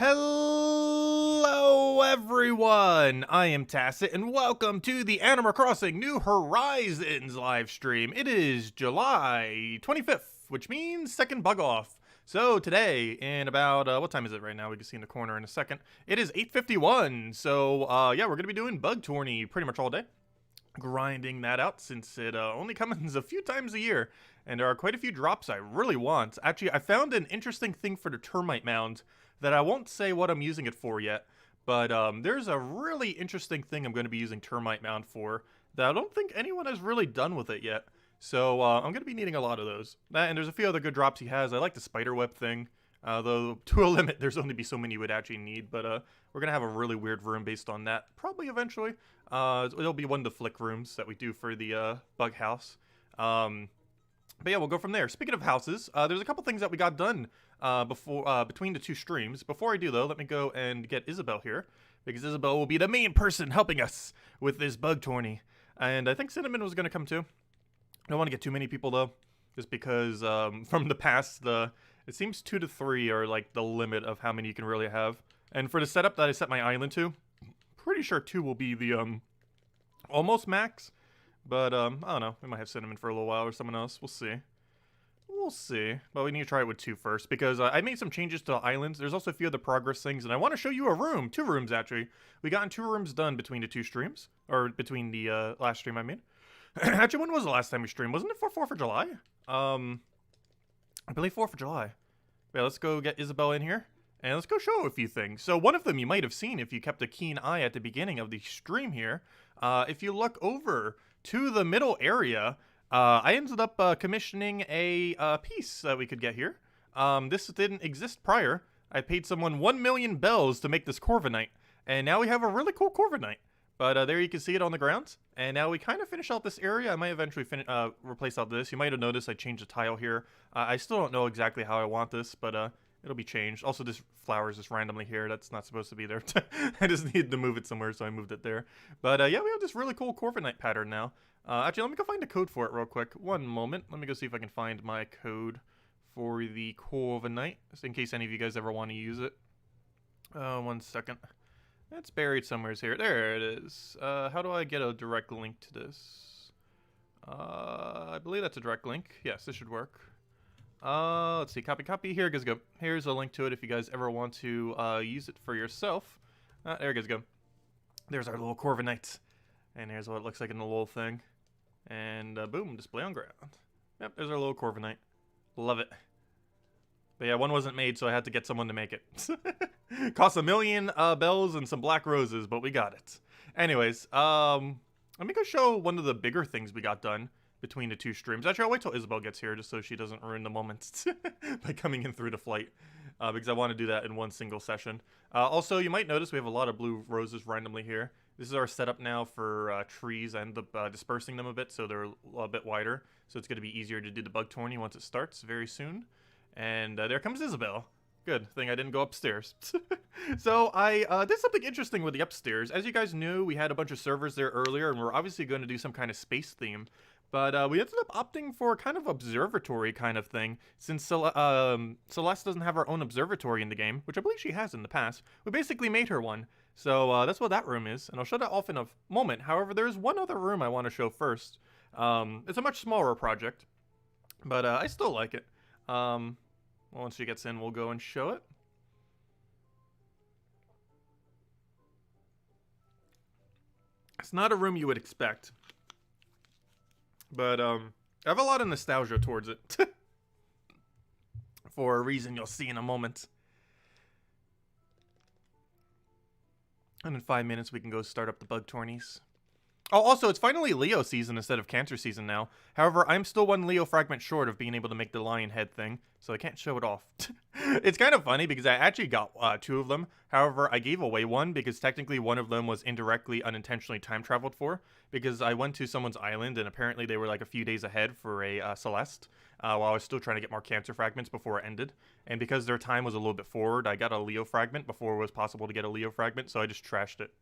Hello everyone, I am Tacet and welcome to the Animal Crossing New Horizons live stream. It is July 25th, which means second bug off. So today, in about, what time is it right now? We can see in the corner in a second. It is 8:51, so yeah, we're going to be doing bug tourney pretty much all day. Grinding that out since it only comes a few times a year, and there are quite a few drops I really want. Actually, I found an interesting thing for the termite mound that I won't say what I'm using it for yet, but there's a really interesting thing I'm going to be using termite mound for that I don't think anyone has really done with it yet. So I'm going to be needing a lot of those. And there's a few other good drops he has. I like the spider web thing, though to a limit there's only be so many you would actually need, but we're going to have a really weird room based on that, probably eventually. It'll be one of the flick rooms that we do for the bug house. But yeah, we'll go from there. Speaking of houses, there's a couple things that we got done between the two streams. Before I do, though, let me go and get Isabel here, because Isabel will be the main person helping us with this bug tourney. And I think Cinnamon was going to come too. I don't want to get too many people, though, just because from the past, it seems 2 to 3 are like the limit of how many you can really have. And for the setup that I set my island to, pretty sure 2 will be the almost max. But, I don't know. We might have Cinnamon for a little while or someone else. We'll see. We'll see. But we need to try it with 2 first, because I made some changes to the islands. There's also a few other progress things, and I want to show you a room. 2 rooms, actually. We got 2 rooms done between the 2 streams. Or between the last stream I made. Actually, when was the last time we streamed? Wasn't it for 4th of July? I believe 4th of July. Yeah, let's go get Isabel in here. And let's go show a few things. So one of them you might have seen if you kept a keen eye at the beginning of the stream here. If you look over to the middle area, I ended up commissioning a piece that we could get here. This didn't exist prior. I paid someone 1 million bells to make this Corviknight, and now we have a really cool Corviknight. But there you can see it on the ground, and now we kind of finish out this area. I might eventually replace out this. You might have noticed I changed the tile here. I still don't know exactly how I want this, but it'll be changed. Also, this flower is just randomly here. That's not supposed to be there. I just needed to move it somewhere, so I moved it there. But yeah, we have this really cool Corviknight pattern now. Actually, let me go find a code for it real quick. One moment. Let me go see if I can find my code for the Corviknight, just in case any of you guys ever want to use it. 1 second. It's buried somewhere here. There it is. How do I get a direct link to this? I believe that's a direct link. Yes, this should work. Let's see. Copy. Here you guys go. Here's a link to it if you guys ever want to use it for yourself. There you guys go. There's our little Corviknight. And here's what it looks like in the little thing. And boom, display on ground. Yep, there's our little Corviknight. Love it. But yeah, one wasn't made, so I had to get someone to make it. Cost 1 million bells and some black roses, but we got it. Anyways, let me go show one of the bigger things we got done between the 2 streams. Actually, I'll wait till Isabel gets here just so she doesn't ruin the moment by coming in through the flight. Because I want to do that in one single session. Also, you might notice we have a lot of blue roses randomly here. This is our setup now for trees. I ended up dispersing them a bit so they're a bit wider. So it's going to be easier to do the bug tourney once it starts very soon. And there comes Isabel. Good thing I didn't go upstairs. So I did something interesting with the upstairs. As you guys knew, we had a bunch of servers there earlier, and we're obviously going to do some kind of space theme. But we ended up opting for kind of observatory kind of thing, since Celeste doesn't have her own observatory in the game, which I believe she has in the past. We basically made her one. So that's what that room is, and I'll show that off in a moment. However, there's one other room I want to show first. It's a much smaller project, but I still like it. Well, once she gets in, we'll go and show it. It's not a room you would expect, but I have a lot of nostalgia towards it. For a reason you'll see in a moment. And in 5 minutes, we can go start up the bug tourneys. Oh, also, it's finally Leo season instead of Cancer season now. However, I'm still 1 Leo fragment short of being able to make the lion head thing, so I can't show it off. It's kind of funny because I actually got 2 of them. However, I gave away 1 because technically one of them was indirectly, unintentionally time traveled for. Because I went to someone's island and apparently they were like a few days ahead for a Celeste. While I was still trying to get more Cancer fragments before it ended. And because their time was a little bit forward, I got a Leo fragment before it was possible to get a Leo fragment, so I just trashed it.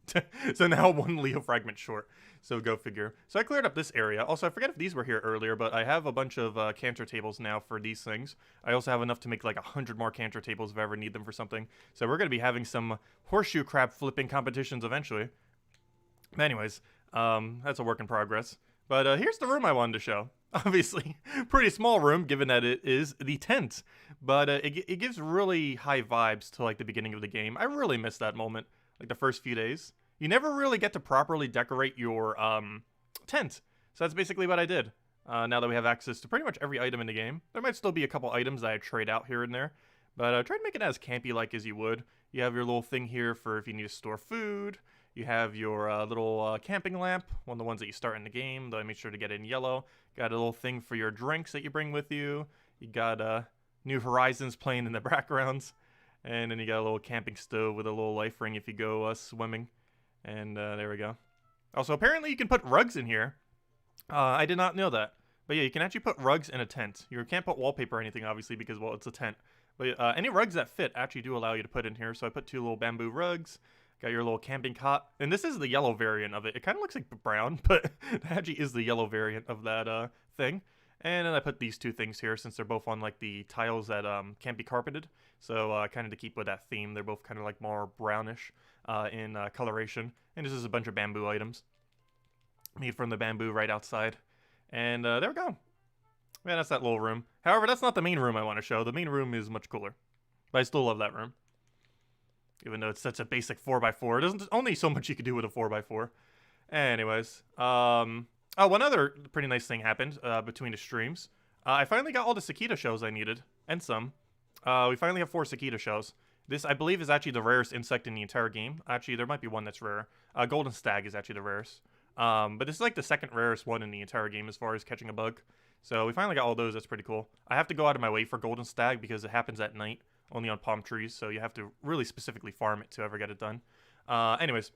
So now 1 Leo fragment short. So go figure. So I cleared up this area. Also, I forget if these were here earlier, but I have a bunch of Cancer tables now for these things. I also have enough to make like 100 more canter tables if I ever need them for something. So we're going to be having some horseshoe crab flipping competitions eventually. Anyways, that's a work in progress. But here's the room I wanted to show. Obviously, pretty small room given that it is the tent. But it gives really high vibes to like the beginning of the game. I really miss that moment, like the first few days. You never really get to properly decorate your tent. So that's basically what I did. Now that we have access to pretty much every item in the game. There might still be a couple items that I trade out here and there. But try to make it as campy-like as you would. You have your little thing here for if you need to store food. You have your little camping lamp, one of the ones that you start in the game, though I made sure to get it in yellow. Got a little thing for your drinks that you bring with you. You got New Horizons playing in the backgrounds. And then you got a little camping stove with a little life ring if you go swimming. And there we go. Also, apparently you can put rugs in here. I did not know that. But yeah, you can actually put rugs in a tent. You can't put wallpaper or anything, obviously, because, well, it's a tent. But any rugs that fit actually do allow you to put in here. So I put 2 little bamboo rugs. Got your little camping cot. And this is the yellow variant of it. It kind of looks like brown, but it actually is the yellow variant of that thing. And then I put these 2 things here since they're both on like the tiles that can't be carpeted. So kind of to keep with that theme, they're both kind of like more brownish in coloration. And this is a bunch of bamboo items made from the bamboo right outside. And there we go. Yeah, that's that little room. However, that's not the main room I want to show. The main room is much cooler. But I still love that room. Even though it's such a basic 4x4. There's only so much you can do with a 4x4. Anyways. Oh, one other pretty nice thing happened between the streams. I finally got all the cicada shells I needed. And some. We finally have 4 cicada shells. This, I believe, is actually the rarest insect in the entire game. Actually, there might be one that's rare. Golden stag is actually the rarest. But this is like the 2nd rarest one in the entire game as far as catching a bug. So we finally got all those. That's pretty cool. I have to go out of my way for golden stag because it happens at night. Only on palm trees, so you have to really specifically farm it to ever get it done. Anyways,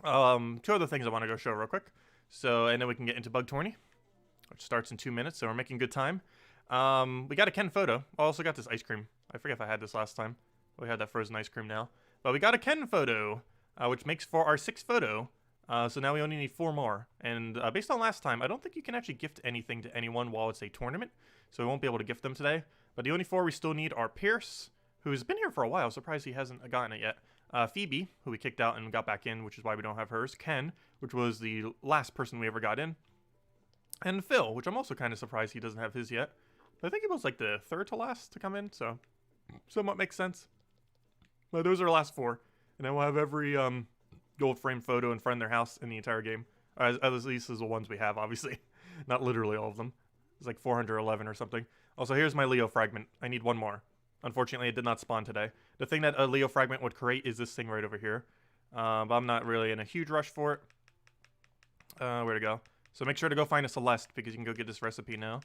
2 other things I want to go show real quick. So, and then we can get into Bug Tourney, which starts in 2 minutes, so we're making good time. We got a Ken photo. I also got this ice cream. I forget if I had this last time. We had that frozen ice cream now. But we got a Ken photo, which makes for our 6th photo. So now we only need 4 more. And based on last time, I don't think you can actually gift anything to anyone while it's a tournament. So we won't be able to gift them today. But the only 4 we still need are Pierce, who's been here for a while. Surprised he hasn't gotten it yet. Phoebe, who we kicked out and got back in, which is why we don't have hers. Ken, which was the last person we ever got in. And Phil, which I'm also kind of surprised he doesn't have his yet. But I think he was like the 3rd to last to come in, so somewhat makes sense. But those are the last 4. And then we'll have every gold frame photo in front of their house in the entire game. At least as the ones we have, obviously. Not literally all of them. It's like 411 or something. Also, here's my Leo fragment. I need 1 more. Unfortunately, it did not spawn today. The thing that a Leo fragment would create is this thing right over here. But I'm not really in a huge rush for it. Where to go? So make sure to go find a Celeste because you can go get this recipe now.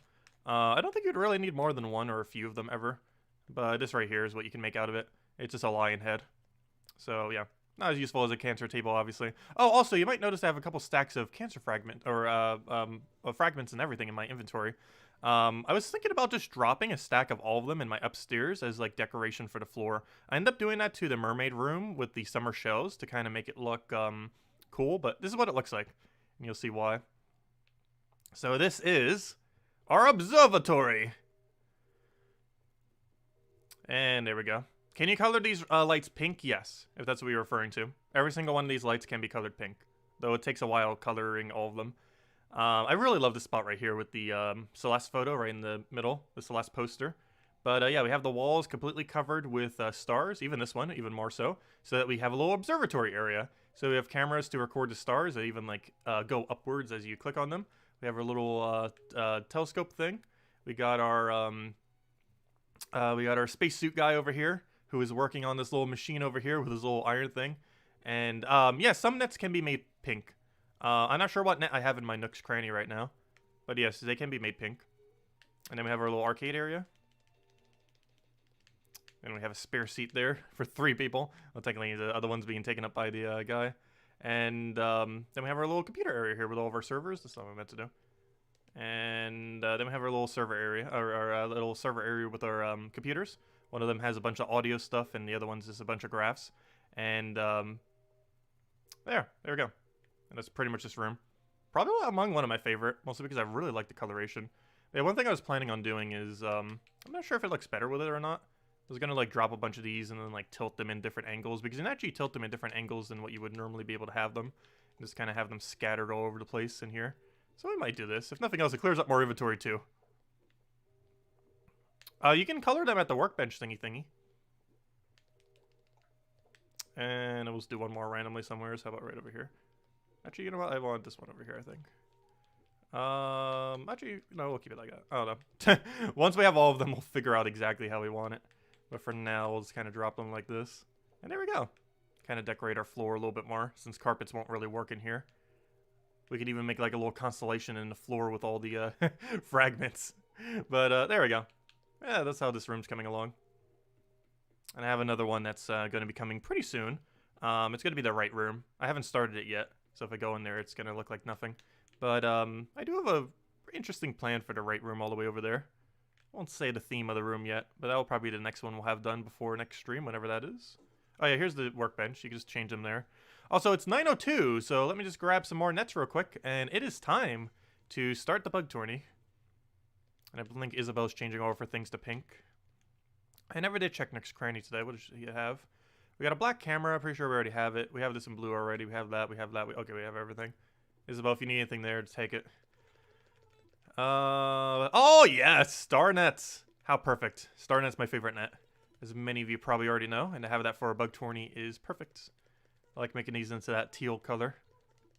I don't think you'd really need more than 1 or a few of them ever. But this right here is what you can make out of it. It's just a lion head. So, yeah. Not as useful as a cancer table, obviously. Oh, also, you might notice I have a couple stacks of cancer fragment, or fragments and everything in my inventory. I was thinking about just dropping a stack of all of them in my upstairs as, like, decoration for the floor. I ended up doing that to the mermaid room with the summer shells to kind of make it look, cool, but this is what it looks like, and you'll see why. So this is our observatory. And there we go. Can you color these lights pink? Yes, if that's what you're referring to. Every single one of these lights can be colored pink, though it takes a while coloring all of them. I really love this spot right here with the Celeste photo right in the middle, the Celeste poster. But yeah, we have the walls completely covered with stars, even this one, even more so that we have a little observatory area. So we have cameras to record the stars that even like go upwards as you click on them. We have our little telescope thing. We got our spacesuit guy over here, who is working on this little machine over here with his little iron thing. And, yeah, some nets can be made pink. I'm not sure what net I have in my Nook's Cranny right now. But yes, they can be made pink. And then we have our little arcade area. And we have a spare seat there for 3 people. Well, technically, the other one's being taken up by the guy. And then we have our little computer area here with all of our servers. That's not what I meant to do. And then we have our little server area, or our little server area with our computers. One of them has a bunch of audio stuff, and the other one's just a bunch of graphs. And there we go. And that's pretty much this room. Probably among one of my favorite, mostly because I really like the coloration. Yeah, one thing I was planning on doing is, I'm not sure if it looks better with it or not. I was gonna like drop a bunch of these and then like tilt them in different angles, because you can actually tilt them in different angles than what you would normally be able to have them. And just kind of have them scattered all over the place in here. So I might do this. If nothing else, it clears up more inventory too. You can color them at the workbench thingy. And we'll just do one more randomly somewhere. So how about right over here? Actually, you know what? I want this one over here, I think. Actually, no, we'll keep it like that. I don't know. Once we have all of them, we'll figure out exactly how we want it. But for now, we'll just kind of drop them like this. And there we go. Kind of decorate our floor a little bit more, since carpets won't really work in here. We could even make like a little constellation in the floor with all the fragments. But there we go. Yeah, that's how this room's coming along. And I have another one that's going to be coming pretty soon. It's going to be the right room. I haven't started it yet, so if I go in there, it's going to look like nothing. But I do have a interesting plan for the right room all the way over there. I won't say the theme of the room yet, but that will probably be the next one we'll have done before next stream, whenever that is. Oh yeah, here's the workbench. You can just change them there. Also, it's 9:02, so let me just grab some more nets real quick, and it is time to start the bug tourney. And I think Isabel's changing over for things to pink. I never did check next cranny today. What does he have? We got a black camera. Pretty sure we already have it. We have this in blue already. We have that. We have that. Okay, we have everything. Isabel, if you need anything there, just take it. Oh, yes! Star nets. How perfect. Star net's my favorite net. As many of you probably already know. And to have that for a bug tourney is perfect. I like making these into that teal color.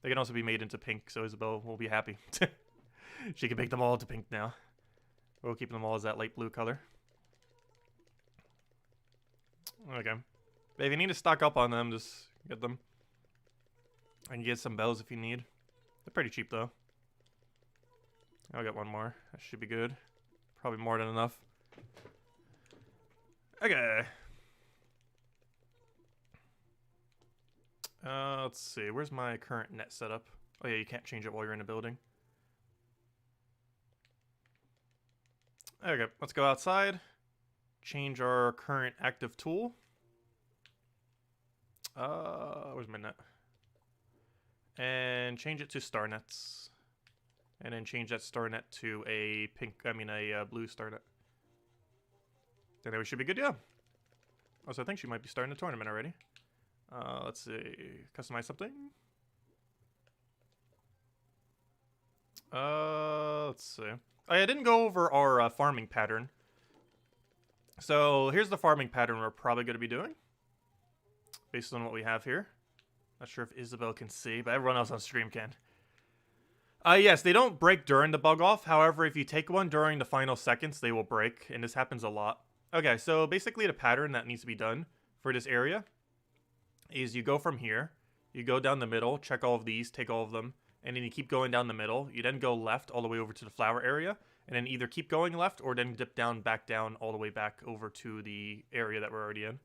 They can also be made into pink, so Isabel will be happy. She can make them all into pink now. We'll keep them all as that light blue color. Okay. But if you need to stock up on them, just get them. I can get some bells if you need. They're pretty cheap, though. I'll get one more. That should be good. Probably more than enough. Okay. Let's see. Where's my current net setup? Oh, yeah, you can't change it while you're in a building. Okay, let's go outside. Change our current active tool. Where's my net? And change it to star nets. And then change that star net to a blue star net. Then we should be good to go. Also, I think she might be starting the tournament already. Let's see. Customize something. Let's see. Oh, yeah, I didn't go over our farming pattern. So here's the farming pattern we're probably going to be doing. Based on what we have here. Not sure if Isabel can see, but everyone else on stream can. Yes, they don't break during the bug off. However, if you take one during the final seconds, they will break. And this happens a lot. Okay, so basically the pattern that needs to be done for this area is you go from here. You go down the middle, check all of these, take all of them. And then you keep going down the middle. You then go left all the way over to the flower area. And then either keep going left or then dip down, back down, all the way back over to the area that we're already in.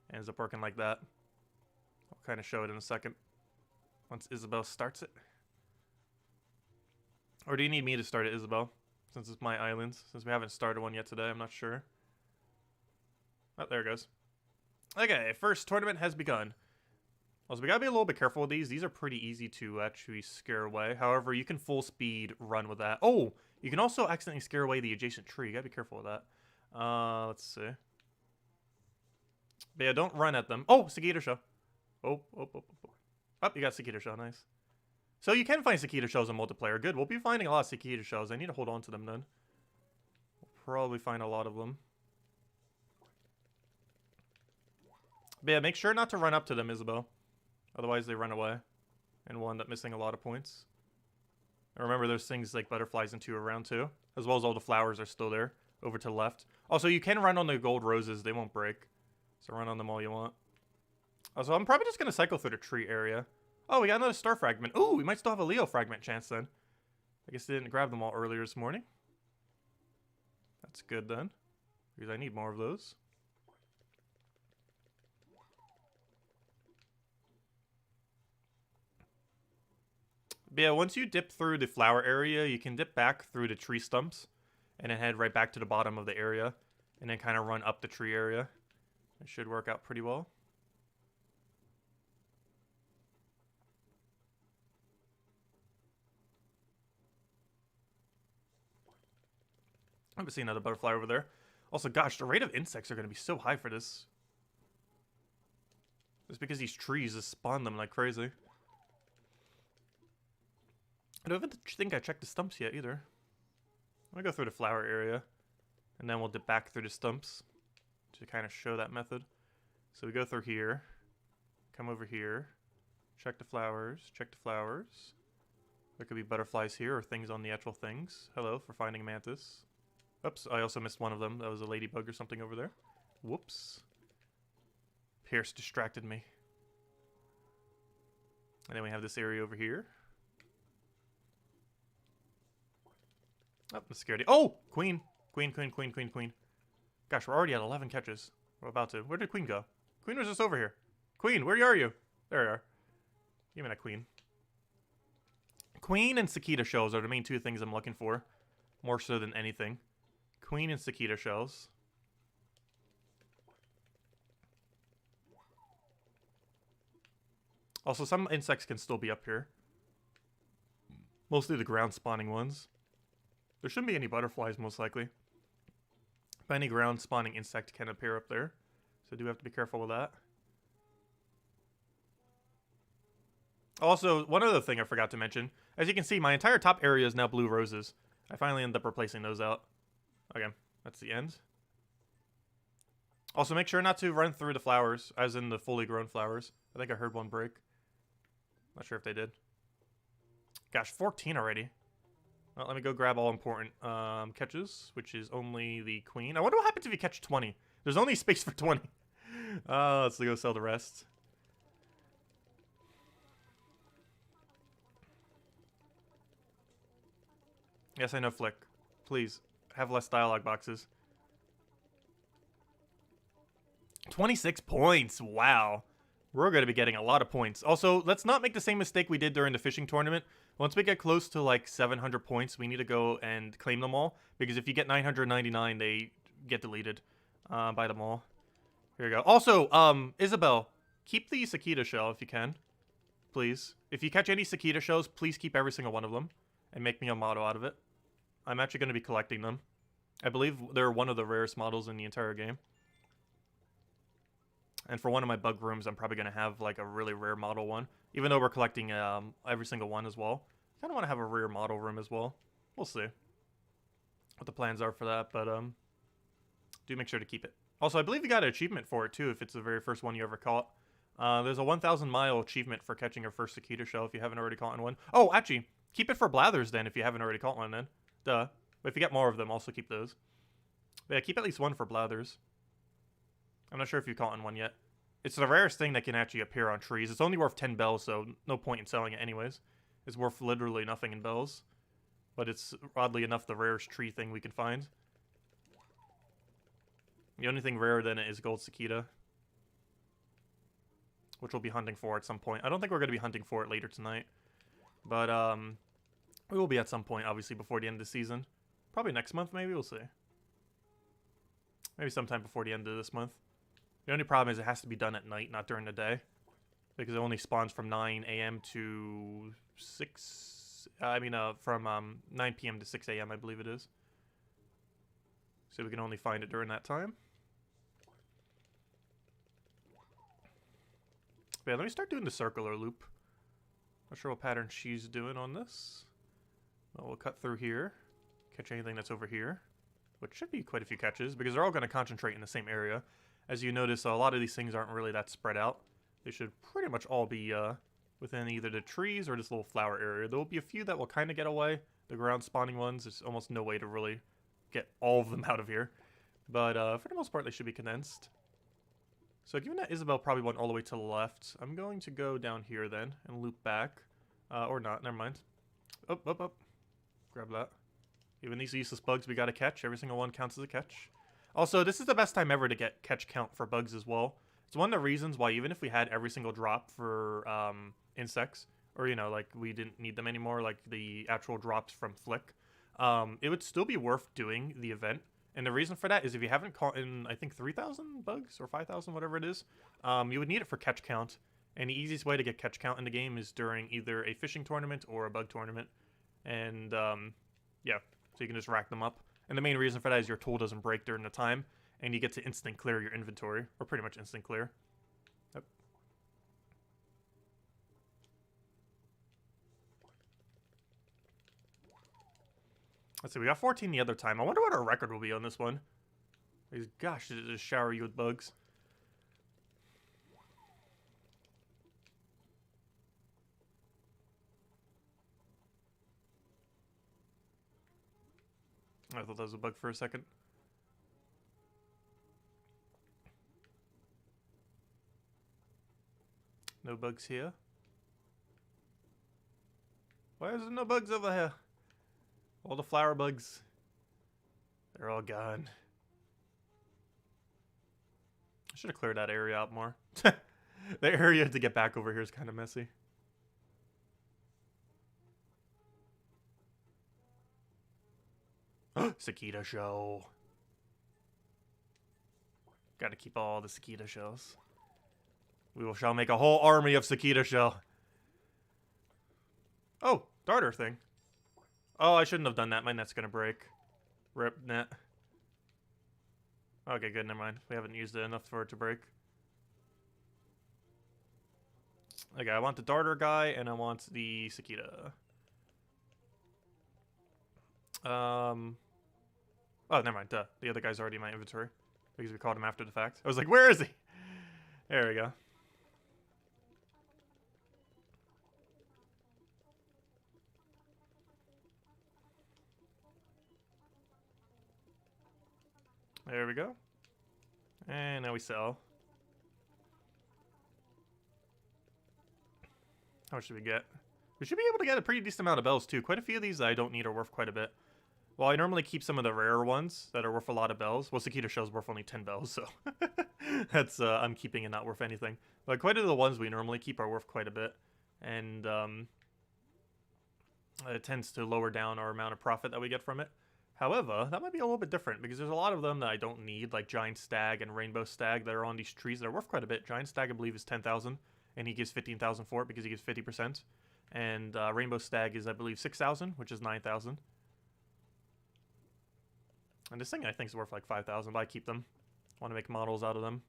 And ends up working like that. I'll kind of show it in a second. Once Isabel starts it. Or do you need me to start it, Isabel? Since it's my island. Since we haven't started one yet today, I'm not sure. Oh, there it goes. Okay, first tournament has begun. Also, we gotta be a little bit careful with these. These are pretty easy to actually scare away. However, you can full speed run with that. Oh, you can also accidentally scare away the adjacent tree. You gotta be careful with that. Let's see. But yeah, don't run at them. Oh, cicada shell. Oh, you got cicada shell. Nice. So you can find cicada shells in multiplayer. Good. We'll be finding a lot of cicada shells. I need to hold on to them then. We'll probably find a lot of them. But yeah, make sure not to run up to them, Isabel. Otherwise, they run away. And we'll end up missing a lot of points. And remember, there's things like butterflies and two around too. As well as all the flowers are still there. Over to the left. Also, you can run on the gold roses. They won't break. So run on them all you want. Also, I'm probably just going to cycle through the tree area. Oh, we got another star fragment. Ooh, we might still have a Leo fragment chance then. I guess they didn't grab them all earlier this morning. That's good then. Because I need more of those. But yeah, once you dip through the flower area, you can dip back through the tree stumps. And then head right back to the bottom of the area. And then kind of run up the tree area. It should work out pretty well. haven't seen another butterfly over there. Also, gosh, the rate of insects are going to be so high for this. It's because these trees just spawn them like crazy. I don't even think I checked the stumps yet either. I'm going to go through the flower area. And then we'll dip back through the stumps to kind of show that method. So we go through here. Come over here. Check the flowers. Check the flowers. There could be butterflies here or things on the actual things. Hello for finding a mantis. Oops, I also missed one of them. That was a ladybug or something over there. Whoops. Pierce distracted me. And then we have this area over here. Oh, I'm scared. Oh! Queen. Queen, queen, queen, queen, queen. Gosh, we're already at 11 catches. We're about to. Where did Queen go? Queen was just over here. Queen, where are you? There you are. Give me that Queen. Queen and cicada shells are the main two things I'm looking for. More so than anything. Queen and cicada shells. Also, some insects can still be up here. Mostly the ground spawning ones. There shouldn't be any butterflies, most likely. But any ground spawning insect can appear up there. So I do have to be careful with that. Also, one other thing I forgot to mention. As you can see, my entire top area is now blue roses. I finally ended up replacing those out. Okay, that's the end. Also, make sure not to run through the flowers, as in the fully grown flowers. I think I heard one break. Not sure if they did. Gosh, 14 already. Well, let me go grab all important catches, which is only the queen. I wonder what happens if you catch 20. There's only space for 20. Let's go sell the rest. Yes, I know, Flick. Please, have less dialogue boxes. 26 points. Wow. We're going to be getting a lot of points. Also, let's not make the same mistake we did during the fishing tournament. Once we get close to like 700 points, we need to go and claim them all. Because if you get 999, they get deleted by them all. Here we go. Also, Isabel, keep the cicada shell if you can. Please. If you catch any cicada shells, please keep every single one of them. And make me a model out of it. I'm actually going to be collecting them. I believe they're one of the rarest models in the entire game. And for one of my bug rooms, I'm probably going to have like a really rare model one. Even though we're collecting every single one as well. I kind of want to have a rare model room as well. We'll see what the plans are for that. But do make sure to keep it. Also, I believe you got an achievement for it too if it's the very first one you ever caught. There's a 1,000-mile achievement for catching your first cicada shell if you haven't already caught one. Oh, actually, keep it for blathers then if you haven't already caught one then. Duh. But if you get more of them, also keep those. But yeah, keep at least one for blathers. I'm not sure if you've caught one yet. It's the rarest thing that can actually appear on trees. It's only worth 10 bells, so no point in selling it anyways. It's worth literally nothing in bells. But it's, oddly enough, the rarest tree thing we can find. The only thing rarer than it is gold cicada. Which we'll be hunting for at some point. I don't think we're going to be hunting for it later tonight. But, we will be at some point, obviously, before the end of the season. Probably next month, maybe? We'll see. Maybe sometime before the end of this month. The only problem is it has to be done at night, not during the day. Because it only spawns from 9 a.m. to 6... from 9 p.m. to 6 a.m., I believe it is. So we can only find it during that time. But yeah, let me start doing the circular loop. Not sure what pattern she's doing on this. Well, we'll cut through here. Catch anything that's over here. Which should be quite a few catches, because they're all going to concentrate in the same area. As you notice, a lot of these things aren't really that spread out. They should pretty much all be within either the trees or this little flower area. There will be a few that will kind of get away. The ground spawning ones, there's almost no way to really get all of them out of here. But for the most part, they should be condensed. So given that Isabel probably went all the way to the left, I'm going to go down here then and loop back. Or not, never mind. Up, up, up. Grab that. Even these useless bugs we gotta catch. Every single one counts as a catch. Also, this is the best time ever to get catch count for bugs as well. It's one of the reasons why even if we had every single drop for insects, or, you know, like we didn't need them anymore, like the actual drops from Flick, it would still be worth doing the event. And the reason for that is if you haven't caught in, I think, 3,000 bugs or 5,000, whatever it is, you would need it for catch count. And the easiest way to get catch count in the game is during either a fishing tournament or a bug tournament. And, yeah, so you can just rack them up. And the main reason for that is your tool doesn't break during the time, and you get to instant clear your inventory, or pretty much instant clear. Yep. Let's see, we got 14 the other time. I wonder what our record will be on this one. Because, gosh, did it just shower you with bugs? I thought that was a bug for a second. No bugs here. Why is there no bugs over here? All the flower bugs. They're all gone. I should have cleared that area out more. The area to get back over here is kind of messy. Cicada show. Gotta keep all the cicada shells. We shall make a whole army of cicada shell. Oh, darter thing. Oh, I shouldn't have done that. My net's gonna break. Rip net. Okay, good, never mind. We haven't used it enough for it to break. Okay, I want the darter guy, and I want the cicada. Oh, never mind, duh. The other guy's already in my inventory. Because we caught him after the fact. I was like, where is he? There we go. There we go. And now we sell. How much should we get? We should be able to get a pretty decent amount of bells, too. Quite a few of these that I don't need are worth quite a bit. Well, I normally keep some of the rarer ones that are worth a lot of bells. Well, cicada shell's worth only 10 bells, so that's I'm keeping it not worth anything. But quite a few of the ones we normally keep are worth quite a bit, and it tends to lower down our amount of profit that we get from it. However, that might be a little bit different because there's a lot of them that I don't need, like Giant Stag and Rainbow Stag that are on these trees that are worth quite a bit. Giant Stag, I believe, is 10,000, and he gives 15,000 for it because he gives 50%. And Rainbow Stag is, I believe, 6,000, which is 9,000. And this thing I think is worth like 5,000, but I keep them. I want to make models out of them.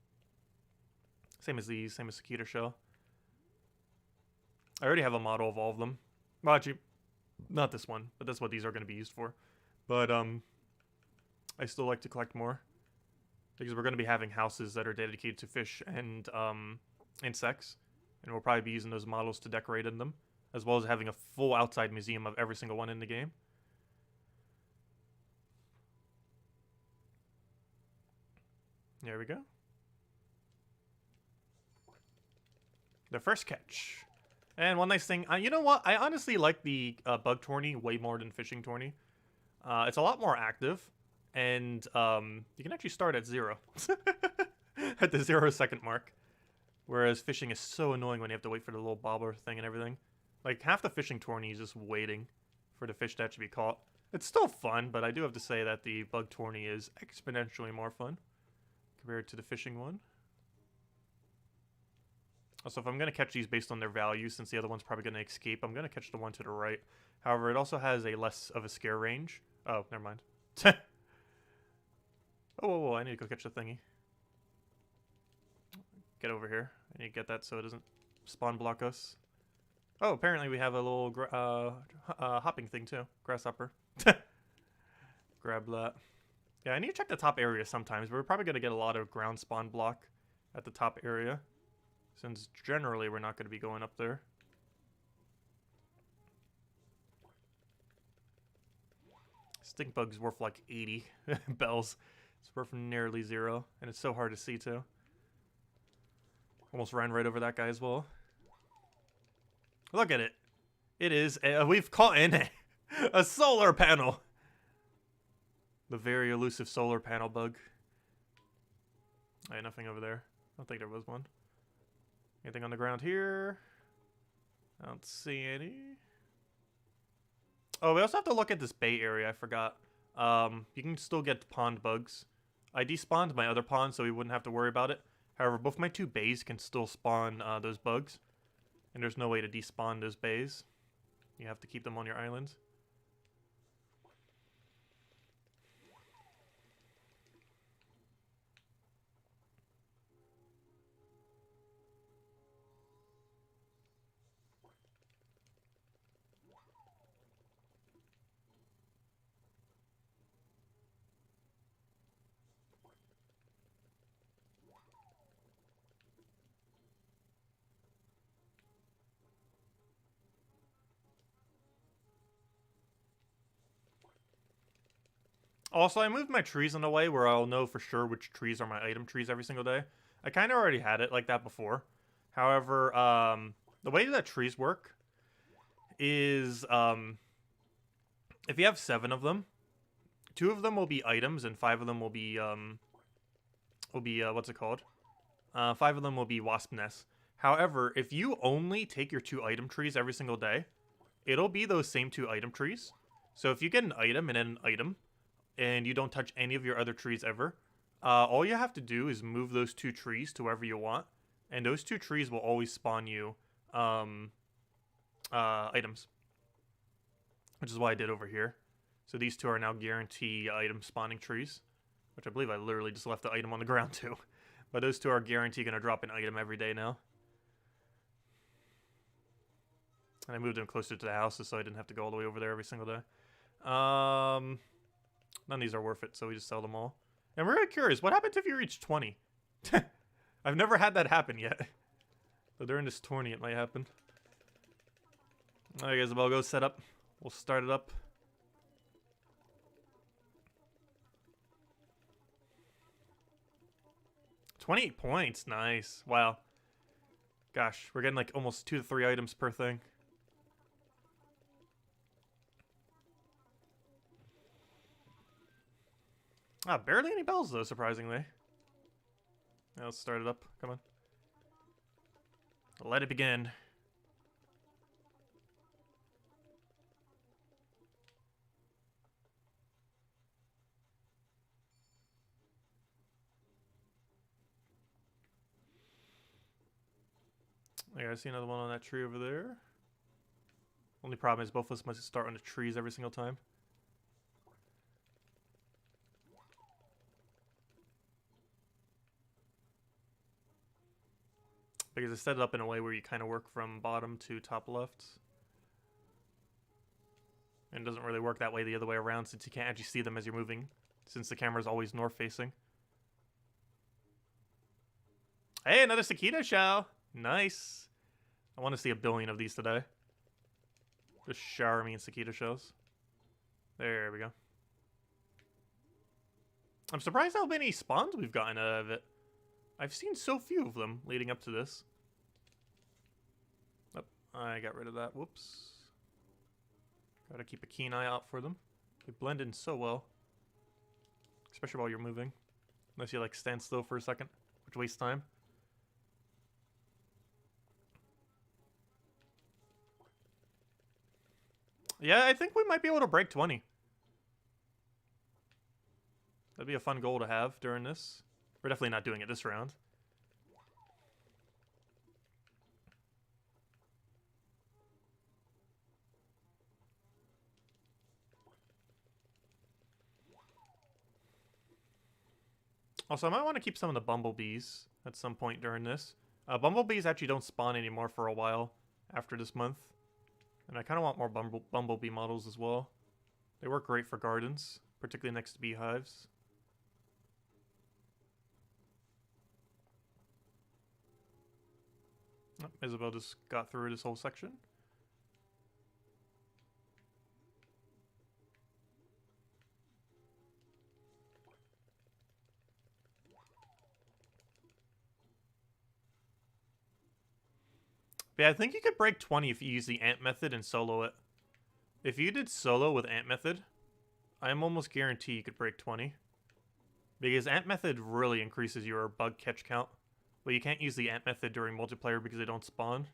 Same as these, same as Cicada Shell. I already have a model of all of them. Well, actually, not this one, but that's what these are going to be used for. But I still like to collect more. Because we're going to be having houses that are dedicated to fish and insects. And we'll probably be using those models to decorate in them. As well as having a full outside museum of every single one in the game. There we go. The first catch. And one nice thing, you know what? I honestly like the bug tourney way more than fishing tourney. It's a lot more active. And you can actually start at 0. At the 0-second mark. Whereas fishing is so annoying when you have to wait for the little bobber thing and everything. Like, half the fishing tourney is just waiting for the fish to actually be caught. It's still fun, but I do have to say that the bug tourney is exponentially more fun compared to the fishing one. Also, if I'm going to catch these based on their value, since the other one's probably going to escape, I'm going to catch the one to the right. However, it also has a less of a scare range. Oh, never mind. Oh, whoa, whoa, I need to go catch the thingy. Get over here. I need to get that so it doesn't spawn block us. Oh, apparently we have a little hopping thing too. Grasshopper. Grab that. Yeah, I need to check the top area sometimes, but we're probably going to get a lot of ground spawn block at the top area. Since generally we're not going to be going up there. Stink bug's worth like 80 bells. It's worth nearly 0, and it's so hard to see too. Almost ran right over that guy as well. Look at it. It is, we've caught in a solar panel. The very elusive solar panel bug. Alright, nothing over there. I don't think there was one. Anything on the ground here? I don't see any. Oh, we also have to look at this bay area. I forgot. You can still get pond bugs. I despawned my other pond so we wouldn't have to worry about it. However, both my 2 bays can still spawn those bugs. And there's no way to despawn those bays. You have to keep them on your island. Also, I moved my trees in a way where I'll know for sure which trees are my item trees every single day. I kind of already had it like that before. However, the way that trees work is if you have 7 of them, 2 of them will be items and 5 of them will be what's it called? 5 of them will be wasp nests. However, if you only take your 2 item trees every single day, it'll be those same 2 item trees. So if you get an item and then an item, and you don't touch any of your other trees ever, all you have to do is move those 2 trees to wherever you want, and those 2 trees will always spawn you items. Which is what I did over here. So these 2 are now guarantee item spawning trees, which I believe I literally just left the item on the ground too. But those 2 are guaranteed going to drop an item every day now. And I moved them closer to the houses so I didn't have to go all the way over there every single day. None of these are worth it, so we just sell them all. And we're really curious, what happens if you reach 20? I've never had that happen yet. But during this tourney, it might happen. Alright guys, I'll go set up. We'll start it up. $28 points, nice. Wow. Gosh, we're getting like almost 2 to 3 items per thing. Ah, barely any bells though, surprisingly. Now let's start it up. Come on. Let it begin. I see another one on that tree over there. Only problem is both of us must start on the trees every single time. Because I set it up in a way where you kind of work from bottom to top left. And it doesn't really work that way the other way around since you can't actually see them as you're moving. Since the camera's always north facing. Hey, another cicada shell! Nice! I want to see 1 billion of these today. Just shower me in cicada shells. There we go. I'm surprised how many spawns we've gotten out of it. I've seen so few of them leading up to this. Oh, I got rid of that. Whoops. Gotta keep a keen eye out for them. They blend in so well. Especially while you're moving. Unless you like stand still for a second, which wastes time. Yeah, I think we might be able to break 20. That'd be a fun goal to have during this. We're definitely not doing it this round. Also, I might want to keep some of the bumblebees at some point during this. Bumblebees actually don't spawn anymore for a while after this month. And I kind of want more bumblebee models as well. They work great for gardens, particularly next to beehives. Oh, Isabel just got through this whole section. But yeah, I think you could break 20 if you use the ant method and solo it. If you did solo with ant method, I'm almost guarantee you could break 20. Because ant method really increases your bug catch count. But you can't use the ant method during multiplayer because they don't spawn.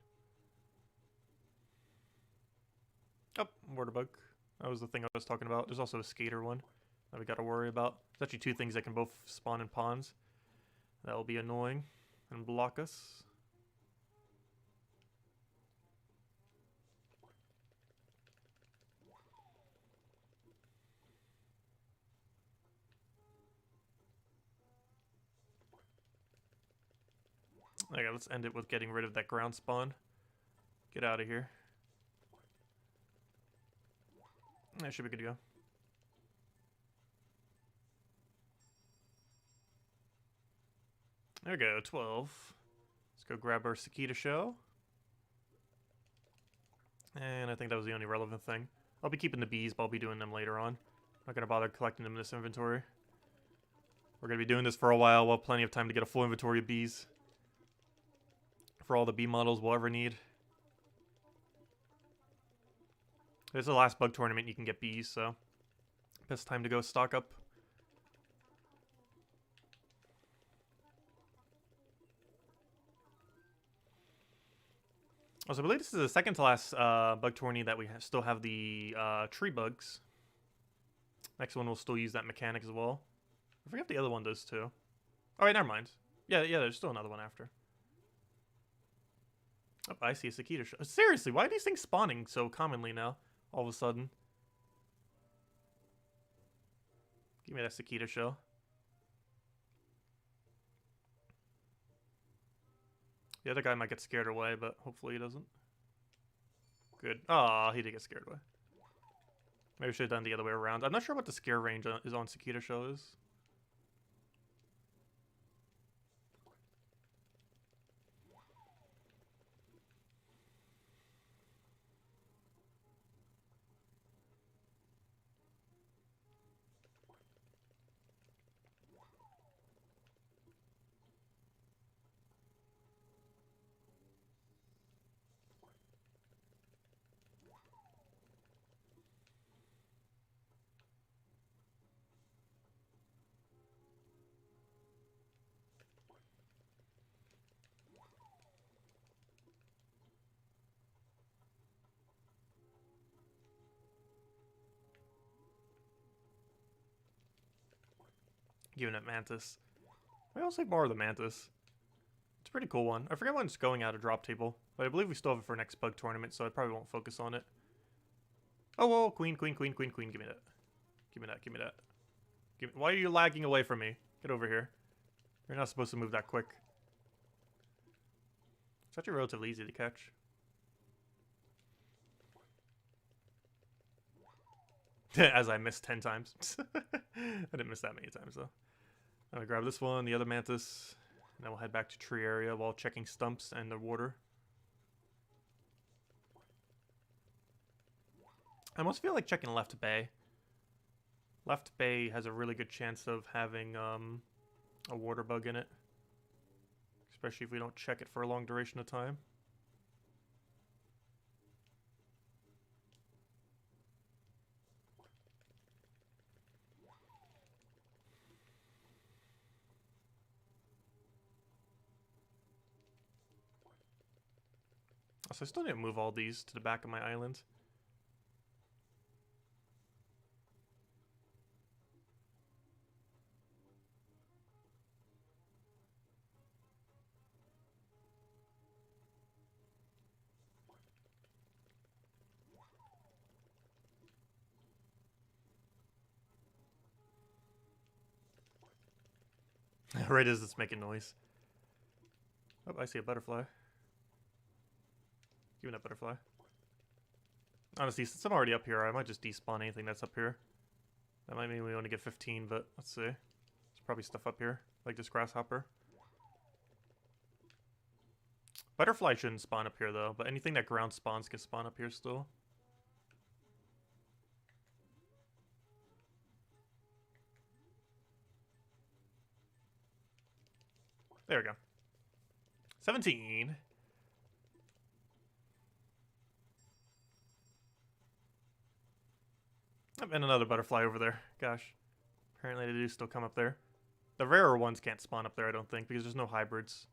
Oh, water bug. That was the thing I was talking about. There's also a skater one that we gotta worry about. There's actually 2 things that can both spawn in ponds. That will be annoying and block us. Okay, let's end it with getting rid of that ground spawn. Get out of here. That should be good to go. There we go, 12. Let's go grab our cicada shell. And I think that was the only relevant thing. I'll be keeping the bees, but I'll be doing them later on. Not gonna bother collecting them in this inventory. We're gonna be doing this for a while. We'll have plenty of time to get a full inventory of bees. For all the bee models we'll ever need. This is the last bug tournament you can get bees, so best time to go stock up. Also, I believe this is the second to last bug tourney that we still have the tree bugs. Next one will still use that mechanic as well. I forget if the other one does too. Oh wait, never mind. Yeah, there's still another one after. Oh, I see a cicada shell. Seriously, why are these things spawning so commonly now? All of a sudden. Give me that cicada shell. The other guy might get scared away, but hopefully he doesn't. Good. Aw, he did get scared away. Maybe we should have done the other way around. I'm not sure what the scare range is on cicada shell is. Giving it Mantis. Maybe I'll save more of the Mantis. It's a pretty cool one. I forget when it's going out of drop table, but I believe we still have it for next bug tournament, so I probably won't focus on it. Oh, whoa, queen. Give me that. Give me that. Give me that. Why are you lagging away from me? Get over here. You're not supposed to move that quick. It's actually relatively easy to catch. As I missed 10 times. I didn't miss that many times, though. I'm gonna grab this one, the other Mantis, and then we'll head back to tree area while checking stumps and the water. I almost feel like checking left bay. Left bay has a really good chance of having a water bug in it. Especially if we don't check it for a long duration of time. So I still need to move all these to the back of my island. Right as it's making noise. Oh, I see a butterfly. Give me that butterfly. Honestly, since I'm already up here, I might just despawn anything that's up here. That might mean we only get 15, but let's see. There's probably stuff up here, like this grasshopper. Butterfly shouldn't spawn up here, though, but anything that ground spawns can spawn up here still. There we go. 17. And another butterfly over there. Gosh. Apparently they do still come up there. The rarer ones can't spawn up there, I don't think, because there's no hybrids.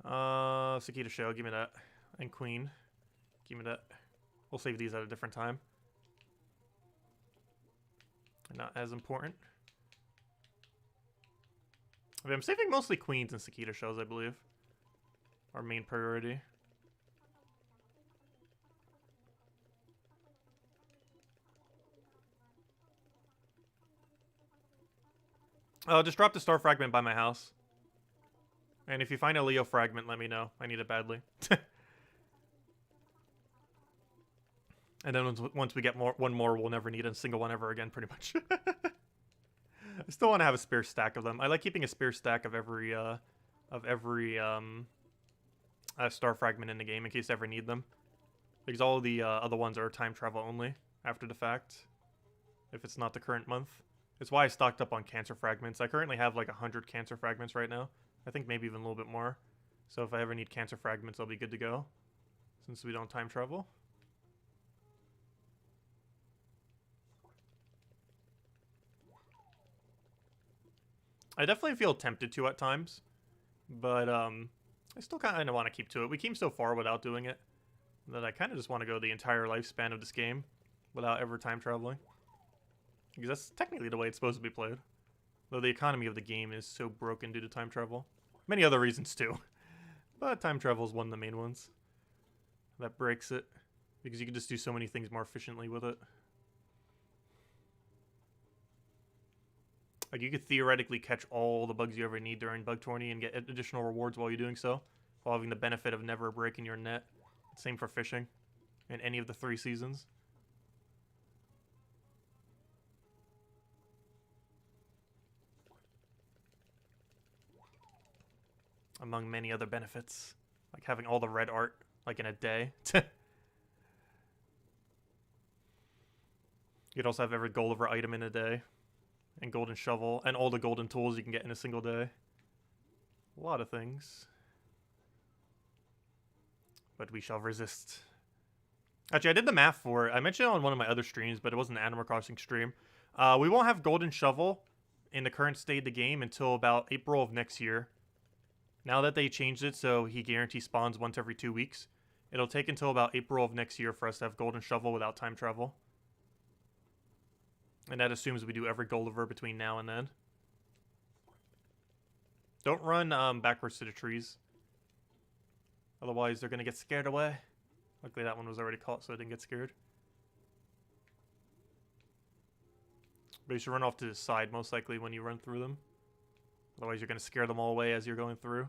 Cicada shell, give me that. And queen. Give me that. We'll save these at a different time. Not as important. I mean, I'm saving mostly queens and cicada shells, I believe. Our main priority. Just drop the star fragment by my house. And if you find a Leo fragment, let me know. I need it badly. And then once we get one more, we'll never need a single one ever again, pretty much. I still want to have a spare stack of them. I like keeping a spare stack of every star fragment in the game in case I ever need them. Because all the other ones are time travel only after the fact. if it's not the current month. It's why I stocked up on cancer fragments. I currently have like 100 cancer fragments right now. I think maybe even a little bit more. So if I ever need cancer fragments, I'll be good to go. Since we don't time travel. I definitely feel tempted to at times. But I still kind of want to keep to it. We came so far without doing it that I kind of just want to go the entire lifespan of this game without ever time traveling. Because that's technically the way it's supposed to be played. Though the economy of the game is so broken due to time travel. Many other reasons too. But time travel is one of the main ones that breaks it. Because you can just do so many things more efficiently with it. Like, you could theoretically catch all the bugs you ever need during Bug Tourney and get additional rewards while you're doing so, while having the benefit of never breaking your net. Same for fishing in any of the 3 seasons. Among many other benefits, like having all the red art, like in a day. You'd also have every gold over item in a day. And golden shovel, and all the golden tools you can get in a single day. A lot of things. But we shall resist. Actually, I did the math for it. I mentioned it on one of my other streams, but it wasn't an Animal Crossing stream. We won't have golden shovel in the current state of the game until about April of next year. Now that they changed it so he guarantees spawns once every 2 weeks, it'll take until about April of next year for us to have golden shovel without time travel. And that assumes we do every Goldiver between now and then. Don't run backwards to the trees. Otherwise, they're going to get scared away. Luckily, that one was already caught, so I didn't get scared. But you should run off to the side, most likely, when you run through them. Otherwise, you're going to scare them all away as you're going through.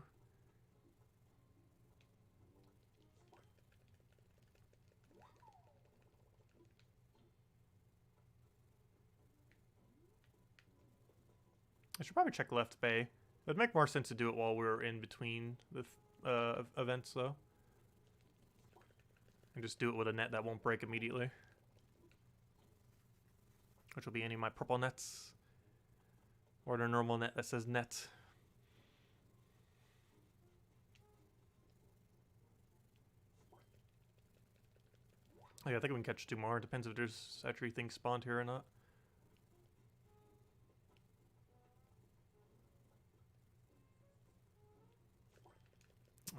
I should probably check left bay. It would make more sense to do it while we're in between the events, though. And just do it with a net that won't break immediately. Which will be any of my purple nets. Or the normal net that says net. Oh, yeah, I think we can catch 2 more. It depends if there's actually things spawned here or not.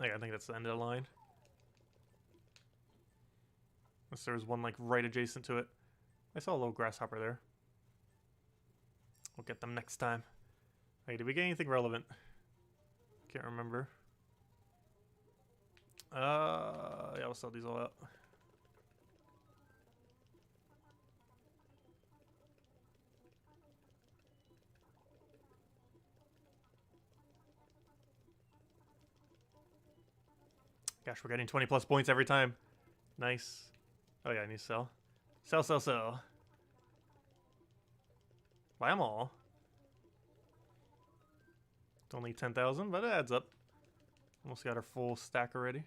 Yeah, I think that's the end of the line. Unless there was one, like, right adjacent to it. I saw a little grasshopper there. We'll get them next time. Hey, did we get anything relevant? Can't remember. Yeah, we'll sell these all out. Gosh, we're getting 20 plus points every time. Nice. Oh yeah, I need to sell. Sell, sell, sell. Buy them all. It's only 10,000, but it adds up. Almost got our full stack already.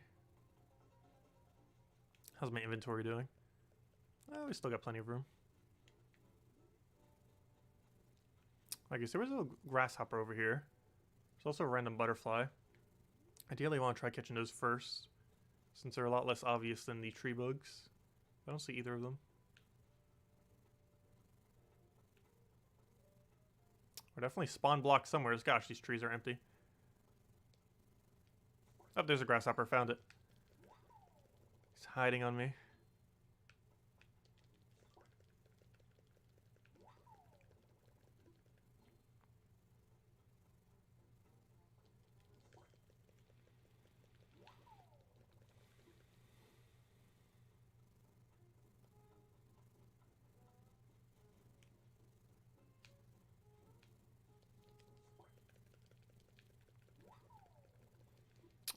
How's my inventory doing? Oh, we still got plenty of room. I guess there was a grasshopper over here. There's also a random butterfly. Ideally, I want to try catching those first, since they're a lot less obvious than the tree bugs. I don't see either of them. We're definitely spawn blocked somewhere. Gosh, these trees are empty. Oh, there's a grasshopper. Found it. He's hiding on me.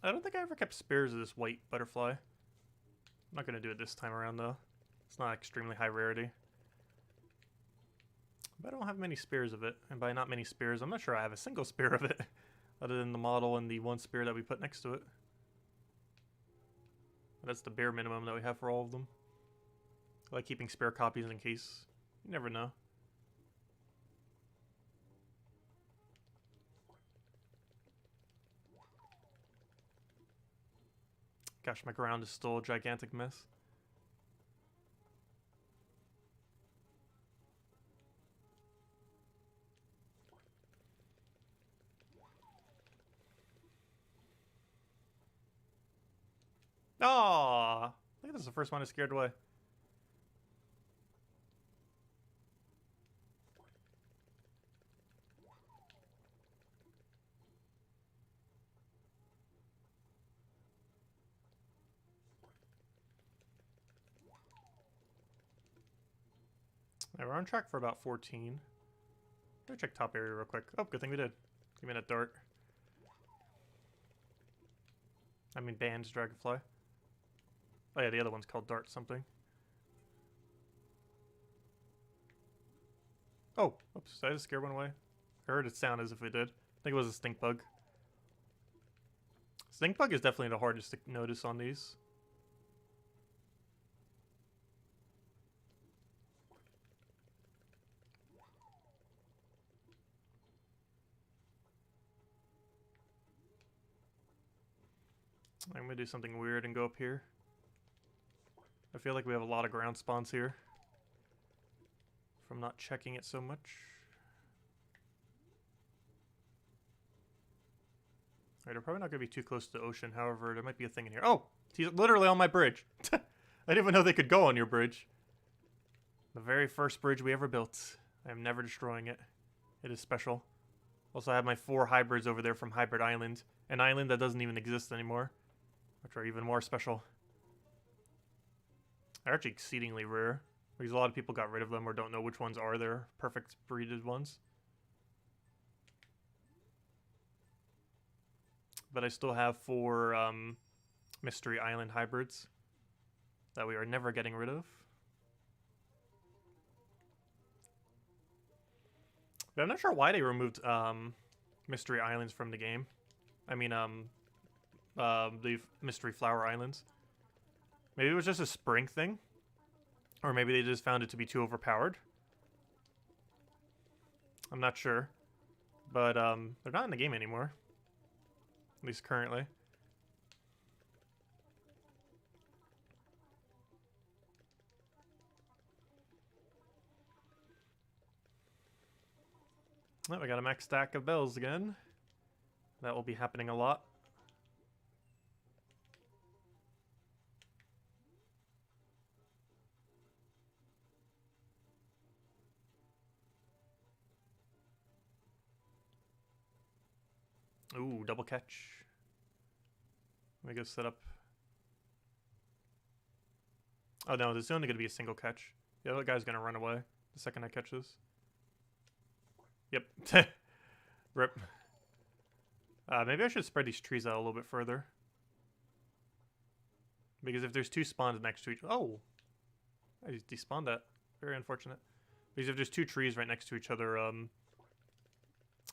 I don't think I ever kept spares of this white butterfly. I'm not going to do it this time around, though. It's not extremely high rarity. But I don't have many spares of it. And by not many spares, I'm not sure I have a single spare of it. Other than the model and the one spare that we put next to it. That's the bare minimum that we have for all of them. I like keeping spare copies in case. You never know. Gosh, my ground is still a gigantic mess. Aww! I think this is the first one I scared away. We're on track for about 14. Let me check top area real quick. Oh, good thing we did. Give me that dart. I mean, Band's Dragonfly. Oh yeah, the other one's called Dart something. Oh, oops, did I just scare one away? I heard it sound as if it did. I think it was a stink bug. Stink bug is definitely the hardest to notice on these. I'm gonna do something weird and go up here. I feel like we have a lot of ground spawns here from not checking it so much. Alright, we're probably not gonna be too close to the ocean. However, there might be a thing in here. Oh! He's literally on my bridge. I didn't even know they could go on your bridge. The very first bridge we ever built. I am never destroying it. It is special. Also, I have my 4 hybrids over there from Hybrid Island. An island that doesn't even exist anymore. Which are even more special. They're actually exceedingly rare. Because a lot of people got rid of them or don't know which ones are their perfect breeded ones. But I still have 4 Mystery Island hybrids that we are never getting rid of. But I'm not sure why they removed Mystery Islands from the game. I mean, the Mystery Flower Islands. Maybe it was just a spring thing. Or maybe they just found it to be too overpowered. I'm not sure. But they're not in the game anymore. At least currently. Oh, we got a max stack of bells again. That will be happening a lot. Ooh, double catch. Let me go set up. Oh no, this is only going to be a single catch. The other guy's going to run away the second I catch this. Yep. Rip. Maybe I should spread these trees out a little bit further. Because if there's 2 spawns next to each... Oh! I just despawned that. Very unfortunate. Because if there's 2 trees right next to each other,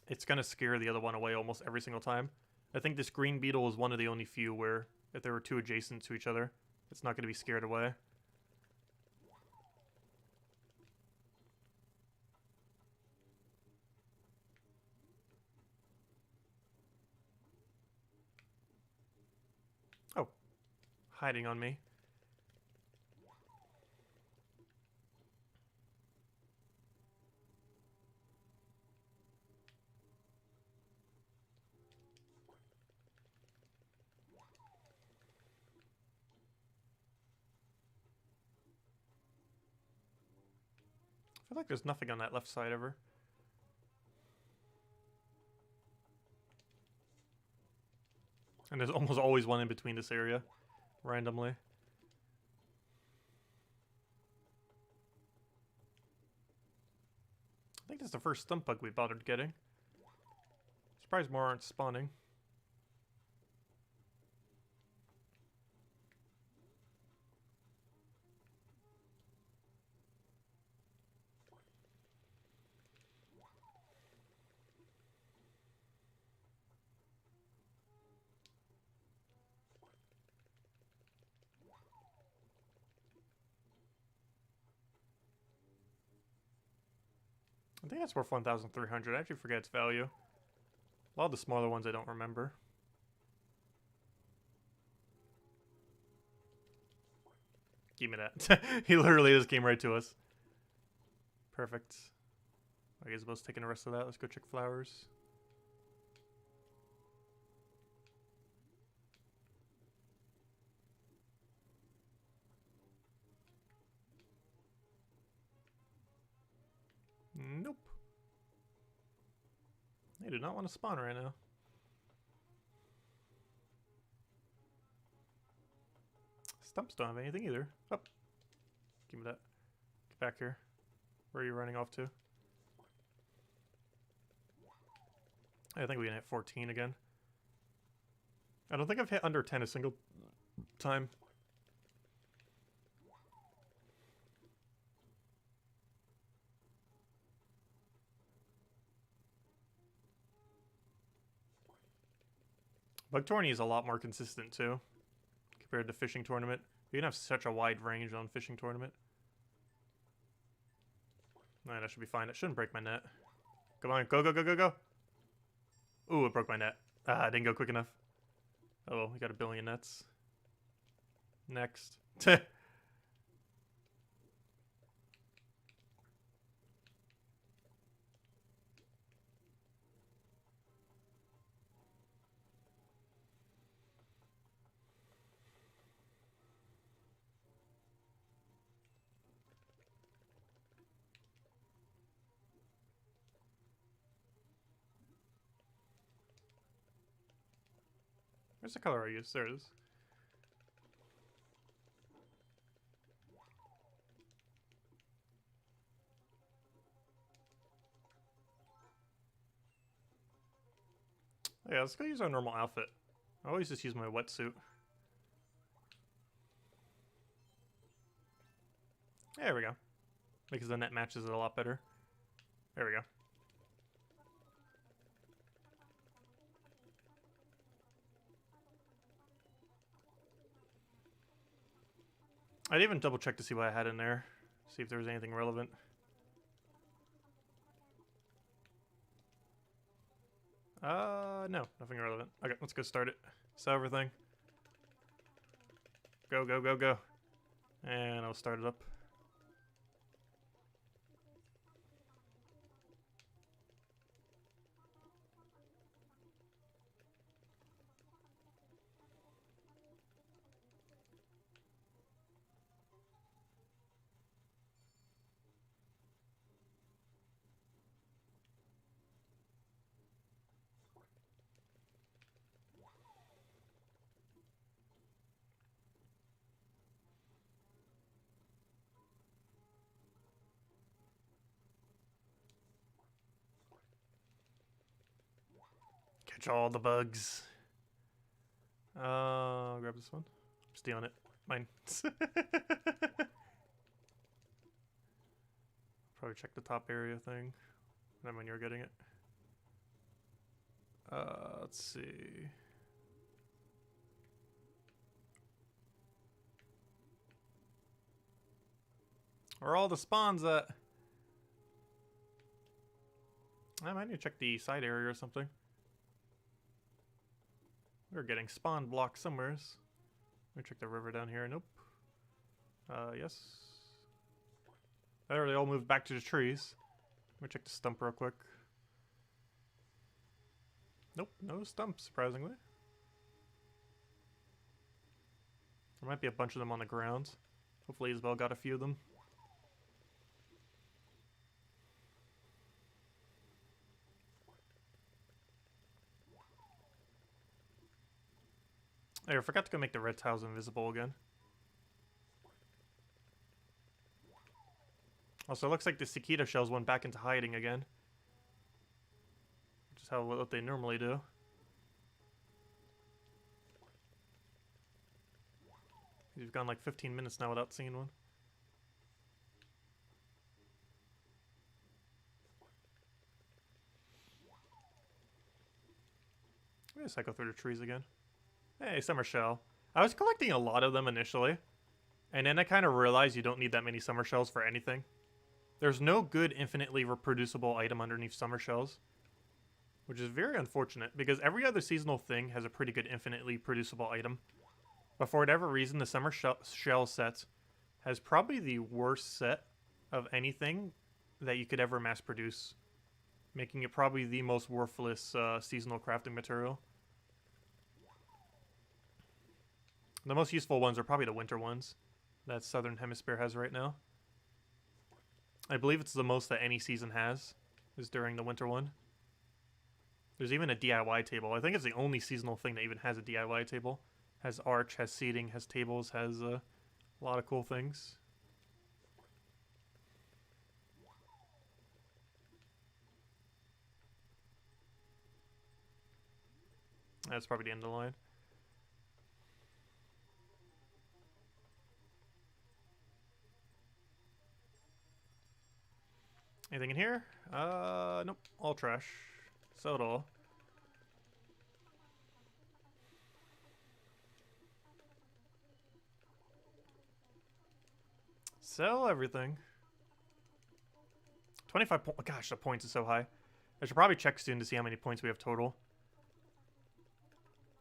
it's going to scare the other one away almost every single time. I think this green beetle is one of the only few where if there were 2 adjacent to each other, it's not going to be scared away. Oh. Hiding on me. I feel like there's nothing on that left side ever. And there's almost always one in between this area, randomly. I think this is the first stump bug we bothered getting. Surprised more aren't spawning. I think that's worth 1,300. I actually forget its value. A lot of the smaller ones I don't remember. Give me that. He literally just came right to us. Perfect. I guess Isabel's taking the rest of that. Let's go check flowers. Nope. They do not want to spawn right now. Stumps don't have anything either. Oh. Give me that. Get back here. Where are you running off to? I think we can hit 14 again. I don't think I've hit under 10 a single time. Bug Tourney is a lot more consistent too, compared to Fishing Tournament. You can have such a wide range on Fishing Tournament. Nah, that should be fine. It shouldn't break my net. Come on, go, go, go, go, go. Ooh, it broke my net. Ah, I didn't go quick enough. Oh, well, we got a billion nets. Next. Where's the color I used? There it is. Yeah, let's go use our normal outfit. I always just use my wetsuit. There we go. Because the net matches it a lot better. There we go. I'd even double check to see what I had in there. See if there was anything relevant. No, nothing relevant. Okay, let's go start it. Sell everything. Go, go, go, go. And I'll start it up. Catch all the bugs. I'll grab this one. I'm stealing it. Mine. Probably check the top area thing. Then when you're getting it. Let's see. Where are all the spawns at? I might need to check the side area or something. We're getting spawn blocked somewheres. Let me check the river down here. Nope. Yes. There, they all moved back to the trees. Let me check the stump real quick. Nope, no stump, surprisingly. There might be a bunch of them on the ground. Hopefully Isabel got a few of them. Hey, I forgot to go make the red tiles invisible again. Also, it looks like the cicada shells went back into hiding again. Which is what they normally do. We've gone like 15 minutes now without seeing one. Let me cycle through the trees again. Hey, summer shell. I was collecting a lot of them initially, and then I kind of realized you don't need that many summer shells for anything. There's no good infinitely reproducible item underneath summer shells, which is very unfortunate because every other seasonal thing has a pretty good infinitely producible item. But for whatever reason, the summer shell sets has probably the worst set of anything that you could ever mass produce, making it probably the most worthless seasonal crafting material. The most useful ones are probably the winter ones that Southern Hemisphere has right now. I believe it's the most that any season has, is during the winter one. There's even a DIY table. I think it's the only seasonal thing that even has a DIY table. Has arch, has seating, has tables, has a lot of cool things. That's probably the end of the line. Anything in here? Nope. All trash. Sell it all. Sell everything. 25 points. Gosh, the points is so high. I should probably check soon to see how many points we have total.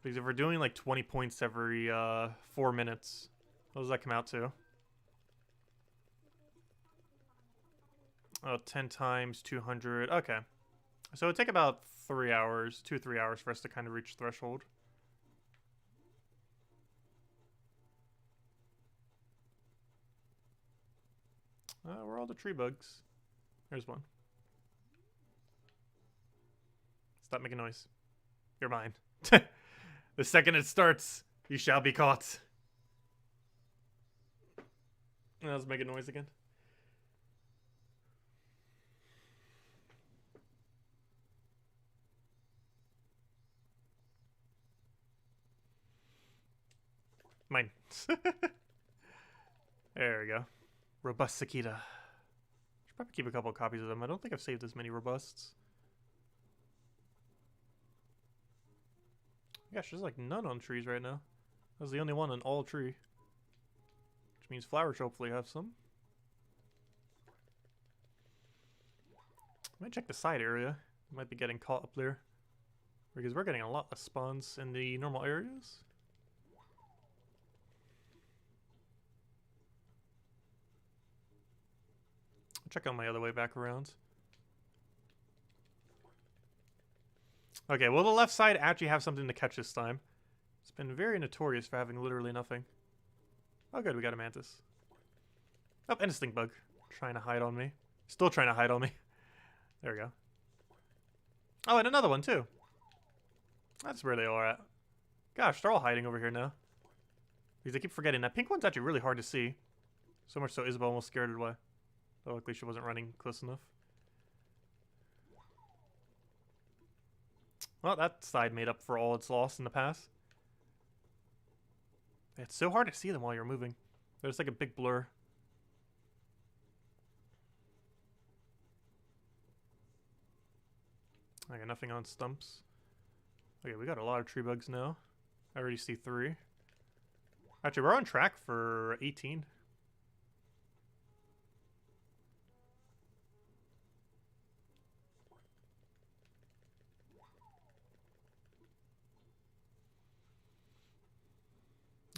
Because if we're doing like 20 points every 4 minutes, what does that come out to? Oh, 10 times 200. Okay. So it would take about 3 hours, 2-3 hours for us to kind of reach threshold. Where are all the tree bugs? There's one. Stop making noise. You're mine. The second it starts, you shall be caught. I was making noise again. Mine. There we go. Robust cicada. Should probably keep a couple of copies of them. I don't think I've saved as many robusts. Gosh, there's like none on trees right now. That's the only one on all tree. Which means flowers hopefully have some. I might check the side area. Might be getting caught up there. Because we're getting a lot less spawns in the normal areas. I'll check out my other way back around. Okay, will the left side actually have something to catch this time? It's been very notorious for having literally nothing. Oh good, we got a mantis. Oh, and a stink bug. Trying to hide on me. Still trying to hide on me. There we go. Oh, and another one too. That's where they are at. Gosh, they're all hiding over here now. Because I keep forgetting that pink one's actually really hard to see. So much so Isabel almost scared it away. Though luckily she wasn't running close enough. Well, that side made up for all its loss in the past. It's so hard to see them while you're moving. There's like a big blur. I got nothing on stumps. Okay, we got a lot of tree bugs now. I already see 3. Actually, we're on track for 18.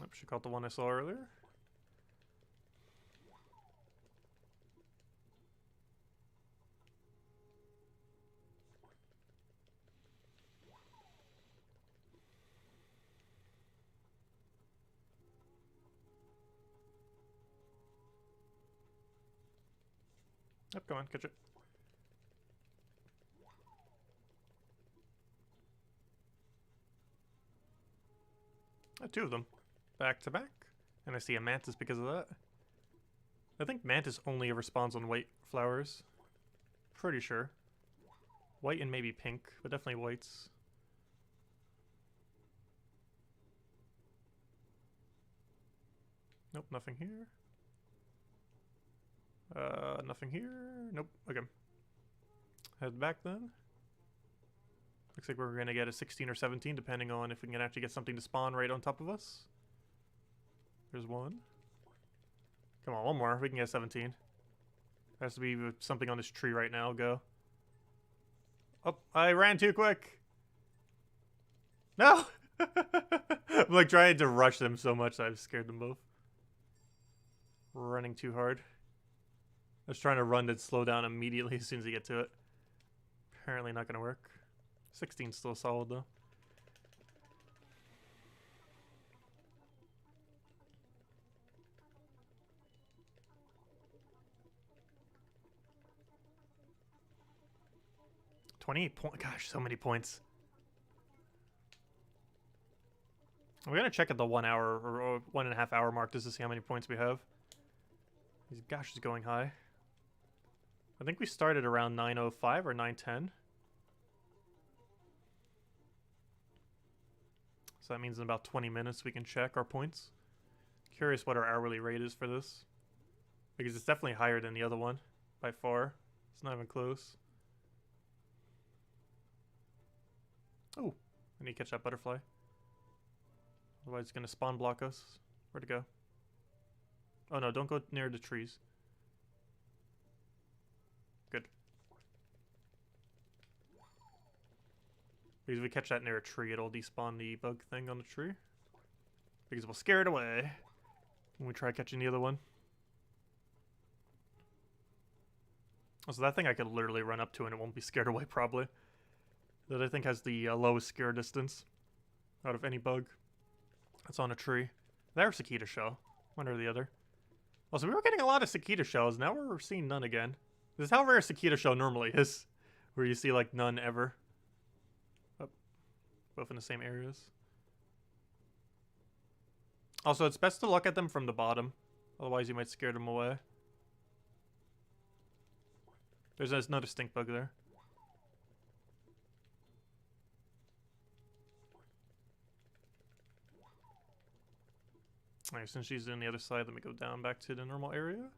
Oh, she caught the one I saw earlier. Yep, come on, catch it. Oh, 2 of them. Back to back. And I see a mantis because of that. I think mantis only ever spawns on white flowers. Pretty sure. White and maybe pink, but definitely whites. Nope, nothing here. Nothing here. Nope. Okay. Head back then. Looks like we're gonna get a 16 or 17, depending on if we can actually get something to spawn right on top of us. There's one. Come on, one more. We can get 17. There has to be something on this tree right now. Go. Oh, I ran too quick. No! I'm like trying to rush them so much that I've scared them both. running too hard. I was trying to run to slow down immediately as soon as you get to it. Apparently not gonna work. 16's still solid though. $28 points. Gosh, so many points. We're gonna check at the 1 hour or 1.5 hour mark just to see how many points we have. Gosh, it's going high. I think we started around 9:05 or 9:10. So that means in about 20 minutes we can check our points. Curious what our hourly rate is for this. Because it's definitely higher than the other one. By far. It's not even close. Oh, I need to catch that butterfly. Otherwise it's going to spawn block us. Where'd it go? Oh no, don't go near the trees. Good. Because if we catch that near a tree, it'll despawn the bug thing on the tree. Because we'll scare it away when we try catching the other one. So that thing I could literally run up to and it won't be scared away probably. That I think has the lowest scare distance out of any bug that's on a tree. There's cicada shell. One or the other. Also, we were getting a lot of cicada shells. Now we're seeing none again. This is how rare a cicada shell normally is. Where you see like none ever. Oh, both in the same areas. Also, it's best to look at them from the bottom. Otherwise you might scare them away. There's another stink bug there. Alright, since she's on the other side, let me go down back to the normal area.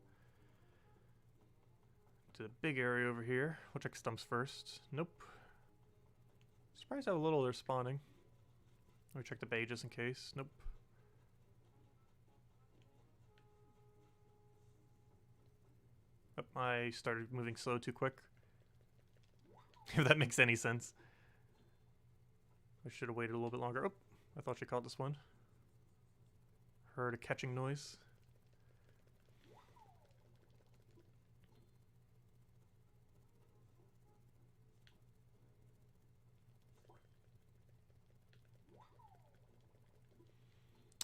To the big area over here. We'll check stumps first. Nope. Surprised how little they're spawning. Let me check the bay just in case. Nope. Oh, I started moving slow too quick. If that makes any sense. I should have waited a little bit longer. Oh, I thought she caught this one. Heard a catching noise.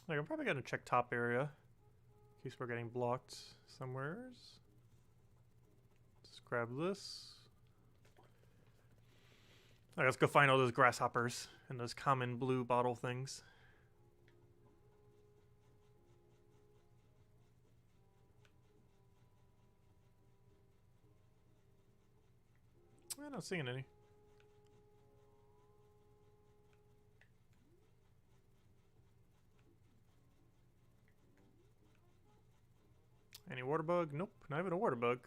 Like, I'm probably gonna check top area in case we're getting blocked somewheres. Just grab this. Alright, let's go find all those grasshoppers and those common blue bottle things. I'm not seeing any. Any water bug? Nope, not even a water bug.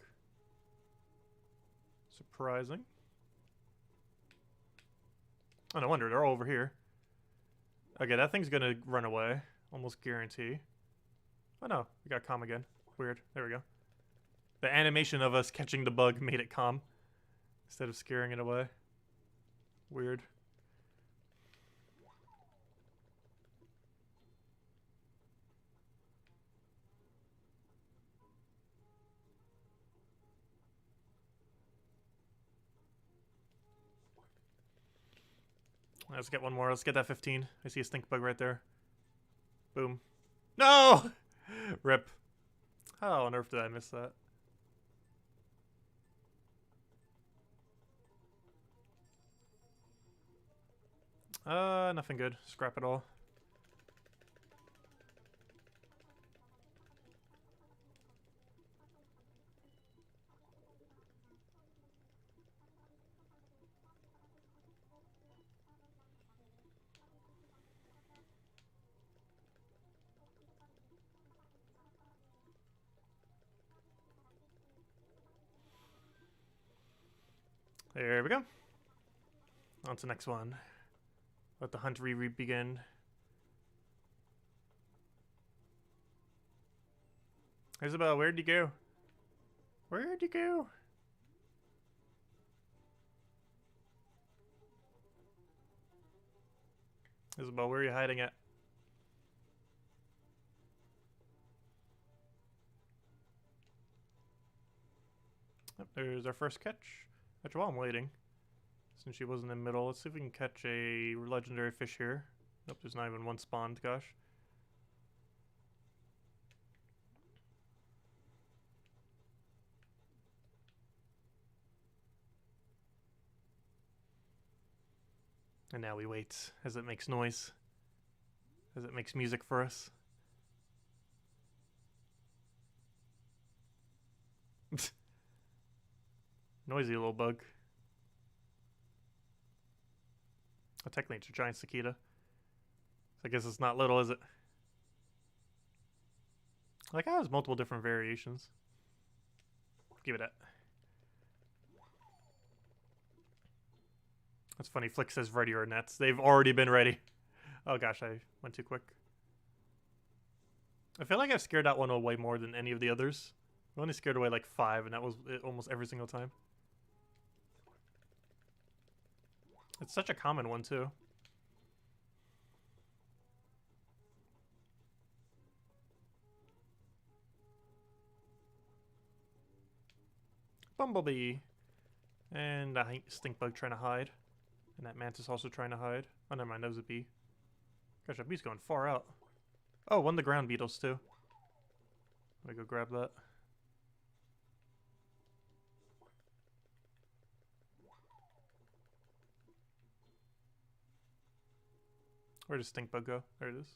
Surprising. Oh, no wonder, they're all over here. Okay, that thing's gonna run away. Almost guarantee. Oh no, we got calm again. Weird. There we go. The animation of us catching the bug made it calm. Instead of scaring it away. Weird. Let's get one more. Let's get that 15. I see a stink bug right there. Boom. No! Rip. How on earth did I miss that? Nothing good. Scrap it all. There we go. On to the next one. Let the hunt begin. Isabel, where'd you go? Where'd you go? Isabel, where are you hiding at? Yep, there's our first catch. Actually, while I'm waiting, since she wasn't in the middle, let's see if we can catch a legendary fish here. Nope, there's not even one spawned, gosh. And now we wait as it makes noise, as it makes music for us. Noisy little bug. Oh, technically it's a giant cicada. So I guess it's not little, is it? Like how it has multiple different variations. Give it that. That's funny. Flick says ready or nets. They've already been ready. Oh gosh, I went too quick. I feel like I've scared that one away more than any of the others. I only scared away like 5, and that was it almost every single time. It's such a common one too. Bumblebee. And I think stink bug trying to hide. And that mantis also trying to hide. Oh, never mind, that was a bee. Gosh, that bee's going far out. Oh, one of the ground beetles too. Let me go grab that. Where does stink bug go? There it is.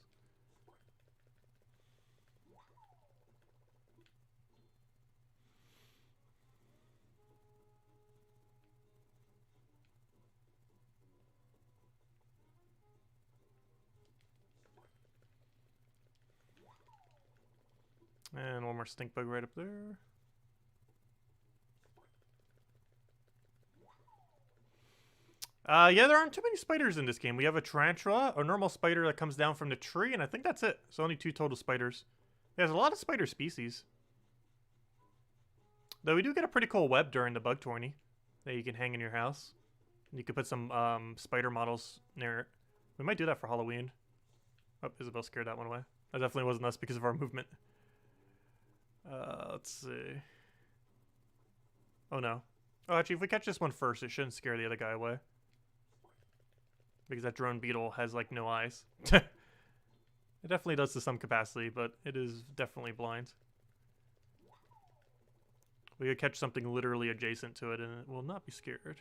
And one more stink bug right up there. Yeah, there aren't too many spiders in this game. We have a tarantula, a normal spider that comes down from the tree, and I think that's it. So only 2 total spiders. There's a lot of spider species. Though we do get a pretty cool web during the bug tourney that you can hang in your house. You could put some spider models near it. We might do that for Halloween. Oh, Isabel scared that one away. That definitely wasn't us because of our movement. Let's see. Oh no. Oh, actually, if we catch this one first, it shouldn't scare the other guy away. Because that drone beetle has, like, no eyes. It definitely does to some capacity, but it is definitely blind. We could catch something literally adjacent to it, and it will not be scared.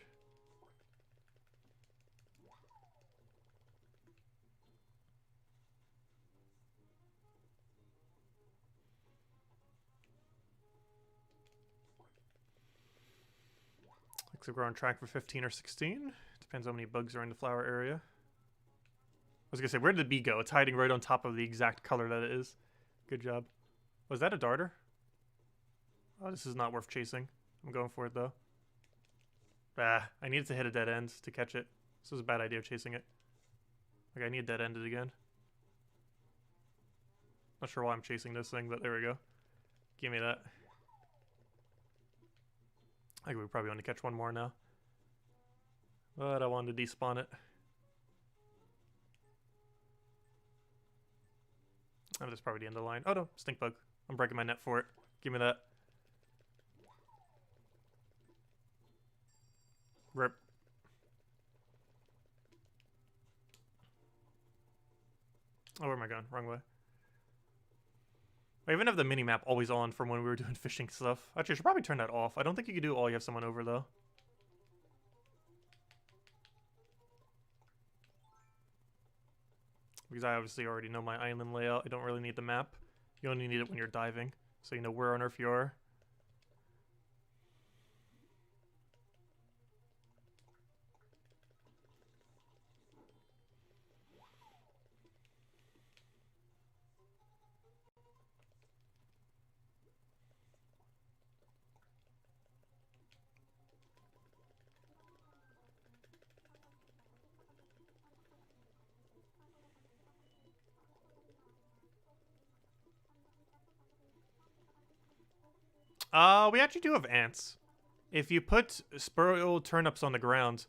Looks like we're on track for 15 or 16. Depends how many bugs are in the flower area. I was gonna say, where did the bee go? It's hiding right on top of the exact color that it is. Good job. Was that a darter? Oh, this is not worth chasing. I'm going for it, though. Ah, I needed to hit a dead end to catch it. This was a bad idea, chasing it. Like, I need dead ended again. Not sure why I'm chasing this thing, but there we go. Give me that. I think we probably want to catch one more now. But I wanted to despawn it. Oh, that's probably the end of the line. Oh no, stink bug. I'm breaking my net for it. Give me that. Rip. Oh, where am I going? Wrong way. I even have the mini-map always on from when we were doing fishing stuff. Actually, I should probably turn that off. I don't think you can do it while you have someone over, though. Because I obviously already know my island layout. I don't really need the map. You only need it when you're diving, so you know where on Earth you are. We actually do have ants. If you put spoiled turnips on the ground,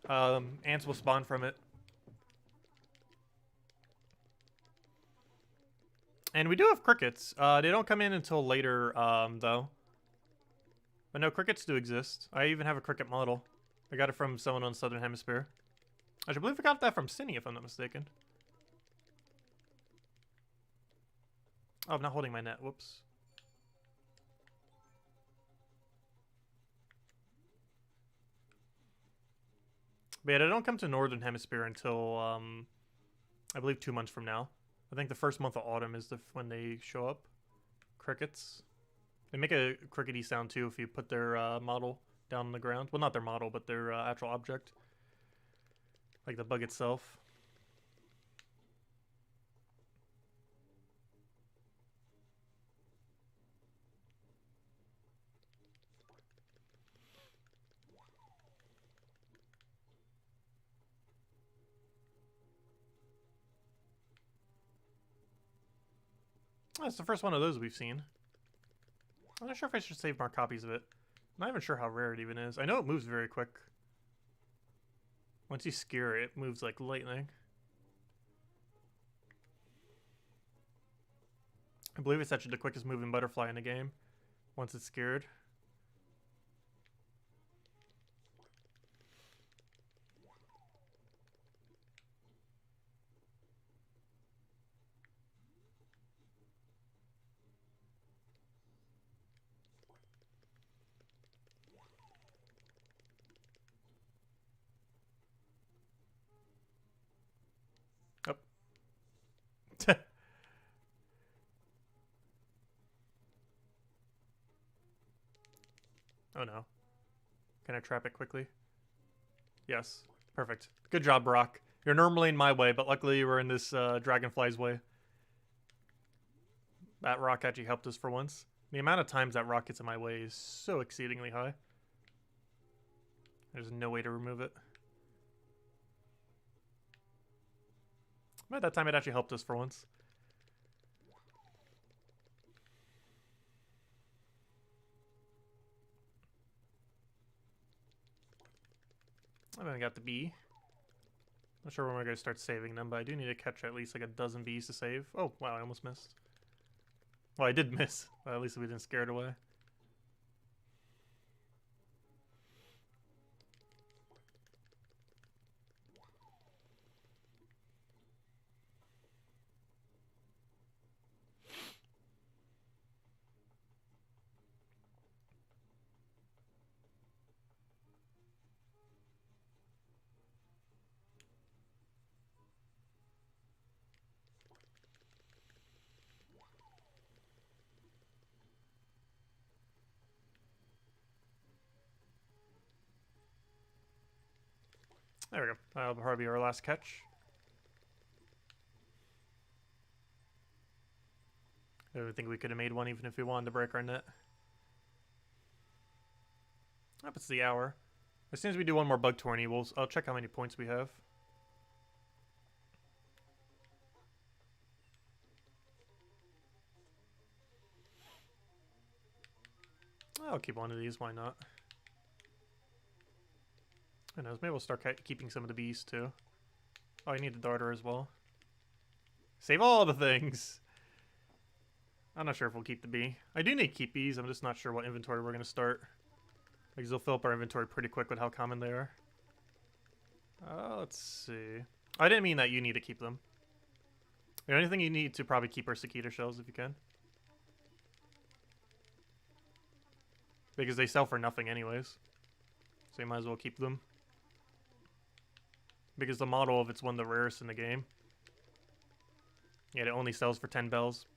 ants will spawn from it. And we do have crickets. They don't come in until later, though. But no, crickets do exist. I even have a cricket model. I got it from someone on the Southern Hemisphere. I believe I got that from Cindy, if I'm not mistaken. Oh, I'm not holding my net. Whoops. But yeah, they don't come to Northern Hemisphere until, I believe 2 months from now. I think the first month of autumn is when they show up. Crickets. They make a crickety sound too if you put their model down on the ground. Well, not their model, but their actual object. Like the bug itself. That's the first one of those we've seen. I'm not sure if I should save more copies of it. I'm not even sure how rare it even is. I know it moves very quick. Once you scare it, it moves like lightning. I believe it's actually the quickest moving butterfly in the game. Once it's scared. Oh no. Can I trap it quickly? Yes. Perfect. Good job, Brock. You're normally in my way, but luckily you were in this dragonfly's way. That rock actually helped us for once. The amount of times that rock gets in my way is so exceedingly high. There's no way to remove it. But that time it actually helped us for once. And then I got the bee. Not sure when we're going to start saving them, but I do need to catch at least like a dozen bees to save. Oh, wow, I almost missed. Well, I did miss, but at least we didn't scare it away. There we go. That'll probably be our last catch. I think we could have made one even if we wanted to break our net. Up, it's the hour. As soon as we do one more bug tourney, I'll check how many points we have. I'll keep one of these, why not? Who knows, maybe we'll start keeping some of the bees too. Oh, I need the darter as well. Save all the things! I'm not sure if we'll keep the bee. I do need to keep bees, I'm just not sure what inventory we're going to start. Because they'll fill up our inventory pretty quick with how common they are. Let's see. I didn't mean that you need to keep them. The only thing you need to probably keep are cicada shells if you can. Because they sell for nothing anyways. So you might as well keep them. Because the model of it's one of the rarest in the game. Yet it only sells for 10 bells.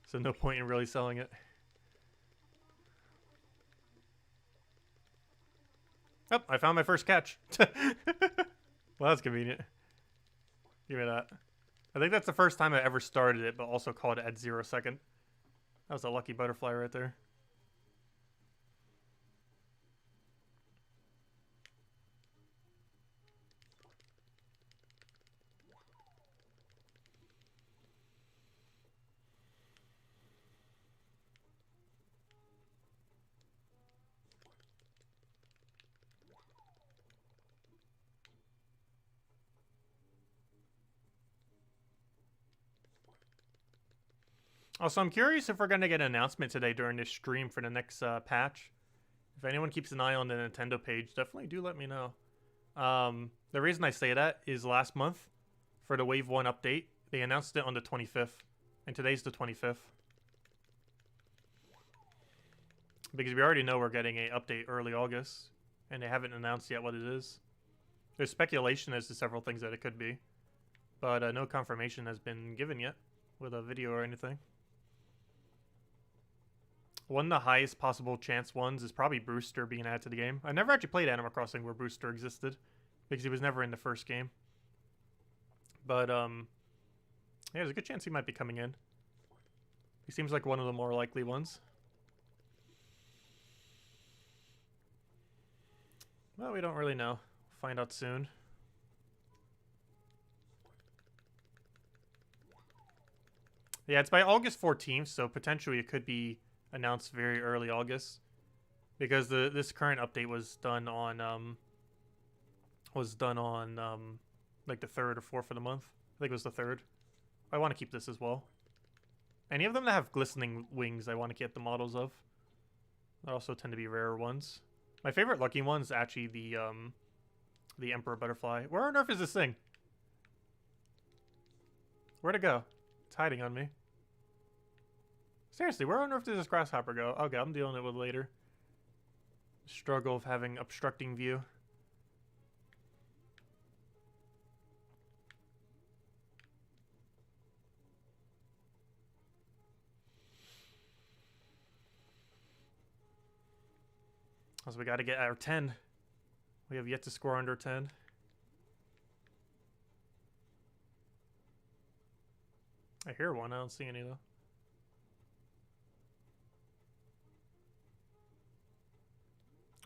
So no point in really selling it. Oh, I found my first catch. Well, that's convenient. Give me that. I think that's the first time I ever started it, but also caught it at 0 second. That was a lucky butterfly right there. Also, I'm curious if we're going to get an announcement today during this stream for the next patch. If anyone keeps an eye on the Nintendo page, definitely do let me know. The reason I say that is last month, for the Wave 1 update, they announced it on the 25th. And today's the 25th. Because we already know we're getting an update early August. And they haven't announced yet what it is. There's speculation as to several things that it could be. But no confirmation has been given yet with a video or anything. One of the highest possible chance ones is probably Brewster being added to the game. I never actually played Animal Crossing where Brewster existed, because he was never in the first game. But, yeah, there's a good chance he might be coming in. He seems like one of the more likely ones. Well, we don't really know. We'll find out soon. Yeah, it's by August 14th, so potentially it could be announced very early August, because this current update was done on like the 3rd or 4th of the month. I think it was the 3rd. I want to keep this as well. Any of them that have glistening wings, I want to get the models of. They also tend to be rarer ones. My favorite lucky one is actually the Emperor Butterfly. Where on earth is this thing? Where'd it go? It's hiding on me. Seriously, where on earth does this grasshopper go? Okay, I'm dealing with it later. Struggle of having obstructing view. So we got to get our 10. We have yet to score under 10. I hear one. I don't see any, though.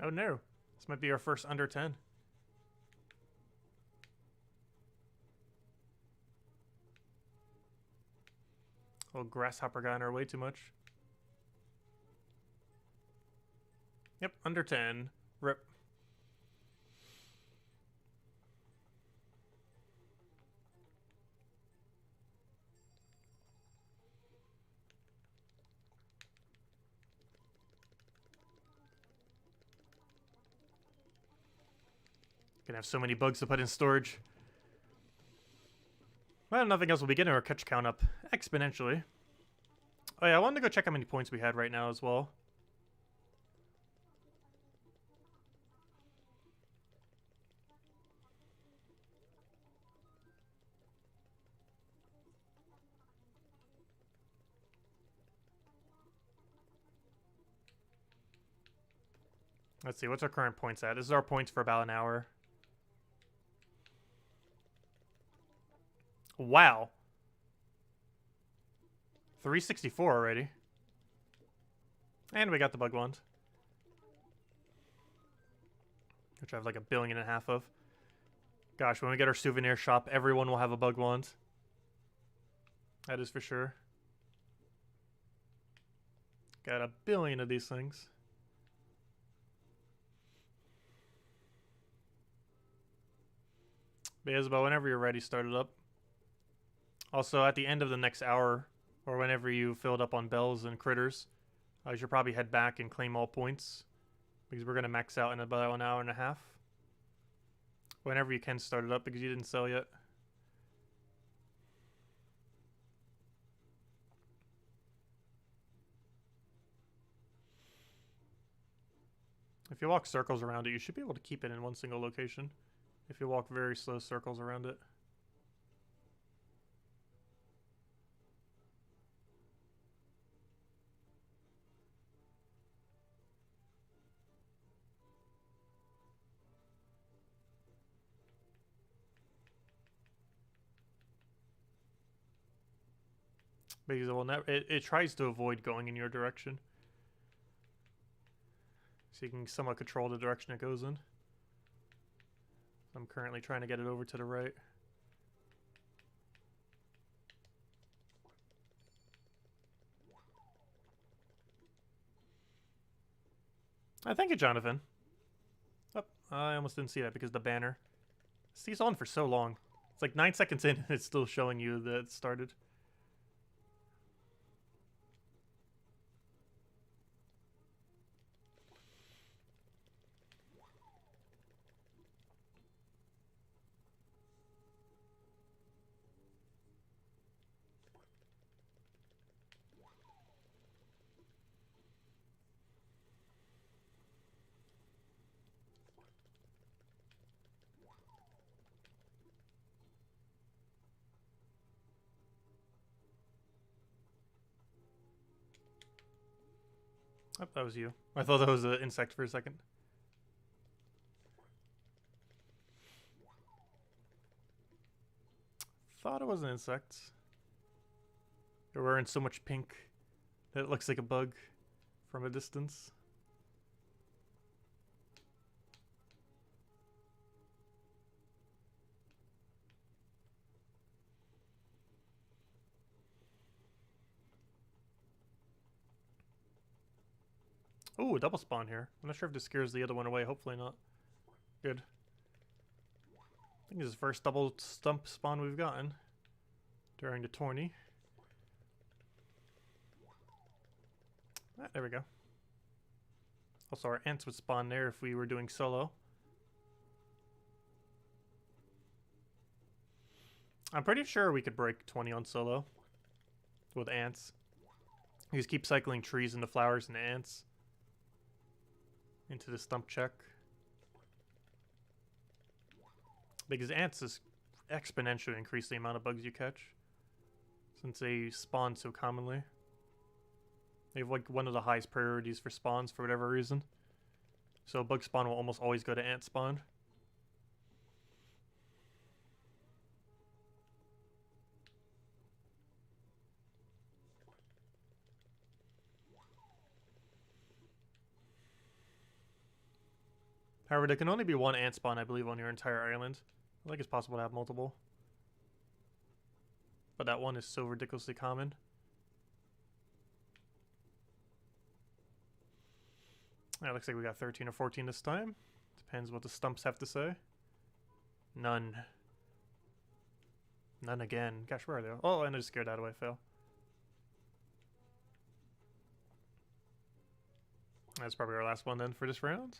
Oh, no. This might be our first under 10. Little grasshopper got in our way too much. Yep, under 10. Rip. Gonna have so many bugs to put in storage. Well, nothing else will be getting our catch count up exponentially. Oh yeah, I wanted to go check how many points we had right now as well. Let's see, what's our current points at? This is our points for about an hour. Wow. 364 already. And we got the bug wand. Which I have like 1.5 billion of. Gosh, when we get our souvenir shop, everyone will have a bug wand. That is for sure. Got 1 billion of these things. But Isabel, whenever you're ready, start it up. Also, at the end of the next hour, or whenever you filled up on bells and critters, you should probably head back and claim all points, because we're going to max out in about 1.5 hours. Whenever you can, start it up, because you didn't sell yet. If you walk circles around it, you should be able to keep it in one single location. If you walk very slow circles around it. Because it will never, it tries to avoid going in your direction. So you can somewhat control the direction it goes in. I'm currently trying to get it over to the right. Thank you, Jonathan. Oh, I almost didn't see that because the banner. It's on for so long. It's like 9 seconds in and it's still showing you that it started. Oh, that was you. I thought that was an insect for a second. Thought it was an insect. You're wearing so much pink that it looks like a bug from a distance. Ooh, a double spawn here. I'm not sure if this scares the other one away. Hopefully not. Good. I think this is the first double stump spawn we've gotten during the tourney. Ah, there we go. Also, our ants would spawn there if we were doing solo. I'm pretty sure we could break 20 on solo with ants. You just keep cycling trees into flowers and ants into the stump check. Because ants just exponentially increase the amount of bugs you catch since they spawn so commonly. They have like one of the highest priorities for spawns for whatever reason. So bug spawn will almost always go to ant spawn. However, there can only be one ant spawn, I believe, on your entire island. I think it's possible to have multiple. But that one is so ridiculously common. It looks like we got 13 or 14 this time. Depends what the stumps have to say. None. None again. Gosh, where are they? Oh, and I just scared that away. Fail. That's probably our last one then for this round.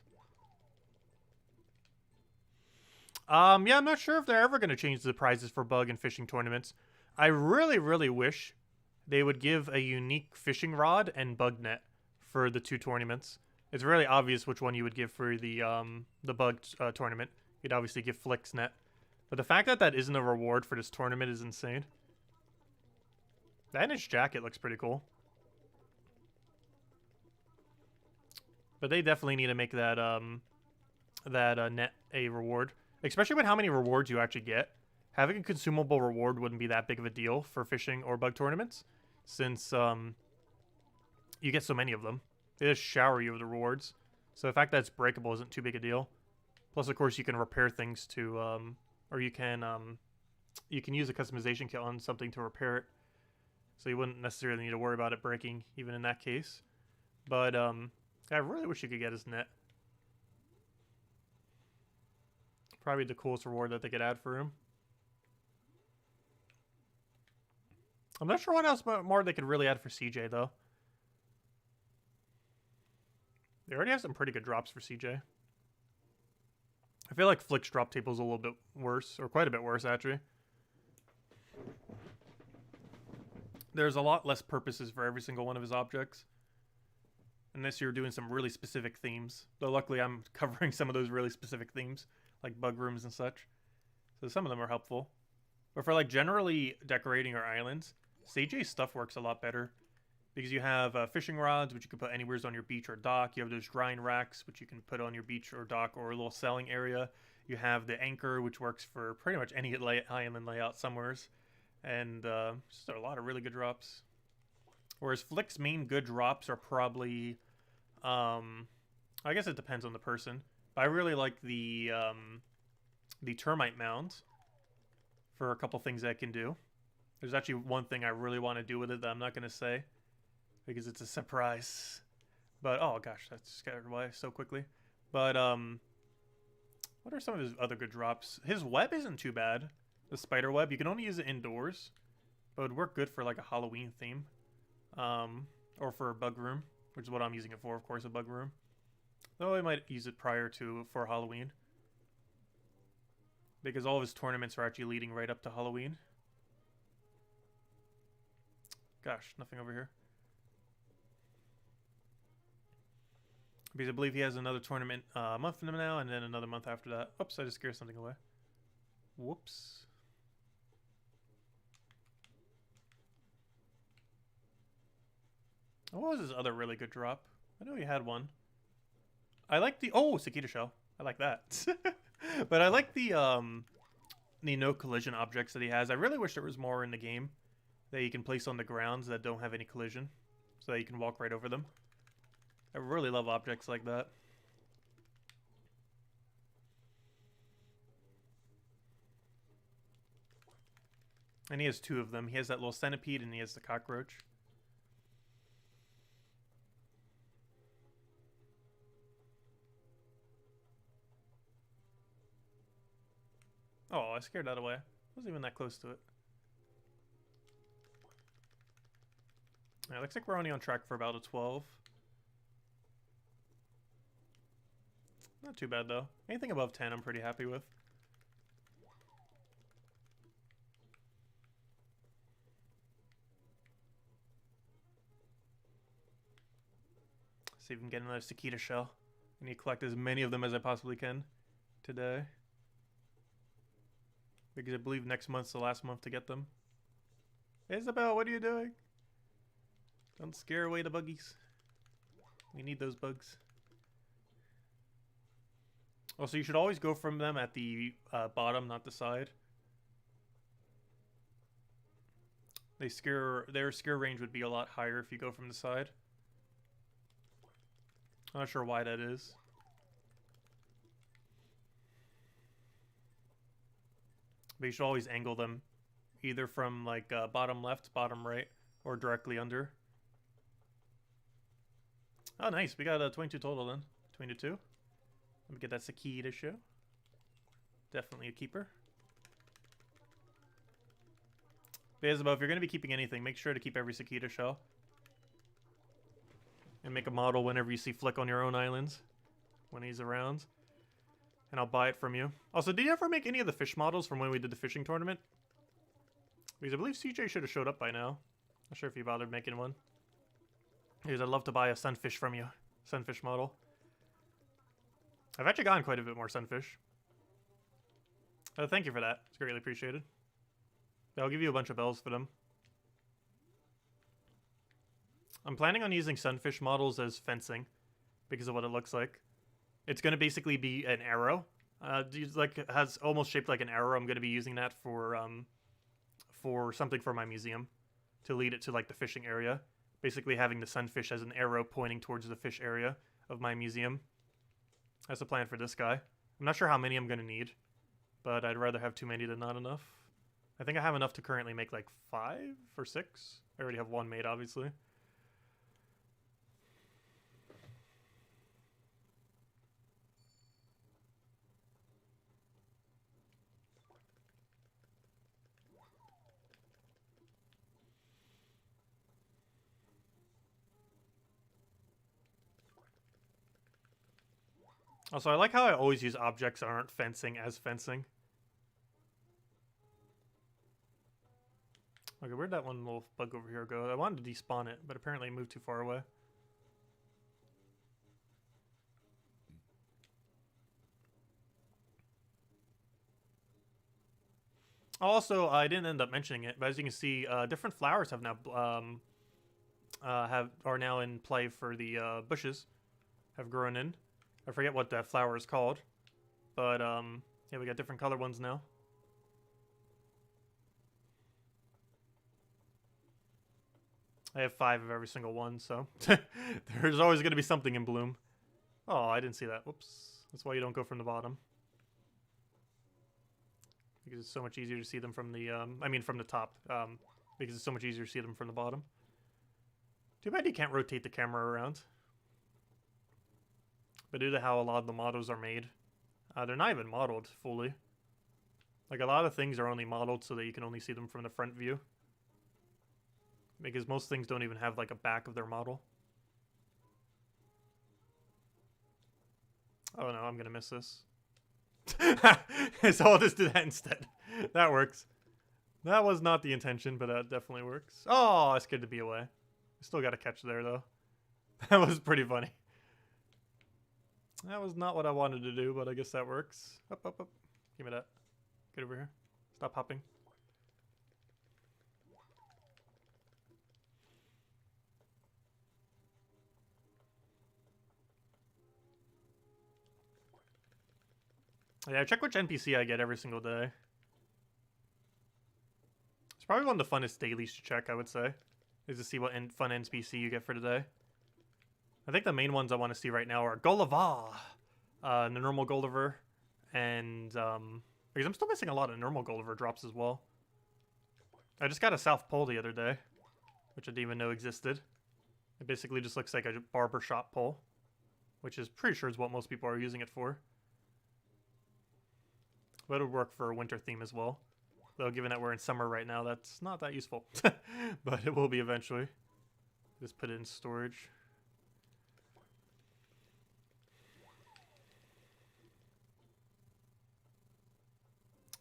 Yeah, I'm not sure if they're ever going to change the prizes for bug and fishing tournaments. I really, really wish they would give a unique fishing rod and bug net for the two tournaments. It's really obvious which one you would give for the bug tournament. You'd obviously give Flick's net. But the fact that that isn't a reward for this tournament is insane. That and his jacket looks pretty cool. But they definitely need to make that net a reward. Especially with how many rewards you actually get. Having a consumable reward wouldn't be that big of a deal for fishing or bug tournaments. Since you get so many of them. They just shower you with the rewards. So the fact that it's breakable isn't too big a deal. Plus, of course, you can repair things to... or you can use a customization kit on something to repair it. So you wouldn't necessarily need to worry about it breaking, even in that case. But I really wish you could get his net. Probably the coolest reward that they could add for him. I'm not sure what else more they could really add for CJ, though. They already have some pretty good drops for CJ. I feel like Flick's drop table is a little bit worse, or quite a bit worse, actually. There's a lot less purposes for every single one of his objects. Unless you're doing some really specific themes. Though luckily I'm covering some of those really specific themes, like bug rooms and such. So some of them are helpful. But for like generally decorating your islands, CJ's stuff works a lot better. Because you have fishing rods, which you can put anywhere on your beach or dock. You have those drying racks, which you can put on your beach or dock or a little selling area. You have the anchor, which works for pretty much any island layout somewheres. And just a lot of really good drops. Whereas Flick's main good drops are probably... I guess it depends on the person. But I really like the termite mounds for a couple things that it can do. There's actually one thing I really want to do with it that I'm not going to say. Because it's a surprise. But, oh gosh, that's scattered away so quickly. But, what are some of his other good drops? His web isn't too bad. The spider web. You can only use it indoors. But it would work good for, like, a Halloween theme. Or for a bug room. Which is what I'm using it for, of course, a bug room. Though I might use it for Halloween. Because all of his tournaments are actually leading right up to Halloween. Gosh, nothing over here. Because I believe he has another tournament a month from now, and then another month after that. Oops, I just scared something away. Whoops. What was his other really good drop? I know he had one. I like the... Oh, Cicada Shell. I like that. But I like the no collision objects that he has. I really wish there was more in the game that you can place on the grounds that don't have any collision, so that you can walk right over them. I really love objects like that. And he has two of them. He has that little centipede and he has the cockroach. Oh, I scared that away. I wasn't even that close to it. Yeah, looks like we're only on track for about a 12. Not too bad, though. Anything above 10 I'm pretty happy with. See if we can get another Cicada Shell. I need to collect as many of them as I possibly can today. Because I believe next month's the last month to get them. Isabel, what are you doing? Don't scare away the buggies. We need those bugs. Also, you should always go from them at the bottom, not the side. Their scare range would be a lot higher if you go from the side. I'm not sure why that is. But you should always angle them either from like bottom left, bottom right, or directly under. Oh, nice. We got 22 total then. 22. Let me get that Cicada Shell. Definitely a keeper. But Isabel, if you're going to be keeping anything, make sure to keep every Cicada Shell. And make a model whenever you see Flick on your own islands. When he's around. And I'll buy it from you. Also, did you ever make any of the fish models from when we did the fishing tournament? Because I believe CJ should have showed up by now. Not sure if he bothered making one. Because I'd love to buy a sunfish from you. Sunfish model. I've actually gotten quite a bit more sunfish. Thank you for that. It's greatly appreciated. I'll give you a bunch of bells for them. I'm planning on using sunfish models as fencing because of what it looks like. It's going to basically be an arrow. Has almost shaped like an arrow. I'm going to be using that for something for my museum to lead it to like the fishing area. Basically having the sunfish as an arrow pointing towards the fish area of my museum. That's the plan for this guy. I'm not sure how many I'm going to need, but I'd rather have too many than not enough. I think I have enough to currently make like 5 or 6. I already have one made, obviously. Also, I like how I always use objects that aren't fencing as fencing. Okay, where'd that one little bug over here go? I wanted to despawn it, but apparently it moved too far away. Also, I didn't end up mentioning it, but as you can see, different flowers have now are now in play for the bushes. Have grown in. I forget what that flower is called, but yeah, we got different color ones now. I have 5 of every single one, so there's always going to be something in bloom. Oh, I didn't see that. Whoops. That's why you don't go from the bottom. Because it's so much easier to see them from the, from the top. Because it's so much easier to see them from the bottom. Too bad you can't rotate the camera around. But due to how a lot of the models are made, they're not even modeled fully. Like, a lot of things are only modeled so that you can only see them from the front view. Because most things don't even have, like, a back of their model. Oh no, I'm gonna miss this. So I'll just do that instead. That works. That was not the intention, but that definitely works. Oh, I scared the bee away. Still got a catch there, though. That was pretty funny. That was not what I wanted to do, but I guess that works. Up, up, up. Give me that. Get over here. Stop hopping. Yeah, check which NPC I get every single day. It's probably one of the funnest dailies to check, I would say, is to see what fun NPC you get for today. I think the main ones I want to see right now are Golava, the normal Golliver, and because I'm still missing a lot of normal Golliver drops as well. I just got a South Pole the other day, which I didn't even know existed. It basically just looks like a barbershop pole, which is pretty sure is what most people are using it for. But it would work for a winter theme as well. Though given that we're in summer right now, that's not that useful. But it will be eventually. Just put it in storage.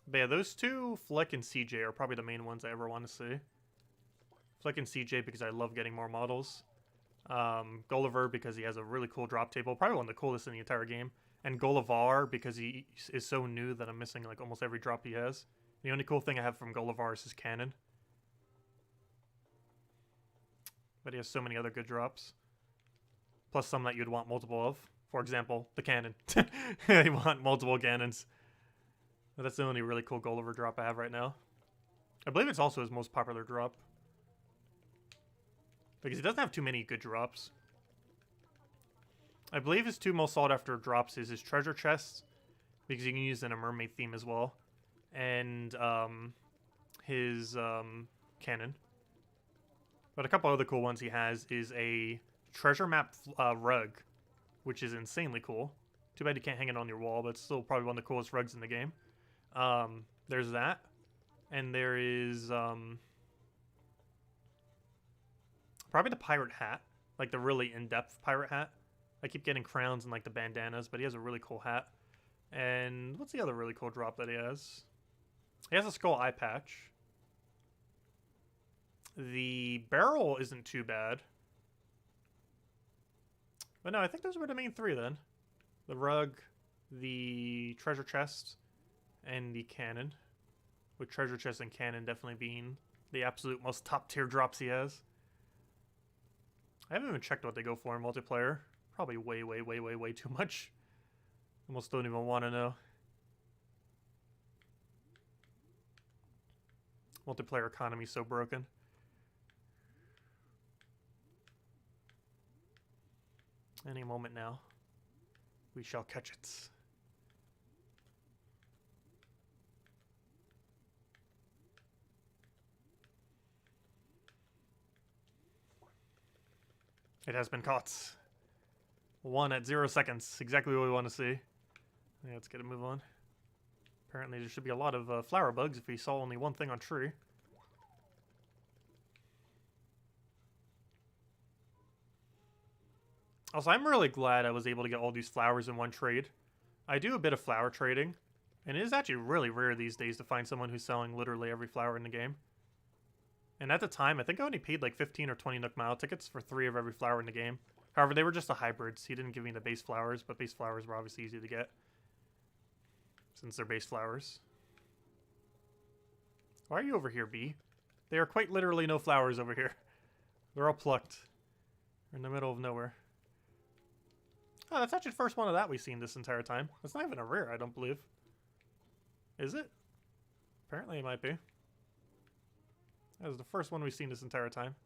But yeah, those two, Fleck and CJ, are probably the main ones I ever want to see. Fleck and CJ because I love getting more models. Gulliver because he has a really cool drop table, probably one of the coolest in the entire game. And Gullivar because he is so new that I'm missing like almost every drop he has. The only cool thing I have from Gullivar is his cannon. But he has so many other good drops. Plus some that you'd want multiple of. For example, the cannon. You want multiple cannons. But that's the only really cool Gulliver drop I have right now. I believe it's also his most popular drop. Because he doesn't have too many good drops. I believe his two most sought after drops is his treasure chest, because you can use it in a mermaid theme as well, and his cannon. But a couple other cool ones he has is a treasure map rug, which is insanely cool. Too bad you can't hang it on your wall, but it's still probably one of the coolest rugs in the game. There's that, and there is probably the pirate hat, like the really in-depth pirate hat. I keep getting crowns and like the bandanas, but he has a really cool hat. And what's the other really cool drop that he has? He has a skull eye patch. The barrel isn't too bad. But no, I think those were the main three then. The rug, the treasure chest, and the cannon. With treasure chest and cannon definitely being the absolute most top tier drops he has. I haven't even checked what they go for in multiplayer. Probably way too much. Almost don't even want to know. Multiplayer economy so broken. Any moment now, we shall catch it. It has been caught. 1 at 0 seconds. Exactly what we want to see. Yeah, let's get a move on. Apparently there should be a lot of flower bugs if we saw only one thing on tree. Also, I'm really glad I was able to get all these flowers in one trade. I do a bit of flower trading, and it is actually really rare these days to find someone who's selling literally every flower in the game. And at the time, I think I only paid like 15 or 20 Nook Mile tickets for 3 of every flower in the game. However, they were just the hybrids. He didn't give me the base flowers, but base flowers were obviously easy to get, since they're base flowers. Why are you over here, bee? There are quite literally no flowers over here. They're all plucked. We're in the middle of nowhere. Oh, that's actually the first one of that we've seen this entire time. That's not even a rare, I don't believe. Is it? Apparently it might be. That was the first one we've seen this entire time.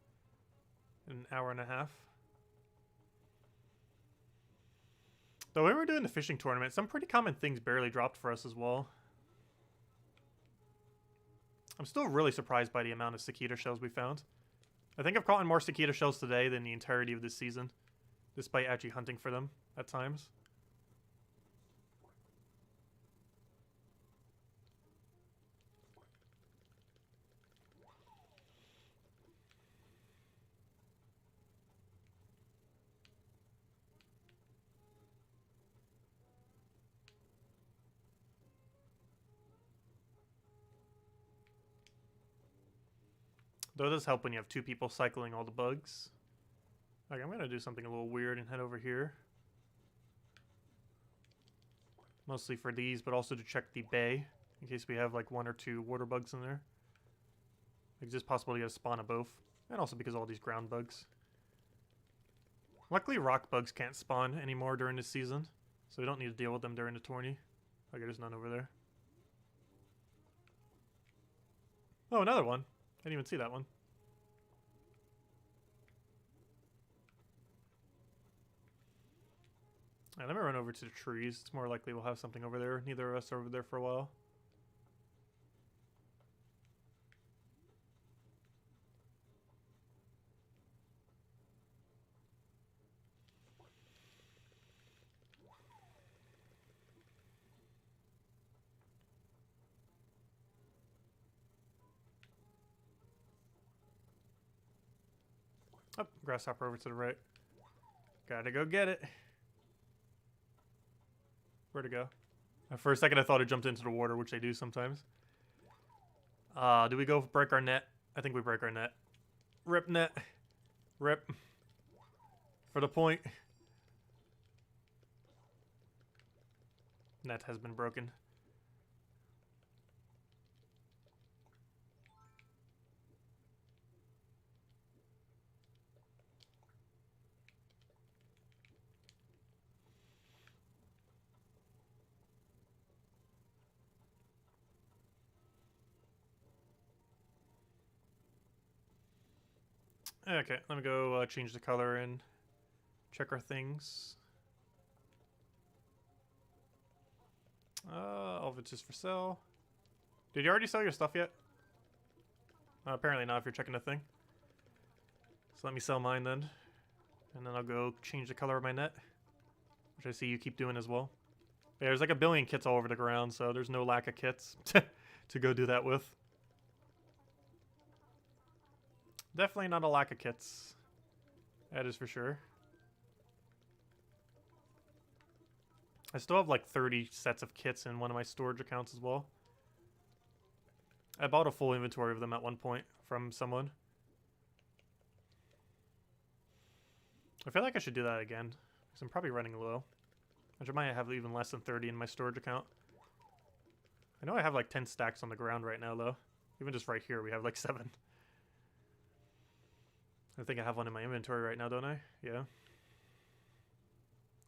In an hour and a half. Though when we were doing the fishing tournament, some pretty common things barely dropped for us as well. I'm still really surprised by the amount of cicada shells we found. I think I've caught more cicada shells today than the entirety of this season, despite actually hunting for them at times. Though it does help when you have 2 people cycling all the bugs. Okay, I'm going to do something a little weird and head over here. Mostly for these, but also to check the bay, in case we have like 1 or 2 water bugs in there. It's just possible to get a spawn of both, and also because of all these ground bugs. Luckily rock bugs can't spawn anymore during this season, so we don't need to deal with them during the tourney. Okay, there's none over there. Oh, another one. I didn't even see that one. Alright, let me run over to the trees. It's more likely we'll have something over there. Neither of us are over there for a while. Oh, grasshopper over to the right. Gotta go get it. Where'd it go? For a second I thought it jumped into the water, which they do sometimes. Do we go break our net? I think we break our net. Rip net. Rip. For the point. Net has been broken. Okay, let me go change the color and check our things. All of it's just for sale. Did you already sell your stuff yet? Apparently not if you're checking the thing. So let me sell mine then. And then I'll go change the color of my net, which I see you keep doing as well. Yeah, there's like a billion kits all over the ground, so there's no lack of kits to go do that with. Definitely not a lack of kits. That is for sure. I still have like 30 sets of kits in one of my storage accounts as well. I bought a full inventory of them at one point from someone. I feel like I should do that again, because I'm probably running low. I might have even less than 30 in my storage account. I know I have like 10 stacks on the ground right now though. Even just right here we have like 7. I think I have one in my inventory right now, don't I? Yeah.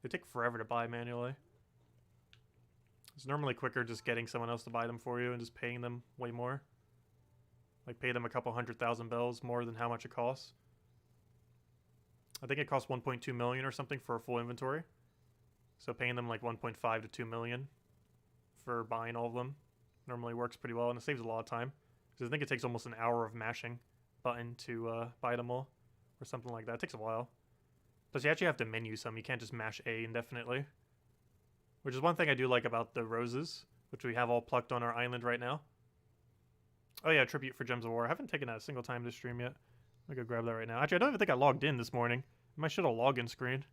They take forever to buy manually. It's normally quicker just getting someone else to buy them for you and just paying them way more. Like pay them a couple 100,000 bells more than how much it costs. I think it costs 1.2 million or something for a full inventory. So paying them like 1.5 to 2 million for buying all of them normally works pretty well, and it saves a lot of time. Because I think it takes almost an hour of mashing button to buy them all or something like that. It takes a while. Plus you actually have to menu some. You can't just mash A indefinitely. Which is one thing I do like about the roses, which we have all plucked on our island right now. Oh yeah, tribute for Gems of War. I haven't taken that a single time this stream yet. Let me go grab that right now. Actually, I don't even think I logged in this morning. I might show a login screen.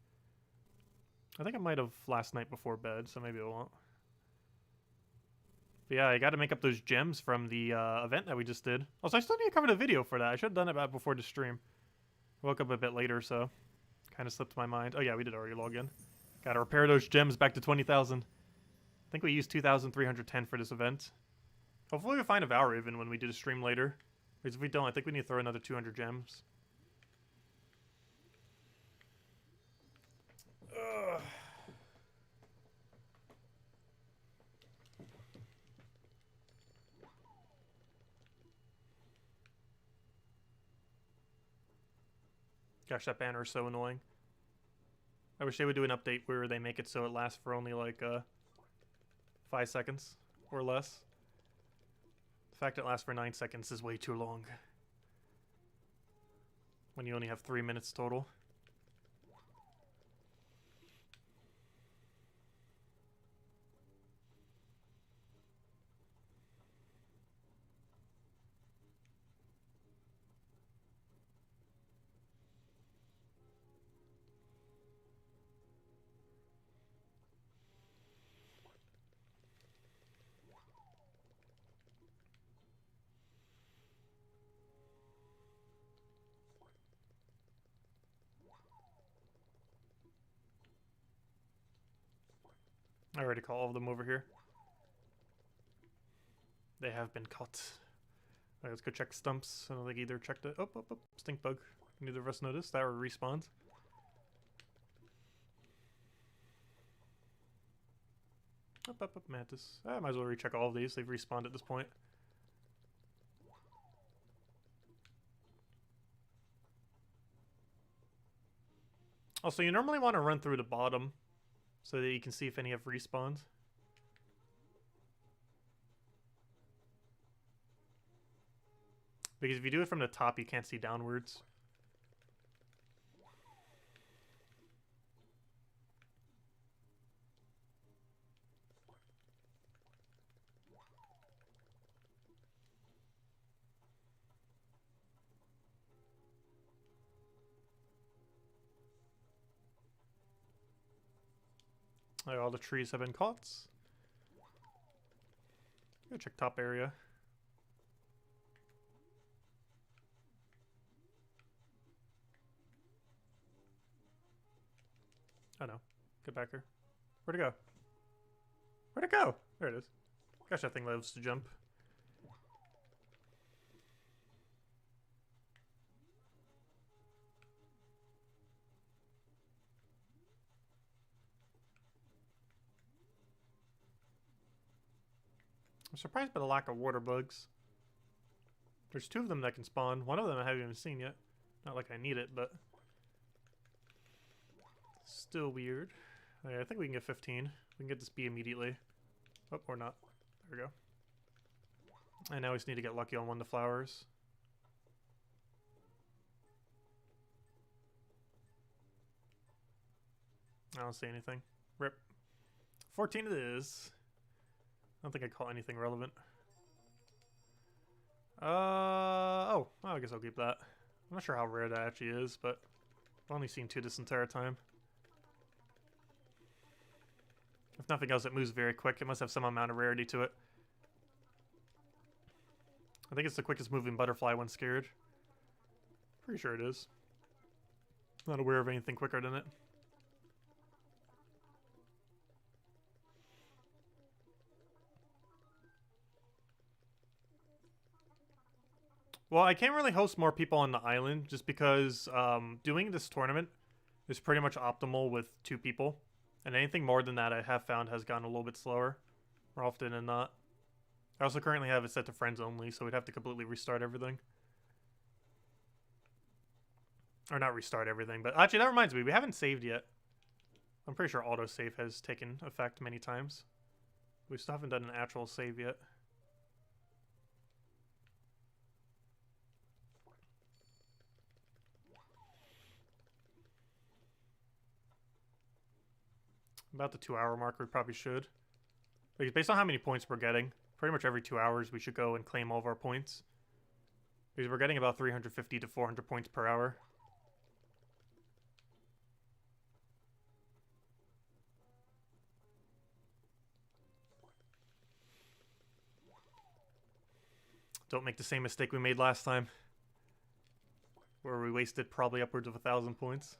I think I might have last night before bed, so maybe I won't. But yeah, I got to make up those gems from the event that we just did. Also, I still need to cover the video for that. I should have done it before the stream. I woke up a bit later, so kind of slipped my mind. Oh yeah, we did already log in. Got to repair those gems back to 20,000. I think we used 2,310 for this event. Hopefully we find a Valor even when we do the stream later. Because if we don't, I think we need to throw another 200 gems. Ugh. Gosh, that banner is so annoying. I wish they would do an update where they make it so it lasts for only like 5 seconds or less. The fact it lasts for 9 seconds is way too long. When you only have 3 minutes total. I already caught all of them over here. They have been caught. Alright, let's go check stumps. I don't think either checked it. Oh, stink bug. Neither of us noticed. That respawns. Up, Mantis. I might as well recheck all of these. They've respawned at this point. Also, you normally want to run through the bottom so that you can see if any have respawned. Because if you do it from the top, you can't see downwards. Like, all the trees have been caught. Go check top area. Oh no. Get back here. Where'd it go? Where'd it go? There it is. Gosh, that thing loves to jump. I'm surprised by the lack of water bugs. There's 2 of them that can spawn. One of them I haven't even seen yet. Not like I need it, but still weird. Okay, I think we can get 15. We can get this bee immediately. Oh, or not. There we go. And now we just need to get lucky on one of the flowers. I don't see anything. Rip. 14 it is. I don't think I caught anything relevant. Oh, well, I guess I'll keep that. I'm not sure how rare that actually is, but I've only seen 2 this entire time. If nothing else, it moves very quick. It must have some amount of rarity to it. I think it's the quickest moving butterfly when scared. Pretty sure it is. Not aware of anything quicker than it. Well, I can't really host more people on the island just because doing this tournament is pretty much optimal with 2 people. And anything more than that I have found has gone a little bit slower, more often than not. I also currently have it set to friends only, so we'd have to completely restart everything. Or not restart everything, but actually that reminds me, we haven't saved yet. I'm pretty sure autosave has taken effect many times. We still haven't done an actual save yet. About the 2-hour mark, we probably should. Because based on how many points we're getting, pretty much every 2 hours we should go and claim all of our points. Because we're getting about 350 to 400 points per hour. Don't make the same mistake we made last time, where we wasted probably upwards of 1,000 points.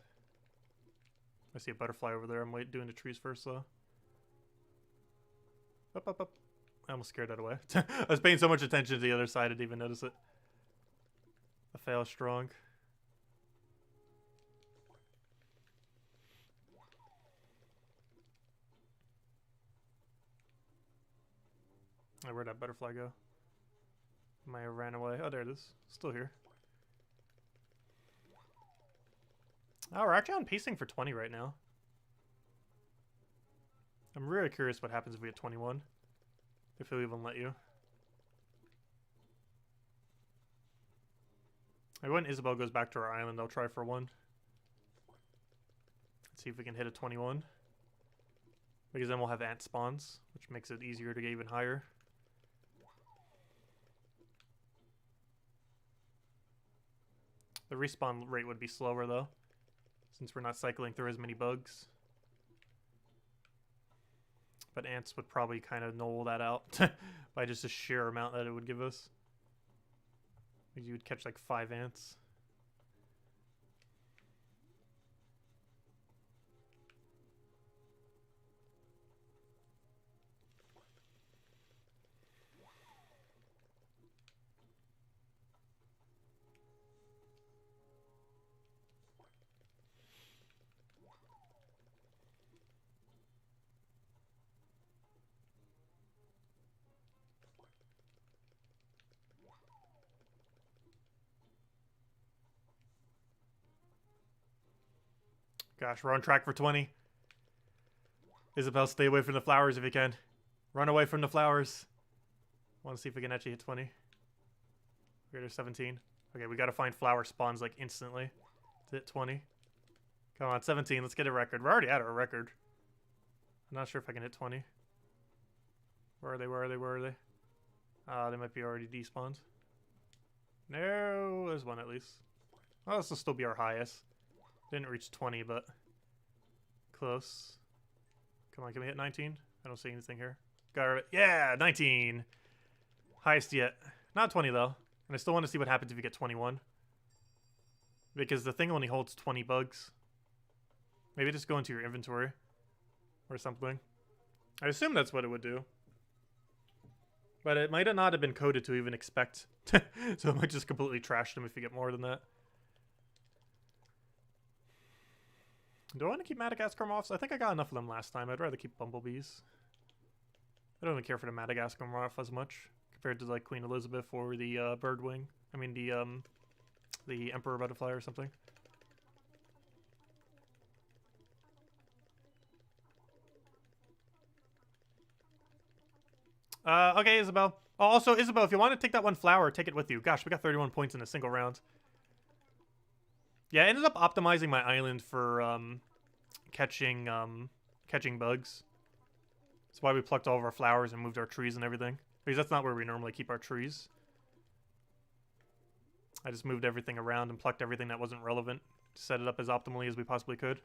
I see a butterfly over there. I'm doing the trees first, though. Up. I almost scared that away. I was paying so much attention to the other side, I didn't even notice it. A fail strong. Oh, where'd that butterfly go? Might have ran away. Oh, there it is. Still here. Oh, we're actually on pacing for 20 right now. I'm really curious what happens if we get 21. If he'll even let you. Maybe when Isabel goes back to our island, I'll try for 1. Let's see if we can hit a 21. Because then we'll have ant spawns, which makes it easier to get even higher. The respawn rate would be slower, though, since we're not cycling through as many bugs. But ants would probably kind of null that out by just a sheer amount that it would give us. You would catch like 5 ants. Gosh, we're on track for 20. Isabel, stay away from the flowers if you can. Run away from the flowers. Want to see if we can actually hit 20. We're at 17. Okay, we got to find flower spawns like instantly to hit 20. Come on, 17. Let's get a record. We're already at our record. I'm not sure if I can hit 20. Where are they? Where are they? Where are they? They might be already despawned. No, there's one at least. Oh, this will still be our highest. Didn't reach 20, but close. Come on, can we hit 19? I don't see anything here. Got it. Yeah, 19. Highest yet. Not 20 though. And I still want to see what happens if you get 21. Because the thing only holds 20 bugs. Maybe just go into your inventory or something. I assume that's what it would do. But it might not have been coded to even expect. So it might just completely trash them if you get more than that. Do I want to keep Madagascar moths? I think I got enough of them last time. I'd rather keep bumblebees. I don't even care for the Madagascar moth as much compared to like Queen Elizabeth or the birdwing. I mean the Emperor butterfly or something. Okay, Isabel. Oh, also, Isabel, if you want to take that one flower, take it with you. Gosh, we got 31 points in a single round. Yeah, I ended up optimizing my island for catching bugs. That's why we plucked all of our flowers and moved our trees and everything. Because that's not where we normally keep our trees. I just moved everything around and plucked everything that wasn't relevant to set it up as optimally as we possibly could.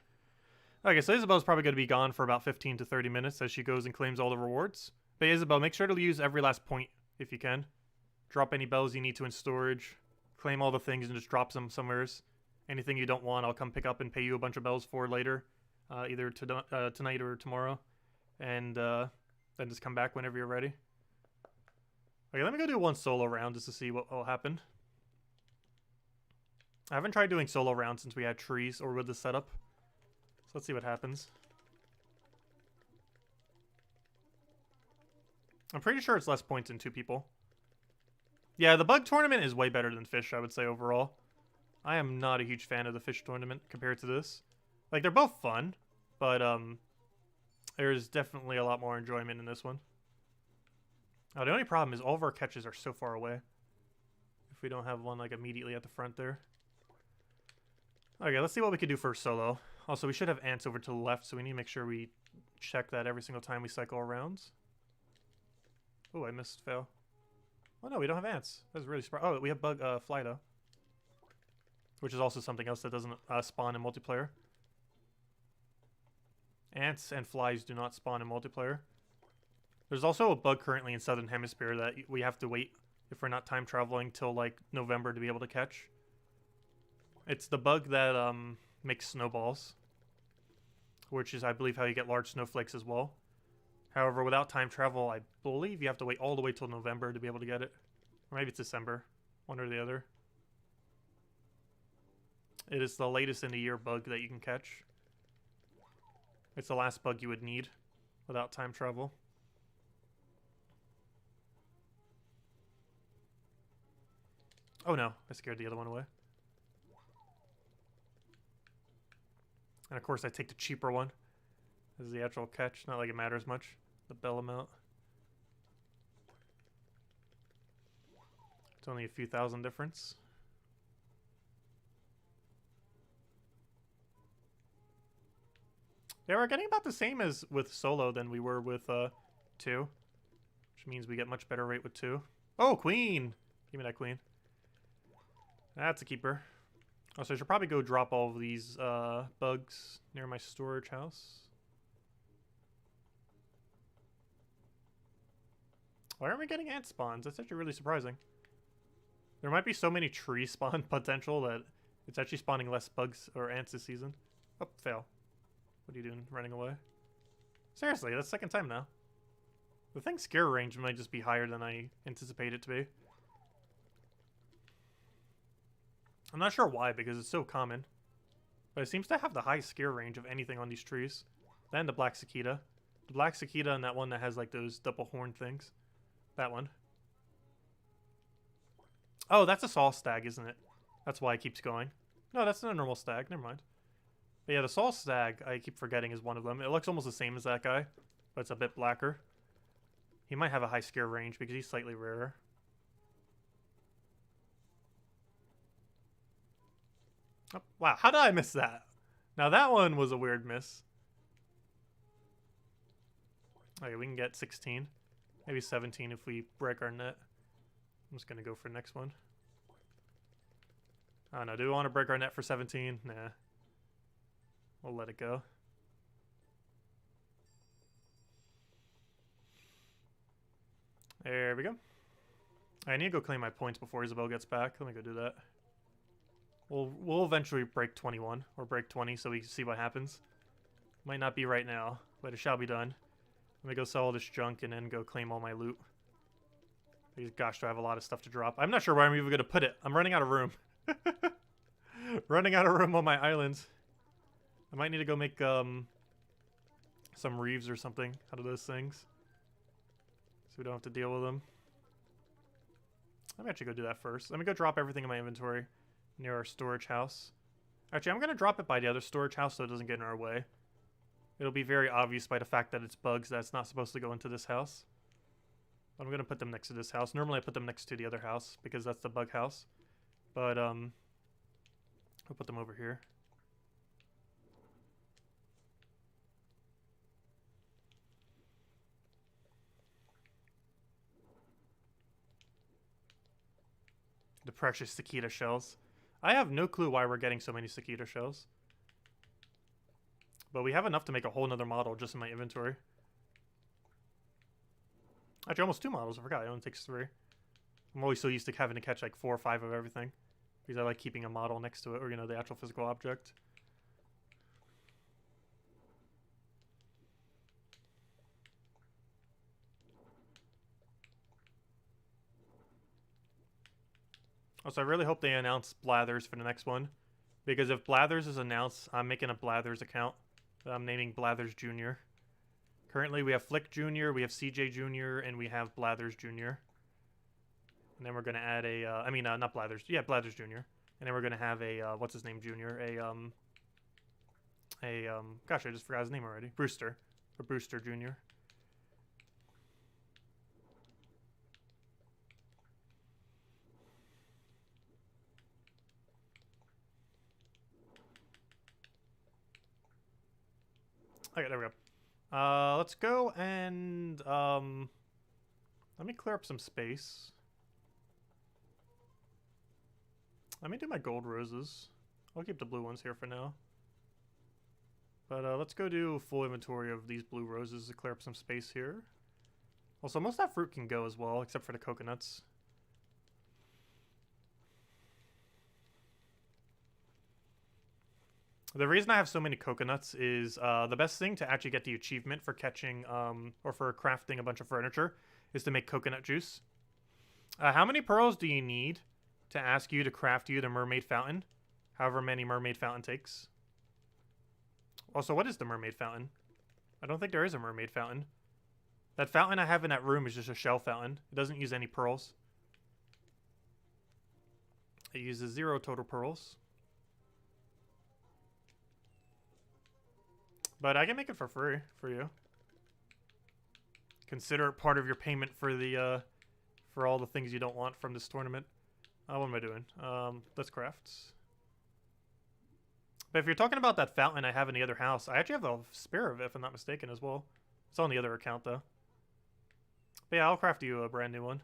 Okay, so Isabel's probably going to be gone for about 15 to 30 minutes as she goes and claims all the rewards. But Isabel, make sure to use every last point if you can. Drop any bells you need to in storage. Claim all the things and just drop them somewheres. Anything you don't want, I'll come pick up and pay you a bunch of bells for later. Either tonight or tomorrow. And then just come back whenever you're ready. Okay, let me go do one solo round just to see what will happen. I haven't tried doing solo rounds since we had trees or with the setup. So let's see what happens. I'm pretty sure it's less points than 2 people. Yeah, the bug tournament is way better than fish, I would say, overall. I am not a huge fan of the fish tournament compared to this. Like, they're both fun, but there's definitely a lot more enjoyment in this one. Oh, the only problem is all of our catches are so far away. If we don't have one, like, immediately at the front there. Okay, let's see what we can do for solo. Also, we should have ants over to the left, so we need to make sure we check that every single time we cycle around. Oh, I missed fail. Oh no, we don't have ants. That's really surprising. Oh, we have bug fly though, which is also something else that doesn't spawn in multiplayer. Ants and flies do not spawn in multiplayer. There's also a bug currently in Southern Hemisphere that we have to wait if we're not time traveling till like November to be able to catch. It's the bug that makes snowballs, which is, I believe, how you get large snowflakes as well. However, without time travel, I believe you have to wait all the way till November to be able to get it. Or maybe it's December. One or the other. It is the latest in the year bug that you can catch. It's the last bug you would need without time travel. Oh no, I scared the other one away. And of course I take the cheaper one. This is the actual catch. Not like it matters much. The bell amount. It's only a few thousand difference. Yeah, we're getting about the same as with solo than we were with 2. Which means we get much better rate with 2. Oh, queen! Give me that queen. That's a keeper. Also, I should probably go drop all of these bugs near my storage house. Why aren't we getting ant spawns? That's actually really surprising. There might be so many tree spawn potential that it's actually spawning less bugs or ants this season. Oh, fail. What are you doing? Running away? Seriously, that's the second time now. The thing's scare range might just be higher than I anticipate it to be. I'm not sure why, because it's so common. But it seems to have the highest scare range of anything on these trees. Then the black cicada. The black cicada and that one that has like those double horn things. That one. Oh, that's a saw stag, isn't it? That's why it keeps going. No, that's not a normal stag. Never mind. But yeah, the Saw Stag, I keep forgetting, is one of them. It looks almost the same as that guy, but it's a bit blacker. He might have a high scare range because he's slightly rarer. Oh, wow, how did I miss that? Now that one was a weird miss. Okay, we can get 16. Maybe 17 if we break our net. I'm just going to go for the next one. I don't know, do we want to break our net for 17? Nah. We'll let it go. There we go. I need to go claim my points before Isabel gets back. Let me go do that. We'll eventually break 21 or break 20 so we can see what happens. Might not be right now, but it shall be done. Let me go sell all this junk and then go claim all my loot. Because gosh, do I have a lot of stuff to drop. I'm not sure where I'm even going to put it. I'm running out of room. Running out of room on my island. I might need to go make some reeves or something out of those things. So we don't have to deal with them. Let me actually go do that first. Let me go drop everything in my inventory near our storage house. Actually, I'm going to drop it by the other storage house so it doesn't get in our way. It'll be very obvious by the fact that it's bugs that's not supposed to go into this house. I'm going to put them next to this house. Normally I put them next to the other house because that's the bug house. But I'll put them over here. The precious cicada shells. I have no clue why we're getting so many cicada shells. But we have enough to make a whole nother model just in my inventory. Actually, almost 2 models. I forgot. It only takes 3. I'm always so used to having to catch like 4 or 5 of everything. Because I like keeping a model next to it, or, you know, the actual physical object. Also, I really hope they announce Blathers for the next one. Because if Blathers is announced, I'm making a Blathers account. I'm naming Blathers Jr. Currently, we have Flick Jr., we have CJ Jr., and we have Blathers Jr. And then we're going to add a, not Blathers, yeah, Blathers Jr. And then we're going to have a, what's his name, Jr.? Gosh, I just forgot his name already. Brewster. Or Brewster Jr. Okay, there we go. Let's go and, let me clear up some space. Let me do my gold roses. I'll keep the blue ones here for now. But let's go do full inventory of these blue roses to clear up some space here. Also, most of that fruit can go as well, except for the coconuts. The reason I have so many coconuts is the best thing to actually get the achievement for catching, or for crafting a bunch of furniture, is to make coconut juice. How many pearls do you need to ask you to craft you the mermaid fountain? However many mermaid fountain takes. Also, what is the mermaid fountain? I don't think there is a mermaid fountain. That fountain I have in that room is just a shell fountain. It doesn't use any pearls. It uses 0 total pearls. But I can make it for free for you. Consider it part of your payment for the for all the things you don't want from this tournament. What am I doing? Let's craft. But if you're talking about that fountain I have in the other house, I actually have a spare of it if I'm not mistaken as well. It's on the other account though. But yeah, I'll craft you a brand new one.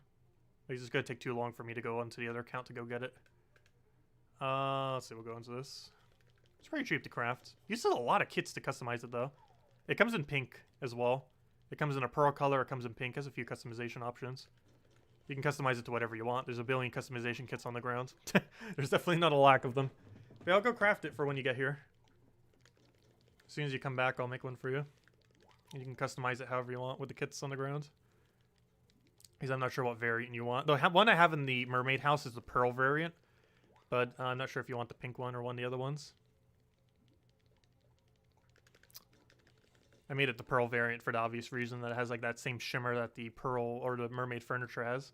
It's just gonna take too long for me to go onto the other account to go get it. Let's see, we'll go into this. It's pretty cheap to craft. Uses a lot of kits to customize it though. It comes in pink as well. It comes in a pearl color, it comes in pink, has a few customization options. You can customize it to whatever you want. There's a billion customization kits on the ground. There's definitely not a lack of them. But I'll go craft it for when you get here. As soon as you come back, I'll make one for you. And you can customize it however you want with the kits on the ground. Because I'm not sure what variant you want. The one I have in the mermaid house is the pearl variant. But I'm not sure if you want the pink one or one of the other ones. I made it the pearl variant for the obvious reason that it has like that same shimmer that the pearl or the mermaid furniture has.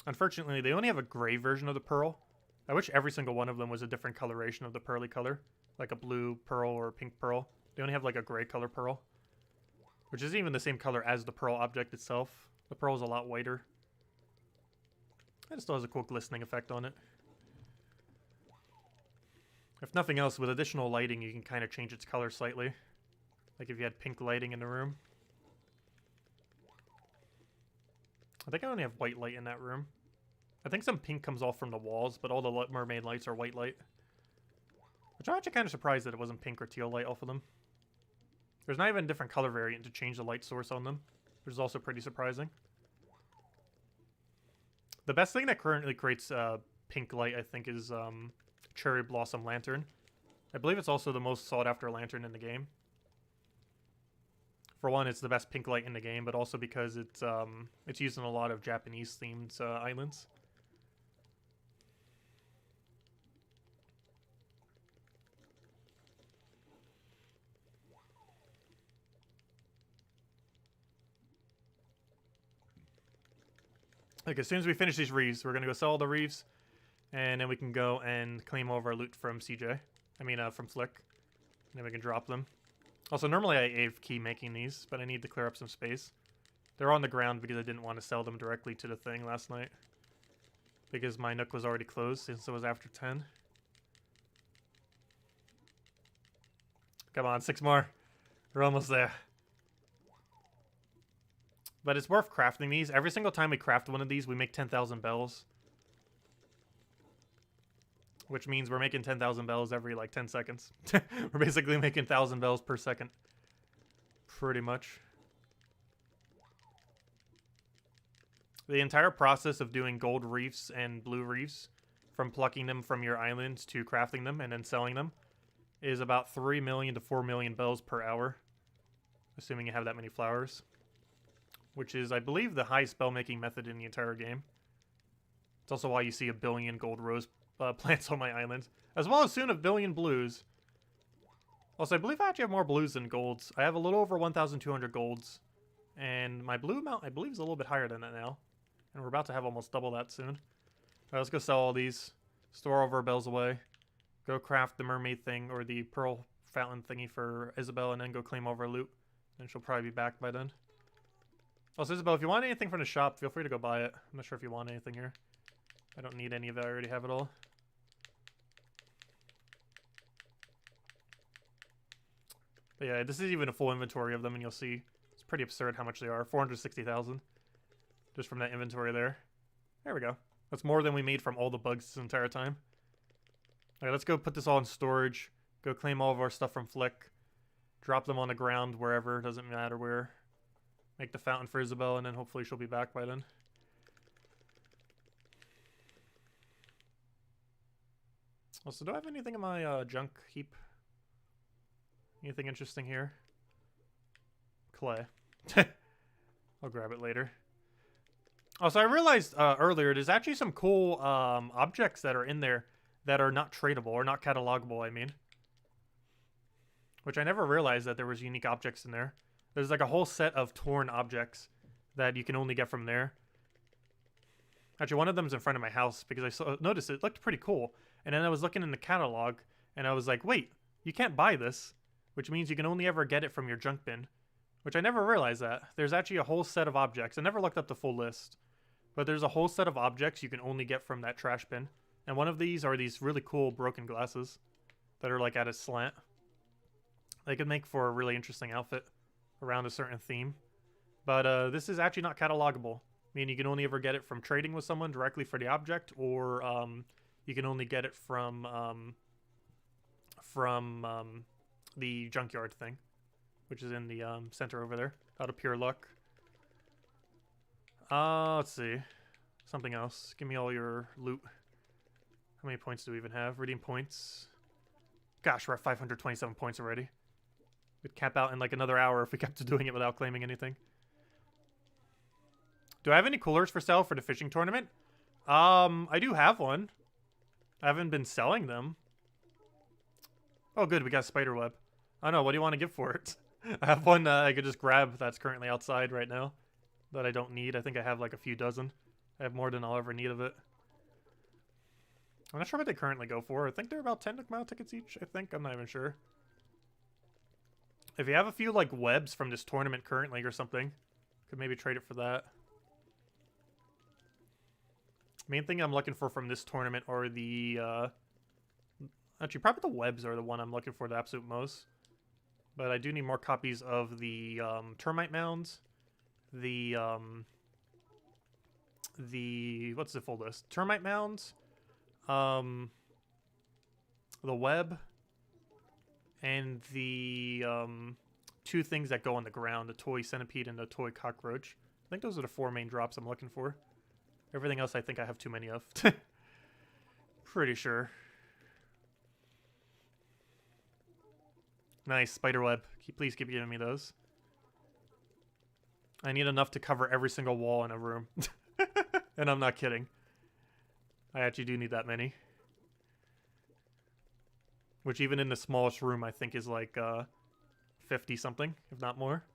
Unfortunately, they only have a gray version of the pearl. I wish every single one of them was a different coloration of the pearly color. Like a blue pearl or a pink pearl. They only have like a gray color pearl. Which isn't even the same color as the pearl object itself. The pearl is a lot whiter. And it still has a cool glistening effect on it. If nothing else, with additional lighting, you can kind of change its color slightly. Like if you had pink lighting in the room. I think I only have white light in that room. I think some pink comes off from the walls, but all the mermaid lights are white light. Which I'm actually kind of surprised that it wasn't pink or teal light off of them. There's not even a different color variant to change the light source on them, which is also pretty surprising. The best thing that currently creates pink light, I think, is Cherry Blossom Lantern. I believe it's also the most sought after lantern in the game. For one, it's the best pink light in the game, but also because it's used in a lot of Japanese themed islands. Like, as soon as we finish these reefs, we're going to go sell all the reefs, and then we can go and claim over our loot from CJ. I mean, from Flick. And then we can drop them. Also, normally I AFK key making these, but I need to clear up some space. They're on the ground because I didn't want to sell them directly to the thing last night. Because my nook was already closed since it was after 10. Come on, 6 more. We're almost there. But it's worth crafting these. Every single time we craft one of these, we make 10,000 bells. Which means we're making 10,000 bells every, like, 10 seconds. We're basically making 1,000 bells per second. Pretty much. The entire process of doing gold reefs and blue reefs, from plucking them from your islands to crafting them and then selling them, is about 3 million to 4 million bells per hour. Assuming you have that many flowers. Which is, I believe, the highest spell-making method in the entire game. It's also why you see 1 billion gold rose plants on my island. As well as soon 1 billion blues. Also, I believe I actually have more blues than golds. I have a little over 1,200 golds. And my blue amount, I believe, is a little bit higher than that now. And we're about to have almost double that soon. Alright, let's go sell all these. Store all of our bells away. Go craft the mermaid thing, or the pearl fountain thingy for Isabel, and then go claim all of our loot. And she'll probably be back by then. Also, Isabel, if you want anything from the shop, feel free to go buy it. I'm not sure if you want anything here. I don't need any of it. I already have it all. But yeah, this is even a full inventory of them, and you'll see it's pretty absurd how much they are. 460,000. Just from that inventory there. There we go. That's more than we made from all the bugs this entire time. Alright, let's go put this all in storage. Go claim all of our stuff from Flick. Drop them on the ground wherever. Doesn't matter where. Make the fountain for Isabel, and then hopefully she'll be back by then. Also, do I have anything in my junk heap? Anything interesting here? Clay. I'll grab it later. Also, I realized earlier there's actually some cool objects that are in there that are not tradable, or not catalogable, I mean. Which I never realized that there was unique objects in there. There's like a whole set of torn objects that you can only get from there. Actually, one of them's in front of my house because I noticed it looked pretty cool. And then I was looking in the catalog, and I was like, wait, you can't buy this. Which means you can only ever get it from your junk bin. Which I never realized that. There's actually a whole set of objects. I never looked up the full list. But there's a whole set of objects you can only get from that trash bin. And one of these are these really cool broken glasses that are like at a slant. They could make for a really interesting outfit around a certain theme. But this is actually not catalogable. Meaning you can only ever get it from trading with someone directly for the object, or you can only get it from the junkyard thing, which is in the center over there, out of pure luck. Let's see. Something else. Give me all your loot. How many points do we even have? Redeem points. Gosh, we're at 527 points already. We'd cap out in like another hour if we kept doing it without claiming anything. Do I have any coolers for sale for the fishing tournament? I do have one. I haven't been selling them. Oh, good. We got a spider web. I don't know. What do you want to give for it? I have one I could just grab that's currently outside right now that I don't need. I think I have like a few dozen. I have more than I'll ever need of it. I'm not sure what they currently go for. I think they're about 10 mile tickets each, I think. I'm not even sure. If you have a few, like, webs from this tournament currently or something, could maybe trade it for that. Main thing I'm looking for from this tournament are the, actually, probably the webs are the one I'm looking for the absolute most. But I do need more copies of the, termite mounds. The, what's the full list? Termite mounds. The web. And the, two things that go on the ground. The toy centipede and the toy cockroach. I think those are the 4 main drops I'm looking for. Everything else I think I have too many of. Pretty sure. Nice, spiderweb. Please keep giving me those. I need enough to cover every single wall in a room. And I'm not kidding. I actually do need that many. Which even in the smallest room I think is like 50 something, if not more.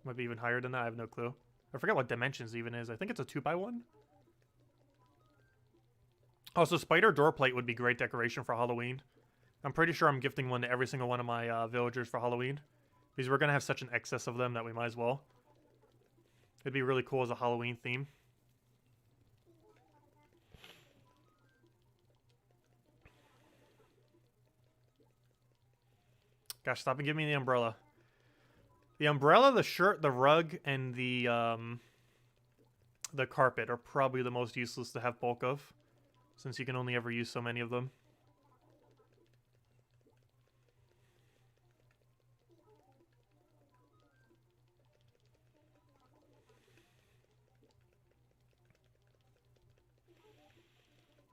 Might be even higher than that, I have no clue. I forget what dimensions even is. I think it's a 2x1. Also, spider door plate would be great decoration for Halloween. I'm pretty sure I'm gifting one to every single one of my villagers for Halloween. Because we're going to have such an excess of them that we might as well. It'd be really cool as a Halloween theme. Gosh, stop and give me the umbrella. The umbrella, the shirt, the rug, and the carpet are probably the most useless to have bulk of. Since you can only ever use so many of them.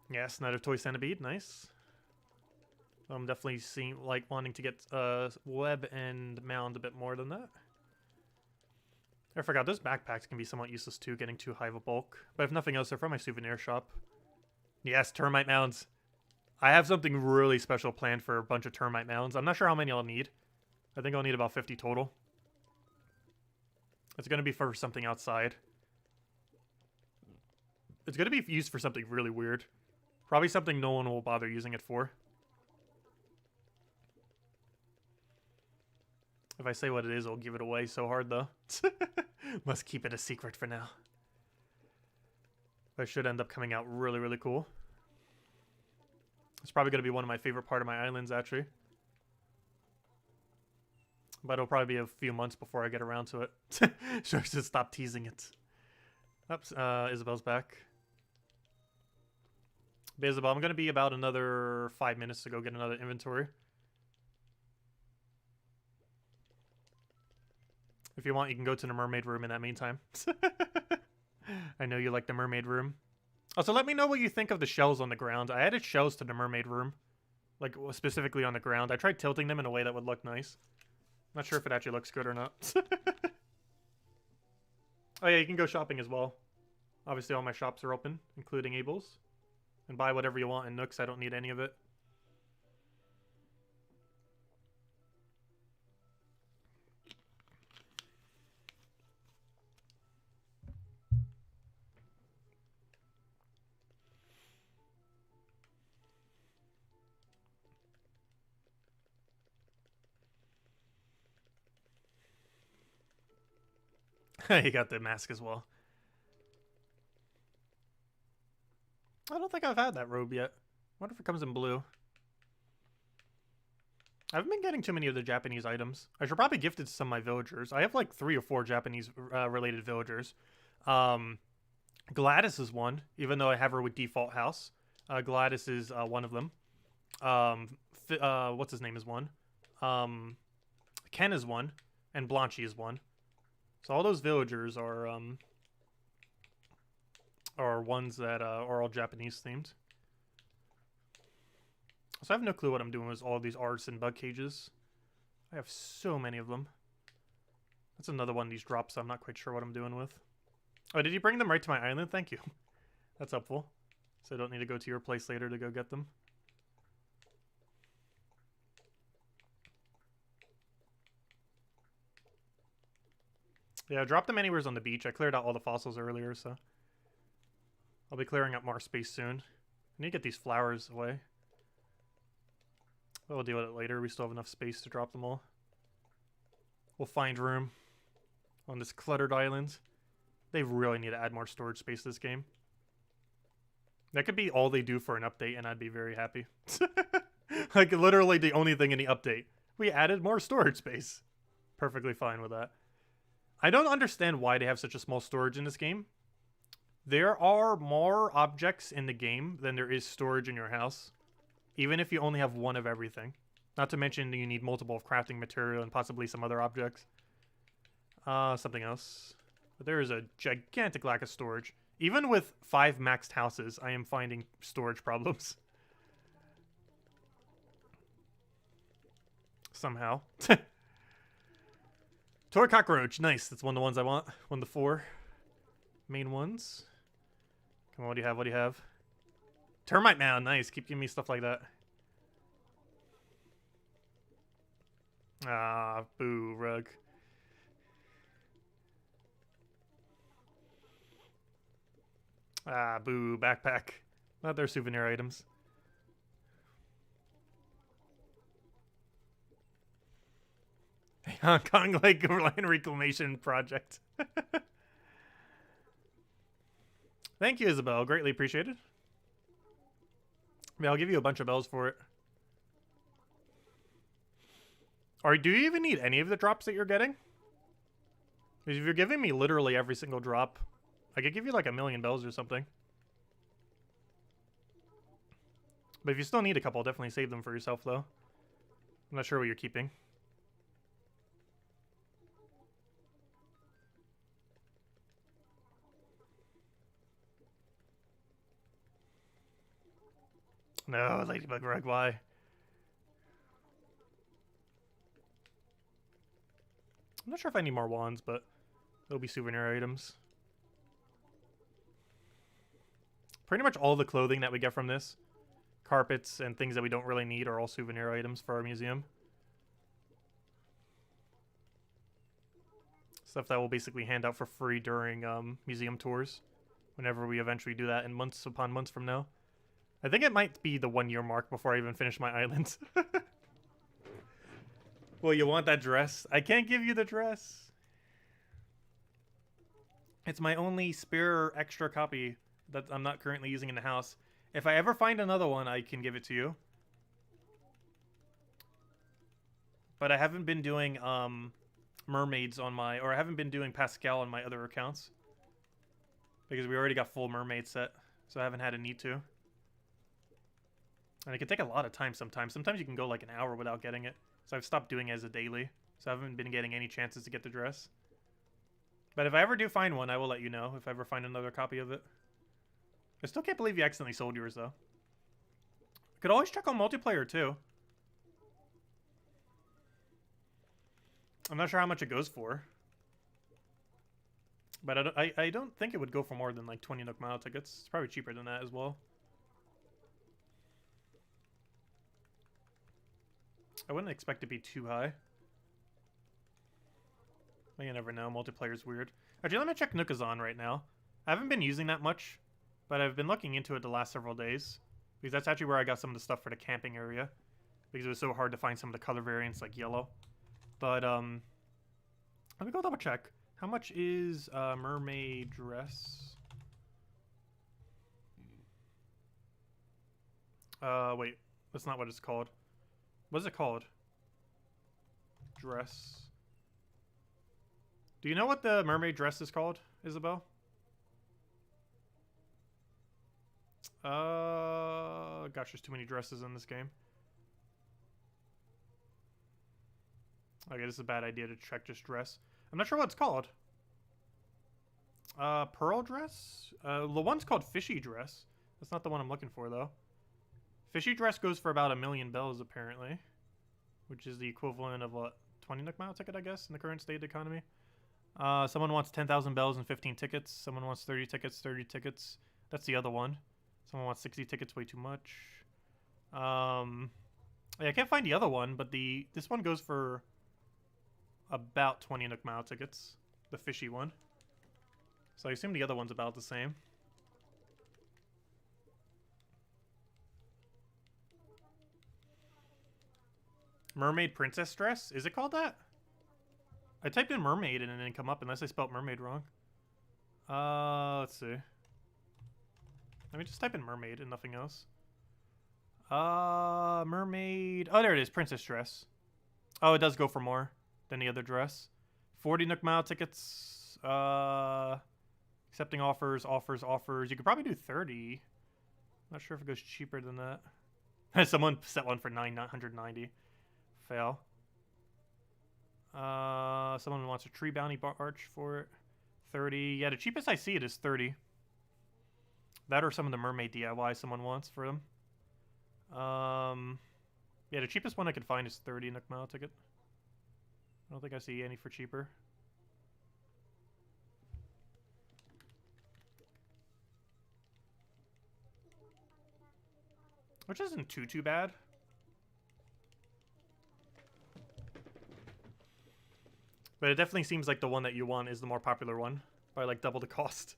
Yes, Night of Toy Centipede, nice. I'm definitely wanting to get web and mound a bit more than that. I forgot, those backpacks can be somewhat useless too, getting too high of a bulk. But if nothing else, they're from my souvenir shop. Yes, termite mounds. I have something really special planned for a bunch of termite mounds. I'm not sure how many I'll need. I think I'll need about 50 total. It's going to be for something outside. It's going to be used for something really weird. Probably something no one will bother using it for. If I say what it is, I'll give it away so hard, though. Must keep it a secret for now. That should end up coming out really, really cool. It's probably going to be one of my favorite part of my islands, actually. But it'll probably be a few months before I get around to it. So I should stop teasing it. Oops, Isabel's back. But Isabel, I'm going to be about another 5 minutes to go get another inventory. If you want, you can go to the mermaid room in that meantime. I know you like the mermaid room. Also, let me know what you think of the shells on the ground. I added shells to the mermaid room. Like, specifically on the ground. I tried tilting them in a way that would look nice. Not sure if it actually looks good or not. Oh yeah, you can go shopping as well. Obviously all my shops are open, including Abel's. And buy whatever you want in Nooks, I don't need any of it. You got the mask as well. I don't think I've had that robe yet. What if it comes in blue? I haven't been getting too many of the Japanese items. I should probably gift it to some of my villagers. I have like 3 or 4 Japanese related villagers. Gladys is one, even though I have her with default house. Gladys is one of them. What's his name is one. Ken is one, and Blanchy is one. So all those villagers are ones that are all Japanese themed. So I have no clue what I'm doing with all these artisan bug cages. I have so many of them. That's another one of these drops I'm not quite sure what I'm doing with. Oh, did you bring them right to my island? Thank you. That's helpful. So I don't need to go to your place later to go get them. Yeah, I dropped them anywhere on the beach. I cleared out all the fossils earlier, so I'll be clearing up more space soon. need to get these flowers away. We'll deal with it later. We still have enough space to drop them all. We'll find room on this cluttered island. They really need to add more storage space to this game. That could be all they do for an update, and I'd be very happy. Like, literally the only thing in the update. We added more storage space. Perfectly fine with that. I don't understand why they have such a small storage in this game. There are more objects in the game than there is storage in your house. Even if you only have one of everything. Not to mention you need multiple crafting material and possibly some other objects. Something else. But there is a gigantic lack of storage. Even with 5 maxed houses, I am finding storage problems. Somehow. Toy cockroach. Nice. That's one of the ones I want. One of the 4 main ones. Come on, what do you have? What do you have? Termite mound. Nice. Keep giving me stuff like that. Ah, boo, rug. Ah, boo, backpack. Not their souvenir items. Hong Kong Lake Land Reclamation Project. Thank you, Isabel. Greatly appreciated. Yeah, I'll give you a bunch of bells for it. Or do you even need any of the drops that you're getting? Because if you're giving me literally every single drop, I could give you like 1,000,000 bells or something. But if you still need a couple, definitely save them for yourself, though. I'm not sure what you're keeping. No, Ladybug Rug, why? I'm not sure if I need more wands, but they'll be souvenir items. Pretty much all the clothing that we get from this, carpets and things that we don't really need, are all souvenir items for our museum. Stuff that we'll basically hand out for free during museum tours, whenever we eventually do that in months upon months from now. I think it might be the 1-year mark before I even finish my island. Well, you want that dress? I can't give you the dress. It's my only spare extra copy that I'm not currently using in the house. If I ever find another one, I can give it to you. But I haven't been doing mermaids on my... Or I haven't been doing Pascal on my other accounts. Because we already got full mermaid set. So I haven't had a need to. And it can take a lot of time sometimes. Sometimes you can go like an hour without getting it. So I've stopped doing it as a daily. So I haven't been getting any chances to get the dress. But if I ever do find one, I will let you know if I ever find another copy of it. I still can't believe you accidentally sold yours, though. Could always check on multiplayer, too. I'm not sure how much it goes for. But I don't think it would go for more than like 20 Nook Mile tickets. It's probably cheaper than that as well. I wouldn't expect it to be too high. But you never know. Multiplayer's weird. Actually, let me check Nookazon right now. I haven't been using that much, but I've been looking into it the last several days. Because that's actually where I got some of the stuff for the camping area. Because it was so hard to find some of the color variants like yellow. But, let me go double check. How much is mermaid dress? Wait. That's not what it's called. What is it called? Dress. Do you know what the mermaid dress is called, Isabel? Gosh, there's too many dresses in this game. Okay, this is a bad idea to check just dress. I'm not sure what it's called. Pearl dress? The one's called fishy dress. That's not the one I'm looking for, though. Fishy dress goes for about 1,000,000 bells, apparently. Which is the equivalent of, what, 20 Nook Mile ticket, I guess, in the current state of the economy. Someone wants 10,000 bells and 15 tickets. Someone wants 30 tickets, 30 tickets. That's the other one. Someone wants 60 tickets, way too much. Yeah, I can't find the other one, but this one goes for about 20 Nook Mile tickets. The fishy one. So I assume the other one's about the same. Mermaid Princess Dress? Is it called that? I typed in mermaid and it didn't come up unless I spelled mermaid wrong. Let's see. Let me just type in mermaid and nothing else. Mermaid. Oh, there it is. Princess dress. Oh, it does go for more than the other dress. 40 Nook Mile tickets. Accepting offers. You could probably do 30. Not sure if it goes cheaper than that. Someone set one for 990. Fail. Someone wants a tree bounty arch for it. 30. Yeah, the cheapest I see it is 30. That or some of the mermaid DIY someone wants for them. Yeah, the cheapest one I could find is 30 Nook Mile ticket. I don't think I see any for cheaper. Which isn't too bad. But it definitely seems like the one that you want is the more popular one. By like double the cost.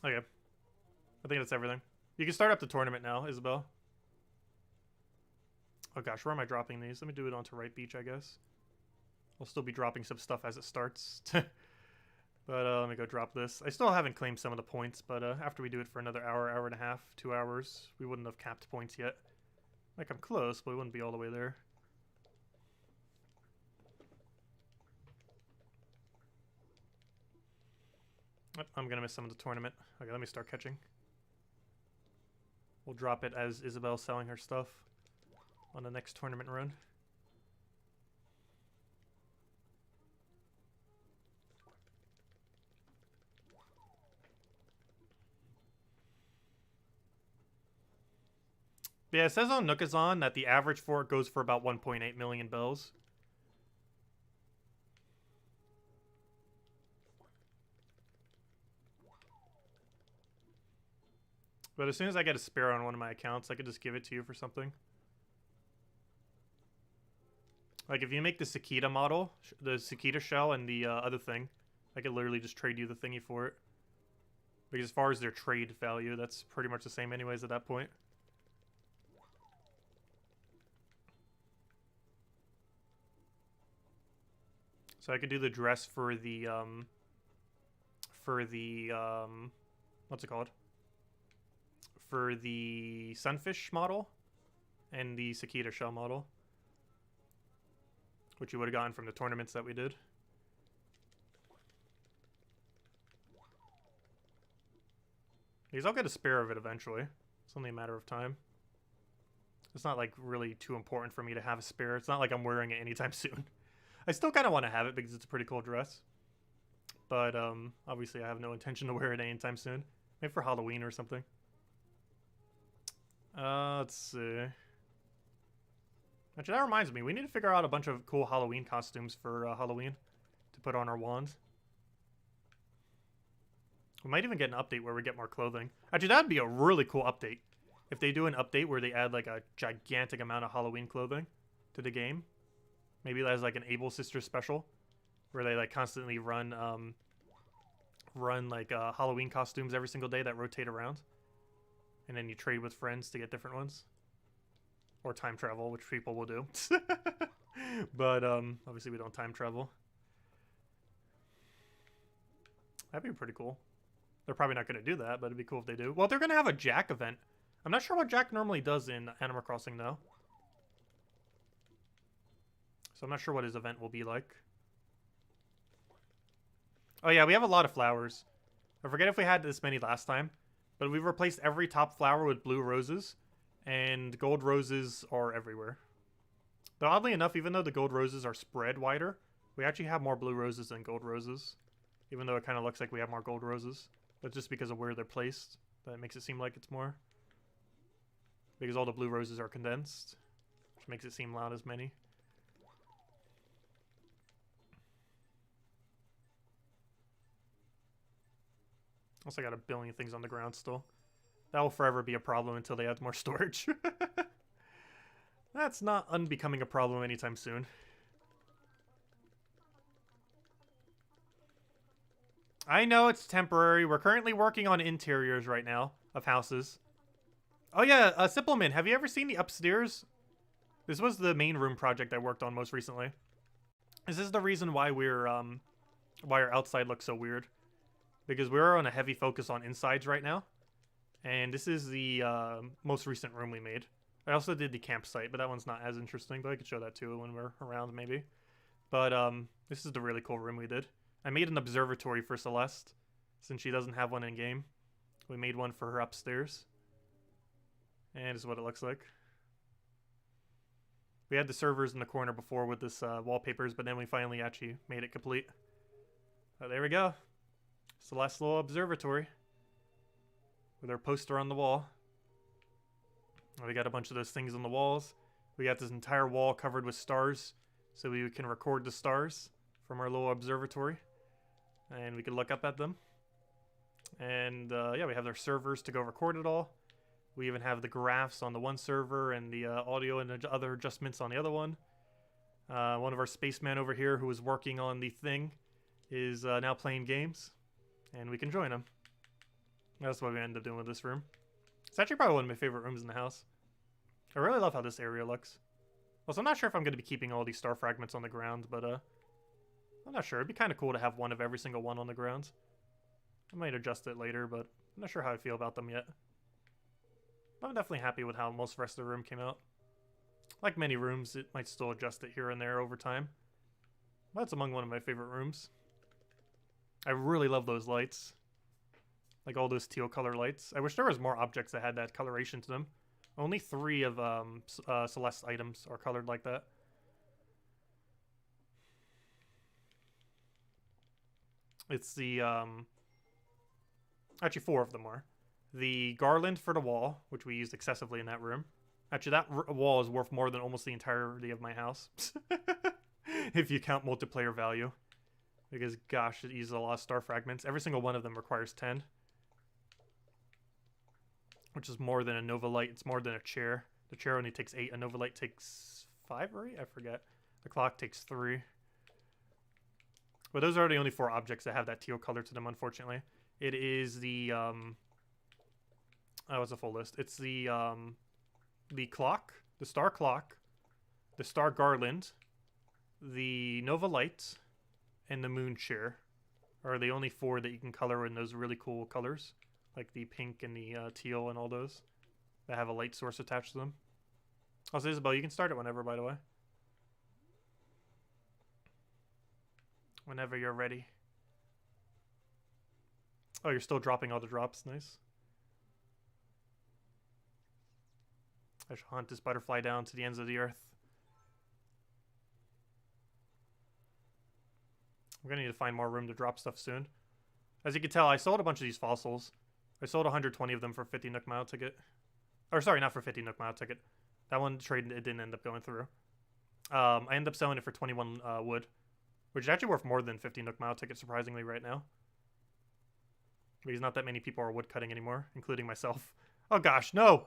Okay. I think that's everything. You can start up the tournament now, Isabel. Oh gosh, where am I dropping these? Let me do it onto Right Beach, I guess. I'll still be dropping some stuff as it starts. But let me go drop this. I still haven't claimed some of the points, but after we do it for another hour, hour and a half, 2 hours, we wouldn't have capped points yet. Like, I'm close, but we wouldn't be all the way there. Oh, I'm gonna miss some of the tournament. Okay, let me start catching. We'll drop it as Isabel's selling her stuff on the next tournament run. Yeah, it says on Nookazon that the average for it goes for about 1.8 million bells. But as soon as I get a spare on one of my accounts, I could just give it to you for something. Like, if you make the cicada model, the cicada shell and the other thing, I could literally just trade you the thingy for it. Because as far as their trade value, that's pretty much the same anyways at that point. So I could do the dress for the, what's it called? For the sunfish model and the cicada shell model, which you would have gotten from the tournaments that we did. Because I'll get a spare of it eventually. It's only a matter of time. It's not like really too important for me to have a spare. It's not like I'm wearing it anytime soon. I still kind of want to have it because it's a pretty cool dress. But obviously I have no intention to wear it anytime soon. Maybe for Halloween or something. Let's see. Actually, that reminds me. We need to figure out a bunch of cool Halloween costumes for Halloween to put on our wands. We might even get an update where we get more clothing. Actually, that'd be a really cool update. If they do an update where they add like a gigantic amount of Halloween clothing to the game. Maybe that's like an Abel Sisters special. Where they like constantly run like Halloween costumes every single day that rotate around. And then you trade with friends to get different ones. Or time travel, which people will do. But obviously we don't time travel. That'd be pretty cool. They're probably not going to do that, but it'd be cool if they do. Well, they're going to have a Jack event. I'm not sure what Jack normally does in Animal Crossing, though. So I'm not sure what his event will be like. Oh yeah, we have a lot of flowers. I forget if we had this many last time. But we've replaced every top flower with blue roses. And gold roses are everywhere. Though oddly enough, even though the gold roses are spread wider, we actually have more blue roses than gold roses. Even though it kind of looks like we have more gold roses. But just because of where they're placed, that makes it seem like it's more. Because all the blue roses are condensed. Which makes it seem not as many. Also got a billion things on the ground still. That will forever be a problem until they add more storage. That's not unbecoming a problem anytime soon. I know it's temporary. We're currently working on interiors right now of houses. Oh yeah, Simpleman, have you ever seen the upstairs? This was the main room project I worked on most recently. This is the reason why why our outside looks so weird. Because we're on a heavy focus on insides right now. And this is the most recent room we made. I also did the campsite, but that one's not as interesting, but I could show that too when we're around maybe. But this is the really cool room we did. I made an observatory for Celeste, since she doesn't have one in game. We made one for her upstairs. And this is what it looks like. We had the servers in the corner before with this wallpapers, but then we finally actually made it complete. Oh, there we go. Celeste's little observatory. With our poster on the wall. We got a bunch of those things on the walls. We got this entire wall covered with stars, so we can record the stars from our little observatory. And we can look up at them. And yeah, we have our servers to go record it all. We even have the graphs on the one server and the audio and other adjustments on the other one. One of our spacemen over here who was working on the thing is now playing games. And we can join him. That's what we ended up doing with this room. It's actually probably one of my favorite rooms in the house. I really love how this area looks. Also, I'm not sure if I'm going to be keeping all these star fragments on the ground, but I'm not sure. It'd be kind of cool to have one of every single one on the ground. I might adjust it later, but I'm not sure how I feel about them yet. I'm definitely happy with how most of the rest of the room came out. Like many rooms, it might still adjust it here and there over time. That's among one of my favorite rooms. I really love those lights. Like all those teal color lights. I wish there was more objects that had that coloration to them. Only 3 of Celeste's items are colored like that. It's the, actually 4 of them are. The garland for the wall, which we used excessively in that room. Actually, that wall is worth more than almost the entirety of my house. If you count multiplayer value. Because, gosh, it uses a lot of star fragments. Every single one of them requires 10. Which is more than a Nova Light. It's more than a chair. The chair only takes 8. A Nova Light takes 5 or 8? I forget. The clock takes 3. But those are the only 4 objects that have that teal color to them, unfortunately. It is the, oh, it's a full list. It's the clock, the star clock, the star garland, the Nova Light, and the moon chair are the only 4 that you can color in those really cool colors. Like the pink and the teal and all those that have a light source attached to them. Also, Isabel, you can start it whenever, by the way. Whenever you're ready. Oh, you're still dropping all the drops. Nice. I shall hunt this butterfly down to the ends of the earth. We're going to need to find more room to drop stuff soon. As you can tell, I sold a bunch of these fossils. I sold 120 of them for 50 Nook Mile ticket. Or sorry, not for 50 Nook Mile ticket. That one trade, it didn't end up going through. I ended up selling it for 21 wood. Which is actually worth more than 50 Nook Mile ticket, surprisingly, right now. Because not that many people are woodcutting anymore, including myself. Oh gosh, no!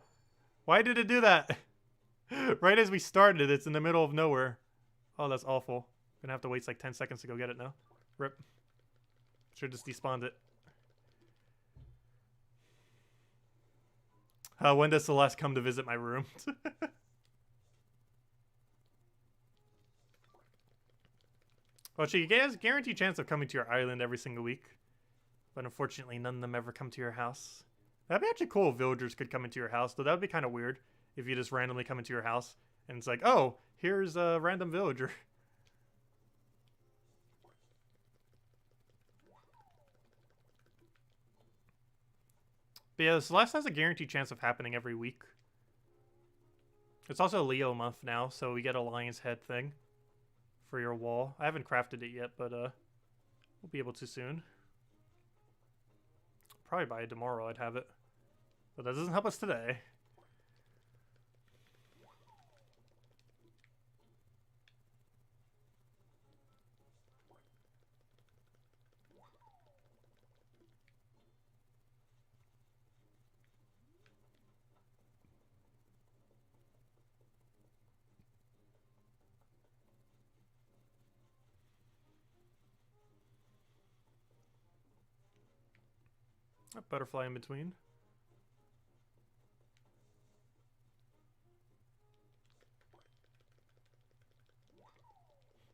Why did it do that? Right as we started, it's in the middle of nowhere. Oh, that's awful. Gonna have to wait like 10 seconds to go get it now. Rip. Should just despawned it. When does Celeste come to visit my room? Well, she has a guaranteed chance of coming to your island every single week. But unfortunately, none of them ever come to your house. That'd be actually cool if villagers could come into your house, though that would be kind of weird if you just randomly come into your house and it's like, oh, here's a random villager. But yeah, Celeste has a guaranteed chance of happening every week. It's also Leo month now, so we get a lion's head thing for your wall. I haven't crafted it yet, but we'll be able to soon. Probably by tomorrow I'd have it. But that doesn't help us today. A butterfly in between.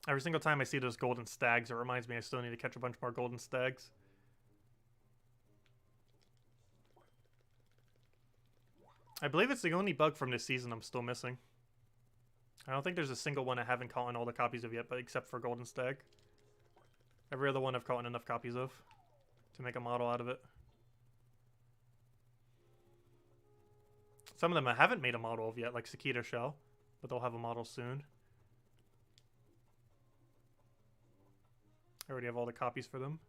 Every single time I see those golden stags, it reminds me I still need to catch a bunch more golden stags. I believe it's the only bug from this season I'm still missing. I don't think there's a single one I haven't caught in all the copies of yet, but except for golden stag. Every other one I've caught enough copies of to make a model out of it. Some of them I haven't made a model of yet, like Cicada Shell, but they'll have a model soon. I already have all the copies for them.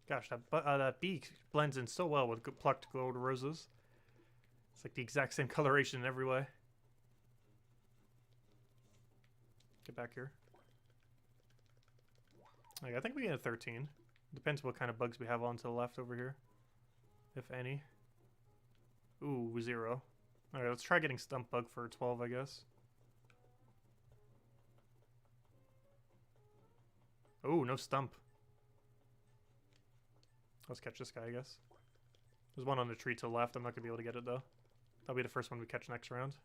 Gosh, that bee blends in so well with plucked gold roses. It's like the exact same coloration in every way. Get back here. Like, I think we get a 13. Depends what kind of bugs we have on to the left over here. If any. Ooh, 0. Alright, let's try getting stump bug for 12, I guess. Ooh, no stump. Let's catch this guy, I guess. There's one on the tree to the left. I'm not going to be able to get it, though. That'll be the first one we catch next round.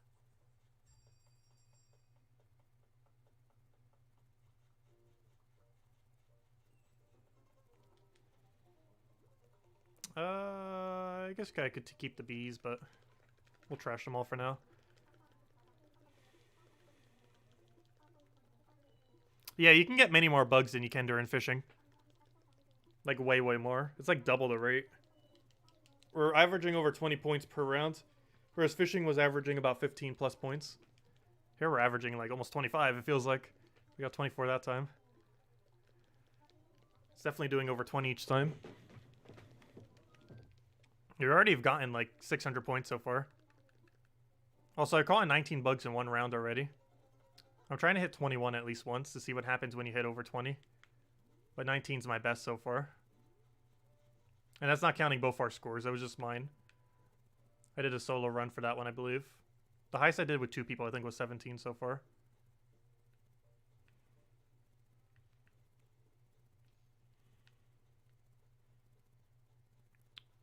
I guess I could keep the bees, but we'll trash them all for now. Yeah, you can get many more bugs than you can during fishing. Like, way, way more. It's like double the rate. We're averaging over 20 points per round, whereas fishing was averaging about 15 plus points. Here we're averaging like almost 25, it feels like. We got 24 that time. It's definitely doing over 20 each time. You already have gotten like 600 points so far. Also, I caught in 19 bugs in one round already. I'm trying to hit 21 at least once to see what happens when you hit over 20. But 19's my best so far. And that's not counting both our scores. That was just mine. I did a solo run for that one, I believe. The highest I did with 2 people, I think, was 17 so far.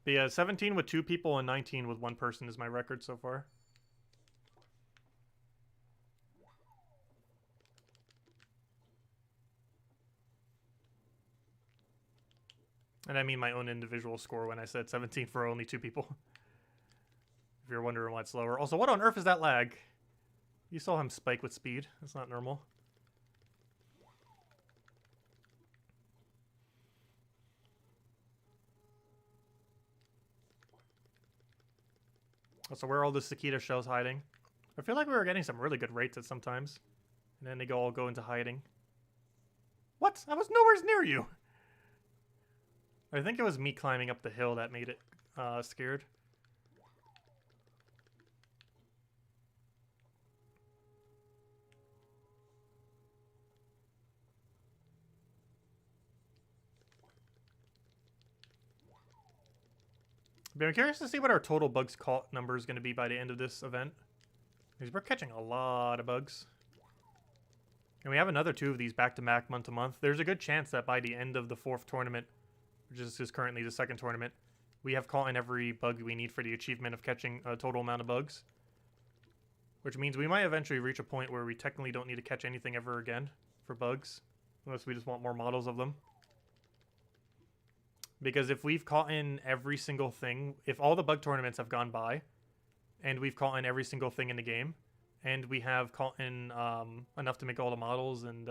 But yeah, 17 with 2 people and 19 with 1 person is my record so far. And I mean my own individual score when I said 17 for only 2 people. If you're wondering why it's lower. Also, what on earth is that lag? You saw him spike with speed. That's not normal. Also, where are all the cicada shells hiding? I feel like we were getting some really good rates at sometimes. And then they all go into hiding. What? I was nowhere near you! I think it was me climbing up the hill that made it scared. But I'm curious to see what our total bugs caught number is going to be by the end of this event. Because we're catching a lot of bugs. And we have another 2 of these back-to-back, month-to-month. There's a good chance that by the end of the 4th tournament, which is currently the 2nd tournament, we have caught in every bug we need for the achievement of catching a total amount of bugs. Which means we might eventually reach a point where we technically don't need to catch anything ever again for bugs. Unless we just want more models of them. Because if we've caught in every single thing, if all the bug tournaments have gone by, and we've caught in every single thing in the game, and we have caught in enough to make all the models and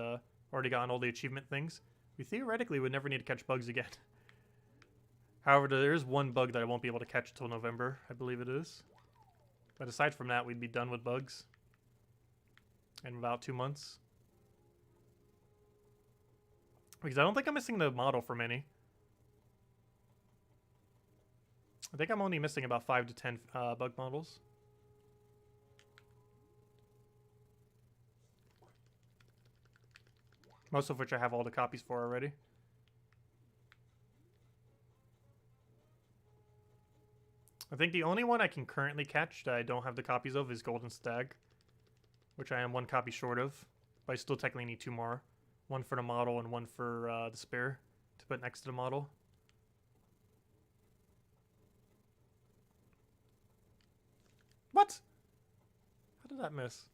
already gotten all the achievement things, we theoretically would never need to catch bugs again. However, there is one bug that I won't be able to catch until November, I believe it is. But aside from that, we'd be done with bugs in about 2 months. Because I don't think I'm missing the model from any. I think I'm only missing about 5 to 10 bug models. Most of which I have all the copies for already. I think the only one I can currently catch that I don't have the copies of is Golden Stag, which I am 1 copy short of, but I still technically need 2 more. One for the model and one for the spare to put next to the model. What? How did that miss?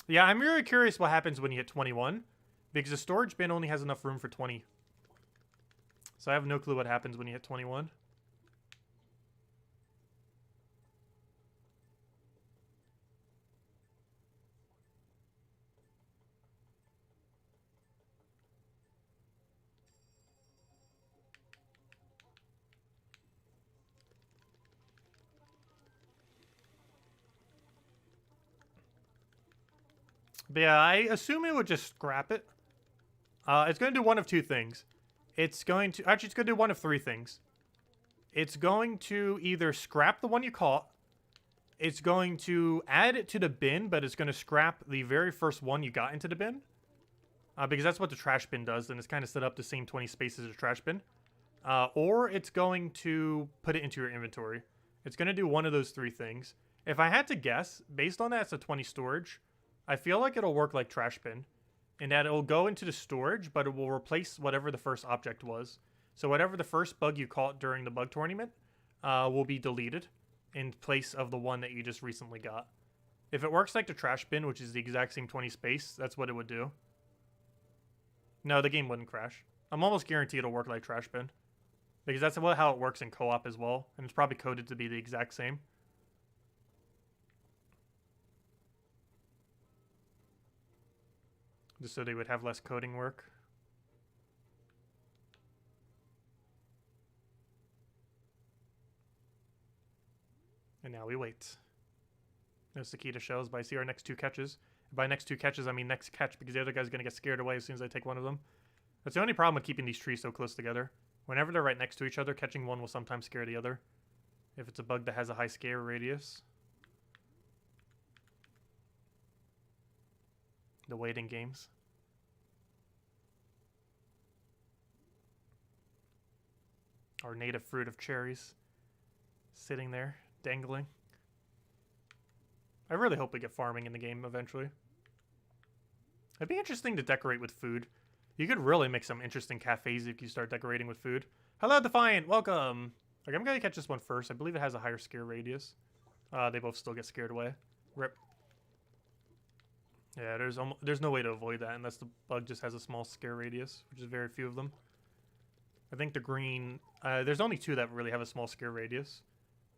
Yeah, I'm really curious what happens when you hit 21, because the storage bin only has enough room for 20. So I have no clue what happens when you hit 21. But yeah, I assume it would just scrap it. It's going to do one of two things. It's going to... Actually, it's going to do one of three things. It's going to either scrap the one you caught. It's going to add it to the bin, but it's going to scrap the very first one you got into the bin. Because that's what the trash bin does, and it's kind of set up the same 20 spaces as a trash bin. Or it's going to put it into your inventory. It's going to do one of those three things. If I had to guess, based on that, it's a 20 storage. I feel like it'll work like trash bin, in that it'll go into the storage, but it will replace whatever the first object was. So whatever the first bug you caught during the bug tournament will be deleted in place of the one that you just recently got. If it works like the trash bin, which is the exact same 20 space, that's what it would do. No, the game wouldn't crash. I'm almost guaranteed it'll work like trash bin, because that's how it works in co-op as well, and it's probably coded to be the exact same. Just so they would have less coding work. And now we wait. No Sakita shells, but I see our next two catches. By next two catches, I mean next catch, because the other guy's going to get scared away as soon as I take one of them. That's the only problem with keeping these trees so close together. Whenever they're right next to each other, catching one will sometimes scare the other. If it's a bug that has a high scare radius. The waiting games. Our native fruit of cherries. Sitting there, dangling. I really hope we get farming in the game eventually. It'd be interesting to decorate with food. You could really make some interesting cafes if you start decorating with food. Hello, Defiant! Welcome! Okay, I'm gonna catch this one first. I believe it has a higher scare radius. They both still get scared away. Rip. Yeah, there's no way to avoid that unless the bug just has a small scare radius, which is very few of them. I think the green... there's only two that really have a small scare radius.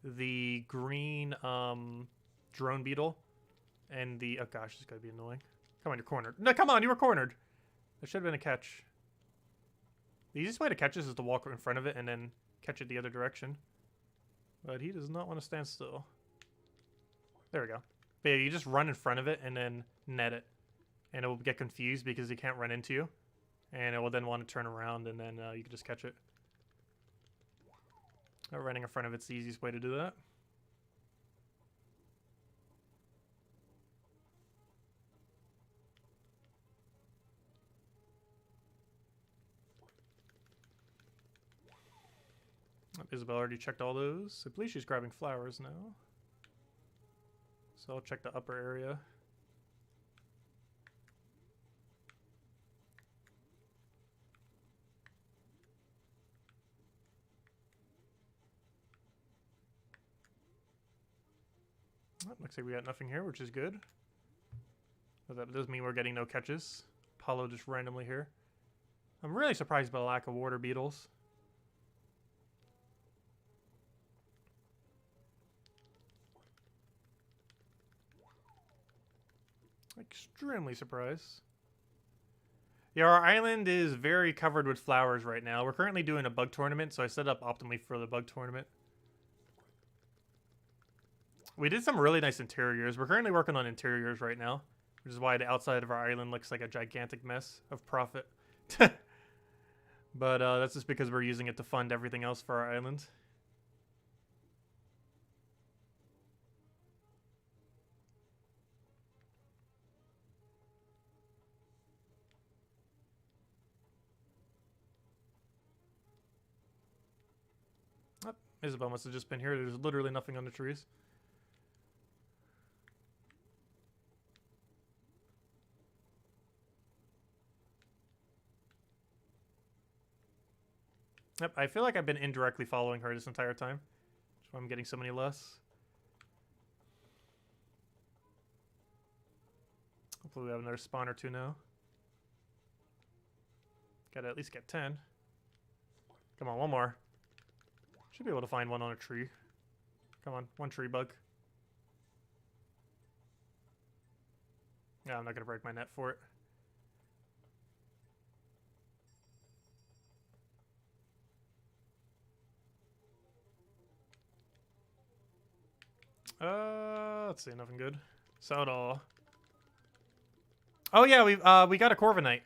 The green drone beetle and the... Oh gosh, this is gonna be annoying. Come on, you're cornered. No, come on, you were cornered! There should have been a catch. The easiest way to catch this is to walk in front of it and then catch it the other direction. But he does not want to stand still. There we go. But yeah, you just run in front of it and then net it. And it will get confused because it can't run into you. And it will then want to turn around, and then you can just catch it. Running in front of it's the easiest way to do that. Isabel already checked all those. I believe she's grabbing flowers now. So I'll check the upper area. Looks like we got nothing here, which is good. But that does mean we're getting no catches. Apollo just randomly here. I'm really surprised by the lack of water beetles. Extremely surprised. Yeah, our island is very covered with flowers right now. We're currently doing a bug tournament, so I set up optimally for the bug tournament. We did some really nice interiors. We're currently working on interiors right now, which is why the outside of our island looks like a gigantic mess of profit. But that's just because we're using it to fund everything else for our island. Oh, Isabel must have just been here. There's literally nothing on the trees. Yep, I feel like I've been indirectly following her this entire time. That's why I'm getting so many less. Hopefully we have another spawn or two now. Gotta at least get 10. Come on, one more. Should be able to find one on a tree. Come on, one tree bug. Yeah, I'm not gonna break my net for it. Let's see, nothing good. Soda. Oh yeah, we got a Corviknight.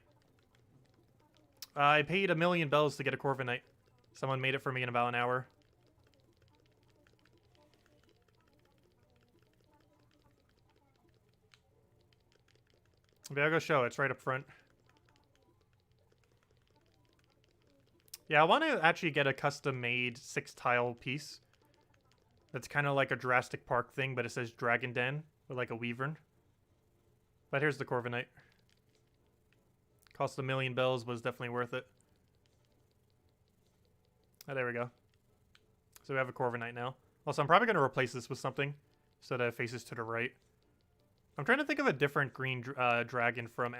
I paid 1,000,000 bells to get a Corviknight. Someone made it for me in about an hour. Maybe I'll go show it. It's right up front. Yeah, I want to actually get a custom-made 6-tile piece. That's kind of like a Jurassic Park thing, but it says Dragon Den with like a wyvern. But here's the Corviknight. Cost 1,000,000 bells, was definitely worth it. Oh, there we go. So we have a Corviknight now. Also, I'm probably going to replace this with something so that it faces to the right. I'm trying to think of a different green dragon from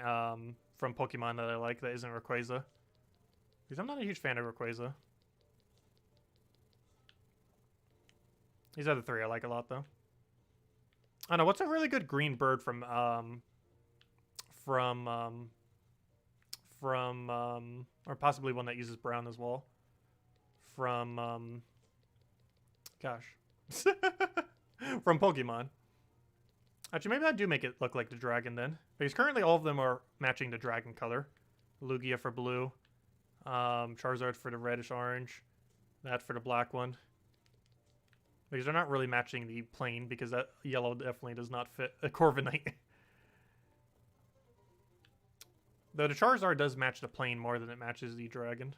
Pokemon that I like that isn't Rayquaza. Because I'm not a huge fan of Rayquaza. These other three I like a lot, though. I don't know, what's a really good green bird from or possibly one that uses brown as well. From, gosh. From Pokemon. Actually, maybe I do make it look like the dragon then. Because currently all of them are matching the dragon color. Lugia for blue. Charizard for the reddish-orange. That for the black one. Because they're not really matching the plain, because that yellow definitely does not fit a Corviknight. Though the Charizard does match the plain more than it matches the dragon.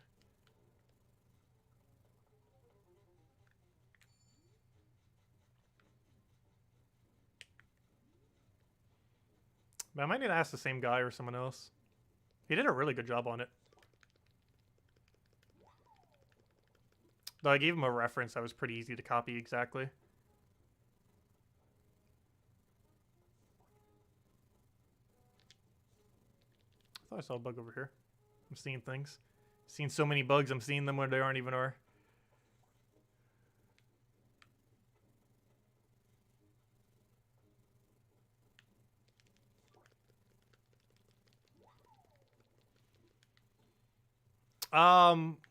But I might need to ask the same guy or someone else. He did a really good job on it. Though I gave him a reference that was pretty easy to copy exactly. I thought I saw a bug over here. I'm seeing things. I've seen so many bugs, I'm seeing them where they aren't even are.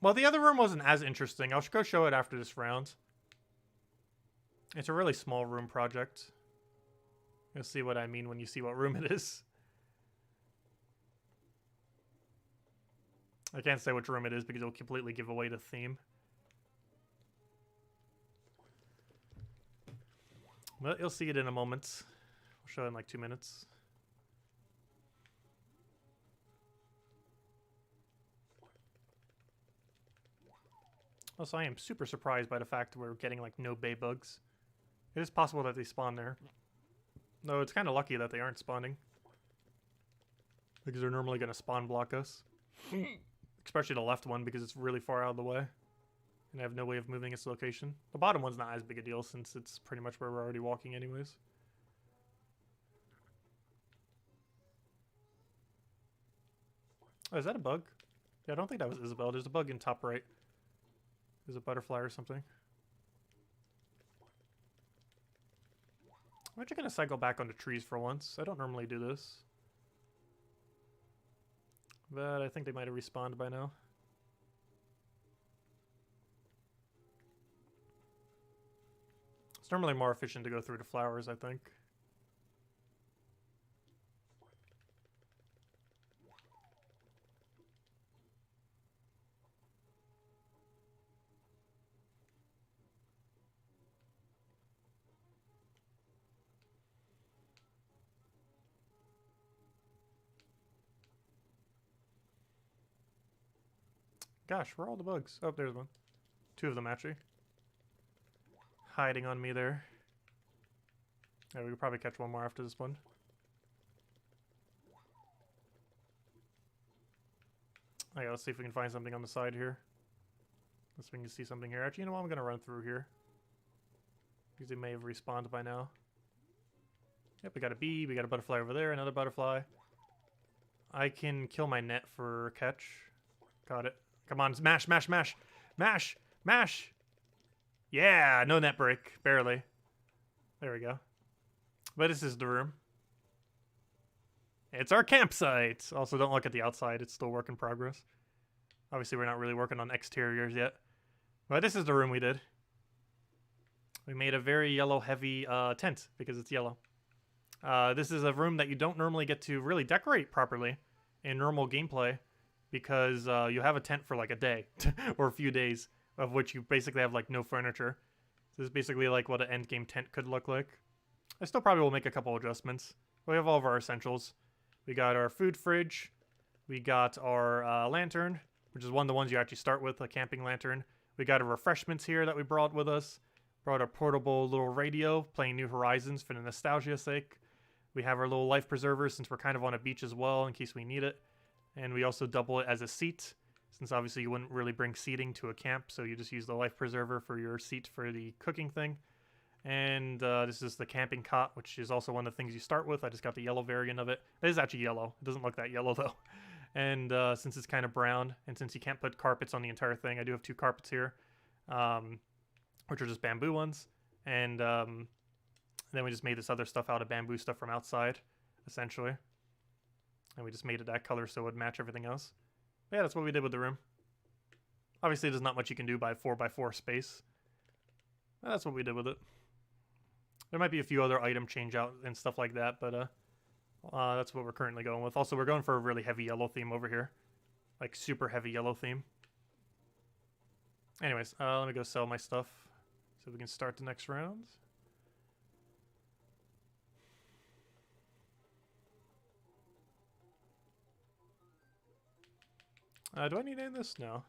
Well, the other room wasn't as interesting. I'll go show it after this round. It's a really small room project. You'll see what I mean when you see what room it is. I can't say which room it is because it'll completely give away the theme. But you'll see it in a moment. I'll show it in like 2 minutes. Also, I am super surprised by the fact that we're getting like no bay bugs. It is possible that they spawn there. Though it's kind of lucky that they aren't spawning. Because they're normally going to spawn block us. Especially the left one because it's really far out of the way. And I have no way of moving its location. The bottom one's not as big a deal since it's pretty much where we're already walking anyways. Oh, is that a bug? Yeah, I don't think that was Isabel. There's a bug in top right. There's a butterfly or something. I'm actually going to cycle back onto trees for once. I don't normally do this. But I think they might have respawned by now. It's normally more efficient to go through the flowers, I think. Gosh, where are all the bugs? Oh, there's one. 2 of them, actually. hiding on me there. Yeah, we could probably catch one more after this one. Okay, let's see if we can find something on the side here. Let's see if we can see something here. Actually, you know what? I'm going to run through here. Because they may have respawned by now. Yep, we got a bee. We got a butterfly over there. Another butterfly. I can kill my net for catch. Got it. Come on, mash, mash, mash. Mash, mash. Yeah, no net break. Barely. There we go. But this is the room. It's our campsite. Also, don't look at the outside. It's still work in progress. Obviously, we're not really working on exteriors yet. But this is the room we did. We made a very yellow-heavy tent because it's yellow. This is a room that you don't normally get to really decorate properly in normal gameplay because you have a tent for like a day or a few days, of which you basically have like no furniture. So this is basically like what an endgame tent could look like. I still probably will make a couple adjustments. We have all of our essentials. We got our food fridge. We got our lantern, which is one of the ones you actually start with, a camping lantern. We got our refreshments here that we brought with us. Brought a portable little radio, playing New Horizons for the nostalgia's sake. We have our little life preserver since we're kind of on a beach as well in case we need it. And we also double it as a seat, since obviously you wouldn't really bring seating to a camp, so you just use the life preserver for your seat for the cooking thing. And this is the camping cot, which is also one of the things you start with. I just got the yellow variant of it. It is actually yellow. It doesn't look that yellow though. And since it's kind of brown, and since you can't put carpets on the entire thing, I do have 2 carpets here. Which are just bamboo ones, and then we just made this other stuff out of bamboo stuff from outside, essentially, and we just made it that color so it would match everything else. But yeah, that's what we did with the room. Obviously, there's not much you can do by 4x4 space. That's what we did with it. There might be a few other item change out and stuff like that, but that's what we're currently going with. Also, we're going for a really heavy yellow theme over here, like super heavy yellow theme. Anyways, let me go sell my stuff so we can start the next round. Do I need any of this? No.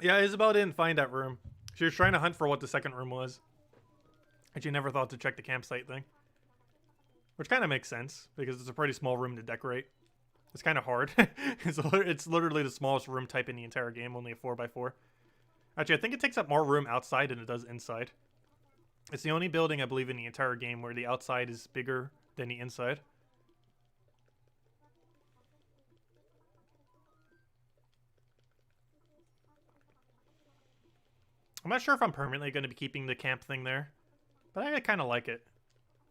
Yeah, Isabel didn't find that room. She was trying to hunt for what the second room was. And she never thought to check the campsite thing. Which kind of makes sense, because it's a pretty small room to decorate. It's kind of hard. It's literally the smallest room type in the entire game, only a 4x4. Actually, I think it takes up more room outside than it does inside. It's the only building, I believe, in the entire game where the outside is bigger than the inside. I'm not sure if I'm permanently going to be keeping the camp thing there, but I kind of like it.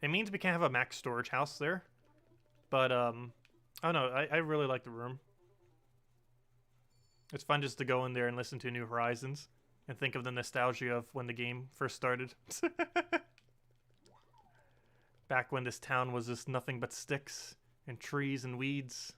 It means we can't have a max storage house there, but I don't know, I really like the room. It's fun just to go in there and listen to New Horizons and think of the nostalgia of when the game first started. Back when this town was just nothing but sticks and trees and weeds.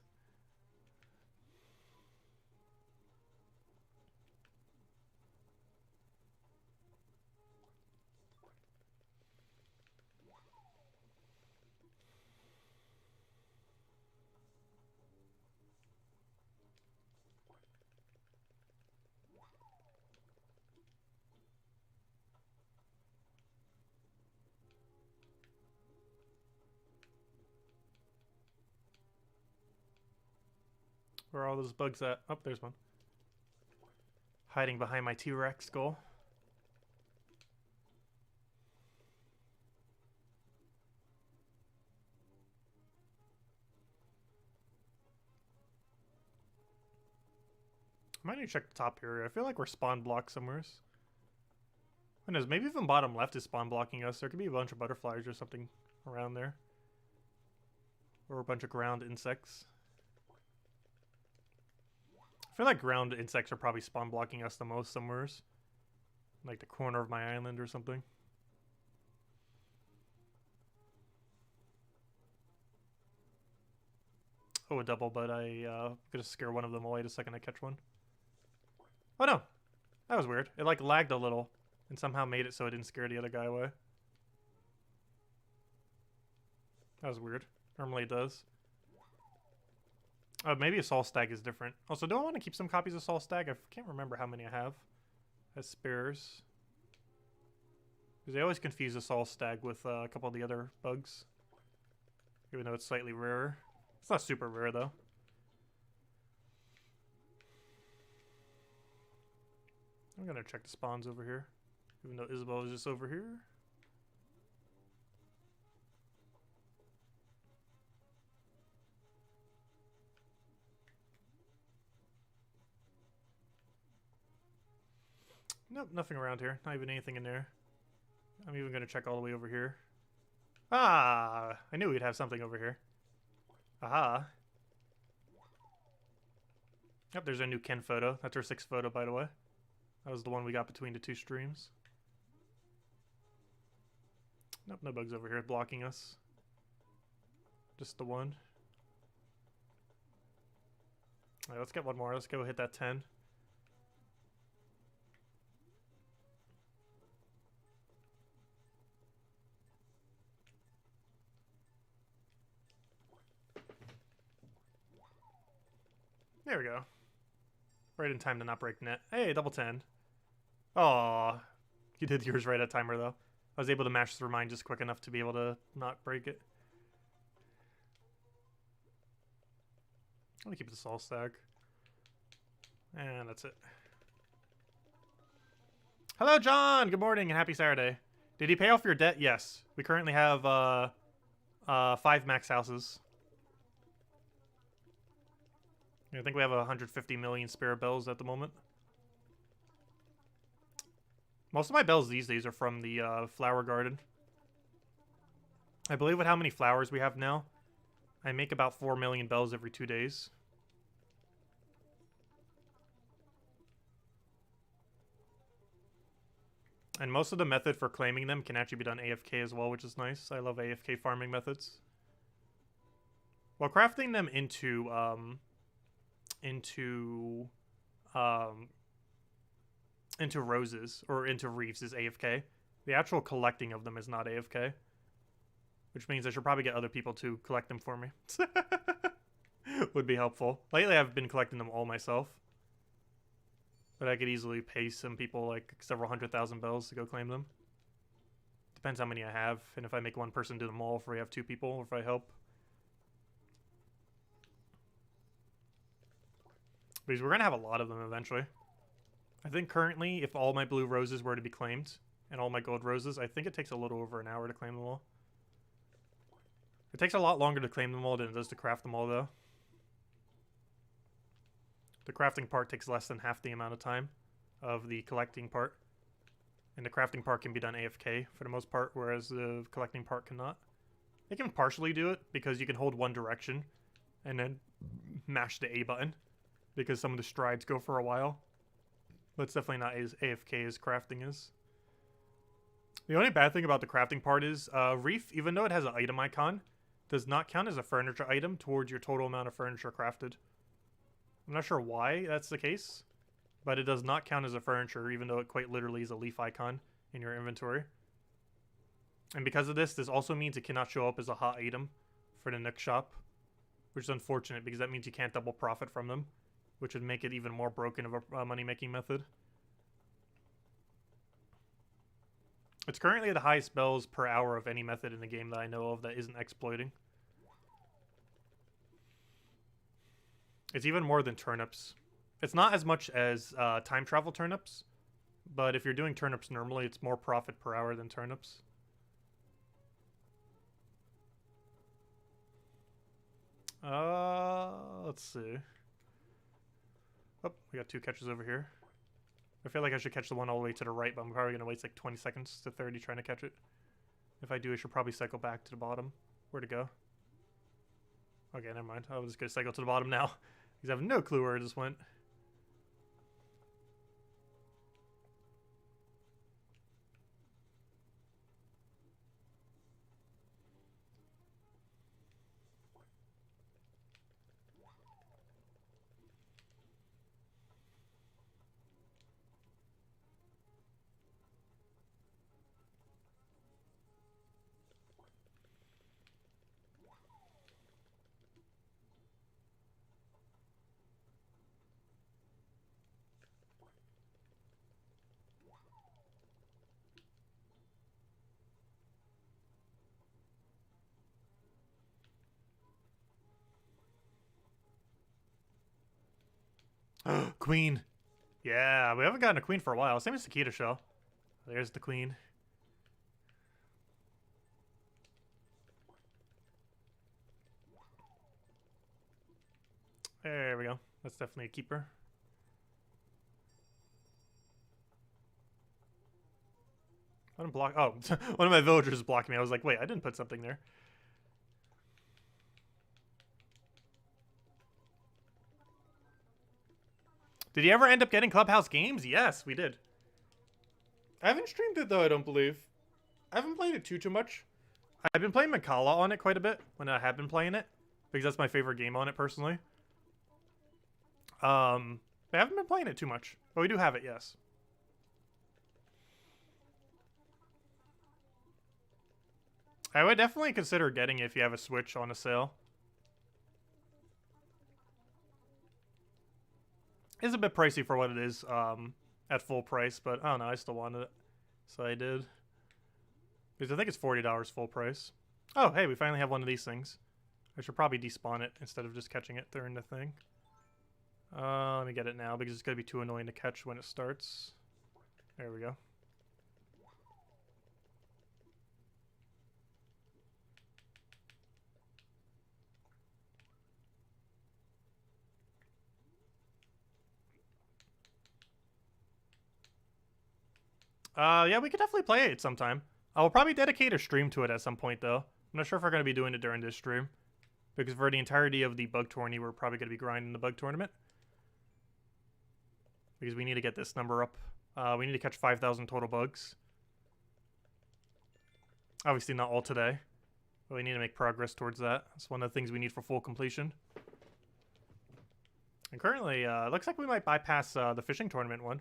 Where are all those bugs at? Oh, there's one. Hiding behind my T-Rex skull. I might need to check the top area. I feel like we're spawn blocked somewhere. Who knows? Maybe even bottom left is spawn blocking us. There could be a bunch of butterflies or something around there. Or a bunch of ground insects. I feel like ground insects are probably spawn blocking us the most somewhere. Like the corner of my island or something. Oh, a double, but I gonna scare one of them away the second I catch one. Oh no! That was weird. It like lagged a little and somehow made it so it didn't scare the other guy away. That was weird. Normally it does. Oh, maybe a Soul Stag is different. Also, do I want to keep some copies of Soul Stag? I can't remember how many I have as spares. Because they always confuse the Soul Stag with a couple of the other bugs. Even though it's slightly rarer. It's not super rare, though. I'm gonna check the spawns over here. Even though Isabel is just over here. Nope, nothing around here. Not even anything in there. I'm even gonna check all the way over here. Ah! I knew we'd have something over here. Aha. Yep, there's our new Ken photo. That's our 6th photo, by the way. That was the one we got between the 2 streams. Nope, no bugs over here blocking us. Just the one. Alright, let's get one more. Let's go hit that 10. There we go. Right in time to not break net. Hey, double 10. Aw. You did yours right at timer, though. I was able to mash through mine just quick enough to be able to not break it. I'm gonna keep the Soul Stag. And that's it. Hello, John! Good morning and happy Saturday. Did you pay off your debt? Yes. We currently have 5 max houses. I think we have 150 million spare bells at the moment. Most of my bells these days are from the flower garden. I believe with how many flowers we have now, I make about 4 million bells every 2 days. And most of the method for claiming them can actually be done AFK as well, which is nice. I love AFK farming methods. While crafting them into roses or into reefs is AFK. The actual collecting of them is not AFK, which means I should probably get other people to collect them for me. Would be helpful. Lately I've been collecting them all myself, but I could easily pay some people like several 100,000 bells to go claim them. Depends how many I have, and if I make one person do them all, if we have 2 people, or if I help. Because we're going to have a lot of them eventually. I think currently, if all my blue roses were to be claimed, and all my gold roses, I think it takes a little over an hour to claim them all. It takes a lot longer to claim them all than it does to craft them all, though. The crafting part takes less than half the amount of time of the collecting part. And the crafting part can be done AFK for the most part, whereas the collecting part cannot. It can partially do it, because you can hold one direction, and then mash the A button. Because some of the strides go for a while. But it's definitely not as AFK as crafting is. The only bad thing about the crafting part is Reef, even though it has an item icon, does not count as a furniture item towards your total amount of furniture crafted. I'm not sure why that's the case, but it does not count as a furniture, even though it quite literally is a leaf icon in your inventory. And because of this also means it cannot show up as a hot item for the Nook shop, which is unfortunate because that means you can't double profit from them, which would make it even more broken of a money-making method. It's currently the highest bells per hour of any method in the game that I know of that isn't exploiting. It's even more than turnips. It's not as much as time travel turnips, but if you're doing turnips normally, it's more profit per hour than turnips. Let's see. Oh, we got 2 catches over here. I feel like I should catch the one all the way to the right, but I'm probably going to waste like 20 seconds to 30 trying to catch it. If I do, I should probably cycle back to the bottom. Where to go? Okay, never mind. I was just going to cycle to the bottom now. Because I have no clue where it just went. Queen. Yeah, we haven't gotten a queen for a while. Same as Takeda Shell. There's the queen. There we go. That's definitely a keeper. I didn't block. Oh, one of my villagers is blocking me. I was like, wait, I didn't put something there. Did you ever end up getting Clubhouse games? Yes, we did. I haven't streamed it though, I don't believe. I haven't played it too much. I've been playing Makala on it quite a bit when I have been playing it, because that's my favorite game on it personally. I haven't been playing it too much, but we do have it, yes. I would definitely consider getting it if you have a Switch on a sale. It's a bit pricey for what it is at full price, but I don't know, I still wanted it. So I did. Because I think it's $40 full price. Oh, hey, we finally have one of these things. I should probably despawn it instead of just catching it during the thing. Let me get it now because it's going to be too annoying to catch when it starts. There we go. Yeah, we could definitely play it sometime. I will probably dedicate a stream to it at some point, though. I'm not sure if we're going to be doing it during this stream. Because for the entirety of the bug tourney, we're probably going to be grinding the bug tournament. Because we need to get this number up. We need to catch 5,000 total bugs. Obviously not all today. But we need to make progress towards that. It's one of the things we need for full completion. And currently, it looks like we might bypass the fishing tournament one.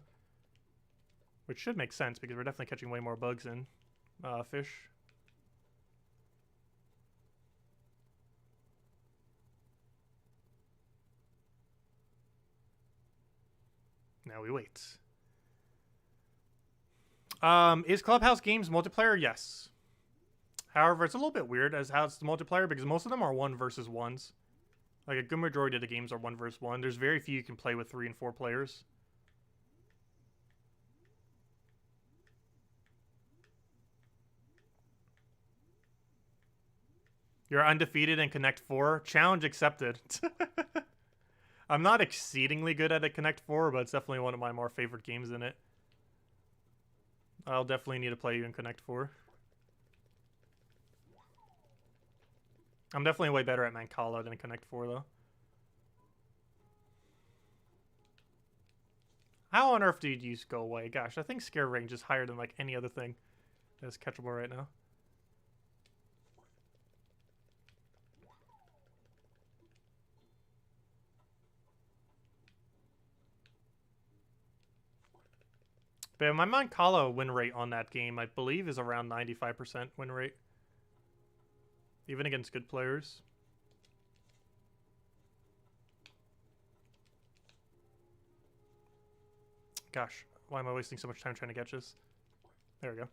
Which should make sense, because we're definitely catching way more bugs than fish. Now we wait. Is Clubhouse Games multiplayer? Yes. However, it's a little bit weird as how it's the multiplayer, because most of them are 1 versus 1s. Like, a good majority of the games are 1 versus 1. There's very few you can play with 3 and 4 players. You're undefeated in Connect 4. Challenge accepted. I'm not exceedingly good at it Connect 4, but it's definitely one of my more favorite games in it. I'll definitely need to play you in Connect 4. I'm definitely way better at Mancala than Connect 4, though. How on earth did you go away? Gosh, I think scare range is higher than like any other thing that's catchable right now. But my Mancala win rate on that game, I believe, is around 95% win rate. Even against good players. Gosh, why am I wasting so much time trying to catch this? There we go.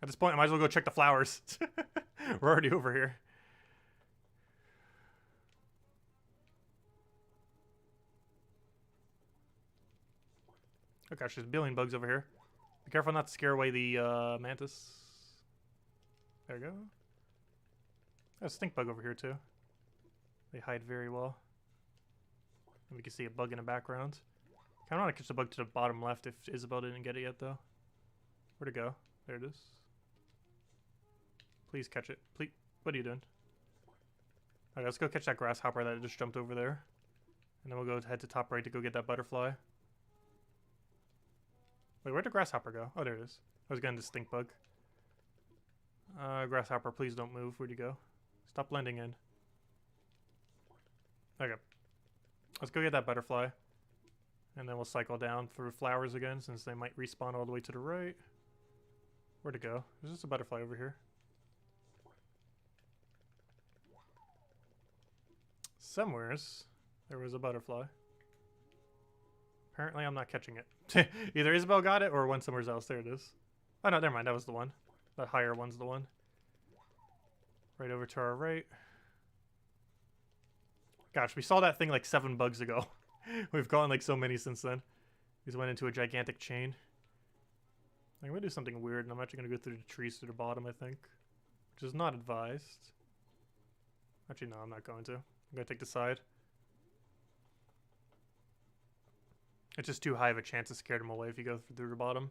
At this point, I might as well go check the flowers. We're already over here. Oh gosh, there's a billion bugs over here. Be careful not to scare away the mantis. There we go. There's a stink bug over here too. They hide very well. And we can see a bug in the background. I want to catch the bug to the bottom left if Isabel didn't get it yet though. Where'd it go? There it is. Please catch it. Please. What are you doing? Alright, let's go catch that grasshopper that just jumped over there. And then we'll go head to top right to go get that butterfly. Wait, where'd the grasshopper go? Oh, there it is. I was getting the stink bug. Grasshopper, please don't move. Where'd you go? Stop blending in. Okay. Let's go get that butterfly. And then we'll cycle down through flowers again, since they might respawn all the way to the right. Where'd it go? There's just a butterfly over here. Somewheres there was a butterfly. Apparently I'm not catching it. Either Isabel got it or went somewhere else. There it is. Oh no, never mind. That was the one. That higher one's the one. Right over to our right. Gosh, we saw that thing like 7 bugs ago. We've gotten like so many since then. These went into a gigantic chain. I'm gonna do something weird, and I'm actually gonna go through the trees to the bottom, I think. Which is not advised. Actually, no, I'm not going to. I'm gonna take the side. It's just too high of a chance to scare them away if you go through the bottom.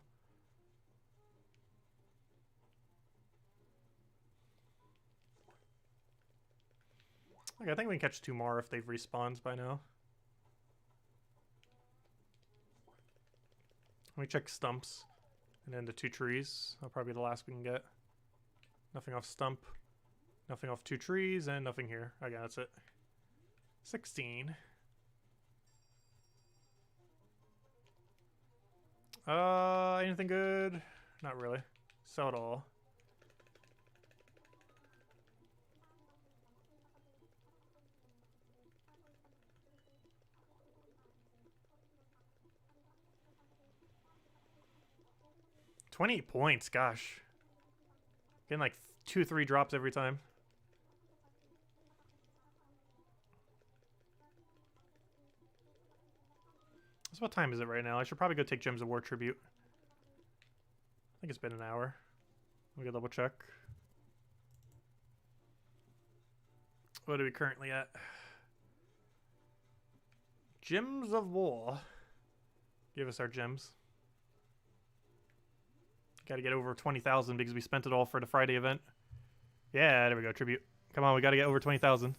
Okay, I think we can catch 2 more if they've respawned by now. Let me check stumps. And then the 2 trees. That'll probably be the last we can get. Nothing off stump. Nothing off 2 trees, and nothing here. Okay, that's it. 16. Anything good? Not really. Sell it all. $28 points, gosh. Getting like 2-3 drops every time. So what time is it right now? I should probably go take Gems of War Tribute. I think it's been an hour. We gotta double check. What are we currently at? Gems of War. Give us our gems. Gotta get over 20,000 because we spent it all for the Friday event. Yeah, there we go. Tribute. Come on, we gotta get over 20,000.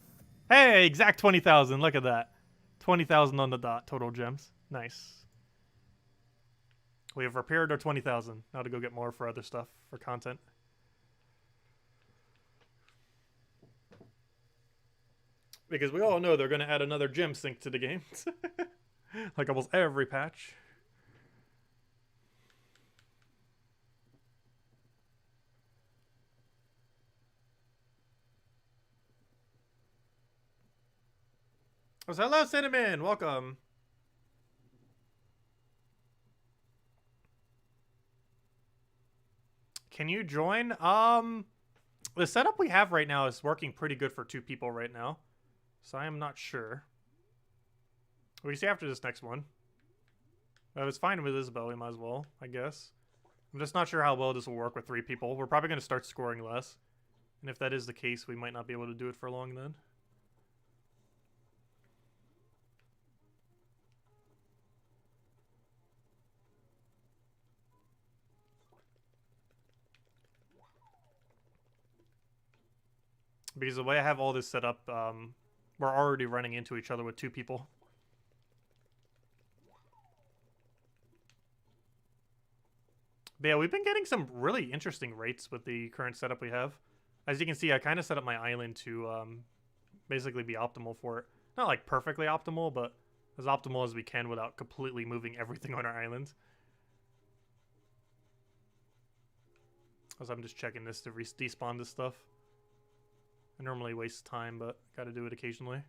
Hey, exact 20,000. Look at that. 20,000 on the dot. Total gems. Nice. We have repaired our 20,000. Now to go get more for other stuff, for content. Because we all know they're going to add another gem sync to the game. Like almost every patch. Oh, so hello, Cinnamon. Welcome. Can you join? The setup we have right now is working pretty good for 2 people right now. So I am not sure. We can see after this next one. I was fine with Isabel, we might as well, I guess. I'm just not sure how well this will work with 3 people. We're probably going to start scoring less. And if that is the case, we might not be able to do it for long then. Because the way I have all this set up, we're already running into each other with 2 people. But yeah, we've been getting some really interesting rates with the current setup we have. As you can see, I kind of set up my island to basically be optimal for it. Not like perfectly optimal, but as optimal as we can without completely moving everything on our island. As I'm just checking this to despawn this stuff. I normally waste time, but gotta do it occasionally.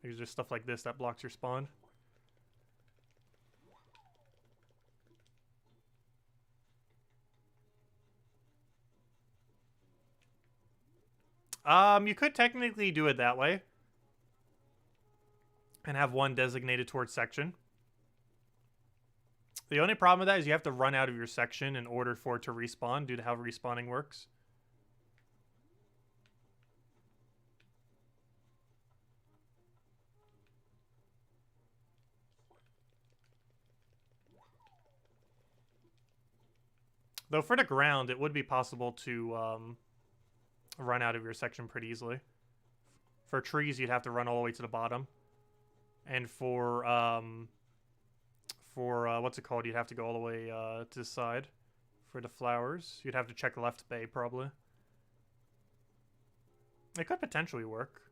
There's just stuff like this that blocks your spawn. You could technically do it that way. And have one designated towards section. The only problem with that is you have to run out of your section in order for it to respawn due to how respawning works. Though for the ground, it would be possible to run out of your section pretty easily. For trees, you'd have to run all the way to the bottom. And for what's it called? You'd have to go all the way to the side. For the flowers, you'd have to check left bay, probably. It could potentially work.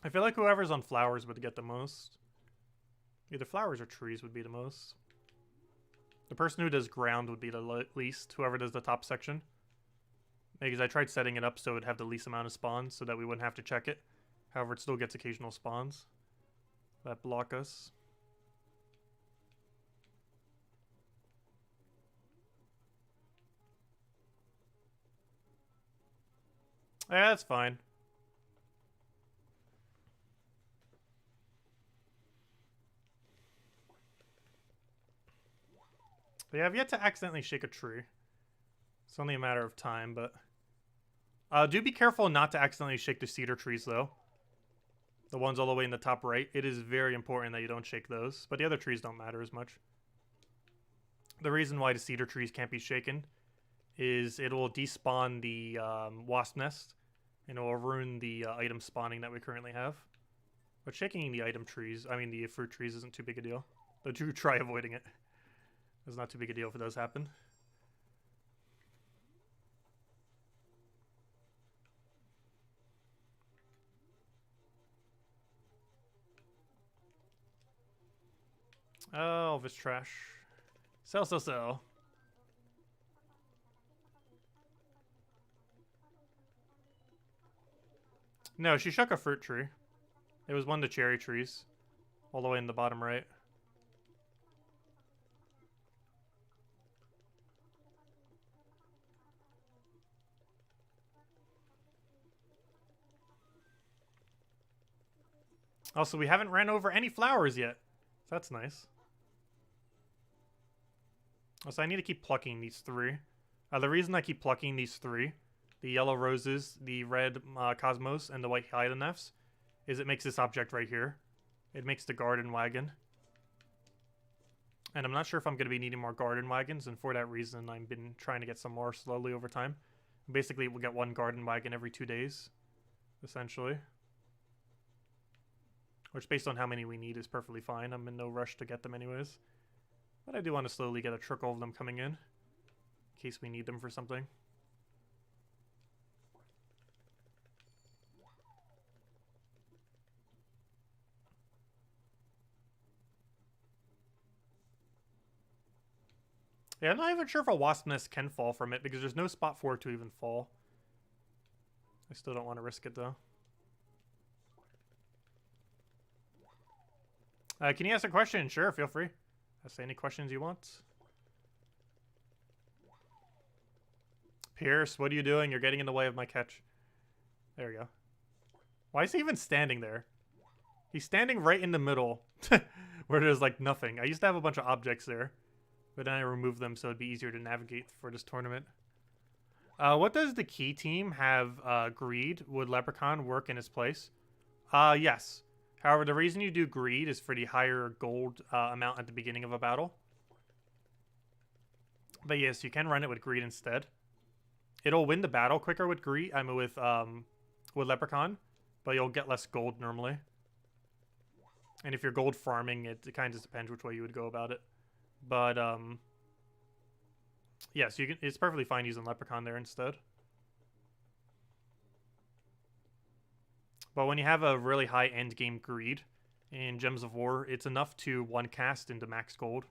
I feel like whoever's on flowers would get the most. Either flowers or trees would be the most. The person who does ground would be the least, whoever does the top section. Because I tried setting it up so it would have the least amount of spawns so that we wouldn't have to check it. However, it still gets occasional spawns that block us. Yeah, that's fine. But yeah, I've yet to accidentally shake a tree. It's only a matter of time, but... do be careful not to accidentally shake the cedar trees, though. The ones all the way in the top right. It is very important that you don't shake those. But the other trees don't matter as much. The reason why the cedar trees can't be shaken is it will despawn the wasp nest. And it will ruin the item spawning that we currently have. But shaking the item trees, I mean the fruit trees, isn't too big a deal. Though do try avoiding it. It's not too big a deal if it does happen. Oh, this trash. Sell, sell, sell. No, she shook a fruit tree. It was one of the cherry trees. All the way in the bottom right. Also, we haven't ran over any flowers yet. So that's nice. Also, I need to keep plucking these three. The reason I keep plucking these three, the yellow roses, the red cosmos, and the white hyacinths, is it makes this object right here. It makes the garden wagon. And I'm not sure if I'm going to be needing more garden wagons, and for that reason, I've been trying to get some more slowly over time. Basically, we'll get one garden wagon every 2 days, essentially. Which, based on how many we need, is perfectly fine. I'm in no rush to get them anyways. But I do want to slowly get a trickle of them coming in case we need them for something. Yeah, I'm not even sure if a wasp nest can fall from it because there's no spot for it to even fall. I still don't want to risk it though. Can you ask a question? Sure, feel free. Ask any questions you want. Pierce, what are you doing? You're getting in the way of my catch. There we go. Why is he even standing there? He's standing right in the middle where there's like nothing. I used to have a bunch of objects there, but then I removed them so it'd be easier to navigate for this tournament. What does the key team have? Greed. Would Leprechaun work in his place? Yes. However, the reason you do Greed is for the higher gold amount at the beginning of a battle. But yes, you can run it with Greed instead. It'll win the battle quicker with Greed. I mean, with Leprechaun, but you'll get less gold normally. And if you're gold farming, it kind of depends which way you would go about it. But yeah, so you can. It's perfectly fine using Leprechaun there instead. But when you have a really high end game Greed in Gems of War, it's enough to one cast into max gold.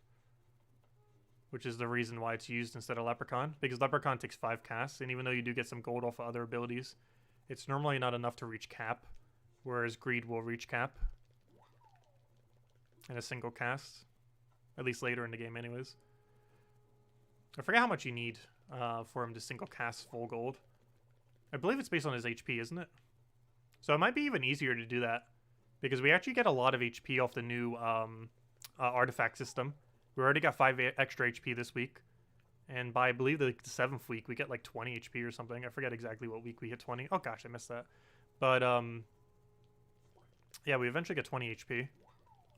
Which is the reason why it's used instead of Leprechaun. Because Leprechaun takes 5 casts, and even though you do get some gold off of other abilities, it's normally not enough to reach cap. Whereas Greed will reach cap in a single cast. At least later in the game anyways. I forget how much you need for him to single cast full gold. I believe it's based on his HP, isn't it? So it might be even easier to do that. Because we actually get a lot of HP off the new artifact system. We already got 5 extra HP this week. And by, I believe, the 7th week, we get like 20 HP or something. I forget exactly what week we hit 20. Oh gosh, I missed that. But, yeah, we eventually get 20 HP.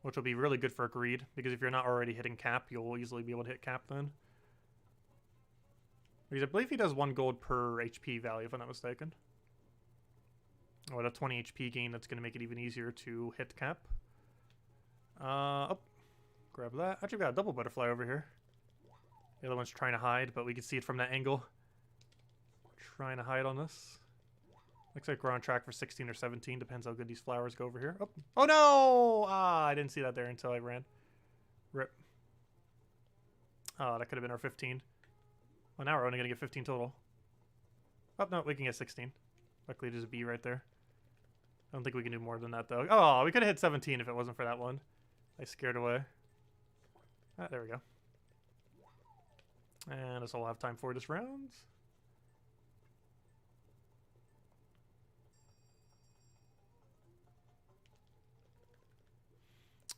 Which will be really good for Greed. Because if you're not already hitting cap, you'll easily be able to hit cap then. Because I believe he does 1 gold per HP value, if I'm not mistaken. With a 20 HP gain, that's going to make it even easier to hit cap. Oh. Grab that. Actually, we got a double butterfly over here. The other one's trying to hide, but we can see it from that angle. Trying to hide on this. Looks like we're on track for 16 or 17. Depends how good these flowers go over here. Oh, oh no! Ah, I didn't see that there until I ran. Rip. Oh, that could have been our 15. Well, now we're only going to get 15 total. Oh, no, we can get 16. Luckily, there's a B right there. I don't think we can do more than that, though. Oh, we could have hit 17 if it wasn't for that one. I scared away. Ah, there we go. And that's all I have time for this round.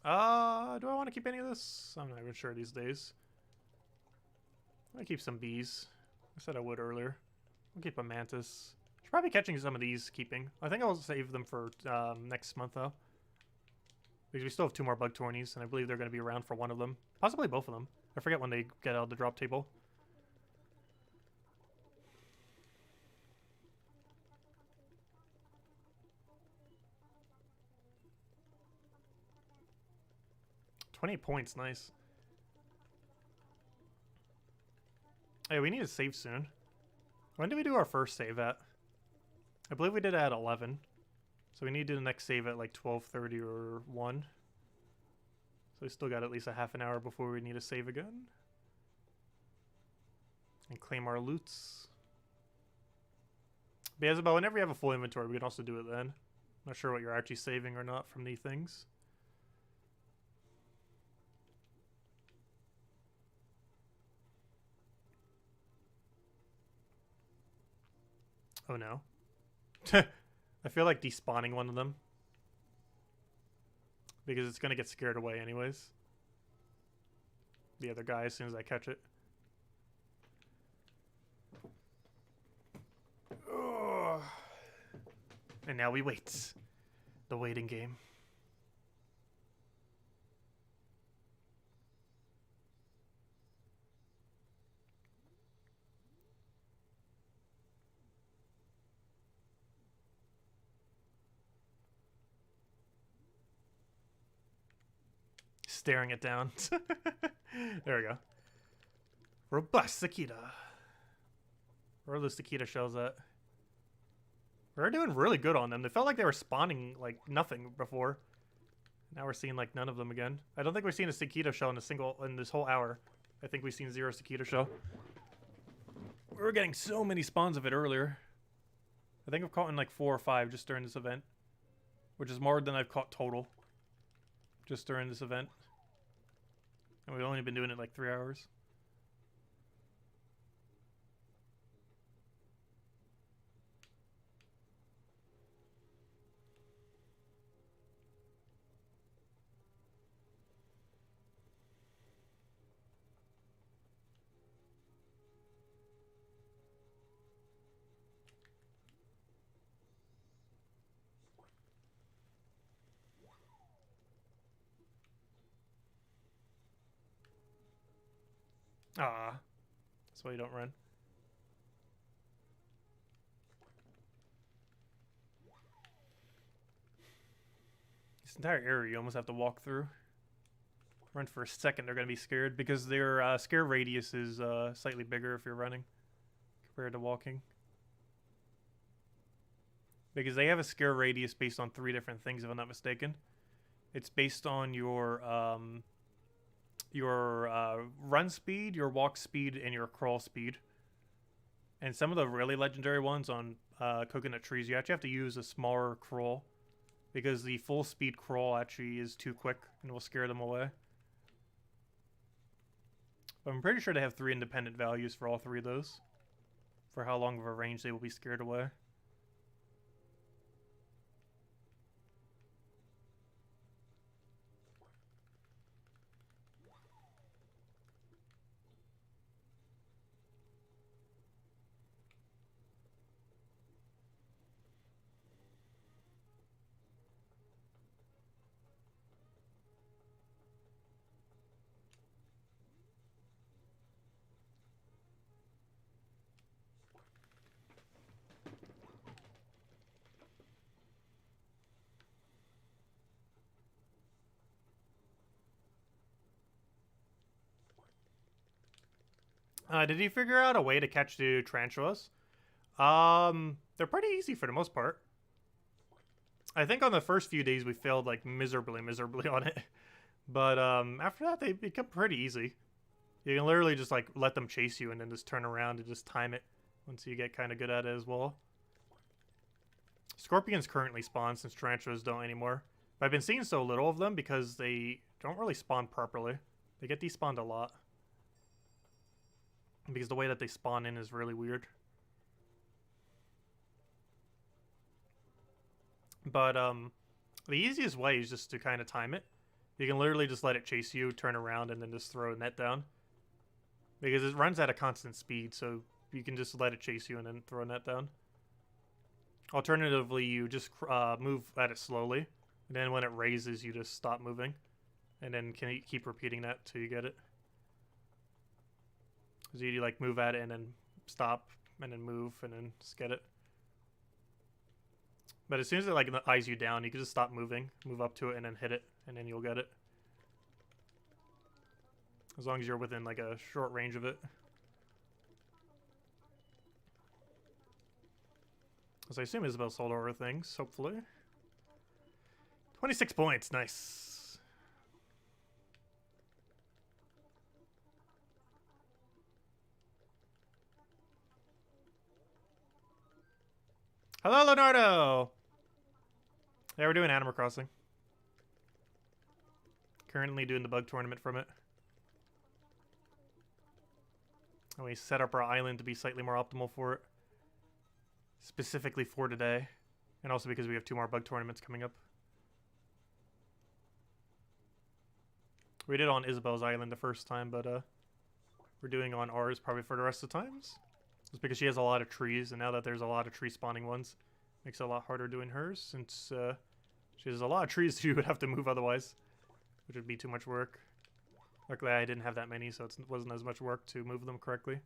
Do I want to keep any of this? I'm not even sure these days. I keep some bees. I said I would earlier. I'll keep a mantis. Should probably be catching some of these keeping. I think I'll save them for next month though. Because we still have 2 more bug tourneys, and I believe they're going to be around for one of them. Possibly both of them. I forget when they get out of the drop table. $20 points, nice. Hey, we need to save soon. When did we do our first save at? I believe we did it at 11. So we need to do the next save at like 12:30 or 1. So we still got at least a half an hour before we need to save again. And claim our loots. But yeah, Isabel, whenever you have a full inventory, we can also do it then. I'm not sure what you're actually saving or not from these things. Oh no. I feel like despawning one of them. Because it's going to get scared away anyways. The other guy as soon as I catch it. Ugh. And now we wait. The waiting game. Staring it down. There we go. Robust cicada. Where are those cicada shells at? We're doing really good on them. They felt like they were spawning like nothing before. Now we're seeing like none of them again. I don't think we've seen a cicada shell in this whole hour. I think we've seen 0 cicada shell. We were getting so many spawns of it earlier. I think I've caught in like 4 or 5 just during this event. Which is more than I've caught total. Just during this event. And we've only been doing it like 3 hours. Ah, that's why you don't run. This entire area you almost have to walk through. Run for a second, they're going to be scared because their scare radius is slightly bigger if you're running compared to walking. Because they have a scare radius based on 3 different things, if I'm not mistaken. It's based on your run speed, your walk speed, and your crawl speed. And some of the really legendary ones on coconut trees, you actually have to use a smaller crawl because the full speed crawl actually is too quick and will scare them away. But I'm pretty sure they have 3 independent values for all 3 of those, for how long of a range they will be scared away. Did you figure out a way to catch the tarantulas? They're pretty easy for the most part. I think on the first few days we failed like miserably on it. But after that they become pretty easy. You can literally just like let them chase you and then just turn around and just time it once you get kind of good at it as well. Scorpions currently spawn since tarantulas don't anymore. But I've been seeing so little of them because they don't really spawn properly. They get despawned a lot. Because the way that they spawn in is really weird. But the easiest way is just to kind of time it. You can literally just let it chase you, turn around, and then just throw a net down. Because it runs at a constant speed, so you can just let it chase you and then throw a net down. Alternatively, you just move at it slowly, and then when it raises, you just stop moving, and then can keep repeating that till you get it. So you like move at it and then stop, and then move, and then just get it. But as soon as it like eyes you down, you can just stop moving, move up to it, and then hit it, and then you'll get it. As long as you're within like a short range of it. As I assume Isabel sold over things, hopefully. 26 points, nice. Hello, Leonardo! Yeah, we're doing Animal Crossing. Currently doing the bug tournament from it. And we set up our island to be slightly more optimal for it. Specifically for today. And also because we have 2 more bug tournaments coming up. We did on Isabel's island the first time, but we're doing on ours probably for the rest of the times. It's because she has a lot of trees, and now that there's a lot of tree spawning ones, makes it a lot harder doing hers, since she has a lot of trees she would have to move otherwise, which would be too much work. Luckily I didn't have that many, so it wasn't as much work to move them correctly.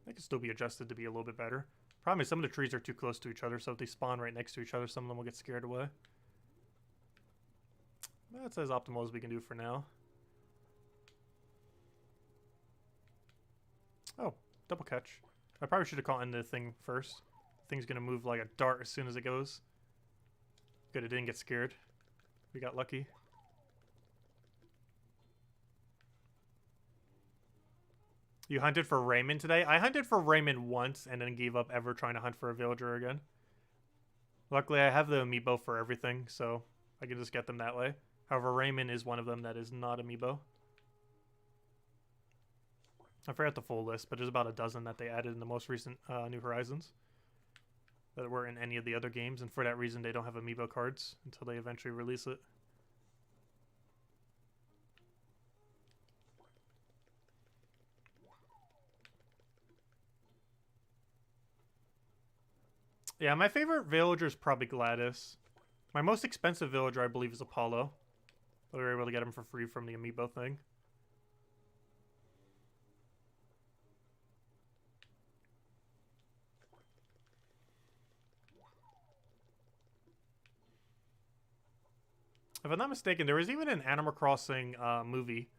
They can still be adjusted to be a little bit better. Problem is some of the trees are too close to each other, so if they spawn right next to each other, some of them will get scared away. That's as optimal as we can do for now. Oh, double catch. I probably should have caught in the thing first. The thing's gonna move like a dart as soon as it goes. Good, it didn't get scared. We got lucky. You hunted for Raymond today? I hunted for Raymond once and then gave up ever trying to hunt for a villager again. Luckily, I have the amiibo for everything, so I can just get them that way. However, Raymond is one of them that is not amiibo. I forgot the full list, but there's about a dozen that they added in the most recent New Horizons that weren't in any of the other games, and for that reason, they don't have amiibo cards until they eventually release it. Yeah, my favorite villager is probably Gladys. My most expensive villager, I believe, is Apollo. We were able to get him for free from the amiibo thing. If I'm not mistaken, there was even an Animal Crossing movie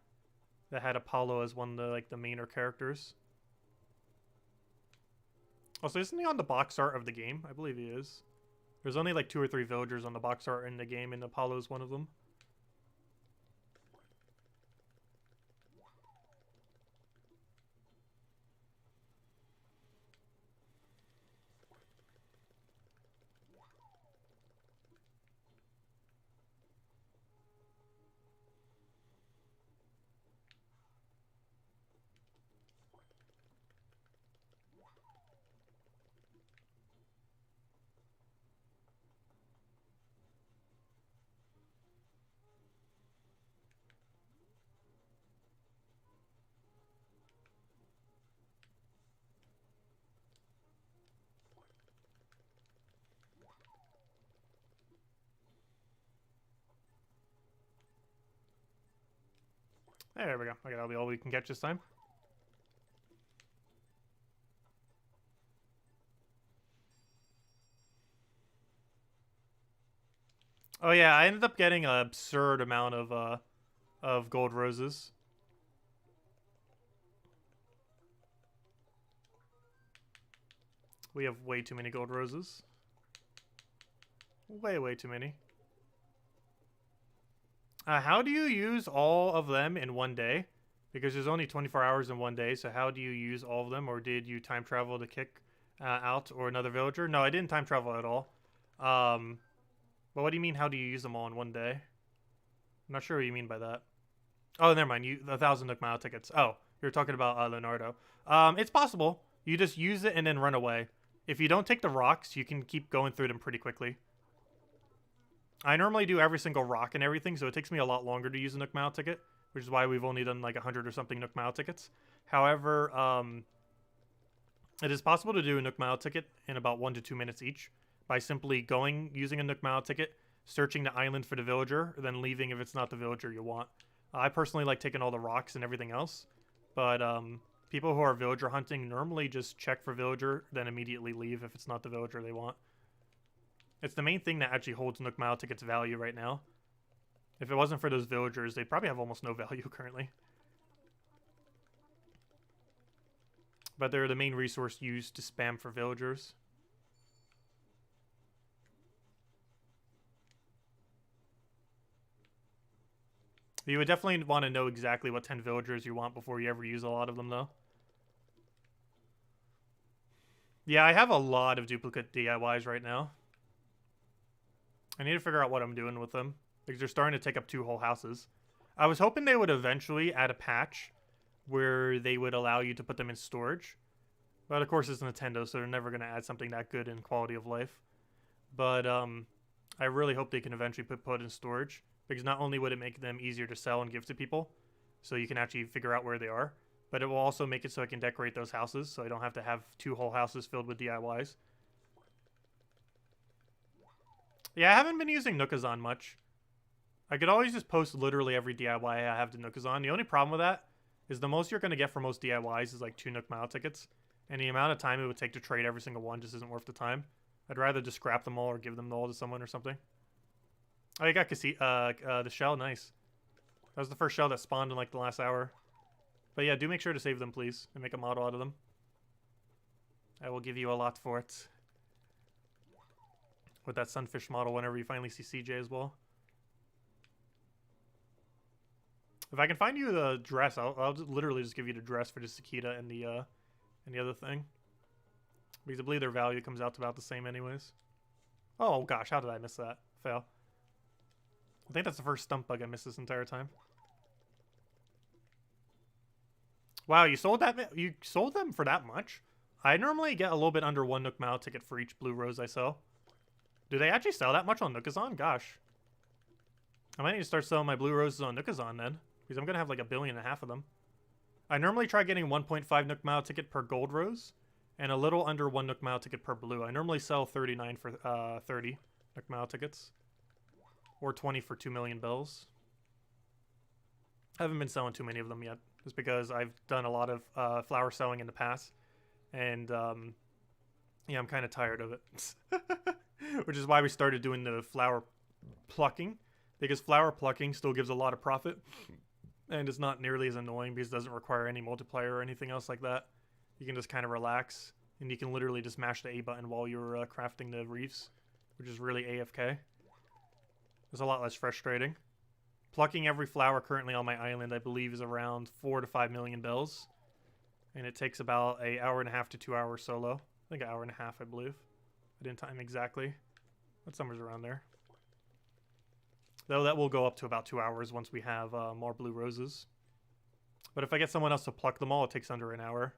that had Apollo as one of the main characters. Also, isn't he on the box art of the game? I believe he is. There's only like 2 or 3 villagers on the box art in the game, and Apollo is one of them. There we go. Okay, that'll be all we can catch this time. Oh yeah, I ended up getting an absurd amount of gold roses. We have way too many gold roses. Way too many. How do you use all of them in one day? Because there's only 24 hours in one day, so how do you use all of them? Or did you time travel to kick out or another villager? No, I didn't time travel at all. But what do you mean, how do you use them all in one day? I'm not sure what you mean by that. Oh, never mind. 1,000 Nook Mile tickets. Oh, you're talking about Leonardo. It's possible. You just use it and then run away. If you don't take the rocks, you can keep going through them pretty quickly. I normally do every single rock and everything, so it takes me a lot longer to use a Nook Mile ticket, which is why we've only done like 100 or something Nook Mile tickets. However, it is possible to do a Nook Mile ticket in about 1 to 2 minutes each by simply using a Nook Mile ticket, searching the island for the villager, then leaving if it's not the villager you want. I personally like taking all the rocks and everything else, but people who are villager hunting normally just check for villager, then immediately leave if it's not the villager they want. It's the main thing that actually holds Nook Mile tickets value right now. If it wasn't for those villagers, they'd probably have almost no value currently. But they're the main resource used to spam for villagers. You would definitely want to know exactly what 10 villagers you want before you ever use a lot of them, though. Yeah, I have a lot of duplicate DIYs right now. I need to figure out what I'm doing with them, because they're starting to take up 2 whole houses. I was hoping they would eventually add a patch where they would allow you to put them in storage. But of course it's Nintendo, so they're never going to add something that good in quality of life. But I really hope they can eventually put in storage, because not only would it make them easier to sell and give to people, so you can actually figure out where they are, but it will also make it so I can decorate those houses, so I don't have to have 2 whole houses filled with DIYs. Yeah, I haven't been using Nookazon much. I could always just post literally every DIY I have to Nookazon. The only problem with that is the most you're going to get for most DIYs is like 2 Nook Mile tickets, and the amount of time it would take to trade every single one just isn't worth the time. I'd rather just scrap them all or give them all to someone or something. Oh, you got the shell. Nice. That was the first shell that spawned in like the last hour. But yeah, do make sure to save them, please, and make a model out of them. I will give you a lot for it. With that sunfish model whenever you finally see CJ as well. If I can find you the dress, I'll literally just give you the dress for just Sakita and the other thing. Because I believe their value comes out to about the same anyways. Oh gosh, how did I miss that? Fail. I think that's the first stump bug I missed this entire time. Wow, you sold them for that much? I normally get a little bit under 1 Nook Mile ticket for each blue rose I sell. Do they actually sell that much on Nookazon? Gosh. I might need to start selling my blue roses on Nookazon then, because I'm going to have like 1.5 billion of them. I normally try getting 1.5 Nook Mile ticket per gold rose, and a little under 1 Nook Mile ticket per blue. I normally sell 39 for 30 Nook Mile tickets. Or 20 for 2 million bells. I haven't been selling too many of them yet, just because I've done a lot of flower selling in the past, and yeah, I'm kind of tired of it. Which is why we started doing the flower plucking, because flower plucking still gives a lot of profit, and it's not nearly as annoying because it doesn't require any multiplier or anything else like that. You can just kind of relax, and you can literally just mash the A button while you're crafting the reefs, which is really AFK. It's a lot less frustrating. Plucking every flower currently on my island, I believe, is around 4 to 5 million bells. And it takes about an 1.5 to 2 hours solo. I think 1.5 hours, I believe. I didn't time exactly. But somewhere's around there. Though that will go up to about 2 hours once we have more blue roses. But if I get someone else to pluck them all, it takes under an hour.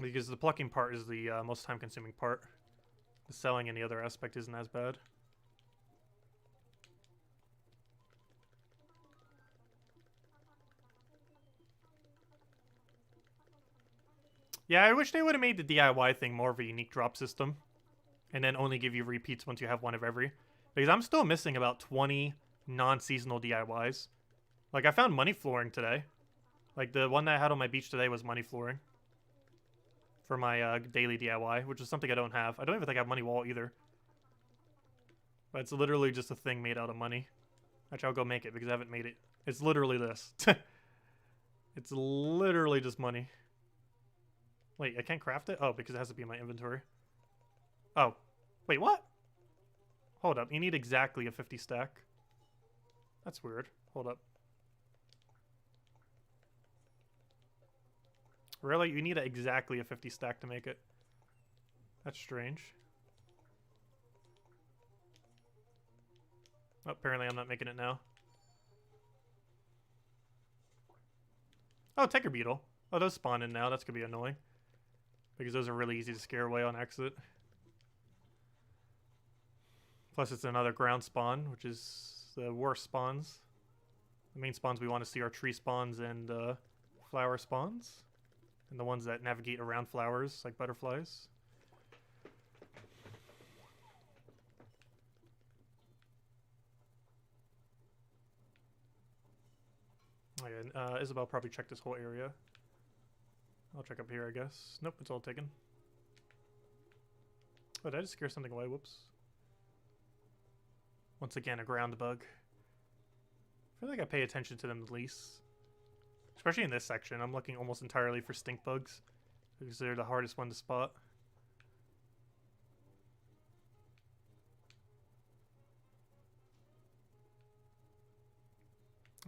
Because the plucking part is the most time-consuming part. The selling and the other aspect isn't as bad. Yeah, I wish they would have made the DIY thing more of a unique drop system. And then only give you repeats once you have one of every. Because I'm still missing about 20 non-seasonal DIYs. Like, I found money flooring today. Like, the one that I had on my beach today was money flooring. For my daily DIY, which is something I don't have. I don't even think I have money wall either. But it's literally just a thing made out of money. Actually, I'll go make it because I haven't made it. It's literally this. It's literally just money. Wait, I can't craft it? Oh, because it has to be in my inventory. Oh. Wait, what? Hold up. You need exactly a 50 stack. That's weird. Hold up. Really? You need exactly a 50 stack to make it. That's strange. Oh, apparently I'm not making it now. Oh, Tiger Beetle. Oh, those spawn in now. That's going to be annoying. Because those are really easy to scare away on exit. Plus it's another ground spawn, which is the worst spawns. The main spawns we want to see are tree spawns and flower spawns. And the ones that navigate around flowers, like butterflies. Okay, Isabel probably checked this whole area. I'll check up here, I guess. Nope, it's all taken. Oh, did I just scare something away? Whoops. Once again, a ground bug. I feel like I pay attention to them the least. Especially in this section. I'm looking almost entirely for stink bugs. Because they're the hardest one to spot.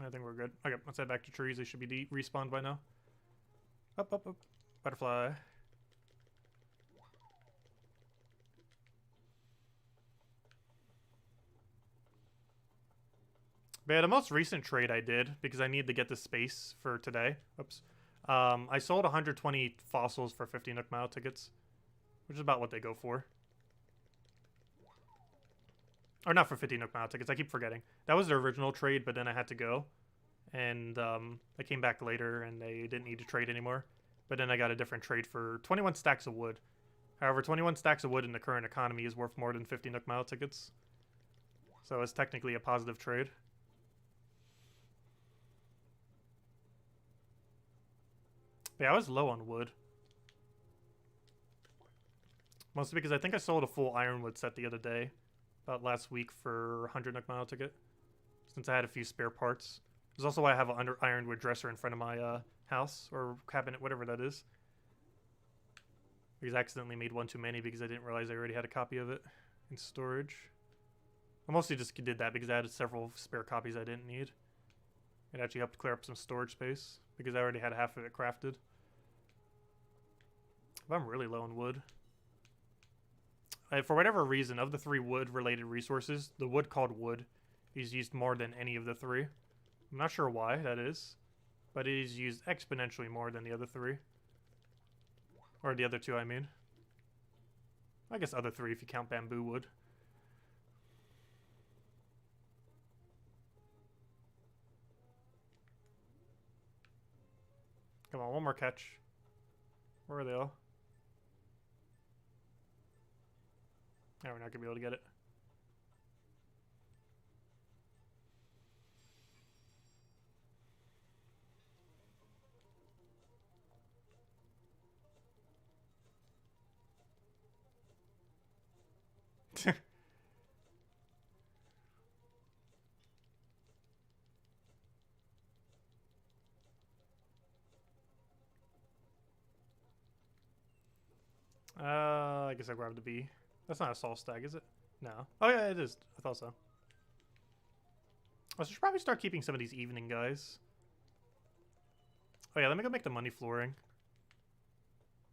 I think we're good. Okay, let's head back to trees. They should be respawned by now. Up, up, up. Butterfly. But yeah, the most recent trade I did, because I needed to get the space for today. Oops. I sold 120 fossils for 50 Nook Mile tickets. Which is about what they go for. Or not for 50 Nook Mile tickets, I keep forgetting. That was the original trade, but then I had to go. And I came back later and they didn't need to trade anymore. But then I got a different trade for 21 stacks of wood. However, 21 stacks of wood in the current economy is worth more than 50 Nook Mile tickets. So it's technically a positive trade. But yeah, I was low on wood. Mostly because I think I sold a full ironwood set the other day. About last week for 100 Nook Mile ticket. Since I had a few spare parts. There's also why I have an ironwood dresser in front of my house. Or cabinet, whatever that is. Because I accidentally made one too many because I didn't realize I already had a copy of it in storage. I mostly just did that because I had several spare copies I didn't need. It actually helped clear up some storage space. Because I already had half of it crafted. But I'm really low on wood. For whatever reason, of the 3 wood-related resources, the wood called wood is used more than any of the 3. I'm not sure why that is, but it is used exponentially more than the other 3. Or the other 2, I mean. I guess other 3 if you count bamboo wood. Come on, one more catch. Where are they all? No, we're not gonna be able to get it. I guess I grabbed the bee. That's not a soul stag, is it? No. Oh yeah, it is. I thought so. I should probably start keeping some of these evening guys. Oh yeah, let me go make the money flooring.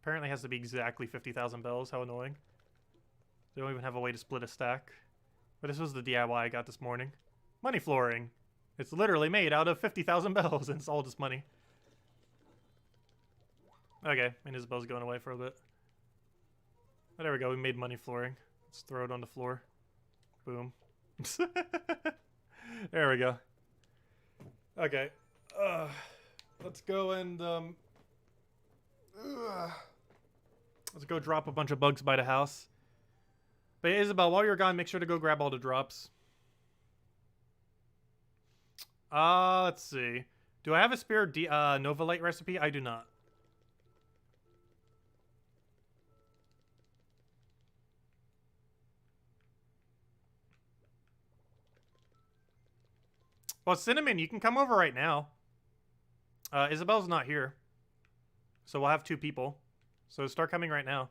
Apparently it has to be exactly 50,000 bells. How annoying. They don't even have a way to split a stack. But this was the DIY I got this morning. Money flooring. It's literally made out of 50,000 bells and it's all just money. Okay, and Isabel's going away for a bit. Oh, there we go, we made money flooring. Let's throw it on the floor. Boom. There we go. Okay. Let's go and let's go drop a bunch of bugs by the house. But yeah, Isabel, while you're gone, make sure to go grab all the drops. Let's see. Do I have a spare Nova Light recipe? I do not. Well, Cinnamon, you can come over right now. Isabel's not here. So we'll have 2 people. So start coming right now.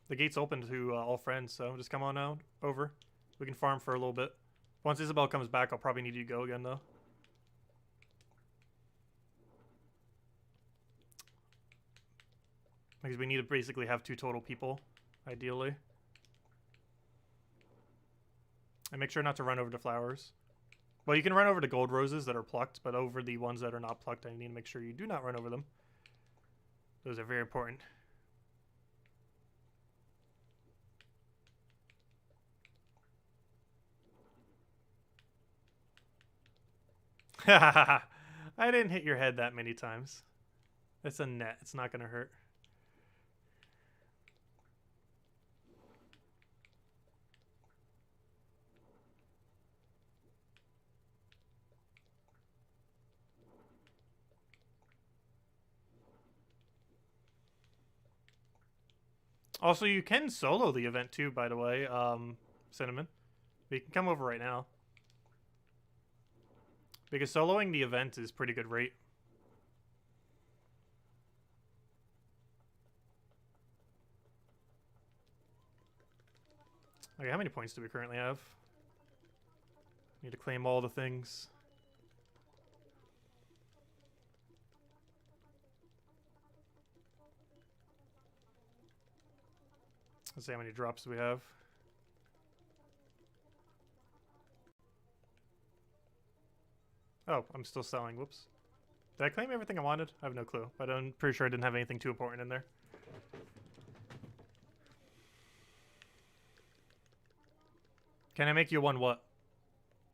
The gate's open to all friends, so just come on out over. We can farm for a little bit. Once Isabel comes back, I'll probably need you to go again, though. Because we need to basically have 2 total people, ideally. And make sure not to run over the flowers. Well, you can run over the gold roses that are plucked, but over the ones that are not plucked, I need to make sure you do not run over them. Those are very important. I didn't hit your head that many times. It's a net. It's not going to hurt. Also, you can solo the event too, by the way, Cinnamon. But you can come over right now. Because soloing the event is pretty good rate. Okay, how many points do we currently have? Need to claim all the things. Let's see how many drops we have. Oh, I'm still selling. Whoops. Did I claim everything I wanted? I have no clue, but I'm pretty sure I didn't have anything too important in there. Can I make you one what?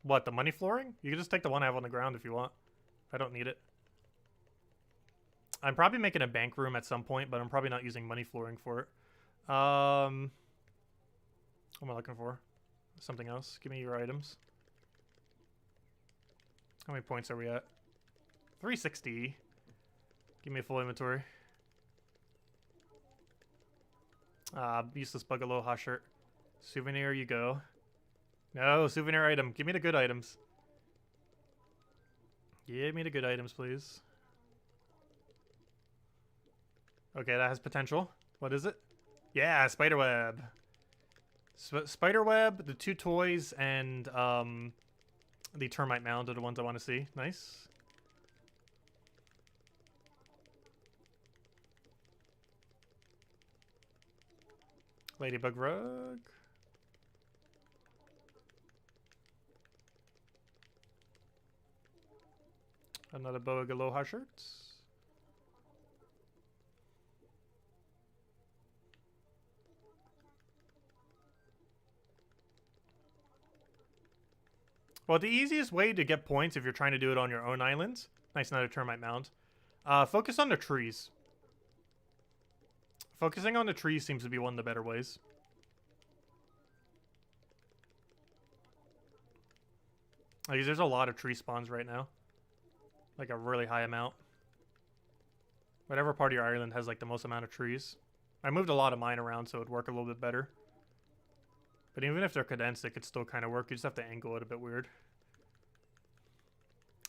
What, the money flooring? You can just take the one I have on the ground if you want. I don't need it. I'm probably making a bank room at some point, but I'm probably not using money flooring for it. What am I looking for? Something else. Give me your items. How many points are we at? 360. Give me a full inventory. Useless bug aloha shirt. Souvenir, you go. No, souvenir item. Give me the good items. Give me the good items, please. Okay, that has potential. What is it? Yeah, spiderweb. Spiderweb, the 2 toys, and the termite mound are the ones I want to see. Nice. Ladybug rug. Another bug aloha shirt. Well, the easiest way to get points if you're trying to do it on your own island, nice, another termite mound, focus on the trees. Focusing on the trees seems to be one of the better ways. Like, there's a lot of tree spawns right now. Like a really high amount. Whatever part of your island has like the most amount of trees. I moved a lot of mine around so it'd work a little bit better. But even if they're condensed, it could still kind of work. You just have to angle it a bit weird.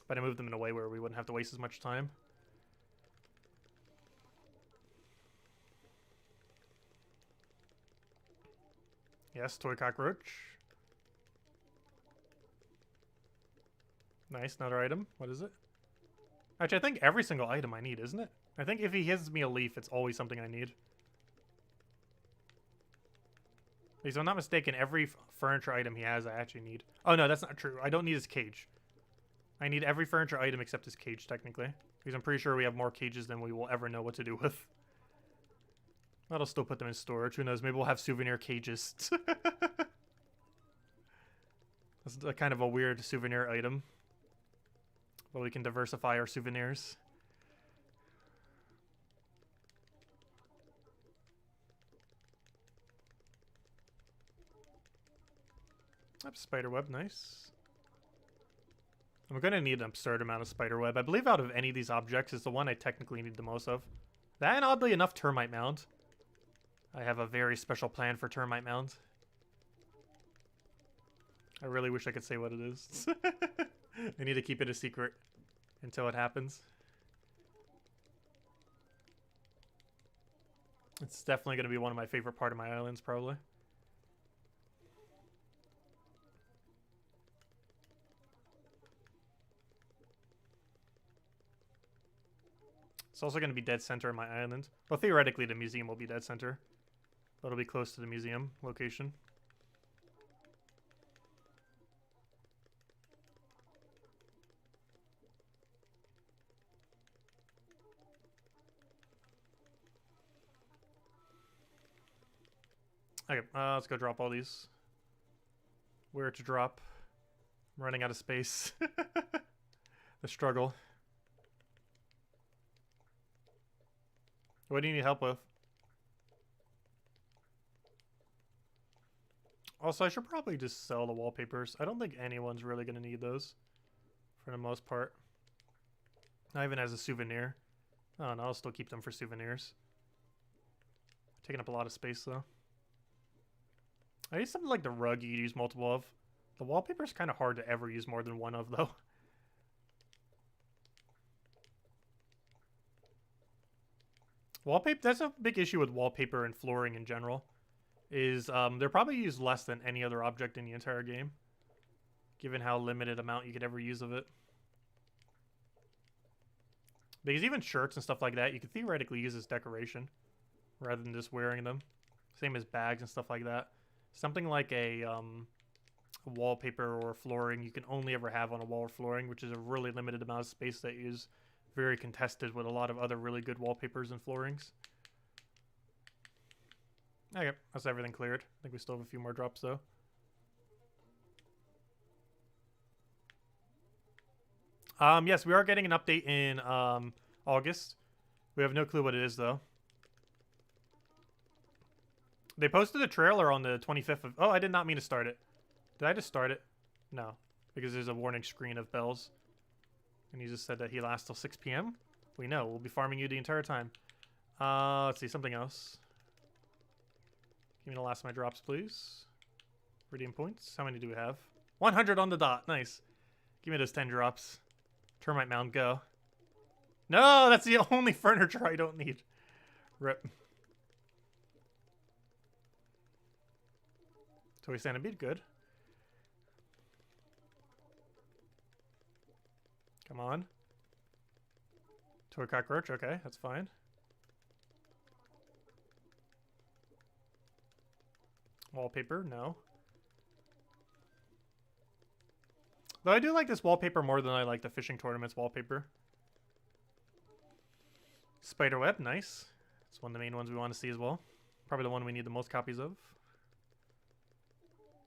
But I moved them in a way where we wouldn't have to waste as much time. Yes, toy cockroach. Nice, another item. What is it? Actually, I think every single item I need, isn't it? I think if he gives me a leaf, it's always something I need. If I'm not mistaken, every furniture item he has I actually need. Oh no, that's not true. I don't need his cage. I need every furniture item except his cage, technically. Because I'm pretty sure we have more cages than we will ever know what to do with. I'll still put them in storage. Who knows? Maybe we'll have souvenir cages. That's a kind of a weird souvenir item. But we can diversify our souvenirs. Spiderweb, nice. I'm going to need an absurd amount of spiderweb. I believe out of any of these objects is the one I technically need the most of. That and oddly enough, termite mound. I have a very special plan for termite mound. I really wish I could say what it is. I need to keep it a secret until it happens. It's definitely going to be one of my favorite part of my islands, probably. It's also going to be dead center in my island. Well, theoretically, the museum will be dead center. But it'll be close to the museum location. Okay, let's go drop all these. Where to drop? I'm running out of space. the struggle. What do you need help with? Also, I should probably just sell the wallpapers. I don't think anyone's really going to need those for the most part. Not even as a souvenir. Oh, no, I'll still keep them for souvenirs. Taking up a lot of space, though. I need something like the rug you could use multiple of. The wallpaper's kind of hard to ever use more than one of, though. Wallpaper, that's a big issue with wallpaper and flooring in general. Is they're probably used less than any other object in the entire game. Given how limited amount you could ever use of it. Because even shirts and stuff like that, you could theoretically use as decoration. Rather than just wearing them. Same as bags and stuff like that. Something like a wallpaper or flooring you can only ever have on a wall or flooring, which is a really limited amount of space that is very contested with a lot of other really good wallpapers and floorings. Okay, that's everything cleared. I think we still have a few more drops though. Yes, we are getting an update in August. We have no clue what it is though. They posted a trailer on the 25th of... Oh, I did not mean to start it. Did I just start it? No. Because there's a warning screen of bells. And he just said that he lasts till 6 p.m. We know. We'll be farming you the entire time. Let's see. Something else. Give me the last of my drops, please. Redeem points. How many do we have? 100 on the dot. Nice. Give me those 10 drops. Termite mound, go. No, that's the only furniture I don't need. Rip. Toy centipede, good. Come on. Toy cockroach, okay, that's fine. Wallpaper, no. Though I do like this wallpaper more than I like the fishing tournaments wallpaper. Spiderweb, nice. It's one of the main ones we want to see as well. Probably the one we need the most copies of.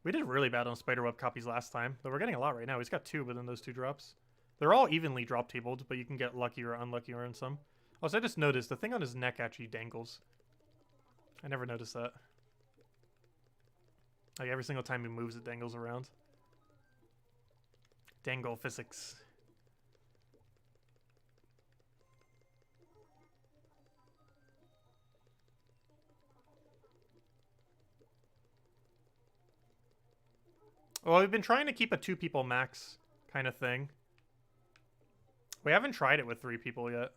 We did really bad on spiderweb copies last time, though we're getting a lot right now. He's got 2 within those 2 drops. They're all evenly drop tabled, but you can get lucky or unlucky or in some. Also, I just noticed the thing on his neck actually dangles. I never noticed that. Like every single time he moves, it dangles around. Dangle physics. Well, we've been trying to keep a 2 people max kind of thing. We haven't tried it with 3 people yet.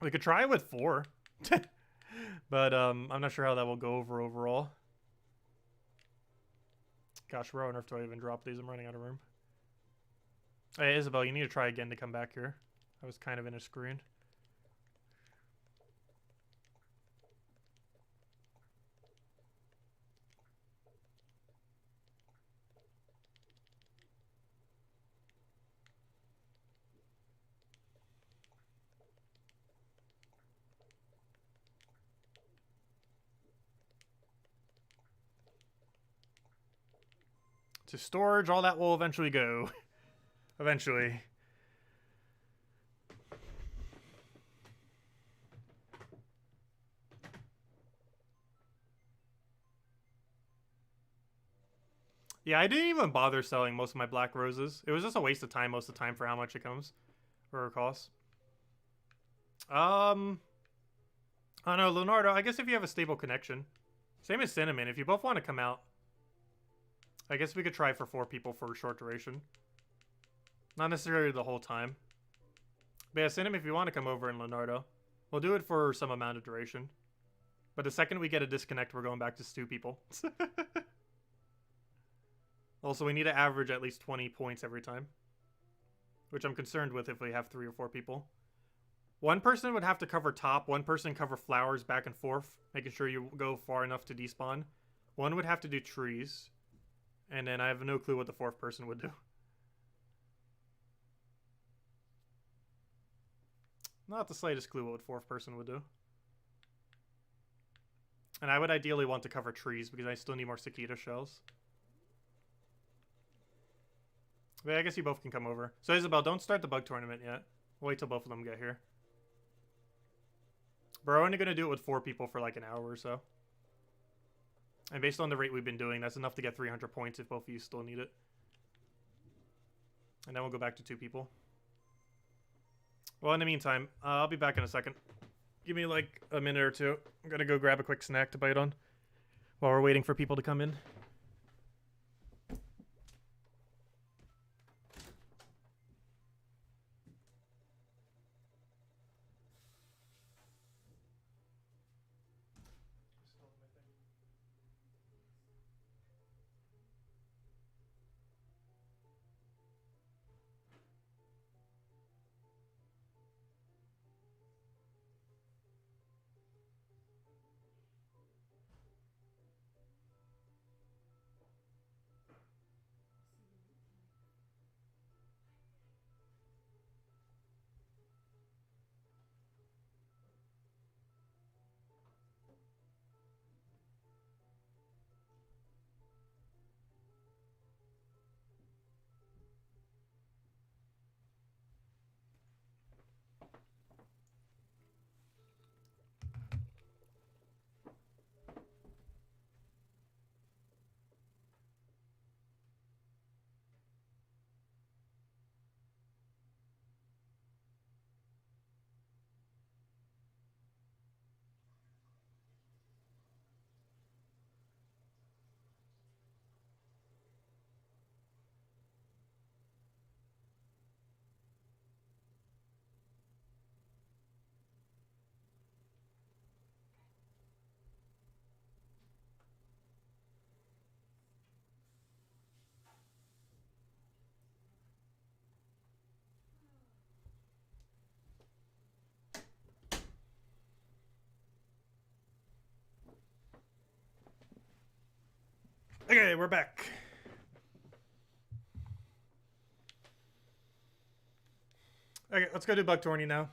We could try it with 4. But I'm not sure how that will go over overall. Gosh, where on earth do I even drop these? I'm running out of room. Hey, Isabel, you need to try again to come back here. I was kind of in a screen. To storage, all that will eventually go. Eventually. Yeah, I didn't even bother selling most of my black roses. It was just a waste of time most of the time for how much it comes. Or it costs. I don't know, Leonardo, I guess if you have a stable connection. Same as Cinnamon, if you both want to come out. I guess we could try for 4 people for a short duration. Not necessarily the whole time. But yeah, Cinnamon, if you want to come over, and Leonardo, we'll do it for some amount of duration. But the second we get a disconnect, we're going back to 2 people. Also, we need to average at least 20 points every time. Which I'm concerned with if we have 3 or 4 people. One person would have to cover top, one person cover flowers back and forth, making sure you go far enough to despawn. One would have to do trees. And then I have no clue what the 4th person would do. Not the slightest clue what 4th person would do. And I would ideally want to cover trees because I still need more cicada shells. But I guess you both can come over. So Isabel, don't start the bug tournament yet. Wait till both of them get here. We're only going to do it with 4 people for like an hour or so. And based on the rate we've been doing, that's enough to get 300 points if both of you still need it. And then we'll go back to 2 people. Well, in the meantime, I'll be back in a second. Give me like a minute or two. I'm going to go grab a quick snack to bite on while we're waiting for people to come in. Okay, we're back. Okay, let's go do bug tourney now.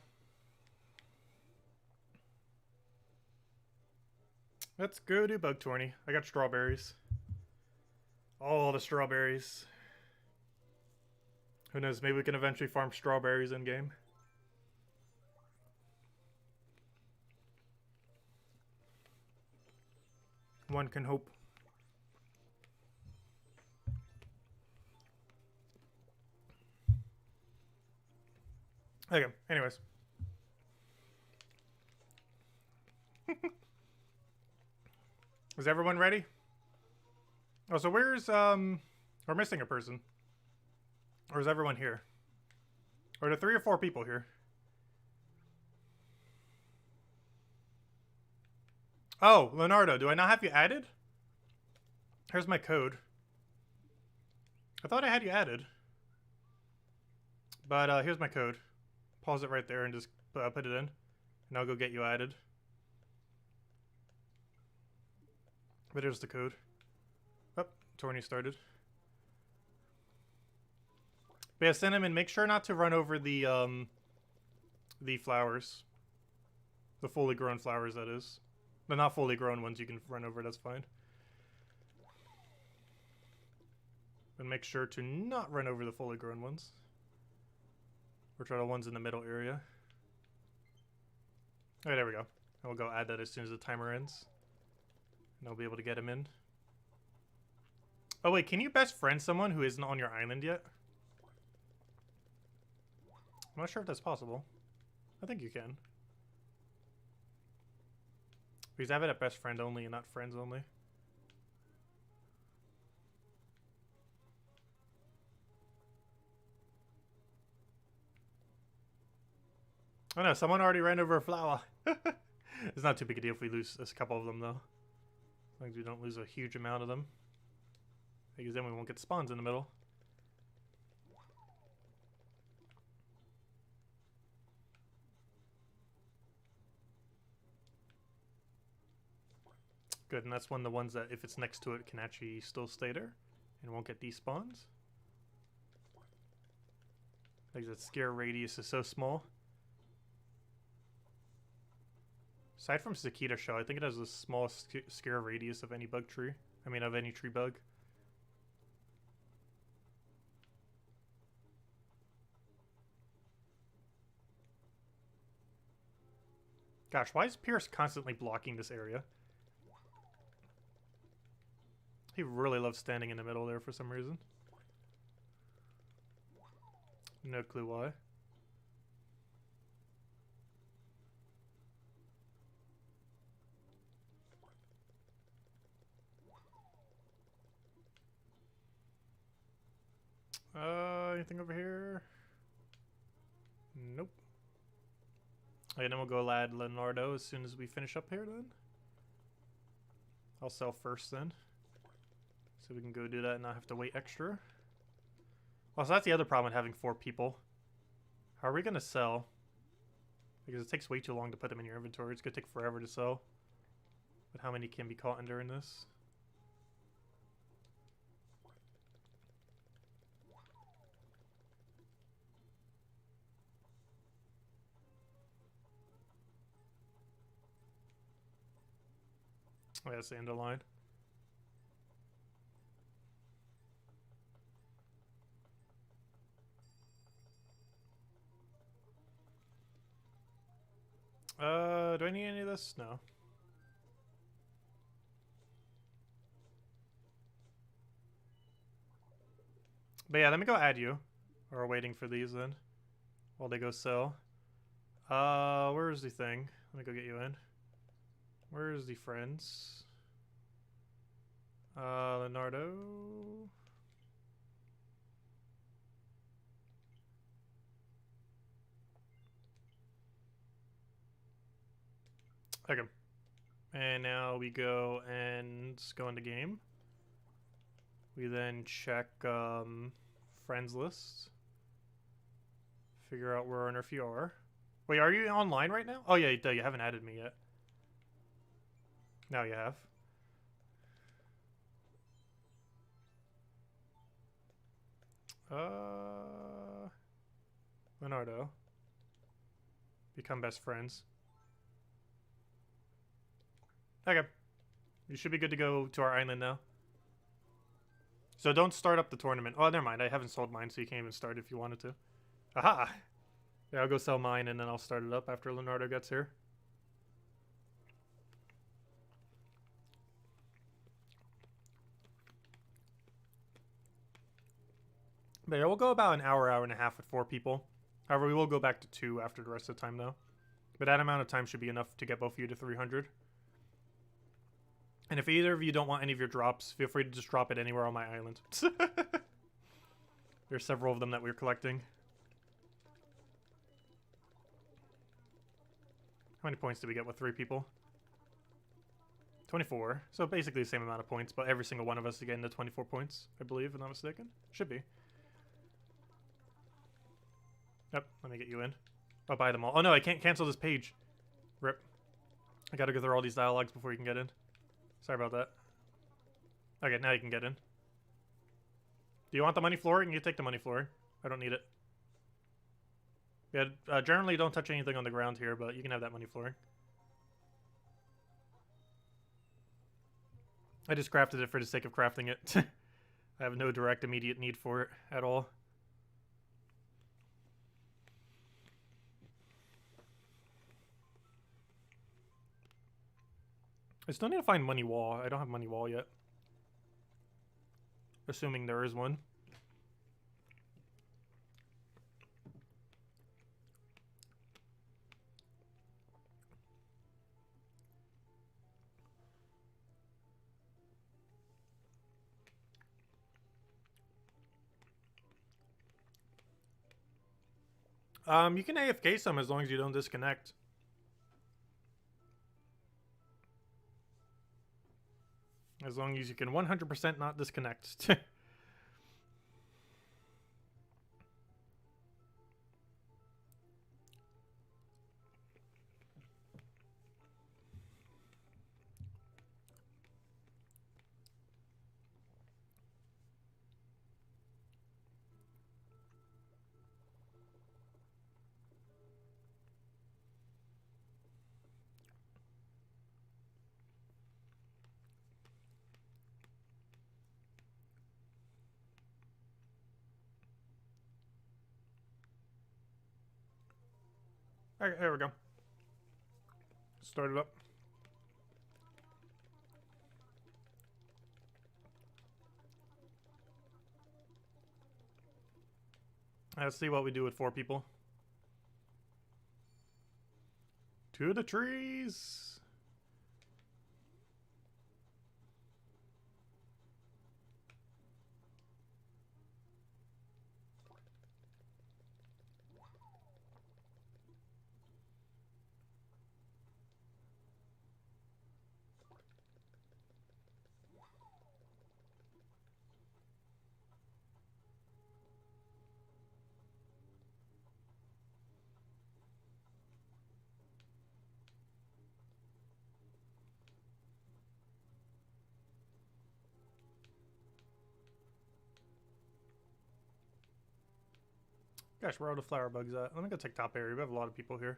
Let's go do bug tourney. I got strawberries. All the strawberries. Who knows, maybe we can eventually farm strawberries in game. One can hope. Okay, anyways. Is everyone ready? Oh, so where's, we're missing a person. Or is everyone here? Or are there 3 or 4 people here? Oh, Leonardo, do I not have you added? Here's my code. I thought I had you added. But, here's my code. Pause it right there and just put it in. And I'll go get you added. But here's the code. Oh, tourney started. But yeah, Cinnamon, make sure not to run over the flowers. The fully grown flowers, that is. The not fully grown ones you can run over, that's fine. And make sure to not run over the fully grown ones. Or try the ones in the middle area. Alright, there we go. And we'll go add that as soon as the timer ends. And I'll be able to get him in. Oh wait, can you best friend someone who isn't on your island yet? I'm not sure if that's possible. I think you can. Because I have it at best friend only and not friends only. Oh no, someone already ran over a flower. It's not too big a deal if we lose a couple of them though. As long as we don't lose a huge amount of them. Because then we won't get spawns in the middle. Good, and that's one of the ones that if it's next to it can actually still stay there and won't get despawns. Like that scare radius is so small. Aside from Cicada Shell, I think it has the smallest scare radius of any bug tree. I mean, of any tree bug. Gosh, why is Pierce constantly blocking this area? He really loves standing in the middle there for some reason. No clue why. Anything over here? Nope. Okay, then we'll go lad Leonardo as soon as we finish up here then. I'll sell first then. So we can go do that and not have to wait extra. Well, so that's the other problem with having 4 people. How are we gonna sell? Because it takes way too long to put them in your inventory. It's gonna take forever to sell. But how many can be caught in during this? Oh, that's the end of the line. Do I need any of this? No. But yeah, let me go add you. Or we're waiting for these then. While they go sell. Where's the thing? Let me go get you in. Where's the friends? Leonardo. Okay. And now we go and go into game. We then check friends list. Figure out where on earth you are. Wait, are you online right now? Oh yeah, you haven't added me yet. Now you have. Leonardo. Become best friends. Okay. You should be good to go to our island now. So don't start up the tournament. Oh, never mind. I haven't sold mine, so you can't even start if you wanted to. Aha! Yeah, I'll go sell mine, and then I'll start it up after Leonardo gets here. But yeah, we'll go about an hour, hour and a half with 4 people. However, we will go back to 2 after the rest of the time, though. But that amount of time should be enough to get both of you to 300. And if either of you don't want any of your drops, feel free to just drop it anywhere on my island. There's several of them that we're collecting. How many points did we get with 3 people? 24. So basically the same amount of points, but every single one of us is getting the 24 points, I believe, if I'm not mistaken. Should be. Yep, let me get you in. I'll buy them all. Oh no, I can't cancel this page. Rip. I gotta go through all these dialogues before you can get in. Sorry about that. Okay, now you can get in. Do you want the money flooring? You take the money flooring. I don't need it. Yeah, generally don't touch anything on the ground here, but you can have that money flooring. I just crafted it for the sake of crafting it. I have no direct immediate need for it at all. I still need to find money wall. I don't have money wall yet. Assuming there is one. You can AFK some as long as you don't disconnect. As long as you can 100% not disconnect. Alright, there we go. start it up. Let's see what we do with 4 people. To the trees. Gosh, where are all the flower bugs at? Let me go check top area. We have a lot of people here.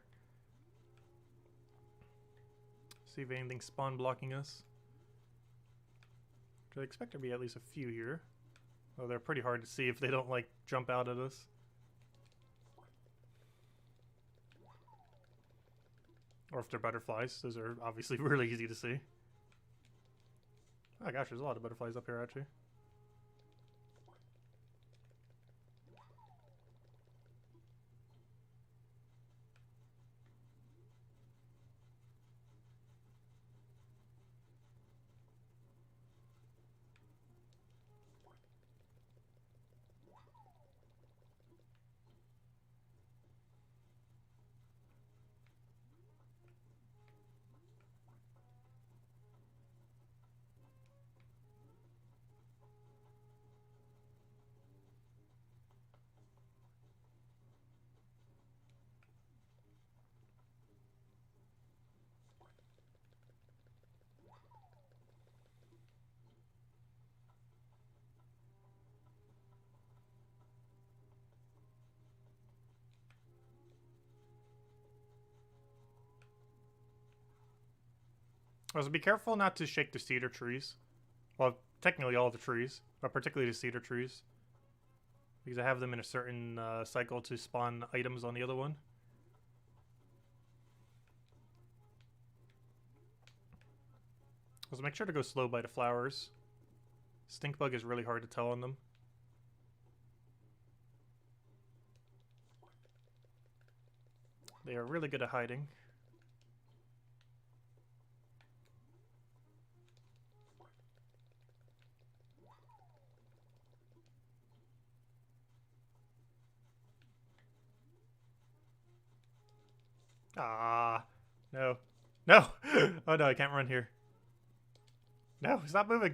See if anything's spawn blocking us. I expect there to be at least a few here. Oh, they're pretty hard to see if they don't, like, jump out at us. Or if they're butterflies. Those are obviously really easy to see. Oh gosh, there's a lot of butterflies up here, actually. So be careful not to shake the cedar trees. Well, technically all the trees, but particularly the cedar trees. Because I have them in a certain cycle to spawn items on the other one. So make sure to go slow by the flowers. Stink bug is really hard to tell on them. They are really good at hiding. Ah, no. No! Oh no, I can't run here. No, stop moving.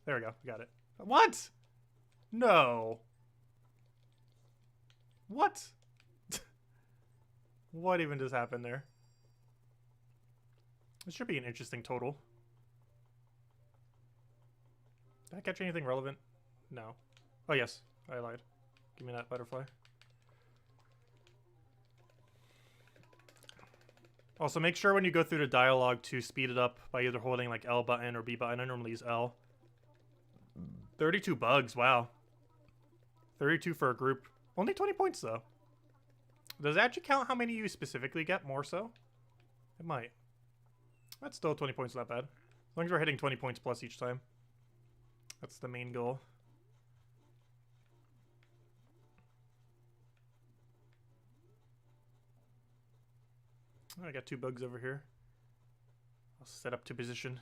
There we go, we got it. What? No. What? What even just happened there? This should be an interesting total. Did I catch anything relevant? No. Oh yes, I lied. Give me that butterfly. Also, make sure when you go through the dialogue to speed it up by either holding like L button or B button. I normally use L. 32 bugs, wow. 32 for a group. Only 20 points though. Does it actually count how many you specifically get more so? It might. That's still 20 points, not bad. As long as we're hitting 20 points plus each time. That's the main goal. Oh, I got 2 bugs over here. I'll set up to position.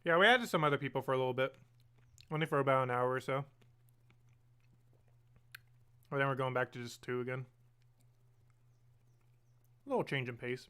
Yeah, we added some other people for a little bit. Only for about an hour or so. Or then we're going back to just 2 again. A little change in pace.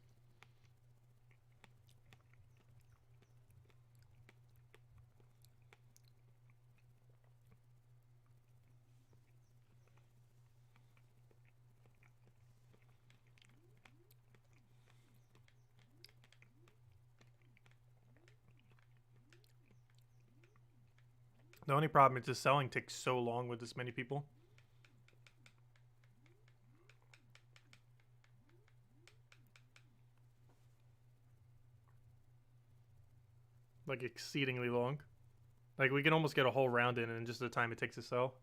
The only problem is the selling takes so long with this many people. like exceedingly long. Like we can almost get a whole round in just the time it takes to sell.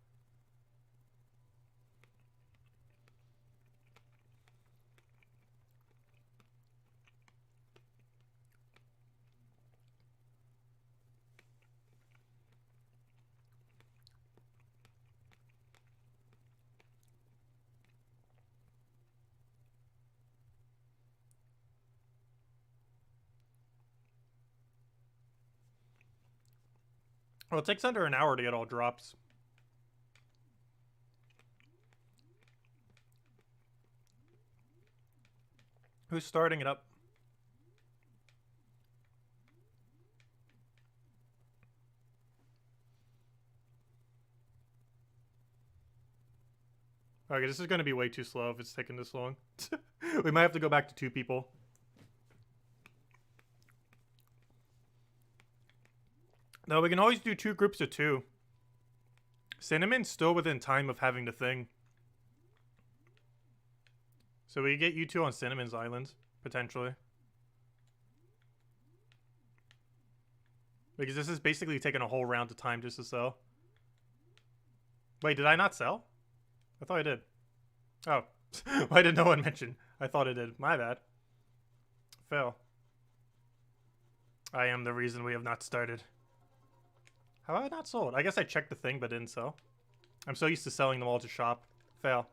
Well, it takes under an hour to get all drops. Who's starting it up? Okay, this is going to be way too slow if it's taking this long. We might have to go back to 2 people. No, we can always do 2 groups of 2. Cinnamon's still within time of having the thing. So we get you 2 on Cinnamon's island, potentially. Because this is basically taking a whole round of time just to sell. Wait, did I not sell? I thought I did. Oh. Why did no one mention? I thought I did. My bad. Fail. I am the reason we have not started. How have I not sold? I guess I checked the thing but didn't sell. I'm so used to selling them all to shop. Fail.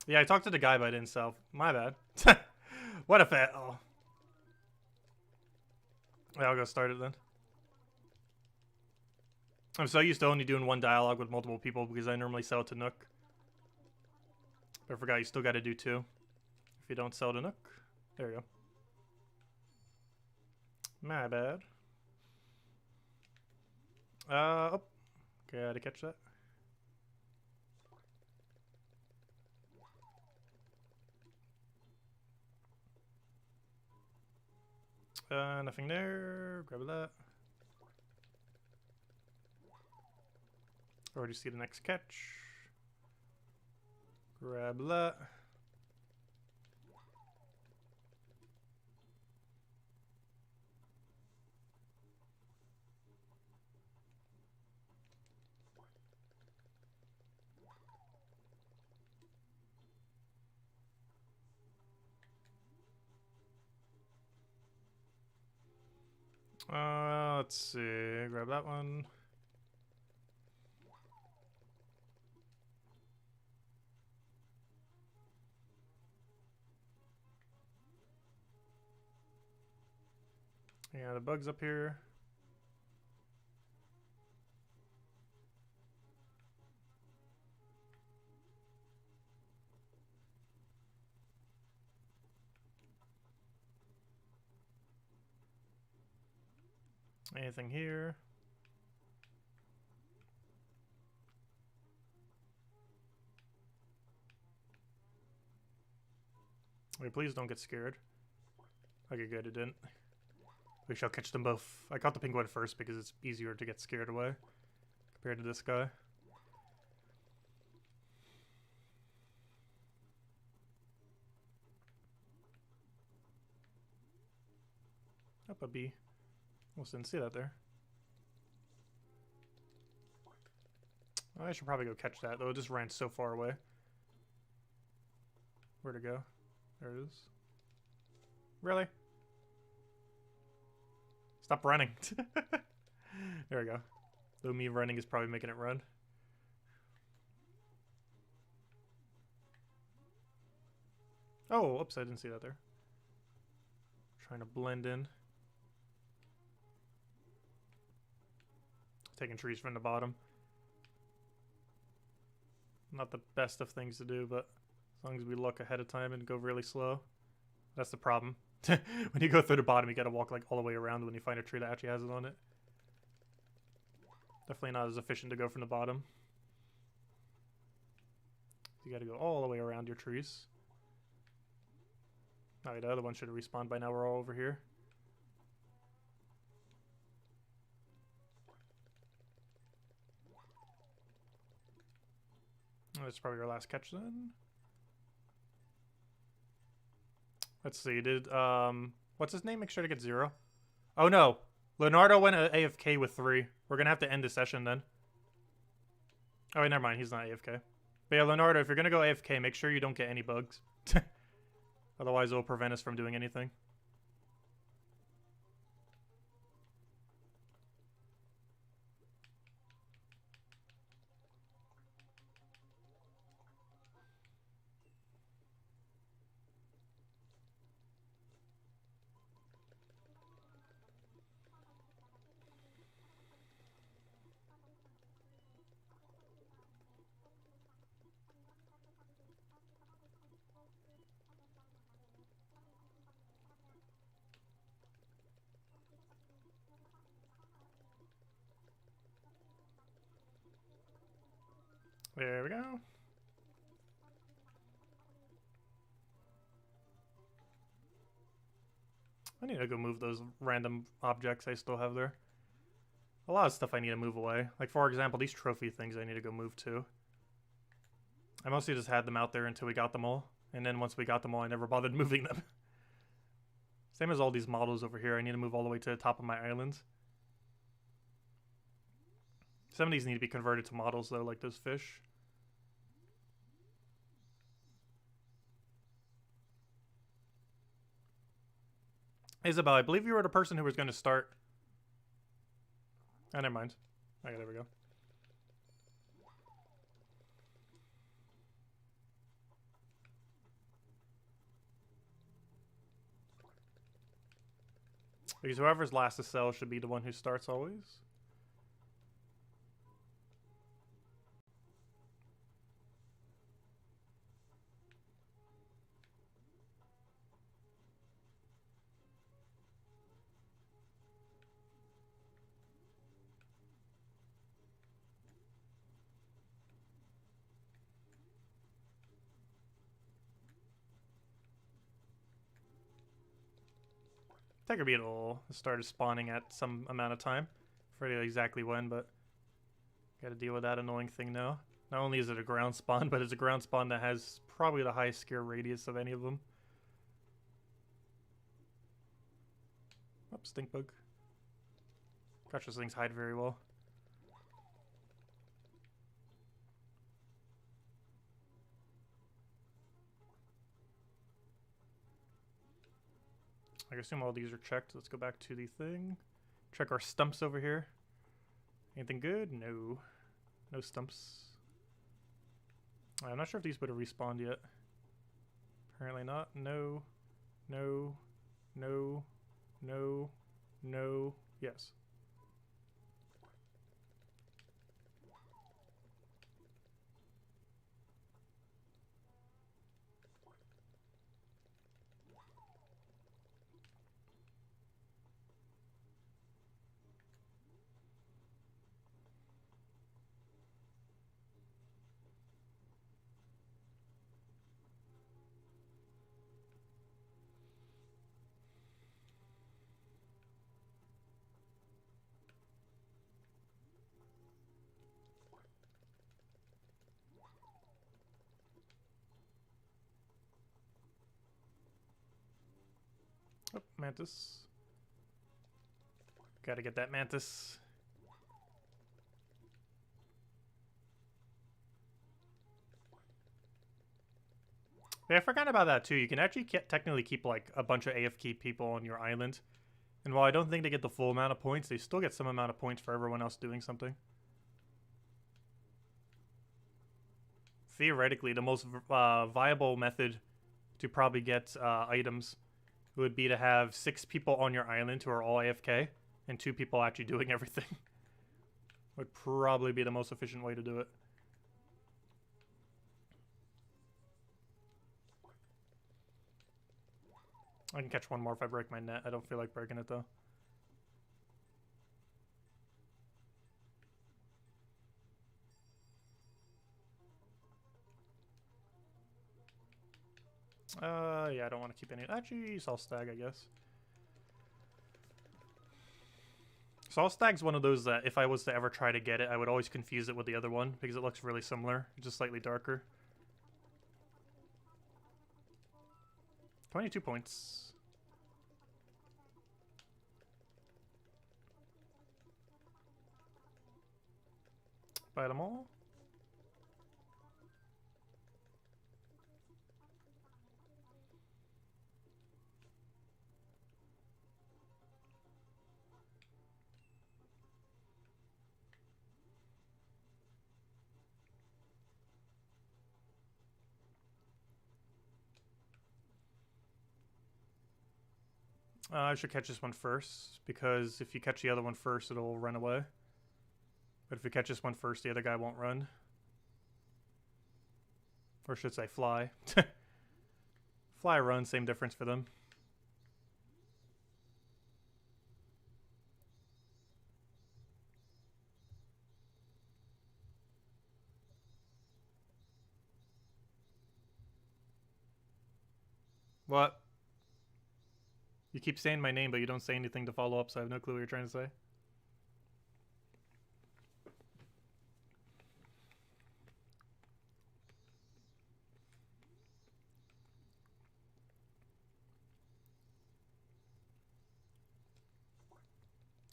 Yeah, I talked to the guy but I didn't sell. My bad. What a fail. Oh. Yeah, I'll go start it then. I'm so used to only doing 1 dialogue with multiple people because I normally sell to Nook. But I forgot you still got to do 2. If you don't sell to Nook. There you go. My bad. Oh. Okay, I had to catch that. Nothing there. Grab that. Already see the next catch. Grab that. Let's see. Grab that one. Yeah, the bug's up here. Anything here? Wait, please don't get scared. Okay, good, it didn't. We shall catch them both. I caught the penguin first because it's easier to get scared away compared to this guy. Up a B. Almost didn't see that there. I should probably go catch that, though it just ran so far away. Where'd it go? There it is. Really? Stop running. There we go. Though me running is probably making it run. Oh, oops, I didn't see that there. Trying to blend in. Taking trees from the bottom. Not the best of things to do, but as long as we look ahead of time and go really slow. That's the problem. When you go through the bottom, you gotta walk like all the way around when you find a tree that actually has it on it. Definitely not as efficient to go from the bottom. You gotta go all the way around your trees. Alright, the other one should have respawned by now. We're all over here. That's probably our last catch then. Let's see, did what's his name make sure to get 0? Oh no. Leonardo went AFK with 3. We're gonna have to end the session then. Oh wait, never mind. He's not AFK. But yeah, Leonardo, if you're gonna go AFK, make sure you don't get any bugs. Otherwise, it'll prevent us from doing anything. There we go. I need to go move those random objects I still have there. A lot of stuff I need to move away. Like, for example, these trophy things I need to go move too. I mostly just had them out there until we got them all. And then once we got them all, I never bothered moving them. Same as all these models over here. I need to move all the way to the top of my island. Some of these need to be converted to models, though, like those fish. Isabel, I believe you were the person who was going to start. Oh, never mind. Okay, there we go. Because whoever's last to sell should be the one who starts always. Tiger Beetle started spawning at some amount of time. I forget exactly when, but gotta deal with that annoying thing now. Not only is it a ground spawn, but it's a ground spawn that has probably the highest scare radius of any of them. Oh, stink bug. Gosh, those things hide very well. I assume all these are checked. Let's go back to the thing. Check our stumps over here. Anything good? No. No stumps. I'm not sure if these would have respawned yet. Apparently not. No. No. No. No. No. Yes. Oh, mantis. Gotta get that mantis. Yeah, I forgot about that too. You can actually technically keep like a bunch of AFK people on your island. And while I don't think they get the full amount of points, they still get some amount of points for everyone else doing something. Theoretically, the most viable method to probably get items would be to have 6 people on your island who are all AFK and 2 people actually doing everything. Would probably be the most efficient way to do it. I can catch one more if I break my net. I don't feel like breaking it though. Yeah, I don't want to keep any. Actually, Solstag, I guess. Solstag's one of those that if I was to ever try to get it, I would always confuse it with the other one because it looks really similar, just slightly darker. 22 points. Bite them all. I should catch this one first, because if you catch the other one first, it'll run away. But if you catch this one first, the other guy won't run. Or should say fly. Fly, run, same difference for them. What? You keep saying my name, but you don't say anything to follow up, so I have no clue what you're trying to say.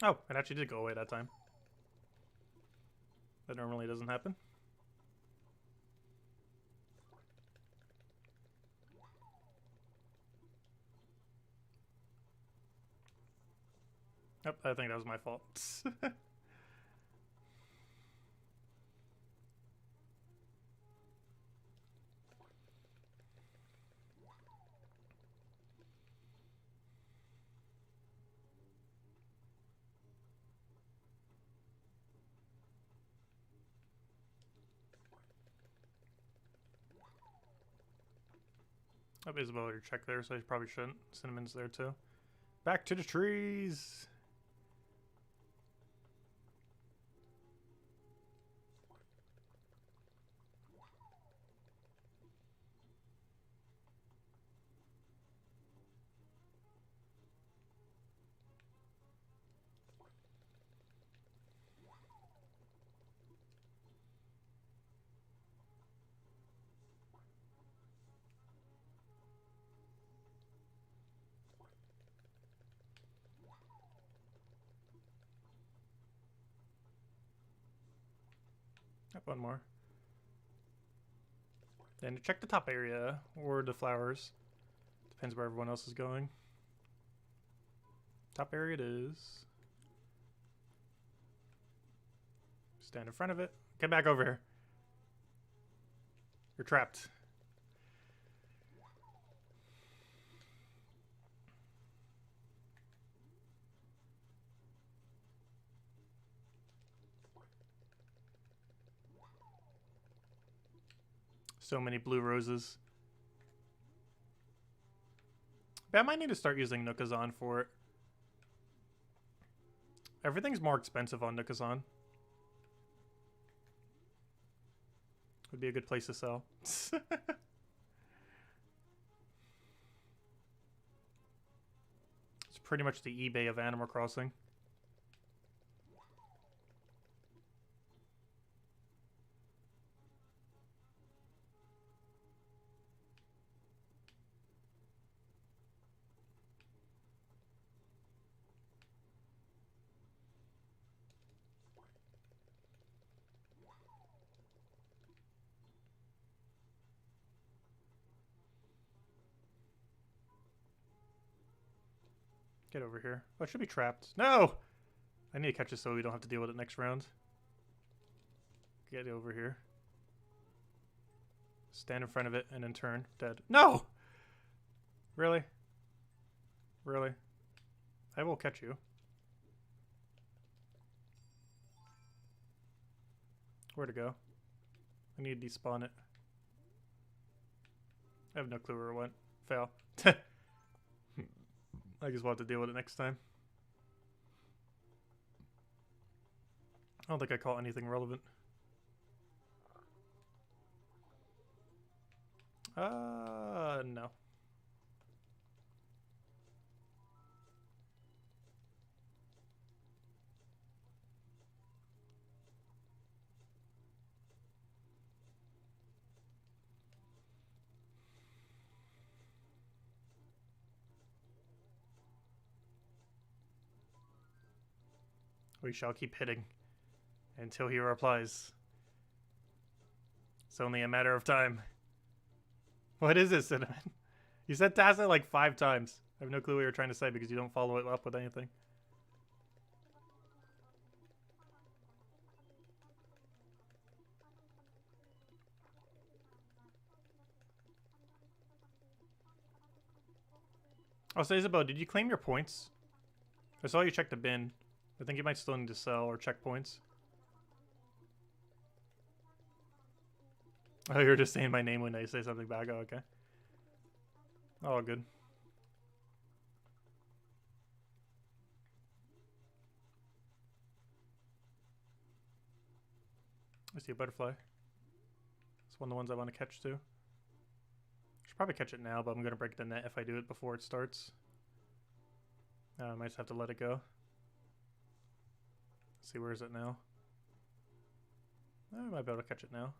Oh, it actually did go away that time. That normally doesn't happen. Yep, I think that was my fault. Oh, Isabel already checked there, so I probably shouldn't. Cinnamon's there too. Back to the trees! One more. Then check the top area, or the flowers. Depends where everyone else is going. Top area it is. Stand in front of it. Get back over here. You're trapped. So many blue roses. But I might need to start using Nookazon for it. Everything's more expensive on Nookazon. Would be a good place to sell. It's pretty much the eBay of Animal Crossing. Get over here. Oh, it should be trapped. No! I need to catch it so we don't have to deal with it next round. Get over here. Stand in front of it and then turn. Dead. No! Really? Really? I will catch you. Where to go? I need to despawn it. I have no clue where it went. Fail. I just want to deal with it next time. I don't think I caught anything relevant. No. We shall keep hitting until he replies. It's only a matter of time. What is this, Cinnamon? You said Tacet like 5 times. I have no clue what you're trying to say because you don't follow it up with anything. Oh, so Isabel, did you claim your points? I saw you check the bin. I think you might still need to sell or check points. Oh, you're just saying my name when I say something back. Oh, okay. Oh, good. I see a butterfly. It's one of the ones I want to catch too. I should probably catch it now, but I'm going to break the net if I do it before it starts. I might just have to let it go. Let's see, where is it now? I might be able to catch it now.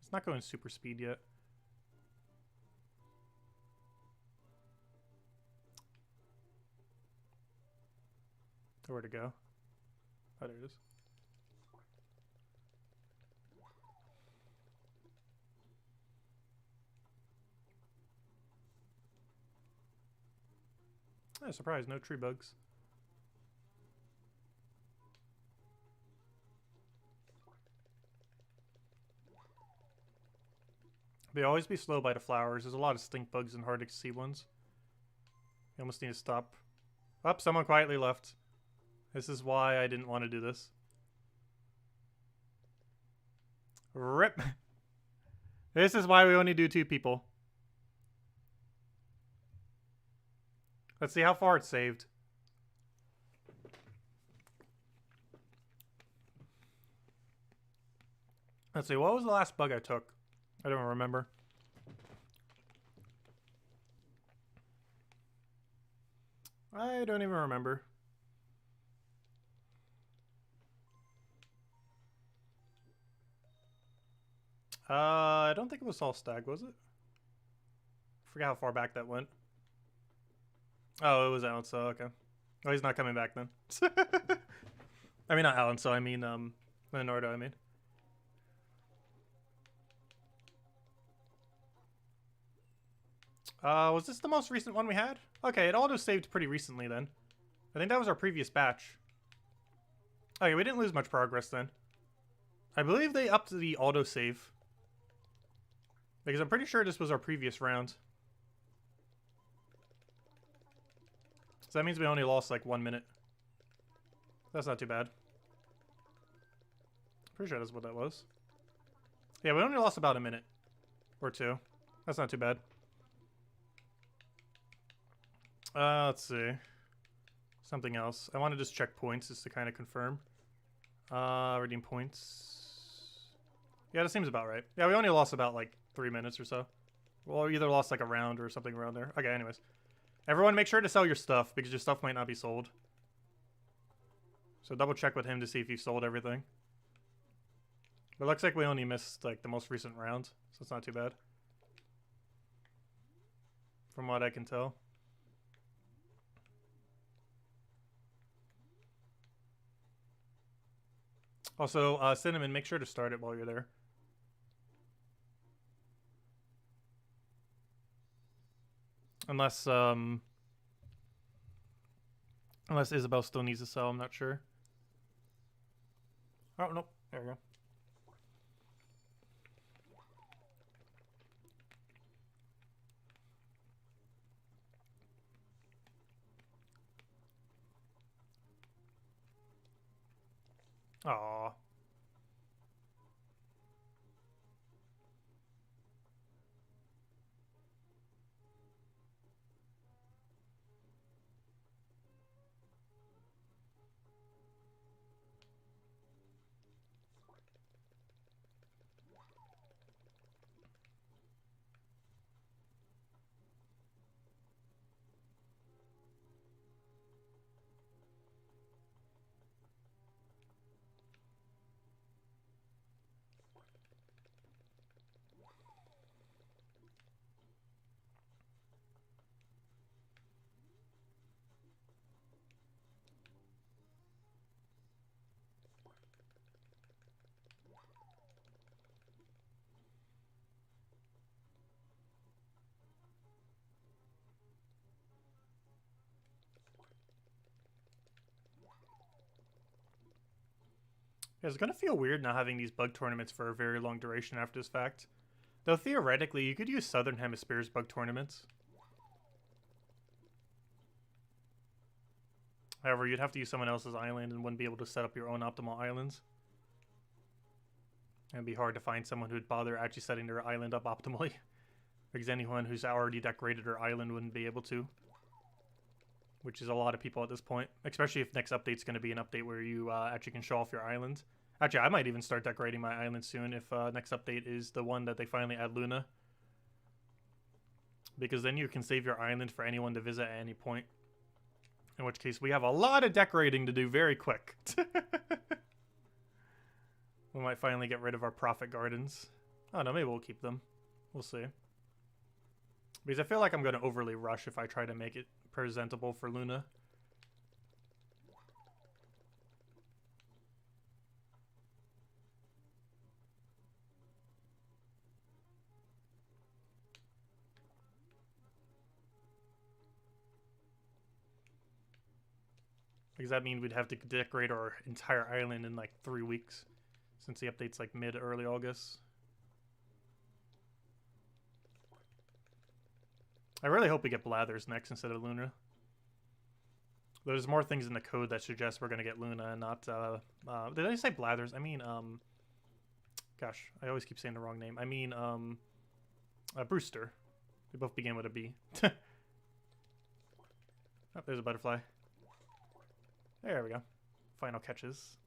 It's not going super speed yet. Where to go? Oh, there it is. Oh, surprise, no tree bugs. But always be slow by the flowers. There's a lot of stink bugs and hard to see ones. You almost need to stop. Oh, someone quietly left. This is why I didn't want to do this. RIP. This is why we only do 2 people. Let's see how far it's saved. Let's see, what was the last bug I took? I don't remember. I don't even remember. I don't think it was all stag, was it? I forgot how far back that went. Oh, it was Alan, so okay. Oh, he's not coming back then. I mean, not Alan, so I mean, Leonardo, I mean. Was this the most recent one we had? Okay, it auto-saved pretty recently then. I think that was our previous batch. Okay, we didn't lose much progress then. I believe they upped the auto-save. Because I'm pretty sure this was our previous round. So that means we only lost like 1 minute. That's not too bad. Pretty sure that's what that was. Yeah, we only lost about a minute. Or 2. That's not too bad. Let's see. Something else. I want to just check points just to kind of confirm. Redeem points. Yeah, that seems about right. Yeah, we only lost about like 3 minutes or so. Well, we either lost like a round or something around there. Okay, anyways. Everyone make sure to sell your stuff because your stuff might not be sold. So double check with him to see if you've sold everything. But it looks like we only missed like the most recent round, so it's not too bad. From what I can tell. Also, Cinnamon, make sure to start it while you're there. Unless Isabel still needs to sell, I'm not sure. Oh, nope. There we go. Aww. Yeah, it's gonna feel weird not having these bug tournaments for a very long duration after this fact. Though theoretically, you could use Southern Hemisphere's bug tournaments. However, you'd have to use someone else's island and wouldn't be able to set up your own optimal islands. It'd be hard to find someone who'd bother actually setting their island up optimally. Because anyone who's already decorated their island wouldn't be able to. Which is a lot of people at this point. Especially if next update's going to be an update where you actually can show off your island. Actually, I might even start decorating my island soon if next update is the one that they finally add Luna. Because then you can save your island for anyone to visit at any point. In which case, we have a lot of decorating to do very quick. We might finally get rid of our profit gardens. Oh no, maybe we'll keep them. We'll see. Because I feel like I'm going to overly rush if I try to make it presentable for Luna. Because that means we'd have to decorate our entire island in like 3 weeks. Since the update's like mid-early August. I really hope we get Blathers next instead of Luna. There's more things in the code that suggest we're going to get Luna and not... did I say Blathers? I mean, gosh, I always keep saying the wrong name. I mean, Brewster. They both begin with a B. Oh, there's a butterfly. There we go. Final catches.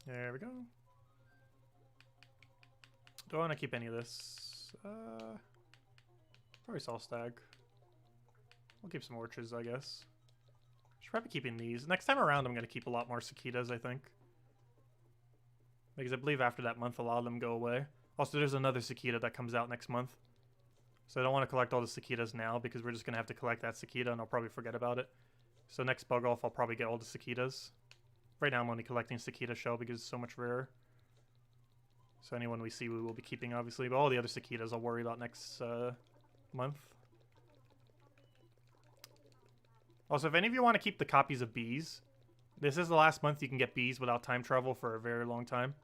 There we go. Do I want to keep any of this? Probably Salt Stag. We'll keep some orchards, I guess. Should probably be keeping these. Next time around, I'm going to keep a lot more cicadas, I think. Because I believe after that month, a lot of them go away. Also, there's another cicada that comes out next month. So I don't want to collect all the cicadas now, because we're just going to have to collect that cicada, and I'll probably forget about it. So next bug off, I'll probably get all the cicadas. Right now I'm only collecting cicada shell because it's so much rarer. So anyone we see we will be keeping, obviously. But all the other cicadas I'll worry about next month. Also, if any of you want to keep the copies of bees, this is the last month you can get bees without time travel for a very long time.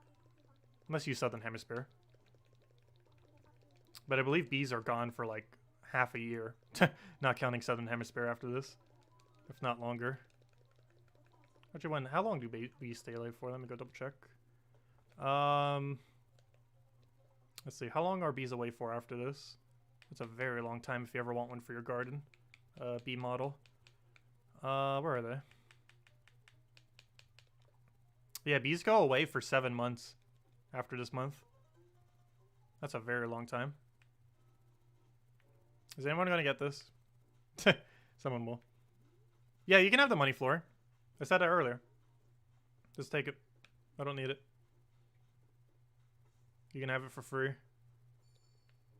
Unless you use Southern Hemisphere. But I believe bees are gone for like half a year. Not counting Southern Hemisphere after this. If not longer. Actually, how long do bees stay alive for? Let me go double check. Let's see. How long are bees away for after this? It's a very long time if you ever want one for your garden. Bee model. Where are they? Yeah, bees go away for 7 months after this month. That's a very long time. Is anyone going to get this? Someone will. Yeah, you can have the money floor. I said that earlier. Just take it. I don't need it. You can have it for free.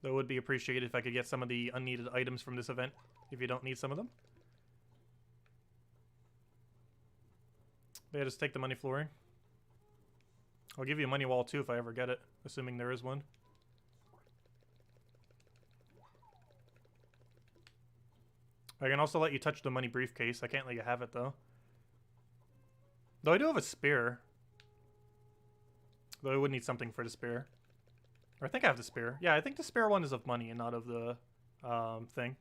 Though it would be appreciated if I could get some of the unneeded items from this event, if you don't need some of them. But yeah, just take the money flooring. I'll give you a money wall too if I ever get it, assuming there is one. I can also let you touch the money briefcase. I can't let you have it though. Though I do have a spear. Though I would need something for the spear. Or I think I have the spear. Yeah, I think the spear one is of money and not of the thing.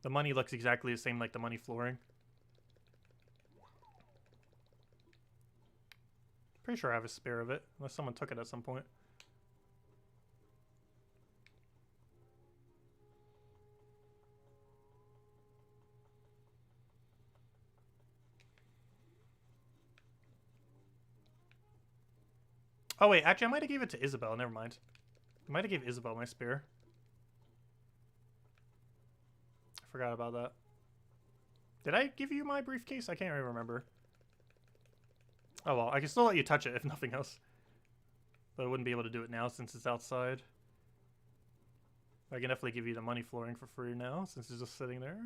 The money looks exactly the same like the money flooring. Pretty sure I have a spear of it, unless someone took it at some point. Oh wait, actually I might have gave it to Isabel, never mind. I might have gave Isabel my spear. I forgot about that. Did I give you my briefcase? I can't really remember. Oh well, I can still let you touch it if nothing else. But I wouldn't be able to do it now since it's outside. I can definitely give you the money flooring for free now since it's just sitting there.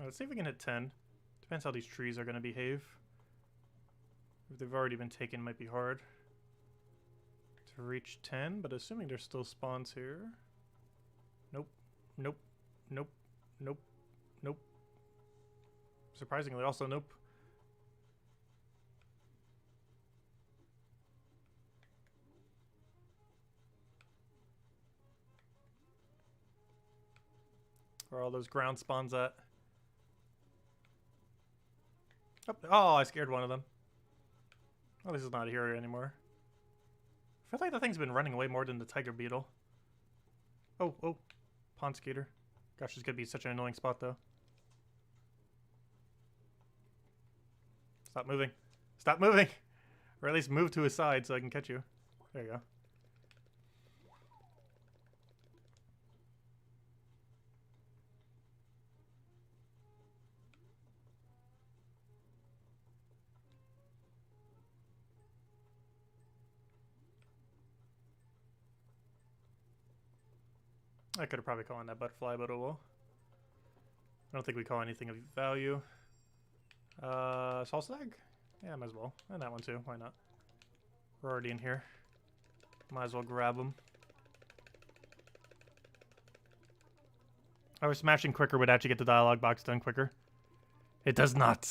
Let's see if we can hit 10. Depends how these trees are going to behave. If they've already been taken, might be hard to reach 10, but assuming there's still spawns here. Nope. Nope. Nope. Nope. Nope. Surprisingly, also nope. Where are all those ground spawns at? Oh, I scared one of them. Oh, this is not here anymore. I feel like the thing's been running away more than the tiger beetle. Oh, oh. Pond skater. Gosh, this could be such an annoying spot, though. Stop moving. Stop moving! Or at least move to his side so I can catch you. There you go. I could have probably called on that butterfly, but oh well. I don't think we call anything of value. Salsa egg? Yeah, might as well. And that one too. Why not? We're already in here. Might as well grab them. I was smashing quicker would actually get the dialogue box done quicker. It does not.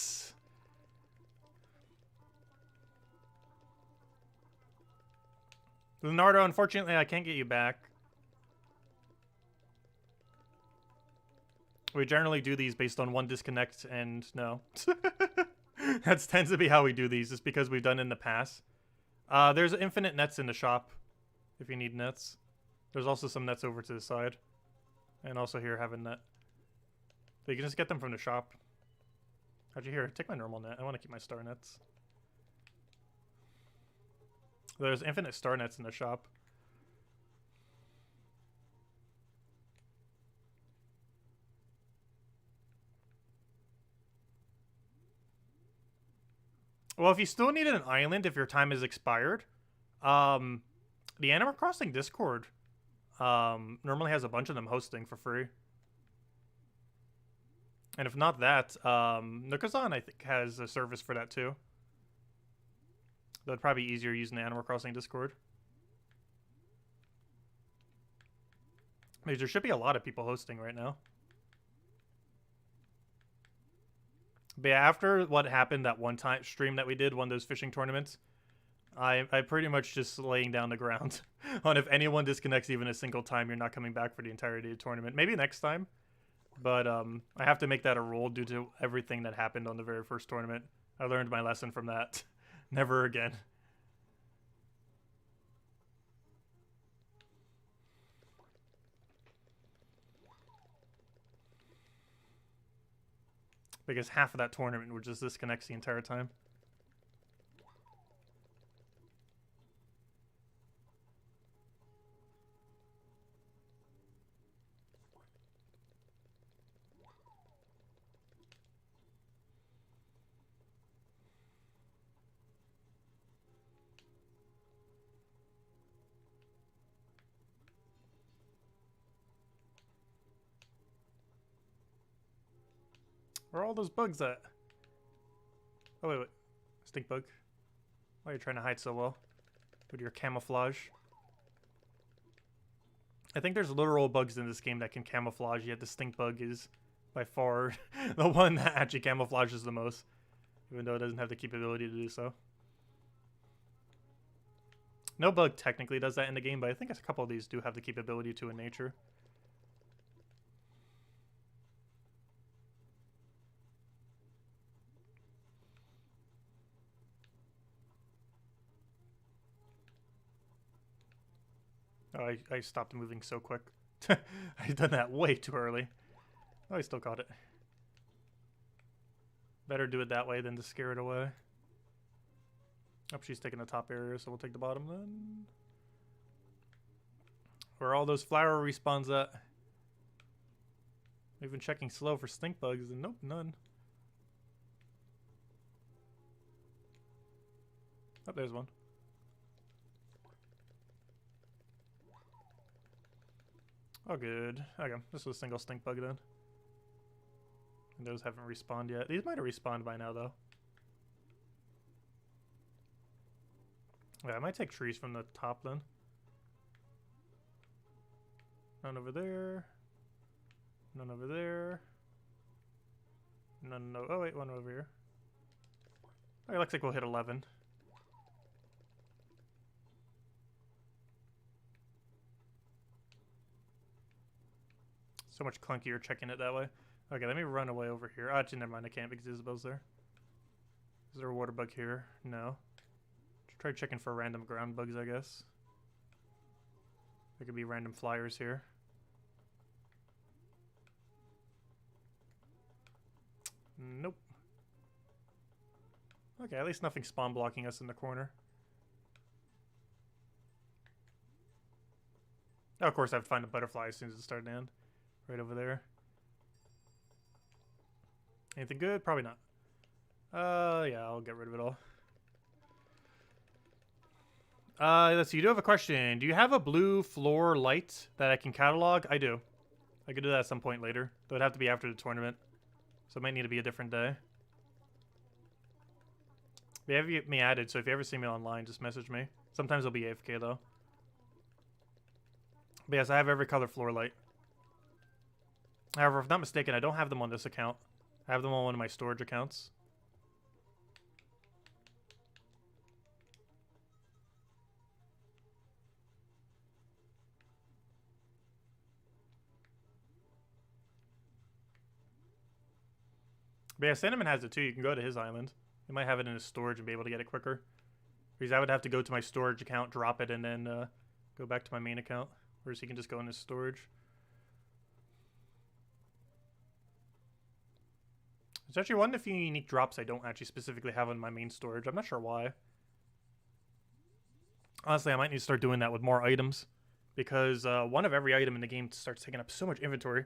Leonardo, unfortunately, I can't get you back. We generally do these based on one disconnect, and no. That tends to be how we do these, just because we've done in the past. There's infinite nets in the shop, if you need nets. There's also some nets over to the side. And also here, have a net. So you can just get them from the shop. How'd you hear? Take my normal net. I want to keep my star nets. There's infinite star nets in the shop. Well, if you still need an island, if your time is expired, the Animal Crossing Discord normally has a bunch of them hosting for free. And if not that, Nukazan, I think, has a service for that too. That'd probably be easier using the Animal Crossing Discord. Because there should be a lot of people hosting right now. But yeah, after what happened that one time stream that we did, one of those fishing tournaments, I pretty much just laying down the ground on if anyone disconnects even a single time, you're not coming back for the entirety of the tournament. Maybe next time, but I have to make that a rule due to everything that happened on the very first tournament. I learned my lesson from that. Never again. Because half of that tournament would just disconnect the entire time. Where are all those bugs at? Oh, wait. Stink bug. Why are you trying to hide so well? With your camouflage. I think there's literal bugs in this game that can camouflage, yet the stink bug is by far the one that actually camouflages the most. Even though it doesn't have the capability to do so. No bug technically does that in the game, but I think a couple of these do have the capability to in nature. Oh, I stopped moving so quick. I've done that way too early. Oh, I still caught it. Better do it that way than to scare it away. Oh, she's taking the top area, so we'll take the bottom then. Where are all those flower respawns at? We've been checking slow for stink bugs, and nope, none. Oh, there's one. Oh, good. Okay, this was a single stink bug then. And those haven't respawned yet. These might have respawned by now, though. Yeah, I might take trees from the top then. None over there. None over there. None, no. Oh, wait, one over here. Okay, looks like we'll hit 11. So much clunkier checking it that way. Okay, let me run away over here. Oh, actually, never mind. I can't because Isabel's there. Is there a water bug here? No. Try checking for random ground bugs, I guess. There could be random flyers here. Nope. Okay, at least nothing spawn blocking us in the corner. Oh, of course, I have to find a butterfly as soon as it started to end. Right over there. Anything good? Probably not. Yeah, I'll get rid of it all. Let's see. You do have a question. Do you have a blue floor light that I can catalog? I do. I could do that at some point later. Though it'd have to be after the tournament. So it might need to be a different day. But you have me added, so if you ever see me online, just message me. Sometimes I'll be AFK though. But yes, I have every color floor light. However, if I'm not mistaken, I don't have them on this account. I have them on one of my storage accounts. But yeah, Cinnamon has it too. You can go to his island. You might have it in his storage and be able to get it quicker. Because I would have to go to my storage account, drop it, and then go back to my main account. Whereas he can just go in his storage. There's actually one of the few unique drops I don't actually specifically have on my main storage. I'm not sure why. Honestly, I might need to start doing that with more items. Because one of every item in the game starts taking up so much inventory.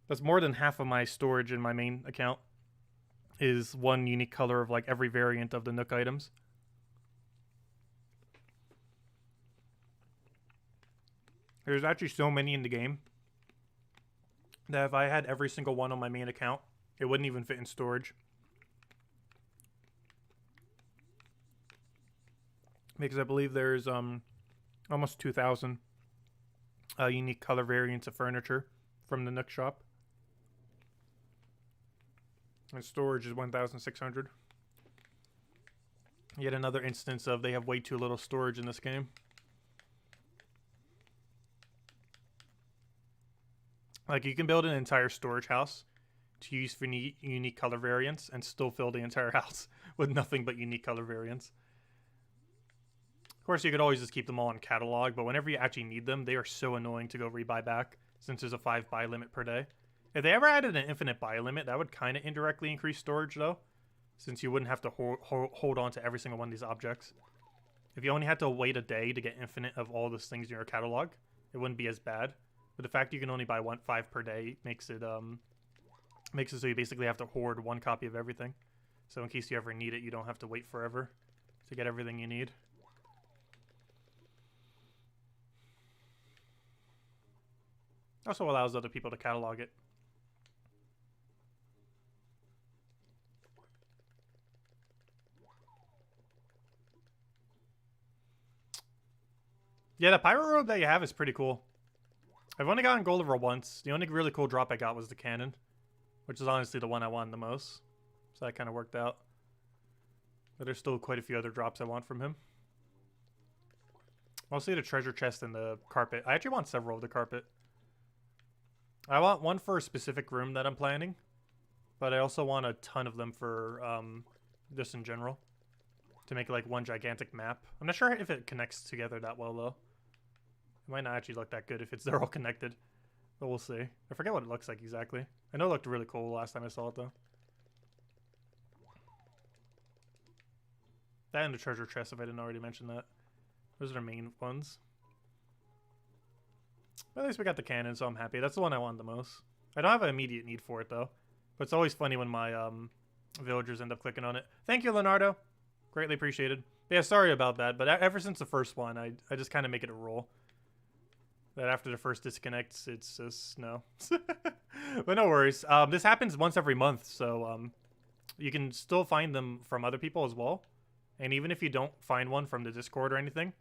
That's more than half of my storage in my main account. Is one unique color of like every variant of the Nook items. There's actually so many in the game that if I had every single one on my main account, it wouldn't even fit in storage. Because I believe there's almost 2,000 unique color variants of furniture from the Nook shop. And storage is 1,600. Yet another instance of they have way too little storage in this game. Like, you can build an entire storage house to use for unique color variants and still fill the entire house with nothing but unique color variants. Of course, you could always just keep them all in catalog, but whenever you actually need them, they are so annoying to go rebuy back since there's a 5 buy limit per day. If they ever added an infinite buy limit, that would kind of indirectly increase storage, though, since you wouldn't have to hold on to every single one of these objects. If you only had to wait a day to get infinite of all those things in your catalog, it wouldn't be as bad. But the fact you can only buy 5 per day makes it so you basically have to hoard one copy of everything. So in case you ever need it, you don't have to wait forever to get everything you need. Also allows other people to catalog it. Yeah, the pyro robe that you have is pretty cool. I've only gotten gold over once. The only really cool drop I got was the cannon, which is honestly the one I wanted the most. So that kind of worked out. But there's still quite a few other drops I want from him. Mostly the treasure chest and the carpet. I actually want several of the carpet. I want one for a specific room that I'm planning, but I also want a ton of them for just in general to make like one gigantic map. I'm not sure if it connects together that well though. It might not actually look that good if they're all connected, but we'll see. I forget what it looks like exactly. I know it looked really cool last time I saw it though. That and the treasure chest, if I didn't already mention that. Those are the main ones. But at least we got the cannon, so I'm happy. That's the one I want the most. I don't have an immediate need for it, though. But it's always funny when my villagers end up clicking on it. Thank you, Leonardo. Greatly appreciated. Yeah, sorry about that, but ever since the first one, I just kind of make it a rule. that after the first disconnects, it's just no. But no worries. This happens once every month, so you can still find them from other people as well. And even if you don't find one from the Discord or anything,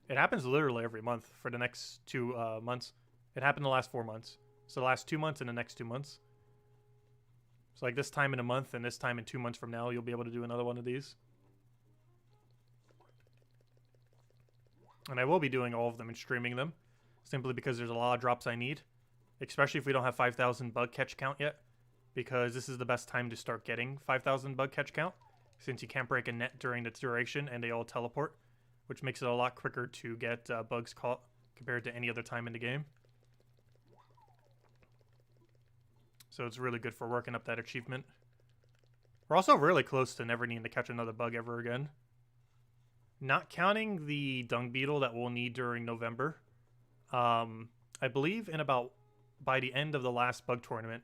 it happens literally every month for the next 2 months. It happened the last 4 months. So the last 2 months and the next 2 months. So like this time in a month and this time in 2 months from now, you'll be able to do another one of these. And I will be doing all of them and streaming them, simply because there's a lot of drops I need, especially if we don't have 5,000 bug catch count yet, because this is the best time to start getting 5,000 bug catch count, since you can't break a net during its duration and they all teleport, which makes it a lot quicker to get bugs caught compared to any other time in the game. So it's really good for working up that achievement. We're also really close to never needing to catch another bug ever again. Not counting the dung beetle that we'll need during November. I believe by the end of the last bug tournament,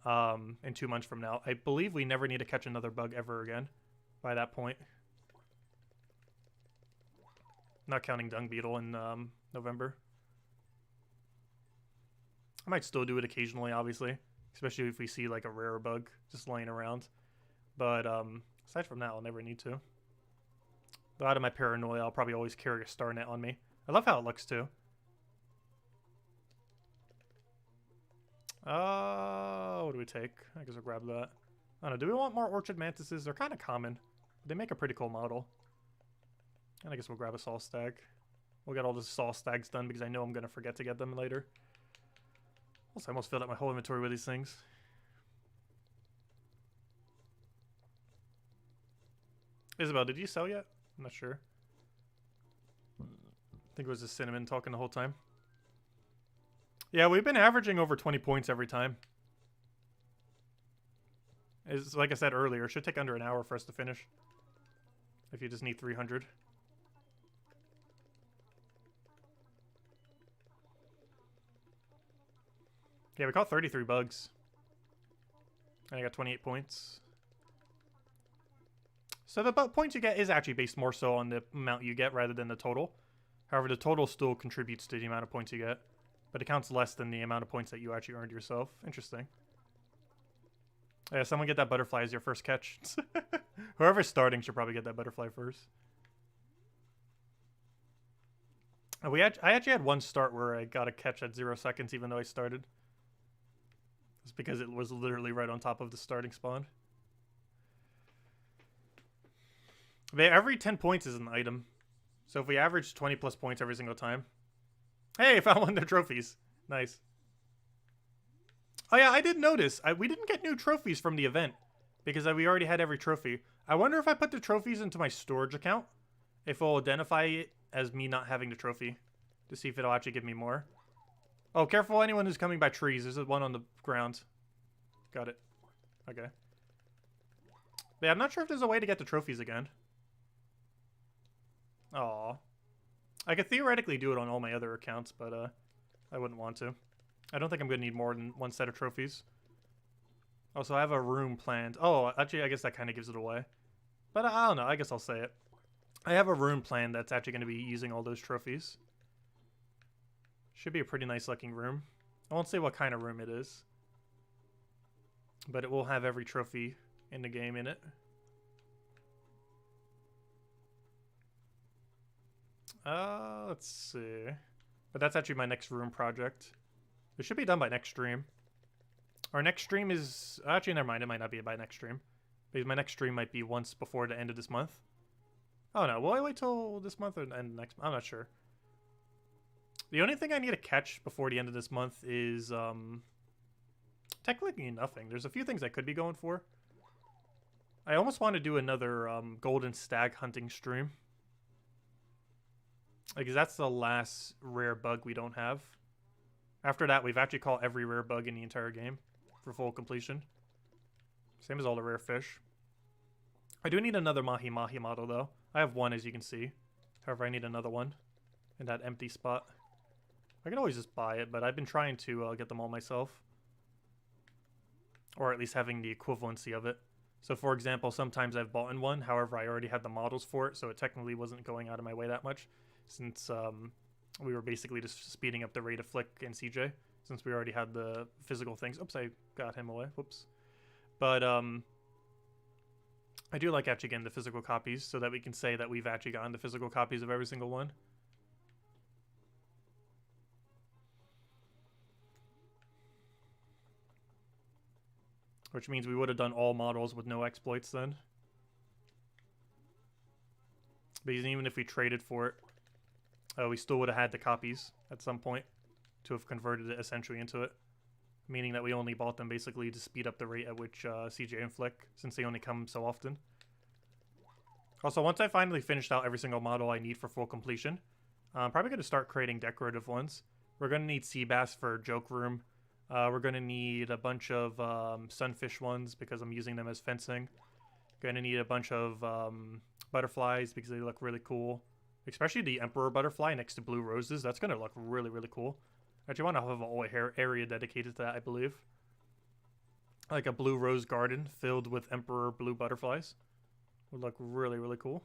in 2 months from now, I believe we never need to catch another bug ever again by that point. Not counting dung beetle in November. I might still do it occasionally, obviously, especially if we see like a rare bug just laying around. But aside from that, I'll never need to. But out of my paranoia, I'll probably always carry a star net on me. I love how it looks too. What do we take? I guess we'll grab that. I don't know, do we want more orchid mantises? They're kind of common. They make a pretty cool model. And I guess we'll grab a saw stag. We'll get all the saw stags done because I know I'm going to forget to get them later. Also, I almost filled up my whole inventory with these things. Isabel, did you sell yet? I'm not sure. I think it was the cinnamon talking the whole time. Yeah, we've been averaging over 20 points every time. It's, like I said earlier, it should take under an hour for us to finish. If you just need 300. Yeah, we caught 33 bugs. And I got 28 points. So the points you get is actually based more so on the amount you get rather than the total. However, the total still contributes to the amount of points you get. But it counts less than the amount of points that you actually earned yourself. Interesting. Yeah, someone get that butterfly as your first catch. Whoever's starting should probably get that butterfly first. I actually had one start where I got a catch at 0 seconds even though I started. It's because it was literally right on top of the starting spawn. But every 10 points is an item. So if we average 20 plus points every single time. Hey, I found one of the trophies. Nice. Oh yeah, I did notice. We didn't get new trophies from the event. Because we already had every trophy. I wonder if I put the trophies into my storage account. If it'll identify it as me not having the trophy. To see if it'll actually give me more. Oh, careful anyone who's coming by trees. There's one on the ground. Got it. Okay. But yeah, I'm not sure if there's a way to get the trophies again. Aw. I could theoretically do it on all my other accounts, but I wouldn't want to. I don't think I'm going to need more than one set of trophies. Also, I have a room planned. Oh, actually, I guess that kind of gives it away. But I don't know. I guess I'll say it. I have a room planned that's actually going to be using all those trophies. Should be a pretty nice looking room. I won't say what kind of room it is. But it will have every trophy in the game in it. Let's see. But that's actually my next room project. It should be done by next stream. Our next stream is... Actually, never mind. It might not be by next stream. Because my next stream might be once before the end of this month. Oh, no. Will I wait till this month or end next month? I'm not sure. The only thing I need to catch before the end of this month is... technically nothing. There's a few things I could be going for. I almost want to do another golden stag hunting stream. Because that's the last rare bug we don't have. After that, we've actually caught every rare bug in the entire game for full completion. Same as all the rare fish. I do need another Mahi Mahi model, though. I have one, as you can see. However, I need another one in that empty spot. I can always just buy it, but I've been trying to get them all myself. Or at least having the equivalency of it. So, for example, sometimes I've bought in one. However, I already had the models for it, so it technically wasn't going out of my way that much. Since we were basically just speeding up the rate of Flick and CJ since we already had the physical things. Oops, I got him away. Whoops. But I do like actually getting the physical copies so that we can say that we've actually gotten the physical copies of every single one. Which means we would have done all models with no exploits then. Because even if we traded for it, we still would have had the copies at some point to have converted it essentially into it. Meaning that we only bought them basically to speed up the rate at which CJ and Flick, since they only come so often. Also, once I finally finished out every single model I need for full completion, I'm probably going to start creating decorative ones. We're going to need sea bass for joke room. We're going to need a bunch of sunfish ones because I'm using them as fencing. Going to need a bunch of butterflies because they look really cool. Especially the Emperor butterfly next to blue roses. That's going to look really, really cool. I actually want to have a whole area dedicated to that, I believe. Like a blue rose garden filled with Emperor blue butterflies. Would look really, really cool.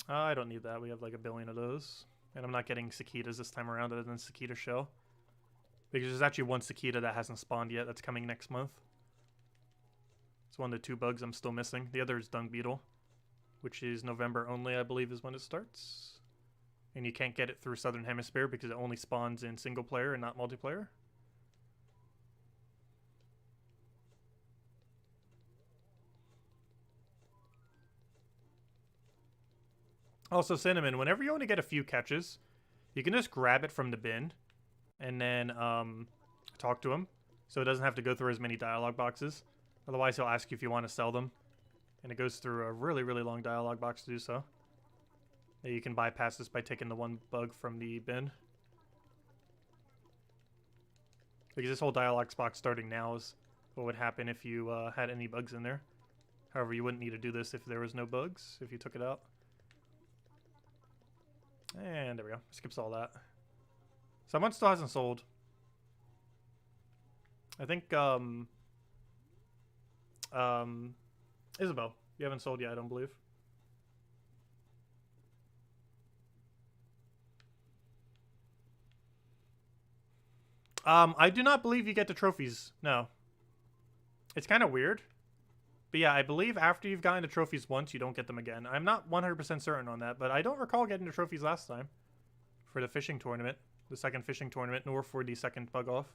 I don't need that. We have like a billion of those. And I'm not getting cicadas this time around other than cicada shell. Because there's actually one cicada that hasn't spawned yet that's coming next month. It's one of the 2 bugs I'm still missing. The other is dung beetle, which is November only, I believe, is when it starts. And you can't get it through Southern Hemisphere because it only spawns in single player and not multiplayer. Also, Cinnamon, whenever you only get a few catches, you can just grab it from the bin and then talk to him so it doesn't have to go through as many dialogue boxes. Otherwise, he'll ask you if you want to sell them. And it goes through a really, really long dialogue box to do so. You can bypass this by taking the 1 bug from the bin. Because this whole dialogue box starting now is what would happen if you had any bugs in there. However, you wouldn't need to do this if there was no bugs, if you took it out. And there we go. Skips all that. Someone still hasn't sold. I think, Isabel, you haven't sold yet, I don't believe. I do not believe you get the trophies. No. It's kind of weird. But yeah, I believe after you've gotten the trophies once, you don't get them again. I'm not 100% certain on that, but I don't recall getting the trophies last time. For the fishing tournament. The second fishing tournament, nor for the second bug off.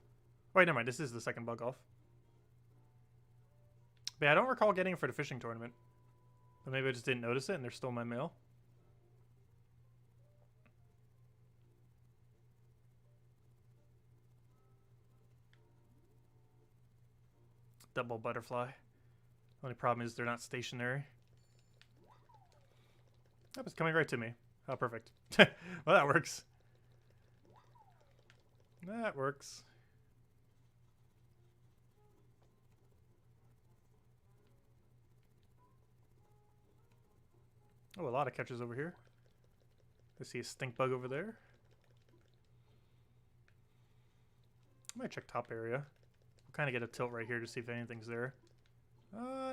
Wait, never mind. This is the second bug off. But yeah, I don't recall getting it for the fishing tournament. But maybe I just didn't notice it and they're still in my mail. Double butterfly. Only problem is they're not stationary. Oh, it's coming right to me. Oh, perfect. Well, that works. That works. Oh, a lot of catches over here. I see a stink bug over there. I might check top area. We'll kind of get a tilt right here to see if anything's there.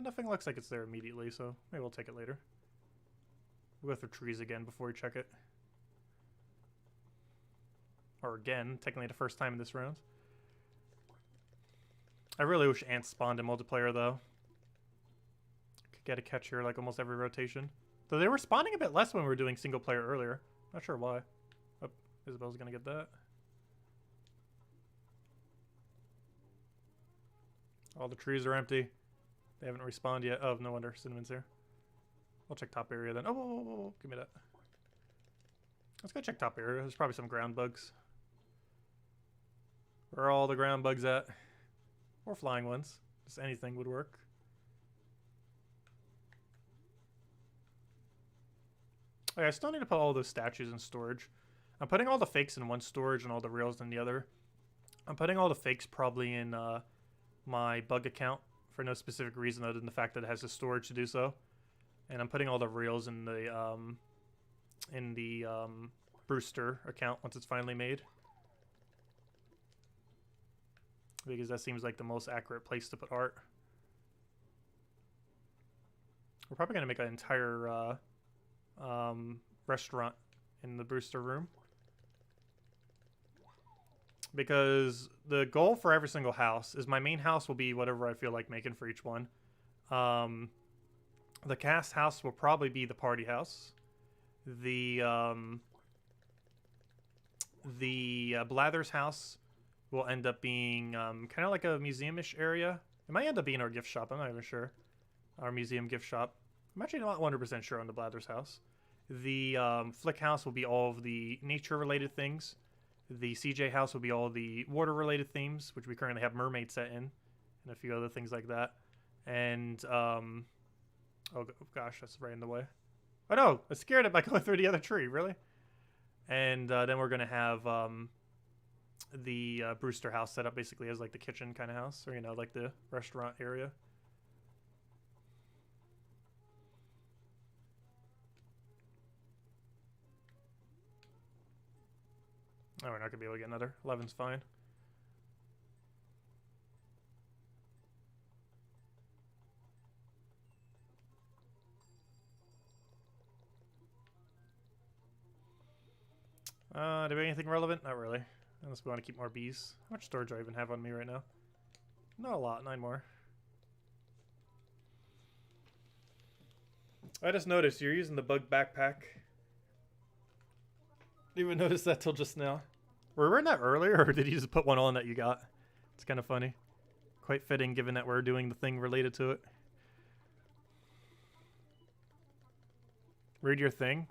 Nothing looks like it's there immediately, so maybe we'll take it later. We'll go through trees again before we check it. Or again, technically the first time in this round. I really wish ants spawned in multiplayer, though. Could get a catch here like almost every rotation. Though they were spawning a bit less when we were doing single player earlier. Not sure why. Oh, Isabel's gonna get that. All the trees are empty. They haven't respawned yet. Oh, no wonder. Cinnamon's here. I'll check top area then. Oh, whoa, whoa, whoa. Give me that. Let's go check top area. There's probably some ground bugs. Where are all the ground bugs at? Or flying ones. Just anything would work. Okay, I still need to put all those statues in storage. I'm putting all the fakes in one storage and all the reals in the other. I'm putting all the fakes probably in my bug account for no specific reason other than the fact that it has the storage to do so. And I'm putting all the reals in the Brewster account once it's finally made. Because that seems like the most accurate place to put art. We're probably going to make an entire restaurant in the Brewster room. Because the goal for every single house is my main house will be whatever I feel like making for each one. The cast house will probably be the party house. The Blathers house will end up being kind of like a museum-ish area. It might end up being our gift shop. I'm not even sure. Our museum gift shop. I'm actually not 100% sure on the Blathers house. The Flick house will be all of the nature-related things. The CJ house will be all the water-related themes, which we currently have mermaid set in, and a few other things like that. And oh gosh, that's right in the way. Oh no, I was scared it by going through the other tree. Really? And then we're gonna have the Brewster house set up basically as like the kitchen kind of house, or you know, like the restaurant area. Oh, we're not gonna be able to get another. 11's fine. Do we have anything relevant? Not really. Unless we want to keep more bees. How much storage do I even have on me right now? Not a lot. 9 more. I just noticed you're using the bug backpack. Didn't even notice that till just now. Were we wearing that earlier, or did you just put one on that you got? It's kind of funny. Quite fitting, given that we're doing the thing related to it. Read your thing.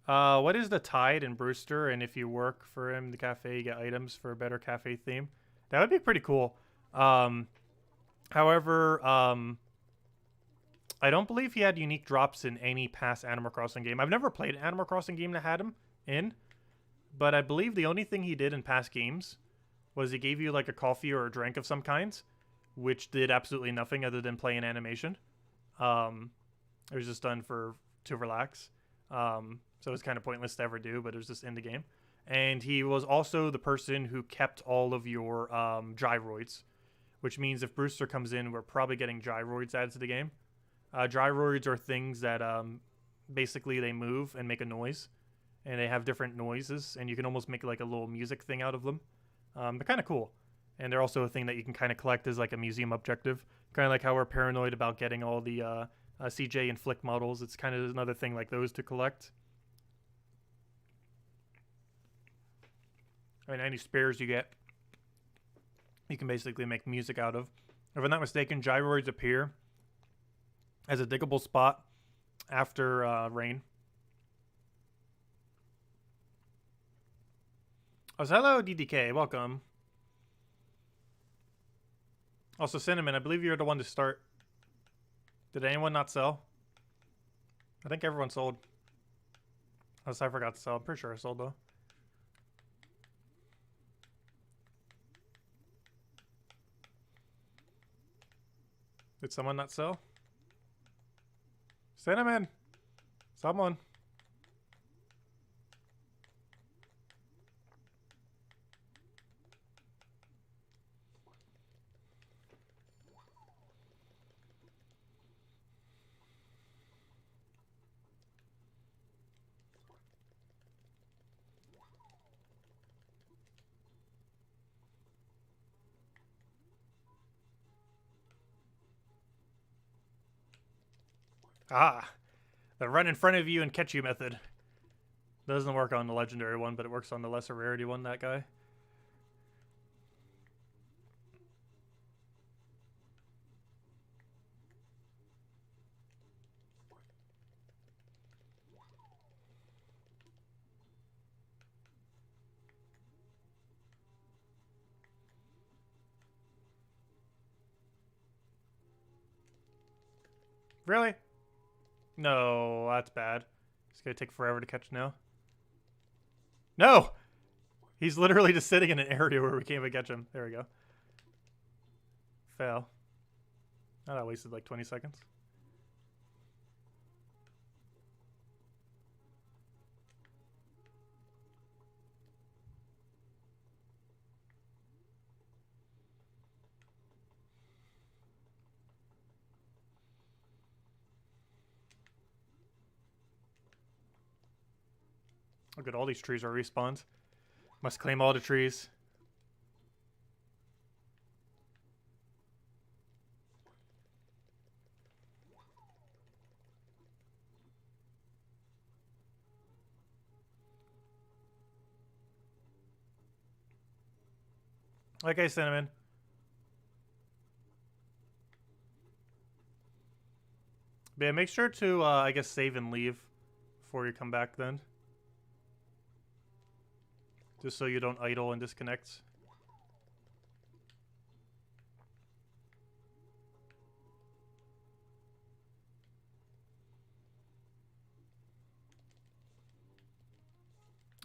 What is the tide in Brewster? And if you work for him, the cafe, you get items for a better cafe theme. That would be pretty cool. However, I don't believe he had unique drops in any past Animal Crossing game. I've never played an Animal Crossing game that had him in, but I believe the only thing he did in past games was he gave you like a coffee or a drink of some kind, which did absolutely nothing other than play an animation. It was just done to relax. So it was kind of pointless to ever do, but it was just in the game. And he was also the person who kept all of your gyroids, which means if Brewster comes in, we're probably getting gyroids added to the game. Gyroids are things that basically they move and make a noise, and they have different noises, and you can almost make like a little music thing out of them. They're kind of cool. And they're also a thing that you can kind of collect as like a museum objective, kind of like how we're paranoid about getting all the CJ and Flick models. It's kind of another thing like those to collect. I mean, any spares you get, you can basically make music out of. If I'm not mistaken, gyroids appear as a diggable spot after rain. Oh, so hello, DDK. Welcome. Also, Cinnamon, I believe you're the one to start. Did anyone not sell? I think everyone sold. Unless I forgot to sell. I'm pretty sure I sold, though. Did someone not sell? Cinnamon! Someone. Ah, the run in front of you and catch you method. Doesn't work on the legendary one, but it works on the lesser rarity one, that guy. Really? No, that's bad. It's gonna take forever to catch now. No! He's literally just sitting in an area where we can't even catch him. There we go. Fail. Oh, that wasted like 20 seconds. Oh good, all these trees are respawned. Must claim all the trees. Okay, Cinnamon. But yeah, make sure to, I guess, save and leave before you come back then. Just so you don't idle and disconnect.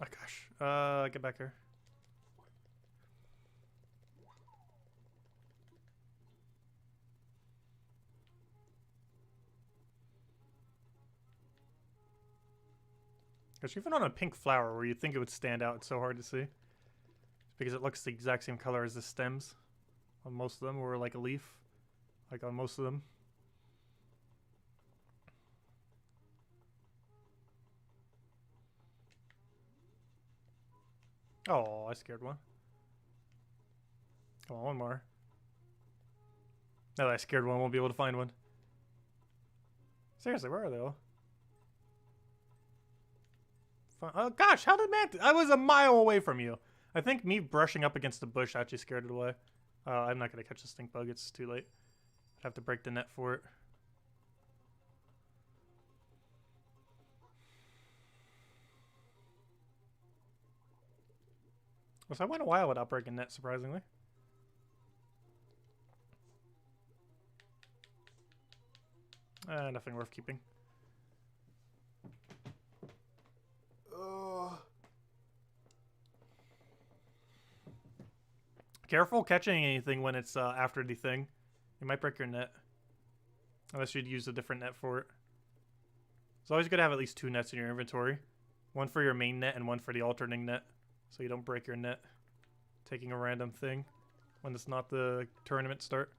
Oh gosh. Get back here. Gosh, even on a pink flower where you'd think it would stand out, it's so hard to see. It's because it looks the exact same color as the stems on most of them, or like a leaf, like on most of them. Oh, I scared one. Come on, one more. Now that I scared one, I won't be able to find one. Seriously, where are they all? Oh gosh, how did Mantis? I was a mile away from you. I think me brushing up against the bush actually scared it away. I'm not going to catch the stink bug. It's too late. I'd have to break the net for it. So I went a while without breaking net, surprisingly. Nothing worth keeping. Careful catching anything when it's after the thing. You might break your net. Unless you'd use a different net for it. It's always good to have at least 2 nets in your inventory. One for your main net and one for the alternating net. So you don't break your net taking a random thing when it's not the tournament start.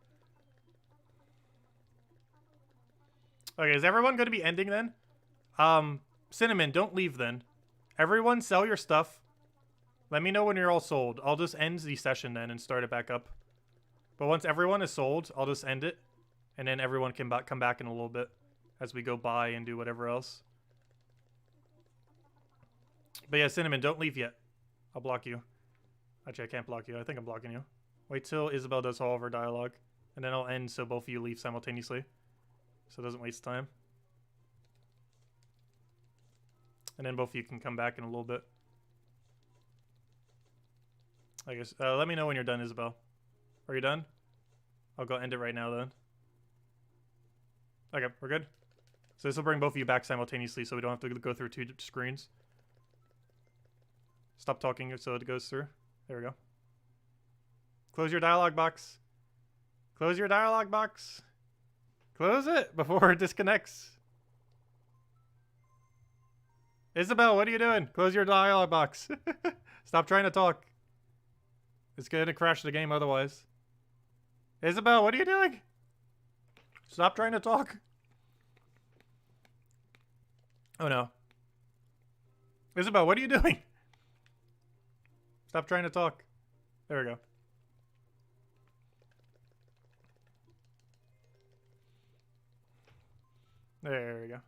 Okay, is everyone going to be ending then? Cinnamon, don't leave then. Everyone sell your stuff. Let me know when you're all sold. I'll just end the session then and start it back up. But once everyone is sold, I'll just end it. And then everyone can come back in a little bit as we go by and do whatever else. But yeah, Cinnamon, don't leave yet. I'll block you. Actually, I can't block you. I think I'm blocking you. Wait till Isabel does all of her dialogue. And then I'll end so both of you leave simultaneously. So it doesn't waste time. And then both of you can come back in a little bit. I guess. Let me know when you're done, Isabel. Are you done? I'll go end it right now then. Okay, we're good. So this will bring both of you back simultaneously so we don't have to go through 2 screens. Stop talking so it goes through. There we go. Close your dialog box. Close your dialog box. Close it before it disconnects. Isabel, what are you doing? Close your dialog box. Stop trying to talk. It's going to crash the game otherwise. Isabel, what are you doing? Stop trying to talk. Oh no. Isabel, what are you doing? Stop trying to talk. There we go. There we go.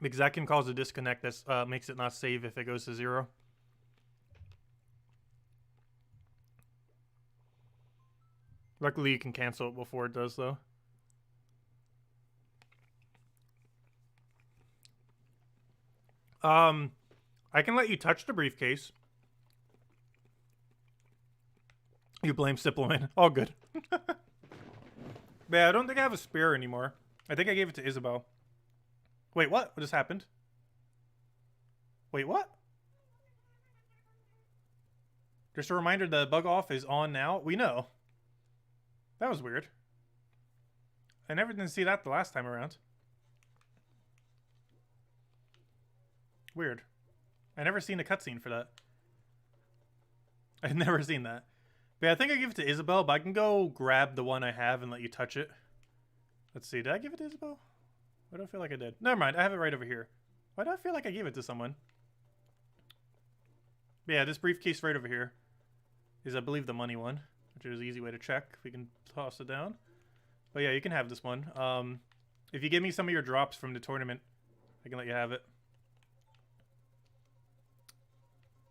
Because that can cause a disconnect that makes it not save if it goes to 0. Luckily, you can cancel it before it does, though. I can let you touch the briefcase. You blame Supplement. All good. Yeah, I don't think I have a spare anymore. I think I gave it to Isabel. Wait, what? What just happened? Wait, what? Just a reminder, the bug off is on now. We know. That was weird. I never did see that the last time around. Weird. I never seen a cutscene for that. I've never seen that. But yeah, I think I give it to Isabel, but I can go grab the one I have and let you touch it. Let's see, did I give it to Isabel? Why do I feel like I did? Never mind, I have it right over here. Why do I feel like I gave it to someone? But yeah, this briefcase right over here is, I believe, the money one, which is an easy way to check. We can toss it down. But yeah, you can have this one. If you give me some of your drops from the tournament, I can let you have it.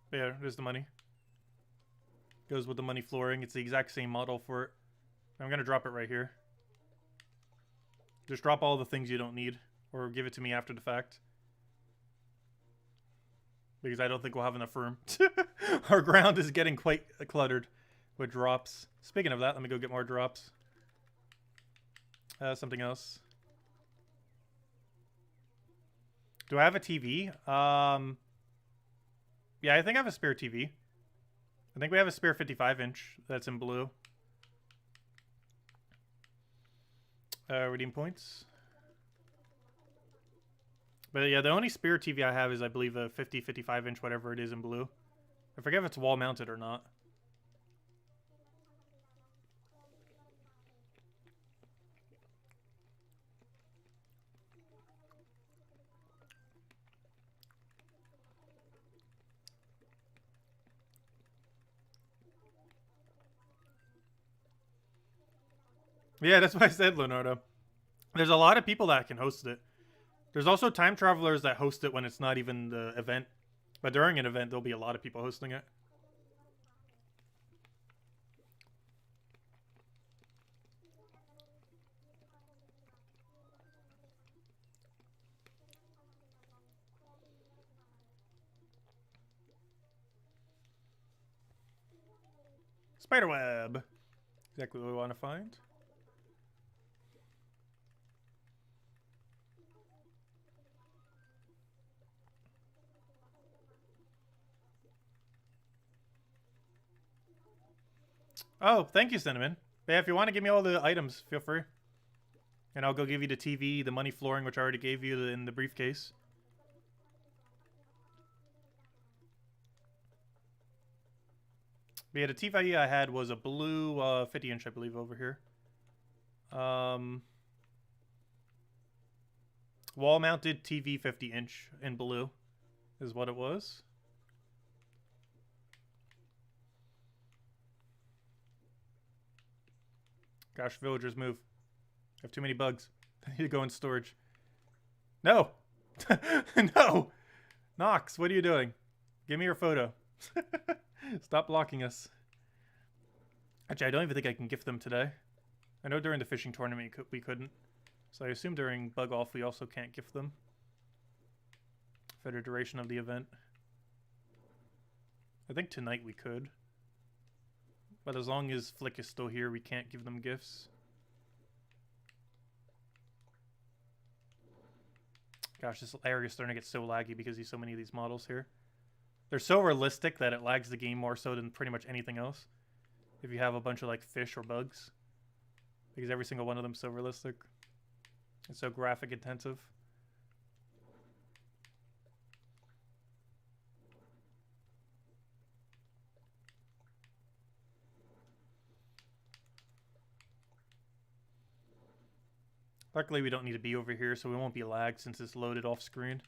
But yeah, there's the money. Goes with the money flooring. It's the exact same model for it. I'm going to drop it right here. Just drop all the things you don't need, or give it to me after the fact. Because I don't think we'll have enough room. Our ground is getting quite cluttered with drops. Speaking of that, let me go get more drops. Something else. Do I have a TV? Yeah, I think I have a spare TV. I think we have a spare 55-inch that's in blue. Redeem points. But yeah, the only spare TV I have is, I believe, a 55-inch, whatever it is, in blue. I forget if it's wall-mounted or not. Yeah, that's what I said, Leonardo. There's a lot of people that can host it. There's also time travelers that host it when it's not even the event. But during an event, there'll be a lot of people hosting it. Spiderweb. Exactly what we want to find. Oh, thank you, Cinnamon. But yeah, if you want to give me all the items, feel free. And I'll go give you the TV, the money flooring, which I already gave you in the briefcase. But yeah, the TV I had was a blue 50-inch, I believe, over here. Wall-mounted TV 50-inch in blue is what it was. Gosh, villagers, move. I have too many bugs. I need to go in storage. No! No! Nox, what are you doing? Give me your photo. Stop blocking us. Actually, I don't even think I can gift them today. I know during the fishing tournament we couldn't. So I assume during Bug Off we also can't gift them. For the duration of the event. I think tonight we could. But as long as Flick is still here, we can't give them gifts. Gosh, this area is starting to get so laggy because there's so many of these models here. They're so realistic that it lags the game more so than pretty much anything else. If you have a bunch of like fish or bugs. Because every single one of them is so realistic. It's so graphic intensive. Luckily, we don't need to be over here, so we won't be lagged since it's loaded off screen.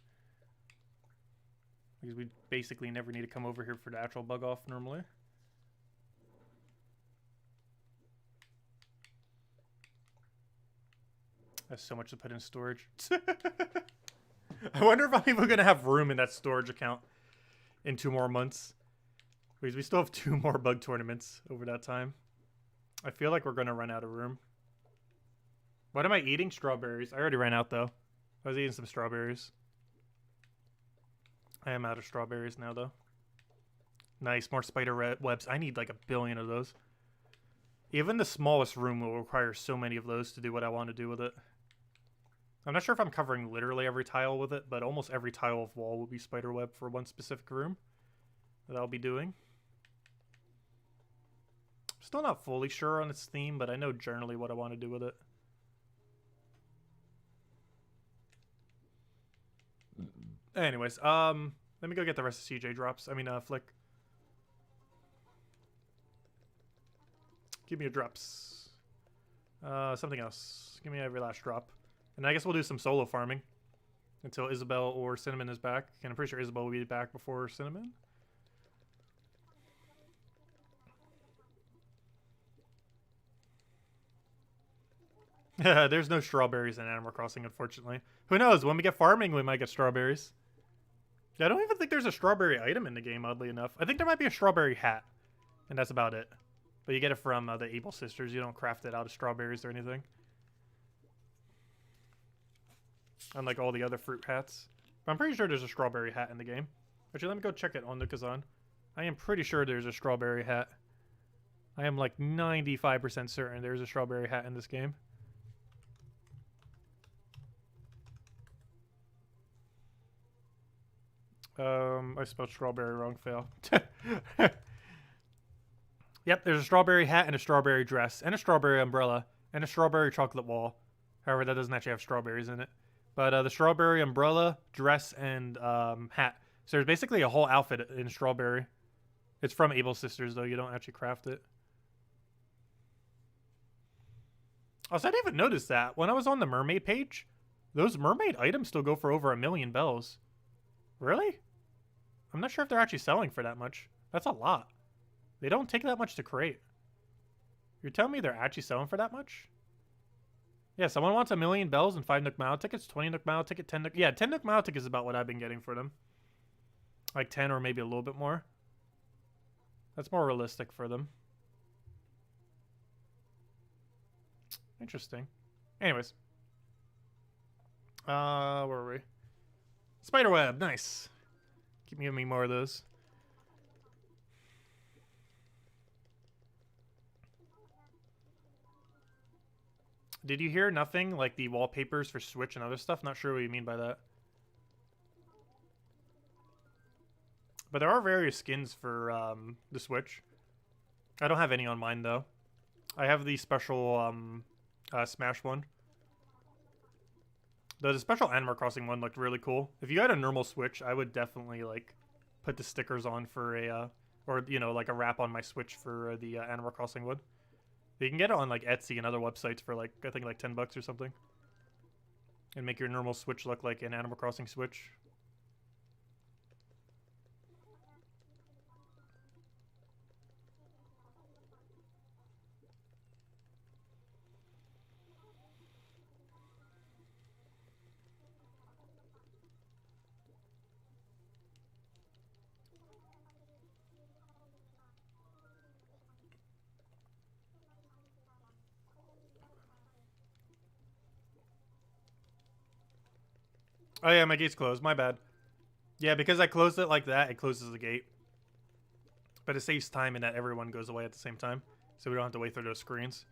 Because we basically never need to come over here for the actual bug off normally. That's so much to put in storage. I wonder if I'm even going to have room in that storage account in 2 more months. Because we still have 2 more bug tournaments over that time. I feel like we're going to run out of room. What am I eating? Strawberries. I already ran out, though. I was eating some strawberries. I am out of strawberries now, though. Nice. More spider webs. I need like 1 billion of those. Even the smallest room will require so many of those to do what I want to do with it. I'm not sure if I'm covering literally every tile with it, but almost every tile of wall will be spider web for one specific room that I'll be doing. Still not fully sure on its theme, but I know generally what I want to do with it. Anyways, let me go get the rest of CJ drops. I mean, Flick. Give me your drops. Something else. Give me every last drop. And I guess we'll do some solo farming until Isabel or Cinnamon is back. And I'm pretty sure Isabel will be back before Cinnamon. There's no strawberries in Animal Crossing, unfortunately. Who knows? When we get farming, we might get strawberries. I don't even think there's a strawberry item in the game, oddly enough. I think there might be a strawberry hat, and that's about it. But you get it from the Abel sisters. You don't craft it out of strawberries or anything. Unlike all the other fruit hats. But I'm pretty sure there's a strawberry hat in the game. Actually, let me go check it on the Kazan. I am pretty sure there's a strawberry hat. I am like 95% certain there's a strawberry hat in this game. I spelled strawberry wrong, fail. Yep, there's a strawberry hat and a strawberry dress and a strawberry umbrella and a strawberry chocolate wall. However, that doesn't actually have strawberries in it. But the strawberry umbrella, dress, and hat. So there's basically a whole outfit in strawberry. It's from Abel Sisters, though. You don't actually craft it. Also, I didn't even notice that. When I was on the mermaid page, those mermaid items still go for over 1,000,000 bells. Really? I'm not sure if they're actually selling for that much. That's a lot. They don't take that much to create. You're telling me they're actually selling for that much? Yeah, someone wants 1,000,000 bells and 5 Nook Mile tickets, 20 Nook Mile ticket, 10 Nook... Yeah, 10 Nook Mile tickets is about what I've been getting for them. Like 10 or maybe a little bit more. That's more realistic for them. Interesting. Anyways. Where were we? Spiderweb, nice. Keep giving me more of those. Did you hear nothing like the wallpapers for Switch and other stuff? Not sure what you mean by that. But there are various skins for the Switch. I don't have any on mine though. I have the special Smash one. Though the special Animal Crossing one looked really cool. If you had a normal Switch, I would definitely like put the stickers on for a or you know, like a wrap on my Switch for the Animal Crossing one. You can get it on like Etsy and other websites for like I think like $10 or something. And make your normal Switch look like an Animal Crossing Switch. Oh yeah, my gate's closed. My bad. Yeah, because I closed it like that, it closes the gate. But it saves time in that everyone goes away at the same time. So we don't have to wait through those screens.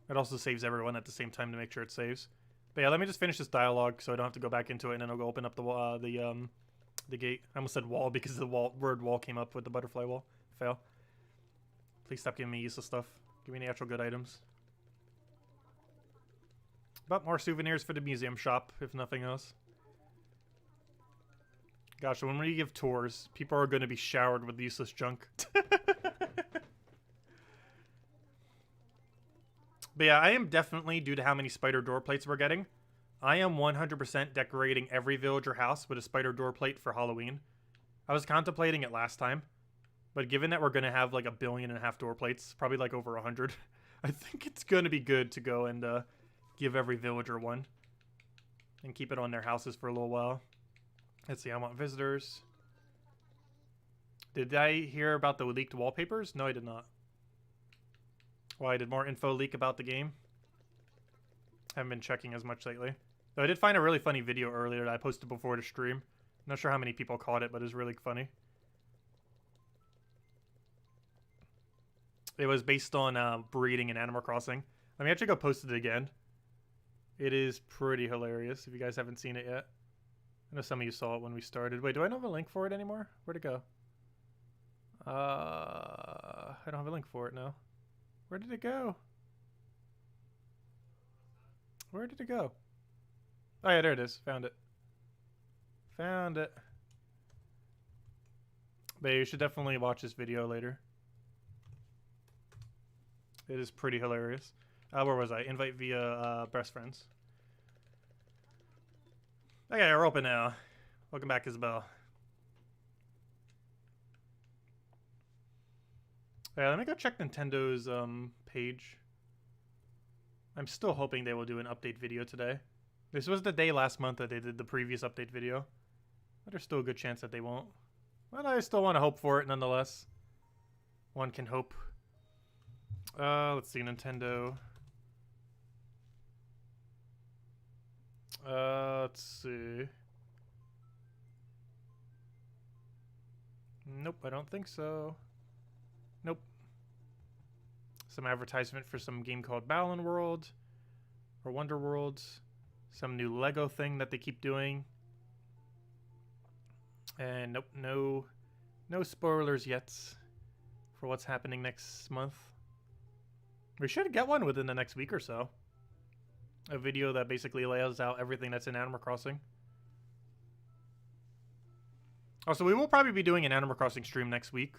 It also saves everyone at the same time to make sure it saves. But yeah, let me just finish this dialogue so I don't have to go back into it and then I'll go open up the gate. I almost said wall because the word wall came up with the butterfly wall. Fail. Please stop giving me useless stuff. Give me the actual good items. But more souvenirs for the museum shop, if nothing else. Gosh, when we give tours, people are going to be showered with useless junk. But yeah, I am definitely, due to how many spider door plates we're getting, I am 100% decorating every villager house with a spider door plate for Halloween. I was contemplating it last time, but given that we're going to have like 1.5 billion door plates, probably like over 100, I think it's going to be good to go and give every villager one and keep it on their houses for a little while. Let's see, I want visitors. Did I hear about the leaked wallpapers? No, I did not. Why, did more info leak about the game? Haven't been checking as much lately. Though I did find a really funny video earlier that I posted before the stream. Not sure how many people caught it, but it was really funny. It was based on breeding in Animal Crossing. Let me actually go post it again. It is pretty hilarious if you guys haven't seen it yet. I know some of you saw it when we started. Wait, do I not have a link for it anymore? Where'd it go? I don't have a link for it now. Where did it go? Where did it go? Oh yeah, there it is. Found it. Found it. But you should definitely watch this video later. It is pretty hilarious. Where was I? Invite via best friends. Okay, we're open now. Welcome back, Isabel. Yeah, let me go check Nintendo's page. I'm still hoping they will do an update video today. This was the day last month that they did the previous update video. But there's still a good chance that they won't. But I still want to hope for it nonetheless. One can hope. Let's see, Nintendo. Let's see. Nope, I don't think so. Nope. Some advertisement for some game called RimWorld or Wonderworld. Some new Lego thing that they keep doing. And nope, no spoilers yet for what's happening next month. We should get one within the next week or so. A video that basically lays out everything that's in Animal Crossing. Also, we will probably be doing an Animal Crossing stream next week.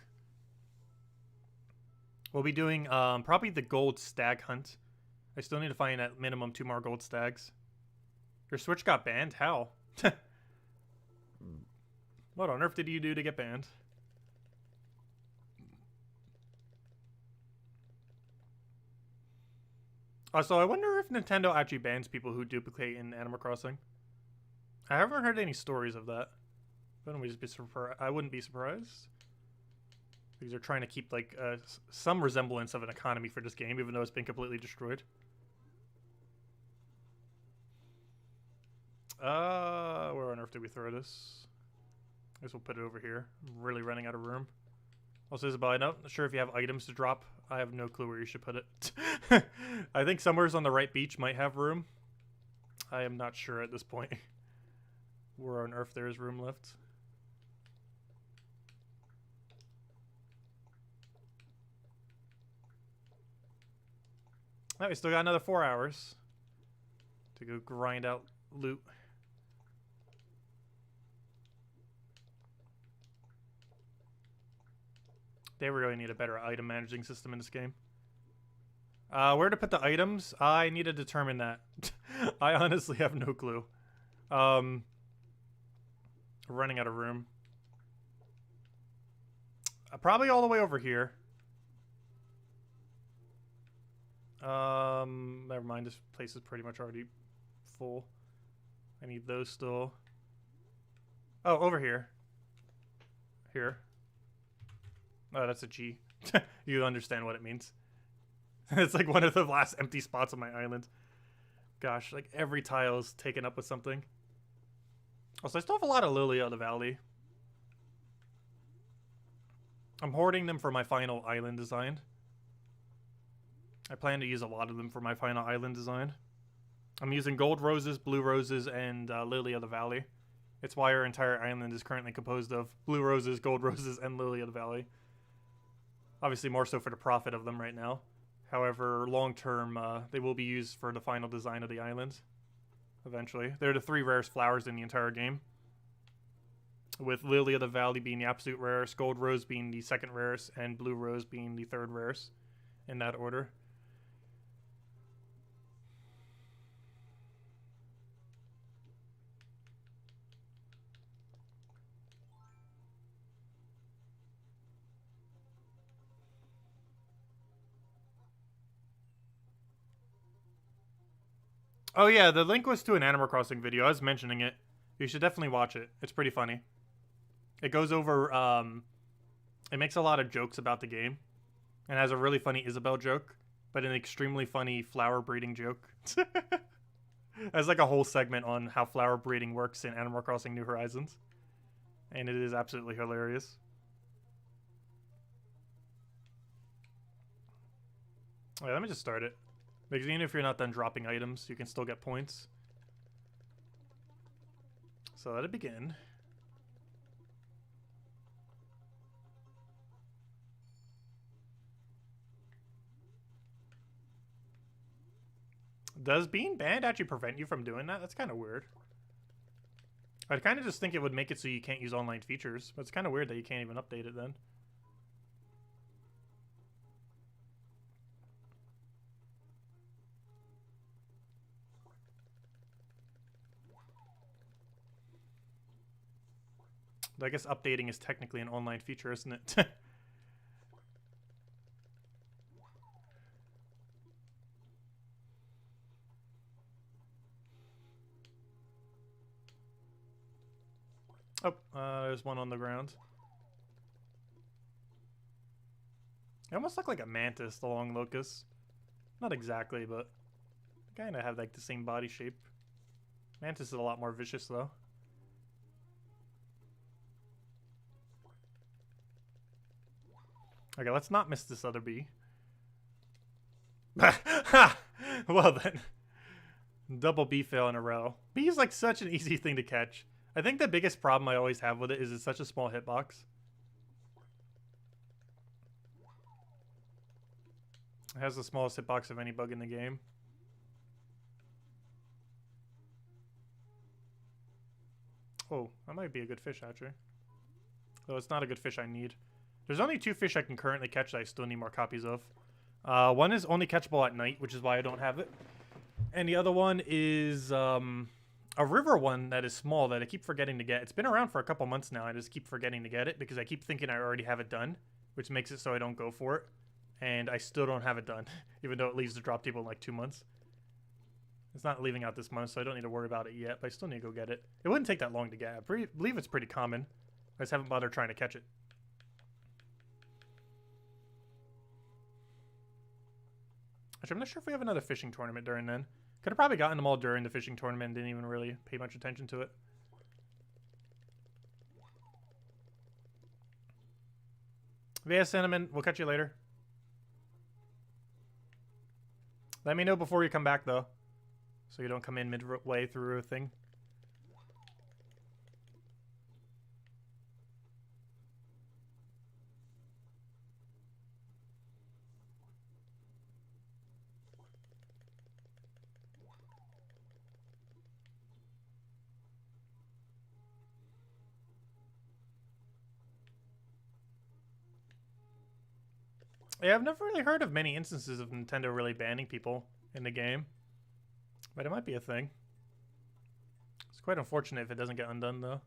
We'll be doing probably the gold stag hunt. I still need to find at minimum 2 more gold stags. Your Switch got banned? How? What on earth did you do to get banned? Also, I wonder if Nintendo actually bans people who duplicate in Animal Crossing. I haven't heard any stories of that. I wouldn't be surprised. Because they're trying to keep like some resemblance of an economy for this game, even though it's been completely destroyed. Where on earth did we throw this? I guess we'll put it over here. I'm really running out of room. Also, Isabel, I'm not sure if you have items to drop. I have no clue where you should put it. I think somewhere's on the right beach might have room. I am not sure at this point where on earth there is room left. Oh, we still got another 4 hours to go grind out loot. They really need a better item managing system in this game. Where to put the items? I need to determine that. I honestly have no clue. Running out of room. Probably all the way over here. Never mind. This place is pretty much already full. I need those still. Oh, over here. Here. Oh, that's a G. You understand what it means. It's like one of the last empty spots on my island. Gosh, like every tile is taken up with something. Also, I still have a lot of Lily of the Valley. I'm hoarding them for my final island design. I plan to use a lot of them for my final island design. I'm using gold roses, blue roses, and Lily of the Valley. It's why our entire island is currently composed of blue roses, gold roses, and Lily of the Valley. Obviously more so for the profit of them right now. However, long term, they will be used for the final design of the island. Eventually. They're the 3 rarest flowers in the entire game. With Lily of the Valley being the absolute rarest, Gold Rose being the 2nd rarest, and Blue Rose being the 3rd rarest. In that order. Oh yeah, the link was to an Animal Crossing video. I was mentioning it. You should definitely watch it. It's pretty funny. It goes over, it makes a lot of jokes about the game. And has a really funny Isabel joke, but an extremely funny flower breeding joke. Has like a whole segment on how flower breeding works in Animal Crossing New Horizons. And it is absolutely hilarious. Alright, let me just start it. Because even if you're not done dropping items, you can still get points. So let it begin. Does being banned actually prevent you from doing that? That's kind of weird. I'd kind of just think it would make it so you can't use online features, but it's kind of weird that you can't even update it then. I guess updating is technically an online feature, isn't it? Oh, there's one on the ground. They almost look like a mantis, the long locust. Not exactly, but kind of have like the same body shape. Mantis is a lot more vicious though. Okay, let's not miss this other bee. Well then. Double bee fail in a row. Bee is like such an easy thing to catch. I think the biggest problem I always have with it is it's such a small hitbox. It has the smallest hitbox of any bug in the game. Oh, that might be a good fish, actually. Though it's not a good fish I need. There's only 2 fish I can currently catch that I still need more copies of. One is only catchable at night, which is why I don't have it. And the other one is a river one that is small that I keep forgetting to get. It's been around for a couple months now. I just keep forgetting to get it because I keep thinking I already have it done, which makes it so I don't go for it. And I still don't have it done, even though it leaves the drop table in like 2 months. It's not leaving out this month, so I don't need to worry about it yet, but I still need to go get it. It wouldn't take that long to get. I believe it's pretty common. I just haven't bothered trying to catch it. Actually, I'm not sure if we have another fishing tournament during then. Could have probably gotten them all during the fishing tournament and didn't even really pay much attention to it. Via Cinnamon, we'll catch you later. Let me know before you come back, though. So you don't come in midway through a thing. Yeah, I've never really heard of many instances of Nintendo really banning people in the game. But it might be a thing. It's quite unfortunate if it doesn't get undone, though.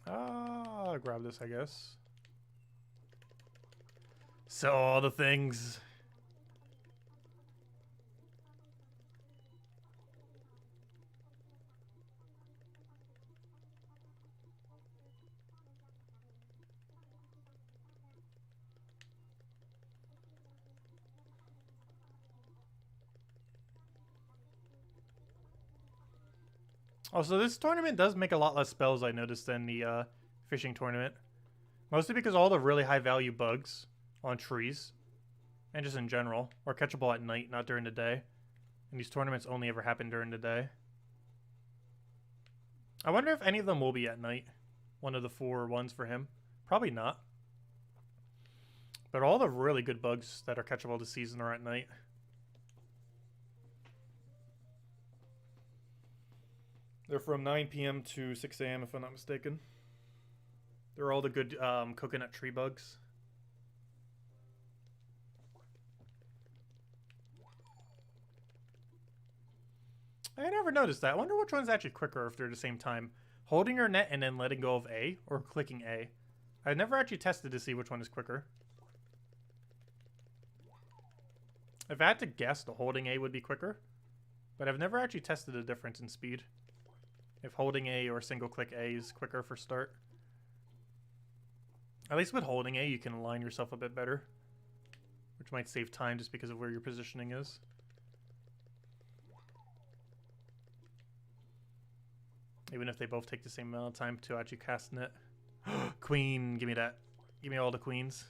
I'll grab this, I guess. So all the things. Also, this tournament does make a lot less spells, I noticed, than the fishing tournament. Mostly because all the really high value bugs on trees, and just in general, are catchable at night, not during the day. And these tournaments only ever happen during the day. I wonder if any of them will be at night. One of the 4 ones for him. Probably not. But all the really good bugs that are catchable this season are at night. They're from 9 p.m. to 6 a.m. if I'm not mistaken. They're all the good coconut tree bugs. I never noticed that. I wonder which one's actually quicker if they're at the same time. Holding your net and then letting go of A, or clicking A. I've never actually tested to see which one is quicker. If I had to guess, the holding A would be quicker. But I've never actually tested the difference in speed. If holding A or single click A is quicker for start. At least with holding A, you can align yourself a bit better. Which might save time just because of where your positioning is. Even if they both take the same amount of time to actually cast net. Queen, give me that. Give me all the queens.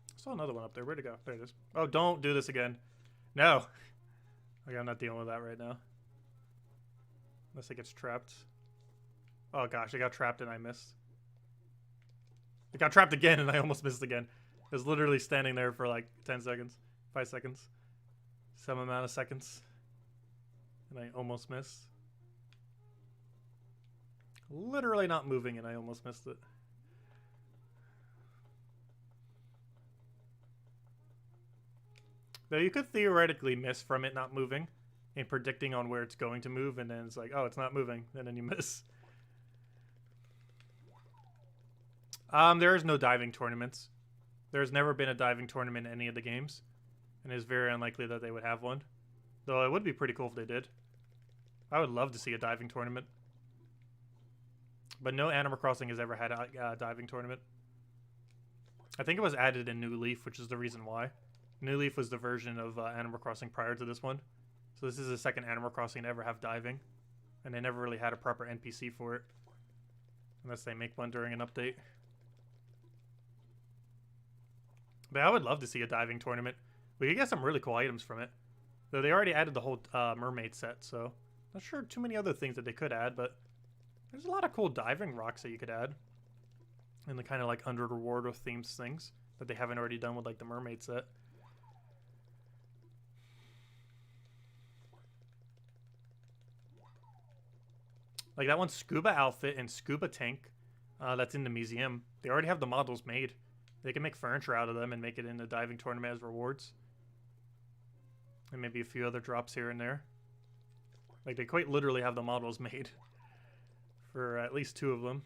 I saw another one up there. Where'd it go? There it is. Oh, don't do this again. No. Okay, I'm not dealing with that right now. Unless it gets trapped. Oh gosh, I got trapped and I missed. It got trapped again, and I almost missed again. I was literally standing there for like 10 seconds, 5 seconds, some amount of seconds, and I almost missed. Literally not moving, and I almost missed it. Though you could theoretically miss from it not moving and predicting on where it's going to move, and then it's like, oh, it's not moving, and then you miss. There is no diving tournaments. There's never been a diving tournament in any of the games, and it's very unlikely that they would have one. Though it would be pretty cool if they did. I would love to see a diving tournament. But no Animal Crossing has ever had a diving tournament. I think it was added in New Leaf, which is the reason why. New Leaf was the version of Animal Crossing prior to this one. So this is the second Animal Crossing to ever have diving. And they never really had a proper NPC for it. Unless they make one during an update. But I would love to see a diving tournament. We could get some really cool items from it. Though they already added the whole mermaid set, so not sure too many other things that they could add, but there's a lot of cool diving rocks that you could add. And the kind of like underwater themed things that they haven't already done with like the mermaid set. Like that one scuba outfit and scuba tank that's in the museum. They already have the models made. They can make furniture out of them and make it in the diving tournament as rewards. And maybe a few other drops here and there. Like they quite literally have the models made for at least 2 of them.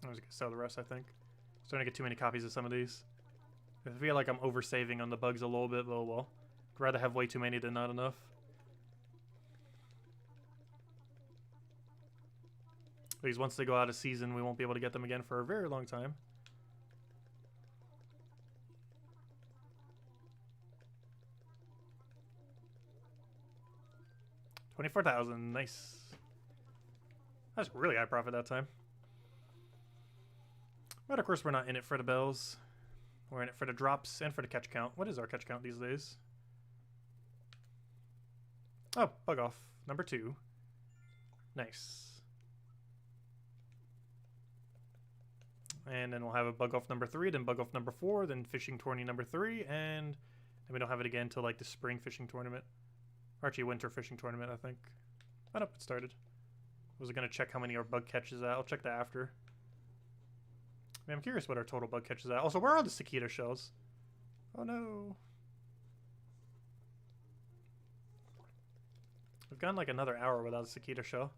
I'm just gonna sell the rest, I think. Starting to get too many copies of some of these. I feel like I'm oversaving on the bugs a little bit, but well. I'd rather have way too many than not enough. Because once they go out of season, we won't be able to get them again for a very long time. $24,000, nice. That's really high profit that time. But of course we're not in it for the bells. We're in it for the drops and for the catch count. What is our catch count these days? Oh, bug off. Number 2. Nice. And then we'll have a bug off number 3, then bug off number 4, then fishing tourney number 3, and then we don't have it again until like the spring fishing tournament. Or actually winter fishing tournament, I think. Oh, nope, it started. Was I going to check how many our bug catches at? I'll check that after. I mean, I'm curious what our total bug catches at. Also, where are the cicada shells? Oh no. We've gone like another hour without a cicada shell.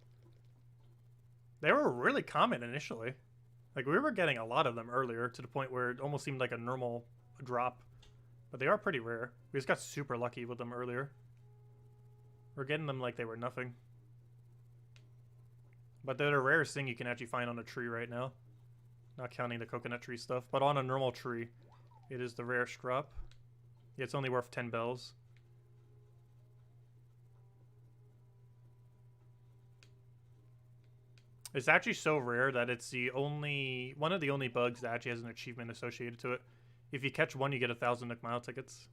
They were really common initially. Like we were getting a lot of them earlier to the point where it almost seemed like a normal drop. But they are pretty rare. We just got super lucky with them earlier. We're getting them like they were nothing. But they're the rarest thing you can actually find on a tree right now. Not counting the coconut tree stuff. But on a normal tree, it is the rarest drop. Yeah, it's only worth 10 bells. It's actually so rare that it's the only one of the only bugs that actually has an achievement associated to it. If you catch one, you get 1,000 Nook Mile tickets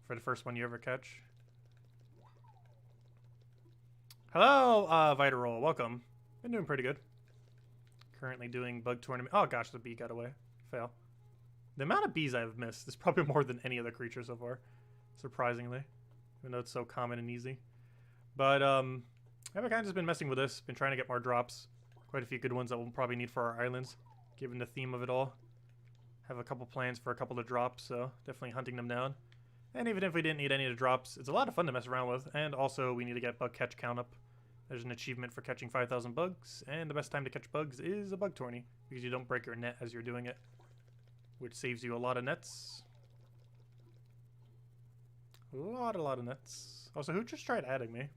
for the first one you ever catch. Hello, Vitarol. Welcome. Been doing pretty good. Currently doing bug tournament. Oh gosh, the bee got away. Fail. The amount of bees I've missed is probably more than any other creature so far, surprisingly. Even though it's so common and easy. But I've kind of just been messing with this. Been trying to get more drops. Quite a few good ones that we'll probably need for our islands, given the theme of it all. Have a couple plans for a couple of drops, so definitely hunting them down. And even if we didn't need any of the drops, it's a lot of fun to mess around with. And also, we need to get bug catch count up. There's an achievement for catching 5,000 bugs, and the best time to catch bugs is a bug tourney, because you don't break your net as you're doing it, which saves you a lot of nets. A lot of nets. Also, who just tried adding me?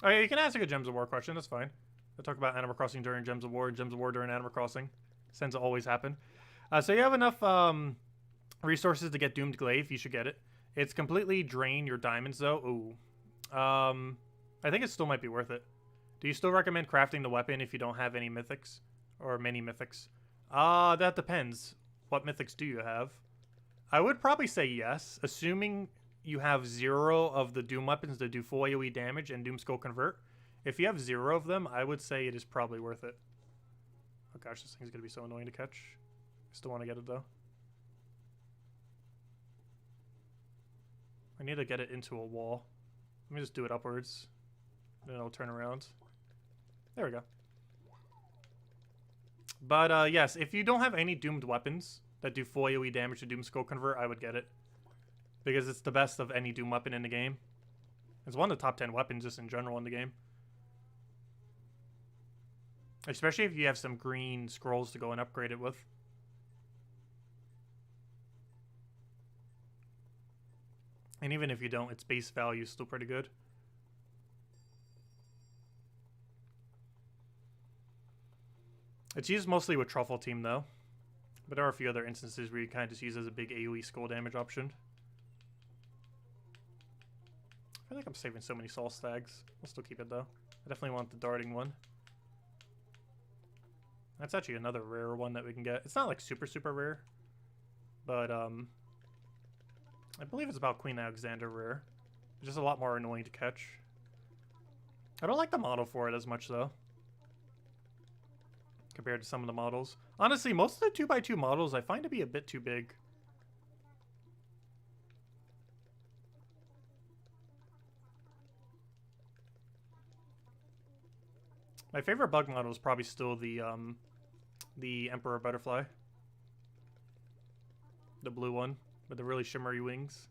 Oh yeah, you can ask a Gems of War question, that's fine. I'll talk about Animal Crossing during Gems of War, and Gems of War during Animal Crossing. Tends to always happen. So you have enough resources to get Doomed Glaive, you should get it. It's completely drain your diamonds though. Ooh. I think it still might be worth it. Do you still recommend crafting the weapon if you don't have any mythics? Or many mythics? That depends. what mythics do you have? I would probably say yes, assuming you have 0 of the Doom weapons that do full AoE damage and Doom Skull Convert. If you have 0 of them, I would say it is probably worth it. Oh gosh, this thing's gonna be so annoying to catch. I still want to get it though. I need to get it into a wall. Let me just do it upwards. Then it'll turn around. There we go. But yes, if you don't have any doomed weapons that do full AoE damage to Doom Skull Convert, I would get it. Because it's the best of any Doom weapon in the game. It's one of the top 10 weapons just in general in the game. Especially if you have some green scrolls to go and upgrade it with. And even if you don't, its base value is still pretty good. It's used mostly with Truffle Team though. But there are a few other instances where you kind of just use it as a big AoE skull damage option. I feel like I'm saving so many soul stags. I'll still keep it though. I definitely want the darting one. That's actually another rare one that we can get. It's not like super rare. But I believe it's about Queen Alexander rare. It's just a lot more annoying to catch. I don't like the model for it as much though, compared to some of the models. Honestly, most of the 2x2 models I find to be a bit too big. My favorite bug model is probably still the Emperor Butterfly. The blue one with the really shimmery wings.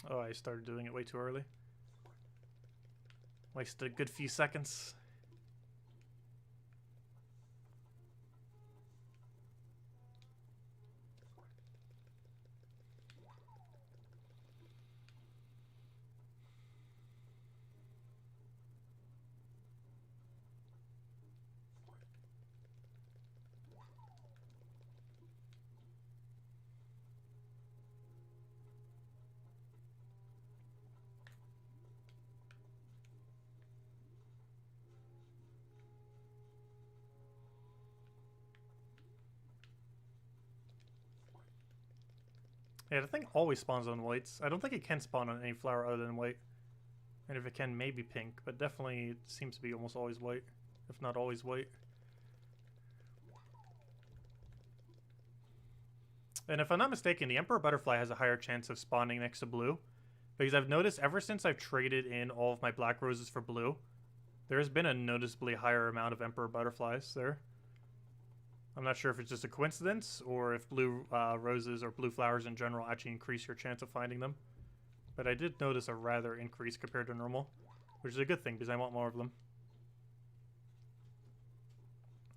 Oh, I started doing it way too early. Wasted a good few seconds. Yeah, the thing always spawns on whites. I don't think it can spawn on any flower other than white. And if it can, maybe pink, but definitely it seems to be almost always white, if not always white. And if I'm not mistaken, the Emperor Butterfly has a higher chance of spawning next to blue, because I've noticed ever since I've traded in all of my black roses for blue, there has been a noticeably higher amount of Emperor Butterflies there. I'm not sure if it's just a coincidence or if blue roses or blue flowers in general actually increase your chance of finding them. But I did notice a rather increase compared to normal, which is a good thing because I want more of them.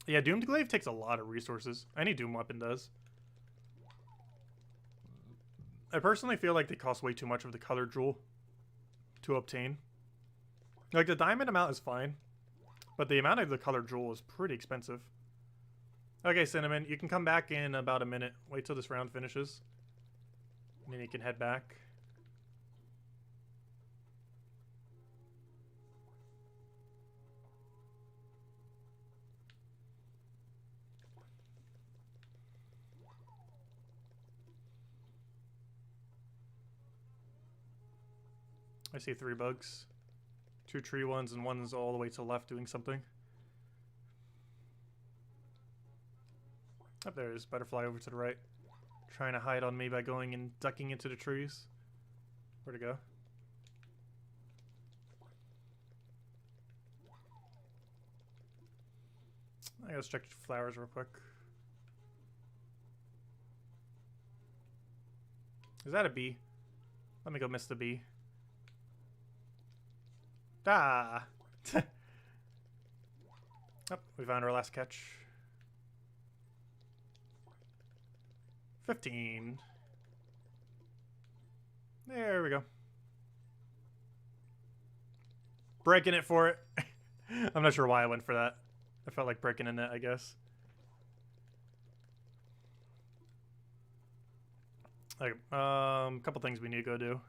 Yeah, Doomed Glaive takes a lot of resources. Any Doom weapon does. I personally feel like they cost way too much of the color jewel to obtain. Like, the diamond amount is fine, but the amount of the color jewel is pretty expensive. Okay, Cinnamon, you can come back in about a minute. Wait till this round finishes. And then you can head back. I see 3 bugs. 2 tree ones and one's all the way to the left doing something. Up there is Butterfly over to the right. Trying to hide on me by going and ducking into the trees. Where'd it go? I gotta check the flowers real quick. Is that a bee? Let me go miss the bee. Ah! Oh, we found our last catch. 15. There we go. Breaking it for it. I'm not sure why I went for that. I felt like breaking a net, I guess. Okay, couple things we need to go do.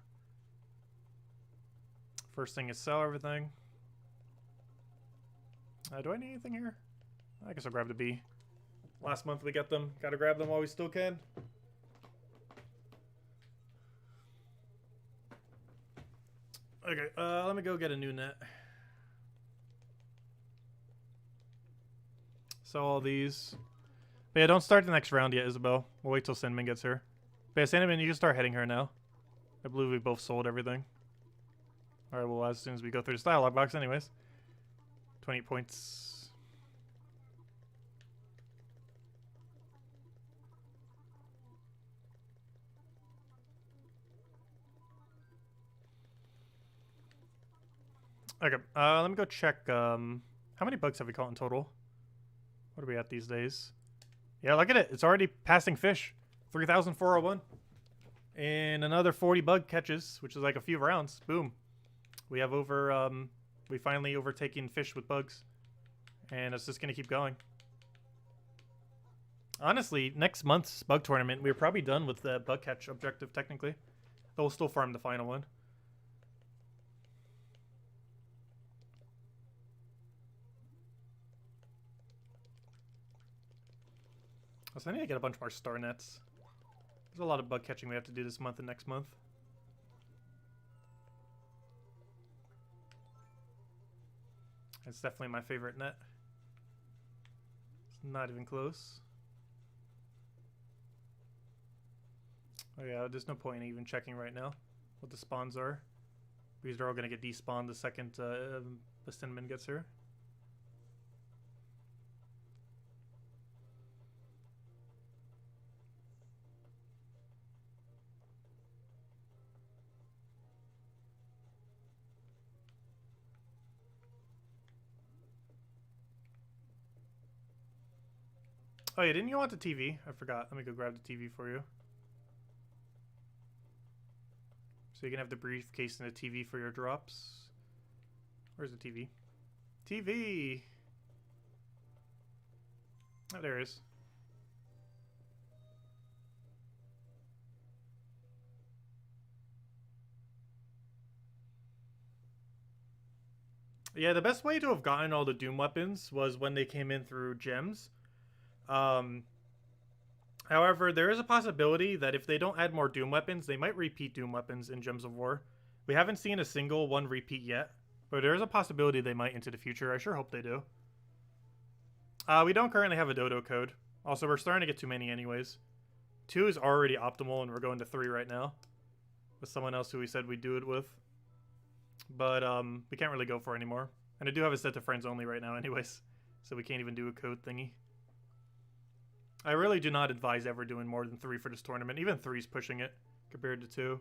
First thing is sell everything. Do I need anything here? I guess I'll grab the B. Last month we got them. Gotta grab them while we still can. Okay, let me go get a new net. Sell all these. But yeah, don't start the next round yet, Isabel. We'll wait till Cinnamon gets here. But yeah, Cinnamon, you can start heading her now. I believe we both sold everything. Alright, well, as soon as we go through the dialogue box anyways. 28 points. Okay, let me go check, how many bugs have we caught in total? What are we at these days? Yeah, look at it. It's already passing fish. 3,401. And another 40 bug catches, which is like a few rounds. Boom. We have over, we finally overtaken fish with bugs. And it's just going to keep going. Honestly, next month's bug tournament, we're probably done with the bug catch objective, technically. But we'll still farm the final one. So I need to get a bunch more star nets. There's a lot of bug catching we have to do this month and next month. It's definitely my favorite net. It's not even close. Oh yeah, there's no point in even checking right now what the spawns are. Because they're all going to get despawned the second the Cinnamon gets here. Oh yeah, didn't you want the TV? I forgot. Let me go grab the TV for you. So you can have the briefcase and the TV for your drops. Where's the TV? TV! Oh, there it is. Yeah, the best way to have gotten all the Doom weapons was when they came in through gems. However, there is a possibility that if they don't add more Doom weapons, they might repeat Doom weapons in Gems of War. We haven't seen a single one repeat yet, but there is a possibility they might into the future. I sure hope they do. We don't currently have a dodo code. Also, we're starting to get too many anyways. 2 is already optimal, and we're going to 3 right now. With someone else who we said we'd do it with. But, we can't really go for anymore. And I do have it set to friends only right now anyways. So we can't even do a code thingy. I really do not advise ever doing more than 3 for this tournament. Even 3 is pushing it compared to 2.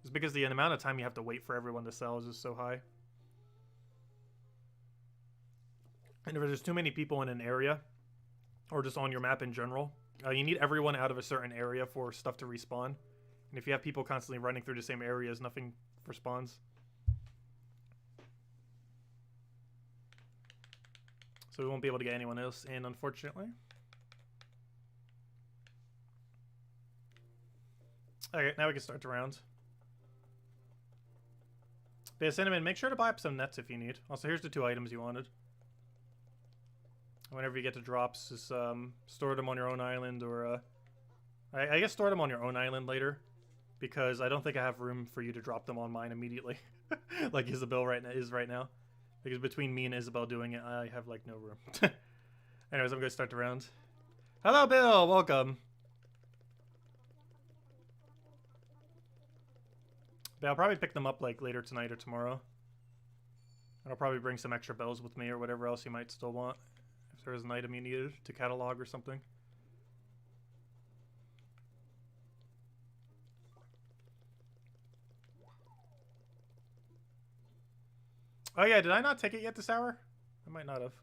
It's because the amount of time you have to wait for everyone to sell is just so high. And if there's too many people in an area, or just on your map in general, you need everyone out of a certain area for stuff to respawn. And if you have people constantly running through the same areas, nothing respawns. So we won't be able to get anyone else in, unfortunately. Okay, now we can start the round. But yeah, Cinnamon, make sure to buy up some nets if you need. Also, here's the 2 items you wanted. Whenever you get the drops, just store them on your own island, or I guess store them on your own island later, because I don't think I have room for you to drop them on mine immediately, like Isabel is right now. Because between me and Isabel doing it, I have like no room. Anyways, I'm gonna start the round. Hello, Bill. Welcome. But I'll probably pick them up like later tonight or tomorrow. And I'll probably bring some extra bells with me or whatever else you might still want. If there is an item you needed to catalog or something. Oh yeah, did I not take it yet this hour? I might not have.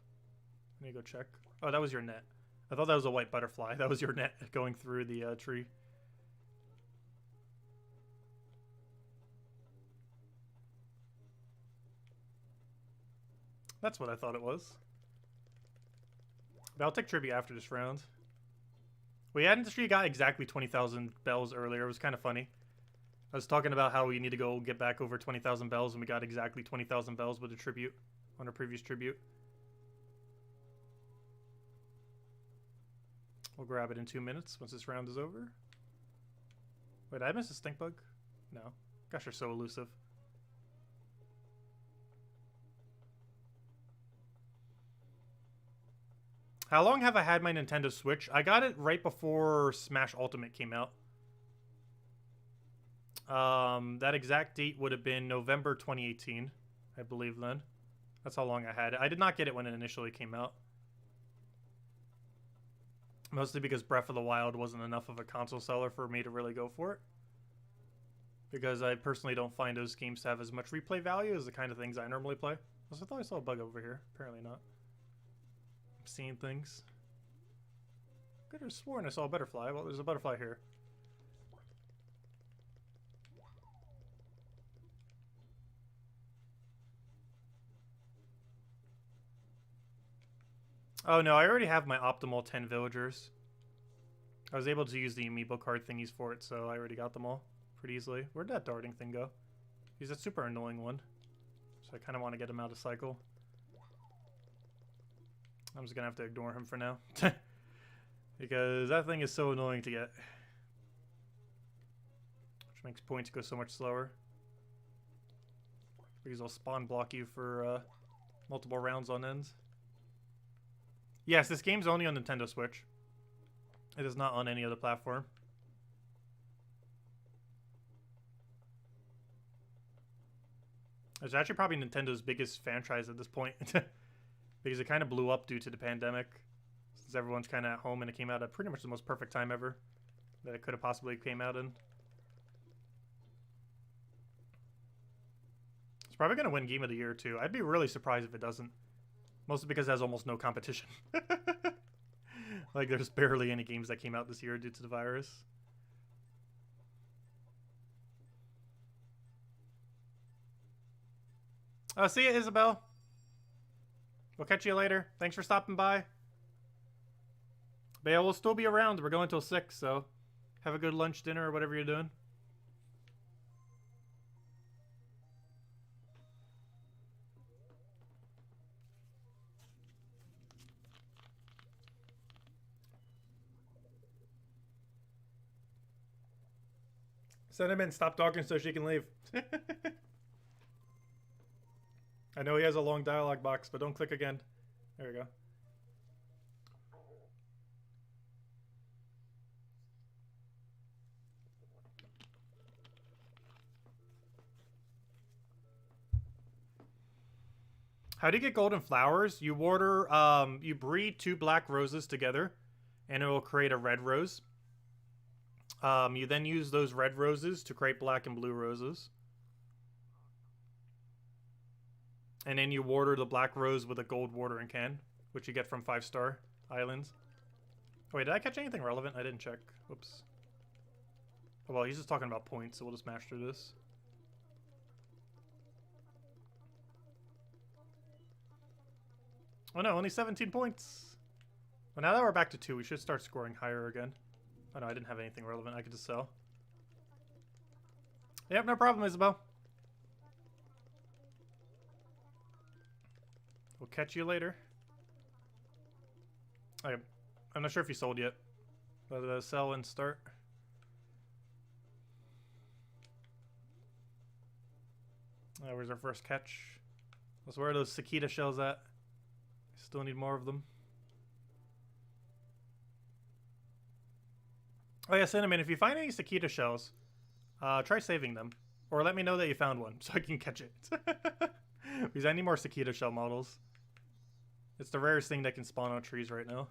Let me go check. Oh, that was your net. I thought that was a white butterfly. That was your net going through the tree. That's what I thought it was. But I'll take tribute after this round. We hadn't actually got exactly 20,000 bells earlier. It was kind of funny. I was talking about how we need to go get back over 20,000 bells, and we got exactly 20,000 bells with a tribute on our previous tribute. We'll grab it in 2 minutes once this round is over. Wait, did I miss a stink bug? No. Gosh, you're so elusive. How long have I had my Nintendo Switch? I got it right before Smash Ultimate came out. That exact date would have been November 2018, I believe then. That's how long I had it. I did not get it when it initially came out. Mostly because Breath of the Wild wasn't enough of a console seller for me to really go for it. Because I personally don't find those games to have as much replay value as the kind of things I normally play. I thought I saw a bug over here. Apparently not. I'm seeing things. I could have sworn I saw a butterfly. Well, there's a butterfly here. Oh no, I already have my optimal 10 villagers. I was able to use the amiibo card thingies for it, so I already got them all pretty easily. Where'd that darting thing go? He's a super annoying one. So I kind of want to get him out of cycle. I'm just going to have to ignore him for now. Because that thing is so annoying to get. Which makes points go so much slower. Because they'll spawn block you for multiple rounds on end. Yes, this game's only on Nintendo Switch. It is not on any other platform. It's actually probably Nintendo's biggest franchise at this point. Because it kind of blew up due to the pandemic. Since everyone's kind of at home and it came out at pretty much the most perfect time ever that it could have possibly came out in. It's probably going to win Game of the Year too. I'd be really surprised if it doesn't. Mostly because it has almost no competition. Like, there's barely any games that came out this year due to the virus. Oh, see ya, Isabel. We'll catch you later. Thanks for stopping by. But yeah, we'll still be around. We're going till 6, so have a good lunch, dinner, or whatever you're doing. Sentiment, stop talking so she can leave. I know he has a long dialogue box, but don't click again. There we go. How do you get golden flowers? You water, you breed 2 black roses together, and it will create a red rose. You then use those red roses to create black and blue roses. And then you water the black rose with a gold watering can, which you get from 5-star islands. Oh, wait, did I catch anything relevant? I didn't check. Oops. Oh, well, he's just talking about points, so we'll just mash through this. Oh no, only 17 points. Well, now that we're back to 2, we should start scoring higher again. Oh no, I didn't have anything relevant I could just sell. Yep, no problem, Isabel. We'll catch you later. Okay, I'm not sure if you sold yet. But sell and start. Where's our first catch? Let's where are those cicada shells at? Still need more of them. Oh yeah, Cinnamon, if you find any cicada shells, try saving them. Or let me know that you found one, so I can catch it. Because I need more cicada shell models. It's the rarest thing that can spawn on trees right now.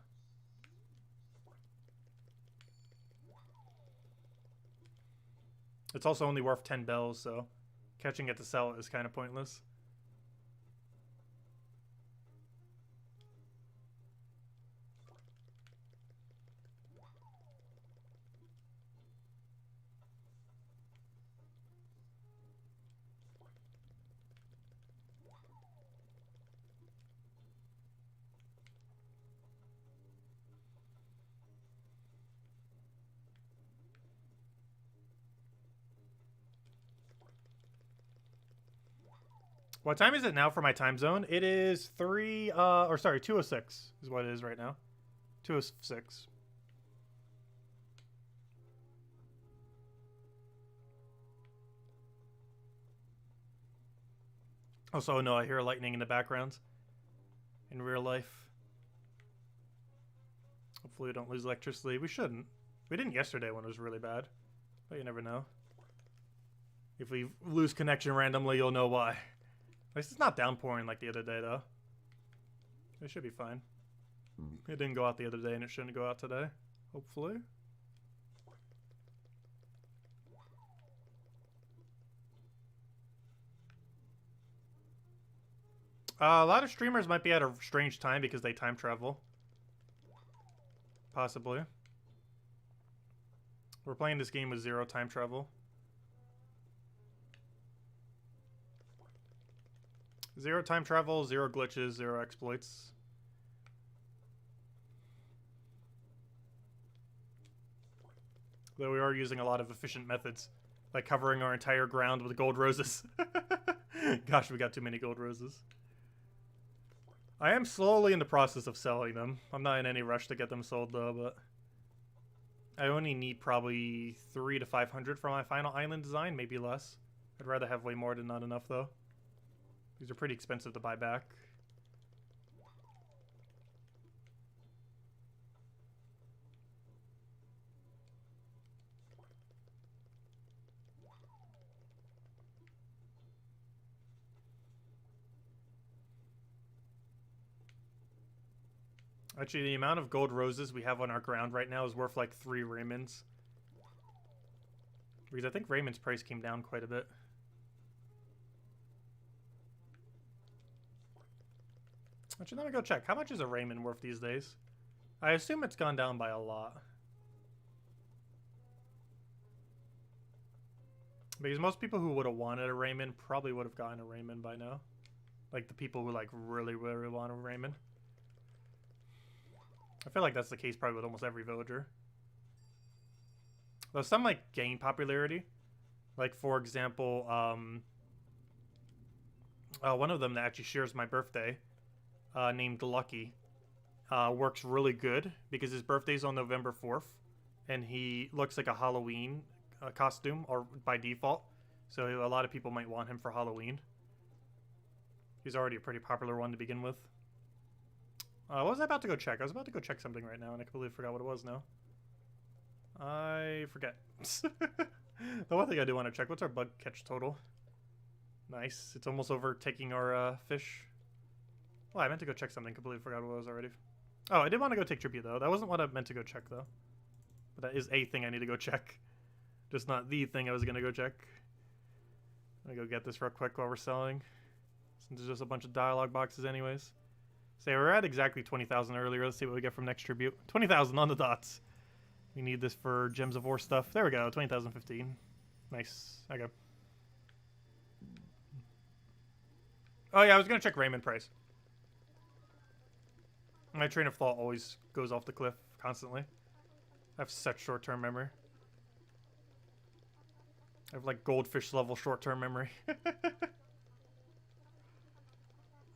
It's also only worth 10 bells, so catching it to sell it is kind of pointless. What time is it now for my time zone? It is 2:06 is what it is right now. 2:06. Also, no, I hear lightning in the background. In real life. Hopefully we don't lose electricity. We shouldn't. We didn't yesterday when it was really bad. But you never know. If we lose connection randomly, you'll know why. At least it's not downpouring like the other day, though. It should be fine. It didn't go out the other day, and it shouldn't go out today. Hopefully. A lot of streamers might be at a strange time because they time travel. Possibly. We're playing this game with 0 time travel. 0 time travel, 0 glitches, 0 exploits. Though we are using a lot of efficient methods, like covering our entire ground with gold roses. Gosh, we got too many gold roses. I am slowly in the process of selling them. I'm not in any rush to get them sold though, but I only need probably 300 to 500 for my final island design, maybe less. I'd rather have way more than not enough though. These are pretty expensive to buy back. Actually, the amount of gold roses we have on our ground right now is worth like 3 Raymonds. Because I think Raymond's price came down quite a bit. Actually, let me go check. How much is a Raymond worth these days? I assume it's gone down by a lot. Because most people who would have wanted a Raymond probably would have gotten a Raymond by now. Like the people who like really, really want a Raymond. I feel like that's the case probably with almost every villager. Though some like gain popularity. Like for example, one of them that actually shares my birthday, named Lucky, works really good because his birthday's on November 4th, and he looks like a Halloween costume or by default. So a lot of people might want him for Halloween. He's already a pretty popular one to begin with. What was I about to go check? I was about to go check something right now, and I completely forgot what it was now. I forget. The one thing I do want to check, what's our bug catch total? Nice. It's almost overtaking our fish. Oh, I meant to go check something. Completely forgot what it was already. Oh, I did want to go take tribute, though. That wasn't what I meant to go check, though. But that is a thing I need to go check. Just not the thing I was going to go check. I'm going to go get this real quick while we're selling. Since there's just a bunch of dialogue boxes anyways. So we're at exactly 20,000 earlier. Let's see what we get from next tribute. 20,000 on the dots. We need this for Gems of War stuff. There we go. 20,015. Nice. Okay. Oh yeah, I was going to check Raymond price. My train of thought always goes off the cliff constantly. I have such short-term memory. I have like goldfish level short-term memory.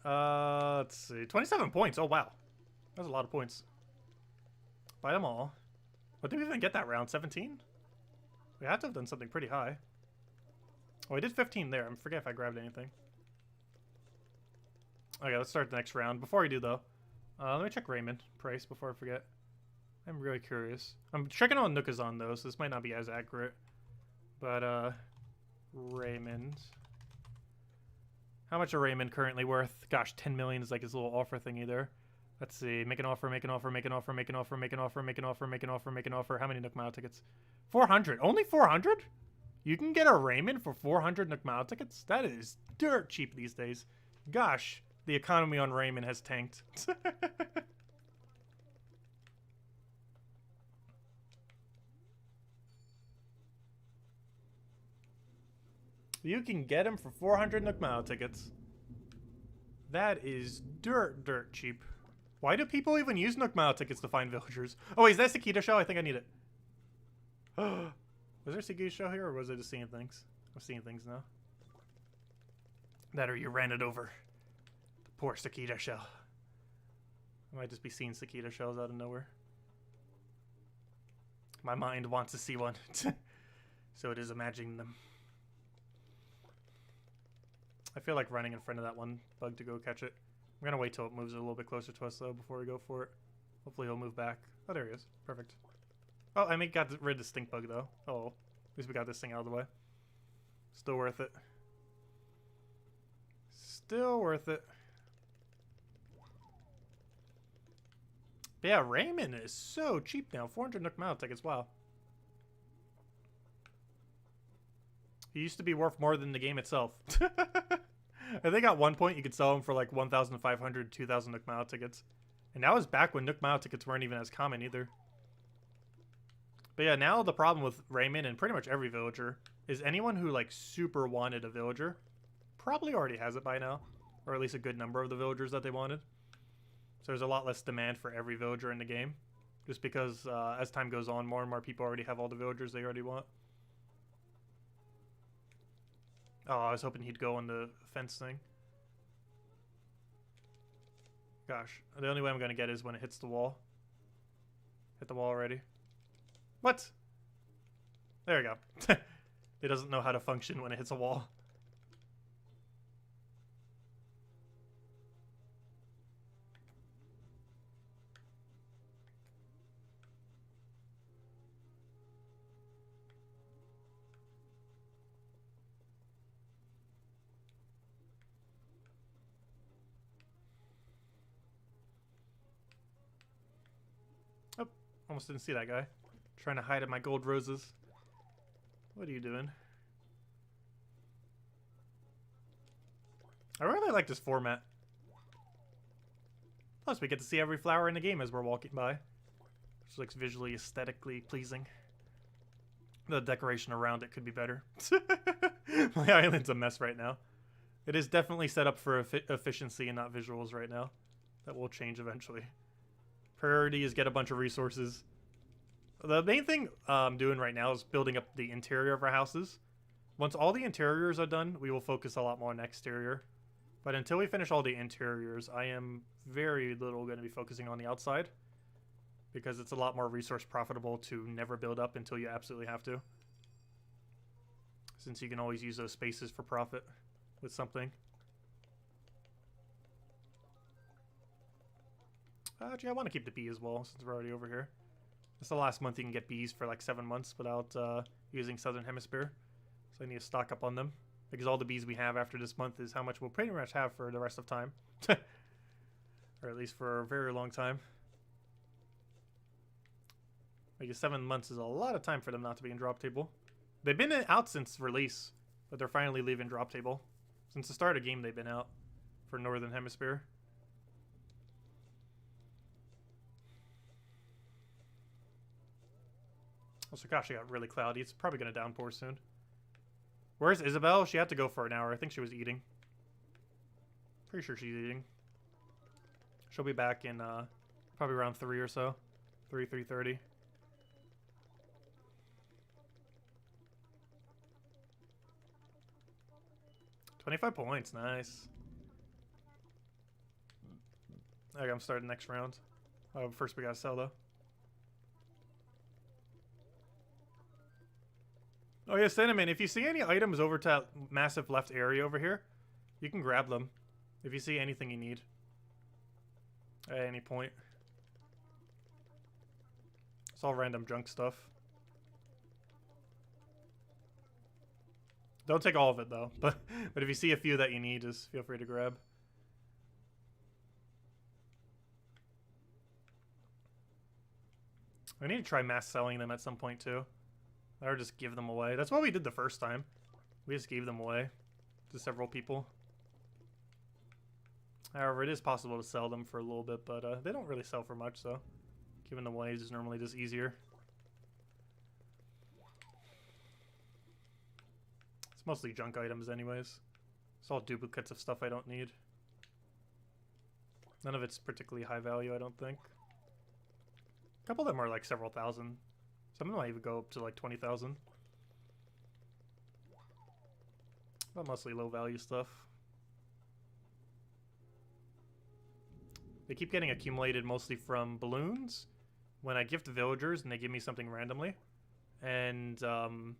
Let's see. 27 points. Oh, wow. That's a lot of points. Buy them all. What did we even get that round? 17? We had to have done something pretty high. Oh, I did 15 there. I forget if I grabbed anything. Okay, let's start the next round. Before I do, though, let me check Raymond price before I forget. I'm really curious. I'm checking on Nookazon, though, so this might not be as accurate. But, Raymond. How much are Raymond currently worth? Gosh, 10 million is like his little offer thingy there. Let's see. Make an offer, make an offer, make an offer, make an offer, make an offer, make an offer, make an offer, make an offer. How many Nook Mile tickets? 400. Only 400? You can get a Raymond for 400 Nook Mile tickets? That is dirt cheap these days. Gosh, the economy on Raymond has tanked. You can get him for 400 Nook Mile tickets. That is dirt cheap. Why do people even use Nook Mile tickets to find villagers? Oh, wait, is that Sakita show? I think I need it. Was there a Sakita show here, or was I just seeing things? I'm seeing things now. That or you ran it over. The poor cicada shell. I might just be seeing cicada shells out of nowhere. My mind wants to see one. So it is imagining them. I feel like running in front of that one bug to go catch it. I'm going to wait till it moves a little bit closer to us, though, before we go for it. Hopefully he'll move back. Oh, there he is. Perfect. Oh, I mean, got rid of the stink bug, though. Oh, at least we got this thing out of the way. Still worth it. Still worth it. But yeah, Raymond is so cheap now. 400 Nook Mile tickets. Wow. He used to be worth more than the game itself. I think at one point you could sell him for like 1,500, 2,000 Nook Mile tickets. And that was back when Nook Mile tickets weren't even as common either. But yeah, now the problem with Raymond and pretty much every villager is anyone who like super wanted a villager probably already has it by now. Or at least a good number of the villagers that they wanted. So there's a lot less demand for every villager in the game. Just because as time goes on, more and more people already have all the villagers they already want. Oh, I was hoping he'd go on the fence thing. Gosh, the only way I'm going to get is when it hits the wall. Hit the wall already. What? There we go. It doesn't know how to function when it hits a wall. Almost didn't see that guy. Trying to hide in my gold roses. What are you doing? I really like this format. Plus, we get to see every flower in the game as we're walking by. Which looks visually, aesthetically pleasing. The decoration around it could be better. My island's a mess right now. It is definitely set up for efficiency and not visuals right now. That will change eventually. Priority is get a bunch of resources. The main thing I'm doing right now is building up the interior of our houses. Once all the interiors are done, we will focus a lot more on exterior. But until we finish all the interiors, I am very little going to be focusing on the outside. Because it's a lot more resource profitable to never build up until you absolutely have to. Since you can always use those spaces for profit with something. Actually, I want to keep the bee as well, since we're already over here. It's the last month you can get bees for like 7 months without using Southern Hemisphere. So I need to stock up on them. Because all the bees we have after this month is how much we'll pretty much have for the rest of time. Or at least for a very long time. Because 7 months is a lot of time for them not to be in drop table. They've been out since release, but they're finally leaving drop table. Since the start of the game they've been out for Northern Hemisphere. Also, gosh, it got really cloudy. It's probably going to downpour soon. Where's Isabel? She had to go for an hour. I think she was eating. Pretty sure she's eating. She'll be back in probably around 3 or so. 3:30. 25 points. Nice. Okay, I'm starting next round. First we gotta sell, though. Oh yeah, Cinnamon, if you see any items over to that massive left area over here, you can grab them. If you see anything you need. At any point. It's all random junk stuff. Don't take all of it, though. But if you see a few that you need, just feel free to grab. I need to try mass selling them at some point, too. Or just give them away. That's what we did the first time. We just gave them away to several people. However, it is possible to sell them for a little bit, but they don't really sell for much, so giving them away is normally just easier. It's mostly junk items anyways. It's all duplicates of stuff I don't need. None of it's particularly high value, I don't think. A couple of them are like several thousand. Some of them might even go up to like 20,000. But mostly low value stuff. They keep getting accumulated mostly from balloons when I gift villagers and they give me something randomly. And, oh,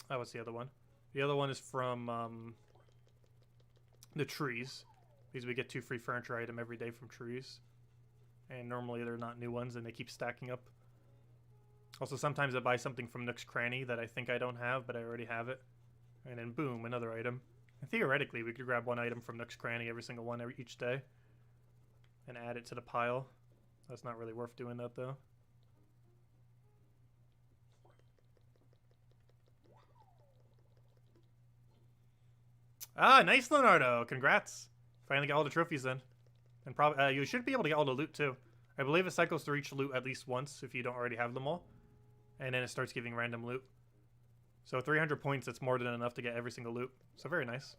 what's the other one? The other one is from, the trees. Because we get 2 free furniture items every day from trees. And normally they're not new ones and they keep stacking up. Also, sometimes I buy something from Nook's Cranny that I think I don't have, but I already have it. And then boom, another item. And theoretically, we could grab 1 item from Nook's Cranny, every single one each day. And add it to the pile. That's not really worth doing that, though. Ah, nice, Leonardo! Congrats! Finally got all the trophies then. And probably you should be able to get all the loot, too. I believe it cycles through each loot at least once, if you don't already have them all. And then it starts giving random loot. So 300 points, that's more than enough to get every single loot. So very nice.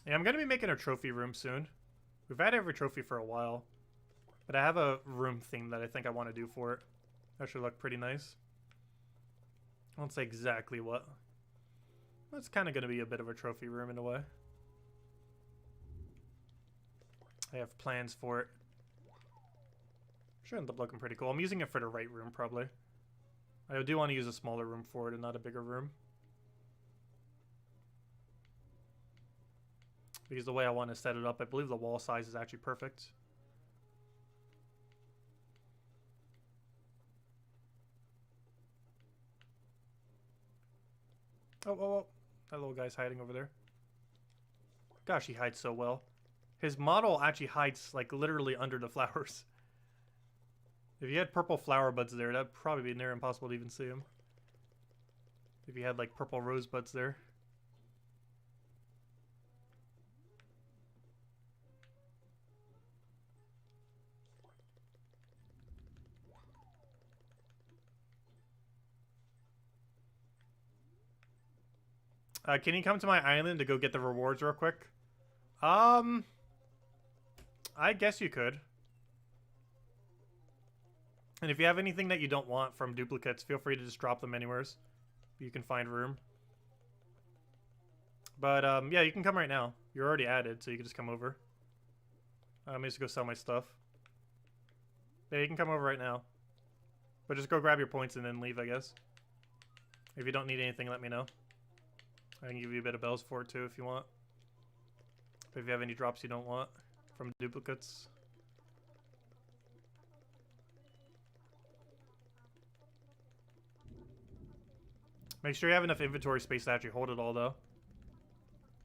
Yeah, I'm going to be making a trophy room soon. We've had every trophy for a while. But I have a room theme that I think I want to do for it. That should look pretty nice. I won't say exactly what. It's kind of going to be a bit of a trophy room in a way. I have plans for it. Should end up looking pretty cool. I'm using it for the right room, probably. I do want to use a smaller room for it and not a bigger room. Because the way I want to set it up, I believe the wall size is actually perfect. Oh, oh, oh. That little guy's hiding over there. Gosh, he hides so well. His model actually hides, like, literally under the flowers. If you had purple flower buds there, that'd probably be near impossible to even see him. If you had, like, purple rosebuds there. Can you come to my island to go get the rewards real quick? I guess you could. And if you have anything that you don't want from duplicates, feel free to just drop them anywheres. You can find room. But, yeah, you can come right now. You're already added, so you can just come over. Let me just go sell my stuff. Yeah, you can come over right now. But just go grab your points and then leave, I guess. If you don't need anything, let me know. I can give you a bit of bells for it, too, if you want. If you have any drops you don't want from duplicates. Make sure you have enough inventory space to actually hold it all, though.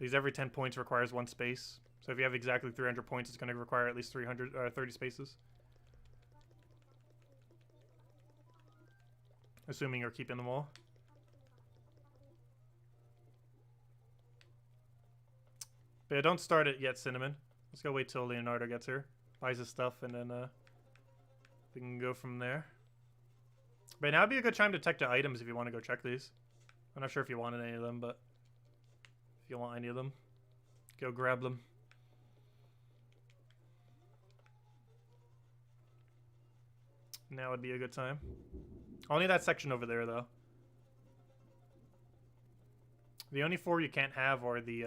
Because every 10 points requires 1 space. So if you have exactly 300 points, it's going to require at least 30 spaces. Assuming you're keeping them all. But yeah, don't start it yet, Cinnamon. Let's go wait till Leonardo gets here. Buys his stuff, and then we can go from there. But now would be a good time to check the items if you want to go check these. I'm not sure if you wanted any of them, but if you want any of them, go grab them. Now would be a good time. Only that section over there, though. The only 4 you can't have are the,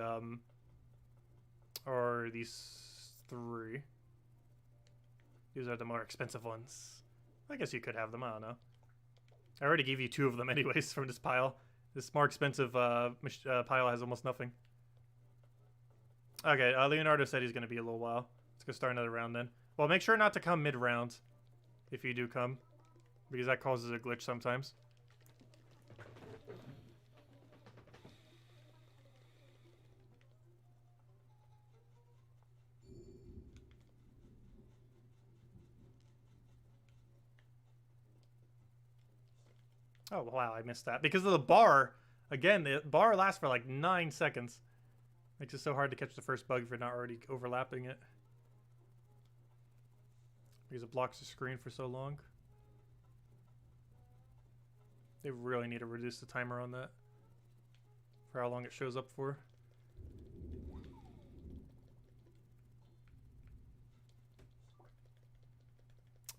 or these 3. These are the more expensive ones. I guess you could have them, I don't know. I already gave you 2 of them anyways from this pile. This more expensive pile has almost nothing. Okay, Leonardo said he's going to be a little while. Let's go start another round then. Well, make sure not to come mid-round if you do come, because that causes a glitch sometimes. Oh, wow, I missed that. Because of the bar, again, the bar lasts for like 9 seconds. Makes it so hard to catch the first bug if you're not already overlapping it. Because it blocks the screen for so long. They really need to reduce the timer on that. For how long it shows up for.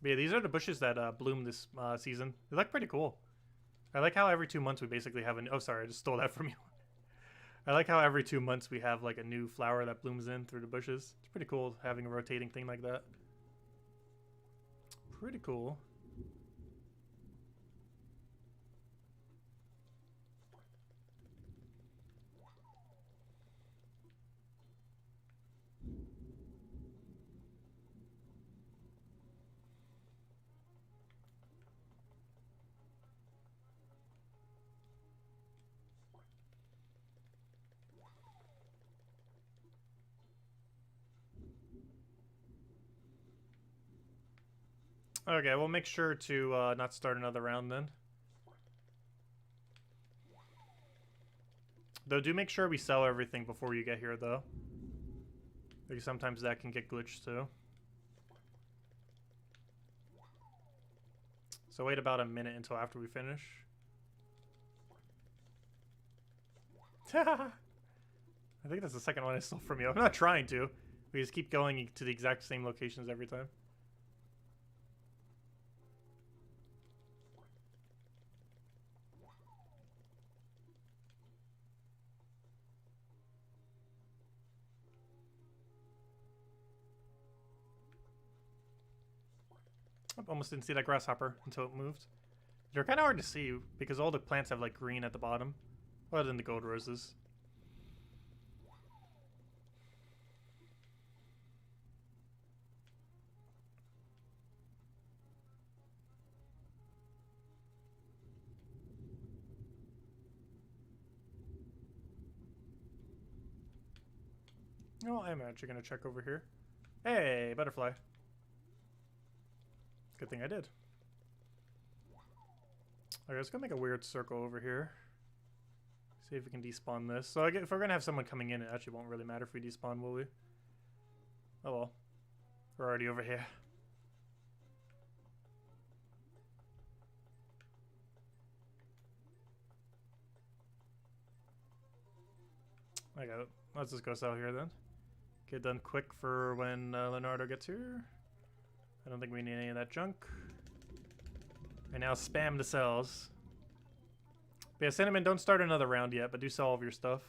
But yeah, these are the bushes that bloom this season. They look pretty cool. I like how every 2 months we basically have an... Oh, sorry, I just stole that from you. I like how every 2 months we have like a new flower that blooms in through the bushes. It's pretty cool having a rotating thing like that. Pretty cool. Okay, we'll make sure to not start another round then. Though do make sure we sell everything before you get here though. Because sometimes that can get glitched too. So wait about a minute until after we finish. I think that's the second one I stole from you. I'm not trying to. We just keep going to the exact same locations every time. I almost didn't see that grasshopper until it moved. They're kind of hard to see because all the plants have like green at the bottom, other than the gold roses. Oh, I'm actually going to check over here. Hey, butterfly. Good thing I did. Okay, let's go make a weird circle over here. See if we can despawn this. So if we're going to have someone coming in, it actually won't really matter if we despawn, will we? Oh well. We're already over here. I got it. Let's just go sell here then. Get done quick for when Leonardo gets here. I don't think we need any of that junk. And now spam the sells. But yeah, Cinnamon, don't start another round yet, but do sell all of your stuff.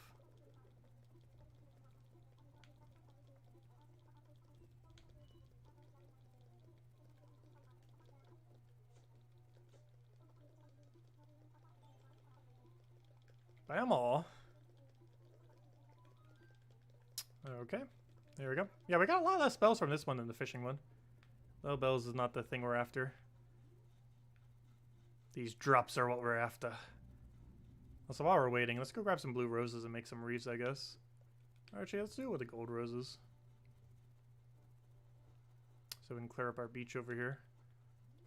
Buy them all. Okay, there we go. Yeah, we got a lot less spells from this one than the fishing one. Low bells is not the thing we're after. These drops are what we're after. So while we're waiting, let's go grab some blue roses and make some wreaths, I guess. Actually, let's do it with the gold roses. So we can clear up our beach over here.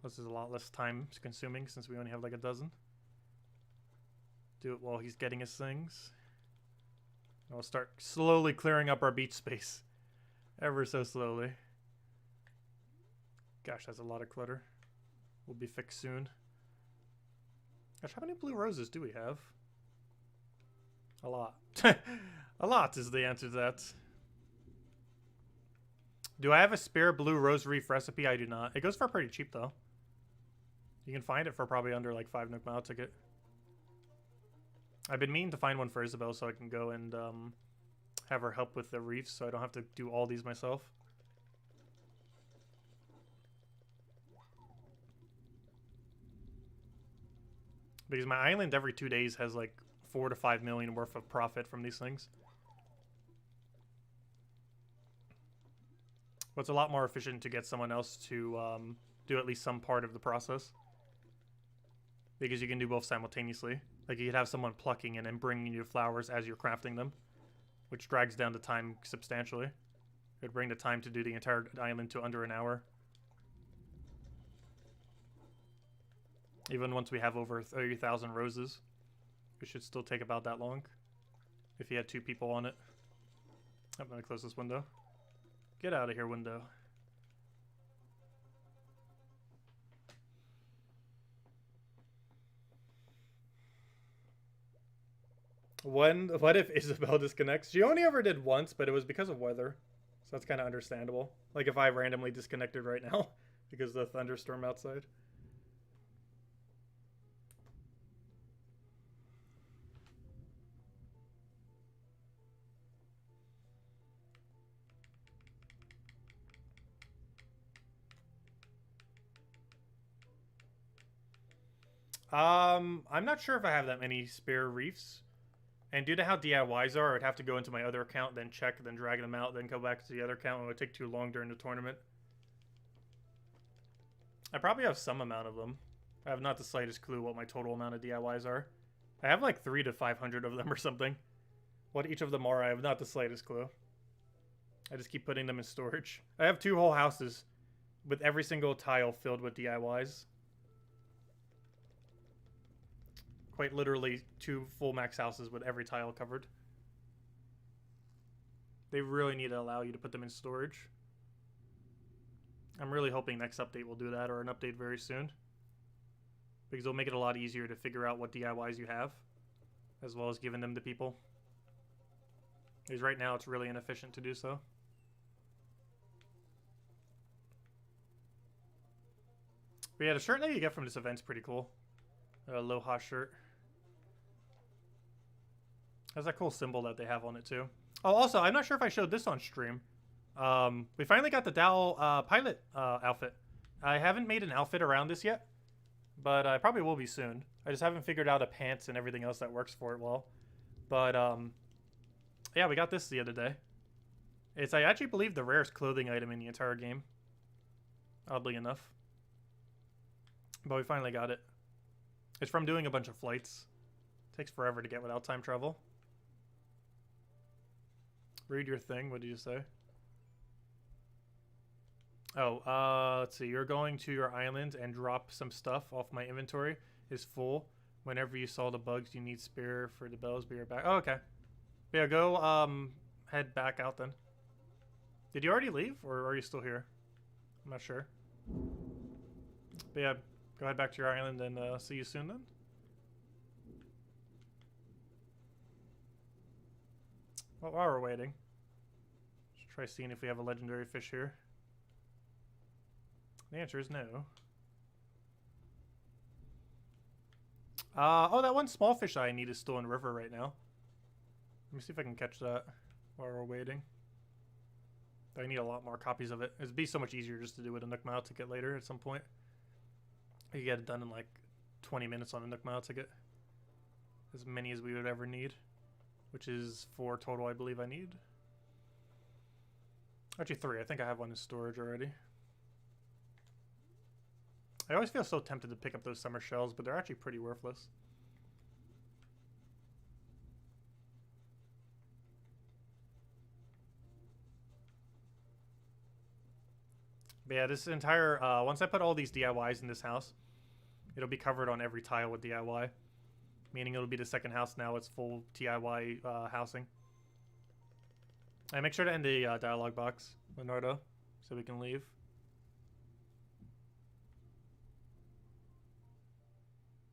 Plus there's a lot less time consuming since we only have like a dozen. Do it while he's getting his things. And we'll start slowly clearing up our beach space. Ever so slowly. Gosh, that's a lot of clutter. We'll be fixed soon. Gosh, how many blue roses do we have? A lot. A lot is the answer to that. Do I have a spare blue rose reef recipe? I do not. It goes for pretty cheap, though. You can find it for probably under like 5 Nook Mile ticket. I've been meaning to find one for Isabel so I can go and have her help with the reefs so I don't have to do all these myself. Because my island every 2 days has like 4 to 5 million worth of profit from these things. But it's a lot more efficient to get someone else to do at least some part of the process. Because you can do both simultaneously. Like you could have someone plucking and then bringing you flowers as you're crafting them. Which drags down the time substantially. It would bring the time to do the entire island to under an hour. Even once we have over 30,000 roses. It should still take about that long. If you had 2 people on it. I'm going to close this window. Get out of here, window. What if Isabel disconnects? She only ever did once, but it was because of weather. So that's kind of understandable. Like if I randomly disconnected right now because of the thunderstorm outside. I'm not sure if I have that many spare reefs. And due to how DIYs are, I'd have to go into my other account, then check, then drag them out, then go back to the other account, and it would take too long during the tournament. I probably have some amount of them. I have not the slightest clue what my total amount of DIYs are. I have like 300 to 500 of them or something. What each of them are, I have not the slightest clue. I just keep putting them in storage. I have 2 whole houses with every single tile filled with DIYs. Quite literally 2 full max houses with every tile covered. They really need to allow you to put them in storage. I'm really hoping next update will do that, or an update very soon. Because it'll make it a lot easier to figure out what DIYs you have, as well as giving them to people. Because right now it's really inefficient to do so. But yeah, the shirt that you get from this event's pretty cool. Aloha shirt. Has that cool symbol that they have on it too. Oh, also, I'm not sure if I showed this on stream. We finally got the Dow pilot outfit. I haven't made an outfit around this yet, but I probably will be soon. I just haven't figured out a pants and everything else that works for it well. But yeah, we got this the other day. It's, I actually believe, the rarest clothing item in the entire game. Oddly enough. But we finally got it. It's from doing a bunch of flights. Takes forever to get without time travel. Read your thing. What did you say? Oh, let's see. You're going to your island and drop some stuff off my inventory. Is full. Whenever you saw the bugs, you need spare for the bells. Be right back. Oh, okay. Yeah, go head back out then. Did you already leave, or are you still here? I'm not sure. But yeah, go head back to your island and see you soon then. Well, while we're waiting, let's try seeing if we have a legendary fish here. The answer is no. Oh, that one small fish I need is still in river right now. Let me see if I can catch that while we're waiting. I need a lot more copies of it. It'd be so much easier just to do it a Nook Mile ticket later at some point. You get it done in like 20 minutes on a Nook Mile ticket. As many as we would ever need. Which is 4 total, I believe I need. Actually 3. I think I have one in storage already. I always feel so tempted to pick up those summer shells, but they're actually pretty worthless. But yeah, this entire, once I put all these DIYs in this house, it'll be covered on every tile with DIY. Meaning it'll be the second house now, it's full DIY housing. And make sure to end the dialogue box, Leonardo, so we can leave.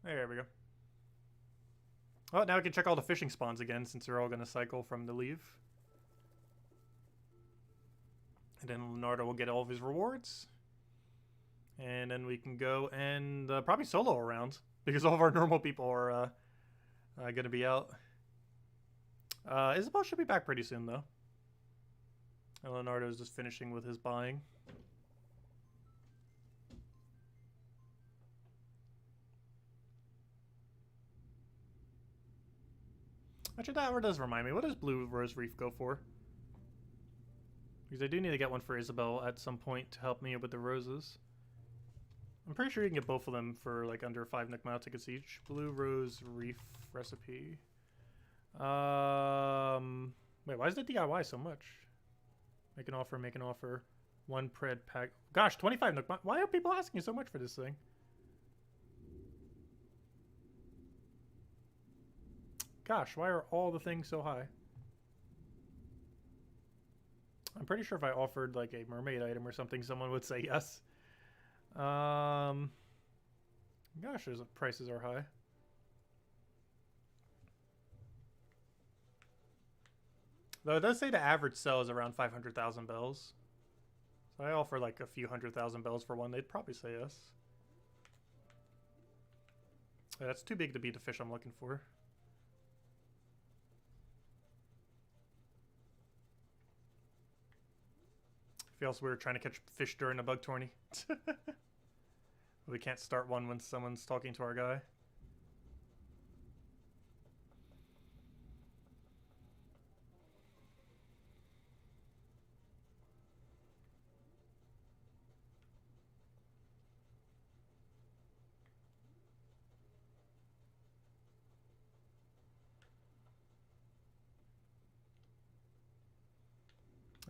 There we go. Well, now we can check all the fishing spawns again, since they're all going to cycle from the leave. And then Leonardo will get all of his rewards. And then we can go and probably solo around, because all of our normal people are going to be out. Isabel should be back pretty soon, though. And Leonardo's just finishing with his buying. Actually, that does remind me. What does Blue Rose Reef go for? Because I do need to get one for Isabel at some point to help me with the roses. I'm pretty sure you can get both of them for like under 5 Nook Mile tickets each. Blue Rose Reef recipe. Wait, why is the DIY so much? Make an offer, make an offer. 1 pred pack. Gosh, 25 Nook Mile. Why are people asking so much for this thing? Gosh, why are all the things so high? I'm pretty sure if I offered like a mermaid item or something, someone would say yes. Gosh, those prices are high. Though it does say the average sell is around 500,000 bells. So I offer like a few 100,000 bells for one, they'd probably say yes. Yeah, that's too big to be the fish I'm looking for. Feels weird trying to catch fish during a bug tourney. We can't start one when someone's talking to our guy.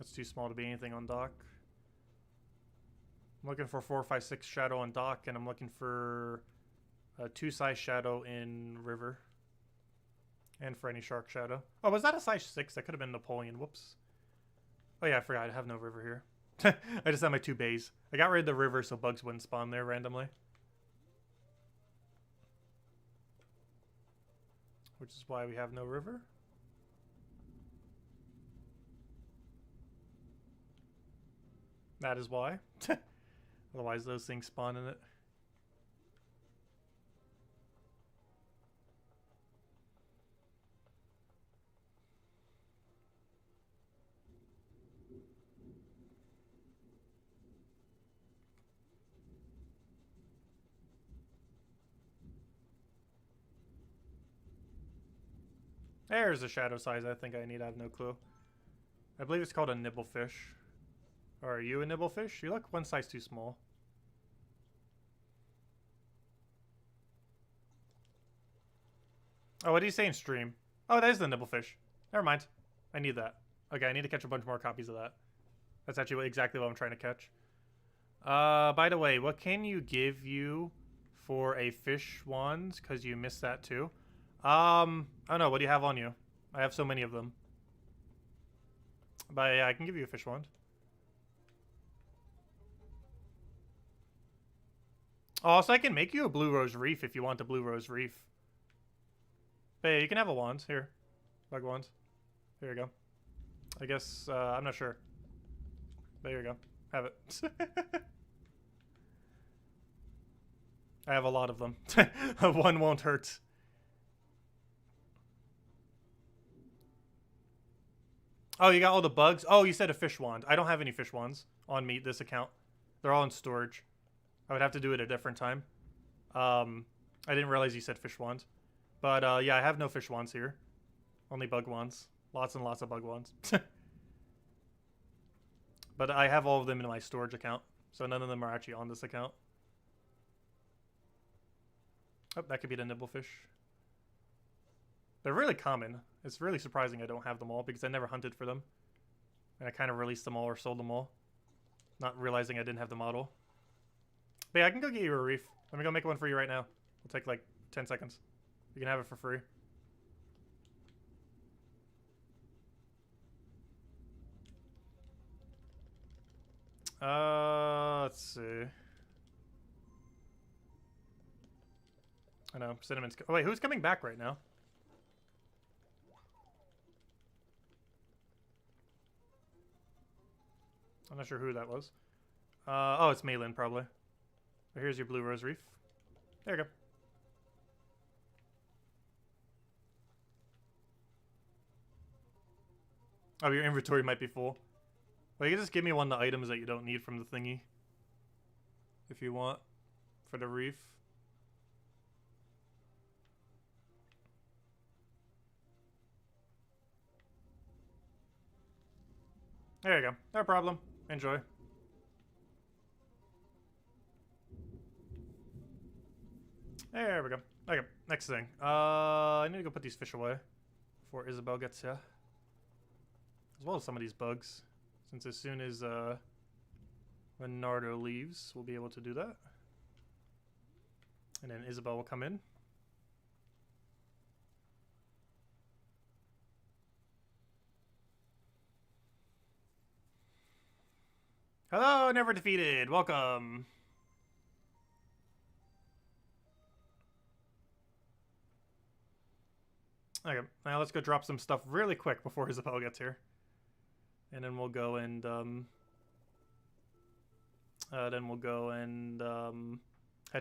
That's too small to be anything on dock. I'm looking for 4, 5, 6 shadow on dock, and I'm looking for a 2 size shadow in river. And for any shark shadow. Oh, was that a size 6? That could have been Napoleon. Whoops. Oh yeah, I forgot. I have no river here. I just have my 2 bays. I got rid of the river so bugs wouldn't spawn there randomly. Which is why we have no river. That is why. Otherwise those things spawn in it. There's the shadow size I think I need. I have no clue. I believe it's called a nibblefish. Or are you a nibblefish? You look 1 size too small. Oh, what do you say in stream? Oh, that is the nibblefish. Never mind. I need that. Okay, I need to catch a bunch more copies of that. That's actually exactly what I'm trying to catch. By the way, what can you give you for a fish wand? Because you missed that too. I don't know. What do you have on you? I have so many of them. But yeah, I can give you a fish wand. Also, I can make you a blue rose reef if you want a blue rose reef. But yeah, you can have a wand. Here. Bug wand. There you go. I guess, I'm not sure. There you go. Have it. I have a lot of them. One won't hurt. Oh, you got all the bugs? Oh, you said a fish wand. I don't have any fish wands on me, this account. They're all in storage. I would have to do it at a different time. I didn't realize you said fish wand. But, yeah, I have no fish wands here. Only bug wands. Lots and lots of bug wands. But I have all of them in my storage account. So none of them are actually on this account. Oh, that could be the nibblefish. They're really common. It's really surprising I don't have them all because I never hunted for them. And I kind of released them all or sold them all. Not realizing I didn't have the model. But yeah, I can go get you a reef. Let me go make one for you right now. It'll take like 10 seconds. You can have it for free. Let's see. I know, Cinnamon's... Oh, wait, who's coming back right now? I'm not sure who that was. Oh, it's Malin, probably. But here's your blue rose reef. There you go. Oh, your inventory might be full. Well, you can just give me one of the items that you don't need from the thingy. If you want. For the reef. There you go. No problem. Enjoy. There we go. Okay, next thing. I need to go put these fish away before Isabel gets here. As well as some of these bugs. Since as soon as when Nardo leaves, we'll be able to do that. And then Isabel will come in. Hello, Never Defeated. Welcome. Okay, now let's go drop some stuff really quick before Isabel gets here. And then we'll go and head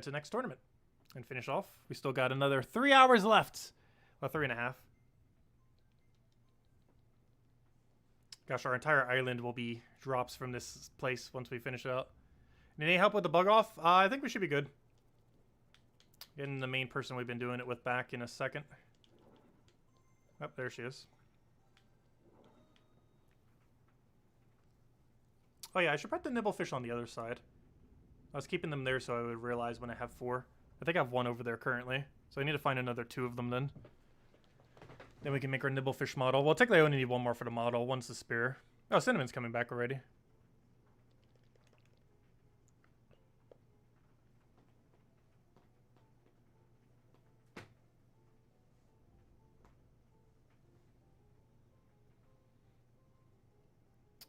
to the next tournament and finish off. We still got another 3 hours left. Well, 3.5. Gosh, our entire island will be drops from this place once we finish it out. Any help with the bug off? I think we should be good. Getting the main person we've been doing it with back in a second. Oh, there she is. Oh yeah, I should put the nibblefish on the other side. I was keeping them there so I would realize when I have 4. I think I have 1 over there currently. So I need to find another 2 of them then. Then we can make our nibblefish model. Well, technically I only need 1 more for the model. 1's the spear. Oh, Cinnamon's coming back already.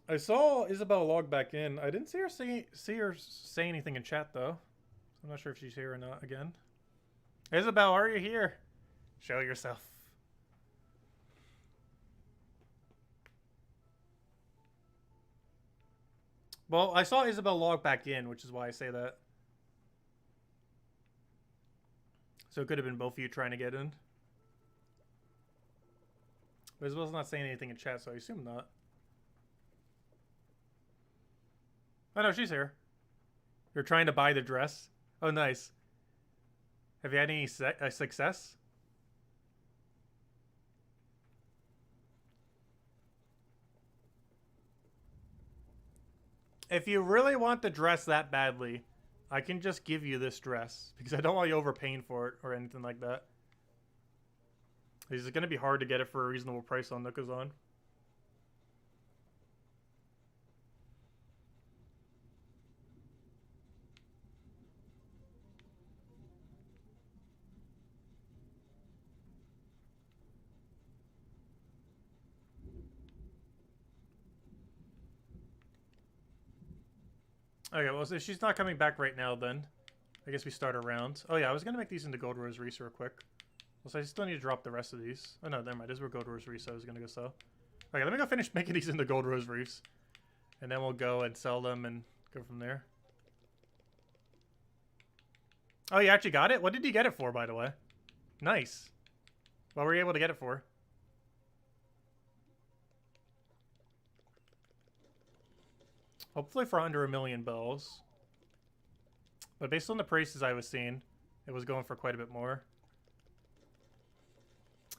I saw Isabel log back in. I didn't see her say anything in chat though. I'm not sure if she's here or not again. Isabel, are you here? Show yourself. Well, I saw Isabel log back in, which is why I say that. So it could have been both of you trying to get in. But Isabel's not saying anything in chat, so I assume not. Oh no, she's here. You're trying to buy the dress? Oh, nice. Have you had any success? If you really want the dress that badly, I can just give you this dress. Because I don't want you overpaying for it or anything like that. It's going to be hard to get it for a reasonable price on Nookazon. Okay, well, so she's not coming back right now then. I guess we start a round. Oh yeah, I was going to make these into Gold Rosaries real quick. Well, so I still need to drop the rest of these. Oh no, never mind. These were Gold Rosaries, so I was going to go sell. Okay, let me go finish making these into Gold Rosaries. And then we'll go and sell them and go from there. Oh, you actually got it? What did you get it for, by the way? Nice. What were you able to get it for? Hopefully for under 1 million bells. But based on the prices I was seeing, it was going for quite a bit more.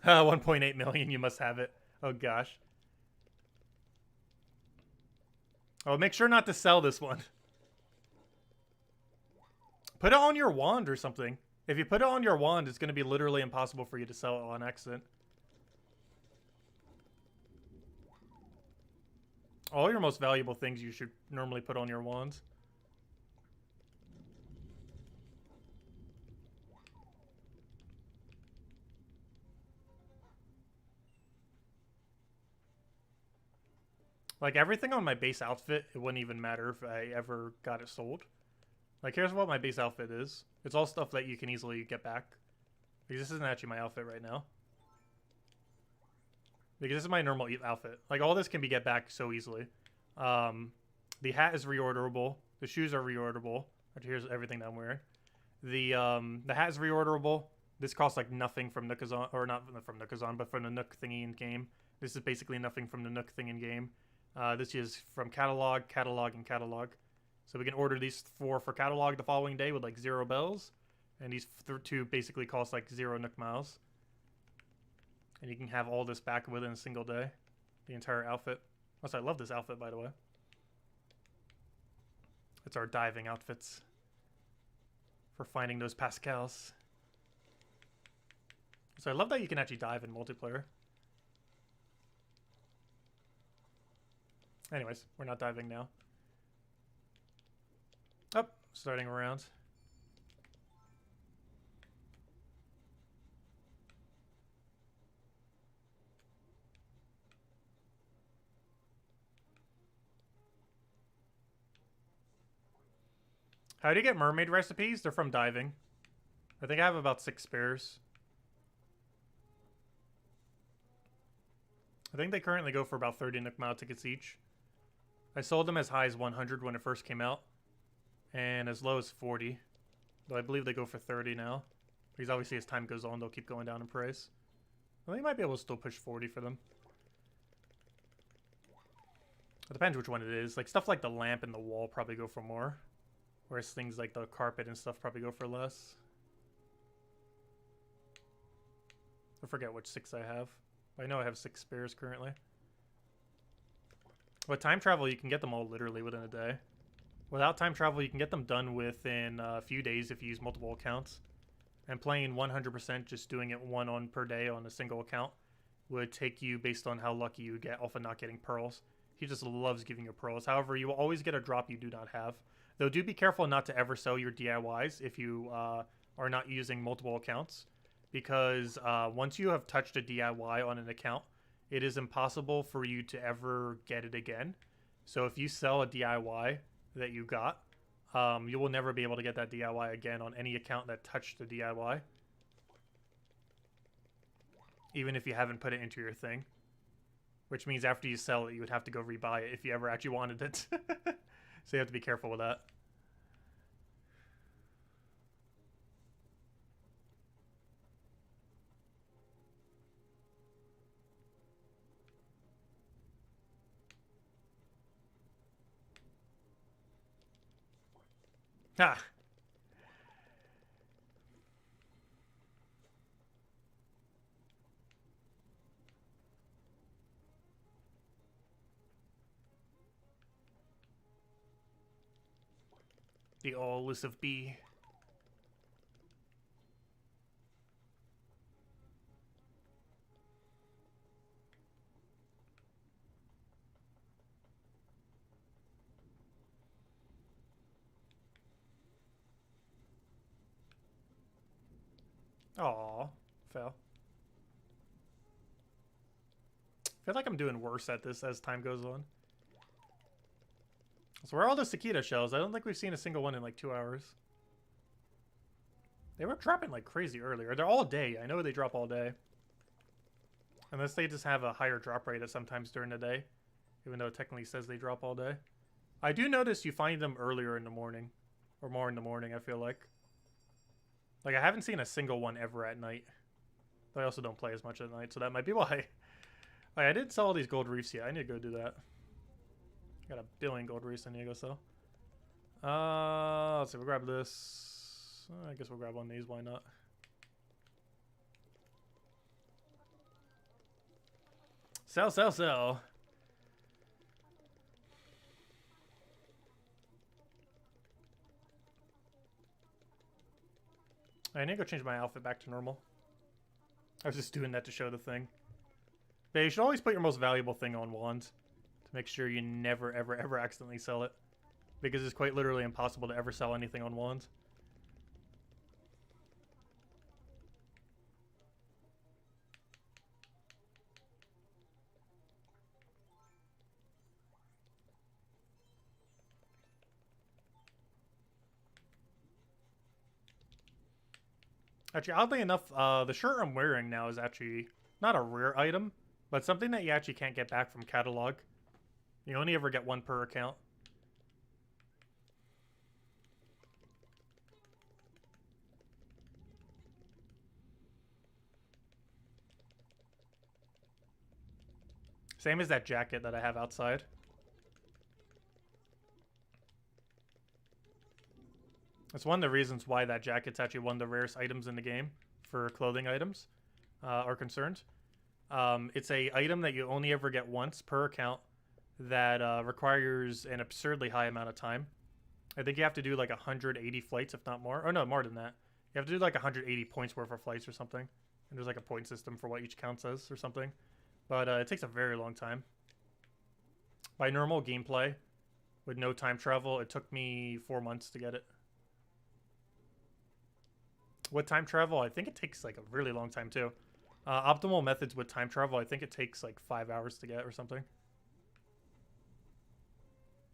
1.8 million, you must have it. Oh gosh. Oh, make sure not to sell this one. Put it on your wand or something. If you put it on your wand, it's going to be literally impossible for you to sell it on accident. All your most valuable things you should normally put on your wands. Like, everything on my base outfit, it wouldn't even matter if I ever got it sold. Like, here's what my base outfit is. It's all stuff that you can easily get back. Because this isn't actually my outfit right now. Because this is my normal outfit. Like, all this can be get back so easily. The hat is reorderable. The shoes are reorderable. Here's everything that I'm wearing. The hat is reorderable. This costs like nothing from Nookazon, or not from Nookazon, but from the Nook thingy in game. This is basically nothing from the Nook thing in game. This is from catalog, catalog, and catalog. So we can order these 4 for catalog the following day with like 0 bells. And these 2 basically cost like 0 Nook miles. And you can have all this back within a single day. The entire outfit. Also, I love this outfit, by the way. It's our diving outfits. For finding those Pascals. So I love that you can actually dive in multiplayer. Anyways, we're not diving now. Oh, starting around. How do you get mermaid recipes? They're from diving. I think I have about 6 spares. I think they currently go for about 30 Nook Mile tickets each. I sold them as high as 100 when it first came out. And as low as 40. Though I believe they go for 30 now. Because obviously as time goes on, they'll keep going down in price. Well, you might be able to still push 40 for them. It depends which one it is. Like stuff like the lamp and the wall probably go for more. Whereas things like the carpet and stuff probably go for less. I forget which 6 I have. I know I have 6 spares currently. With time travel, you can get them all literally within a day. Without time travel, you can get them done within a few days if you use multiple accounts. And playing 100%, just doing it 1 on per day on a single account, would take you based on how lucky you get off of not getting pearls. If He just loves giving you pearls. However, you will always get a drop you do not have. Though do be careful not to ever sell your DIYs if you are not using multiple accounts. Because once you have touched a DIY on an account, it is impossible for you to ever get it again. So if you sell a DIY that you got, you will never be able to get that DIY again on any account that touched the DIY. Even if you haven't put it into your thing. Which means after you sell it, you would have to go rebuy it if you ever actually wanted it. So you have to be careful with that. Ah. The all-elusive bee. Aw, fail. I feel like I'm doing worse at this as time goes on. So where are all the cicada shells? I don't think we've seen a single one in like 2 hours. They were dropping like crazy earlier. They're all day. I know they drop all day. Unless they just have a higher drop rate at sometimes during the day. Even though it technically says they drop all day. I do notice you find them earlier in the morning. Or more in the morning, I feel like. Like, I haven't seen a single one ever at night. But I also don't play as much at night, so that might be why. Like, I didn't sell all these gold reefs yet. I need to go do that. Got a billion gold reefs I need to go sell. Let's see, we'll grab this. I guess we'll grab one of these, why not? Sell, sell, sell. I need to go change my outfit back to normal. I was just doing that to show the thing. But you should always put your most valuable thing on wand. To make sure you never, ever, ever accidentally sell it. Because it's quite literally impossible to ever sell anything on wand. Actually, oddly enough, the shirt I'm wearing now is actually not a rare item, but something that you actually can't get back from catalog. You only ever get one per account. Same as that jacket that I have outside. It's one of the reasons why that jacket's actually one of the rarest items in the game for clothing items are concerned. It's a item that you only ever get once per account that requires an absurdly high amount of time. I think you have to do like 180 flights, if not more. Oh no, more than that. You have to do like 180 points worth of flights or something. And there's like a point system for what each count says or something. But it takes a very long time. By normal gameplay, with no time travel, it took me 4 months to get it. With time travel, I think it takes like a really long time too. Optimal methods with time travel, I think it takes like 5 hours to get or something.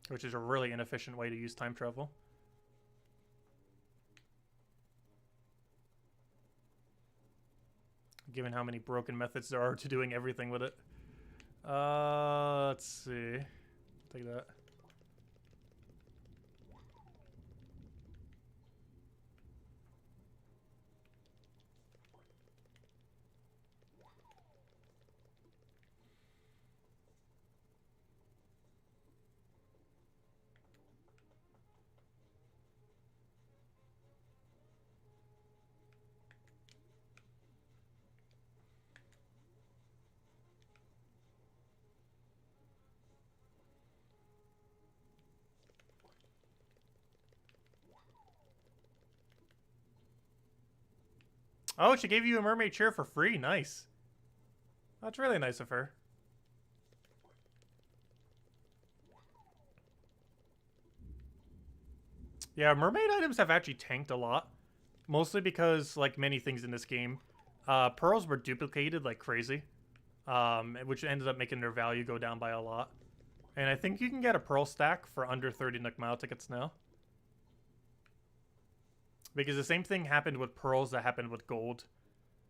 Which is a really inefficient way to use time travel. Given how many broken methods there are to doing everything with it. Let's see. Take that. Oh, she gave you a mermaid chair for free. Nice. That's really nice of her. Yeah, mermaid items have actually tanked a lot. Mostly because, like many things in this game, pearls were duplicated like crazy. Which ended up making their value go down by a lot. And I think you can get a pearl stack for under 30 Nook Mile tickets now. Because the same thing happened with pearls that happened with gold.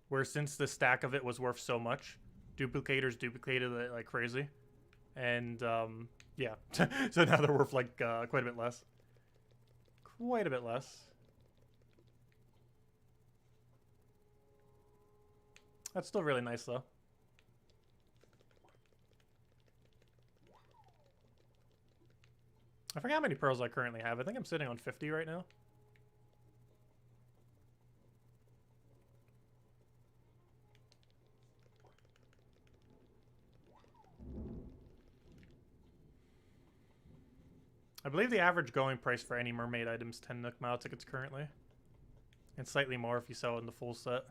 Where since the stack of it was worth so much, duplicators duplicated it like crazy. And, yeah. So now they're worth like quite a bit less. Quite a bit less. That's still really nice though. I forget how many pearls I currently have. I think I'm sitting on 50 right now. I believe the average going price for any mermaid item is 10 Nook Mile tickets currently. And slightly more if you sell it in the full set.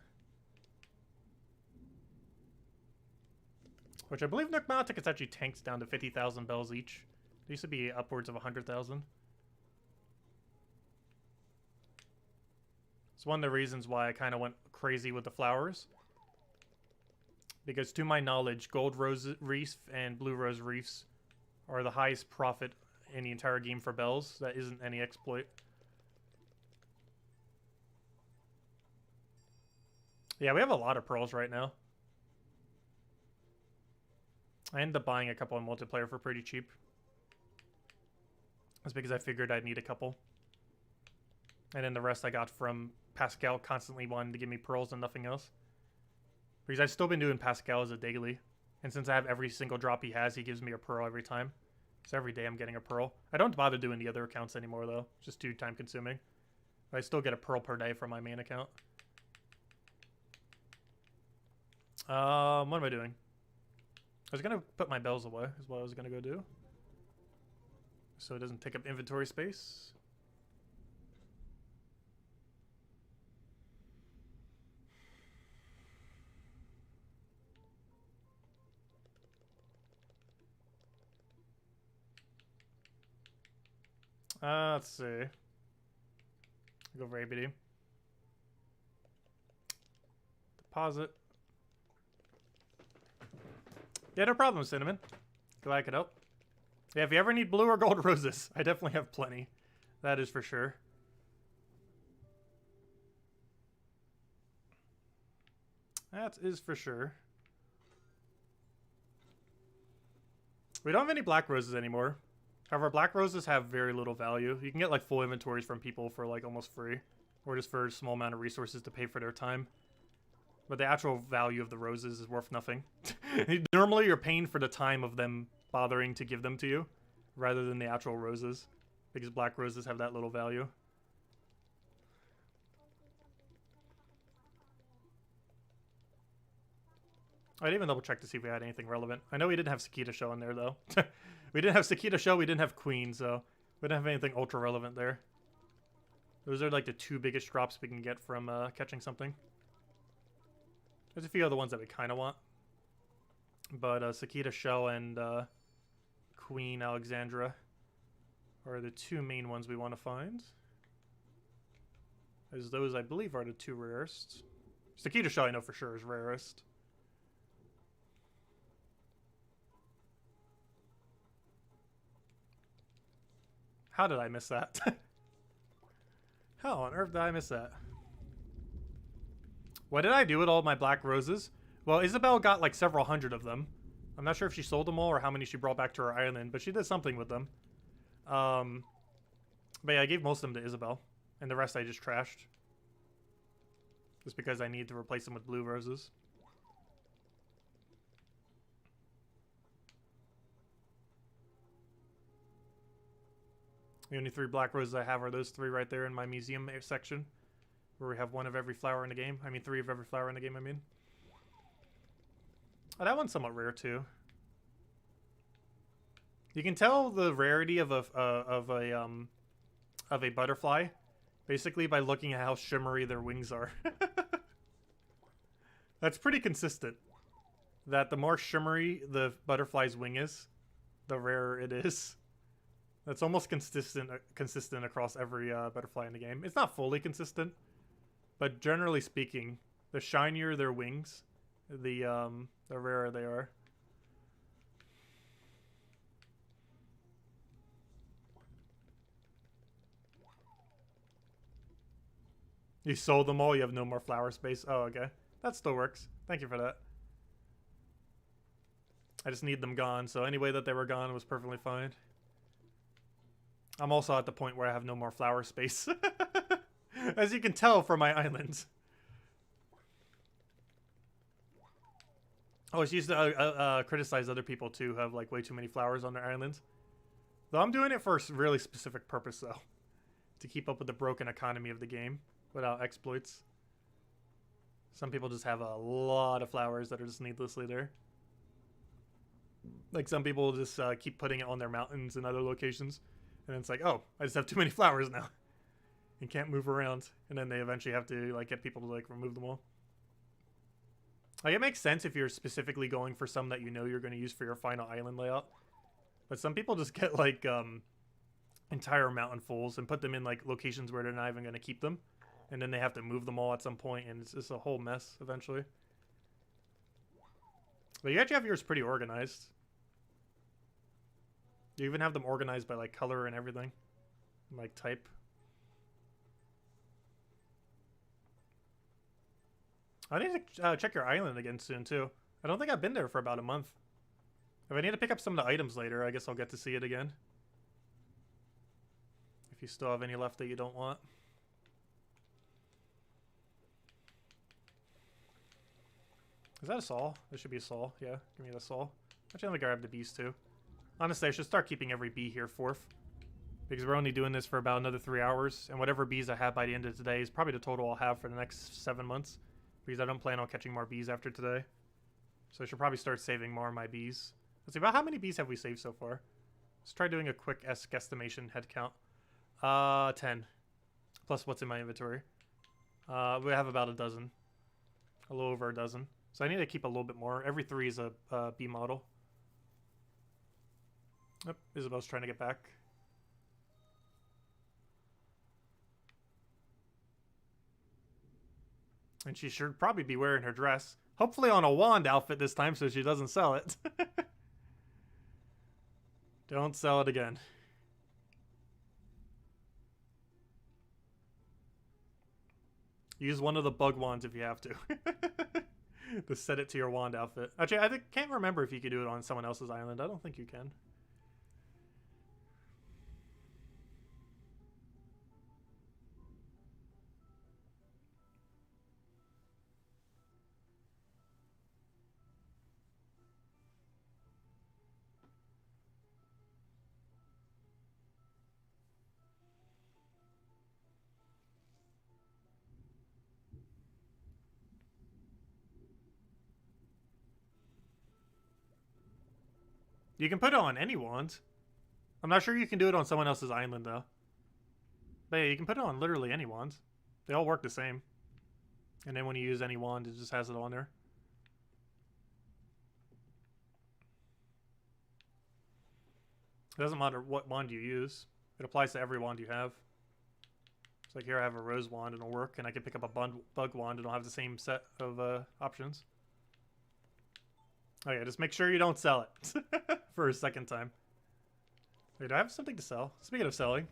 Which I believe Nook Mile tickets actually tanked down to 50,000 bells each. They used to be upwards of 100,000. It's one of the reasons why I kind of went crazy with the flowers. Because to my knowledge, Gold Rose Reef and Blue Rose Reefs are the highest profit in the entire game for bells. That isn't any exploit. Yeah, we have a lot of pearls right now. I ended up buying a couple in multiplayer for pretty cheap. That's because I figured I'd need a couple. And then the rest I got from Pascal constantly wanting to give me pearls and nothing else. Because I've still been doing Pascal as a daily. And since I have every single drop he has, he gives me a pearl every time. So every day I'm getting a pearl. I don't bother doing the other accounts anymore though. It's just too time consuming. But I still get a pearl per day from my main account. What am I doing? I was gonna put my bells away, is what I was gonna go do. So it doesn't take up inventory space. Let's see. Go for ABD. Deposit. Yeah, no problem, Cinnamon. Glad I could help. Yeah, if you ever need blue or gold roses, I definitely have plenty. That is for sure. That is for sure. We don't have any black roses anymore. However, black roses have very little value. You can get like full inventories from people for like almost free. Or just for a small amount of resources to pay for their time. But the actual value of the roses is worth nothing. Normally you're paying for the time of them bothering to give them to you. Rather than the actual roses. Because black roses have that little value. I didn't even double check to see if we had anything relevant. I know we didn't have Sakita Show in there though. We didn't have Sakita Show, we didn't have Queen, so we didn't have anything ultra relevant there. Those are like the two biggest drops we can get from catching something. There's a few other ones that we kind of want. But Sakita Show and Queen Alexandra are the two main ones we want to find. As those, I believe, are the two rarest. Sakita Show I know for sure is rarest. How did I miss that? How on earth did I miss that? What did I do with all my black roses? Well, Isabel got like several hundred of them. I'm not sure if she sold them all or how many she brought back to her island, but she did something with them. But yeah, I gave most of them to Isabel. And the rest I just trashed. Just because I need to replace them with blue roses. The only 3 black roses I have are those 3 right there in my museum section. Where we have 1 of every flower in the game. I mean 3 of every flower in the game, I mean. Oh, that one's somewhat rare too. You can tell the rarity of a butterfly basically by looking at how shimmery their wings are. That's pretty consistent. That the more shimmery the butterfly's wing is, the rarer it is. That's almost consistent across every butterfly in the game. It's not fully consistent, but generally speaking, the shinier their wings, the rarer they are. You sold them all, you have no more flower space. Oh, okay. That still works. Thank you for that. I just need them gone, so any way that they were gone was perfectly fine. I'm also at the point where I have no more flower space. As you can tell from my islands. Oh, it's used to criticize other people too who have like way too many flowers on their islands. Though I'm doing it for a really specific purpose though. To keep up with the broken economy of the game without exploits. Some people just have a lot of flowers that are just needlessly there. Like some people just keep putting it on their mountains and other locations. And it's like, oh, I just have too many flowers now. And can't move around. And then they eventually have to like get people to like remove them all. Like it makes sense if you're specifically going for some that you know you're going to use for your final island layout. But some people just get like entire mountainfuls and put them in like locations where they're not even going to keep them. And then they have to move them all at some point, and it's just a whole mess eventually. But you actually have yours pretty organized. You even have them organized by like color and everything. Like type. I need to check your island again soon too. I don't think I've been there for about a month. If I need to pick up some of the items later, I guess I'll get to see it again. If you still have any left that you don't want. Is that a saw? This should be a saw. Yeah, give me the saw. Actually, I'm gonna grab the bees too. Honestly, I should start keeping every bee here fourth. Because we're only doing this for about another 3 hours. And whatever bees I have by the end of today is probably the total I'll have for the next 7 months. Because I don't plan on catching more bees after today. So I should probably start saving more of my bees. Let's see, about how many bees have we saved so far? Let's try doing a quick guesstimation head count. 10. Plus what's in my inventory. We have about a dozen. A little over a dozen. So I need to keep a little bit more. Every 3 is a bee model. Yep, Isabel's trying to get back. And she should probably be wearing her dress. Hopefully on a wand outfit this time so she doesn't sell it. Don't sell it again. Use one of the bug wands if you have to. To set it to your wand outfit. Actually, I can't remember if you could do it on someone else's island. I don't think you can. You can put it on any wand. I'm not sure you can do it on someone else's island, though. But yeah, you can put it on literally any wand. They all work the same. And then when you use any wand, it just has it on there. It doesn't matter what wand you use. It applies to every wand you have. It's like here I have a rose wand and it'll work, and I can pick up a bug wand and it'll have the same set of options. Oh yeah, just make sure you don't sell it for a second time. Wait, do I have something to sell? Speaking of selling.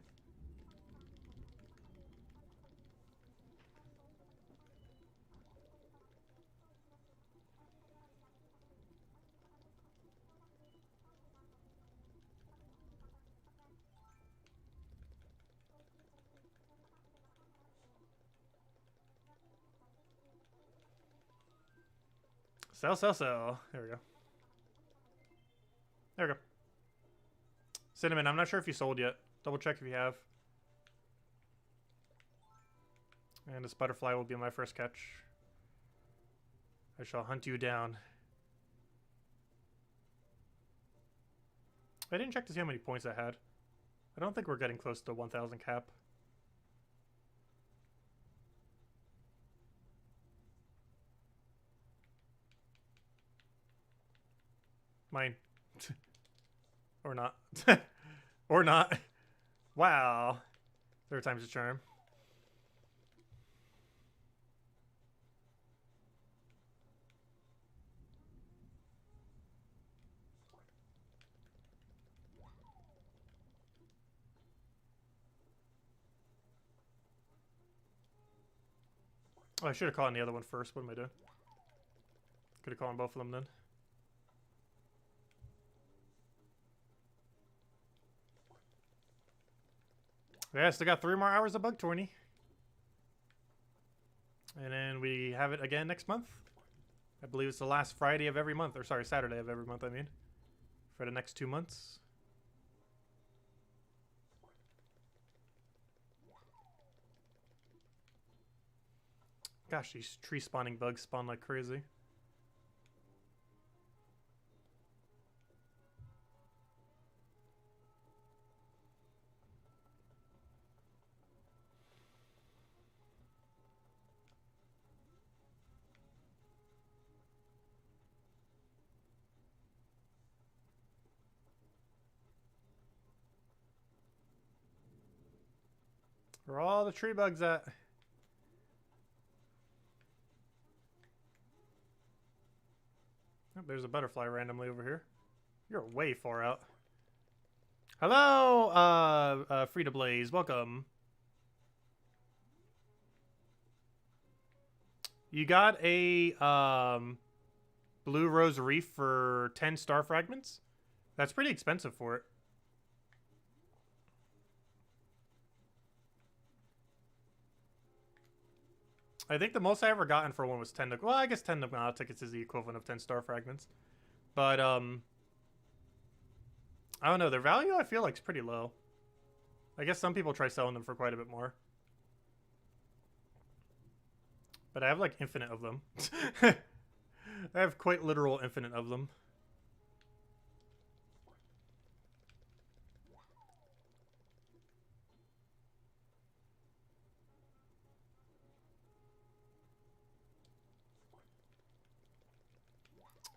Sell, sell, sell. There we go. There we go. Cinnamon, I'm not sure if you sold yet. Double check if you have. And this butterfly will be my first catch. I shall hunt you down. I didn't check to see how many points I had. I don't think we're getting close to 1,000 cap. Mine. Or not. Or not. Wow. Third time's a charm. Oh, I should have caught on the other one first. What am I doing? Could have caught on both of them then. Yeah, still got 3 more hours of Bug Tourney. And then we have it again next month. I believe it's the last Friday of every month. Or sorry, Saturday of every month, I mean. For the next 2 months. Gosh, these tree spawning bugs spawn like crazy. Where are all the tree bugs at? Oh, there's a butterfly randomly over here. You're way far out. Hello, Frida Blaze. Welcome. You got a blue rose reef for 10 star fragments? That's pretty expensive for it. I think the most I ever gotten for one was 10. Well, I guess 10 tickets is the equivalent of 10 star fragments. But, I don't know. Their value, I feel like, is pretty low. I guess some people try selling them for quite a bit more. But I have, like, infinite of them. I have quite literal infinite of them.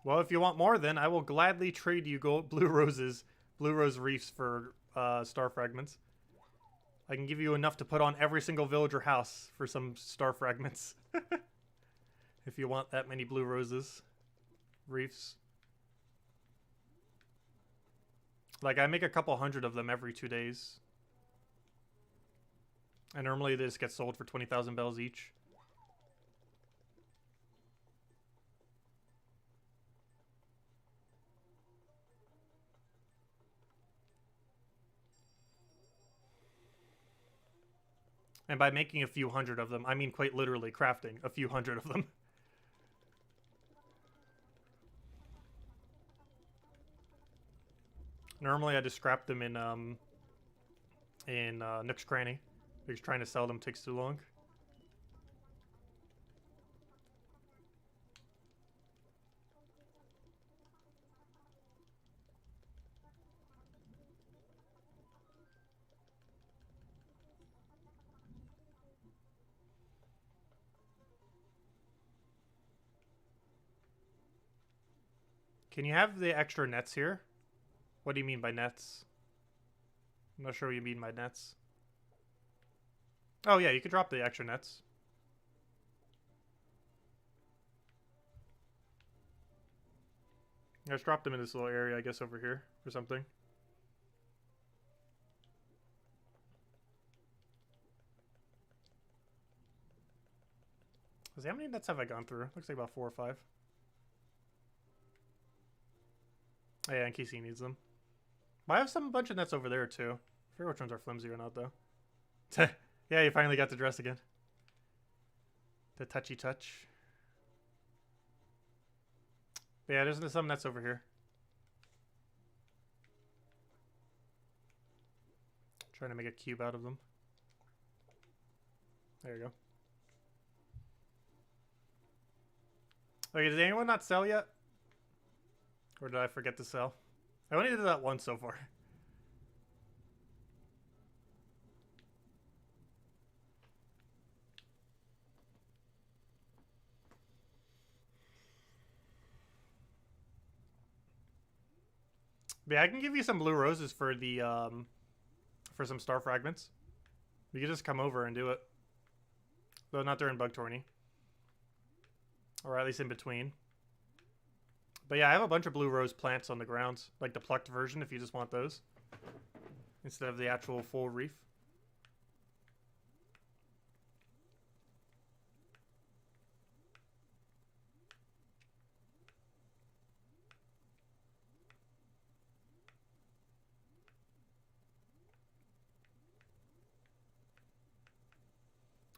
Well, if you want more, then I will gladly trade you blue rose reefs for star fragments. I can give you enough to put on every single villager house for some star fragments. If you want that many blue roses reefs. Like, I make a couple hundred of them every 2 days. And normally they just get sold for 20,000 bells each. And by making a few hundred of them, I mean quite literally crafting a few hundred of them. Normally I just scrap them in Nook's Cranny, because trying to sell them takes too long. Can you have the extra nets here? What do you mean by nets? I'm not sure what you mean by nets. Oh yeah, you could drop the extra nets. Let's drop them in this little area, I guess, over here or something. Let's see, how many nets have I gone through? Looks like about 4 or 5. Oh, yeah, in case he needs them. But I have a bunch of nets over there, too. I forget which ones are flimsy or not, though. Yeah, you finally got to dress again. The touchy touch. But yeah, there's some nets over here. Trying to make a cube out of them. There you go. Okay, did anyone not sell yet? Or did I forget to sell? I only did that once so far. But yeah, I can give you some blue roses for the for some star fragments. You can just come over and do it. Though not during bug tourney. Or at least in between. But yeah, I have a bunch of blue rose plants on the ground. Like the plucked version if you just want those. Instead of the actual full reef.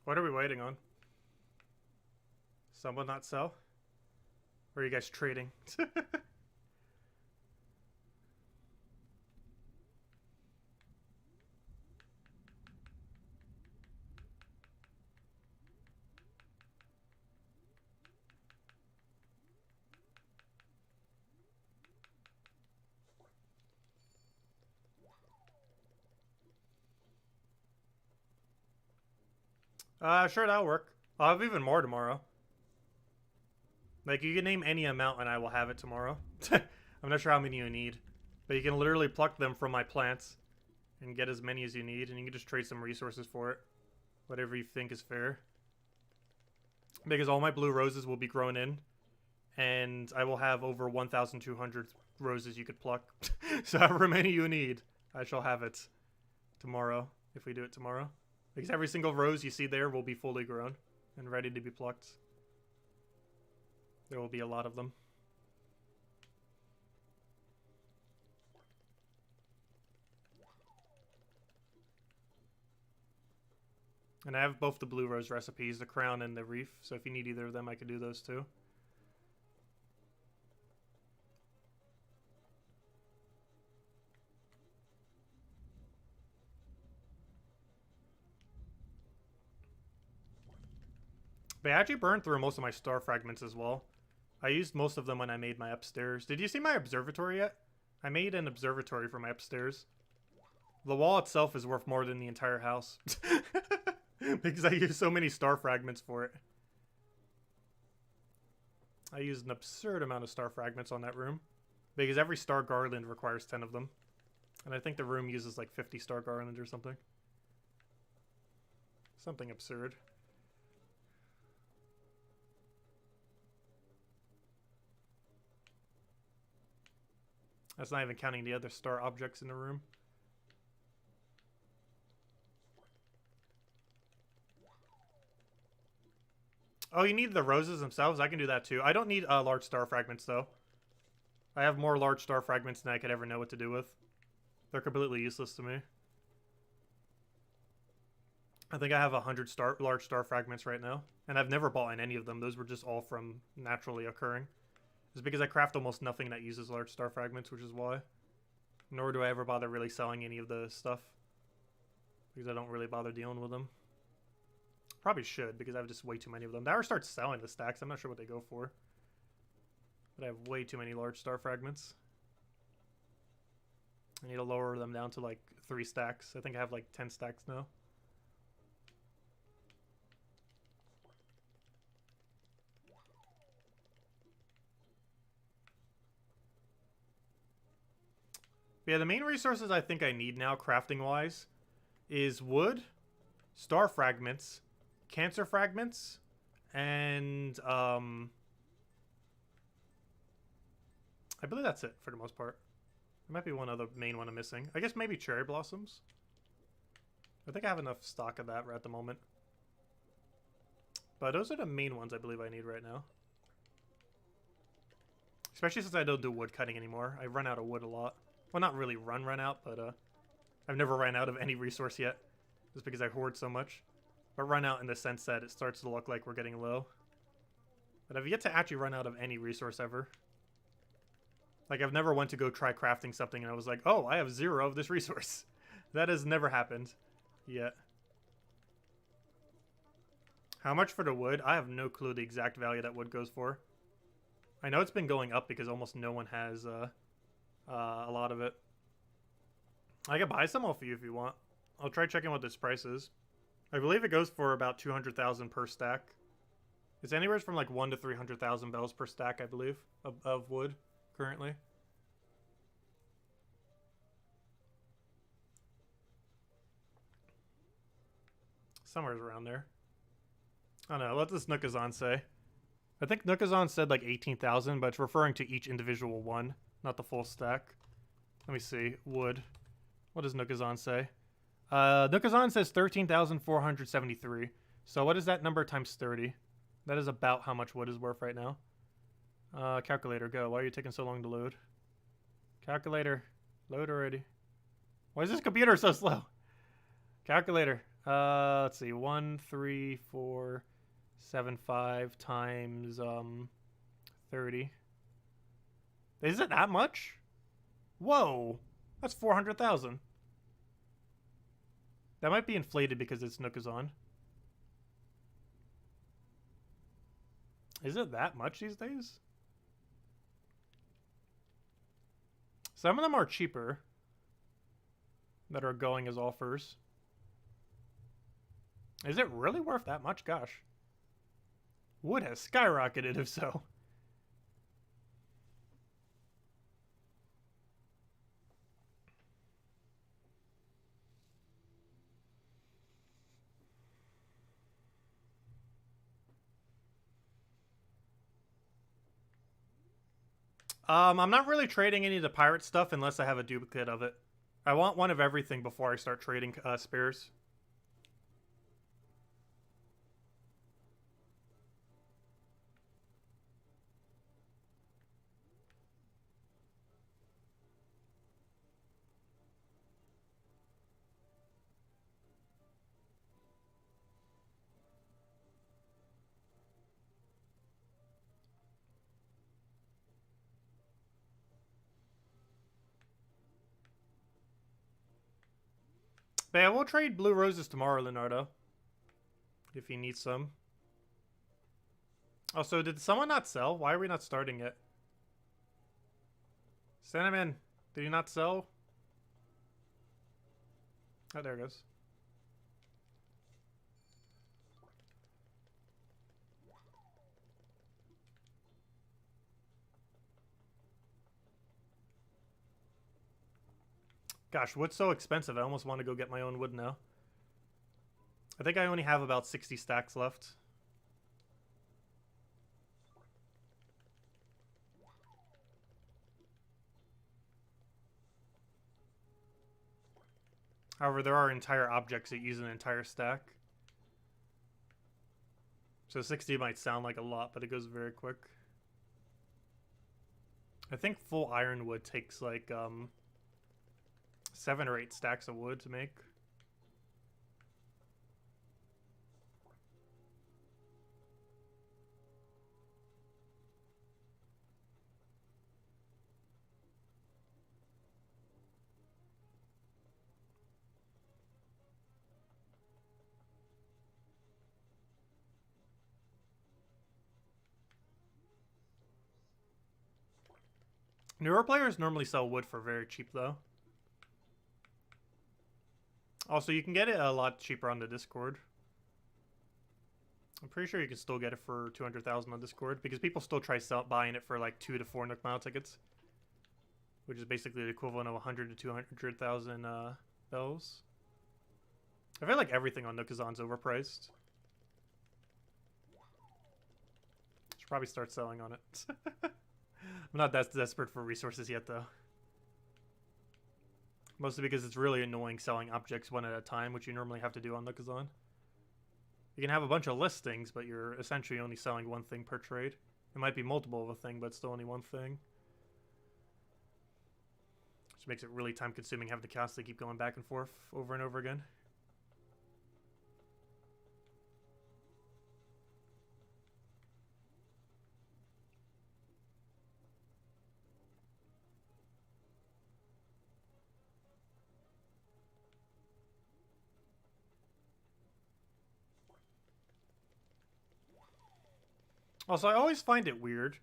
What are we waiting on? Someone not sell? Or are you guys trading? Sure, that'll work. I'll have even more tomorrow. Like, you can name any amount and I will have it tomorrow. I'm not sure how many you need. But you can literally pluck them from my plants and get as many as you need. And you can just trade some resources for it. Whatever you think is fair. Because all my blue roses will be grown in. And I will have over 1,200 roses you could pluck. So however many you need, I shall have it tomorrow. If we do it tomorrow. Because every single rose you see there will be fully grown and ready to be plucked. There will be a lot of them. And I have both the blue rose recipes, the crown and the reef. So if you need either of them, I could do those too. But I actually burned through most of my star fragments as well. I used most of them when I made my upstairs. Did you see my observatory yet? I made an observatory for my upstairs. The wall itself is worth more than the entire house. Because I used so many star fragments for it. I used an absurd amount of star fragments on that room. Because every star garland requires 10 of them. And I think the room uses like 50 star garland or something. Something absurd. That's not even counting the other star objects in the room. Oh, you need the roses themselves? I can do that too. I don't need large star fragments though. I have more large star fragments than I could ever know what to do with. They're completely useless to me. I think I have 100 large star fragments right now. And I've never bought in any of them. Those were just all from naturally occurring. It's because I craft almost nothing that uses large star fragments, which is why. Nor do I ever bother really selling any of the stuff. Because I don't really bother dealing with them. Probably should, because I have just way too many of them. Now I start selling the stacks. I'm not sure what they go for. But I have way too many large star fragments. I need to lower them down to like 3 stacks. I think I have like 10 stacks now. Yeah, the main resources I think I need now, crafting-wise, is wood, star fragments, cancer fragments, and, I believe that's it for the most part. There might be one other main one I'm missing. I guess maybe cherry blossoms. I think I have enough stock of that right at the moment. But those are the main ones I believe I need right now. Especially since I don't do wood cutting anymore. I run out of wood a lot. Well, not really run out, but I've never ran out of any resource yet. Just because I hoard so much. But run out in the sense that it starts to look like we're getting low. But I've yet to actually run out of any resource ever. Like, I've never went to go try crafting something and I was like, oh, I have 0 of this resource. That has never happened yet. How much for the wood? I have no clue the exact value that wood goes for. I know it's been going up because almost no one has a lot of it. I can buy some off you if you want. I'll try checking what this price is. I believe it goes for about 200,000 per stack. It's anywhere from like 1 to 300,000 bells per stack, I believe, of wood currently. Somewhere around there. I don't know. Let this Nookazon say. I think Nookazon said like 18,000, but it's referring to each individual one, not the full stack. Let me see. Wood. What does Nookazon say? Nookazon says 13,473. So what is that number times 30? That is about how much wood is worth right now. Calculator, go. Why are you taking so long to load? Calculator, load already. Why is this computer so slow? Calculator. Let's see. 13475 times 30. Is it that much? Whoa, that's 400,000. That might be inflated because it's Nookazon. Is it that much these days? Some of them are cheaper that are going as offers. Is it really worth that much? Gosh. Wood has skyrocketed if so. I'm not really trading any of the pirate stuff unless I have a duplicate of it. I want one of everything before I start trading spares. But yeah, we'll trade blue roses tomorrow, Leonardo. If he needs some. Also, did someone not sell? Why are we not starting it? Cinnamon, did you not sell? Oh, there it goes. Gosh, wood's so expensive. I almost want to go get my own wood now. I think I only have about 60 stacks left. However, there are entire objects that use an entire stack. So 60 might sound like a lot, but it goes very quick. I think full ironwood takes like 7 or 8 stacks of wood to make. Newer players normally sell wood for very cheap though. Also, you can get it a lot cheaper on the Discord. I'm pretty sure you can still get it for 200,000 on Discord because people still try buying it for like 2 to 4 Nook Mile tickets, which is basically the equivalent of 100 to 200,000 bells. I feel like everything on Nookazon's overpriced. Should probably start selling on it. I'm not that desperate for resources yet, though. Mostly because it's really annoying selling objects one at a time, which you normally have to do on Nookazon. You can have a bunch of listings, but you're essentially only selling one thing per trade. It might be multiple of a thing, but still only one thing. Which makes it really time-consuming having to constantly keep going back and forth over and over again. Also, I always find it weird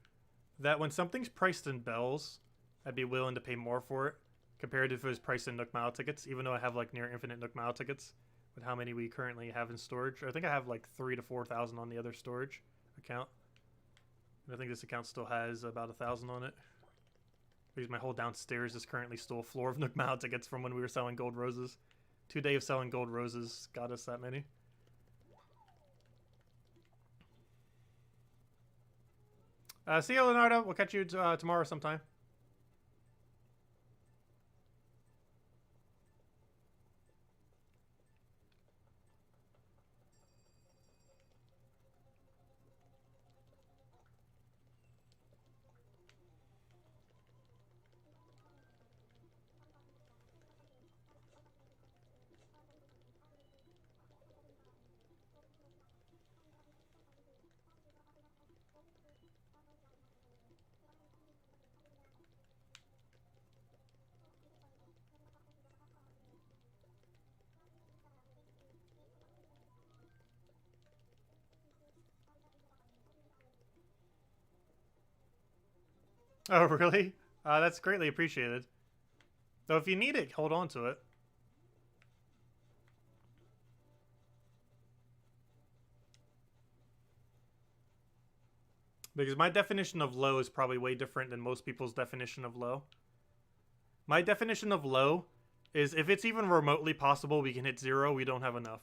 that when something's priced in bells, I'd be willing to pay more for it compared to if it was priced in Nook Mile tickets, even though I have like near infinite Nook Mile tickets with how many we currently have in storage. I think I have like 3,000 to 4,000 on the other storage account. And I think this account still has about 1,000 on it. Because my whole downstairs is currently still a floor of Nook Mile tickets from when we were selling gold roses. 2 days of selling gold roses got us that many. See you, Leonardo. We'll catch you tomorrow sometime. Oh, really? That's greatly appreciated. Though if you need it, hold on to it. Because my definition of low is probably way different than most people's definition of low. My definition of low is if it's even remotely possible we can hit 0, we don't have enough.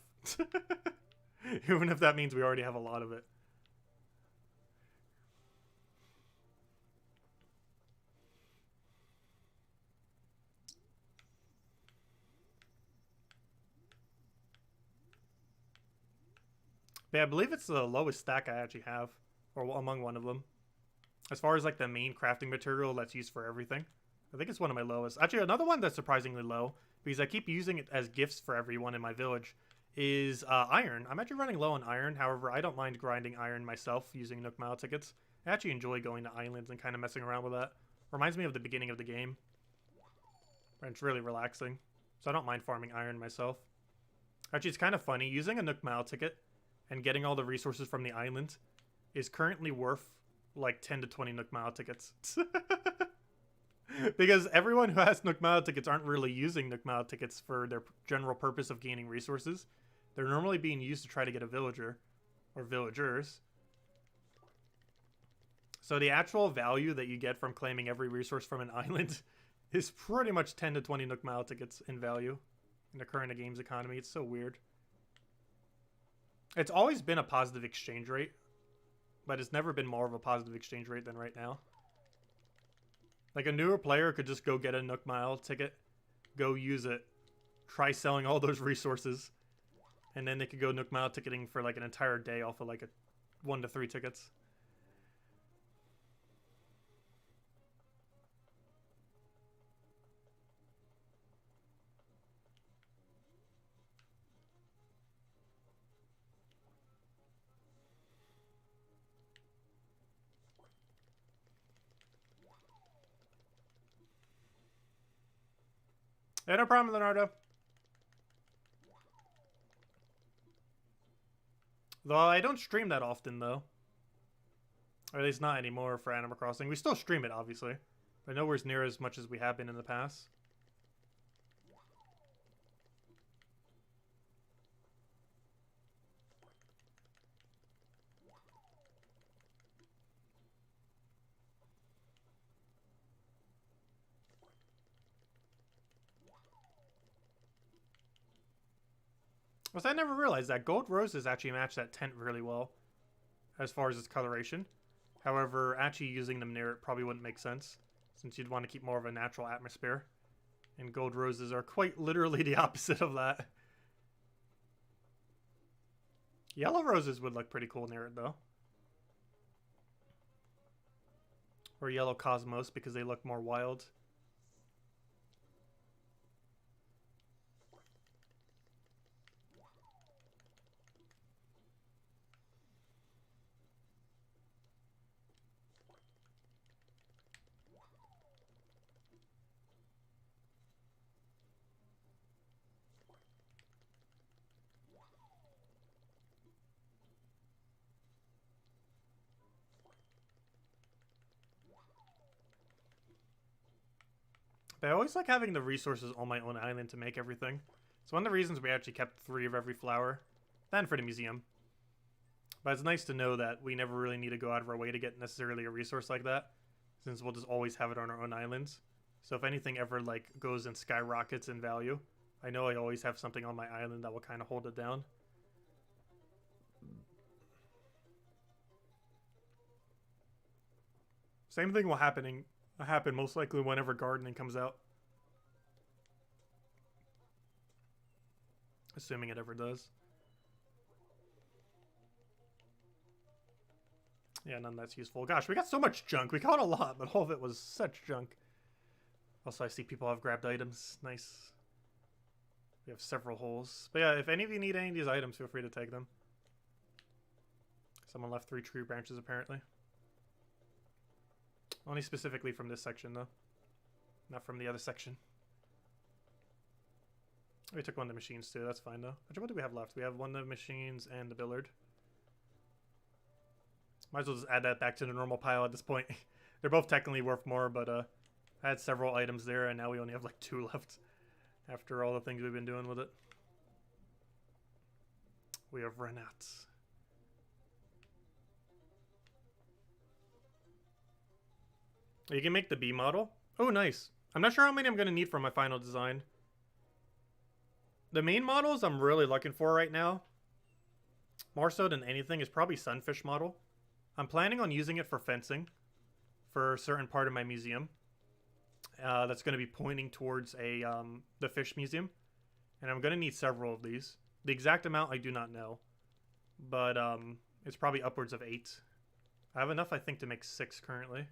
Even if that means we already have a lot of it. But yeah, I believe it's the lowest stack I actually have, or among one of them. As far as like the main crafting material that's used for everything. I think it's one of my lowest. Actually, another one that's surprisingly low, because I keep using it as gifts for everyone in my village, is iron. I'm actually running low on iron. However, I don't mind grinding iron myself using Nook Mile tickets. I actually enjoy going to islands and kind of messing around with that. Reminds me of the beginning of the game. And it's really relaxing. So I don't mind farming iron myself. Actually, it's kind of funny. Using a Nook Mile ticket and getting all the resources from the island is currently worth like 10 to 20 Nook Mile tickets. Because everyone who has Nook Mile tickets aren't really using Nook Mile tickets for their general purpose of gaining resources. They're normally being used to try to get a villager or villagers. So the actual value that you get from claiming every resource from an island is pretty much 10 to 20 Nook Mile tickets in value in the current games economy. It's so weird. It's always been a positive exchange rate, but it's never been more of a positive exchange rate than right now. Like a newer player could just go get a Nook Mile ticket, go use it, try selling all those resources, and then they could go Nook Mile ticketing for like an entire day off of like a 1 to 3 tickets. Yeah, no problem, Leonardo. Though I don't stream that often, though. Or at least not anymore for Animal Crossing. We still stream it, obviously. But nowhere near as much as we have been in the past. I never realized that gold roses actually match that tent really well as far as its coloration. However, actually using them near it probably wouldn't make sense, since you'd want to keep more of a natural atmosphere. And gold roses are quite literally the opposite of that. Yellow roses would look pretty cool near it, though. Or yellow cosmos, because they look more wild. But I always like having the resources on my own island to make everything. It's one of the reasons we actually kept 3 of every flower. And for the museum. But it's nice to know that we never really need to go out of our way to get necessarily a resource like that, since we'll just always have it on our own islands. So if anything ever like goes and skyrockets in value, I know I always have something on my island that will kind of hold it down. Same thing will happen most likely whenever gardening comes out. Assuming it ever does. Yeah, none that's useful. Gosh, we got so much junk. We caught a lot, but all of it was such junk. Also, I see people have grabbed items. Nice. We have several holes. But yeah, if any of you need any of these items, feel free to take them. Someone left 3 tree branches, apparently. Only specifically from this section, though. Not from the other section. We took one of the machines, too. That's fine, though. Actually, what do we have left? We have one of the machines and the billard. Might as well just add that back to the normal pile at this point. They're both technically worth more, but I had several items there, and now we only have like 2 left. After all the things we've been doing with it. We have run out. You can make the bee model. Oh, nice. I'm not sure how many I'm going to need for my final design. The main models I'm really looking for right now, more so than anything, is probably Sunfish model. I'm planning on using it for fencing for a certain part of my museum. That's going to be pointing towards the fish museum. And I'm going to need several of these. The exact amount I do not know. But it's probably upwards of 8. I have enough, I think, to make 6 currently.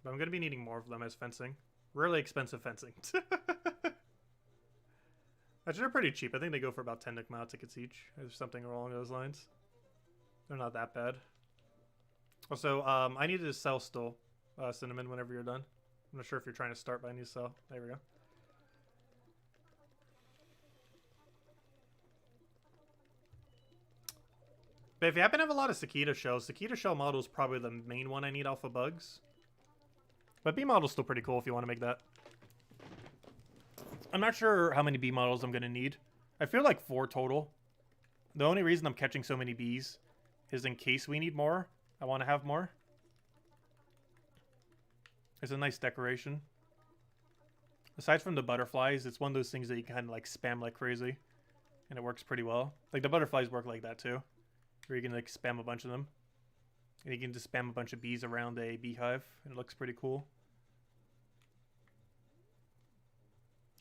But I'm going to be needing more of them as fencing. Really expensive fencing. Actually, they're pretty cheap. I think they go for about 10 Nikmao tickets each. There's something along those lines. They're not that bad. Also, I need to sell still, Cinnamon, whenever you're done. I'm not sure if you're trying to start, but I need to sell. There we go. But if you happen to have a lot of Cicada shells, Cicada shell model is probably the main one I need off of bugs. But bee model's still pretty cool if you want to make that. I'm not sure how many bee models I'm going to need. I feel like 4 total. The only reason I'm catching so many bees is in case we need more. I want to have more. It's a nice decoration. Aside from the butterflies, it's one of those things that you kind of like spam like crazy. And it works pretty well. Like the butterflies work like that too. Where you can like spam a bunch of them. And you can just spam a bunch of bees around a beehive. And it looks pretty cool.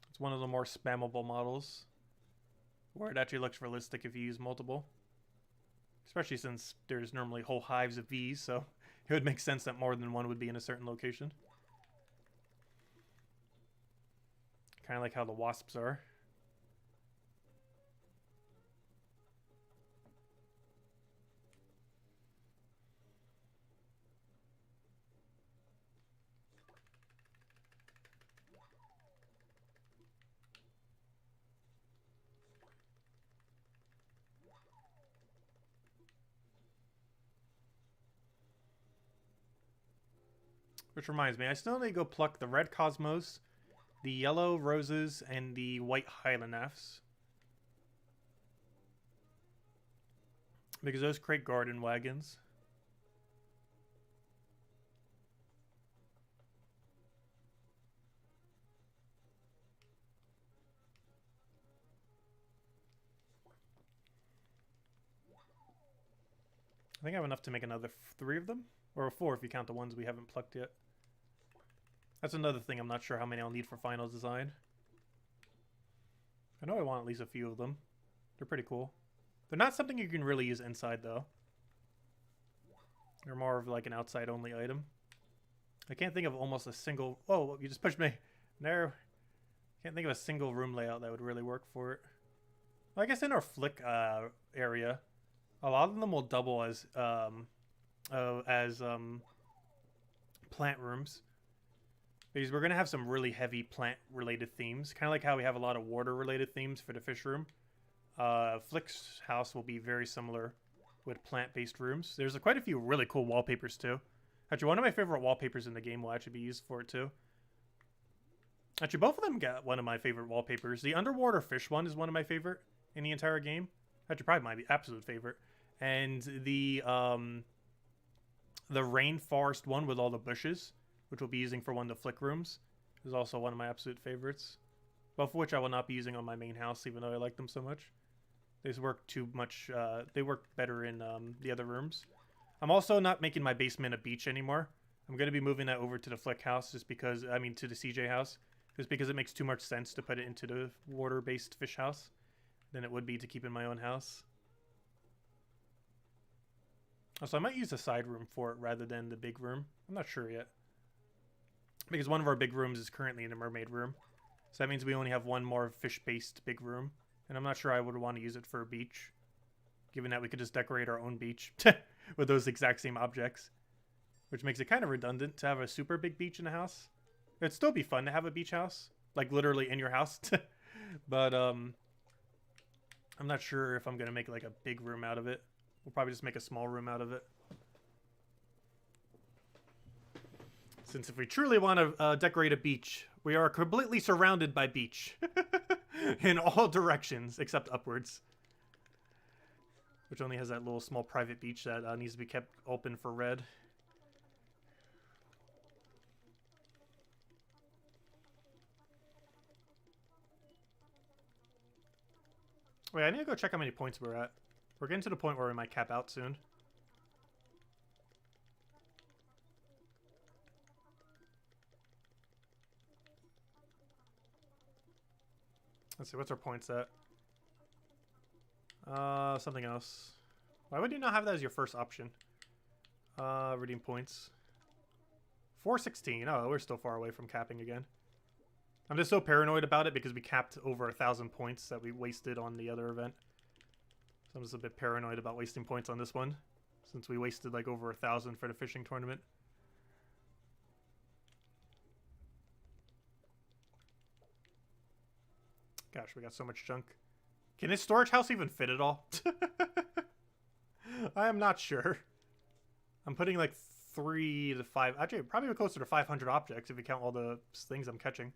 It's one of the more spammable models. Where it actually looks realistic if you use multiple. Especially since there's normally whole hives of bees, so it would make sense that more than one would be in a certain location. Kind of like how the wasps are. Which reminds me, I still need to go pluck the red cosmos, the yellow roses, and the white hylanafs. Because those create garden wagons. I think I have enough to make another 3 of them. Or 4 if you count the ones we haven't plucked yet. That's another thing I'm not sure how many I'll need for final design. I know I want at least a few of them. They're pretty cool. They're not something you can really use inside though. They're more of like an outside only item. I can't think of almost a single... Oh, you just pushed me. No. Can't think of a single room layout that would really work for it. Well, I guess in our flick area, a lot of them will double as plant rooms. Because we're going to have some really heavy plant-related themes. Kind of like how we have a lot of water-related themes for the fish room. Flick's house will be very similar with plant-based rooms. There's quite a few really cool wallpapers, too. Actually, one of my favorite wallpapers in the game will actually be used for it, too. Actually, both of them got one of my favorite wallpapers. The underwater fish one is one of my favorite in the entire game. Actually, probably my absolute favorite. And the rainforest one with all the bushes, which we'll be using for one of the flick rooms, is also one of my absolute favorites. Both of which I will not be using on my main house, even though I like them so much. They just work too much, they work better in the other rooms. I'm also not making my basement a beach anymore. I'm going to be moving that over to the Flick house just because, I mean, to the CJ house. Just because it makes too much sense to put it into the water-based fish house than it would be to keep in my own house. Also, I might use a side room for it rather than the big room. I'm not sure yet. Because one of our big rooms is currently in the mermaid room. So that means we only have one more fish-based big room. And I'm not sure I would want to use it for a beach. Given that we could just decorate our own beach with those exact same objects. Which makes it kind of redundant to have a super big beach in the house. It'd still be fun to have a beach house. Like literally in your house. But I'm not sure if I'm going to make like a big room out of it. We'll probably just make a small room out of it. Since if we truly want to decorate a beach, we are completely surrounded by beach. In all directions, except upwards. Which only has that little small private beach that needs to be kept open for red. Wait, I need to go check how many points we're at. We're getting to the point where we might cap out soon. Let's see, what's our points at? Something else. Why would you not have that as your first option? Redeem points. 416. Oh, we're still far away from capping again. I'm just so paranoid about it because we capped over 1,000 points that we wasted on the other event. So I'm just a bit paranoid about wasting points on this one, since we wasted like over 1,000 for the fishing tournament. Gosh, we got so much junk. Can this storage house even fit it all? I am not sure. I'm putting like 3 to 5, actually probably closer to 500 objects if you count all the things I'm catching.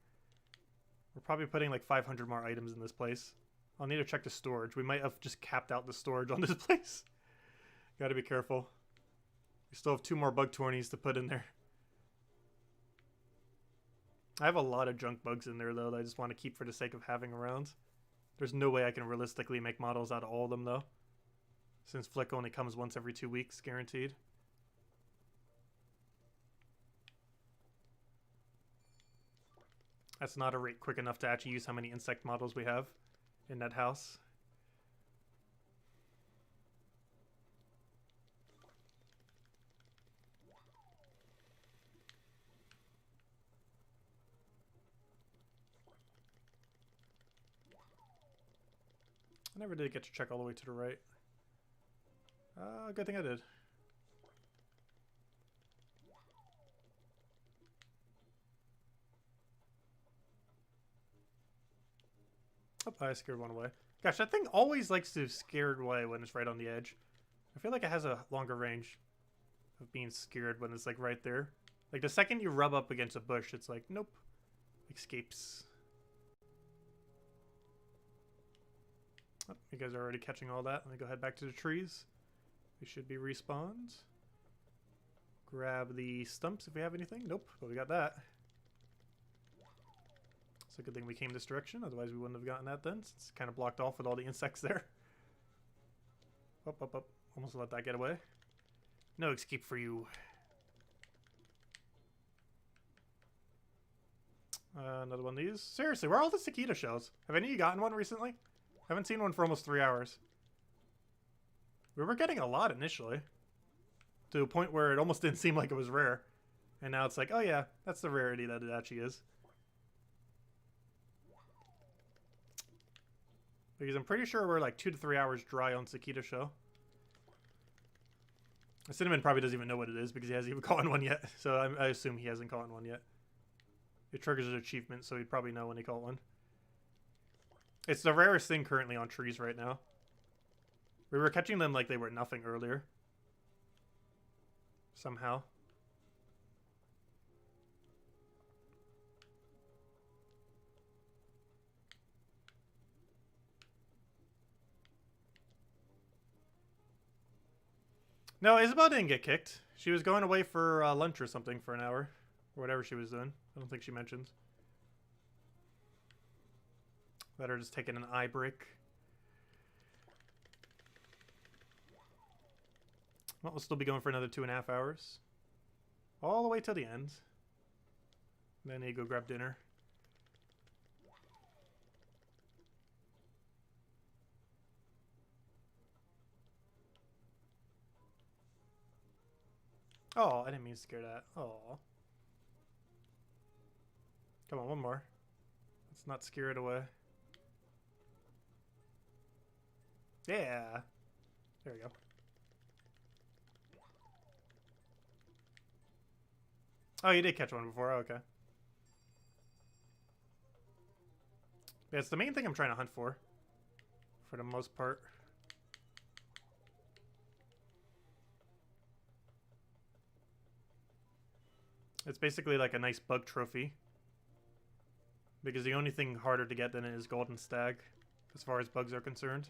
We're probably putting like 500 more items in this place. I'll need to check the storage. We might have just capped out the storage on this place. Gotta be careful. We still have 2 more bug tourneys to put in there. I have a lot of junk bugs in there though that I just want to keep for the sake of having around. There's no way I can realistically make models out of all of them though. Since Flick only comes once every 2 weeks, guaranteed. That's not a rate quick enough to actually use how many insect models we have in that house. I never did get to check all the way to the right. Good thing I did. Oh, I scared one away. Gosh, that thing always likes to scare away when it's right on the edge. I feel like it has a longer range of being scared when it's like right there. Like the second you rub up against a bush, it's like, nope. Escapes. Oh, you guys are already catching all that. Let me go head back to the trees. We should be respawned. Grab the stumps if we have anything. Nope, but we got that. It's a good thing we came this direction, otherwise we wouldn't have gotten that then. It's kind of blocked off with all the insects there. Up, up, up. Almost let that get away. No escape for you. Another one of these. Seriously, where are all the cicada shells? Have any of you gotten one recently? I haven't seen one for almost 3 hours. We were getting a lot initially. To a point where it almost didn't seem like it was rare. And now it's like, oh yeah, that's the rarity that it actually is. Because I'm pretty sure we're like 2 to 3 hours dry on cicada shell. Cinnamon probably doesn't even know what it is because he hasn't even caught one yet. So I assume he hasn't caught one yet. It triggers an achievement, so he'd probably know when he caught one. It's the rarest thing currently on trees right now. We were catching them like they were nothing earlier. Somehow. No, Isabel didn't get kicked. She was going away for lunch or something for an hour. Or whatever she was doing. I don't think she mentioned. Let her just taking an eye break. Well, we'll still be going for another 2.5 hours. All the way till the end. Then you go grab dinner. Oh, I didn't mean to scare that. Oh. Come on, one more. Let's not scare it away. Yeah. There we go. Oh, you did catch one before. Oh, okay. Yeah, it's the main thing I'm trying to hunt for the most part. It's basically like a nice bug trophy. Because the only thing harder to get than it is golden stag, as far as bugs are concerned.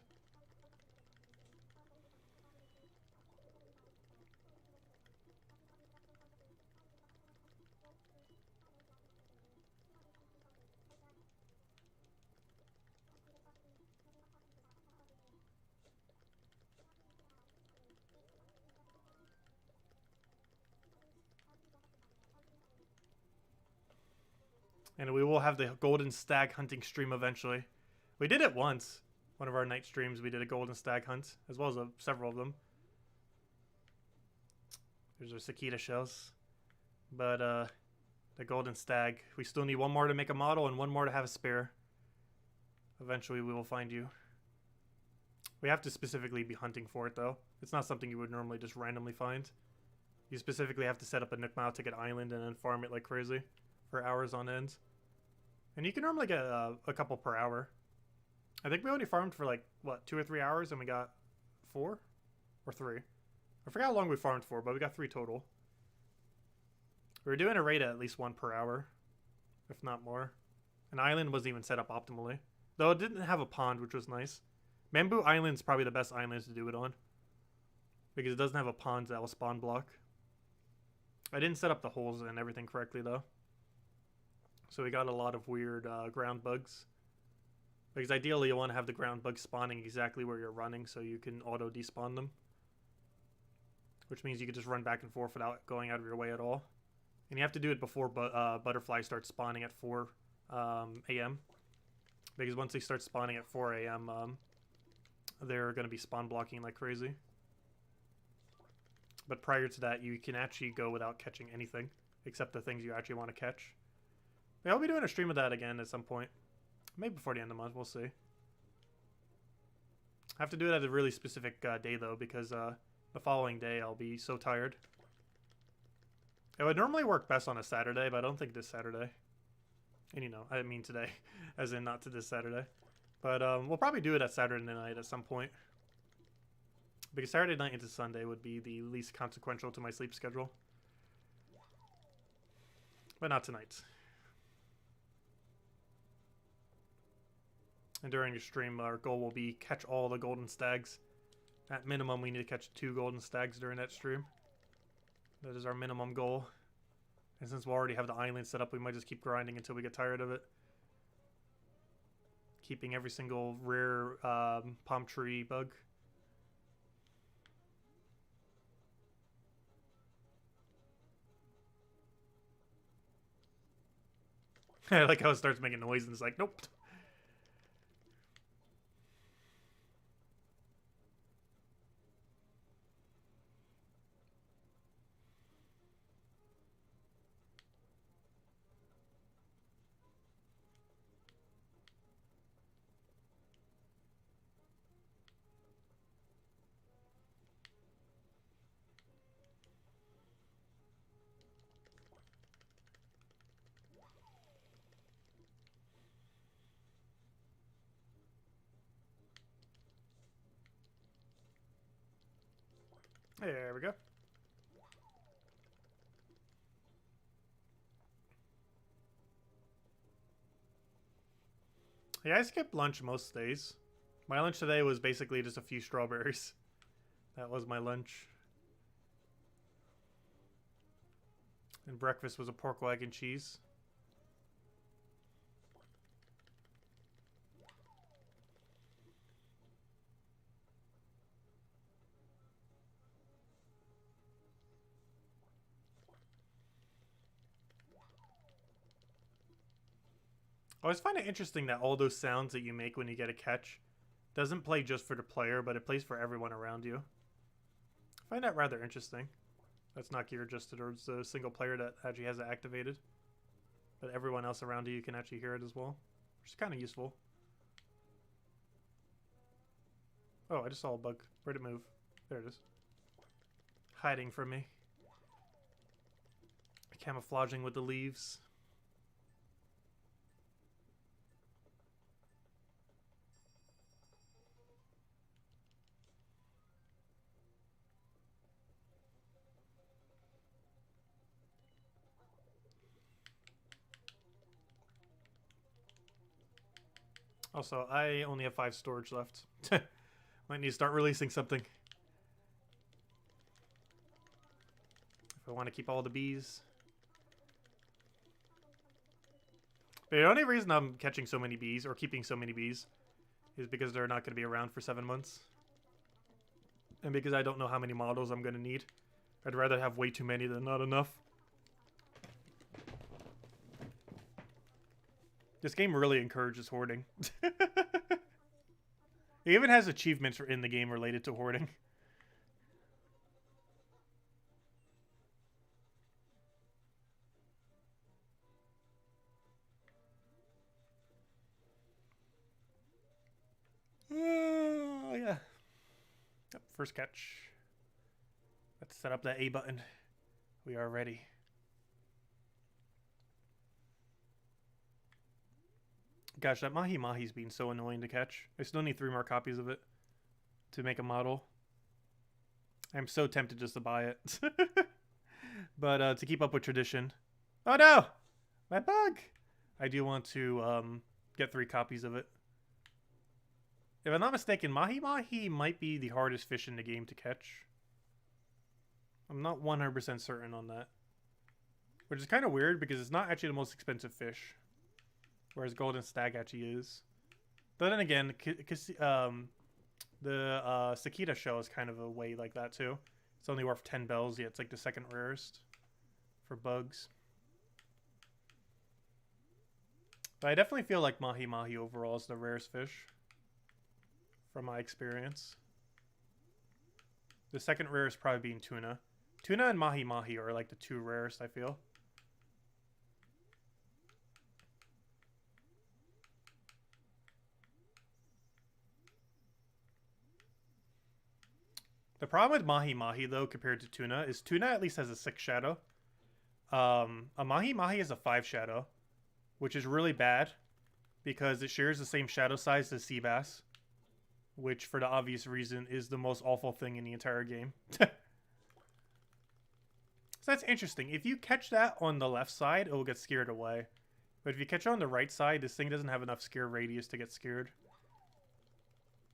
And we will have the golden stag hunting stream eventually. We did it once. One of our night streams, we did a golden stag hunt, as well as several of them. There's our cicada shells. But the golden stag, we still need one more to make a model and one more to have a spare. Eventually we will find you. We have to specifically be hunting for it though. It's not something you would normally just randomly find. You specifically have to set up a Nook Mile Ticket Island and then farm it like crazy for hours on end. And you can normally get a couple per hour. I think we only farmed for like, what, 2 or 3 hours and we got 4? Or 3. I forgot how long we farmed for, but we got 3 total. We were doing a rate at least 1 per hour, if not more. An island wasn't even set up optimally. Though it didn't have a pond, which was nice. Bamboo Island's probably the best island to do it on. Because it doesn't have a pond that will spawn block. I didn't set up the holes and everything correctly though. So we got a lot of weird ground bugs. Because ideally you want to have the ground bugs spawning exactly where you're running so you can auto despawn them. Which means you can just run back and forth without going out of your way at all. And you have to do it before butterflies start spawning at 4 a.m. Because once they start spawning at 4 a.m., they're going to be spawn blocking like crazy. But prior to that, you can actually go without catching anything. Except the things you actually want to catch. Yeah, I'll be doing a stream of that again at some point. Maybe before the end of the month, we'll see. I have to do it at a really specific day though, because the following day I'll be so tired. It would normally work best on a Saturday, but I don't think this Saturday. And you know, I mean today, as in not to this Saturday. But we'll probably do it at Saturday night at some point. Because Saturday night into Sunday would be the least consequential to my sleep schedule. But not tonight. And during the stream, our goal will be catch all the golden stags. At minimum, we need to catch 2 golden stags during that stream. That is our minimum goal. And since we already have the island set up, we might just keep grinding until we get tired of it. Keeping every single rare palm tree bug. I like how it starts making noise and it's like, nope. There we go. Yeah, I skip lunch most days. My lunch today was basically just a few strawberries. That was my lunch. And breakfast was a pork, egg, and cheese. I always find it interesting that all those sounds that you make when you get a catch doesn't play just for the player, but it plays for everyone around you. I find that rather interesting. That's not geared just towards the single player that actually has it activated. But everyone else around you can actually hear it as well. Which is kind of useful. Oh, I just saw a bug. Where'd it move? There it is. Hiding from me. Camouflaging with the leaves. Also, I only have 5 storage left. Might need to start releasing something. If I want to keep all the bees. But the only reason I'm catching so many bees, or keeping so many bees, is because they're not going to be around for 7 months. And because I don't know how many models I'm going to need. I'd rather have way too many than not enough. This game really encourages hoarding. It even has achievements in the game related to hoarding. Oh, yeah. Yep, first catch. Let's set up that A button. We are ready. Gosh, that Mahi Mahi's been so annoying to catch. I still need 3 more copies of it to make a model. I'm so tempted just to buy it. But to keep up with tradition. Oh no! My bug! I do want to get 3 copies of it. If I'm not mistaken, Mahi Mahi might be the hardest fish in the game to catch. I'm not 100% certain on that. Which is kind of weird because it's not actually the most expensive fish. Whereas Golden Stag actually is. But then again, the Sakita shell is kind of a way like that too. It's only worth 10 bells, yet it's like the 2nd rarest for bugs. But I definitely feel like Mahi Mahi overall is the rarest fish. From my experience. The 2nd rarest probably being tuna. Tuna and Mahi Mahi are like the 2 rarest, I feel. The problem with Mahi Mahi, though, compared to Tuna, is Tuna at least has a 6 shadow. A Mahi Mahi has a 5 shadow, which is really bad because it shares the same shadow size as Sea Bass, which, for the obvious reason, is the most awful thing in the entire game. So that's interesting. If you catch that on the left side, it will get scared away. But if you catch it on the right side, this thing doesn't have enough scare radius to get scared.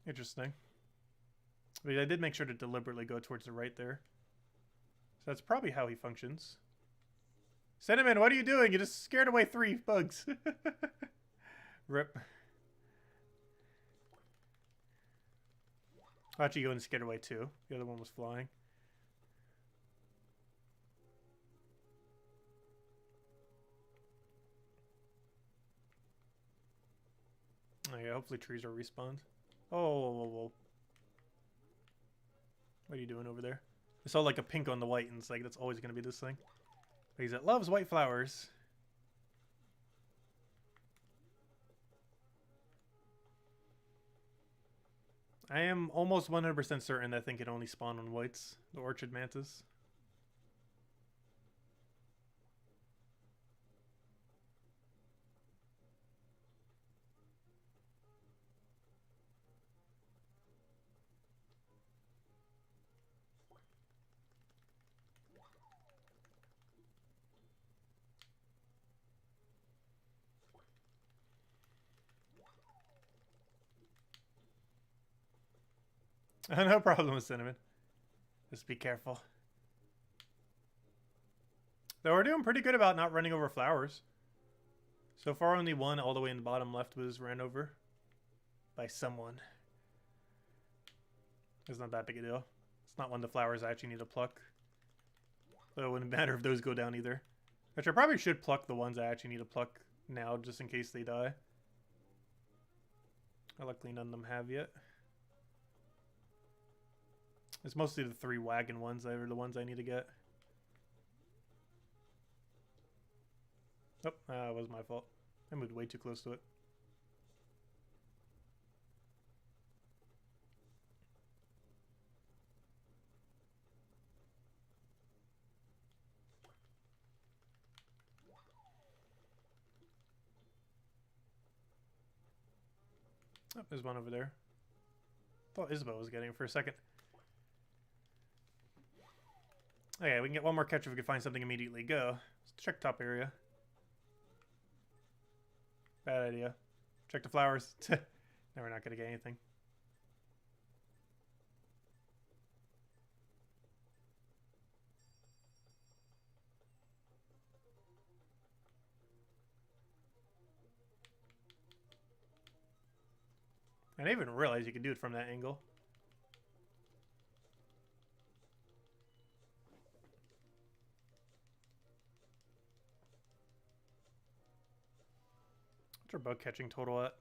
Interesting. But I did make sure to deliberately go towards the right there. So that's probably how he functions. Cinnamon, what are you doing? You just scared away 3 bugs. Rip. Actually, you and scared away 2. The other one was flying. Oh yeah, hopefully trees are respawned. Oh, whoa, whoa, whoa. What are you doing over there? I saw like a pink on the white, and it's like, that's always going to be this thing. Because it loves white flowers. I am almost 100% certain that thing can only spawn on whites. The orchid mantis. No problem with Cinnamon. Just be careful. Though we're doing pretty good about not running over flowers. So far only one all the way in the bottom left was ran over by someone. It's not that big a deal. It's not one of the flowers I actually need to pluck. Though it wouldn't matter if those go down either. Which I probably should pluck the ones I actually need to pluck now, just in case they die. Luckily none of them have yet. It's mostly the 3 wagon ones that are the ones I need to get. Oh, it was my fault. I moved way too close to it. Oh, there's one over there. Thought Isabel was getting it for a second. Okay, we can get one more catch if we can find something immediately. Go. Let's check top area. Bad idea. Check the flowers. Now we're not going to get anything. I didn't even realize you could do it from that angle. What's our bug catching total at?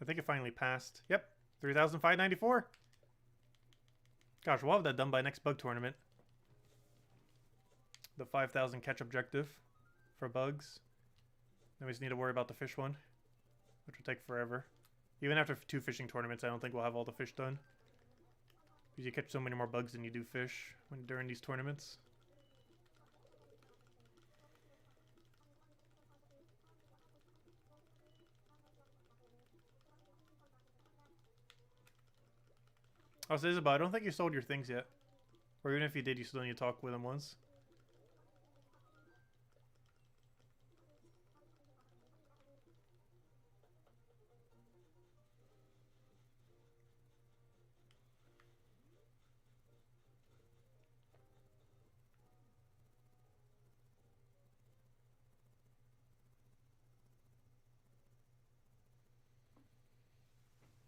I think it finally passed. Yep, 3,594. Gosh, we'll have that done by next bug tournament. The 5,000 catch objective for bugs. Then we just need to worry about the fish one, which will take forever. Even after 2 fishing tournaments, I don't think we'll have all the fish done. Because you catch so many more bugs than you do fish during these tournaments. Oh, so Isabel, I don't think you sold your things yet. Or even if you did, you still need to talk with them once.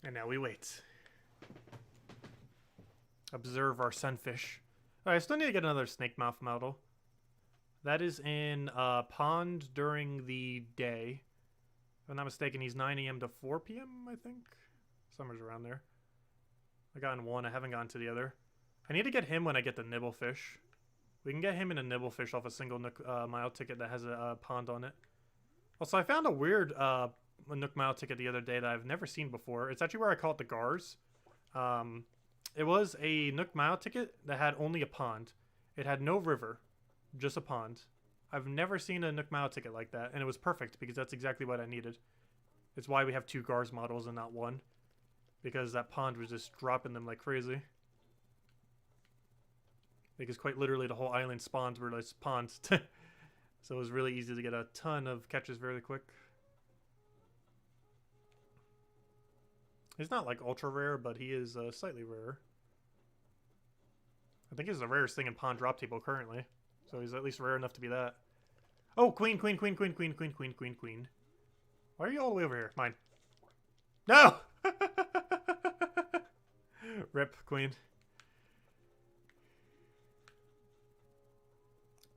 And now we wait. Observe our sunfish. Alright, I still need to get another snake mouth model. That is in pond during the day. If I'm not mistaken, he's 9 AM to 4 PM, I think. Somewhere's around there. I got in one, I haven't gotten to the other. I need to get him when I get the nibblefish. We can get him in a nibblefish off a single Nook Mile ticket that has a pond on it. Also, I found a weird Nook Mile ticket the other day that I've never seen before. It's actually where I call it the Gars. It was a Nook Mile ticket that had only a pond. It had no river, just a pond. I've never seen a Nook Mile ticket like that, and it was perfect because that's exactly what I needed. It's why we have 2 Gars models and not 1. Because that pond was just dropping them like crazy. Because quite literally the whole island spawns were like ponds. So it was really easy to get a ton of catches very quick. He's not like ultra rare, but he is slightly rare. I think he's the rarest thing in pond drop table currently. So he's at least rare enough to be that. Oh, queen, queen, queen, queen, queen, queen, queen, queen, queen. Why are you all the way over here? Mine. No! Rip, queen.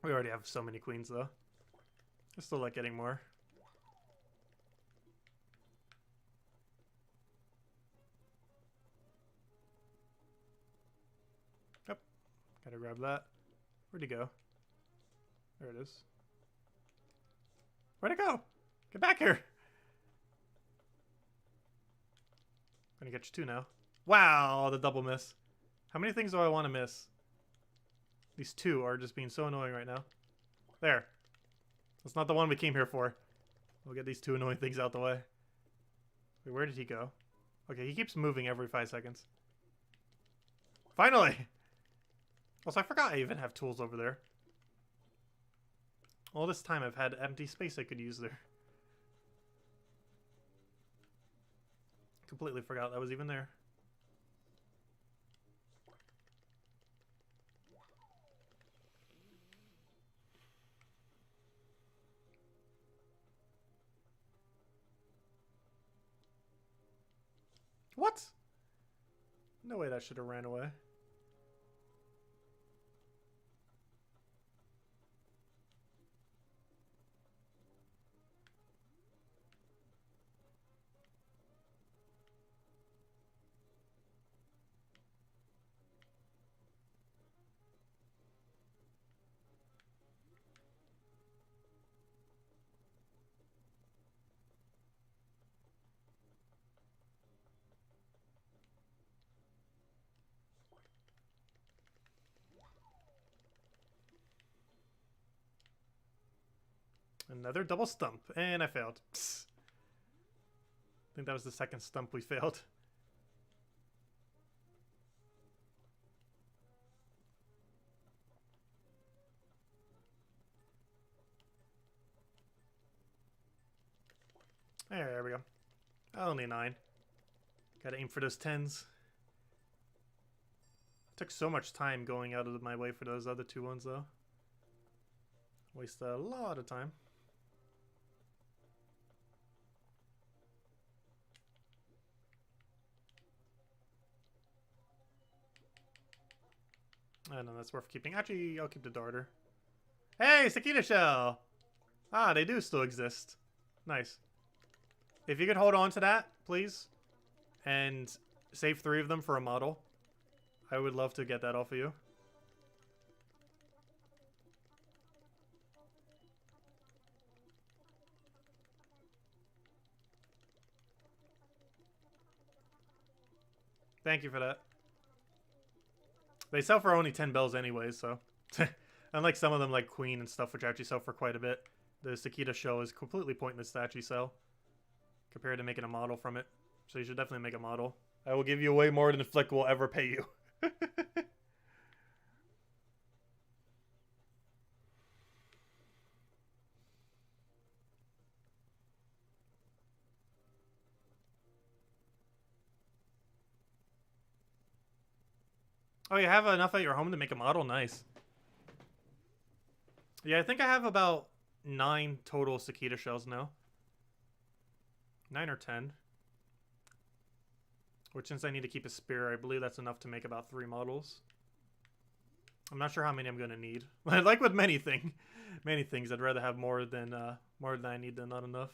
We already have so many queens, though. I still like getting more. Yep. Gotta grab that. Where'd he go? There it is. Where'd it go? Get back here! Gonna get you 2 now. Wow, the double miss. How many things do I want to miss? These 2 are just being so annoying right now. There. That's not the one we came here for. We'll get these 2 annoying things out the way. Wait, where did he go? Okay, he keeps moving every 5 seconds. Finally! Also, I forgot I even have tools over there. All this time I've had empty space I could use there. Completely forgot that was even there. What? No way that should have ran away. Another double stump, and I failed. Psst. I think that was the second stump we failed. There we go. Only 9. Gotta aim for those 10s. Took so much time going out of my way for those other 2 ones, though. Wasted a lot of time. I know that's worth keeping. Actually, I'll keep the darter. Hey, Cicada Shell! Ah, they do still exist. Nice. If you could hold on to that, please, and save 3 of them for a model, I would love to get that off of you. Thank you for that. They sell for only 10 bells anyways, so. Unlike some of them like Queen and stuff, which actually sell for quite a bit, the Cicada Shell is completely pointless to actually sell compared to making a model from it. So you should definitely make a model. I will give you way more than Flick will ever pay you. Oh, you have enough at your home to make a model? Nice. Yeah, I think I have about 9 total Cicada Shells now. 9 or 10. Which, since I need to keep a spare, I believe that's enough to make about 3 models. I'm not sure how many I'm going to need. Like with many things, I'd rather have more than I need than not enough.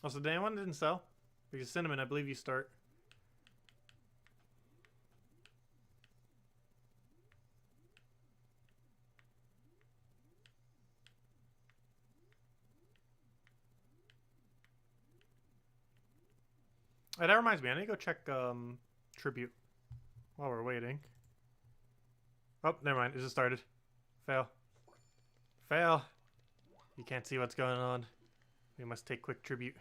Also, did anyone didn't sell? Because Cinnamon, I believe you start. Oh, that reminds me, I need to go check Tribute while we're waiting. Oh, never mind. It just started. Fail. Fail. You can't see what's going on. We must take quick Tribute.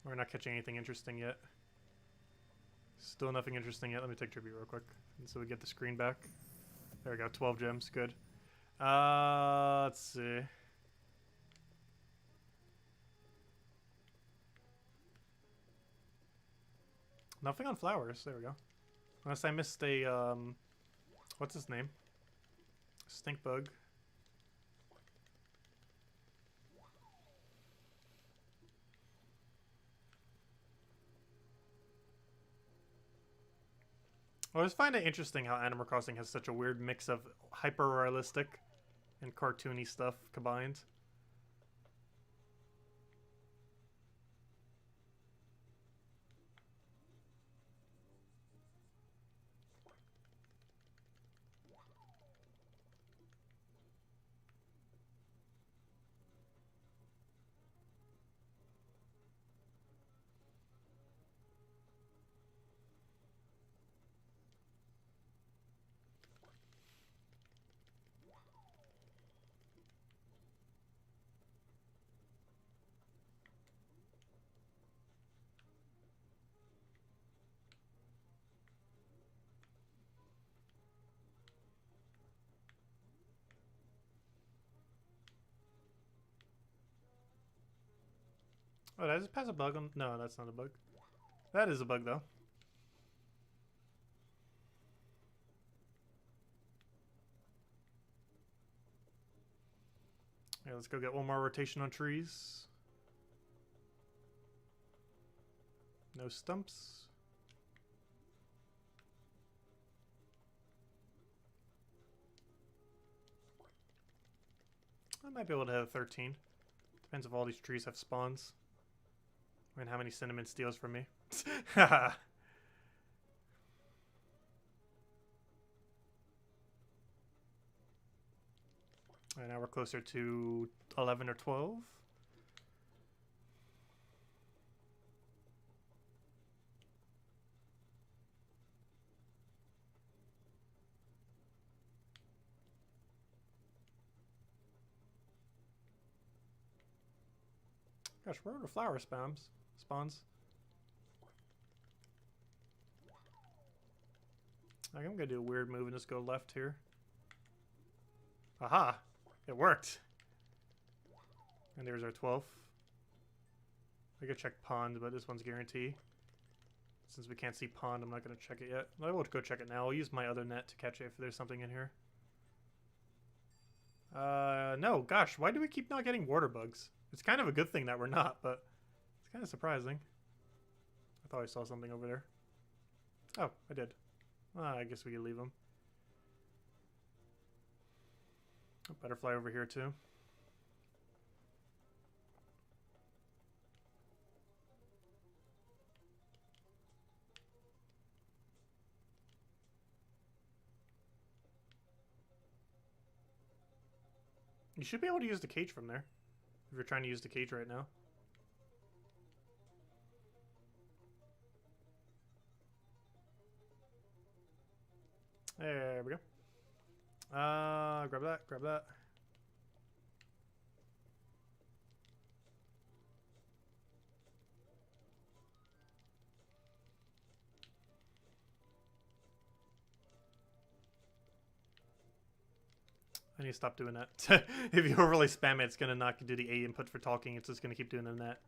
We're not catching anything interesting yet. Still nothing interesting yet. Let me take Tribute real quick so we get the screen back. There we go. 12 gems. Good. Let's see. Nothing on flowers. There we go. Unless I missed a, what's his name? Stink bug. I always find it interesting how Animal Crossing has such a weird mix of hyper-realistic and cartoony stuff combined. Oh, did I just pass a bug on? No, that's not a bug. That is a bug, though. Yeah, let's go get one more rotation on trees. No stumps. I might be able to hit a 13. Depends if all these trees have spawns. And how many Cinnamon steals from me. Haha. Alright, now we're closer to 11 or 12. Gosh, where are the flower spawns? I'm gonna do a weird move and just go left here. Aha! It worked! And there's our 12th. I could check pond, but this one's guarantee. Since we can't see pond, I'm not gonna check it yet. I will go check it now. I'll use my other net to catch it if there's something in here. No, gosh, why do we keep not getting water bugs? It's kind of a good thing that we're not, but it's kind of surprising. I thought I saw something over there. Oh, I did. I guess we could leave them. A butterfly over here too. You should be able to use the cage from there, if you're trying to use the cage right now. There we go. Grab that, grab that. I need to stop doing that. If you overly spam it, it's going to not do the A input for talking. It's just going to keep doing that.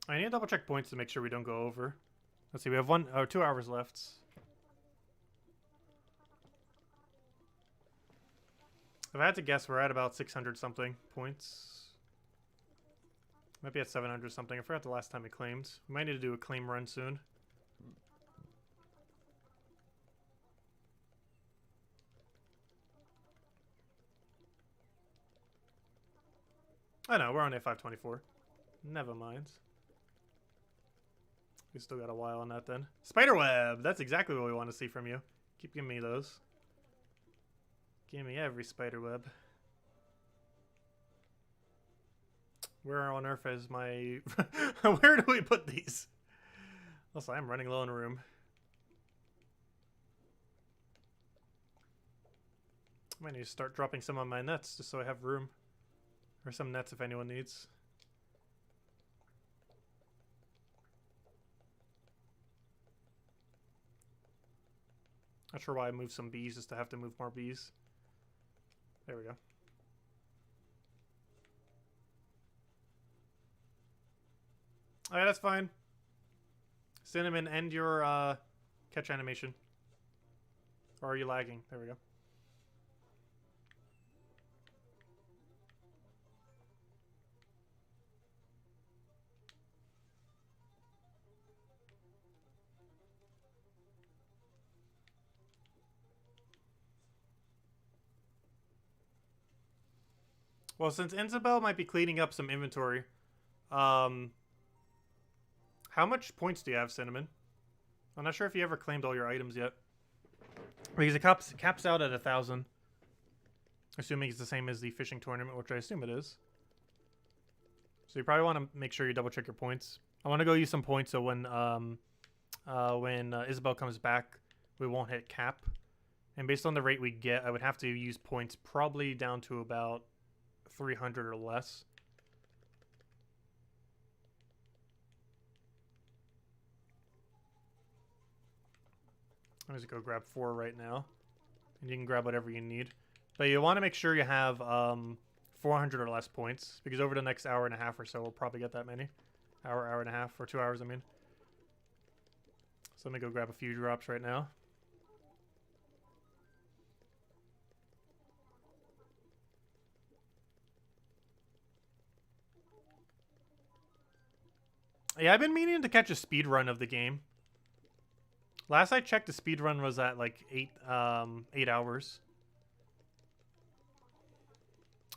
I need to double check points to make sure we don't go over. Let's see, we have 2 hours left. If I had to guess, we're at about 600 something points. Might be at 700 something. I forgot the last time we claimed. We might need to do a claim run soon. I know, we're on A524. Never mind. We still got a while on that then. Spiderweb! That's exactly what we want to see from you. Keep giving me those. Give me every spiderweb. Where on earth is my... Where do we put these? Also, I'm running low on room. I might need to start dropping some on my nets just so I have room. Or some nets if anyone needs. Not sure why I moved some bees just to have to move more bees. There we go. Alright, that's fine. Cinnamon, end your catch animation. Or are you lagging? There we go. Well, since Isabel might be cleaning up some inventory, how much points do you have, Cinnamon? I'm not sure if you ever claimed all your items yet. Because it caps out at 1,000. Assuming it's the same as the fishing tournament, which I assume it is. So you probably want to make sure you double check your points. I want to go use some points so when Isabel comes back, we won't hit cap. And based on the rate we get, I would have to use points probably down to about 300 or less. I'm just gonna go grab 4 right now. And you can grab whatever you need. But you want to make sure you have 400 or less points. Because over the next hour and a half or so, we'll probably get that many. Hour and a half, or 2 hours, I mean. So let me go grab a few drops right now. Yeah, I've been meaning to catch a speed run of the game. Last I checked, the speed run was at like 8 hours.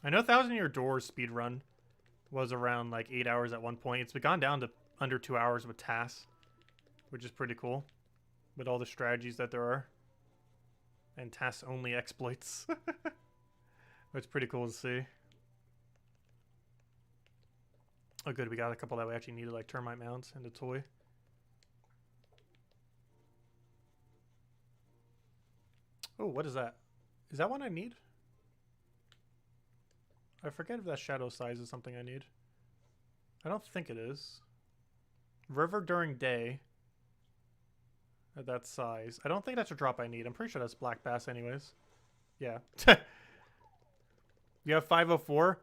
I know 1,000 Year Door speed run was around like 8 hours at one point. It's gone down to under 2 hours with TAS, which is pretty cool. With all the strategies that there are. And TAS only exploits. It's pretty cool to see. Oh good, we got a couple that we actually needed, like termite mounts and a toy. Oh, what is that? Is that one I need? I forget if that shadow size is something I need. I don't think it is. River during day. At that size. I don't think that's a drop I need. I'm pretty sure that's black bass anyways. Yeah. You have 504?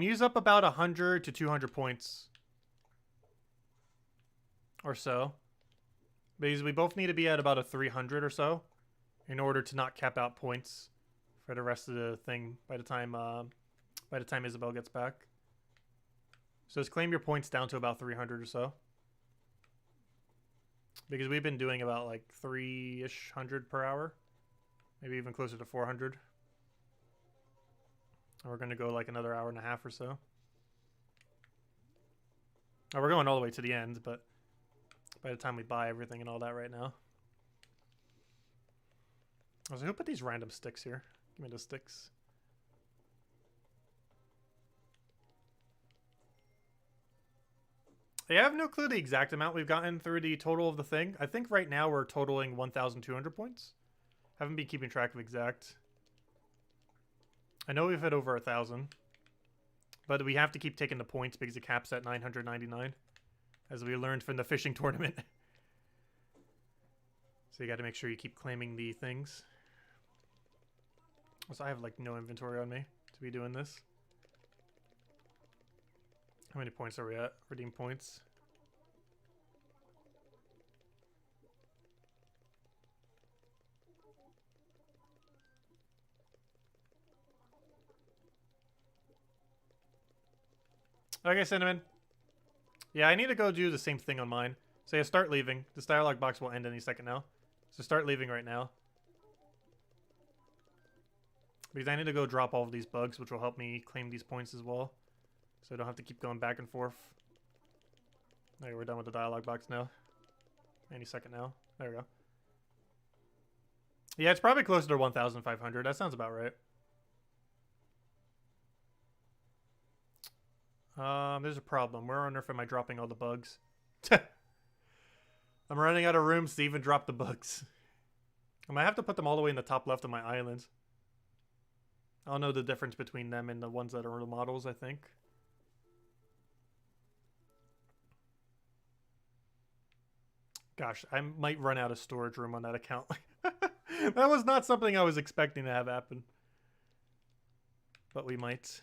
Use up about 100 to 200 points. Or so. Because we both need to be at about a 300 or so. In order to not cap out points for the rest of the thing by the time Isabel gets back. So just claim your points down to about 300 or so. Because we've been doing about like 3-ish hundred per hour. Maybe even closer to 400. And we're going to go like another hour and a half or so. Oh, we're going all the way to the end, but by the time we buy everything and all that right now. I was like, who put these random sticks here? Give me the sticks. Yeah, I have no clue the exact amount we've gotten through the total of the thing. I think right now we're totaling 1,200 points. Haven't been keeping track of exact. I know we've hit over 1,000. But we have to keep taking the points because it caps at 999. As we learned from the fishing tournament. So you got to make sure you keep claiming the things. Also, I have like no inventory on me to be doing this. How many points are we at? Redeem points. Okay, Cinnamon. Yeah, I need to go do the same thing on mine. So yeah, start leaving. This dialogue box will end any second now. So start leaving right now. Because I need to go drop all of these bugs, which will help me claim these points as well. So I don't have to keep going back and forth. Okay, we're done with the dialogue box now. Any second now. There we go. Yeah, it's probably closer to 1,500. That sounds about right. There's a problem. Where on earth am I dropping all the bugs? I'm running out of rooms to even drop the bugs. I might have to put them all the way in the top left of my island. I'll know the difference between them and the ones that are the models, I think. Gosh, I might run out of storage room on that account. That was not something I was expecting to have happen. But we might.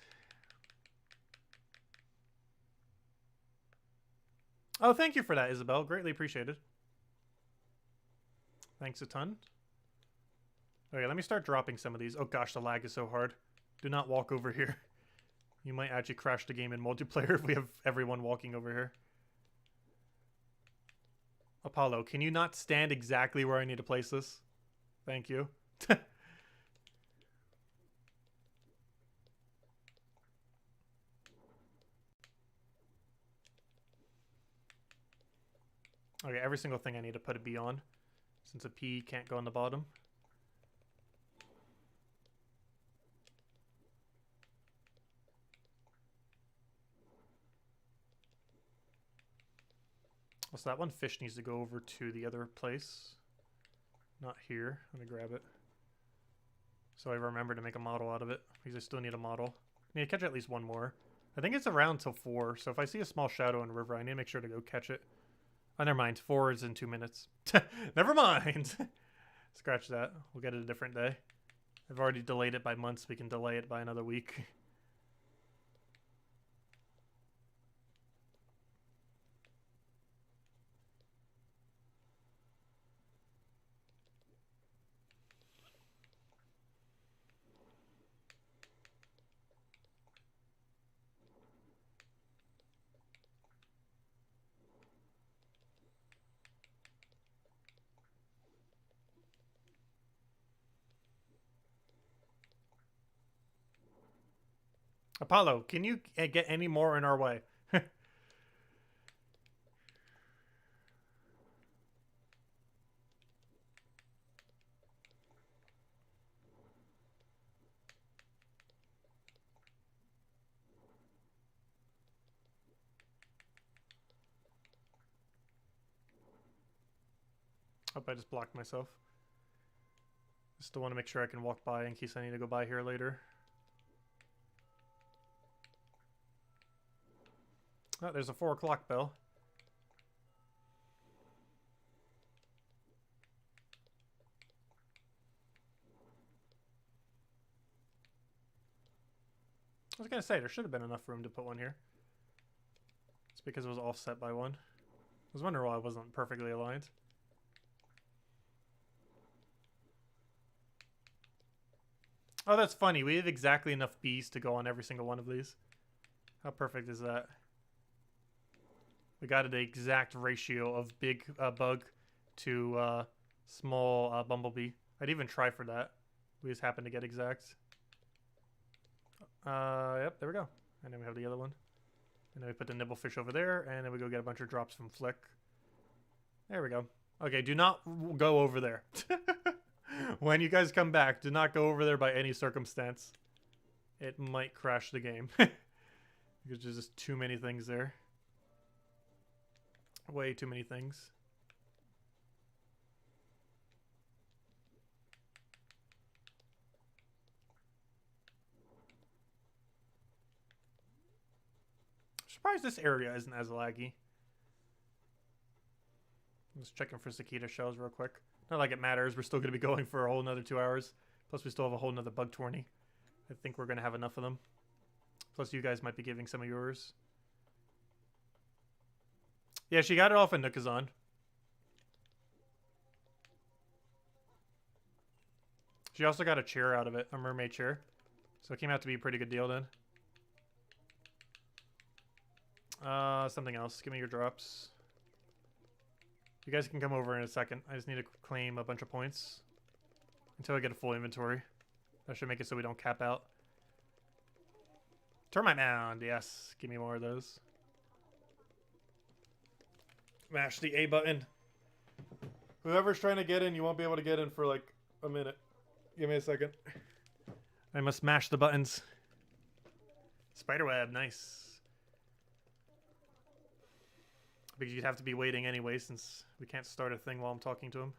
Oh, thank you for that, Isabel. Greatly appreciated. Thanks a ton. Okay, let me start dropping some of these. Oh gosh, the lag is so hard. Do not walk over here. You might actually crash the game in multiplayer if we have everyone walking over here. Apollo, can you not stand exactly where I need to place this? Thank you. Okay, every single thing I need to put a B on, since a P can't go on the bottom. So that one fish needs to go over to the other place. Not here. I'm going to grab it. So I remember to make a model out of it, because I still need a model. I need to catch at least one more. I think it's around till 4, so if I see a small shadow in the river, I need to make sure to go catch it. Oh, never mind. 4 is in 2 minutes. Never mind. Scratch that. We'll get it a different day. I've already delayed it by months. We can delay it by another week. Apollo, can you get any more in our way? Hope I just blocked myself. Still want to make sure I can walk by in case I need to go by here later. Oh, there's a 4 o'clock bell. I was gonna say, there should have been enough room to put one here. It's because it was offset by one. I was wondering why it wasn't perfectly aligned. Oh, that's funny. We have exactly enough bees to go on every single one of these. How perfect is that? We got the exact ratio of big bug to small bumblebee. I'd even try for that. We just happen to get exact. Yep, there we go. And then we have the other one. And then we put the nibblefish over there, and then we go get a bunch of drops from Flick. There we go. Okay, do not go over there. When you guys come back, do not go over there by any circumstance. It might crash the game. Because there's just too many things there. Way too many things. I'm surprised this area isn't as laggy. I'm just checking for cicada shells real quick. Not like it matters. We're still going to be going for a whole another 2 hours. Plus, we still have a whole nother bug tourney. I think we're going to have enough of them. Plus, you guys might be giving some of yours. Yeah, she got it off in Nookazon. She also got a chair out of it, a mermaid chair. So it came out to be a pretty good deal then. Something else. Give me your drops. You guys can come over in a second. I just need to claim a bunch of points until I get a full inventory. That should make it so we don't cap out. Termite mound, yes. Give me more of those. Mash the A button. Whoever's trying to get in, you won't be able to get in for like a minute. Give me a second. I must mash the buttons. Spiderweb, nice. Because you'd have to be waiting anyway since we can't start a thing while I'm talking to him.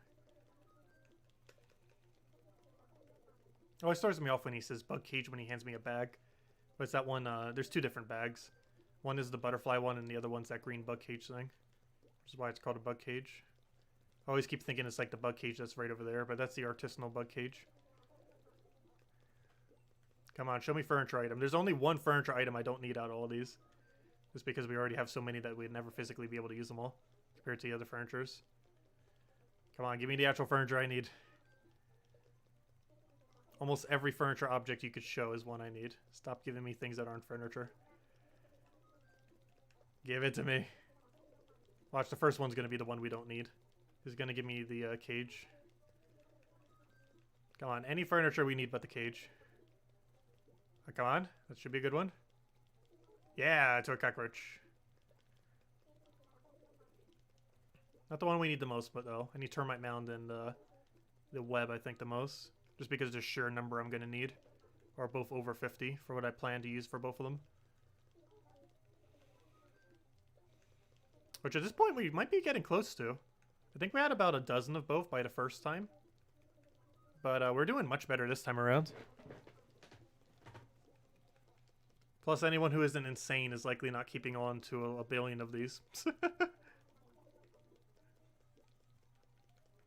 Oh, it starts me off when he says bug cage when he hands me a bag. But it's that one, there's 2 different bags. One is the butterfly one and the other one's that green bug cage thing. Which is why it's called a bug cage. I always keep thinking it's like the bug cage that's right over there, but that's the artisanal bug cage. Come on, show me furniture item. There's only one furniture item I don't need out of all these. Just because we already have so many that we'd never physically be able to use them all. Compared to the other furnitures. Come on, give me the actual furniture I need. Almost every furniture object you could show is one I need. Stop giving me things that aren't furniture. Give it to me. Watch, the first one's going to be the one we don't need. He's going to give me the cage. Come on, any furniture we need but the cage. Come on, that should be a good one. Yeah, to a cockroach. Not the one we need the most, but though. I need termite mound and the web, I think, the most. Just because there's sheer number I'm going to need. Or both over 50 for what I plan to use for both of them. Which at this point we might be getting close to. I think we had about a dozen of both by the first time. But we're doing much better this time around. Plus, anyone who isn't insane is likely not keeping on to a billion of these.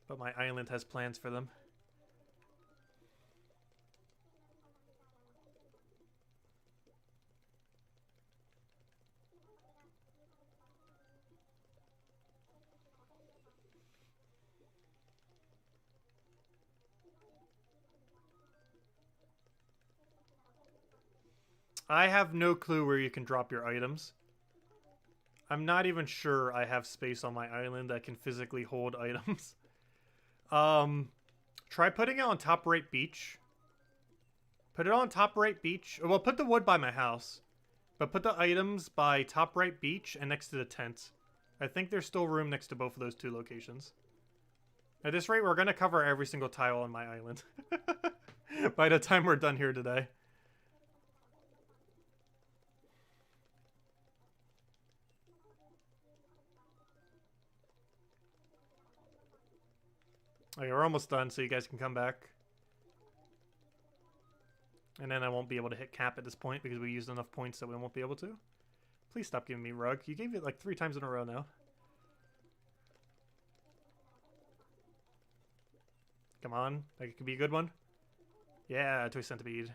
But my island has plans for them. I have no clue where you can drop your items. I'm not even sure I have space on my island that can physically hold items. Try putting it on top right beach. Put it on top right beach. Well, put the wood by my house. But put the items by top right beach and next to the tent. I think there's still room next to both of those 2 locations. At this rate, we're going to cover every single tile on my island. By the time we're done here today. Okay, we're almost done, so you guys can come back. And then I won't be able to hit cap at this point because we used enough points that we won't be able to. Please stop giving me rug. You gave it like 3 times in a row now. Come on. That could be a good one. Yeah, Toy Centipede.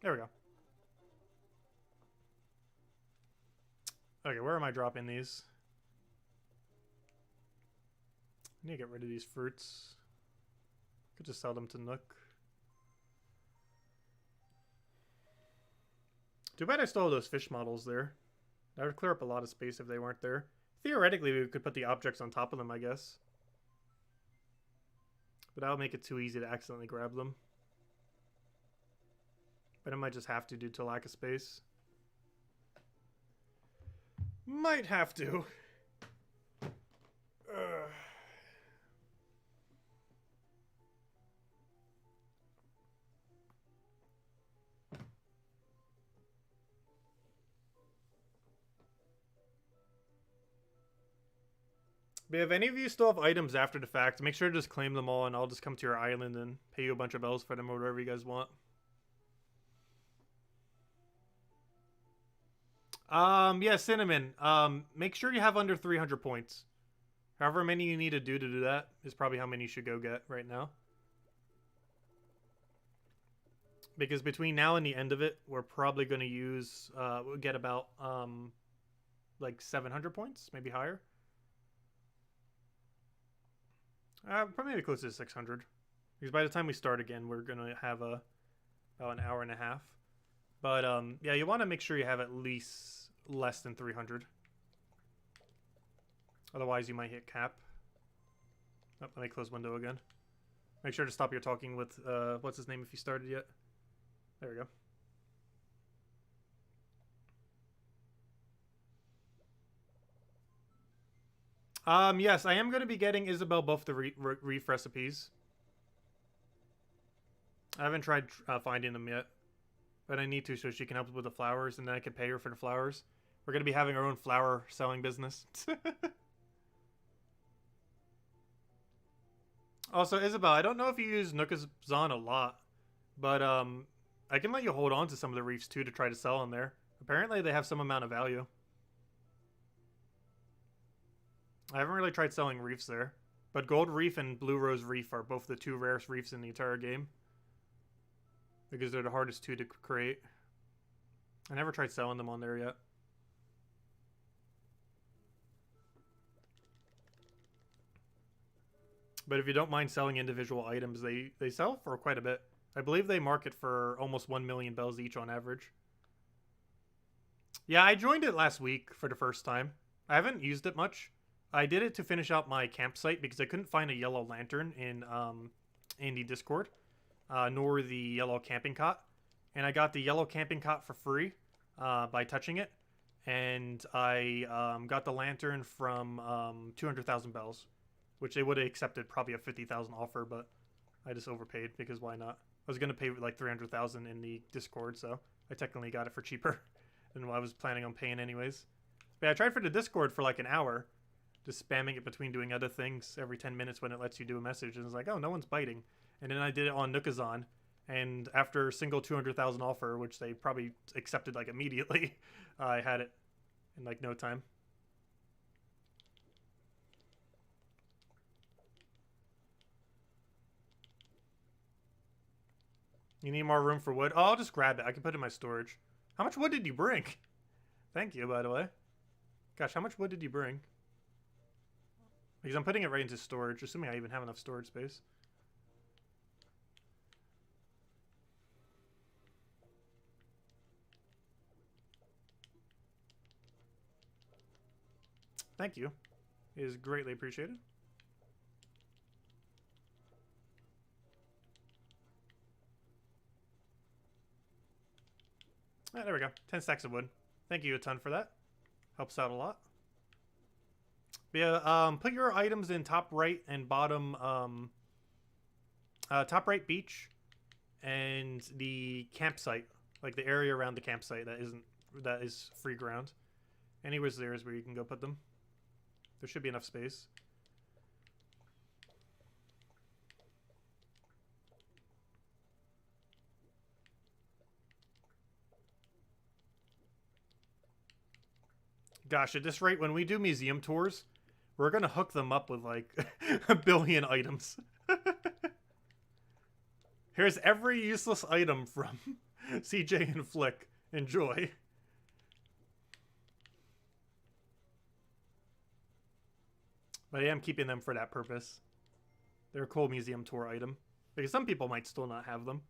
There we go. Okay, where am I dropping these? I need to get rid of these fruits. Could just sell them to Nook. Too bad I stole those fish models there. That would clear up a lot of space if they weren't there. Theoretically, we could put the objects on top of them, I guess. But that would make it too easy to accidentally grab them. But I might just have to due to lack of space. Might have to. But if any of you still have items after the fact, make sure to just claim them all and I'll just come to your island and pay you a bunch of bells for them or whatever you guys want. Yeah, Cinnamon. Make sure you have under 300 points. However many you need to do that is probably how many you should go get right now. Because between now and the end of it, we're probably going to use, we'll get about, like 700 points, maybe higher. Probably maybe close to 600. Because by the time we start again, we're going to have about an hour and a half. But, yeah, you want to make sure you have at least less than 300. Otherwise, you might hit cap. Oh, let me close window again. Make sure to stop your talking with, what's his name if you started yet. There we go. Yes, I am going to be getting Isabel both the reef recipes. I haven't tried finding them yet. But I need to so she can help with the flowers and then I can pay her for the flowers. We're going to be having our own flower selling business. Also, Isabel, I don't know if you use Nookazon a lot. But I can let you hold on to some of the reefs too to try to sell them there. Apparently they have some amount of value. I haven't really tried selling reefs there. But Gold Reef and Blue Rose Reef are both the 2 rarest reefs in the entire game. Because they're the hardest 2 to create. I never tried selling them on there yet. But if you don't mind selling individual items, they sell for quite a bit. I believe they market for almost 1 million bells each on average. Yeah, I joined it last week for the first time. I haven't used it much. I did it to finish out my campsite because I couldn't find a yellow lantern in the Discord. Nor the yellow camping cot. And I got the yellow camping cot for free by touching it. And I got the lantern from 200,000 bells. Which they would have accepted probably a 50,000 offer, but I just overpaid because why not? I was going to pay like 300,000 in the Discord, so I technically got it for cheaper than what I was planning on paying anyways. But yeah, I tried for the Discord for like an hour. Just spamming it between doing other things every 10 minutes when it lets you do a message. And it's like, oh, no one's biting. And then I did it on Nookazon, and after a single 200,000 offer, which they probably accepted like immediately, I had it in like no time. You need more room for wood? Oh, I'll just grab it. I can put it in my storage. How much wood did you bring? Thank you, by the way. Gosh, how much wood did you bring? Because I'm putting it right into storage, assuming I even have enough storage space. Thank you. It is greatly appreciated. Ah, there we go. 10 stacks of wood. Thank you a ton for that. Helps out a lot. But yeah, put your items in top right and bottom, top right beach and the campsite, like the area around the campsite that is free ground. Anywhere's there is where you can go put them. There should be enough space. Gosh, at this rate, when we do museum tours, we're gonna hook them up with like a billion items. Here's every useless item from CJ and Flick. Enjoy. But I am keeping them for that purpose. They're a cool museum tour item. Because some people might still not have them.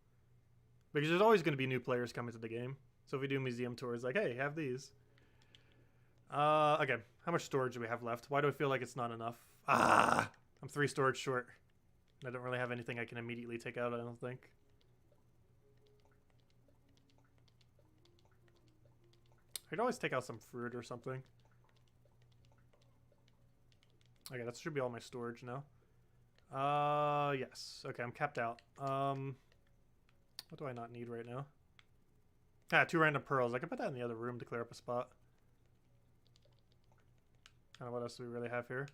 Because there's always going to be new players coming to the game. So if we do museum tours, like, hey, have these. Okay, how much storage do we have left? Why do I feel like it's not enough? Ah! I'm 3 storage short. I don't really have anything I can immediately take out, I don't think. I could always take out some fruit or something. Okay, that should be all my storage now. Yes. Okay, I'm capped out. What do I not need right now? Ah, 2 random pearls. I can put that in the other room to clear up a spot. Kind of what else do we really have here?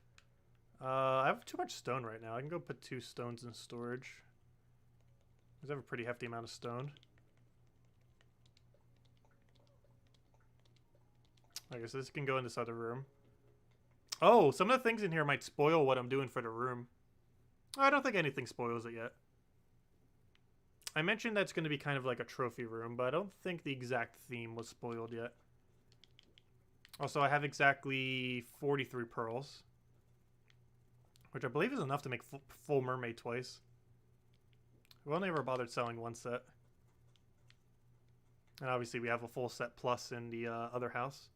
I have too much stone right now. I can go put 2 stones in storage. I have a pretty hefty amount of stone. I guess this can go in this other room. Oh, some of the things in here might spoil what I'm doing for the room. I don't think anything spoils it yet. I mentioned that's going to be kind of like a trophy room, but I don't think the exact theme was spoiled yet. Also, I have exactly 43 pearls, which I believe is enough to make full mermaid twice. We only ever bothered selling 1 set. And obviously we have a full set plus in the other house.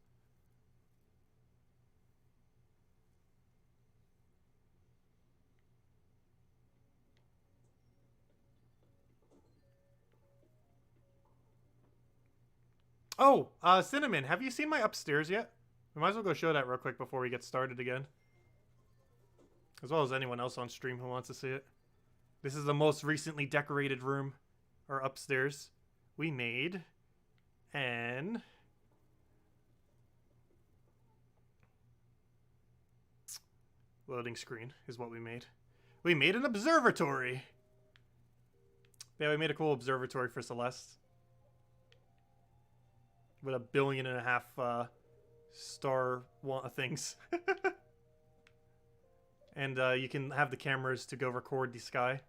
Oh, Cinnamon, have you seen my upstairs yet? We might as well go show that real quick before we get started again. As well as anyone else on stream who wants to see it. This is the most recently decorated room, or upstairs, we made. And loading screen is what we made. We made an observatory. Yeah, we made a cool observatory for Celeste. With 1.5 billion star things. And you can have the cameras to go record the sky.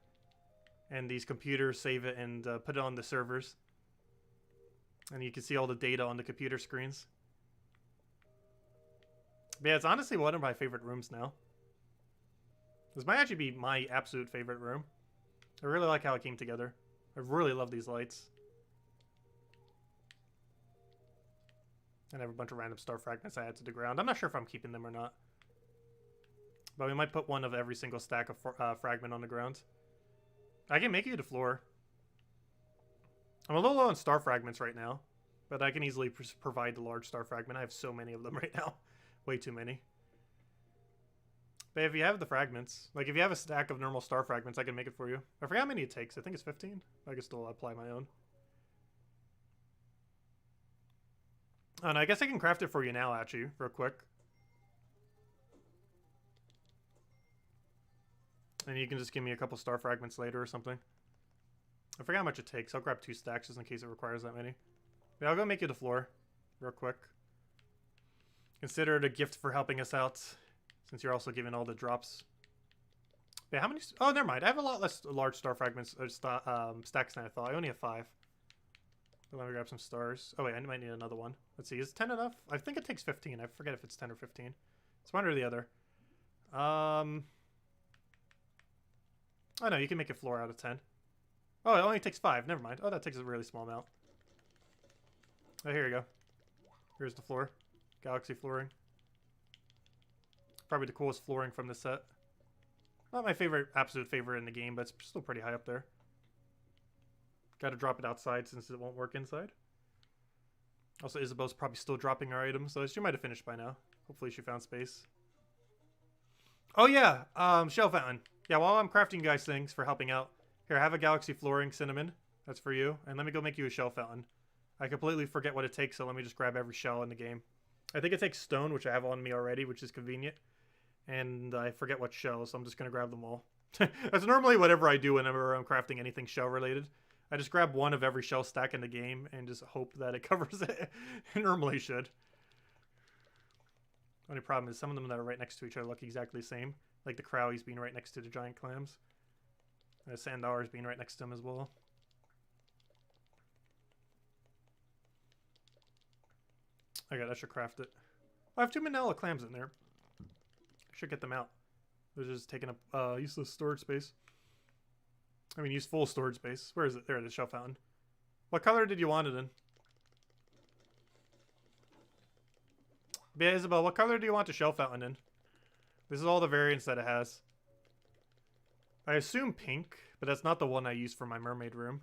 And these computers save it and put it on the servers. And you can see all the data on the computer screens. But yeah, it's honestly one of my favorite rooms now. This might actually be my absolute favorite room. I really like how it came together. I really love these lights. And I have a bunch of random star fragments I add to the ground. I'm not sure if I'm keeping them or not. But we might put one of every single stack of fragment on the ground. I can make you the floor. I'm a little low on star fragments right now. But I can easily provide the large star fragment. I have so many of them right now. Way too many. But if you have the fragments, like if you have a stack of normal star fragments, I can make it for you. I forget how many it takes. I think it's 15. I can still apply my own. And I guess I can craft it for you now, actually, real quick. And you can just give me a couple star fragments later or something. I forget how much it takes. I'll grab 2 stacks just in case it requires that many. Yeah, I'll go make you the floor real quick. Consider it a gift for helping us out, since you're also giving all the drops. Yeah, how many? Oh, never mind. I have a lot less large star fragments or stacks than I thought. I only have 5. But let me grab some stars. Oh wait, I might need another one. Let's see. Is 10 enough? I think it takes 15. I forget if it's 10 or 15. It's one or the other. Oh no, you can make a floor out of 10. Oh, it only takes 5. Never mind. Oh, that takes a really small amount. Oh, here you go. Here's the floor. Galaxy flooring. Probably the coolest flooring from the set. Not my favorite, absolute favorite in the game, but it's still pretty high up there. Gotta drop it outside since it won't work inside. Also, Isabel's probably still dropping her items, so she might have finished by now. Hopefully she found space. Oh yeah, shell fountain. Yeah, while I'm crafting you guys things for helping out, here, have a galaxy flooring, Cinnamon. That's for you. And let me go make you a shell fountain. I completely forget what it takes, so let me just grab every shell in the game. I think it takes stone, which I have on me already, which is convenient. And I forget what shell, so I'm just going to grab them all. That's normally whatever I do whenever I'm crafting anything shell related. I just grab one of every shell stack in the game and just hope that it covers it. It normally should. Only problem is some of them that are right next to each other look exactly the same. Like the Crowies being right next to the giant clams. And the Sandars being right next to them as well. Okay, that should craft it. I have 2 manila clams in there. I should get them out. They're just taking up useless storage space. I mean, use full storage space. Where is it? There it is, shell fountain. What color did you want it in? Yeah, Isabel, what color do you want the shell fountain in? This is all the variants that it has. I assume pink, but that's not the one I use for my mermaid room.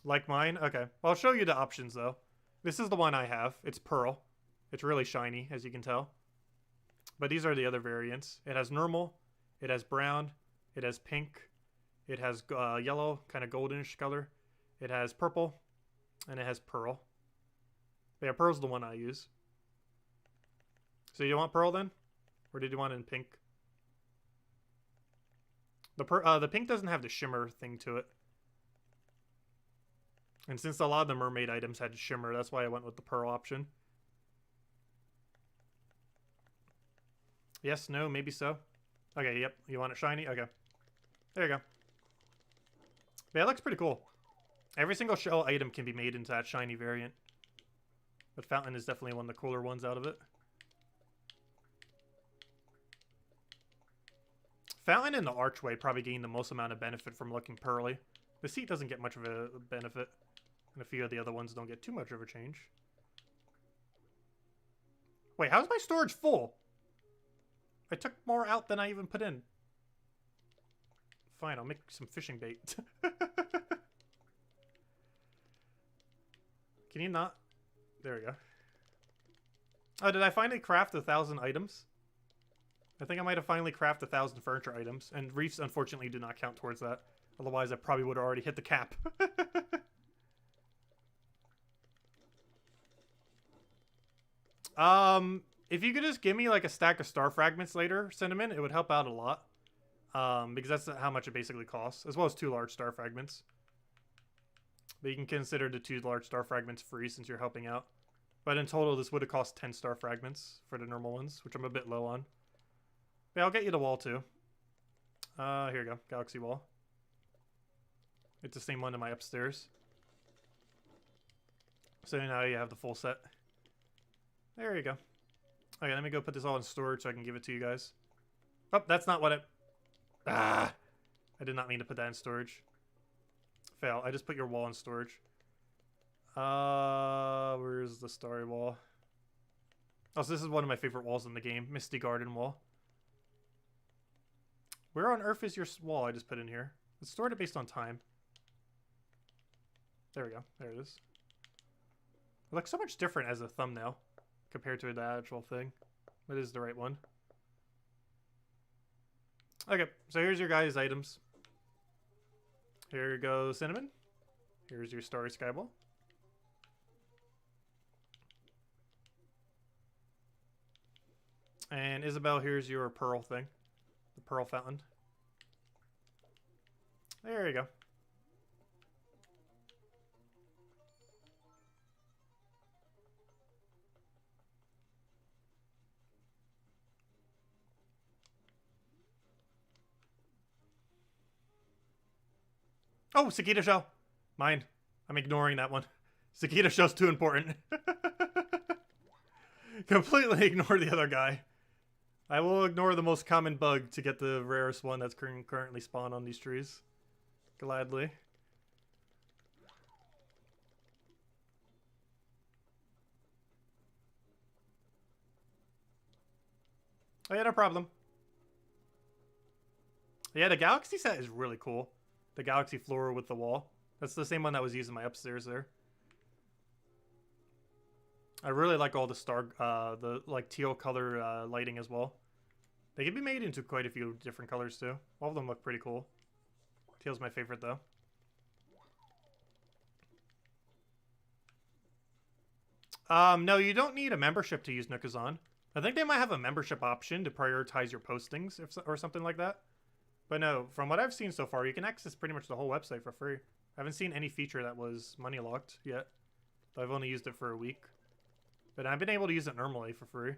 Like mine? Okay. Well, I'll show you the options, though. This is the one I have. It's pearl. It's really shiny, as you can tell. But these are the other variants. It has normal. It has brown. It has pink. It has yellow, kind of goldenish color. It has purple. And it has pearl. But yeah, pearl's the one I use. So you want pearl then? Or did you want it in pink? The pink doesn't have the shimmer thing to it. And since a lot of the mermaid items had shimmer, that's why I went with the pearl option. Yes, no, maybe so. Okay, yep. You want it shiny? Okay. There you go. Yeah, it looks pretty cool. Every single shell item can be made into that shiny variant. But fountain is definitely one of the cooler ones out of it. Fountain and the archway probably gain the most amount of benefit from looking pearly. The seat doesn't get much of a benefit. And a few of the other ones don't get too much of a change. Wait, how's my storage full? I took more out than I even put in. Fine, I'll make some fishing bait. Can you not? There we go. Oh, did I finally craft 1,000 items? I think I might have finally crafted 1,000 furniture items. And reefs, unfortunately, do not count towards that. Otherwise, I probably would have already hit the cap. If you could just give me like a stack of star fragments later, Cinnamon, it would help out a lot. Because that's how much it basically costs, as well as 2 large star fragments. But you can consider the 2 large star fragments free since you're helping out. But in total, this would have cost 10 star fragments for the normal ones, which I'm a bit low on. But I'll get you the wall too. Here you go, galaxy wall. It's the same one in my upstairs. So now you have the full set. There you go. Okay, let me go put this all in storage so I can give it to you guys. Oh, that's not what it... Ah! I did not mean to put that in storage. Fail. I just put your wall in storage. Where's the starry wall? Oh, so this is one of my favorite walls in the game. Misty Garden wall. Where on earth is your wall I just put in here? Let's sort it based on time. There we go. There it is. It looks so much different as a thumbnail compared to the actual thing. But it is the right one. Okay, so here's your guys' items. Here you go, Cinnamon. Here's your starry skyball. And Isabel, here's your pearl thing. The pearl fountain. There you go. Oh, Sakita shell. Mine. I'm ignoring that one. Sakita shell's too important. Completely ignore the other guy. I will ignore the most common bug to get the rarest one that's currently spawned on these trees. Gladly. Oh yeah, no problem. Yeah, the galaxy set is really cool. The galaxy floor with the wall. That's the same one that was used in my upstairs there. I really like all the the like teal color lighting as well. They can be made into quite a few different colors too. All of them look pretty cool. Teal's my favorite though. No, you don't need a membership to use Nookazon. I think they might have a membership option to prioritize your postings or something like that. But no, from what I've seen so far, you can access pretty much the whole website for free. I haven't seen any feature that was money locked yet. I've only used it for a week. But I've been able to use it normally for free.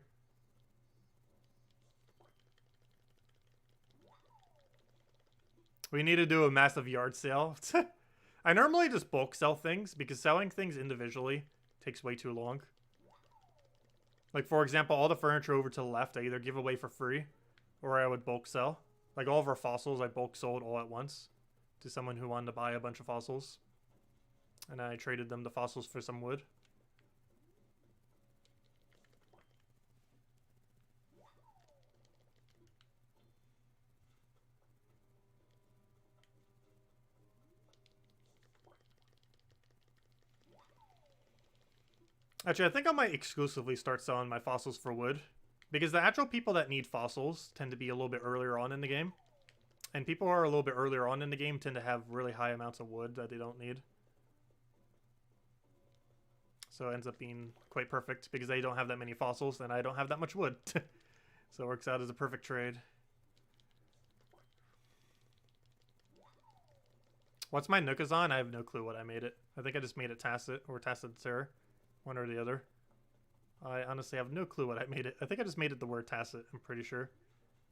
We need to do a massive yard sale. I normally just bulk sell things because selling things individually takes way too long. Like, for example, all the furniture over to the left, I either give away for free or I would bulk sell. Like, all of our fossils, I bulk sold all at once to someone who wanted to buy a bunch of fossils. And I traded them the fossils for some wood. Actually, I think I might exclusively start selling my fossils for wood. Because the actual people that need fossils tend to be a little bit earlier on in the game. And people who are a little bit earlier on in the game tend to have really high amounts of wood that they don't need. So it ends up being quite perfect because they don't have that many fossils and I don't have that much wood. So it works out as a perfect trade. What's my Nookazon? I have no clue what I made it. I think I just made it Tacet or Tacet Sir. One or the other. I honestly have no clue what I made it. I think I just made it the word Tacet, I'm pretty sure.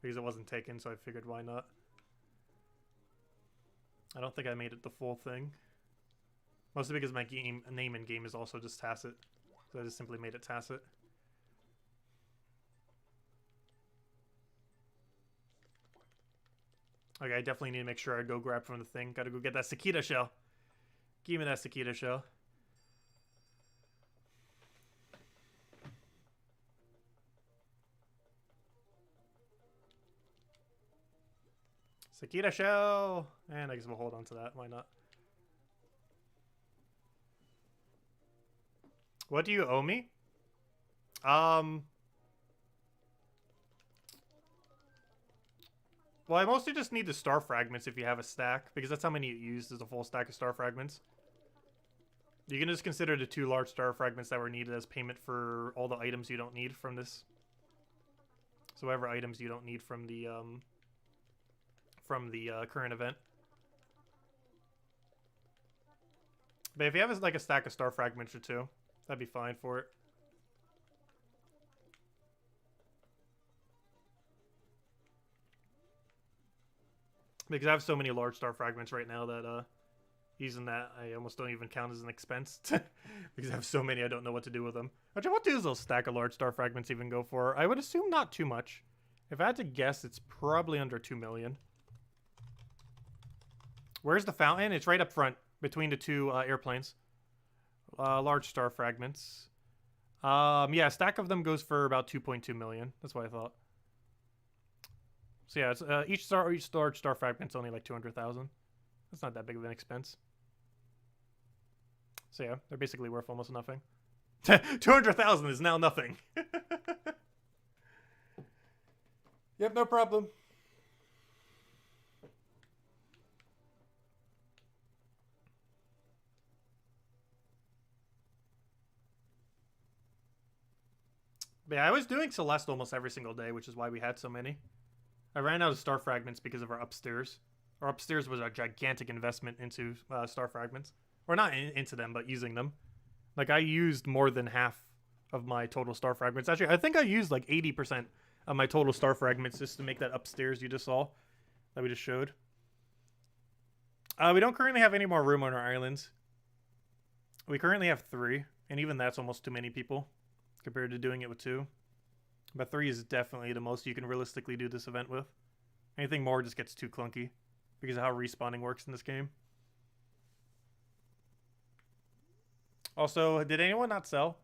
Because it wasn't taken, so I figured why not. I don't think I made it the full thing. Mostly because my name in game is also just Tacet. So I just simply made it Tacet. Okay, I definitely need to make sure I go grab from the thing. Gotta go get that cicada shell. Give me that cicada shell. Cicada shell! And I guess we'll hold on to that. Why not? What do you owe me? Well, I mostly just need the star fragments if you have a stack, because that's how many you used is a full stack of star fragments. You can just consider the 2 large star fragments that were needed as payment for all the items you don't need from this. So whatever items you don't need from the current event. But if you have like a stack of star fragments or 2, that'd be fine for it. Because I have so many large star fragments right now that using that I almost don't even count as an expense. Because I have so many I don't know what to do with them. Actually, what does a stack of large star fragments even go for? I would assume not too much. If I had to guess, it's probably under 2 million. Where's the fountain? It's right up front between the 2 airplanes. Large star fragments. Yeah, a stack of them goes for about 2.2 million. That's what I thought. So yeah, it's, each large star fragment's only like 200,000. That's not that big of an expense. So yeah, they're basically worth almost nothing. 200,000 is now nothing. Yep, no problem. But yeah, I was doing Celeste almost every single day, which is why we had so many. I ran out of star fragments because of our upstairs. Our upstairs was a gigantic investment into star fragments. Or not into them, but using them. Like, I used more than half of my total star fragments. Actually, I think I used like 80% of my total star fragments just to make that upstairs you just saw. That we just showed. We don't currently have any more room on our islands. We currently have 3. And even that's almost too many people compared to doing it with 2. But 3 is definitely the most you can realistically do this event with. Anything more just gets too clunky because of how respawning works in this game. Also, did anyone not sell?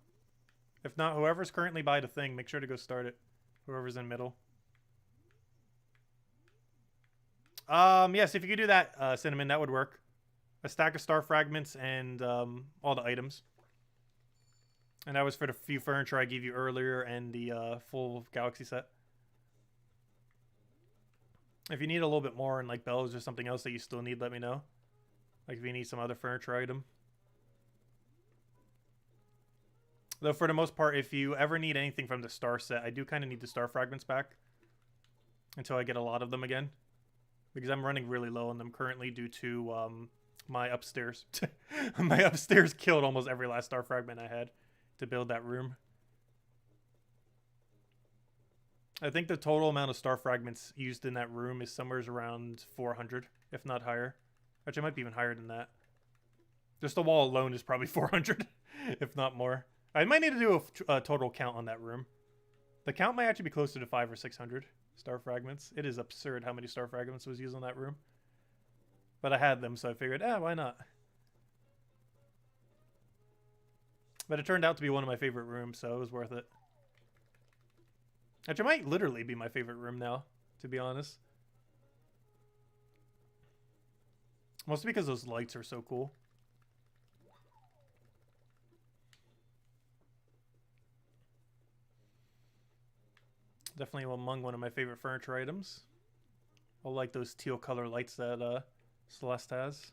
If not, whoever's currently by the thing, make sure to go start it. Whoever's in middle. Yes, if you could do that, Cinnamon, that would work. A stack of star fragments and all the items. And that was for the few furniture I gave you earlier and the full galaxy set. If you need a little bit more and like bells or something else that you still need, let me know. Like if you need some other furniture item. Though for the most part, if you ever need anything from the star set, I do kind of need the star fragments back. Until I get a lot of them again. Because I'm running really low on them currently due to my upstairs. My upstairs killed almost every last star fragment I had to build that room. I think the total amount of star fragments used in that room is somewhere around 400, if not higher. Actually, it might be even higher than that. Just the wall alone is probably 400, if not more. I might need to do a total count on that room. The count might actually be closer to 500 or 600 star fragments. It is absurd how many star fragments was used in that room. But I had them, so I figured, why not? But it turned out to be one of my favorite rooms, so it was worth it. Actually, it might literally be my favorite room now, to be honest. Mostly because those lights are so cool. Definitely among one of my favorite furniture items. I like those teal color lights that Celeste has.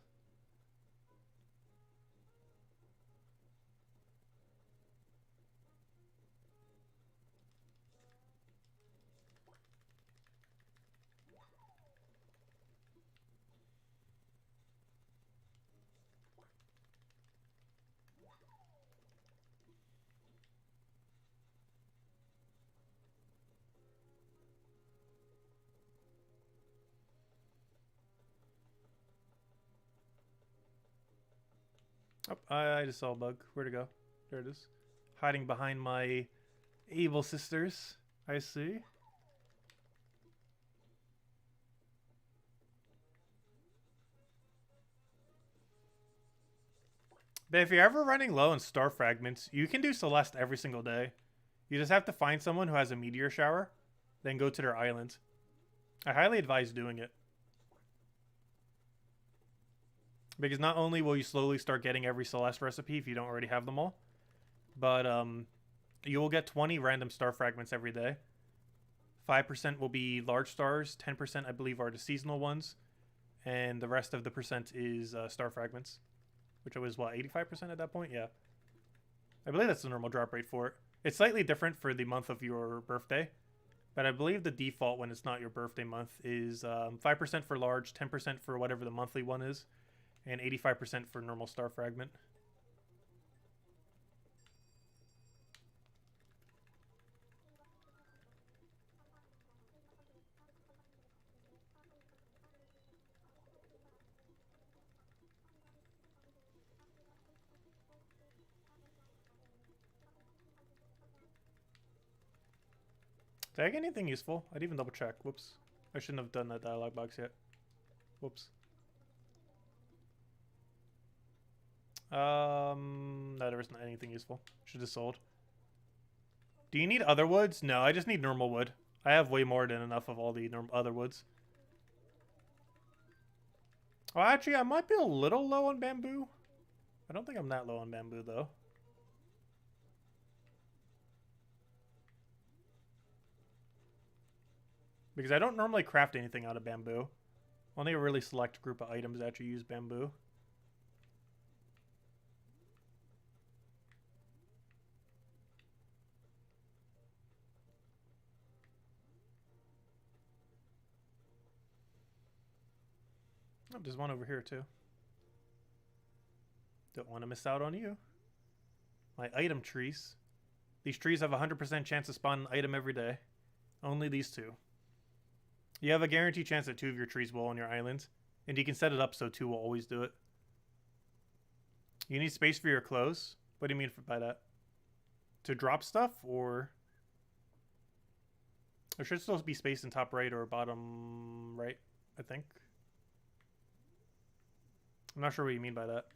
Oh, I just saw a bug. Where'd it go? There it is. Hiding behind my Abel sisters. I see. But if you're ever running low on star fragments, you can do Celeste every single day. You just have to find someone who has a meteor shower, then go to their island. I highly advise doing it. Because not only will you slowly start getting every Celeste recipe if you don't already have them all, but you will get 20 random star fragments every day. 5% will be large stars, 10% I believe are the seasonal ones, and the rest of the percent is star fragments. Which was, what, 85% at that point? Yeah. I believe that's the normal drop rate for it. It's slightly different for the month of your birthday. But I believe the default when it's not your birthday month is 5% for large, 10% for whatever the monthly one is, and 85% for normal star fragment. Did I get anything useful? I didn't even double check. Whoops. I shouldn't have done that dialogue box yet. Whoops. No, there wasn't anything useful. Should have sold. Do you need other woods? No, I just need normal wood. I have way more than enough of all the other woods. Oh, actually, I might be a little low on bamboo. I don't think I'm that low on bamboo, though. Because I don't normally craft anything out of bamboo. Only a really select group of items actually use bamboo. Oh, there's one over here too. Don't want to miss out on you. My item trees. These trees have a 100% chance to spawn an item every day. Only these two. You have a guaranteed chance that 2 of your trees will on your island. And you can set it up so 2 will always do it. You need space for your clothes? What do you mean by that? To drop stuff, or... There should still be space in top right or bottom right, I think. I'm not sure what you mean by that.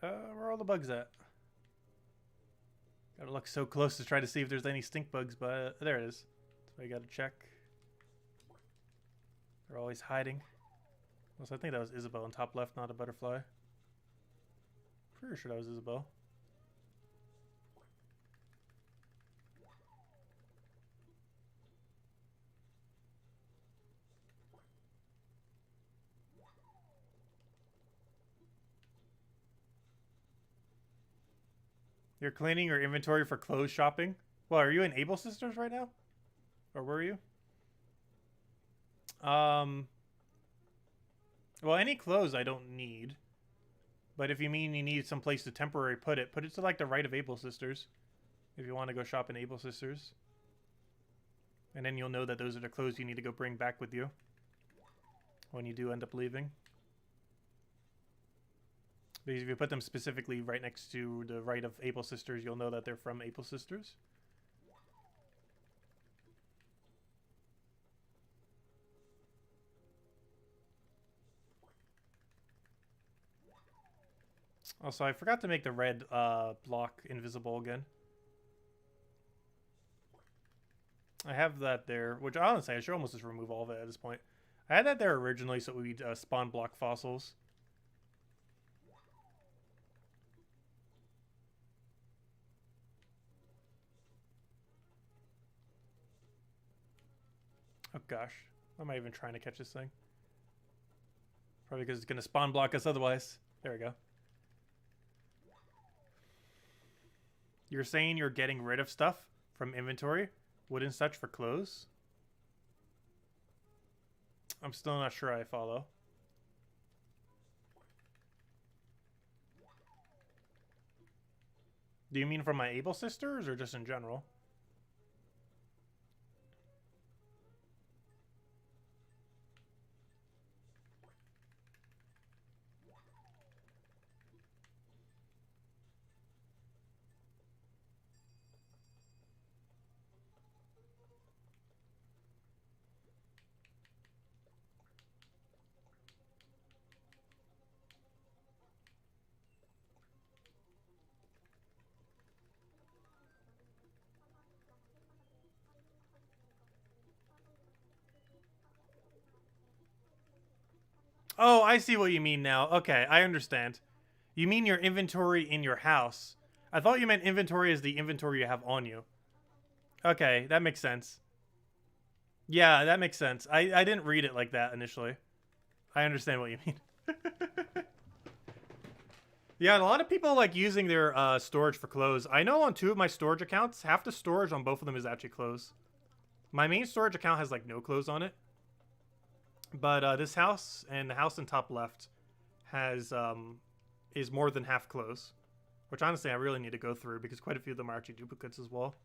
Where are all the bugs at? Gotta look so close to try to see if there's any stink bugs, but there it is. So I gotta check. They're always hiding. Also, I think that was Isabel on top left, not a butterfly. Pretty sure that was Isabel. You're cleaning your inventory for clothes shopping? Well, are you in Abel Sisters right now? Or were you? Well, any clothes I don't need. But if you mean you need some place to temporarily put it to like the right of Abel Sisters. If you want to go shop in Abel Sisters. And then you'll know that those are the clothes you need to go bring back with you. When you do end up leaving. Because if you put them specifically right next to the right of Abel Sisters, you'll know that they're from Abel Sisters. Also, I forgot to make the red block invisible again. I have that there, which honestly, I should almost just remove all of it at this point. I had that there originally so we'd spawn block fossils. Oh gosh, why am I even trying to catch this thing? Probably because it's going to spawn block us otherwise. There we go. You're saying you're getting rid of stuff from inventory? Wood and such for clothes? I'm still not sure I follow. Do you mean from my Abel Sisters or just in general? Oh, I see what you mean now. Okay, I understand. You mean your inventory in your house. I thought you meant inventory as the inventory you have on you. Okay, that makes sense. Yeah, that makes sense. I didn't read it like that initially. I understand what you mean. Yeah, and a lot of people like using their storage for clothes. I know on 2 of my storage accounts, half the storage on both of them is actually clothes. My main storage account has like no clothes on it. But this house and the house in top left has is more than half clothes. Which honestly I really need to go through because quite a few of them are actually duplicates as well.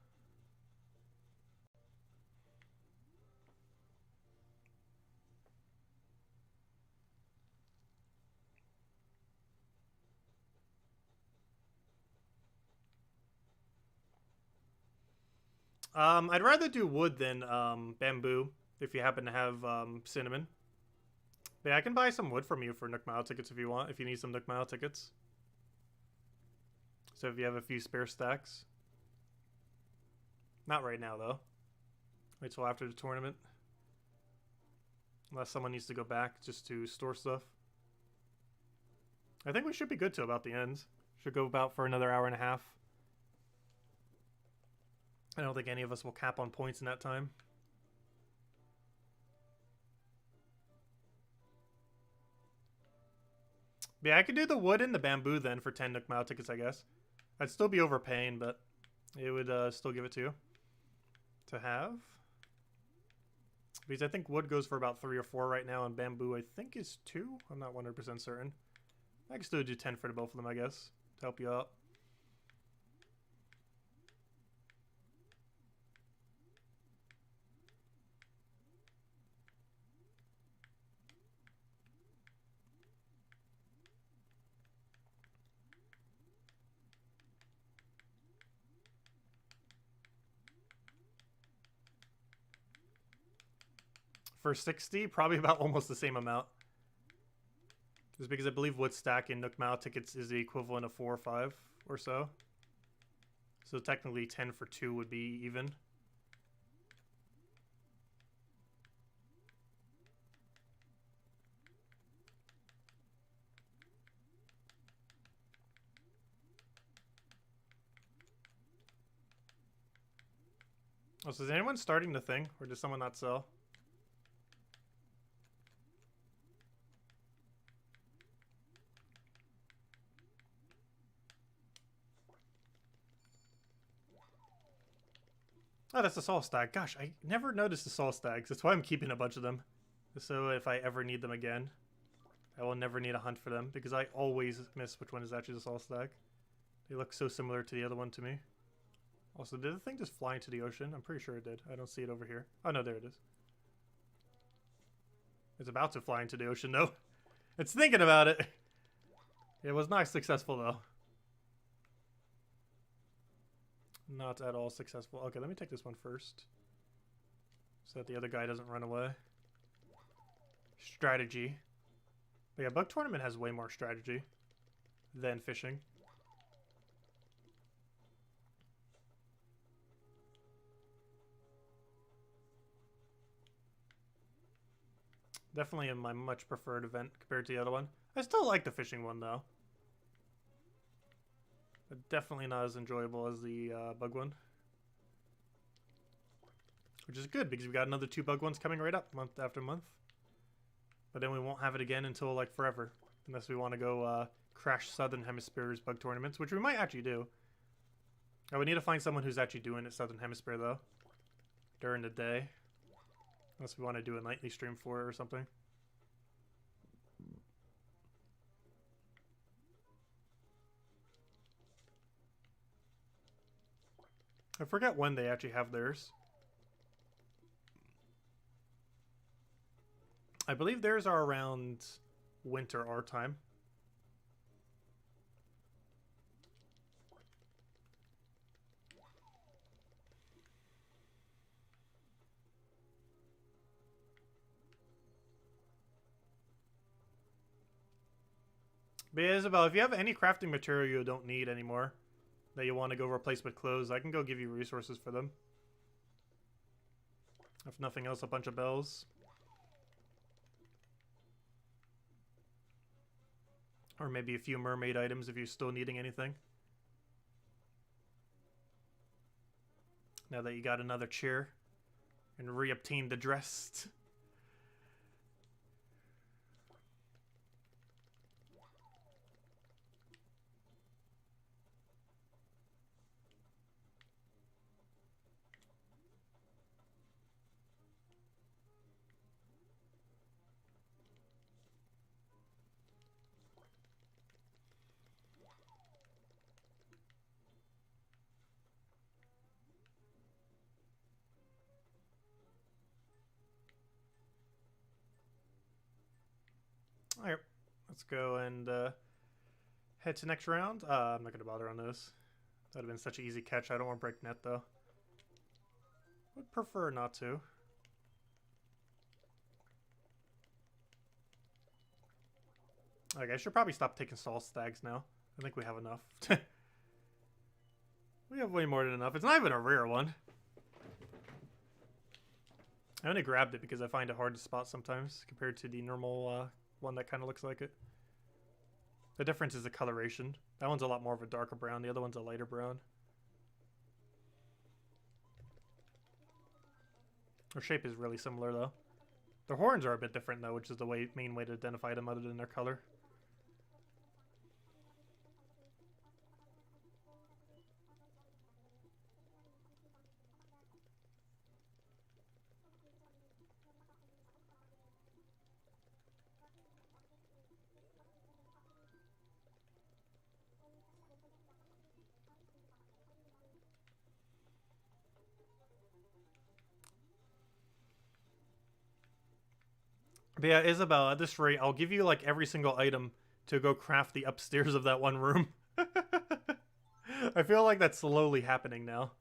I'd rather do wood than bamboo if you happen to have cinnamon. But yeah, I can buy some wood from you for Nook Mile tickets if you want, if you need some Nook Mile tickets. So if you have a few spare stacks. Not right now, though. Wait till after the tournament. Unless someone needs to go back just to store stuff. I think we should be good till about the end. Should go about for another hour and a half. I don't think any of us will cap on points in that time. But yeah, I could do the wood and the bamboo then for 10 Nook Mile tickets, I guess. I'd still be overpaying, but it would still give it to you to have. Because I think wood goes for about 3 or 4 right now, and bamboo I think is 2. I'm not 100% certain. I can still do 10 for the both of them, I guess, to help you out. For 60, probably about almost the same amount. Just because I believe wood stack in Nook Mao tickets is the equivalent of 4 or 5 or so. So technically 10 for 2 would be even. Oh, so is anyone starting the thing? Or does someone not sell? Oh, that's the Soul Stag. Gosh, I never noticed the Soul Stags. That's why I'm keeping a bunch of them. So if I ever need them again, I will never need a hunt for them. Because I always miss which one is actually the Soul Stag. They look so similar to the other one to me. Also, did the thing just fly into the ocean? I'm pretty sure it did. I don't see it over here. Oh, no, there it is. It's about to fly into the ocean, though. It's thinking about it. It was not successful, though. Not at all successful. Okay, let me take this one first. So that the other guy doesn't run away. Strategy. But yeah, Bug Tournament has way more strategy than fishing. Definitely my much preferred event compared to the other one. I still like the fishing one, though. But definitely not as enjoyable as the bug one. Which is good, because we've got another 2 bug ones coming right up, month after month. But then we won't have it again until, like, forever. Unless we want to go crash Southern Hemisphere's bug tournaments, which we might actually do. I would need to find someone who's actually doing it Southern Hemisphere, though. During the day. Unless we want to do a nightly stream for it or something. I forget when they actually have theirs. I believe theirs are around winter our time. But yeah, Isabel, if you have any crafting material you don't need anymore, that you want to go replace with clothes, I can go give you resources for them. If nothing else, a bunch of bells. Or maybe a few mermaid items if you're still needing anything. Now that you got another chair and re-obtained the dress. Alright, let's go and head to next round. I'm not going to bother on this. That would have been such an easy catch. I don't want to break net, though. Would prefer not to. Okay, I should probably stop taking Soul Stags now. I think we have enough. We have way more than enough. It's not even a rare one. I only grabbed it because I find it hard to spot sometimes compared to the normal one that kind of looks like it. The difference is the coloration. That one's a lot more of a darker brown. The other one's a lighter brown. Their shape is really similar, though. Their horns are a bit different, though, which is the main way to identify them other than their color. But yeah, Isabel, at this rate, I'll give you like every single item to go craft the upstairs of that one room. I feel like that's slowly happening now.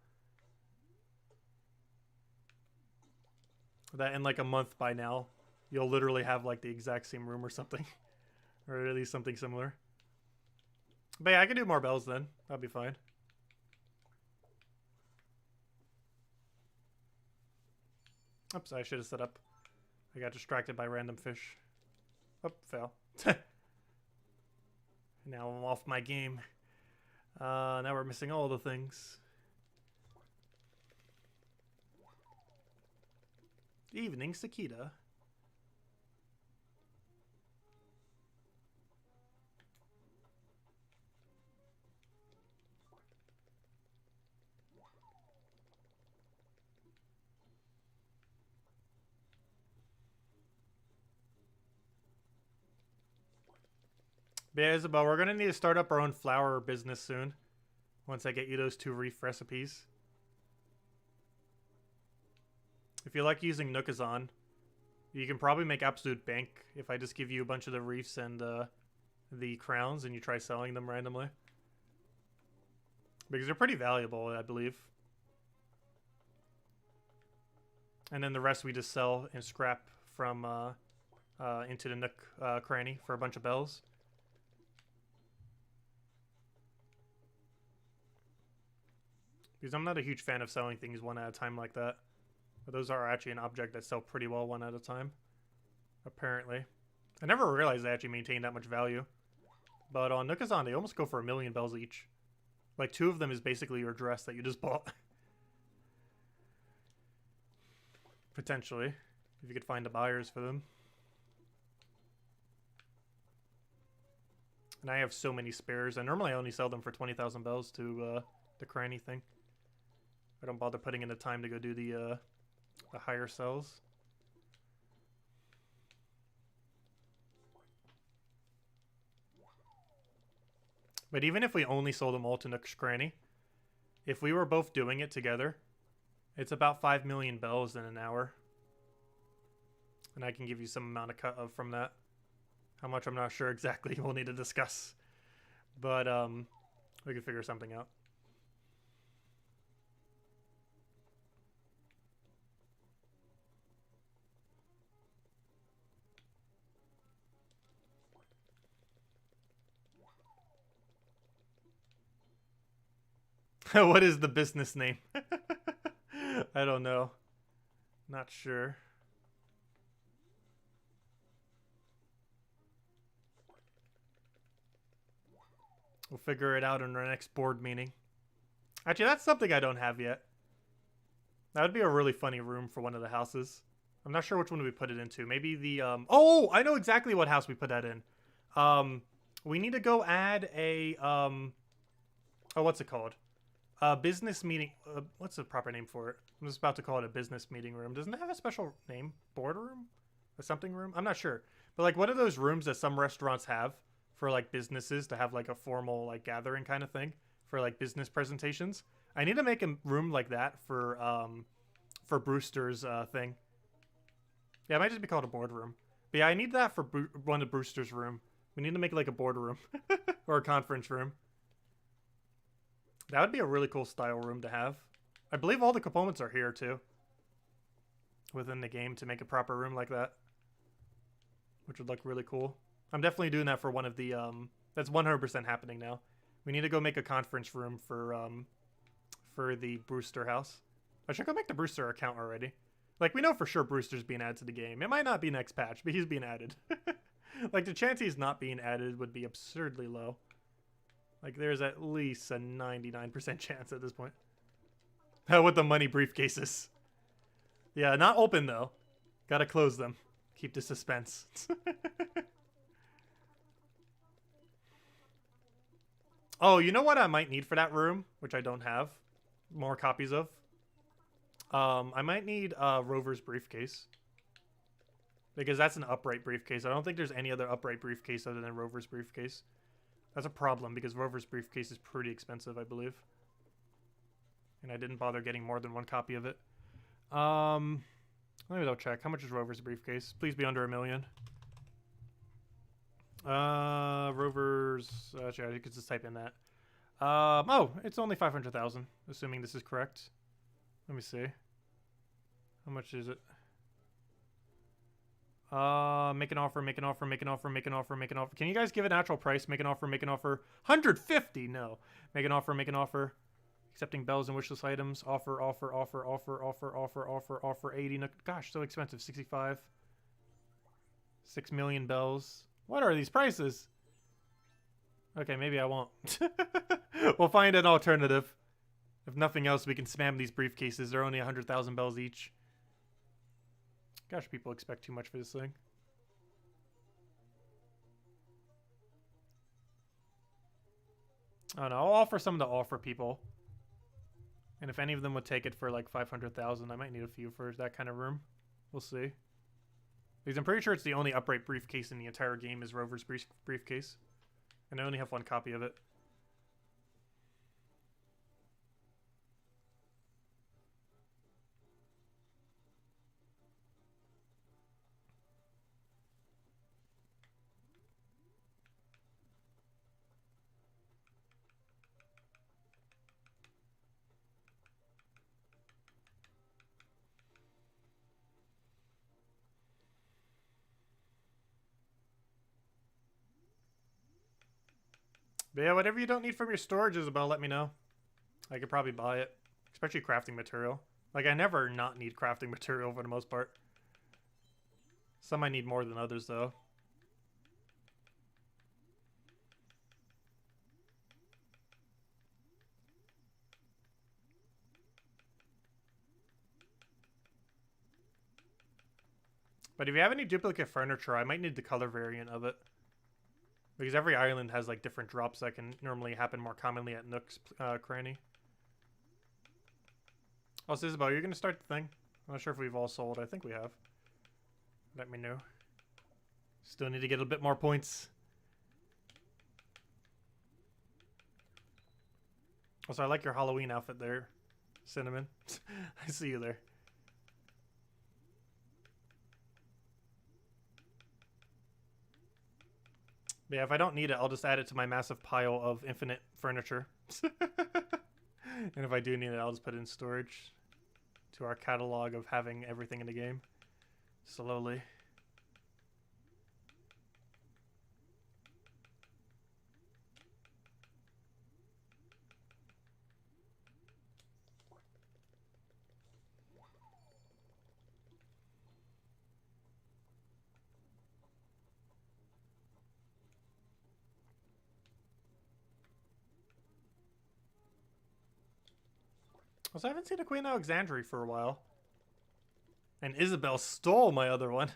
That in like a month by now, you'll literally have like the exact same room or something. Or at least something similar. But yeah, I can do more bells then. That'll be fine. Oops, I should have set up. I got distracted by random fish. Oh, fail. Now I'm off my game. Now we're missing all the things. Evening, Sakita. Yeah, Isabel, we're going to need to start up our own flower business soon. Once I get you those 2 reef recipes. If you like using Nookazon, you can probably make absolute bank if I just give you a bunch of the reefs and the crowns and you try selling them randomly. Because they're pretty valuable, I believe. And then the rest we just sell and scrap from into the Nook cranny for a bunch of bells. Because I'm not a huge fan of selling things one at a time like that. But those are actually an object that sell pretty well one at a time. Apparently. I never realized they actually maintain that much value. But on Nookazon, they almost go for 1,000,000 bells each. Like 2 of them is basically your dress that you just bought. Potentially. If you could find the buyers for them. And I have so many spares. And normally I only sell them for 20,000 bells to the cranny thing. I don't bother putting in the time to go do the higher sells. But even if we only sold them all to Nook's Cranny, if we were both doing it together, it's about 5,000,000 bells in an hour. And I can give you some amount of cut of from that. How much I'm not sure exactly. We'll need to discuss. But we can figure something out. What is the business name? I don't know. Not sure. We'll figure it out in our next board meeting. Actually, that's something I don't have yet. That would be a really funny room for one of the houses. I'm not sure which one we put it into. Maybe the, Oh! I know exactly what house we put that in. We need to go add a, Oh, what's it called? Business meeting. What's the proper name for it? I'm just about to call it a business meeting room. Doesn't it have a special name? Boardroom? A something room? I'm not sure. But like one of those rooms that some restaurants have for like businesses to have like a formal like gathering kind of thing for like business presentations. I need to make a room like that for Brewster's thing. Yeah, it might just be called a boardroom. But yeah, I need that for one of Brewster's room. We need to make like a boardroom or a conference room. That would be a really cool style room to have. I believe all the components are here too. Within the game to make a proper room like that. Which would look really cool. I'm definitely doing that for one of the, that's 100% happening now. We need to go make a conference room for the Brewster house. I should go make the Brewster account already. Like, we know for sure Brewster's being added to the game. It might not be next patch, but he's being added. Like, the chance he's not being added would be absurdly low. Like, there's at least a 99% chance at this point. With the money briefcases. Yeah, not open, though. Gotta close them. Keep the suspense. Oh, you know what I might need for that room? Which I don't have more copies of. I might need Rover's briefcase. Because that's an upright briefcase. I don't think there's any other upright briefcase other than Rover's briefcase. That's a problem because Rover's briefcase is pretty expensive, I believe. And I didn't bother getting more than one copy of it. Let me double check. How much is Rover's briefcase? Please be under $1 million. Rover's... actually, I could just type in that. Oh, it's only 500,000, assuming this is correct. Let me see. How much is it? Make an offer, make an offer, make an offer, make an offer, make an offer. Can you guys give an actual price? Make an offer, make an offer. 150, no. Make an offer, make an offer. Accepting bells and wishlist items. Offer, offer, offer, offer, offer, offer, offer, offer. 80, no, gosh, so expensive. 65. 6 million bells. What are these prices? Okay, maybe I won't. We'll find an alternative. If nothing else, we can spam these briefcases. They're only 100,000 bells each. Gosh, people expect too much for this thing. Oh no, I'll offer some to offer people. And if any of them would take it for like 500,000, I might need a few for that kind of room. We'll see. Because I'm pretty sure it's the only upright briefcase in the entire game is Rover's briefcase. And I only have one copy of it. But yeah, whatever you don't need from your storage, Isabel, let me know. I could probably buy it. Especially crafting material. Like, I never not need crafting material for the most part. Some I need more than others, though. But if you have any duplicate furniture, I might need the color variant of it. Because every island has like different drops that can normally happen more commonly at Nook's cranny. Oh, so Isabel, you're going to start the thing? I'm not sure if we've all sold. I think we have. Let me know. Still need to get a bit more points. Also, I like your Halloween outfit there, Cinnamon. I see you there. But yeah, if I don't need it, I'll just add it to my massive pile of infinite furniture. And if I do need it, I'll just put it in storage to our catalog of having everything in the game. Slowly. Also, I haven't seen a Queen Alexandria for a while. And Isabel stole my other one.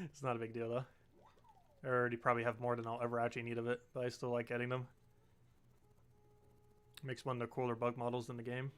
It's not a big deal, though. I already probably have more than I'll ever actually need of it, but I still like getting them. Makes one of the cooler bug models in the game.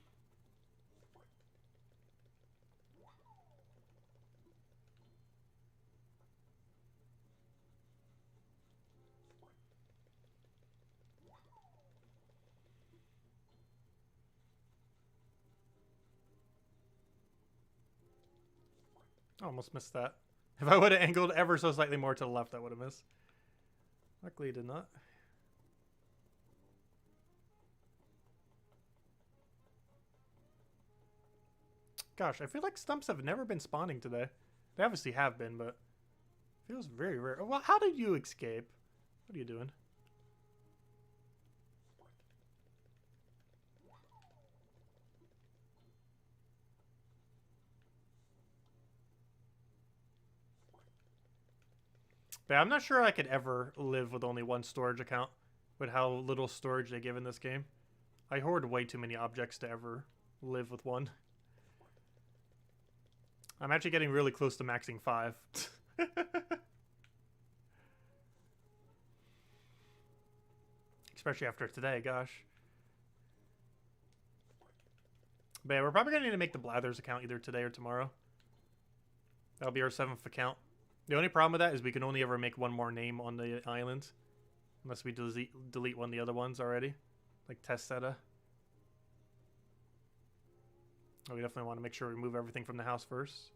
Almost missed that. If I would have angled ever so slightly more to the left, I would have missed. Luckily, it did not. Gosh, I feel like stumps have never been spawning today. They obviously have been, but it feels very rare. Well, how did you escape? What are you doing? But I'm not sure I could ever live with only one storage account with how little storage they give in this game. I hoard way too many objects to ever live with one. I'm actually getting really close to maxing 5. Especially after today, gosh. But yeah, we're probably going to need to make the Blathers account either today or tomorrow. That'll be our 7th account. The only problem with that is we can only ever make one more name on the island. Unless we delete one of the other ones already. Like Tacet. Oh, we definitely want to make sure we move everything from the house first.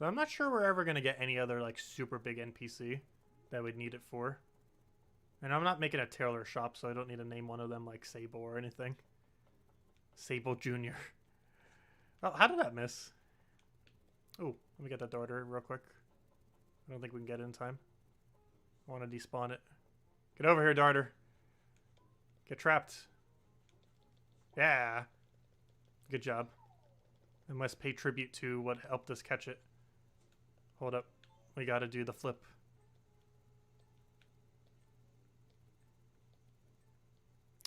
But I'm not sure we're ever going to get any other, like, super big NPC that would need it for. And I'm not making a tailor shop, so I don't need to name one of them, like, Sable or anything. Sable Jr. Oh, how did that miss? Oh, let me get that daughter real quick. I don't think we can get it in time. I want to despawn it. Get over here, darter. Get trapped. Yeah. Good job. I must pay tribute to what helped us catch it. Hold up. We gotta do the flip.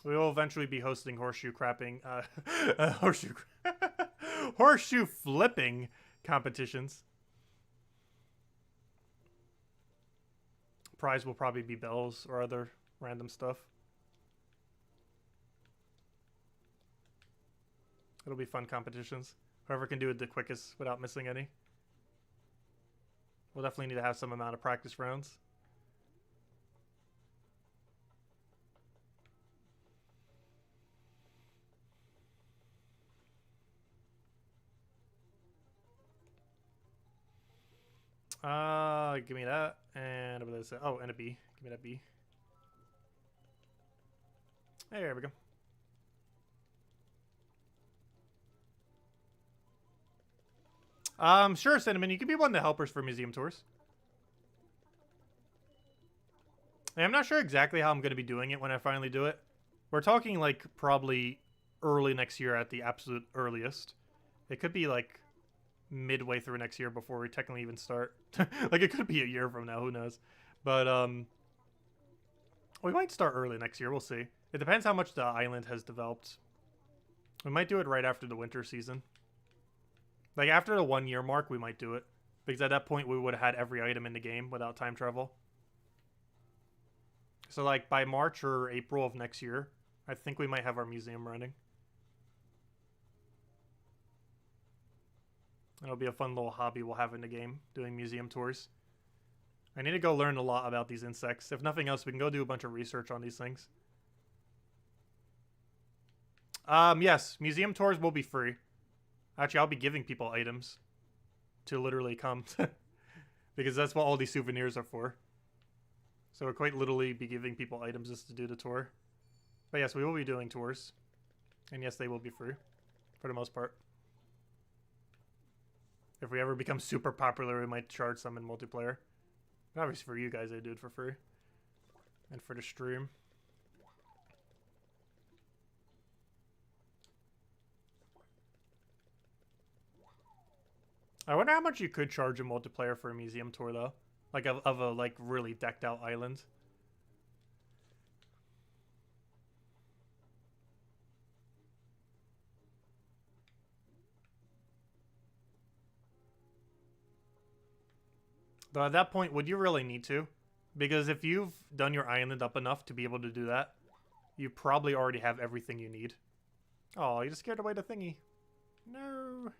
We will eventually be hosting horseshoe crapping, horseshoe flipping competitions. Prize will probably be bells or other random stuff. It'll be fun competitions. Whoever can do it the quickest without missing any. We'll definitely need to have some amount of practice rounds. Give me that. And what did I say? Oh, and a B. Give me that B. Hey, there we go. Sure, Cinnamon. You can be one of the helpers for museum tours. And I'm not sure exactly how I'm going to be doing it when I finally do it. We're talking, like, probably early next year at the absolute earliest. It could be, like, midway through next year before we technically even start. Like, it could be a year from now. Who knows? But, we might start early next year. We'll see. It depends how much the island has developed. We might do it right after the winter season. Like, after the 1 year mark, we might do it. Because at that point, we would have had every item in the game without time travel. So, like, by March or April of next year, I think we might have our museum running. It'll be a fun little hobby we'll have in the game, doing museum tours. I need to go learn a lot about these insects. If nothing else, we can go do a bunch of research on these things. Yes, museum tours will be free. Actually, I'll be giving people items to literally come. Because that's what all these souvenirs are for. So we'll quite literally be giving people items just to do the tour. But yes, we will be doing tours. And yes, they will be free. For the most part. If we ever become super popular, we might charge some in multiplayer. But obviously for you guys, I do it for free. And for the stream. I wonder how much you could charge in multiplayer for a museum tour, though. Like, of a, like, really decked out island. Though at that point, would you really need to? Because if you've done your island up enough to be able to do that, you probably already have everything you need. Oh, you just scared away the thingy. No.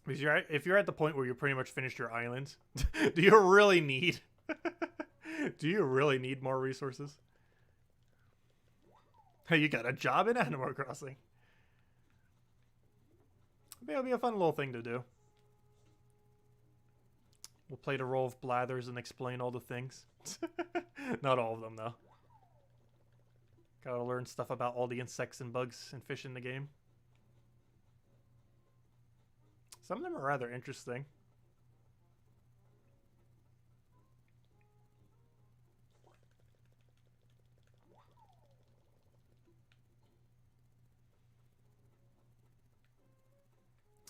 Because if you're at the point where you pretty much finished your island, do you really need... do you really need more resources? Hey, you got a job in Animal Crossing. Maybe it'll be a fun little thing to do. We'll play the role of Blathers and explain all the things. Not all of them, though. Gotta learn stuff about all the insects and bugs and fish in the game. Some of them are rather interesting.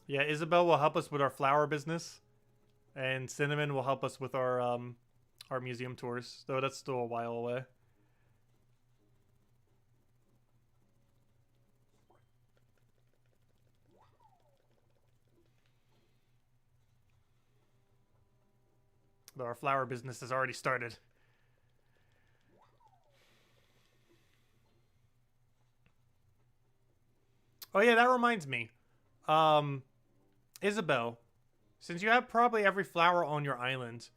Yeah, Isabel will help us with our flower business. And Cinnamon will help us with our museum tours. Though that's still a while away. Though our flower business has already started. Oh yeah, that reminds me. Isabel, since you have probably every flower on your island,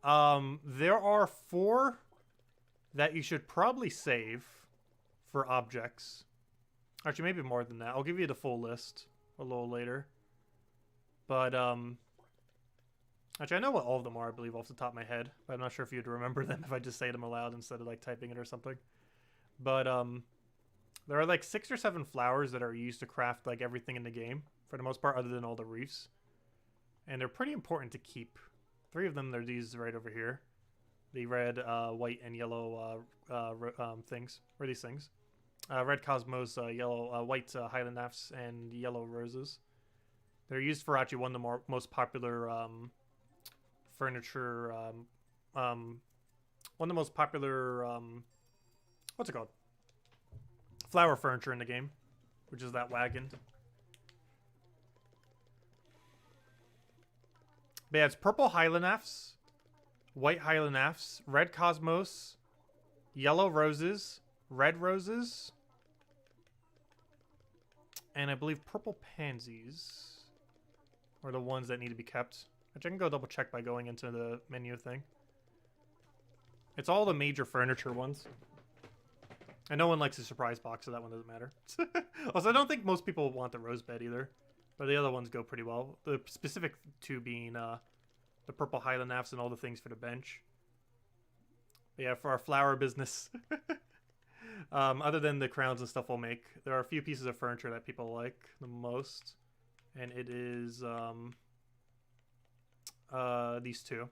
there are 4 that you should probably save for objects. Actually, maybe more than that. I'll give you the full list a little later. But, actually, I know what all of them are, I believe, off the top of my head. But I'm not sure if you'd remember them if I just say them aloud instead of, like, typing it or something. But, there are, like, 6 or 7 flowers that are used to craft, like, everything in the game, for the most part, other than all the reefs. And they're pretty important to keep. 3 of them, they're these right over here. The red, white, and yellow things. What are these things? Red cosmos, yellow, white highland nafts, and yellow roses. They're used for actually one of the most popular furniture. One of the most popular. What's it called? Flower furniture in the game, which is that wagon. But yeah, it's purple highland nafts, white highland nafts, red cosmos, yellow roses, red roses, and I believe purple pansies are the ones that need to be kept. Which I can go double check by going into the menu thing. It's all the major furniture ones. And no one likes a surprise box, so that one doesn't matter. Also, I don't think most people want the rose bed either. But the other ones go pretty well. The specific two being the purple highland nafts and all the things for the bench. But yeah, for our flower business. Other than the crowns and stuff we'll make, there are a few pieces of furniture that people like the most. And it is these two.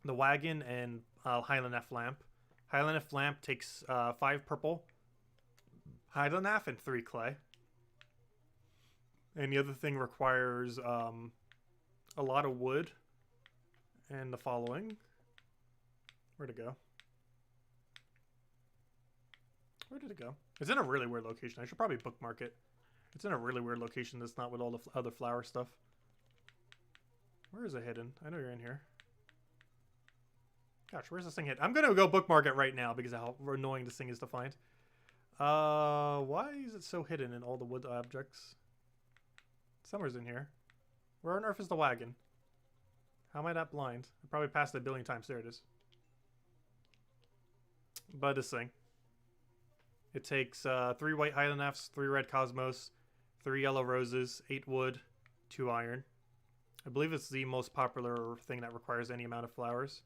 The wagon and highland naft lamp. Highland naft lamp takes 5 purple highland naft and 3 clay. And the other thing requires a lot of wood and the following. Where'd it go? Where did it go? It's in a really weird location. I should probably bookmark it. It's in a really weird location that's not with all the other flower stuff. Where is it hidden? I know you're in here. Gosh, where's this thing hidden? I'm going to go bookmark it right now because of how annoying this thing is to find. Why is it so hidden in all the wood objects? Somewhere's in here. Where on earth is the wagon? How am I that blind? I probably passed it a billion times. There it is. But this thing. It takes 3 white highland nafts, 3 red cosmos, 3 yellow roses, 8 wood, 2 iron. I believe it's the most popular thing that requires any amount of flowers.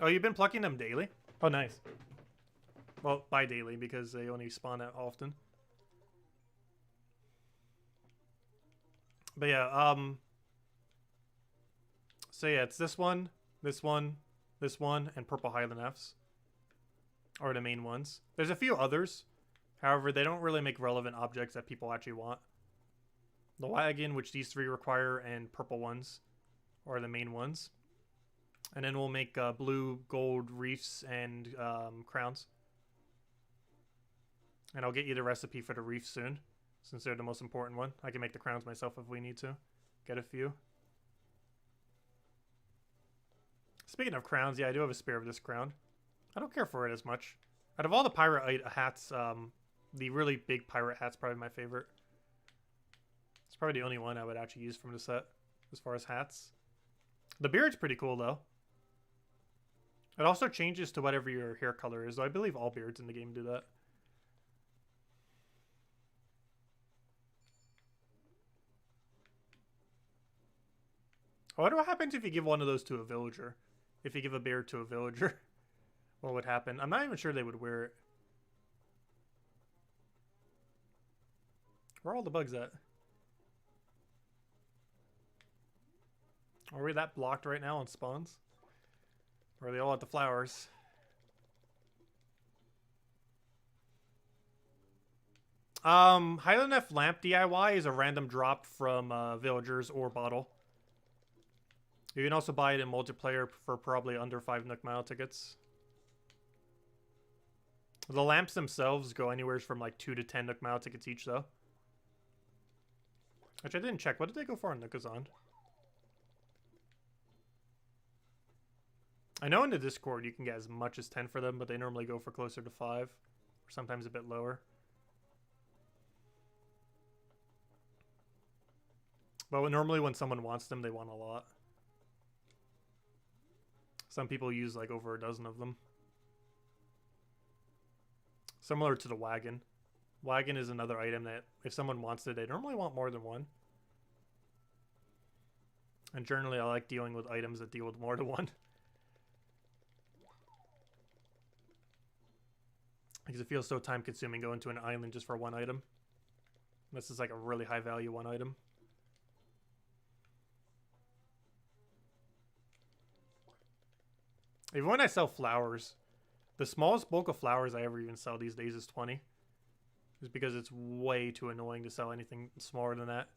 Oh, you've been plucking them daily? Oh, nice. Well, bi-daily because they only spawn out often. But yeah, so yeah, it's this one, this one, this one, and purple highland nafts are the main ones. There's a few others. However, they don't really make relevant objects that people actually want. The wagon, which these 3 require, and purple ones are the main ones. And then we'll make blue, gold, reefs, and crowns. And I'll get you the recipe for the reefs soon, since they're the most important one. I can make the crowns myself if we need to. Get a few. Speaking of crowns, yeah, I do have a spare of this crown. I don't care for it as much. Out of all the pirate hats, the really big pirate hat's probably my favorite. It's probably the only one I would actually use from the set, as far as hats. The beard's pretty cool, though. It also changes to whatever your hair color is, though I believe all beards in the game do that. I wonder what happens if you give one of those to a villager. If you give a beard to a villager, what would happen? I'm not even sure they would wear it. Where are all the bugs at? Are we that blocked right now on spawns? Or are they all at the flowers? Highland F lamp DIY is a random drop from villagers or bottle. You can also buy it in multiplayer for probably under 5 Nook Mile tickets. The lamps themselves go anywhere from like 2 to 10 Nook Mile tickets each, though. Which I didn't check. What did they go for on Nookazon? I know in the Discord you can get as much as 10 for them, but they normally go for closer to 5. Or sometimes a bit lower. But normally when someone wants them, they want a lot. Some people use like over a dozen of them. Similar to the wagon. Wagon is another item that if someone wants it, they normally want more than one. And generally I like dealing with items that deal with more than one. Because it feels so time consuming going to an island just for one item. This is like a really high value one item. Even when I sell flowers, the smallest bulk of flowers I ever even sell these days is 20. Just because it's way too annoying to sell anything smaller than that.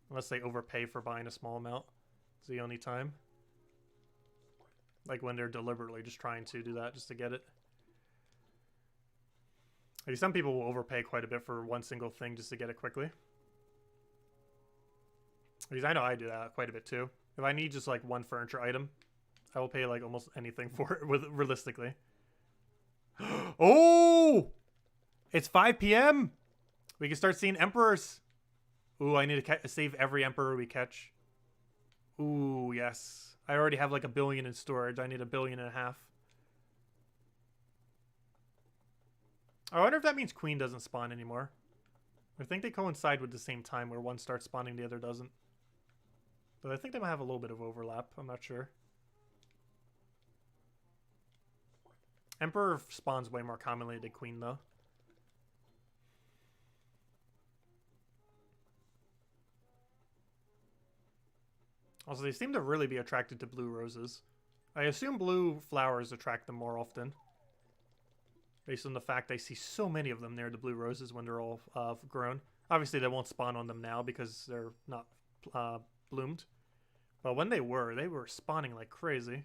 Unless they overpay for buying a small amount. It's the only time. Like when they're deliberately just trying to do that just to get it. Like some people will overpay quite a bit for one single thing just to get it quickly. Because I know I do that quite a bit too. If I need just like one furniture item, I will pay like almost anything for it realistically. Oh! It's 5 p.m. We can start seeing emperors. Ooh, I need to save every emperor we catch. Ooh, yes. I already have like 1 billion in storage. I need 1.5 billion. I wonder if that means queen doesn't spawn anymore. I think they coincide with the same time where one starts spawning, the other doesn't. But I think they might have a little bit of overlap. I'm not sure. Emperor spawns way more commonly than queen, though. Also, they seem to really be attracted to blue roses. I assume blue flowers attract them more often. Based on the fact I see so many of them near the blue roses when they're all grown. Obviously, they won't spawn on them now because they're not bloomed. But when they were spawning like crazy.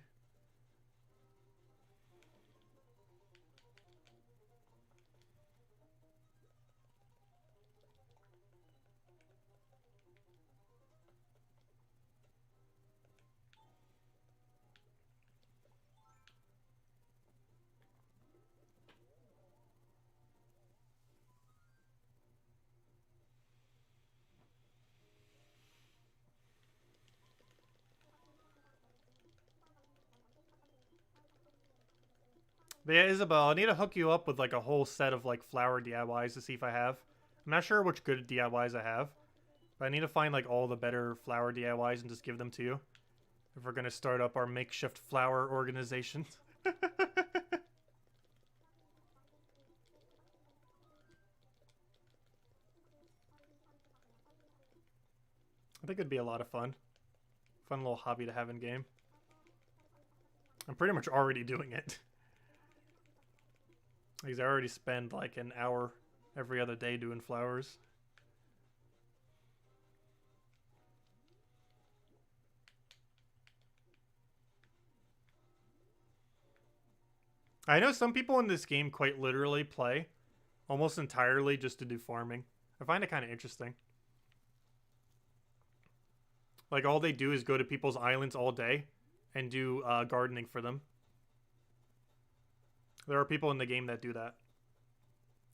But yeah, Isabel, I need to hook you up with like a whole set of like flower DIYs to see if I have. I'm not sure which good DIYs I have. But I need to find like all the better flower DIYs and just give them to you. If we're going to start up our makeshift flower organization. I think it'd be a lot of fun. Fun little hobby to have in game. I'm pretty much already doing it. Because I already spend like an hour every other day doing flowers. I know some people in this game quite literally play almost entirely just to do farming. I find it kind of interesting. Like all they do is go to people's islands all day and do gardening for them. There are people in the game that do that.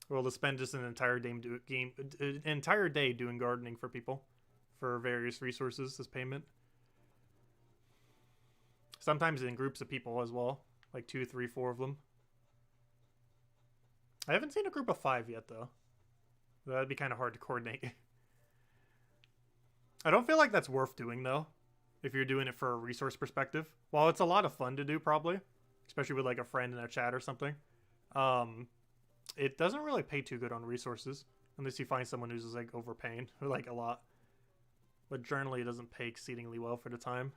Well, to spend just an entire day doing gardening for people for various resources as payment. Sometimes in groups of people as well, like 2, 3, 4 of them. I haven't seen a group of 5 yet, though. That'd be kind of hard to coordinate. I don't feel like that's worth doing, though, if you're doing it for a resource perspective. While it's a lot of fun to do, probably, especially with like a friend in a chat or something, it doesn't really pay too good on resources unless you find someone who's just like overpaying or like a lot. But generally, it doesn't pay exceedingly well for the time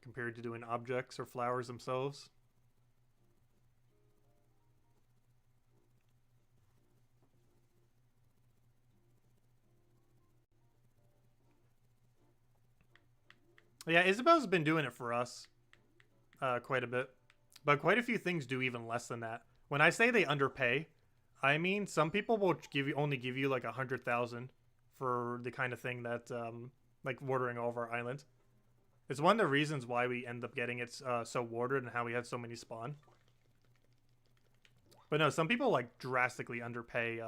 compared to doing objects or flowers themselves. Yeah, Isabel's been doing it for us quite a bit. But quite a few things do even less than that. When I say they underpay, I mean some people will only give you like 100,000 for the kind of thing that like watering all of our island. It's one of the reasons why we end up getting it so watered and how we have so many spawn. But no, some people like drastically underpay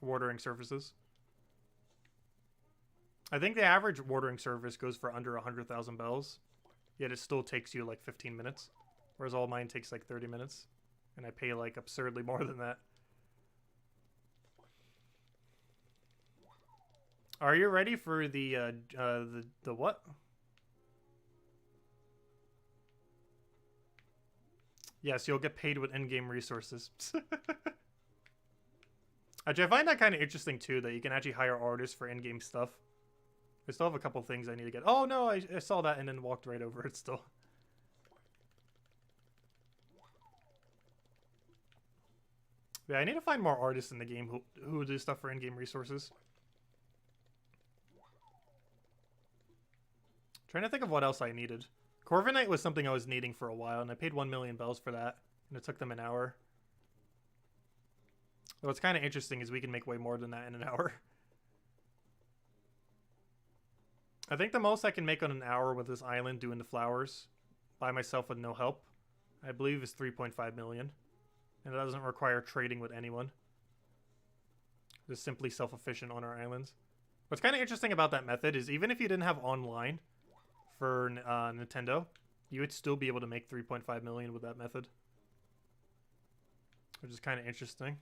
watering services. I think the average watering service goes for under 100,000 bells, yet it still takes you like 15 minutes. Whereas all mine takes like 30 minutes. And I pay like absurdly more than that. Are you ready for the what? Yes, you'll get paid with in-game resources. Actually, I find that kind of interesting too, that you can actually hire artists for in-game stuff. I still have a couple things I need to get. Oh no, I saw that and then walked right over it still. Yeah, I need to find more artists in the game who do stuff for in-game resources. Trying to think of what else I needed. Corviknight was something I was needing for a while, and I paid 1 million bells for that, and it took them an hour. What's kind of interesting is we can make way more than that in an hour. I think the most I can make on an hour with this island doing the flowers by myself with no help, I believe, is 3.5 million. And it doesn't require trading with anyone. Just simply self-efficient on our islands. What's kind of interesting about that method is even if you didn't have online for Nintendo, you would still be able to make 3.5 million with that method. Which is kind of interesting.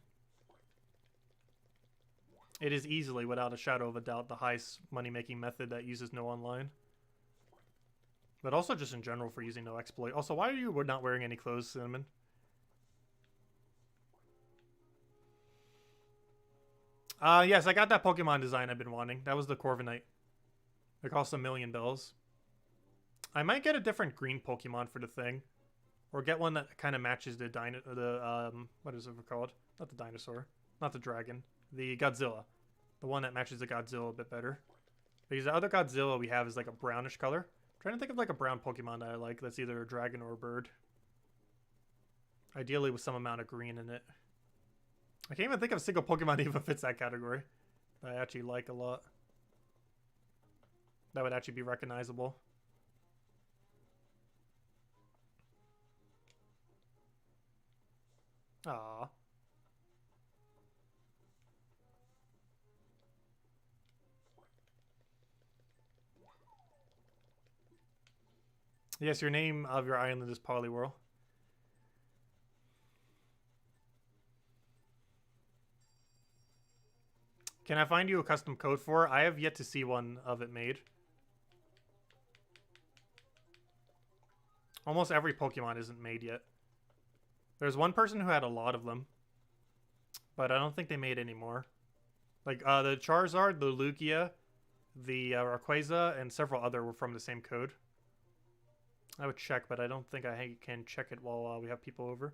It is easily, without a shadow of a doubt, the highest money-making method that uses no online. But also just in general for using no exploit. Also, why are you not wearing any clothes, Cinnamon? Yes, I got that Pokemon design I've been wanting. That was the Corviknight. It costs 1 million bells. I might get a different green Pokemon for the thing. Or get one that kind of matches the what is it called? Not the dinosaur. Not the dragon. The Godzilla. The one that matches the Godzilla a bit better. Because the other Godzilla we have is like a brownish color. I'm trying to think of like a brown Pokemon that I like that's either a dragon or a bird. Ideally with some amount of green in it. I can't even think of a single Pokemon that even fits that category that I actually like a lot. That would actually be recognizable. Aww. Yes, your name of your island is Poliwhirl. Can I find you a custom code for it? I have yet to see one of it made. Almost every Pokemon isn't made yet. There's one person who had a lot of them. But I don't think they made any more. Like, the Charizard, the Lugia, the Rayquaza, and several other were from the same code. I would check, but I don't think I can check it while we have people over.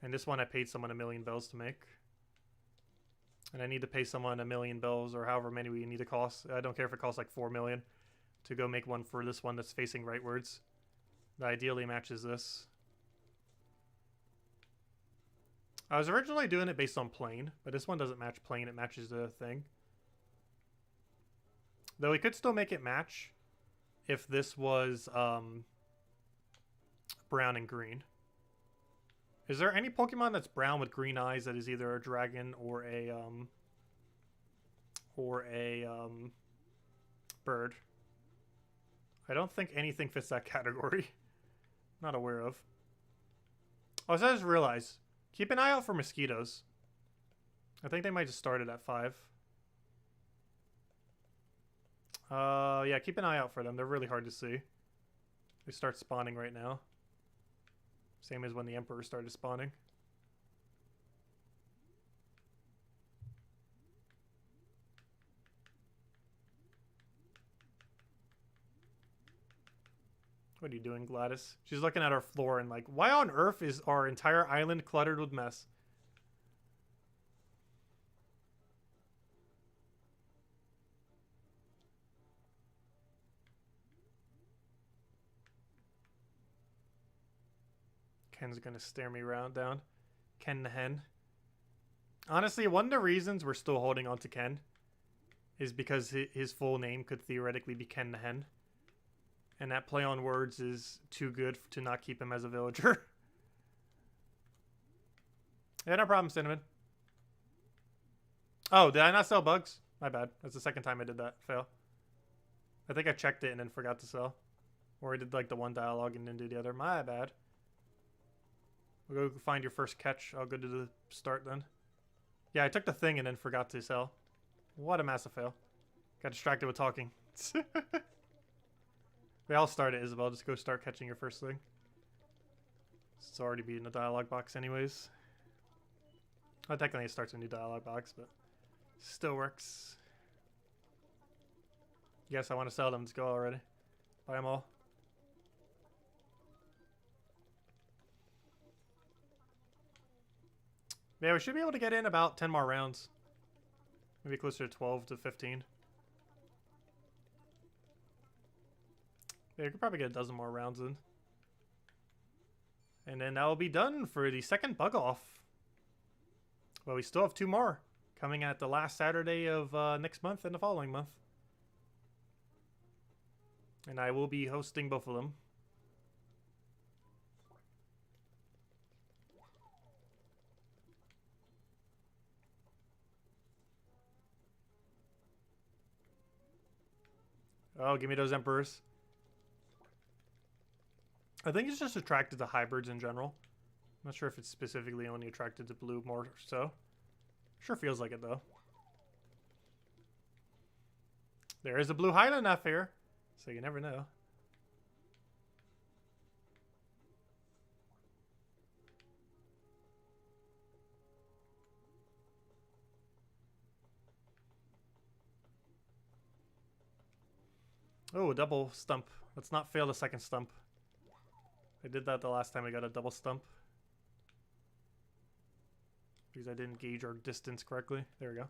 And this one I paid someone 1 million bells to make. And I need to pay someone 1 million bells or however many we need to cost. I don't care if it costs like 4 million to go make one for this one that's facing rightwards. That ideally matches this. I was originally doing it based on plane, but this one doesn't match plane, it matches the thing. Though we could still make it match if this was brown and green. Is there any Pokemon that's brown with green eyes that is either a dragon or a bird? I don't think anything fits that category. Not aware of. Oh, so I just realized. Keep an eye out for mosquitoes. I think they might just start it at 5. Yeah, keep an eye out for them. They're really hard to see. They start spawning right now. Same as when the Emperor started spawning. What are you doing, Gladys? She's looking at our floor and like, why on earth is our entire island cluttered with mess? Ken's gonna stare me down. Ken the Hen. Honestly, one of the reasons we're still holding on to Ken is because his full name could theoretically be Ken the Hen. And that play on words is too good to not keep him as a villager. Yeah, no problem, Cinnamon. Oh, did I not sell bugs? My bad. That's the second time I did that. Fail. I think I checked it and then forgot to sell. Or I did like the one dialogue and then do the other. My bad. We'll go find your first catch. I'll go to the start then. Yeah, I took the thing and then forgot to sell. What a massive fail. Got distracted with talking. They all start it, Isabel. Just go start catching your first thing. It's already be in the dialogue box anyways. Well, technically it starts a new dialogue box, but still works. Yes, I want to sell them. Let's go already. Buy them all. Yeah, we should be able to get in about 10 more rounds. Maybe closer to 12 to 15. Yeah, you could probably get a dozen more rounds in. And then that will be done for the second bug off. Well, we still have 2 more coming at the last Saturday of next month and the following month. And I will be hosting both of them. Oh, give me those Emperors. I think it's just attracted to hybrids in general. I'm not sure if it's specifically only attracted to blue more so. Sure feels like it though. There is a blue Highland F here, so you never know. Oh, double stump. Let's not fail the second stump. I did that the last time I got a double stump. Because I didn't gauge our distance correctly. There we go.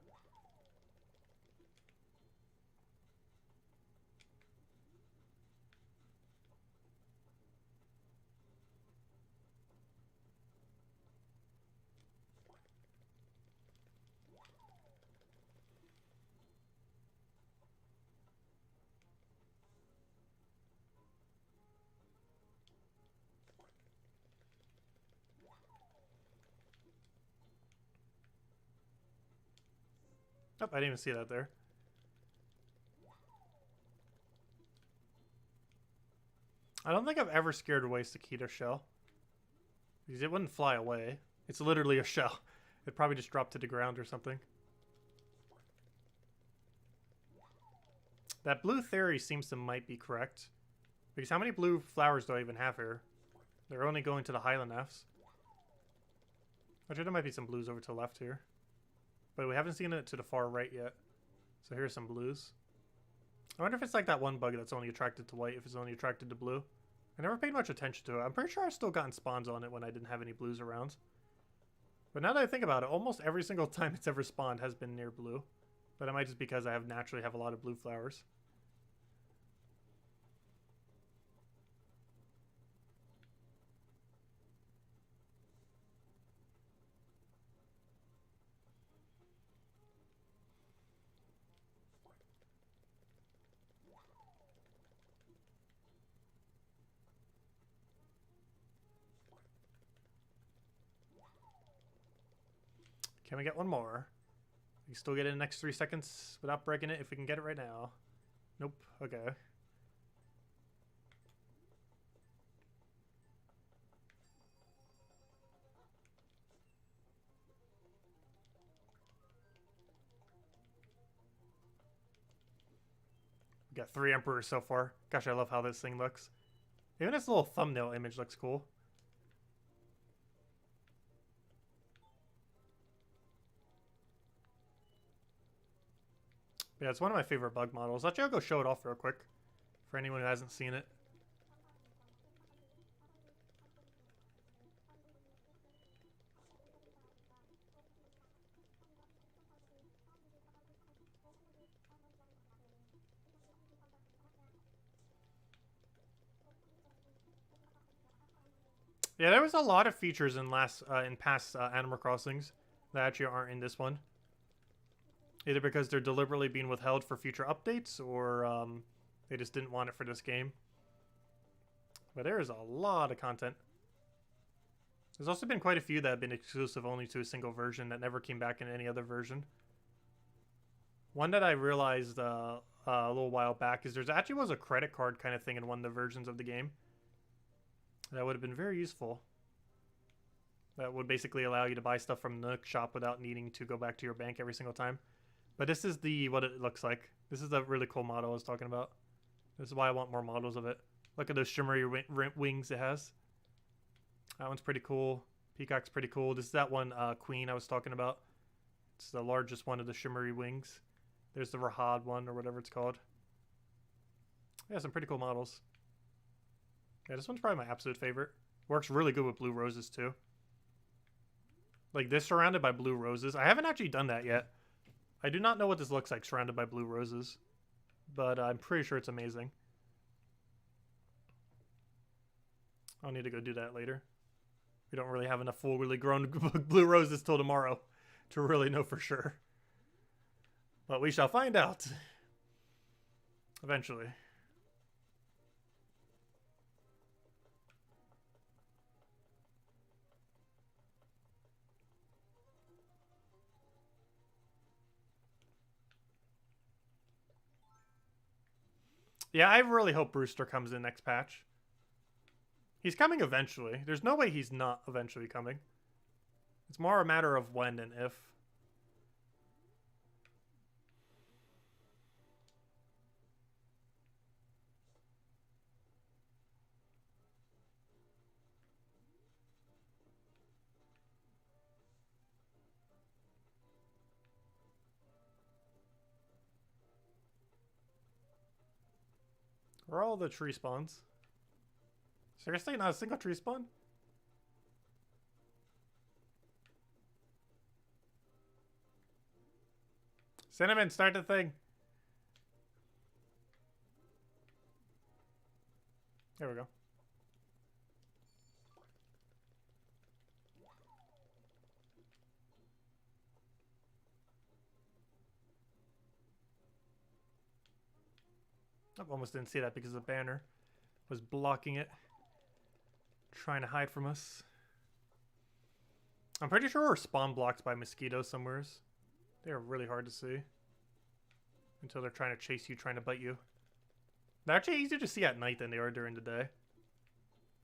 Oh, I didn't even see that there. I don't think I've ever scared away Sakita's shell. Because it wouldn't fly away. It's literally a shell. It'd probably just drop to the ground or something. That blue theory seems to might be correct. Because how many blue flowers do I even have here? They're only going to the Highland Fs. Actually, there might be some blues over to the left here. But we haven't seen it to the far right yet. So here's some blues. I wonder if it's like that one bug that's only attracted to white, if it's only attracted to blue. I never paid much attention to it. I'm pretty sure I've still gotten spawns on it when I didn't have any blues around. But now that I think about it, almost every single time it's ever spawned has been near blue. But it might just because I naturally have a lot of blue flowers. Can we get one more? We can still get it in the next 3 seconds without breaking it if we can get it right now. Nope. Okay. We got 3 Emperors so far. Gosh, I love how this thing looks. Even its little thumbnail image looks cool. Yeah, it's one of my favorite bug models. Actually, I'll go show it off real quick for anyone who hasn't seen it. Yeah, there was a lot of features in past Animal Crossings that actually aren't in this one. Either because they're deliberately being withheld for future updates, or they just didn't want it for this game. But there is a lot of content. There's also been quite a few that have been exclusive only to a single version that never came back in any other version. One that I realized a little while back is there's actually was a credit card kind of thing in one of the versions of the game. That would have been very useful. That would basically allow you to buy stuff from the shop without needing to go back to your bank every single time. But this is what it looks like. This is a really cool model I was talking about. This is why I want more models of it. Look at those shimmery wings it has. That one's pretty cool. Peacock's pretty cool. This is that one queen I was talking about. It's the largest one of the shimmery wings. There's the Rahad one or whatever it's called. Yeah, some pretty cool models. Yeah, this one's probably my absolute favorite. Works really good with blue roses too. Like this surrounded by blue roses. I haven't actually done that yet. I do not know what this looks like surrounded by blue roses. But I'm pretty sure it's amazing. I'll need to go do that later. We don't really have enough fully grown blue roses till tomorrow to really know for sure. But we shall find out. Eventually. Yeah, I really hope Brewster comes in next patch. He's coming eventually. There's no way he's not eventually coming. It's more a matter of when and if. Where are all the tree spawns? Seriously? Not a single tree spawn? Cinnamon, start the thing. There we go. I almost didn't see that because the banner was blocking it. Trying to hide from us. I'm pretty sure we're spawn blocked by mosquitoes somewheres. They are really hard to see. Until they're trying to chase you, trying to bite you. They're actually easier to see at night than they are during the day.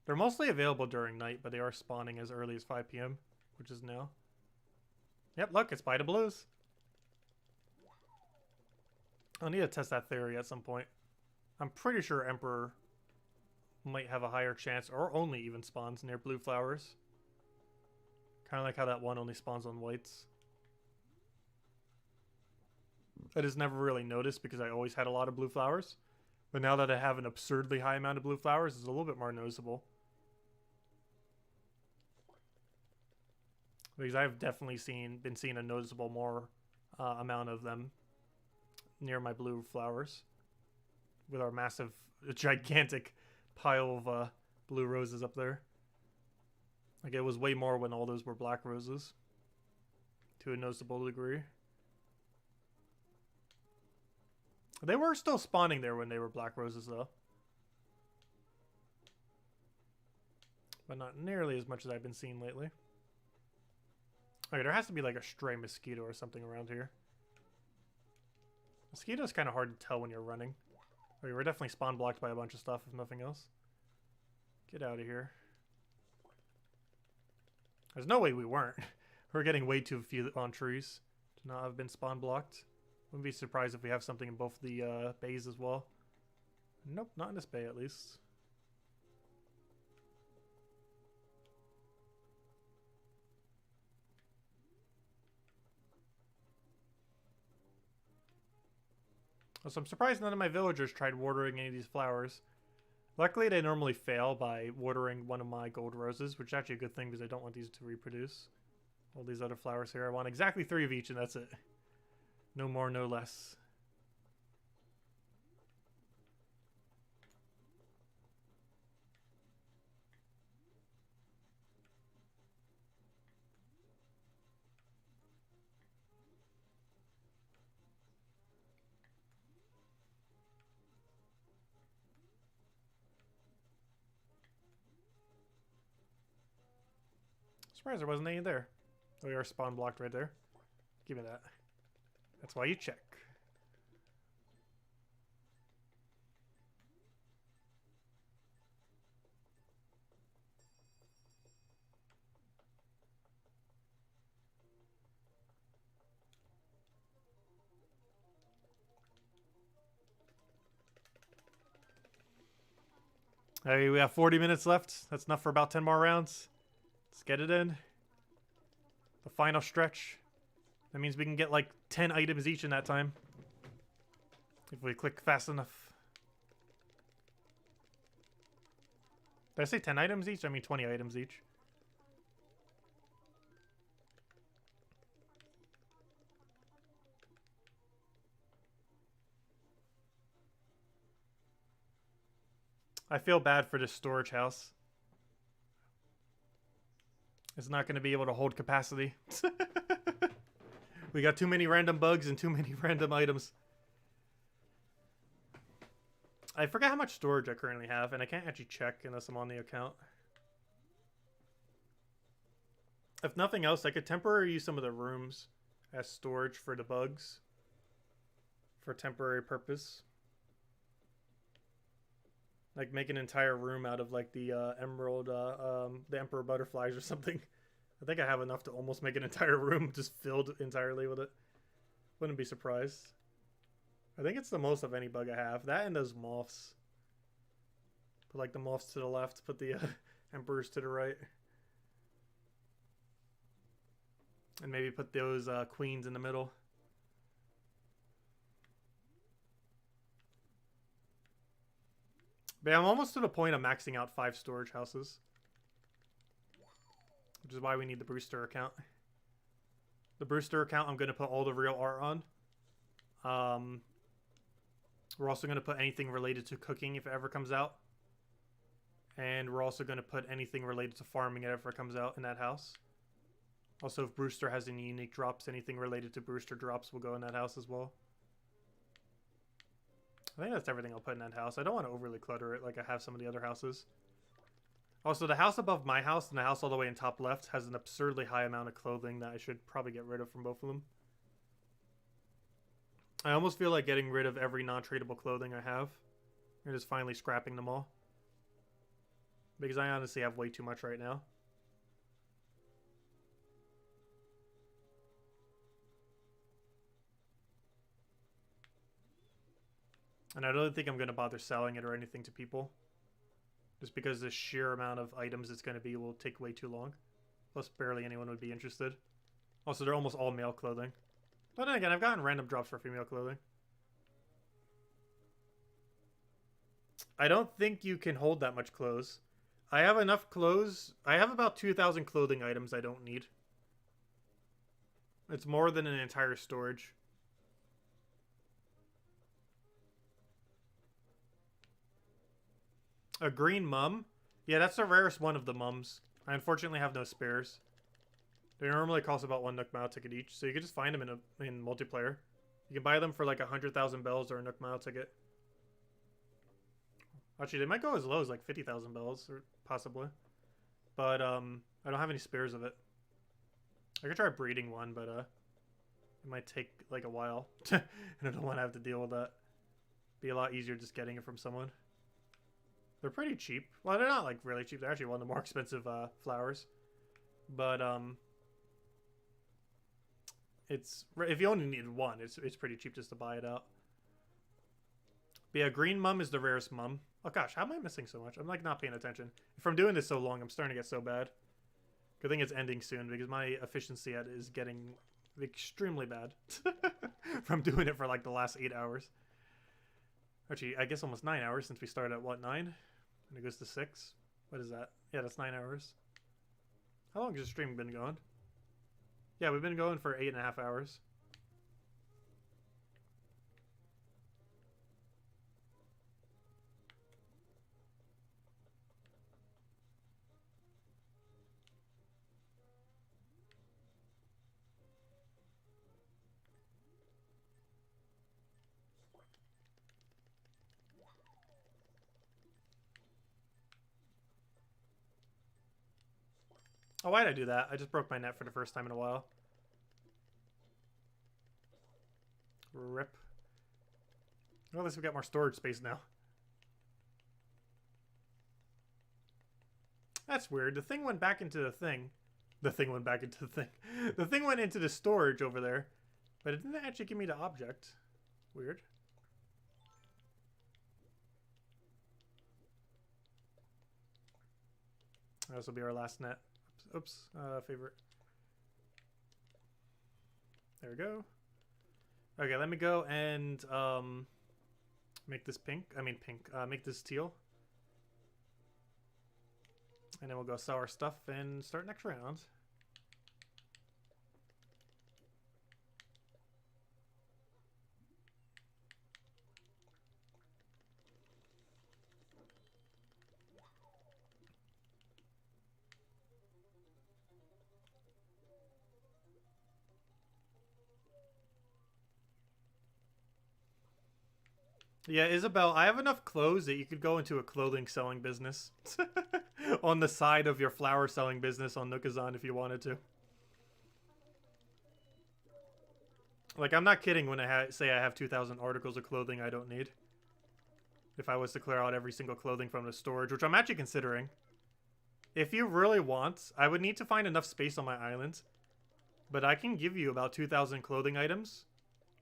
They're mostly available during night, but they are spawning as early as 5 p.m., which is now. Yep, look, it's Bite of Blues. I'll need to test that theory at some point. I'm pretty sure Emperor might have a higher chance, or only even spawns near blue flowers. Kind of like how that one only spawns on whites. I just never really noticed because I always had a lot of blue flowers. But now that I have an absurdly high amount of blue flowers, it's a little bit more noticeable. Because I've definitely been seeing a noticeable more amount of them near my blue flowers. With our massive, gigantic pile of blue roses up there. Like it was way more when all those were black roses. To a noticeable degree. They were still spawning there when they were black roses though. But not nearly as much as I've been seeing lately. Okay, there has to be like a stray mosquito or something around here. Mosquito's kind of hard to tell when you're running. Okay, we're definitely spawn blocked by a bunch of stuff, if nothing else. Get out of here. There's no way we weren't. We're getting way too few on trees to not have been spawn blocked. Wouldn't be surprised if we have something in both the bays as well. Nope, not in this bay at least. So I'm surprised none of my villagers tried watering any of these flowers. Luckily, they normally fail by watering one of my gold roses, which is actually a good thing because I don't want these to reproduce. All these other flowers here, I want exactly 3 of each and that's it. No more, no less. Surprised there wasn't any there. Oh, we are spawn blocked right there. Give me that. That's why you check. Hey, we have 40 minutes left. That's enough for about 10 more rounds. Let's get it in. The final stretch. That means we can get like 10 items each in that time. If we click fast enough. Did I say 10 items each? I mean 20 items each. I feel bad for this storage house. It's not going to be able to hold capacity. We got too many random bugs and too many random items. I forgot how much storage I currently have, and I can't actually check unless I'm on the account. If nothing else, I could temporarily use some of the rooms as storage for the bugs. For temporary purpose. Like make an entire room out of like the emerald, the emperor butterflies or something. I think I have enough to almost make an entire room just filled entirely with it. Wouldn't be surprised. I think it's the most of any bug I have. That and those moths. Put like the moths to the left, put the emperors to the right. And maybe put those queens in the middle. But I'm almost to the point of maxing out 5 storage houses. Which is why we need the Brewster account. The Brewster account I'm going to put all the real art on. We're also going to put anything related to cooking if it ever comes out. And we're also going to put anything related to farming if it ever comes out in that house. Also, if Brewster has any unique drops, anything related to Brewster drops will go in that house as well. I think that's everything I'll put in that house. I don't want to overly clutter it like I have some of the other houses. Also, the house above my house and the house all the way in top left has an absurdly high amount of clothing that I should probably get rid of from both of them. I almost feel like getting rid of every non-tradable clothing I have. And just finally scrapping them all. Because I honestly have way too much right now. And I don't think I'm going to bother selling it or anything to people. Just because the sheer amount of items it's going to be will take way too long. Plus, barely anyone would be interested. Also, they're almost all male clothing. But then again, I've gotten random drops for female clothing. I don't think you can hold that much clothes. I have enough clothes. I have about 2,000 clothing items I don't need. It's more than an entire storage. A green mum? Yeah, that's the rarest one of the mums. I unfortunately have no spares. They normally cost about 1 Nook Mile ticket each, so you can just find them in multiplayer. You can buy them for like 100,000 bells or a Nook Mile ticket. Actually, they might go as low as like 50,000 bells, or possibly. But I don't have any spares of it. I could try breeding one, but it might take like a while. And I don't want to have to deal with that. Be a lot easier just getting it from someone. They're pretty cheap. Well, they're not like really cheap. They're actually one of the more expensive flowers. But it's if you only needed one, it's pretty cheap just to buy it out. But yeah, green mum is the rarest mum. Oh gosh, how am I missing so much? I'm like not paying attention. If I'm doing this so long, I'm starting to get so bad. Good thing it's ending soon because my efficiency at it is getting extremely bad from doing it for like the last 8 hours. Actually, I guess almost 9 hours since we started at what, 9? And it goes to 6. What is that? Yeah, that's 9 hours. How long has the stream been going? Yeah, we've been going for 8.5 hours. Oh, why'd I do that? I just broke my net for the first time in a while. Rip. Well, at least we got more storage space now. That's weird. The thing went back into the thing. The thing went back into the thing. The thing went into the storage over there. But it didn't actually give me the object. Weird. This will be our last net. Oops, favorite. There we go. Okay, let me go and make this pink. I mean pink. Make this teal. And then we'll go sell our stuff and start next round. Yeah, Isabel, I have enough clothes that you could go into a clothing selling business on the side of your flower selling business on Nookazon if you wanted to. Like, I'm not kidding when I say I have 2,000 articles of clothing I don't need. If I was to clear out every single clothing from the storage, which I'm actually considering. If you really want, I would need to find enough space on my island. But I can give you about 2,000 clothing items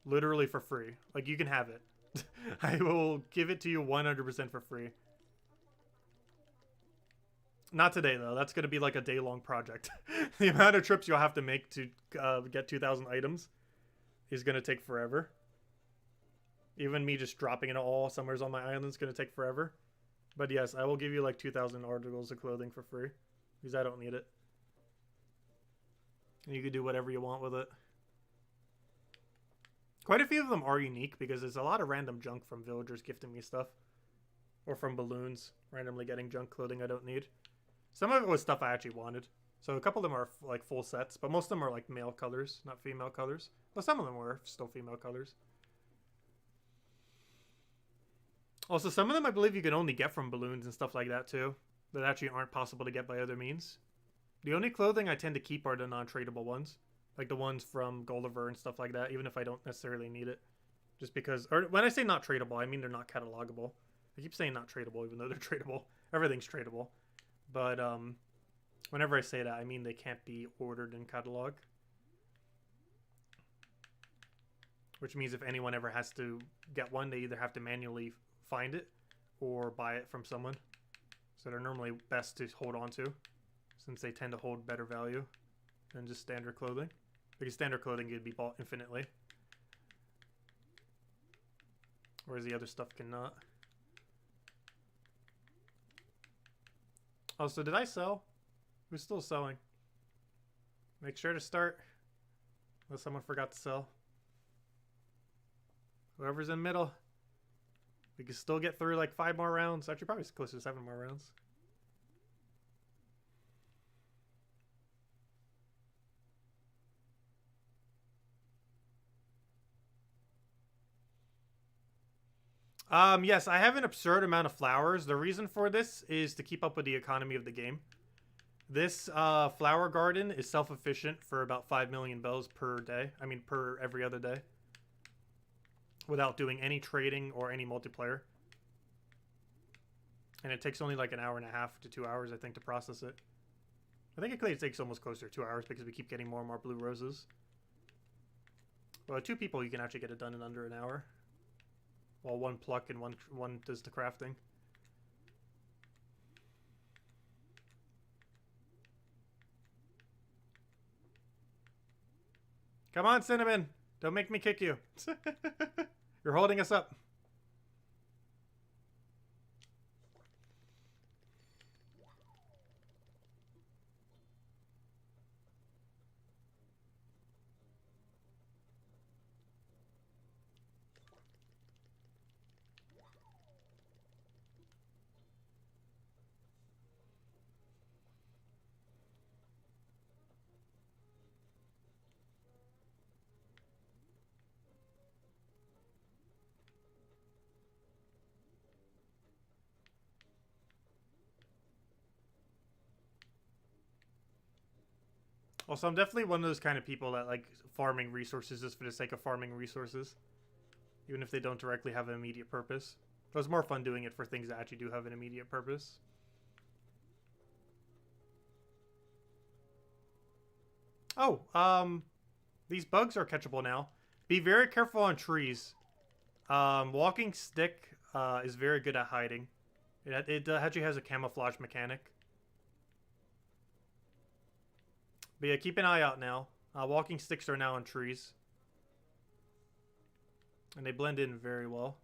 literally for free. Like, you can have it. I will give it to you 100% for free. Not today, though. That's going to be like a day-long project. The amount of trips you'll have to make to get 2,000 items is going to take forever. Even me just dropping it all somewhere on my island is going to take forever. But yes, I will give you like 2,000 articles of clothing for free. Because I don't need it. And you can do whatever you want with it. Quite a few of them are unique because there's a lot of random junk from villagers gifting me stuff. Or from balloons, randomly getting junk clothing I don't need. Some of it was stuff I actually wanted. So a couple of them are like full sets, but most of them are like male colors, not female colors. But some of them were still female colors. Also, some of them I believe you can only get from balloons and stuff like that too. That actually aren't possible to get by other means. The only clothing I tend to keep are the non-tradable ones. Like the ones from Gulliver and stuff like that, even if I don't necessarily need it. Just because, or when I say not tradable, I mean they're not catalogable. I keep saying not tradable, even though they're tradable. Everything's tradable. But whenever I say that, I mean they can't be ordered in catalog. Which means if anyone ever has to get one, they either have to manually find it or buy it from someone. So they're normally best to hold on to, since they tend to hold better value than just standard clothing. Because standard clothing could be bought infinitely. Whereas the other stuff cannot. Oh, so did I sell? Who's still selling? Make sure to start. Unless someone forgot to sell. Whoever's in middle. We can still get through like 5 more rounds. Actually, probably close to 7 more rounds. Yes, I have an absurd amount of flowers. The reason for this is to keep up with the economy of the game. This flower garden is self-efficient for about 5 million bells per day. I mean, per every other day. Without doing any trading or any multiplayer. And it takes only like an hour and a half to 2 hours, I think, to process it. I think it takes almost closer to 2 hours because we keep getting more and more blue roses. Well, 2 people, you can actually get it done in under an hour. While one pluck and one does the crafting. Come on, Cinnamon! Don't make me kick you. You're holding us up. Also, I'm definitely one of those kind of people that like farming resources just for the sake of farming resources. Even if they don't directly have an immediate purpose. But it's more fun doing it for things that actually do have an immediate purpose. Oh, these bugs are catchable now. Be very careful on trees. Walking stick is very good at hiding. It actually has a camouflage mechanic. But yeah, keep an eye out now. Walking sticks are now on trees. And they blend in very well.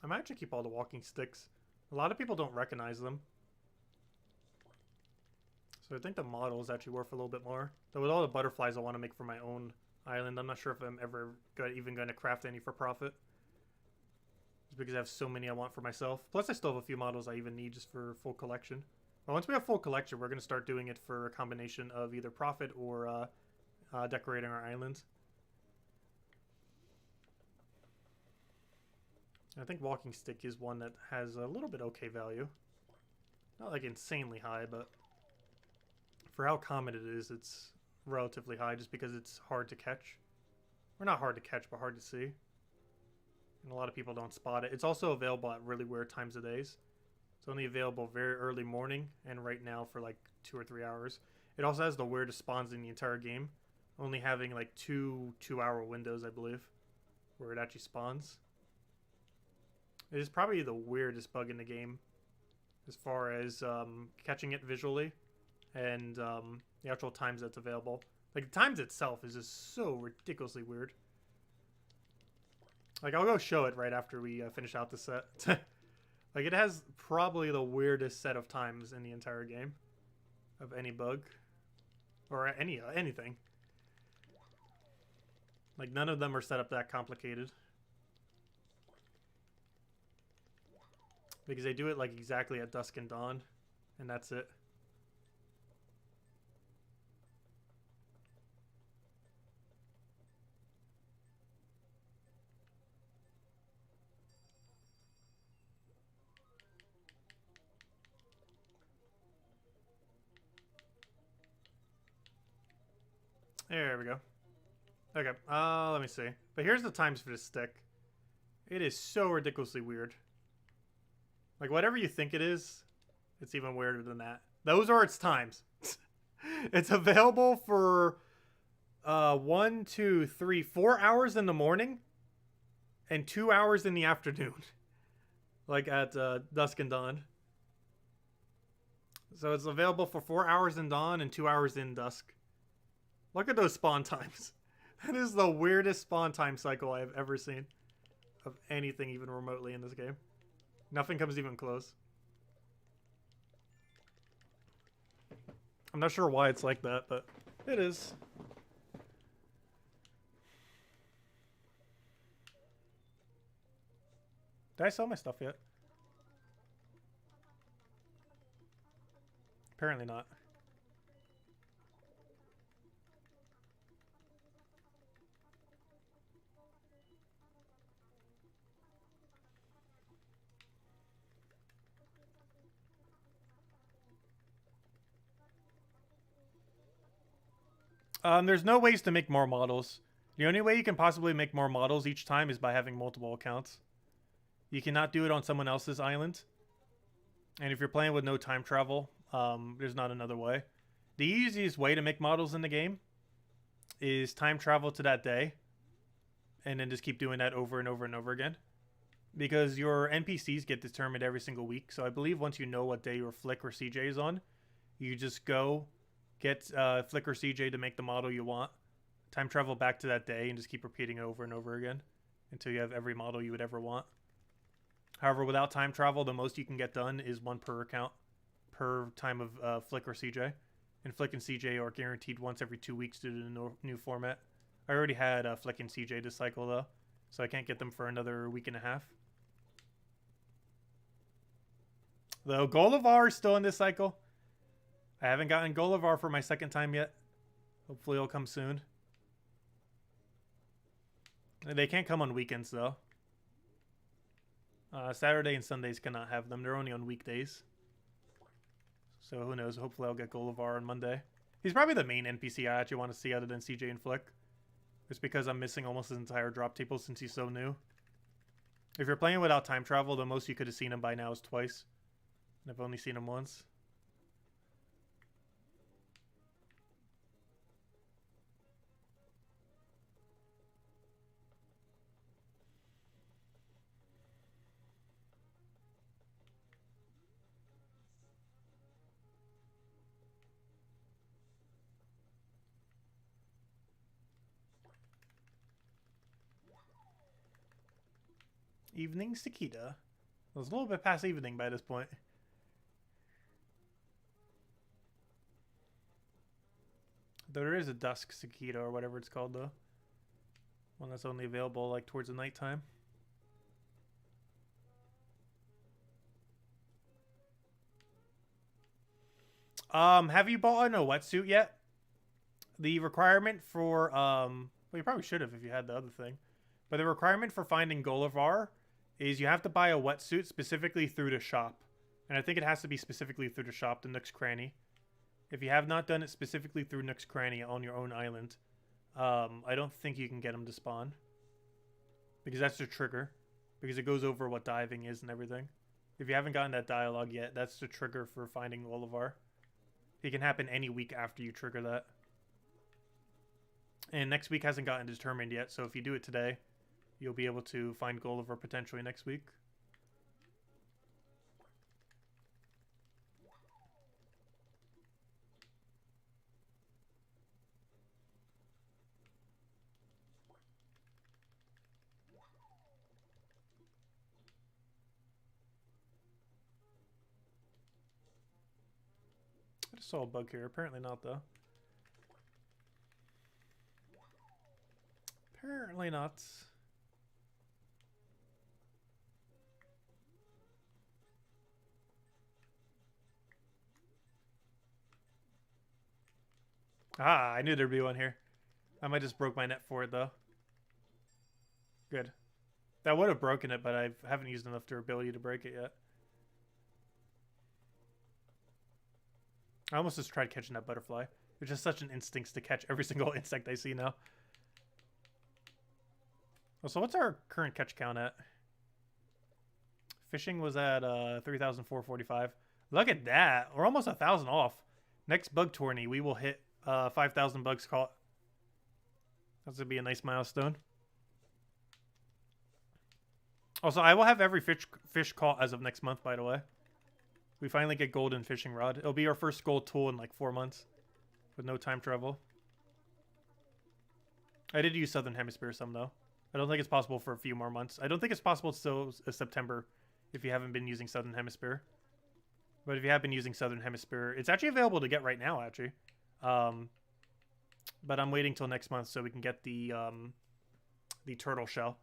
I might actually keep all the walking sticks. A lot of people don't recognize them. So I think the model is actually worth a little bit more. Though with all the butterflies I want to make for my own island, I'm not sure if I'm ever even going to craft any for profit. Just because I have so many I want for myself. Plus I still have a few models I even need just for full collection. But once we have full collection, we're going to start doing it for a combination of either profit or decorating our islands. I think walking stick is one that has a little bit okay value. Not like insanely high, but for how common it is, it's relatively high just because it's hard to catch. Or not hard to catch, but hard to see. And a lot of people don't spot it. It's also available at really weird times of days. It's only available very early morning and right now for like 2 or 3 hours. It also has the weirdest spawns in the entire game. Only having like two 2-hour windows, I believe, where it actually spawns. It is probably the weirdest bug in the game as far as catching it visually and the actual times that's available. Like, the times itself is just so ridiculously weird. Like, I'll go show it right after we finish out the set. Like, it has probably the weirdest set of times in the entire game of any bug. Or anything. Like, none of them are set up that complicated. Because they do it like exactly at dusk and dawn, and that's it. There we go. Okay, let me see. But here's the times for this stick. It is so ridiculously weird. Like, whatever you think it is, it's even weirder than that. Those are its times. It's available for 1, 2, 3, 4 hours in the morning and 2 hours in the afternoon. Like at dusk and dawn. So it's available for 4 hours in dawn and 2 hours in dusk. Look at those spawn times. That is the weirdest spawn time cycle I have ever seen of anything even remotely in this game. Nothing comes even close. I'm not sure why it's like that, but it is. Did I sell my stuff yet? Apparently not. There's no ways to make more models. The only way you can possibly make more models each time is by having multiple accounts. You cannot do it on someone else's island. And if you're playing with no time travel, there's not another way. The easiest way to make models in the game is time travel to that day. And then just keep doing that over and over and over again. Because your NPCs get determined every single week. So I believe once you know what day your Flick or CJ is on, you just go get Flick or CJ to make the model you want. Time travel back to that day and just keep repeating it over and over again until you have every model you would ever want. However, without time travel, the most you can get done is 1 per account per time of Flick or CJ. And Flick and CJ are guaranteed once every 2 weeks due to the new format. I already had Flick and CJ this cycle, though, so I can't get them for another week and a half. Though Golivar is still in this cycle. I haven't gotten Golivar for my second time yet. Hopefully it'll come soon. They can't come on weekends, though. Saturday and Sundays cannot have them. They're only on weekdays. So who knows? Hopefully I'll get Golivar on Monday. He's probably the main NPC I actually want to see other than CJ and Flick. It's because I'm missing almost his entire drop table since he's so new. If you're playing without time travel, the most you could have seen him by now is twice. And I've only seen him once. Evening cicada. It was a little bit past evening by this point. Though there is a dusk cicada or whatever it's called though. One that's only available like towards the nighttime. Have you bought a wetsuit yet? The requirement for well, you probably should have if you had the other thing. But the requirement for finding Gullivar is you have to buy a wetsuit specifically through the shop. And I think it has to be specifically through the shop, the Nook's Cranny. If you have not done it specifically through Nook's Cranny on your own island, I don't think you can get them to spawn. Because that's the trigger. Because it goes over what diving is and everything. If you haven't gotten that dialogue yet, that's the trigger for finding Gullivar. It can happen any week after you trigger that. And next week hasn't gotten determined yet, so if you do it today, you'll be able to find Gullivar potentially next week. I just saw a bug here. Apparently not, though. Apparently not. Ah, I knew there'd be one here. I might just broke my net for it, though. Good. That would have broken it, but I haven't used enough durability to break it yet. I almost just tried catching that butterfly. It's just such an instinct to catch every single insect I see now. Oh, so what's our current catch count at? Fishing was at 3,445. Look at that. We're almost 1,000 off. Next bug tourney, we will hit 5,000 bugs caught. That's going to be a nice milestone. Also, I will have every fish caught as of next month, by the way. We finally get golden fishing rod. It'll be our first gold tool in like 4 months. With no time travel. I did use Southern Hemisphere some, though. I don't think it's possible for a few more months. I don't think it's possible till September if you haven't been using Southern Hemisphere. But if you have been using Southern Hemisphere, it's actually available to get right now, actually. But I'm waiting till next month so we can get the turtle shell,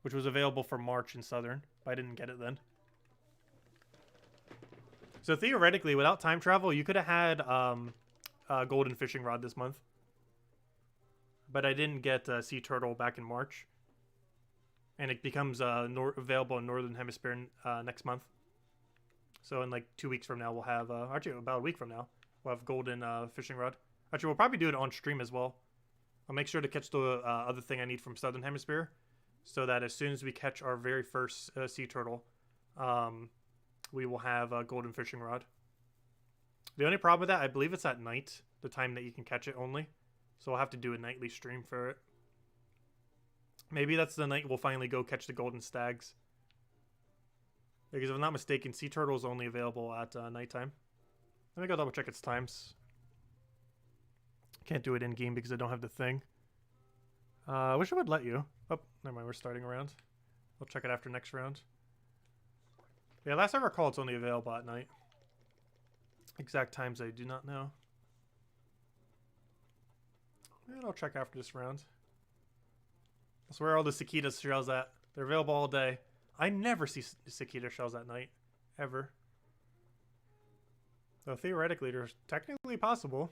which was available for March in Southern, but I didn't get it then. So theoretically, without time travel, you could have had golden fishing rod this month. But I didn't get sea turtle back in March. And it becomes available in Northern Hemisphere next month. So in like 2 weeks from now, we'll have, actually about a week from now, we'll have golden fishing rod. Actually, we'll probably do it on stream as well. I'll make sure to catch the other thing I need from Southern Hemisphere. So that as soon as we catch our very first sea turtle, we will have a golden fishing rod. The only problem with that, I believe it's at night, the time that you can catch it only. So I'll have to do a nightly stream for it. Maybe that's the night we'll finally go catch the golden stags. Because if I'm not mistaken, sea turtle is only available at nighttime. Let me go double check its times. Can't do it in game because I don't have the thing. I wish it would let you. Oh, never mind, we're starting a round. We'll check it after next round. Yeah, last I recall, it's only available at night. Exact times I do not know. And I'll check after this round. That's where all the cicada shells at. They're available all day. I never see cicada shells at night. Ever. So theoretically, they're technically possible.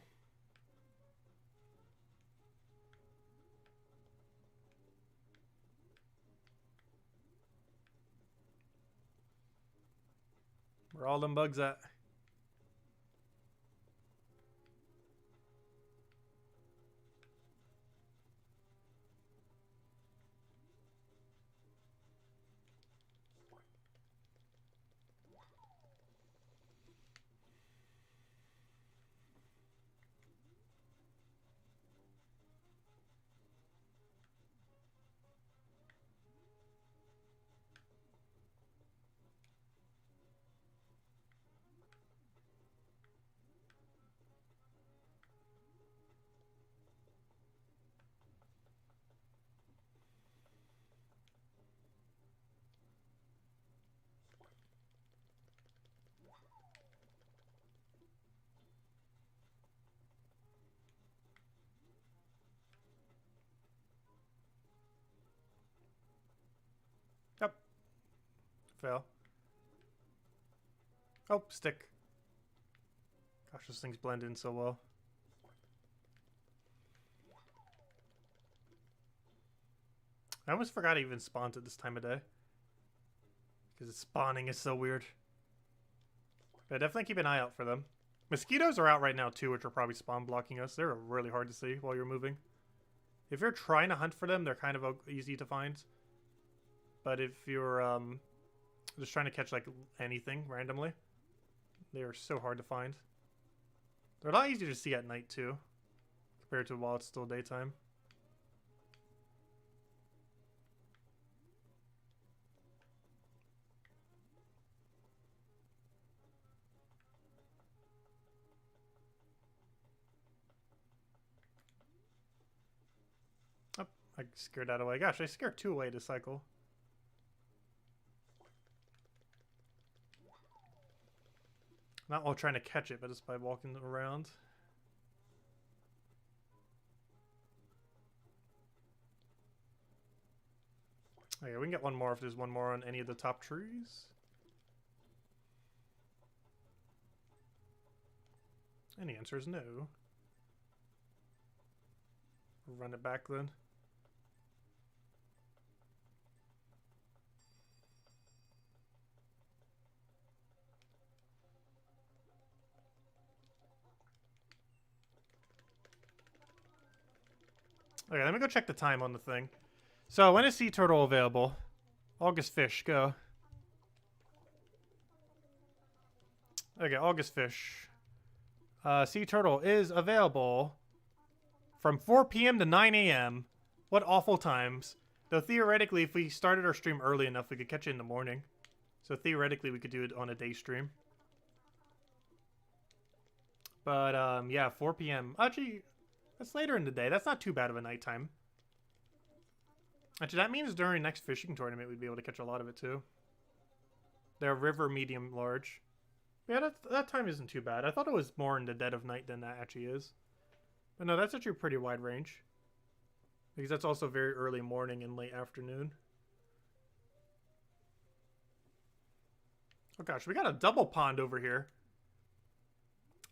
Where all them bugs at? fail. Oh, stick. Gosh, those things blend in so well. I almost forgot it even spawned at this time of day. Because its spawning is so weird. But definitely keep an eye out for them. Mosquitoes are out right now too, which are probably spawn blocking us. They're really hard to see while you're moving. If you're trying to hunt for them, they're kind of easy to find. But if you're just trying to catch like anything randomly, they are so hard to find. They're a lot easier to see at night too, compared to while it's still daytime. Oh, I scared that away. Gosh, I scared 2 away this cycle. Not while trying to catch it, but just by walking around. Okay, we can get one more if there's one more on any of the top trees. And the answer is no. Run it back then. Okay, let me go check the time on the thing. So, when is sea turtle available? August fish, go. Okay, August fish. Sea turtle is available from 4 p.m. to 9 a.m. What awful times. Though theoretically, if we started our stream early enough, we could catch it in the morning. So theoretically, we could do it on a day stream. But, yeah, 4 p.m. Actually, that's later in the day. That's not too bad of a nighttime. Actually, that means during next fishing tournament, we'd be able to catch a lot of it, too. They're river, medium, large. Yeah, that time isn't too bad. I thought it was more in the dead of night than that actually is. But no, that's actually a pretty wide range. Because that's also very early morning and late afternoon. Oh gosh, we got a double pond over here.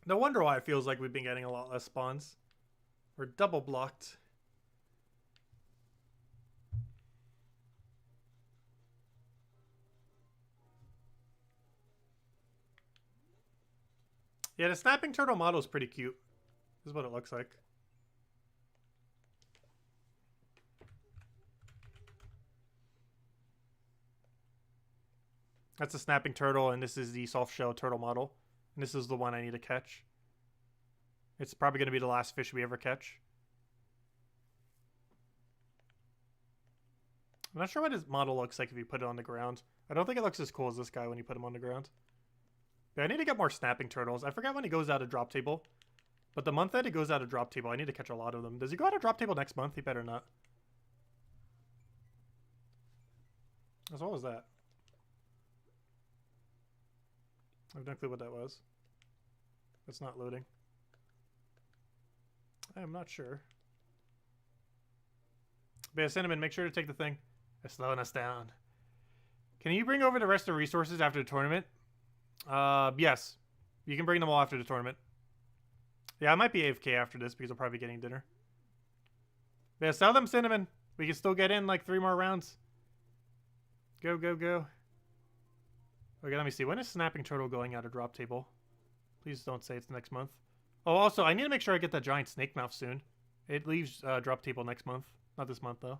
No wonder why it feels like we've been getting a lot less spawns. We're double blocked. Yeah, the snapping turtle model is pretty cute. This is what it looks like. That's a snapping turtle, and this is the soft shell turtle model. And this is the one I need to catch. It's probably going to be the last fish we ever catch. I'm not sure what his model looks like if you put it on the ground. I don't think it looks as cool as this guy when you put him on the ground. Yeah, I need to get more snapping turtles. I forgot when he goes out of drop table. But the month that he goes out of drop table, I need to catch a lot of them. Does he go out of drop table next month? He better not. What was that? I have no clue what that was. It's not loading. I'm not sure. But yeah, Cinnamon, make sure to take the thing. They're slowing us down. Can you bring over the rest of the resources after the tournament? Yes. You can bring them all after the tournament. Yeah, I might be AFK after this because I'm probably getting dinner. But yeah, sell them, Cinnamon. We can still get in like 3 more rounds. Go, go, go. Okay, let me see. When is Snapping Turtle going out of drop table? Please don't say it's next month. Oh, also, I need to make sure I get that giant snake mouth soon. It leaves drop table next month. Not this month, though.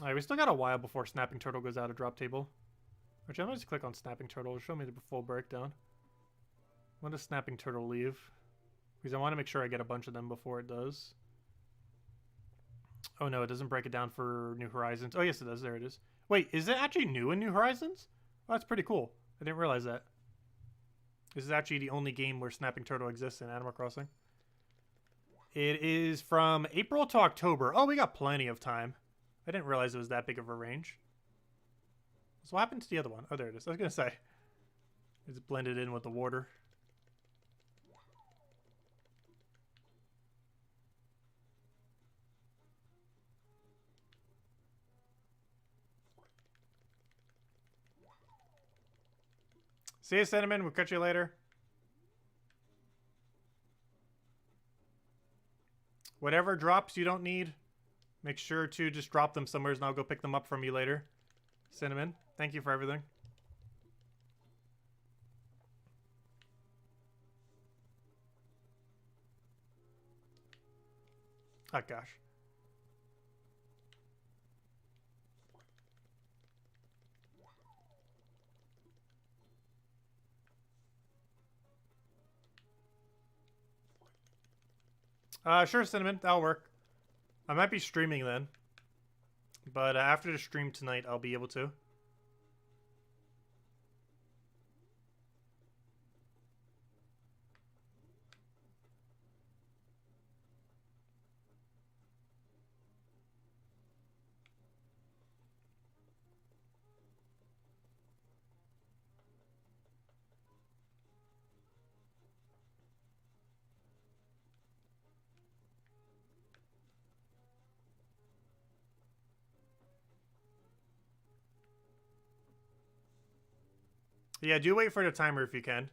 Alright, we still got a while before Snapping Turtle goes out of drop table. Actually, I'm going to just click on Snapping Turtle. It'll show me the full breakdown. When does Snapping Turtle leave? Because I want to make sure I get a bunch of them before it does. Oh no, it doesn't break it down for New Horizons. Oh yes, it does. There it is. Wait, is it actually new in New Horizons? Oh, that's pretty cool. I didn't realize that. This is actually the only game where Snapping Turtle exists in Animal Crossing. It is from April to October. Oh, we got plenty of time. I didn't realize it was that big of a range. So what happened to the other one? Oh, there it is. I was going to say. It's blended in with the water. See you, Cinnamon. We'll catch you later. Whatever drops you don't need, make sure to just drop them somewhere and I'll go pick them up from you later. Cinnamon, thank you for everything. Oh, gosh. Sure, Cinnamon. That'll work. I might be streaming then. But after the stream tonight, I'll be able to. Yeah, do wait for the timer if you can.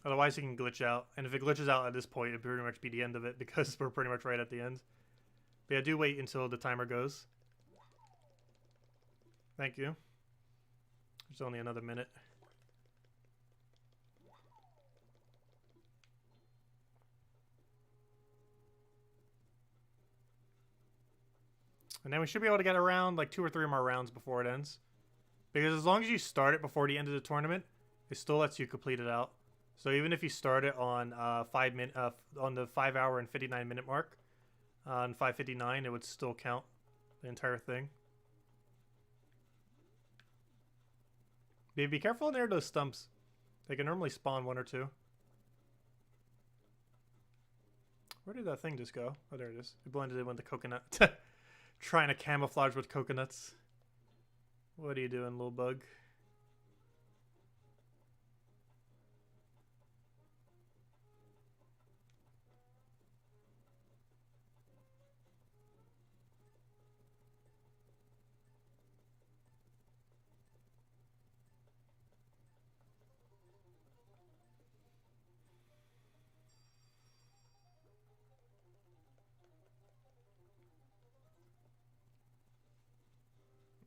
Otherwise, it can glitch out. And if it glitches out at this point, it'd pretty much be the end of it because we're pretty much right at the end. But yeah, do wait until the timer goes. Thank you. There's only another minute. And then we should be able to get around like 2 or 3 more rounds before it ends. Because as long as you start it before the end of the tournament, it still lets you complete it out. So even if you start it on on the 5 hour and 59 minute mark, on 5:59, it would still count the entire thing. Be careful near those stumps. They can normally spawn 1 or 2. Where did that thing just go? Oh, there it is. It blended in with the coconut. Trying to camouflage with coconuts. What are you doing, little bug?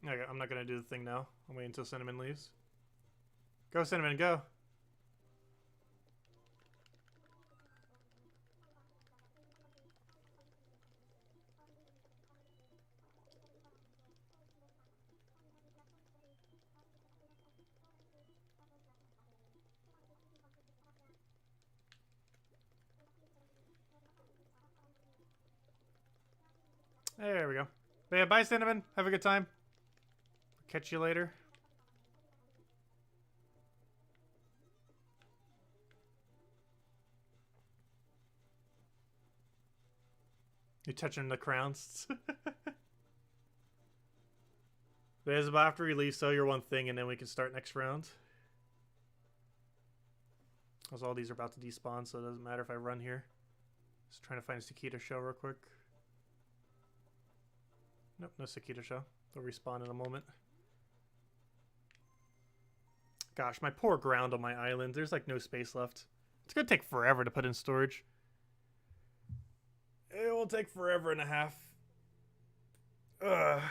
Okay, I'm not gonna do the thing now. I'll wait until Cinnamon leaves. Go, Cinnamon, go! There we go. But yeah, bye, Cinnamon. Have a good time. Catch you later. You're touching the crowns. But as about after we leave, sell your one thing, and then we can start next round. Because all these are about to despawn, so it doesn't matter if I run here. Just trying to find a Sakita shell real quick. Nope, no Sakita shell. They'll respawn in a moment. Gosh, my poor ground on my island. There's like no space left. It's gonna take forever to put in storage. It will take forever and a half. Ugh.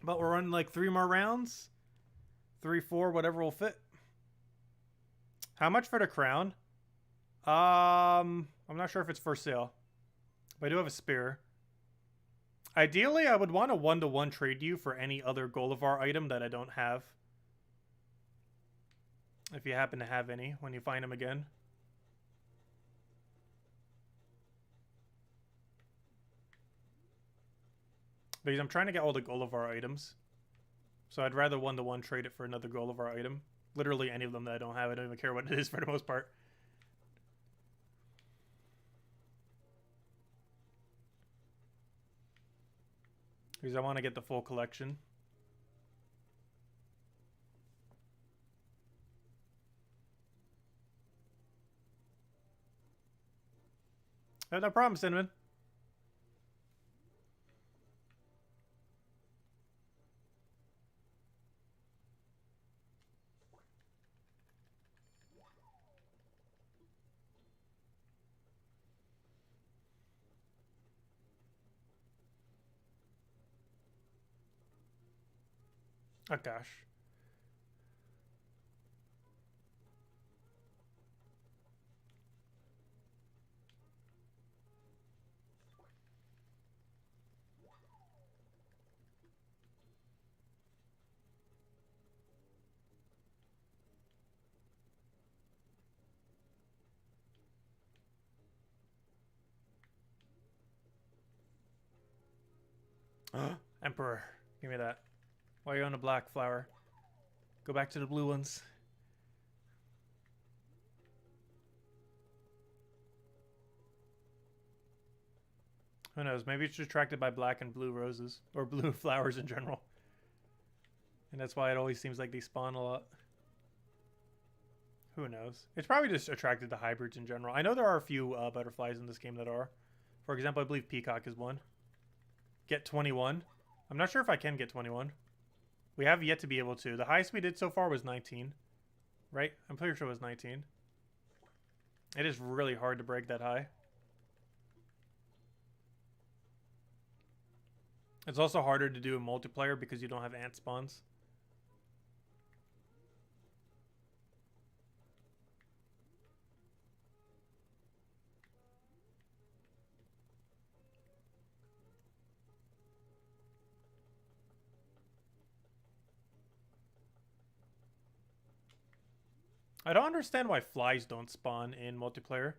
But we're running like 3 more rounds. 3, 4, whatever will fit. How much for the crown? I'm not sure if it's for sale. But I do have a spare. Ideally, I would want a 1-to-1 trade you for any other Golivar item that I don't have. If you happen to have any when you find them again. Because I'm trying to get all the Golivar items. So I'd rather 1-to-1 trade it for another Golivar item. Literally any of them that I don't have. I don't even care what it is for the most part. Because I want to get the full collection. Oh, no problem, Cinnamon. Oh gosh. Emperor, give me that. Why are you on a black flower? Go back to the blue ones. Who knows? Maybe it's attracted by black and blue roses. Or blue flowers in general. And that's why it always seems like they spawn a lot. Who knows? It's probably just attracted to hybrids in general. I know there are a few butterflies in this game that are. For example, I believe peacock is one. Get 21. I'm not sure if I can get 21. We have yet to be able to. The highest we did so far was 19. Right? I'm pretty sure it was 19. It is really hard to break that high. It's also harder to do in multiplayer because you don't have ant spawns. I don't understand why flies don't spawn in multiplayer.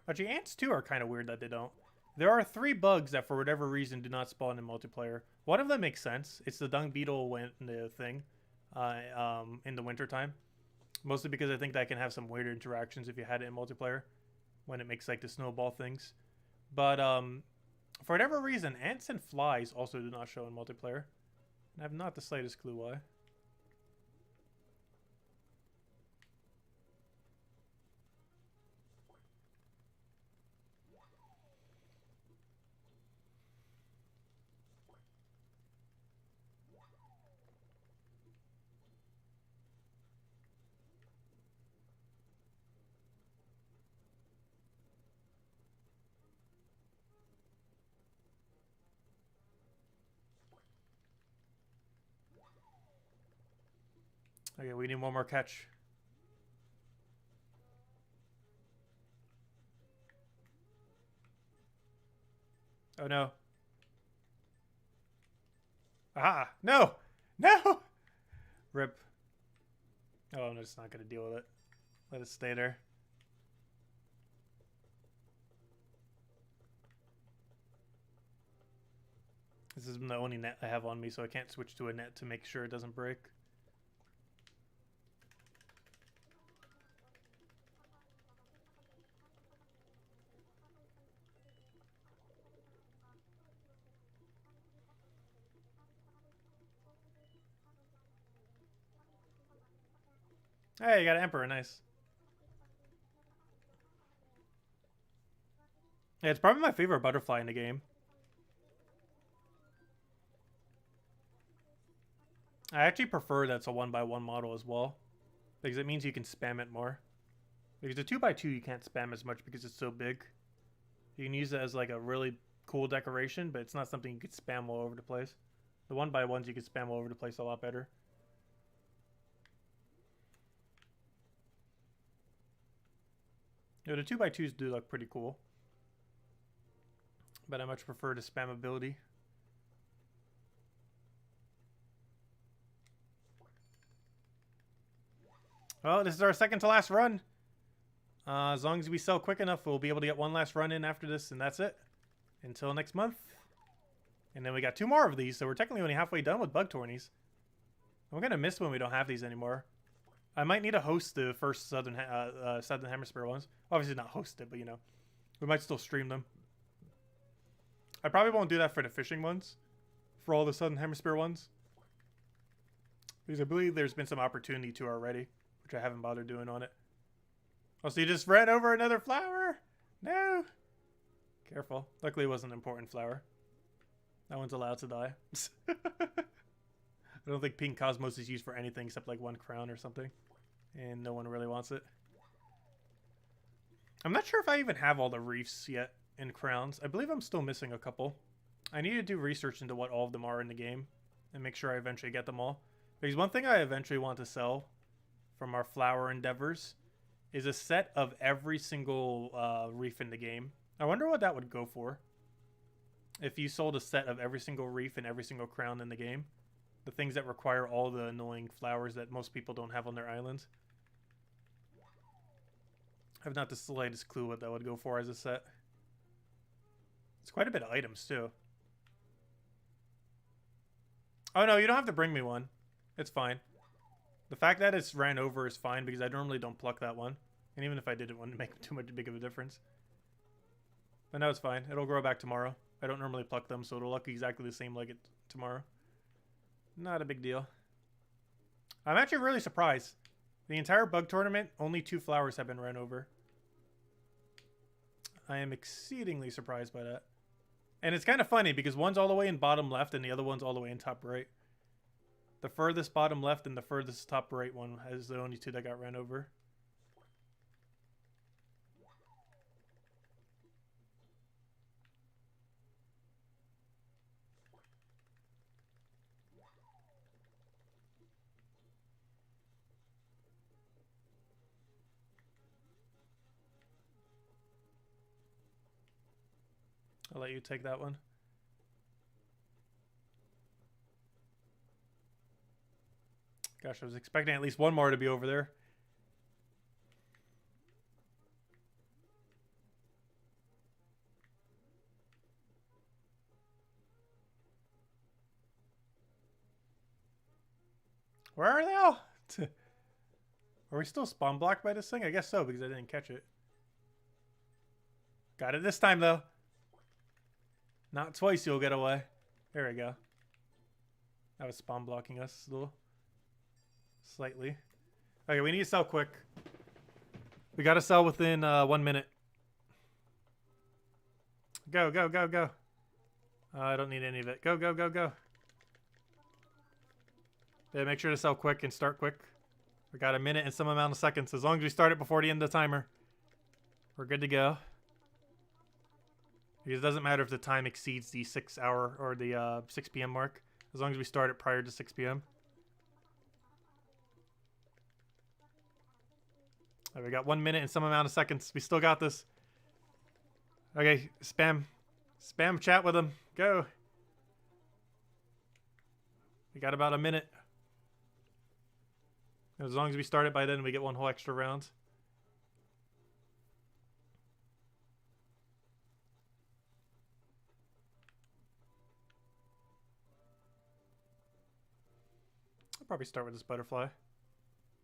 Actually, ants too are kind of weird that they don't. There are 3 bugs that for whatever reason do not spawn in multiplayer. One of them makes sense. It's the dung beetle thing in the wintertime. Mostly because I think that can have some weird interactions if you had it in multiplayer. When it makes like the snowball things. But for whatever reason, ants and flies also do not show in multiplayer. And I have not the slightest clue why. Okay, we need one more catch. Oh no. Aha! No! No! Rip. Oh, I'm just not gonna deal with it. Let it stay there. This is the only net I have on me, so I can't switch to a net to make sure it doesn't break. Hey, you got an emperor, nice. Yeah, it's probably my favorite butterfly in the game. I actually prefer that's a 1x1 model as well. Because it means you can spam it more. Because the 2x2 you can't spam as much because it's so big. You can use it as like a really cool decoration, but it's not something you could spam all over the place. The 1x1s you can spam all over the place a lot better. You know, the 2x2s do look pretty cool. But I much prefer the spam ability. Well, this is our second to last run. As long as we sell quick enough, we'll be able to get one last run in after this, and that's it. Until next month. And then we got 2 more of these, so we're technically only halfway done with bug tourneys. I'm going to miss when we don't have these anymore. I might need to host the first Southern Hemisphere ones. Obviously not host it, but you know. We might still stream them. I probably won't do that for the fishing ones. For all the Southern Hemisphere ones. Because I believe there's been some opportunity to already. Which I haven't bothered doing on it. Oh, so you just ran over another flower? No. Careful. Luckily it wasn't an important flower. That one's allowed to die. I don't think Pink Cosmos is used for anything except like 1 crown or something. And no one really wants it. I'm not sure if I even have all the reefs yet in crowns. I believe I'm still missing a couple. I need to do research into what all of them are in the game. And make sure I eventually get them all. Because one thing I eventually want to sell from our flower endeavors is a set of every single reef in the game. I wonder what that would go for. If you sold a set of every single reef and every single crown in the game. The things that require all the annoying flowers that most people don't have on their islands. I have not the slightest clue what that would go for as a set. It's quite a bit of items, too. Oh, no, you don't have to bring me one. It's fine. The fact that it's ran over is fine because I normally don't pluck that one. And even if I did, it wouldn't make too much big of a difference. But no, it's fine. It'll grow back tomorrow. I don't normally pluck them, so it'll look exactly the same like it tomorrow. Not a big deal. I'm actually really surprised. The entire bug tournament, only 2 flowers have been run over. I am exceedingly surprised by that. And it's kind of funny because one's all the way in bottom left and the other one's all the way in top right. The furthest bottom left and the furthest top right one is the only 2 that got ran over. I'll let you take that one. Gosh, I was expecting at least one more to be over there. Where are they all? Are we still spawn blocked by this thing? I guess so, because I didn't catch it. Got it this time, though. Not twice you'll get away. There we go. That was spawn blocking us a little. Slightly. Okay, we need to sell quick. We gotta sell within 1 minute. Go, go, go, go. I don't need any of it. Go, go, go, go. Yeah, make sure to sell quick and start quick. We got a minute and some amount of seconds. As long as we start it before the end of the timer, we're good to go. Because it doesn't matter if the time exceeds the 6 hour or the 6 p.m. mark. As long as we start it prior to 6 p.m. Right, we got 1 minute and some amount of seconds. We still got this. Okay, spam chat with them. Go. We got about a minute. As long as we start it by then, we get 1 whole extra round. I'll probably start with this butterfly.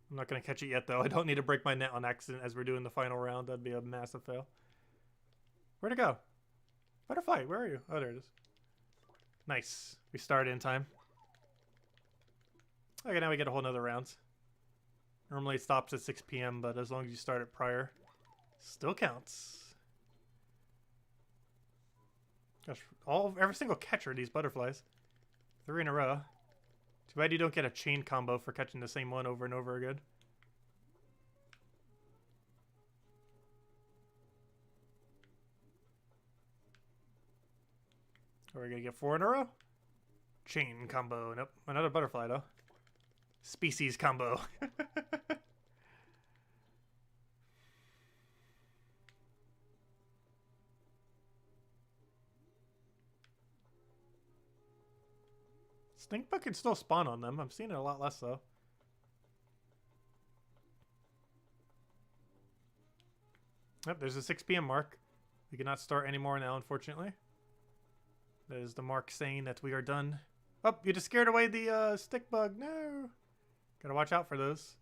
I'm not going to catch it yet, though. I don't need to break my net on accident as we're doing the final round. That'd be a massive fail. Where'd it go? Butterfly, where are you? Oh, there it is. Nice. We started in time. Okay, now we get a whole nother round. Normally it stops at 6 p.m., but as long as you start it prior, still counts. Gosh, every single catcher of these butterflies. 3 in a row. Too bad you don't get a chain combo for catching the same one over and over again. Are we gonna get 4 in a row? Chain combo. Nope. Another butterfly, though. Species combo. Stinkbug can still spawn on them. I'm seeing it a lot less, though. Yep, there's a 6 p.m. mark. We cannot start anymore now, unfortunately. That is the mark saying that we are done. Oh, you just scared away the stick bug. No. Gotta watch out for those.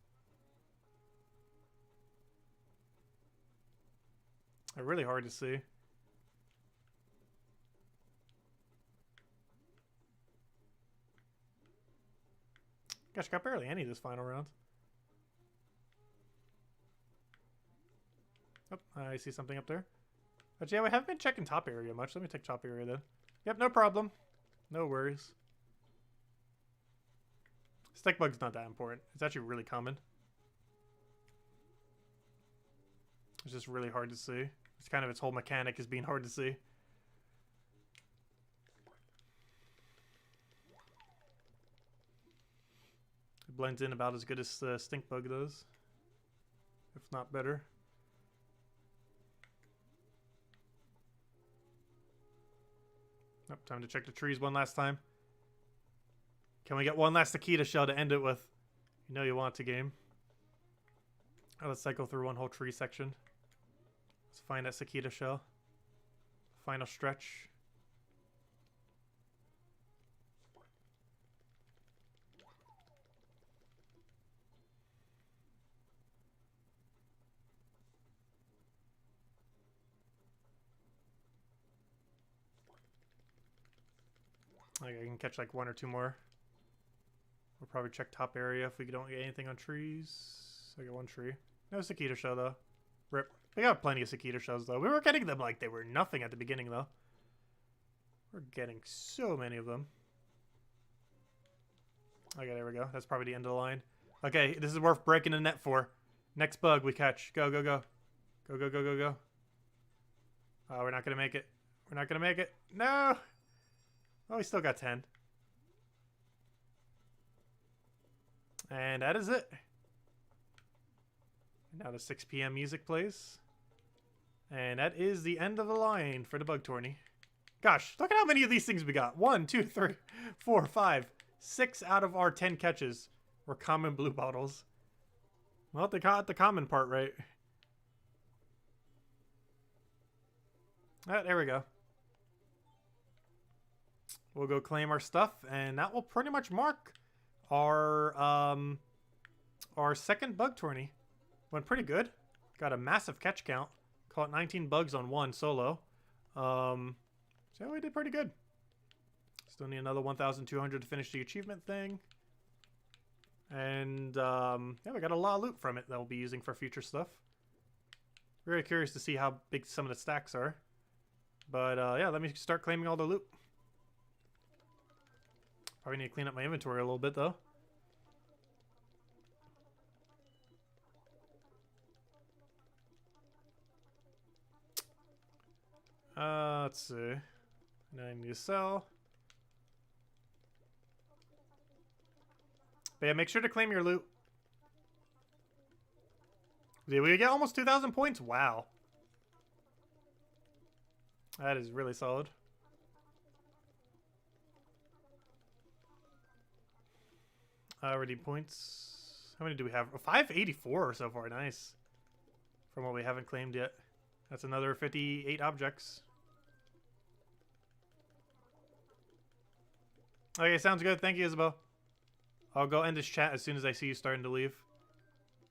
They're really hard to see. Gosh, got barely any this final round. Oh, I see something up there. But yeah, we haven't been checking top area much. Let me take top area then. Yep, no problem. No worries. Stick bug's not that important. It's actually really common. It's just really hard to see. It's kind of its whole mechanic is being hard to see. blends in about as good as Stink Bug does, if not better. Nope, time to check the trees one last time. Can we get one last Akita shell to end it with? You know you want to, game. Right, let's cycle through one whole tree section. Let's find that Cicada shell. Final stretch. Like I can catch like one or two more. We'll probably check top area if we don't get anything on trees. I got one tree. No Cicada shell though. Rip. We got plenty of Cicada shells though. We were getting them like they were nothing at the beginning though. We're getting so many of them. Okay, there we go. That's probably the end of the line. Okay, this is worth breaking the net for. Next bug we catch. Go, go, go. Go, go, go, go, go. Oh, we're not going to make it. We're not going to make it. No! Oh, we still got 10. And that is it. And now the 6 p.m. music plays. And that is the end of the line for the bug tourney. Gosh, look at how many of these things we got. 1, 2, 3, 4, 5, 6 out of our 10 catches were common blue bottles. Well, they got the common part right. There we go. We'll go claim our stuff, and that will pretty much mark our second bug tourney. Went pretty good. Got a massive catch count. Caught 19 bugs on one solo. So we did pretty good. Still need another 1,200 to finish the achievement thing. And yeah, we got a lot of loot from it that we'll be using for future stuff. Very curious to see how big some of the stacks are. But yeah, let me start claiming all the loot. Probably need to clean up my inventory a little bit though. Let's see. Now I need to sell. But yeah, make sure to claim your loot. Did we get almost 2,000 points? Wow. That is really solid. Redeem points. How many do we have? 584 so far. Nice. From what we haven't claimed yet. That's another 58 objects. Okay, sounds good. Thank you, Isabel. I'll go end this chat as soon as I see you starting to leave.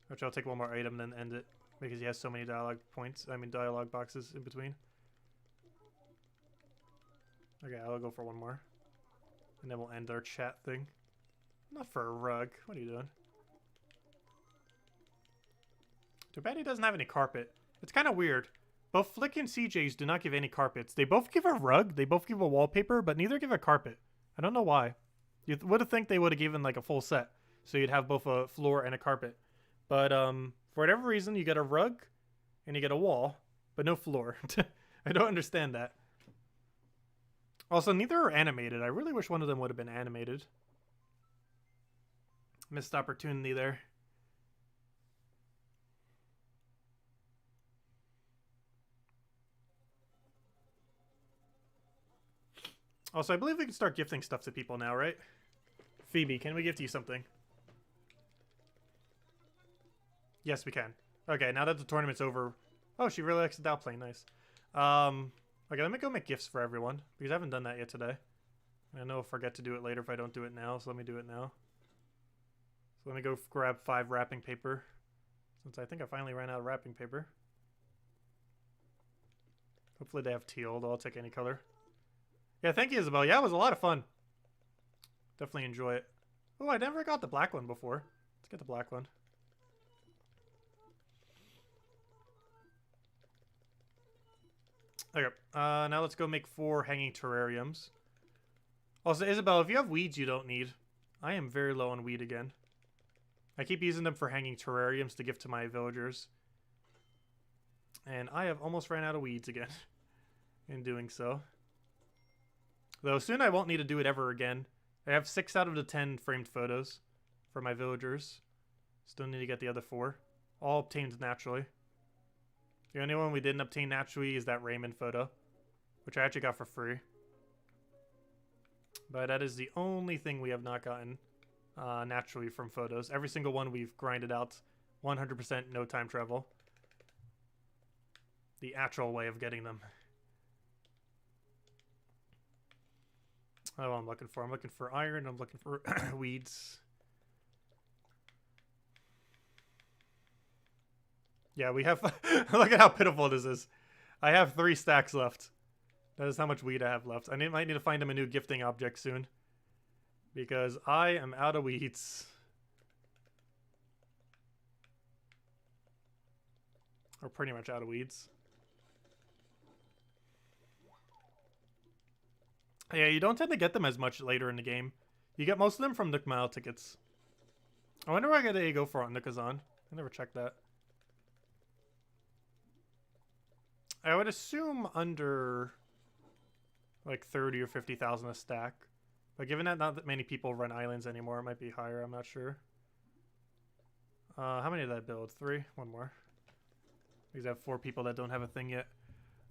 Which I'll take one more item then end it. Because he has so many dialogue points. I mean dialogue boxes in between. Okay, I'll go for one more. And then we'll end our chat thing. Not for a rug. What are you doing? Too bad he doesn't have any carpet. It's kind of weird. Both Flick and CJ's do not give any carpets. They both give a rug. They both give a wallpaper, but neither give a carpet. I don't know why. You would have think they would have given like a full set. So you'd have both a floor and a carpet. But for whatever reason, you get a rug and you get a wall, but no floor. I don't understand that. Also, neither are animated. I really wish one of them would have been animated. Missed opportunity there. Also, I believe we can start gifting stuff to people now, right? Phoebe, can we gift you something? Yes, we can. Okay, now that the tournament's over... Oh, she really likes the Dowplane. Nice. Okay, let me go make gifts for everyone, because I haven't done that yet today. And I know I'll forget to do it later if I don't do it now, so let me do it now. So let me go grab 5 wrapping paper, since I think I finally ran out of wrapping paper. Hopefully they have teal, though I'll take any color. Yeah, thank you, Isabel. Yeah, it was a lot of fun. Definitely enjoy it. Oh, I never got the black one before. Let's get the black one. Okay, now let's go make 4 hanging terrariums. Also, Isabel, if you have weeds you don't need, I am very low on weed again. I keep using them for hanging terrariums to give to my villagers. And I have almost ran out of weeds again in doing so. Though soon I won't need to do it ever again. I have 6 out of the 10 framed photos for my villagers. Still need to get the other 4. All obtained naturally. The only one we didn't obtain naturally is that Raymond photo, which I actually got for free. But that is the only thing we have not gotten naturally from photos. Every single one we've grinded out 100% no time travel. The actual way of getting them. Oh, I'm looking for. I'm looking for iron. I'm looking for weeds. Yeah, we have... Look at how pitiful this is. I have 3 stacks left. That is how much weed I have left. I might need to find him a new gifting object soon. Because I am out of weeds. Or pretty much out of weeds. Yeah, you don't tend to get them as much later in the game. You get most of them from Nook Mile tickets. I wonder what I gotta go for on Nookazon. I never checked that. I would assume under like 30 or 50,000 a stack. But given that not that many people run islands anymore, it might be higher, I'm not sure. How many did I build? 3? 1 more. Because I have 4 people that don't have a thing yet.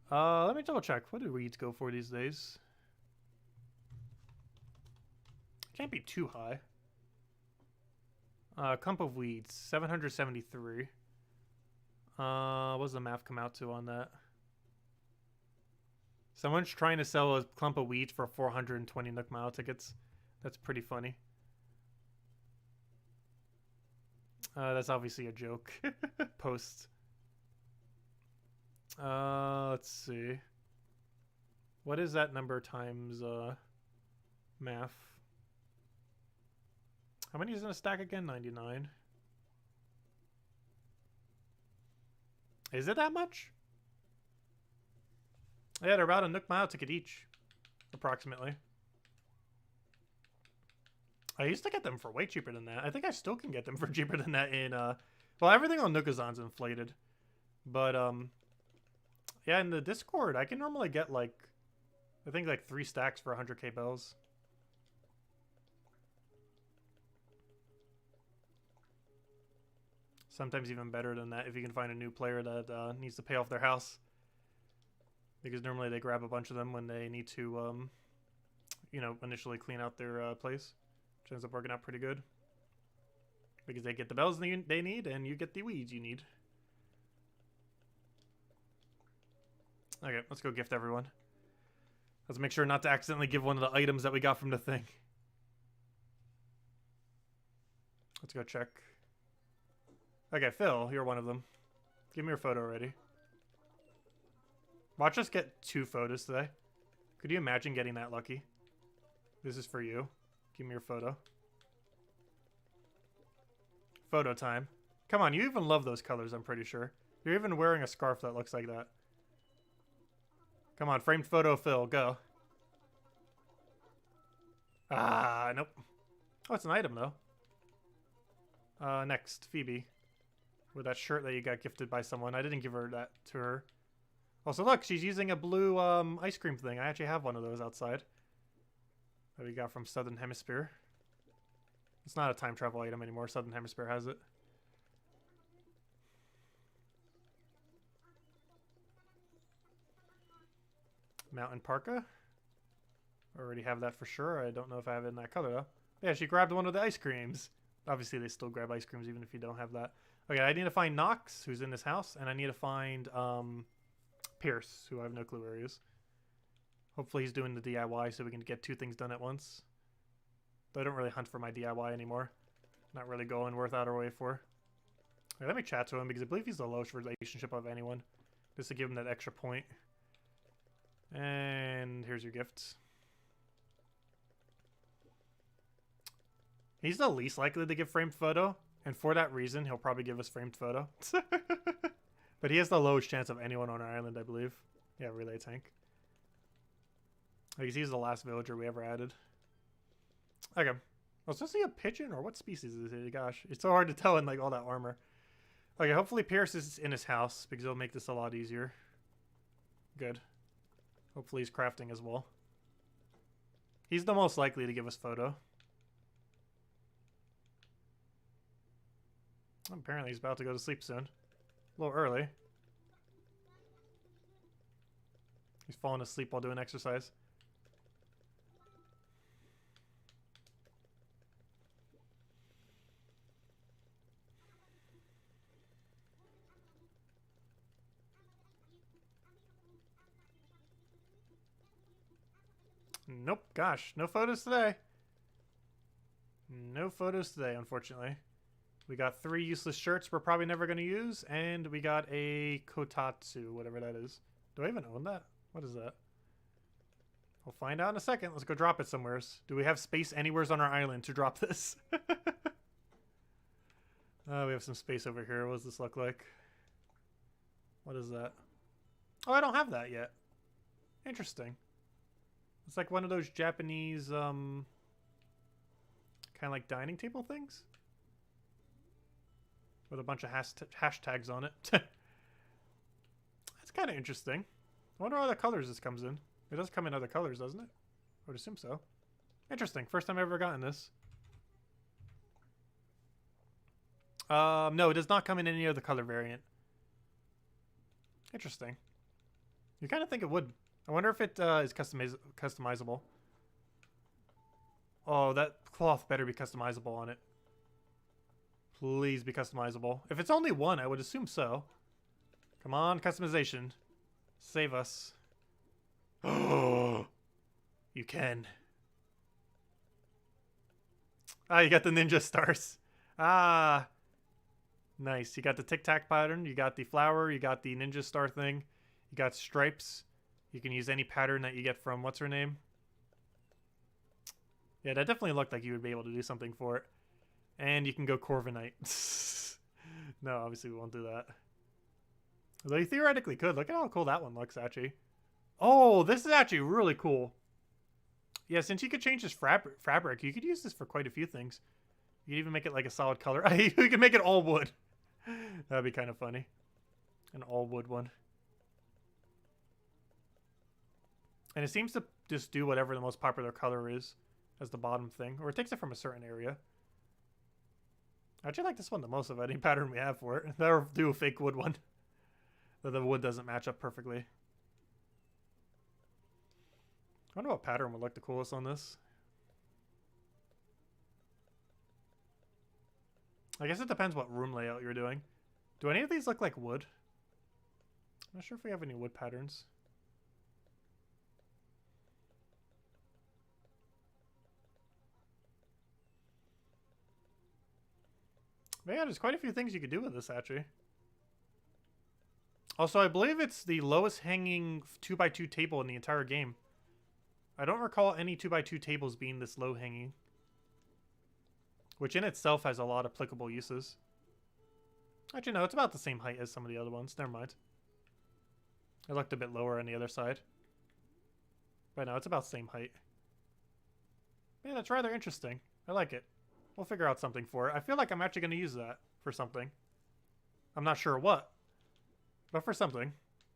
Let me double check. What do weeds go for these days? Can't be too high. Clump of weeds, 773. What does the math come out to on that? Someone's trying to sell a clump of weeds for 420 Nook Mile tickets. That's pretty funny. That's obviously a joke. Post. Let's see. What is that number times math? How many is in a stack again? 99. Is it that much? Yeah, they're about a Nook Mile ticket each. Approximately. I used to get them for way cheaper than that. I think I still can get them for cheaper than that in, well, everything on Nookazon's inflated. But, yeah, in the Discord, I can normally get, like, I think, like, 3 stacks for 100k bells. Sometimes even better than that if you can find a new player that needs to pay off their house. Because normally they grab a bunch of them when they need to, you know, initially clean out their place. Which ends up working out pretty good. Because they get the bells they need, and you get the weeds you need. Okay, let's go gift everyone. Let's make sure not to accidentally give one of the items that we got from the thing. Let's go check. Okay, Phil, you're one of them. Give me your photo already. Watch us get 2 photos today. Could you imagine getting that lucky? This is for you. Give me your photo. Photo time. Come on, you even love those colors, I'm pretty sure. You're even wearing a scarf that looks like that. Come on, framed photo, Phil, go. Ah, nope. Oh, it's an item, though. Next, Phoebe. With that shirt that you got gifted by someone. I didn't give her that to her. Also, look, she's using a blue ice cream thing. I actually have one of those outside. That we got from Southern Hemisphere. It's not a time travel item anymore. Southern Hemisphere has it. Mountain Parka. Already have that for sure. I don't know if I have it in that color, though. Yeah, she grabbed one of the ice creams. Obviously, they still grab ice creams even if you don't have that. Okay, I need to find Nox, who's in this house, and I need to find Pierce, who I have no clue where he is. Hopefully he's doing the DIY so we can get 2 things done at once. Though I don't really hunt for my DIY anymore. Not really going worth out our way for. Okay, let me chat to him because I believe he's the lowest relationship of anyone. Just to give him that extra point. And here's your gifts. He's the least likely to give framed photo. And for that reason, he'll probably give us framed photo. But he has the lowest chance of anyone on our island, I believe. Yeah, relay tank. Because he's the last villager we ever added. Okay. Was this a pigeon or what species is it? Gosh, it's so hard to tell in like all that armor. Okay, hopefully Pierce is in his house because it'll make this a lot easier. Good. Hopefully he's crafting as well. He's the most likely to give us photo. Apparently he's about to go to sleep soon. A little early. He's falling asleep while doing exercise. Nope, gosh, no photos today. No photos today, unfortunately. We got 3 useless shirts we're probably never going to use, and we got a kotatsu, whatever that is. Do I even own that? What is that? We'll find out in a second. Let's go drop it somewhere. Do we have space anywheres on our island to drop this? We have some space over here. What does this look like? What is that? Oh, I don't have that yet. Interesting. It's like one of those Japanese, kind of like dining table things. With a bunch of hashtags on it. That's kind of interesting. I wonder what other colors this comes in. It does come in other colors, doesn't it? I would assume so. Interesting. First time I've ever gotten this. No, it does not come in any other color variant. Interesting. You kind of think it would. I wonder if it is customizable. Oh, that cloth better be customizable on it. Please be customizable. If it's only one, I would assume so. Come on, customization. Save us. Oh, you can. Ah, you got the ninja stars. Ah, nice. You got the tic-tac pattern. You got the flower. You got the ninja star thing. You got stripes. You can use any pattern that you get from what's her name. Yeah, that definitely looked like you would be able to do something for it. And you can go Corviknight. No, obviously we won't do that. Although you theoretically could. Look at how cool that one looks, actually. Oh, this is actually really cool. Yeah, since you could change this fabric, you could use this for quite a few things. You could even make it like a solid color. You could make it all wood. That'd be kind of funny. An all wood one. And it seems to just do whatever the most popular color is as the bottom thing. Or it takes it from a certain area. I actually like this one the most of any pattern we have for it. They'll do a fake wood one. Though the wood doesn't match up perfectly. I wonder what pattern would look the coolest on this. I guess it depends what room layout you're doing. Do any of these look like wood? I'm not sure if we have any wood patterns. But yeah, there's quite a few things you could do with this, actually. Also, I believe it's the lowest hanging 2x2 table in the entire game. I don't recall any 2x2 tables being this low hanging. Which in itself has a lot of applicable uses. Actually, no, it's about the same height as some of the other ones. Never mind. It looked a bit lower on the other side. But no, it's about the same height. Yeah, that's rather interesting. I like it. We'll figure out something for it. I feel like I'm actually going to use that for something. I'm not sure what. But for something.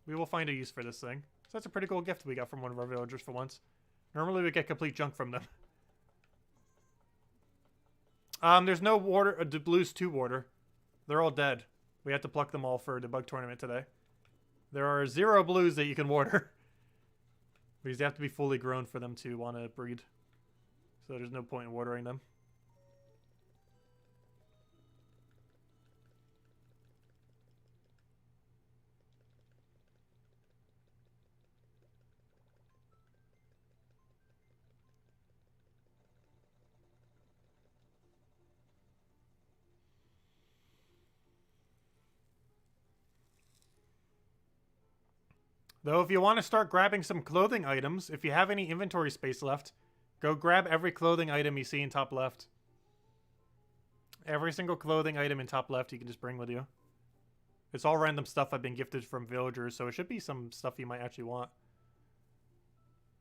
We will find a use for this thing. So that's a pretty cool gift we got from one of our villagers for once. Normally we get complete junk from them. There's no water, blues 2 water. They're all dead. We have to pluck them all for the bug tournament today. There are 0 blues that you can water. Because they have to be fully grown for them to want to breed. So there's no point in watering them. Though if you want to start grabbing some clothing items, if you have any inventory space left, go grab every clothing item you see in top left. Every single clothing item in top left you can just bring with you. It's all random stuff I've been gifted from villagers, so it should be some stuff you might actually want.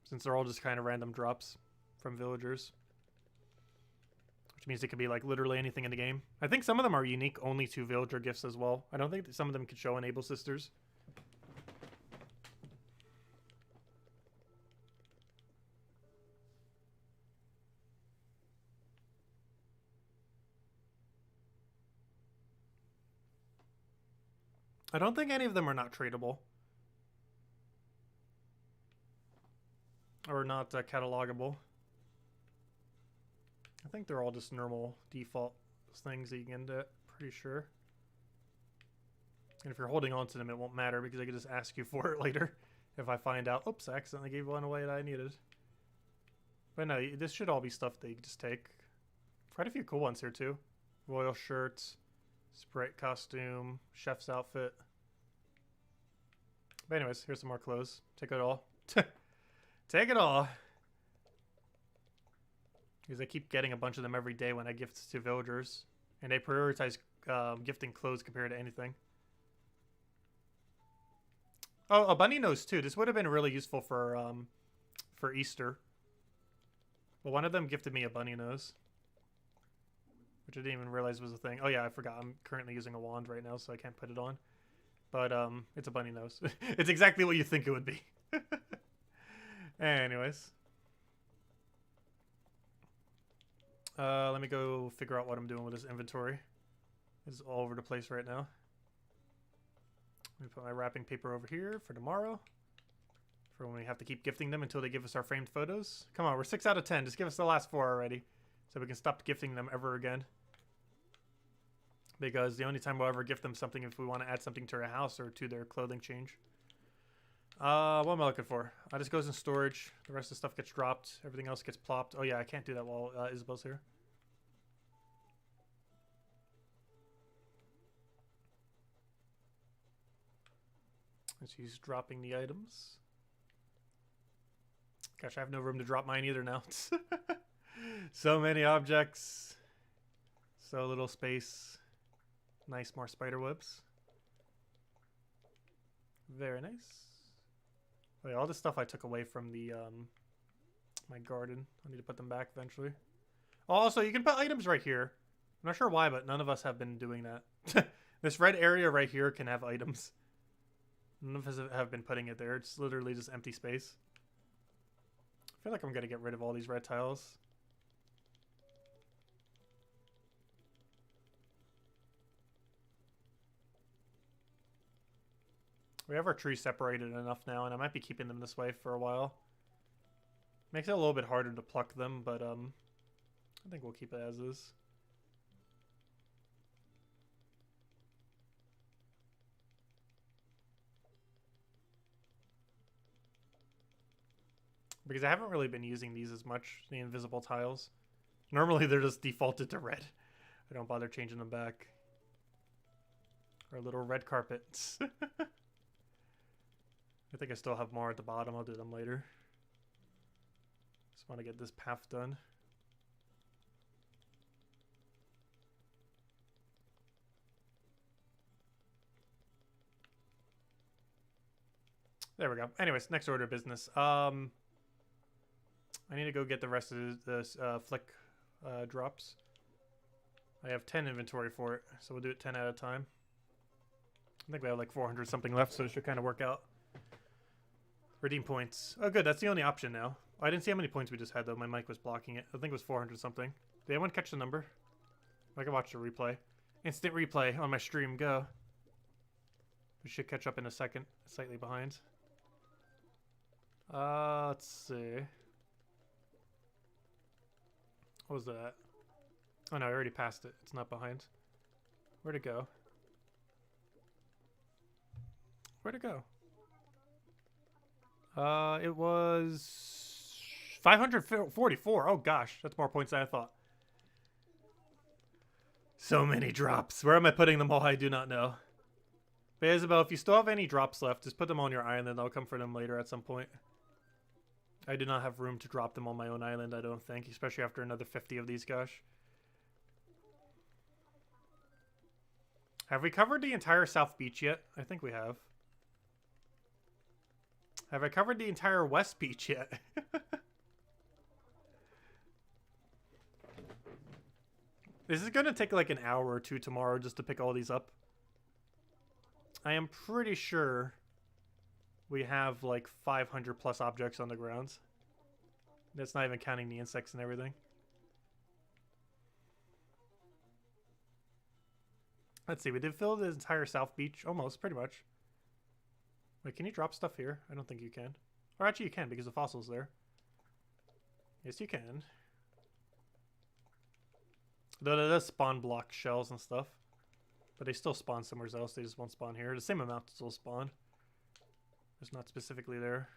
Since they're all just kind of random drops from villagers. Which means it could be like literally anything in the game. I think some of them are unique only to villager gifts as well. I don't think that some of them could show Enable Sisters. I don't think any of them are not tradable. Or not catalogable. I think they're all just normal default things that you can get, pretty sure. And if you're holding on to them, it won't matter because I can just ask you for it later if I find out, oops, I accidentally gave one away that I needed. But no, this should all be stuff that you can just take. Quite a few cool ones here too. Royal shirts, Sprite costume, chef's outfit. But anyways, here's some more clothes. Take it all. Take it all. Because I keep getting a bunch of them every day when I gift to villagers. And they prioritize gifting clothes compared to anything. Oh, a bunny nose too. This would have been really useful for Easter. Well, one of them gifted me a bunny nose. Which I didn't even realize was a thing. Oh yeah, I forgot. I'm currently using a wand right now, so I can't put it on. But it's a bunny nose. It's exactly what you think it would be. Anyways. Let me go figure out what I'm doing with this inventory. It's all over the place right now. Let me put my wrapping paper over here for tomorrow. For when we have to keep gifting them until they give us our framed photos. Come on, we're 6 out of 10. Just give us the last 4 already. So we can stop gifting them ever again. Because the only time we'll ever gift them something if we want to add something to their house or to their clothing change. What am I looking for? This goes in storage. The rest of the stuff gets dropped. Everything else gets plopped. Oh yeah, I can't do that while Isabel's here. And she's dropping the items. Gosh, I have no room to drop mine either now. So many objects. So little space. Nice, more spider webs. Very nice. Oh yeah, all this stuff I took away from the my garden. I need to put them back eventually. Also, you can put items right here. I'm not sure why, but none of us have been doing that. This red area right here can have items. None of us have been putting it there. It's literally just empty space. I feel like I'm gonna get rid of all these red tiles. We have our trees separated enough now, and I might be keeping them this way for a while. Makes it a little bit harder to pluck them, but I think we'll keep it as is. Because I haven't really been using these as much, the invisible tiles. Normally they're just defaulted to red. I don't bother changing them back. Our little red carpets. I think I still have more at the bottom. I'll do them later. Just want to get this path done. There we go. Anyways, next order of business. I need to go get the rest of this flick drops. I have 10 inventory for it, so we'll do it 10 at a time. I think we have like 400 something left, so it should kind of work out. Redeem points. Oh, good. That's the only option now. I didn't see how many points we just had, though. My mic was blocking it. I think it was 400 something. Did anyone catch the number? I can watch the replay. Instant replay on my stream. Go. We should catch up in a second. Slightly behind. Let's see. What was that? Oh, no. I already passed it. It's not behind. Where'd it go? Where'd it go? It was 544. Oh gosh, that's more points than I thought. So many drops. Where am I putting them all? I do not know. But Isabel, if you still have any drops left, just put them on your island. I'll come for them later at some point. I do not have room to drop them on my own island, I don't think. Especially after another 50 of these, gosh. Have we covered the entire South Beach yet? I think we have. Have I covered the entire West Beach yet? This is going to take like an hour or two tomorrow just to pick all these up. I am pretty sure we have like 500 plus objects on the grounds. That's not even counting the insects and everything. Let's see, we did fill the entire South Beach, almost, pretty much. Wait, can you drop stuff here? I don't think you can. Or actually you can, because the fossil's there. Yes, you can. Though that does spawn block shells and stuff. But they still spawn somewhere else, they just won't spawn here. The same amount still spawn. It's not specifically there.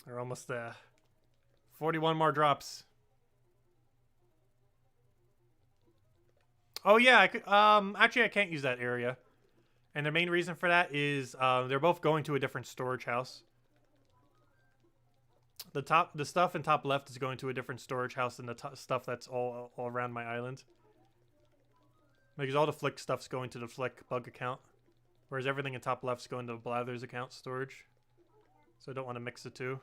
We're almost there. 41 more drops. Oh yeah, actually I can't use that area. And the main reason for that is they're both going to a different storage house. The stuff in top left is going to a different storage house than the stuff that's all around my island. Because all the Flick stuff's going to the Flick bug account. Whereas everything in top left's going to Blather's account storage. So I don't want to mix the two.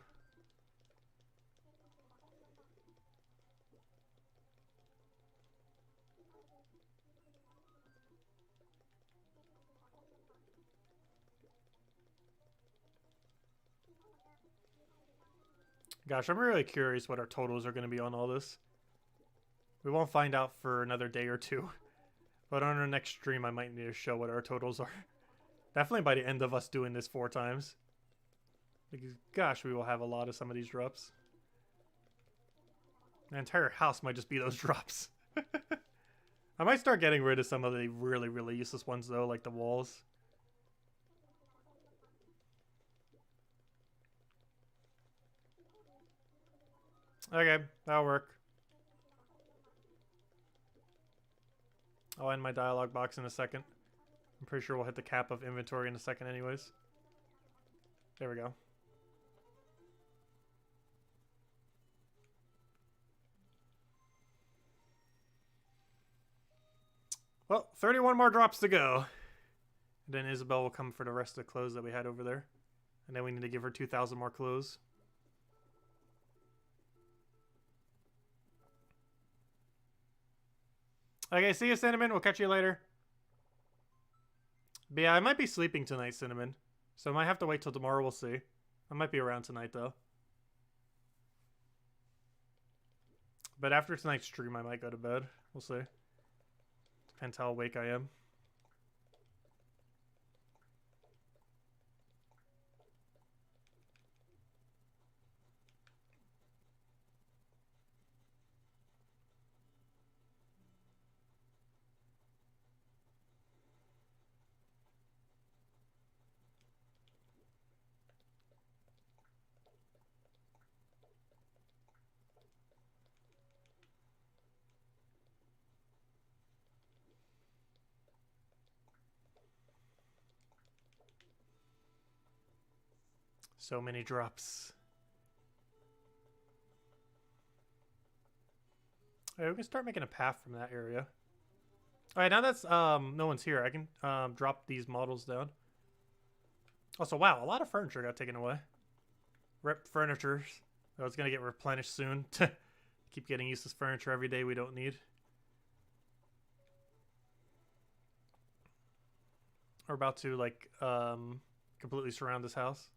Gosh, I'm really curious what our totals are going to be on all this. We won't find out for another day or two. But on our next stream, I might need to show what our totals are. Definitely by the end of us doing this 4 times. Because, gosh, we will have a lot of some of these drops. The entire house might just be those drops. I might start getting rid of some of the really, really useless ones, though, like the walls. Okay, that'll work. I'll end my dialogue box in a second. I'm pretty sure we'll hit the cap of inventory in a second anyways. There we go. Well, 31 more drops to go. And then Isabel will come for the rest of the clothes that we had over there. And then we need to give her 2,000 more clothes. Okay, see you, Cinnamon. We'll catch you later. But yeah, I might be sleeping tonight, Cinnamon. So I might have to wait till tomorrow. We'll see. I might be around tonight, though. But after tonight's stream, I might go to bed. We'll see. Depends how awake I am. So many drops. Alright, we can start making a path from that area. Alright, now that's no one's here, I can drop these models down. Also, wow, a lot of furniture got taken away. Ripped furniture. Oh, it's gonna get replenished soon. Keep getting useless furniture every day we don't need. We're about to, like, completely surround this house.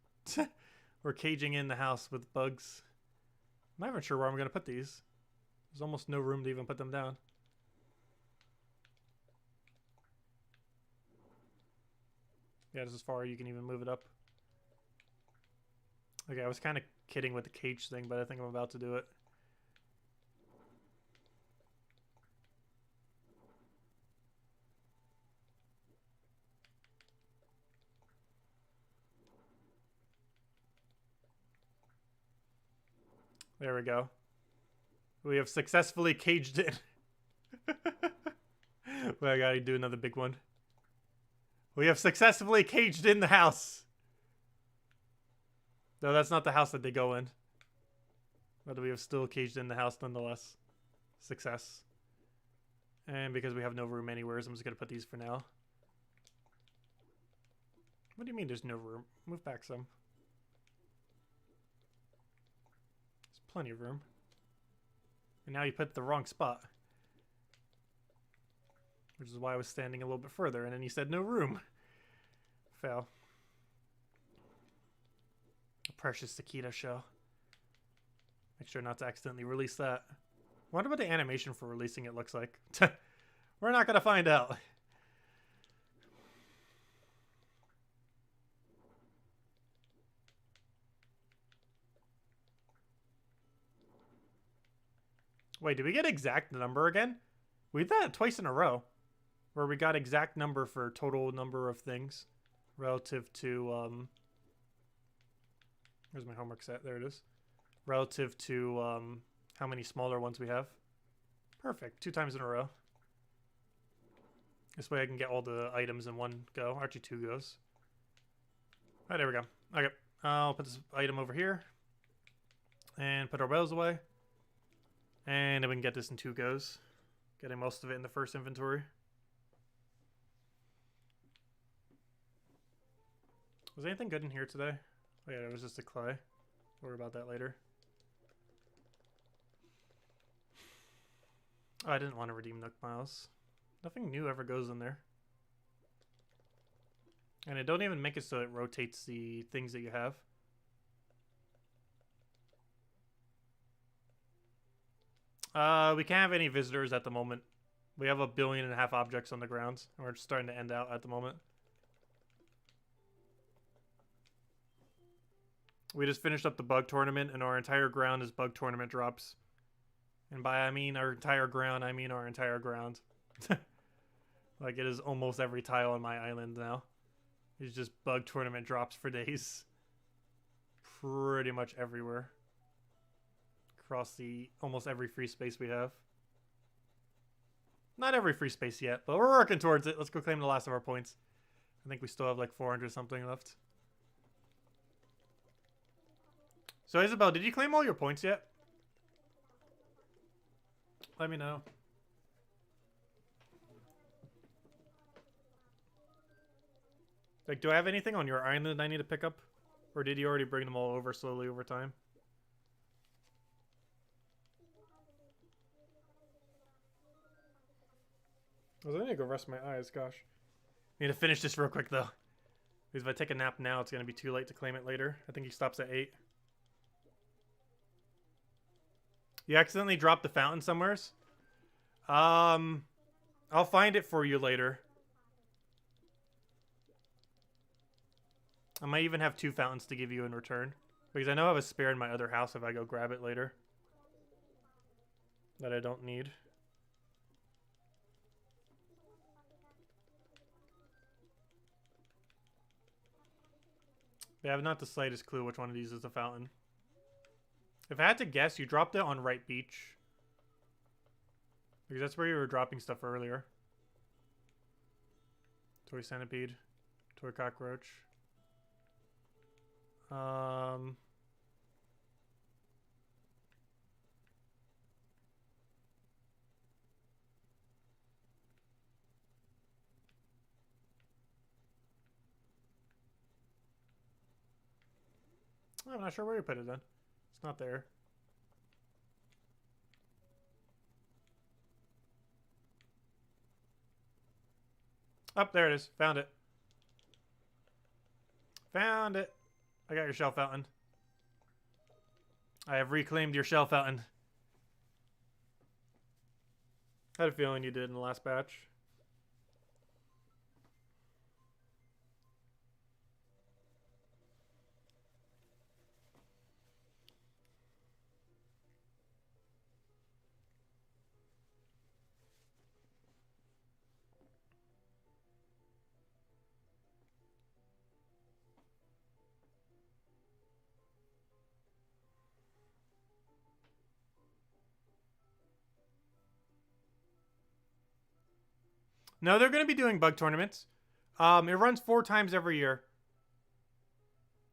We're caging in the house with bugs. I'm not even sure where I'm going to put these. There's almost no room to even put them down. Yeah, this is far you can even move it up. Okay, I was kind of kidding with the cage thing, but I think I'm about to do it. There we go. We have successfully caged in. Well, I gotta do another big one. We have successfully caged in the house. No, that's not the house that they go in. But we have still caged in the house nonetheless. Success. And because we have no room anywhere, I'm just gonna put these for now. What do you mean there's no room? Move back some. Plenty of room. And now you put the wrong spot. Which is why I was standing a little bit further, and then you said no room. Fail. A precious taquito shell. Make sure not to accidentally release that. I wonder what the animation for releasing it looks like. We're not going to find out. Wait, did we get exact number again? We did that twice in a row. Where we got exact number for total number of things. Relative to, where's my homework set? There it is. Relative to, how many smaller ones we have. Perfect. 2 times in a row. This way I can get all the items in one go. Actually, 2 goes. Alright, there we go. Okay. I'll put this item over here. And put our whales away. And then we can get this in 2 goes. Getting most of it in the first inventory. Was anything good in here today? Oh yeah, it was just a clay. Worry about that later. Oh, I didn't want to redeem Nook Miles. Nothing new ever goes in there. And it don't even make it so it rotates the things that you have. We can't have any visitors at the moment. We have 1.5 billion objects on the ground, and we're just starting to end out at the moment. We just finished up the bug tournament, and our entire ground is bug tournament drops. And by I mean our entire ground, I mean our entire ground. Like it is almost every tile on my island now. It's just bug tournament drops for days. Pretty much everywhere. Across the almost every free space we have. Not every free space yet, but we're working towards it. Let's go claim the last of our points. I think we still have like 400 something left. So Isabel, did you claim all your points yet? Let me know. Like, do I have anything on your island I need to pick up? Or did you already bring them all over slowly over time? I was gonna go rest my eyes, gosh. Need to finish this real quick though. Because if I take a nap now, it's gonna be too late to claim it later. I think he stops at 8. You accidentally dropped the fountain somewheres? I'll find it for you later. I might even have 2 fountains to give you in return. Because I know I have a spare in my other house if I go grab it later. That I don't need. I have not the slightest clue which one of these is the fountain. If I had to guess, you dropped it on Right Beach. Because that's where you were dropping stuff earlier. Toy centipede. Toy cockroach. I'm not sure where you put it then. It's not there. Oh, there it is. Found it. Found it. I got your shell fountain. I have reclaimed your shell fountain. I had a feeling you did in the last batch. No, they're going to be doing bug tournaments. It runs 4 times every year.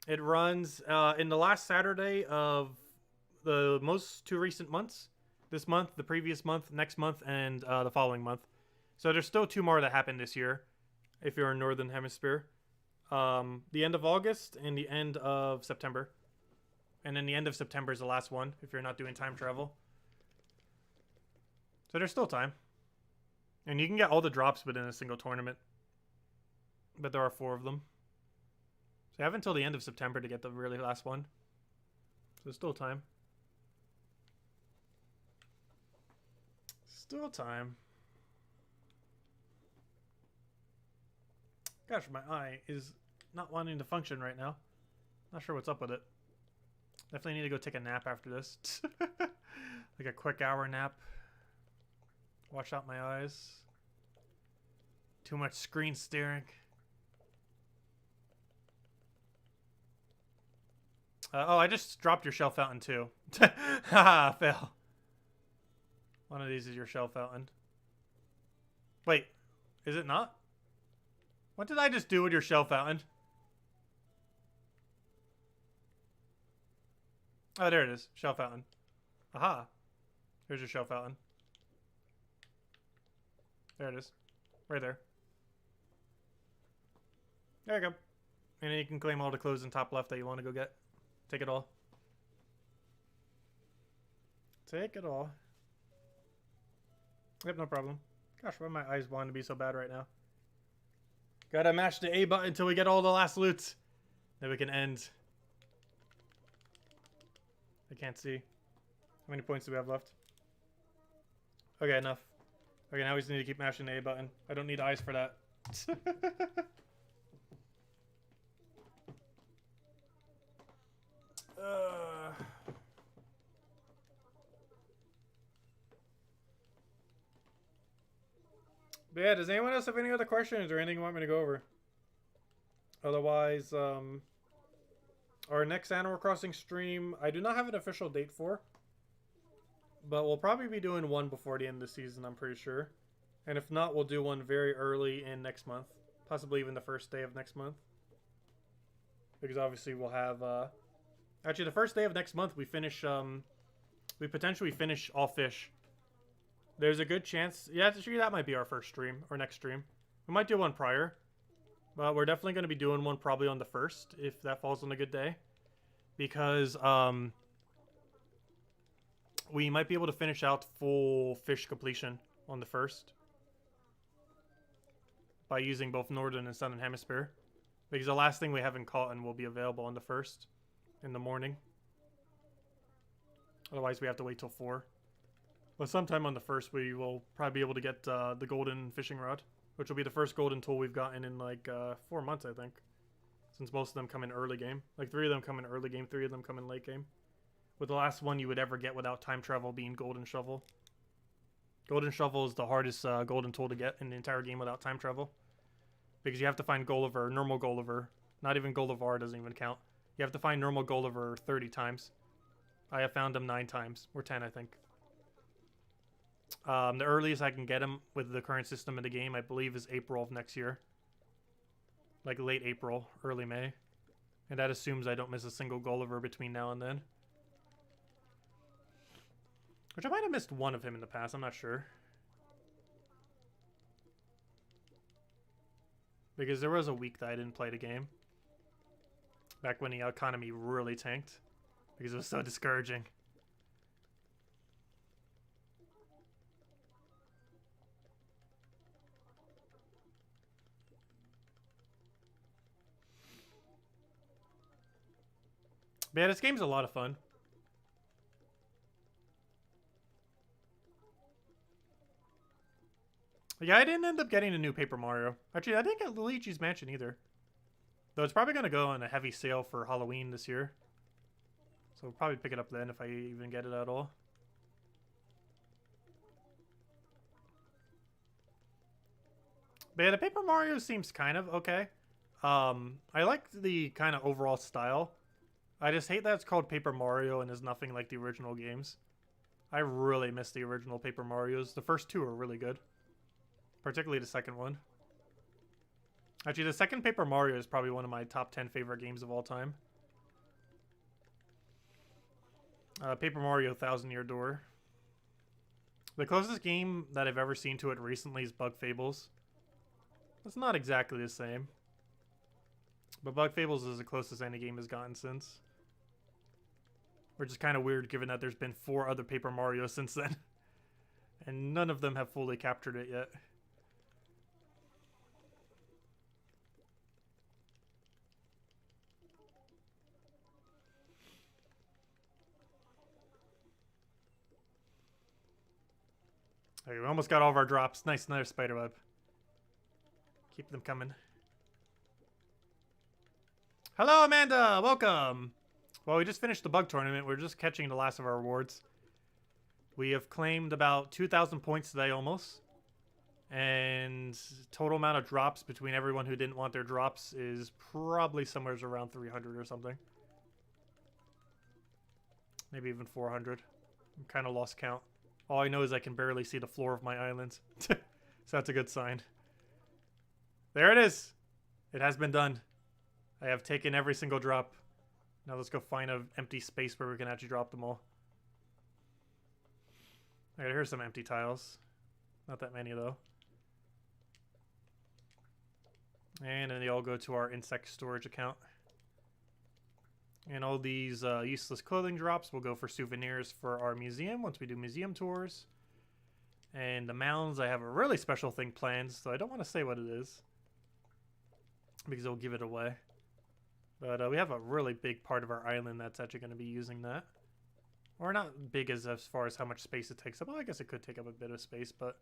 It runs in the last Saturday of the most 2 recent months. This month, the previous month, next month, and the following month. So there's still 2 more that happened this year, if you're in Northern Hemisphere. The end of August and the end of September. And then the end of September is the last one, if you're not doing time travel. So there's still time. And you can get all the drops within a single tournament. But there are 4 of them. So you have until the end of September to get the really last one. So there's still time. Still time. Gosh, my eye is not wanting to function right now. Not sure what's up with it. Definitely need to go take a nap after this. Like a quick hour nap. Wash out my eyes. Too much screen staring. Oh, I just dropped your shell fountain too. Haha, fail. One of these is your shell fountain. Wait, is it not? What did I just do with your shell fountain? Oh, there it is. Shell fountain. Aha. Here's your shell fountain. There it is. Right there. There you go. And then you can claim all the clothes in top left that you want to go get. Take it all. Take it all. Yep, no problem. Gosh, why my eyes want to be so bad right now? Gotta mash the A button until we get all the last loot. Then we can end. I can't see. How many points do we have left? Okay, enough. Okay, now we just need to keep mashing the A button. I don't need eyes for that. But yeah, does anyone else have any other questions or anything you want me to go over? Otherwise, our next Animal Crossing stream, I do not have an official date for. But we'll probably be doing one before the end of the season, I'm pretty sure. And if not, we'll do one very early in next month. Possibly even the first day of next month. Because obviously we'll have, actually the first day of next month we finish, we potentially finish all fish. There's a good chance, yeah, actually that might be our first stream, or next stream. We might do one prior. But we're definitely going to be doing one probably on the 1st, if that falls on a good day. Because, we might be able to finish out full fish completion on the 1st. By using both Northern and Southern Hemisphere. Because the last thing we haven't caught and will be available on the 1st. In the morning. Otherwise we have to wait till 4. But sometime on the 1st we will probably be able to get the golden fishing rod. Which will be the first golden tool we've gotten in like 4 months, I think. Since most of them come in early game. Like 3 of them come in early game, 3 of them come in late game. With the last one you would ever get without time travel being Golden Shovel. Golden Shovel is the hardest golden tool to get in the entire game without time travel. Because you have to find Gulliver, normal Gulliver. Not even Gullivar doesn't even count. You have to find normal Gulliver 30 times. I have found him 9 times. Or 10, I think. The earliest I can get him with the current system in the game, I believe, is April of next year. Like late April, early May. And that assumes I don't miss a single Gulliver between now and then. Which I might have missed one of him in the past, I'm not sure. Because there was a week that I didn't play the game. Back when the economy really tanked. Because it was so discouraging. But yeah, this game's a lot of fun. Yeah, I didn't end up getting a new Paper Mario. Actually, I didn't get Luigi's Mansion either. Though it's probably going to go on a heavy sale for Halloween this year. So we'll probably pick it up then if I even get it at all. But yeah, the Paper Mario seems kind of okay. I like the kind of overall style. I just hate that it's called Paper Mario and is nothing like the original games. I really miss the original Paper Marios. The first 2 are really good. Particularly the second one. Actually, the second Paper Mario is probably one of my top 10 favorite games of all time. Paper Mario Thousand Year Door. The closest game that I've ever seen to it recently is Bug Fables. It's not exactly the same. But Bug Fables is the closest any game has gotten since. Which is kind of weird given that there's been 4 other Paper Marios since then. And none of them have fully captured it yet. Okay, we almost got all of our drops. Nice, another spiderweb. Keep them coming. Hello, Amanda! Welcome! Well, we just finished the bug tournament. We're just catching the last of our rewards. We have claimed about 2,000 points today, almost. And total amount of drops between everyone who didn't want their drops is probably somewhere around 300 or something. Maybe even 400. I'm kind of lost count. All I know is I can barely see the floor of my island. So that's a good sign. There it is. It has been done. I have taken every single drop. Now let's go find an empty space where we can actually drop them all. Alright, here's some empty tiles. Not that many though. And then they all go to our insect storage account. And all these useless clothing drops will go for souvenirs for our museum once we do museum tours. And the mounds, I have a really special thing planned, so I don't want to say what it is, because it'll give it away. But we have a really big part of our island that's actually going to be using that. Or not big as far as how much space it takes up. Well, I guess it could take up a bit of space, but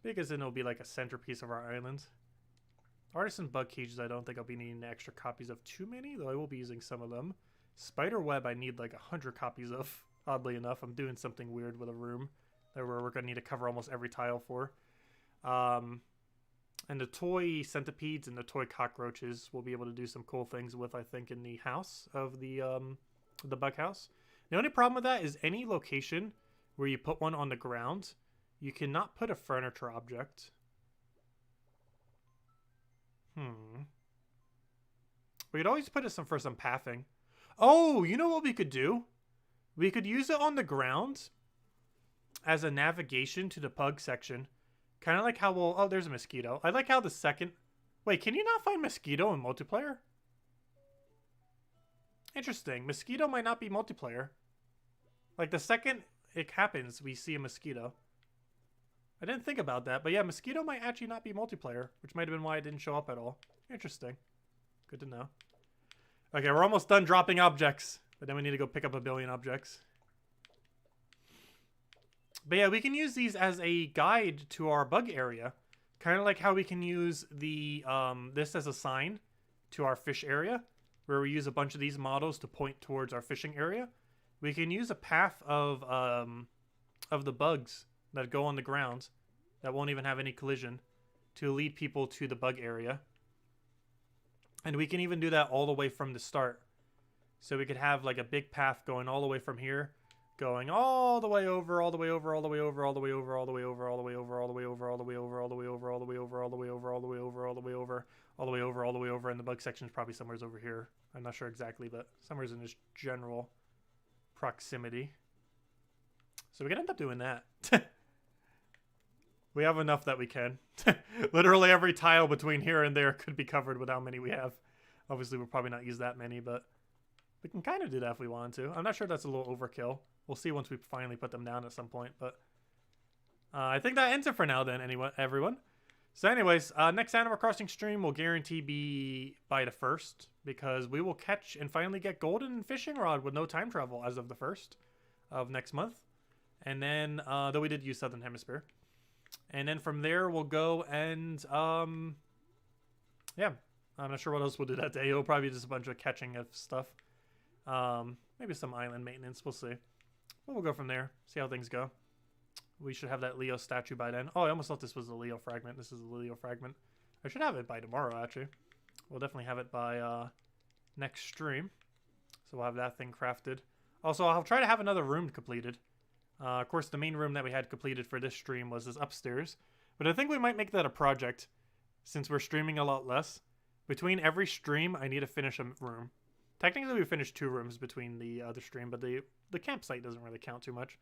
big as in it'll be like a centerpiece of our island. Artisan bug cages, I don't think I'll be needing extra copies of too many, though I will be using some of them. Spider web, I need like 100 copies of, oddly enough. I'm doing something weird with a room that we're going to need to cover almost every tile for. And the toy centipedes and the toy cockroaches we'll be able to do some cool things with, I think, in the house of the bug house. The only problem with that is any location where you put one on the ground, you cannot put a furniture object. We could always put it for some pathing. Oh, you know what we could do? We could use it on the ground as a navigation to the pug section. Kind of like how we'll... Oh, there's a mosquito. I like how the second... Wait, can you not find mosquito in multiplayer? Interesting. Mosquito might not be multiplayer. Like, the second it happens, we see a mosquito. I didn't think about that, but yeah, mosquito might actually not be multiplayer, which might have been why it didn't show up at all. Interesting. Good to know. Okay, we're almost done dropping objects, but then we need to go pick up a billion objects. But yeah, we can use these as a guide to our bug area. Kind of like how we can use the this as a sign to our fish area, where we use a bunch of these models to point towards our fishing area. We can use a path of the bugs that go on the ground that won't even have any collision to lead people to the bug area. And we can even do that all the way from the start. So we could have like a big path going all the way from here, going all the way over, all the way over, all the way over, all the way over, all the way over, all the way over, all the way over, all the way over, all the way over, all the way over, all the way over, all the way over, all the way over, all the way over, all the way over, and the bug section is probably somewhere over here. I'm not sure exactly, but somewhere in this general proximity. So we can end up doing that. We have enough that we can. Literally every tile between here and there could be covered with how many we have. Obviously, we'll probably not use that many, but we can kind of do that if we wanted to. I'm not sure that's a little overkill. We'll see once we finally put them down at some point, but I think that ends it for now then, anyway, everyone. So anyways, next Animal Crossing stream will guarantee be by the 1st, because we will catch and finally get golden fishing rod with no time travel as of the 1st of next month. And then, though we did use Southern Hemisphere. And then from there, we'll go and, yeah, I'm not sure what else we'll do that day. It'll probably be just a bunch of catching of stuff. Maybe some island maintenance. We'll see. But we'll go from there. See how things go. We should have that Leo statue by then. Oh, I almost thought this was a Leo fragment. This is a Leo fragment. I should have it by tomorrow, actually. We'll definitely have it by next stream. So we'll have that thing crafted. Also, I'll try to have another room completed. Of course, the main room that we had completed for this stream was this upstairs. But I think we might make that a project, since we're streaming a lot less. Between every stream, I need to finish a room. Technically, we finished 2 rooms between the other stream, but the campsite doesn't really count too much.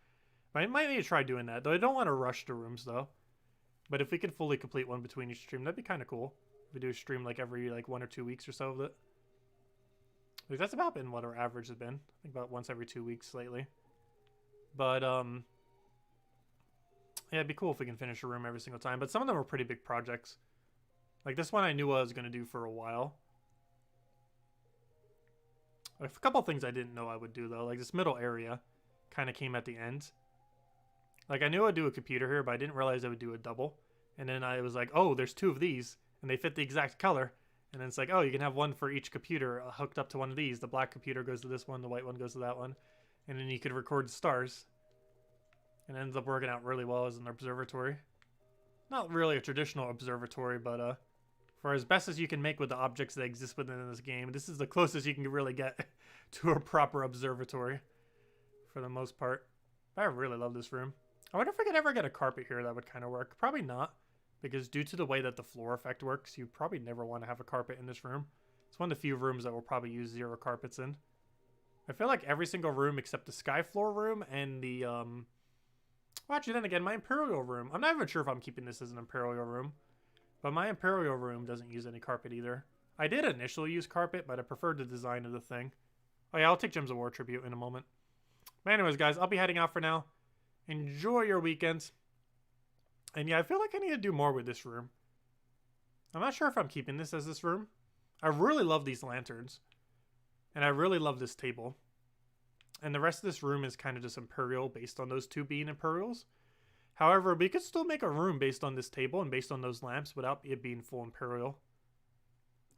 But I might need to try doing that, though I don't want to rush the rooms, though. But if we could fully complete one between each stream, that'd be kind of cool. If we do a stream like every 1 or 2 weeks or so of it. Like, that's about been what our average has been. I think about once every 2 weeks lately. But, Yeah, it'd be cool if we can finish a room every single time, but some of them are pretty big projects. Like this one I knew I was going to do for a while. A couple things I didn't know I would do though, like this middle area kind of came at the end. Like I knew I'd do a computer here, but I didn't realize I would do a double. And then I was like, oh, there's 2 of these, and they fit the exact color. And then it's like, oh, you can have one for each computer hooked up to one of these. The black computer goes to this one, the white one goes to that one. And then you could record stars. And it ends up working out really well as an observatory. Not really a traditional observatory, but for as best as you can make with the objects that exist within this game, this is the closest you can really get to a proper observatory for the most part. I really love this room. I wonder if I could ever get a carpet here that would kind of work. Probably not, because due to the way that the floor effect works, you probably never want to have a carpet in this room. It's one of the few rooms that will probably use 0 carpets in. I feel like every single room except the sky floor room and the well, actually, then again, my Imperial room. I'm not even sure if I'm keeping this as an Imperial room. But my Imperial room doesn't use any carpet either. I did initially use carpet, but I preferred the design of the thing. Oh yeah, I'll take Gems of War Tribute in a moment. But anyways, guys, I'll be heading out for now. Enjoy your weekend. And yeah, I feel like I need to do more with this room. I'm not sure if I'm keeping this as this room. I really love these lanterns. And I really love this table. And the rest of this room is kind of just Imperial based on those 2 being Imperials. However, we could still make a room based on this table and based on those lamps without it being full Imperial.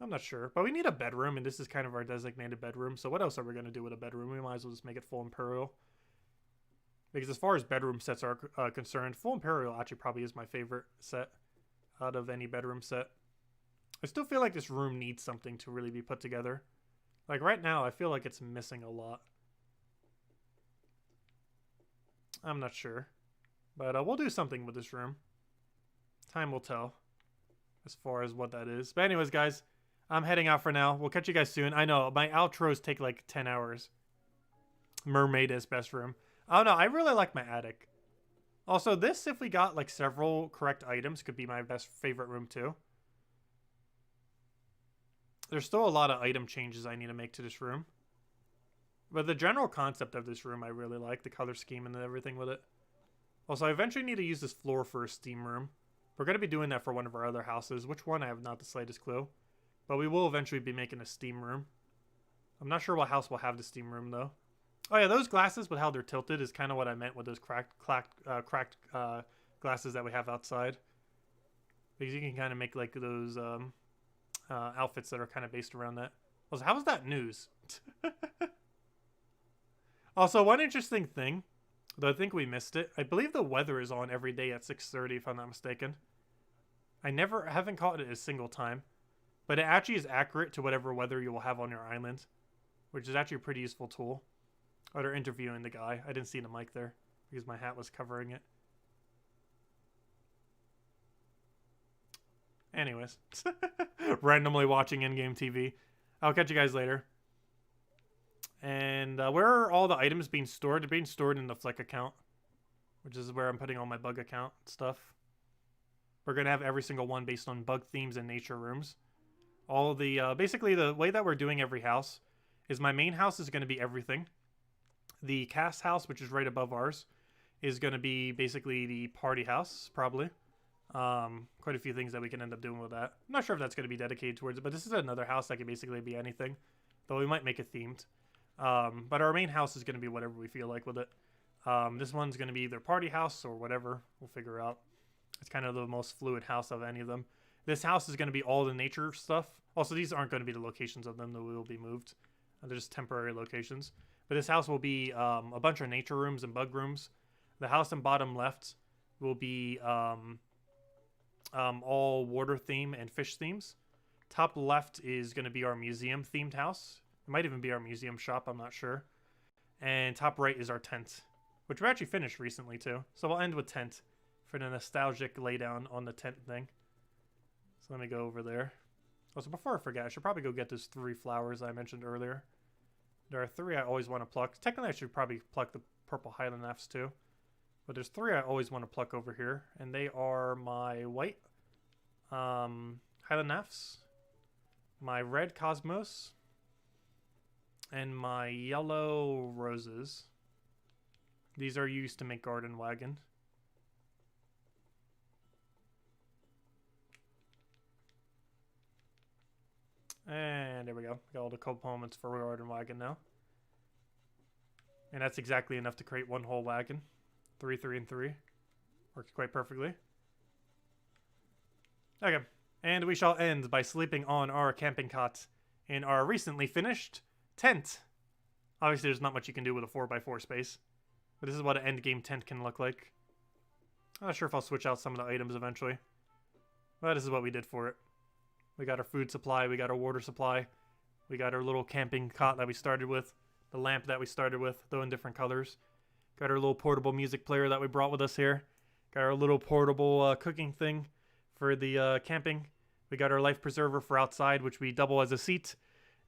I'm not sure. But we need a bedroom, and this is kind of our designated bedroom. So what else are we going to do with a bedroom? We might as well just make it full Imperial. Because as far as bedroom sets are concerned, full Imperial actually probably is my favorite set out of any bedroom set. I still feel like this room needs something to really be put together. Like right now, I feel like it's missing a lot. I'm not sure. But we'll do something with this room. Time will tell as far as what that is. But anyways, guys, I'm heading out for now. We'll catch you guys soon. I know, my outros take like 10 hours. Mermaid is best room. I don't know, I really like my attic. Also, this, if we got like several correct items, could be my best favorite room too. There's still a lot of item changes I need to make to this room. But the general concept of this room I really like. The color scheme and everything with it. Also, I eventually need to use this floor for a steam room. We're going to be doing that for one of our other houses. Which one, I have not the slightest clue. But we will eventually be making a steam room. I'm not sure what house will have the steam room, though. Oh yeah, those glasses with how they're tilted is kind of what I meant with those cracked glasses that we have outside. Because you can kind of make like those outfits that are kind of based around that. Also, how was that news? Also, one interesting thing, though I think we missed it. I believe the weather is on every day at 6:30, if I'm not mistaken. I haven't caught it a single time. But it actually is accurate to whatever weather you will have on your island. Which is actually a pretty useful tool. Oh, they're interviewing the guy. I didn't see the mic there. Because my hat was covering it. Anyways. Randomly watching in-game TV. I'll catch you guys later. And where are all the items being stored? They're being stored in the Flick account. Which is where I'm putting all my bug account stuff. We're going to have every single one based on bug themes and nature rooms. All the, basically the way that we're doing every house is my main house is going to be everything. The cast house, which is right above ours, is going to be basically the party house, probably. Quite a few things that we can end up doing with that. I'm not sure if that's going to be dedicated towards it, but this is another house that can basically be anything. Though we might make it themed. But our main house is going to be whatever we feel like with it. This one's going to be either party house or whatever. We'll figure out. It's kind of the most fluid house of any of them. This house is going to be all the nature stuff. Also, these aren't going to be the locations of them that will be moved. They're just temporary locations. But this house will be a bunch of nature rooms and bug rooms. The house in bottom left will be all water theme and fish themes. Top left is going to be our museum themed house. It might even be our museum shop, I'm not sure. And top right is our tent, which we actually finished recently too. So we'll end with tent for the nostalgic laydown on the tent thing. So let me go over there. Also, before I forget, I should probably go get those 3 flowers I mentioned earlier. There are 3 I always want to pluck. Technically, I should probably pluck the purple Highland Nafs too. But there's 3 I always want to pluck over here. And they are my white Highland Nafs, my red Cosmos, and my yellow roses. These are used to make garden wagon. And there we go. Got all the components for Garden Wagon now. And that's exactly enough to create one whole wagon. 3, 3, and 3. Works quite perfectly. Okay. And we shall end by sleeping on our camping cot in our recently finished tent. Obviously, there's not much you can do with a 4x4 space. But this is what an endgame tent can look like. I'm not sure if I'll switch out some of the items eventually. But this is what we did for it. We got our food supply, we got our water supply, we got our little camping cot that we started with, the lamp that we started with, though in different colors. Got our little portable music player that we brought with us here. Got our little portable cooking thing for the camping. We got our life preserver for outside, which we double as a seat.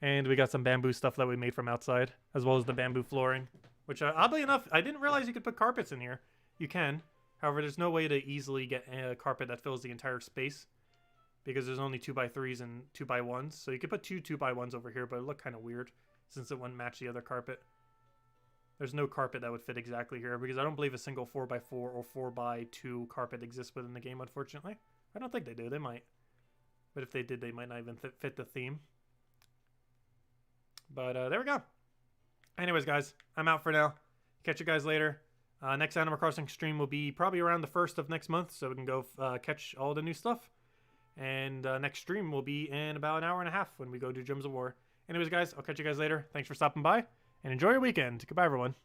And we got some bamboo stuff that we made from outside, as well as the bamboo flooring. Which, oddly enough, I didn't realize you could put carpets in here. You can. However, there's no way to easily get a carpet that fills the entire space, because there's only 2x3s and 2x1s. So you could put 2x1s over here, but it look kind of weird since it wouldn't match the other carpet. There's no carpet that would fit exactly here, because I don't believe a single 4x4 or 4x2 carpet exists within the game, unfortunately. I don't think they do. They might. But if they did, they might not even fit the theme. But there we go. Anyways, guys, I'm out for now. Catch you guys later. Next Animal Crossing stream will be probably around the 1st of next month, so we can go catch all the new stuff. And next stream will be in about an hour and a half when we go do Gems of War. Anyways, guys, I'll catch you guys later. Thanks for stopping by, and enjoy your weekend. Goodbye, everyone.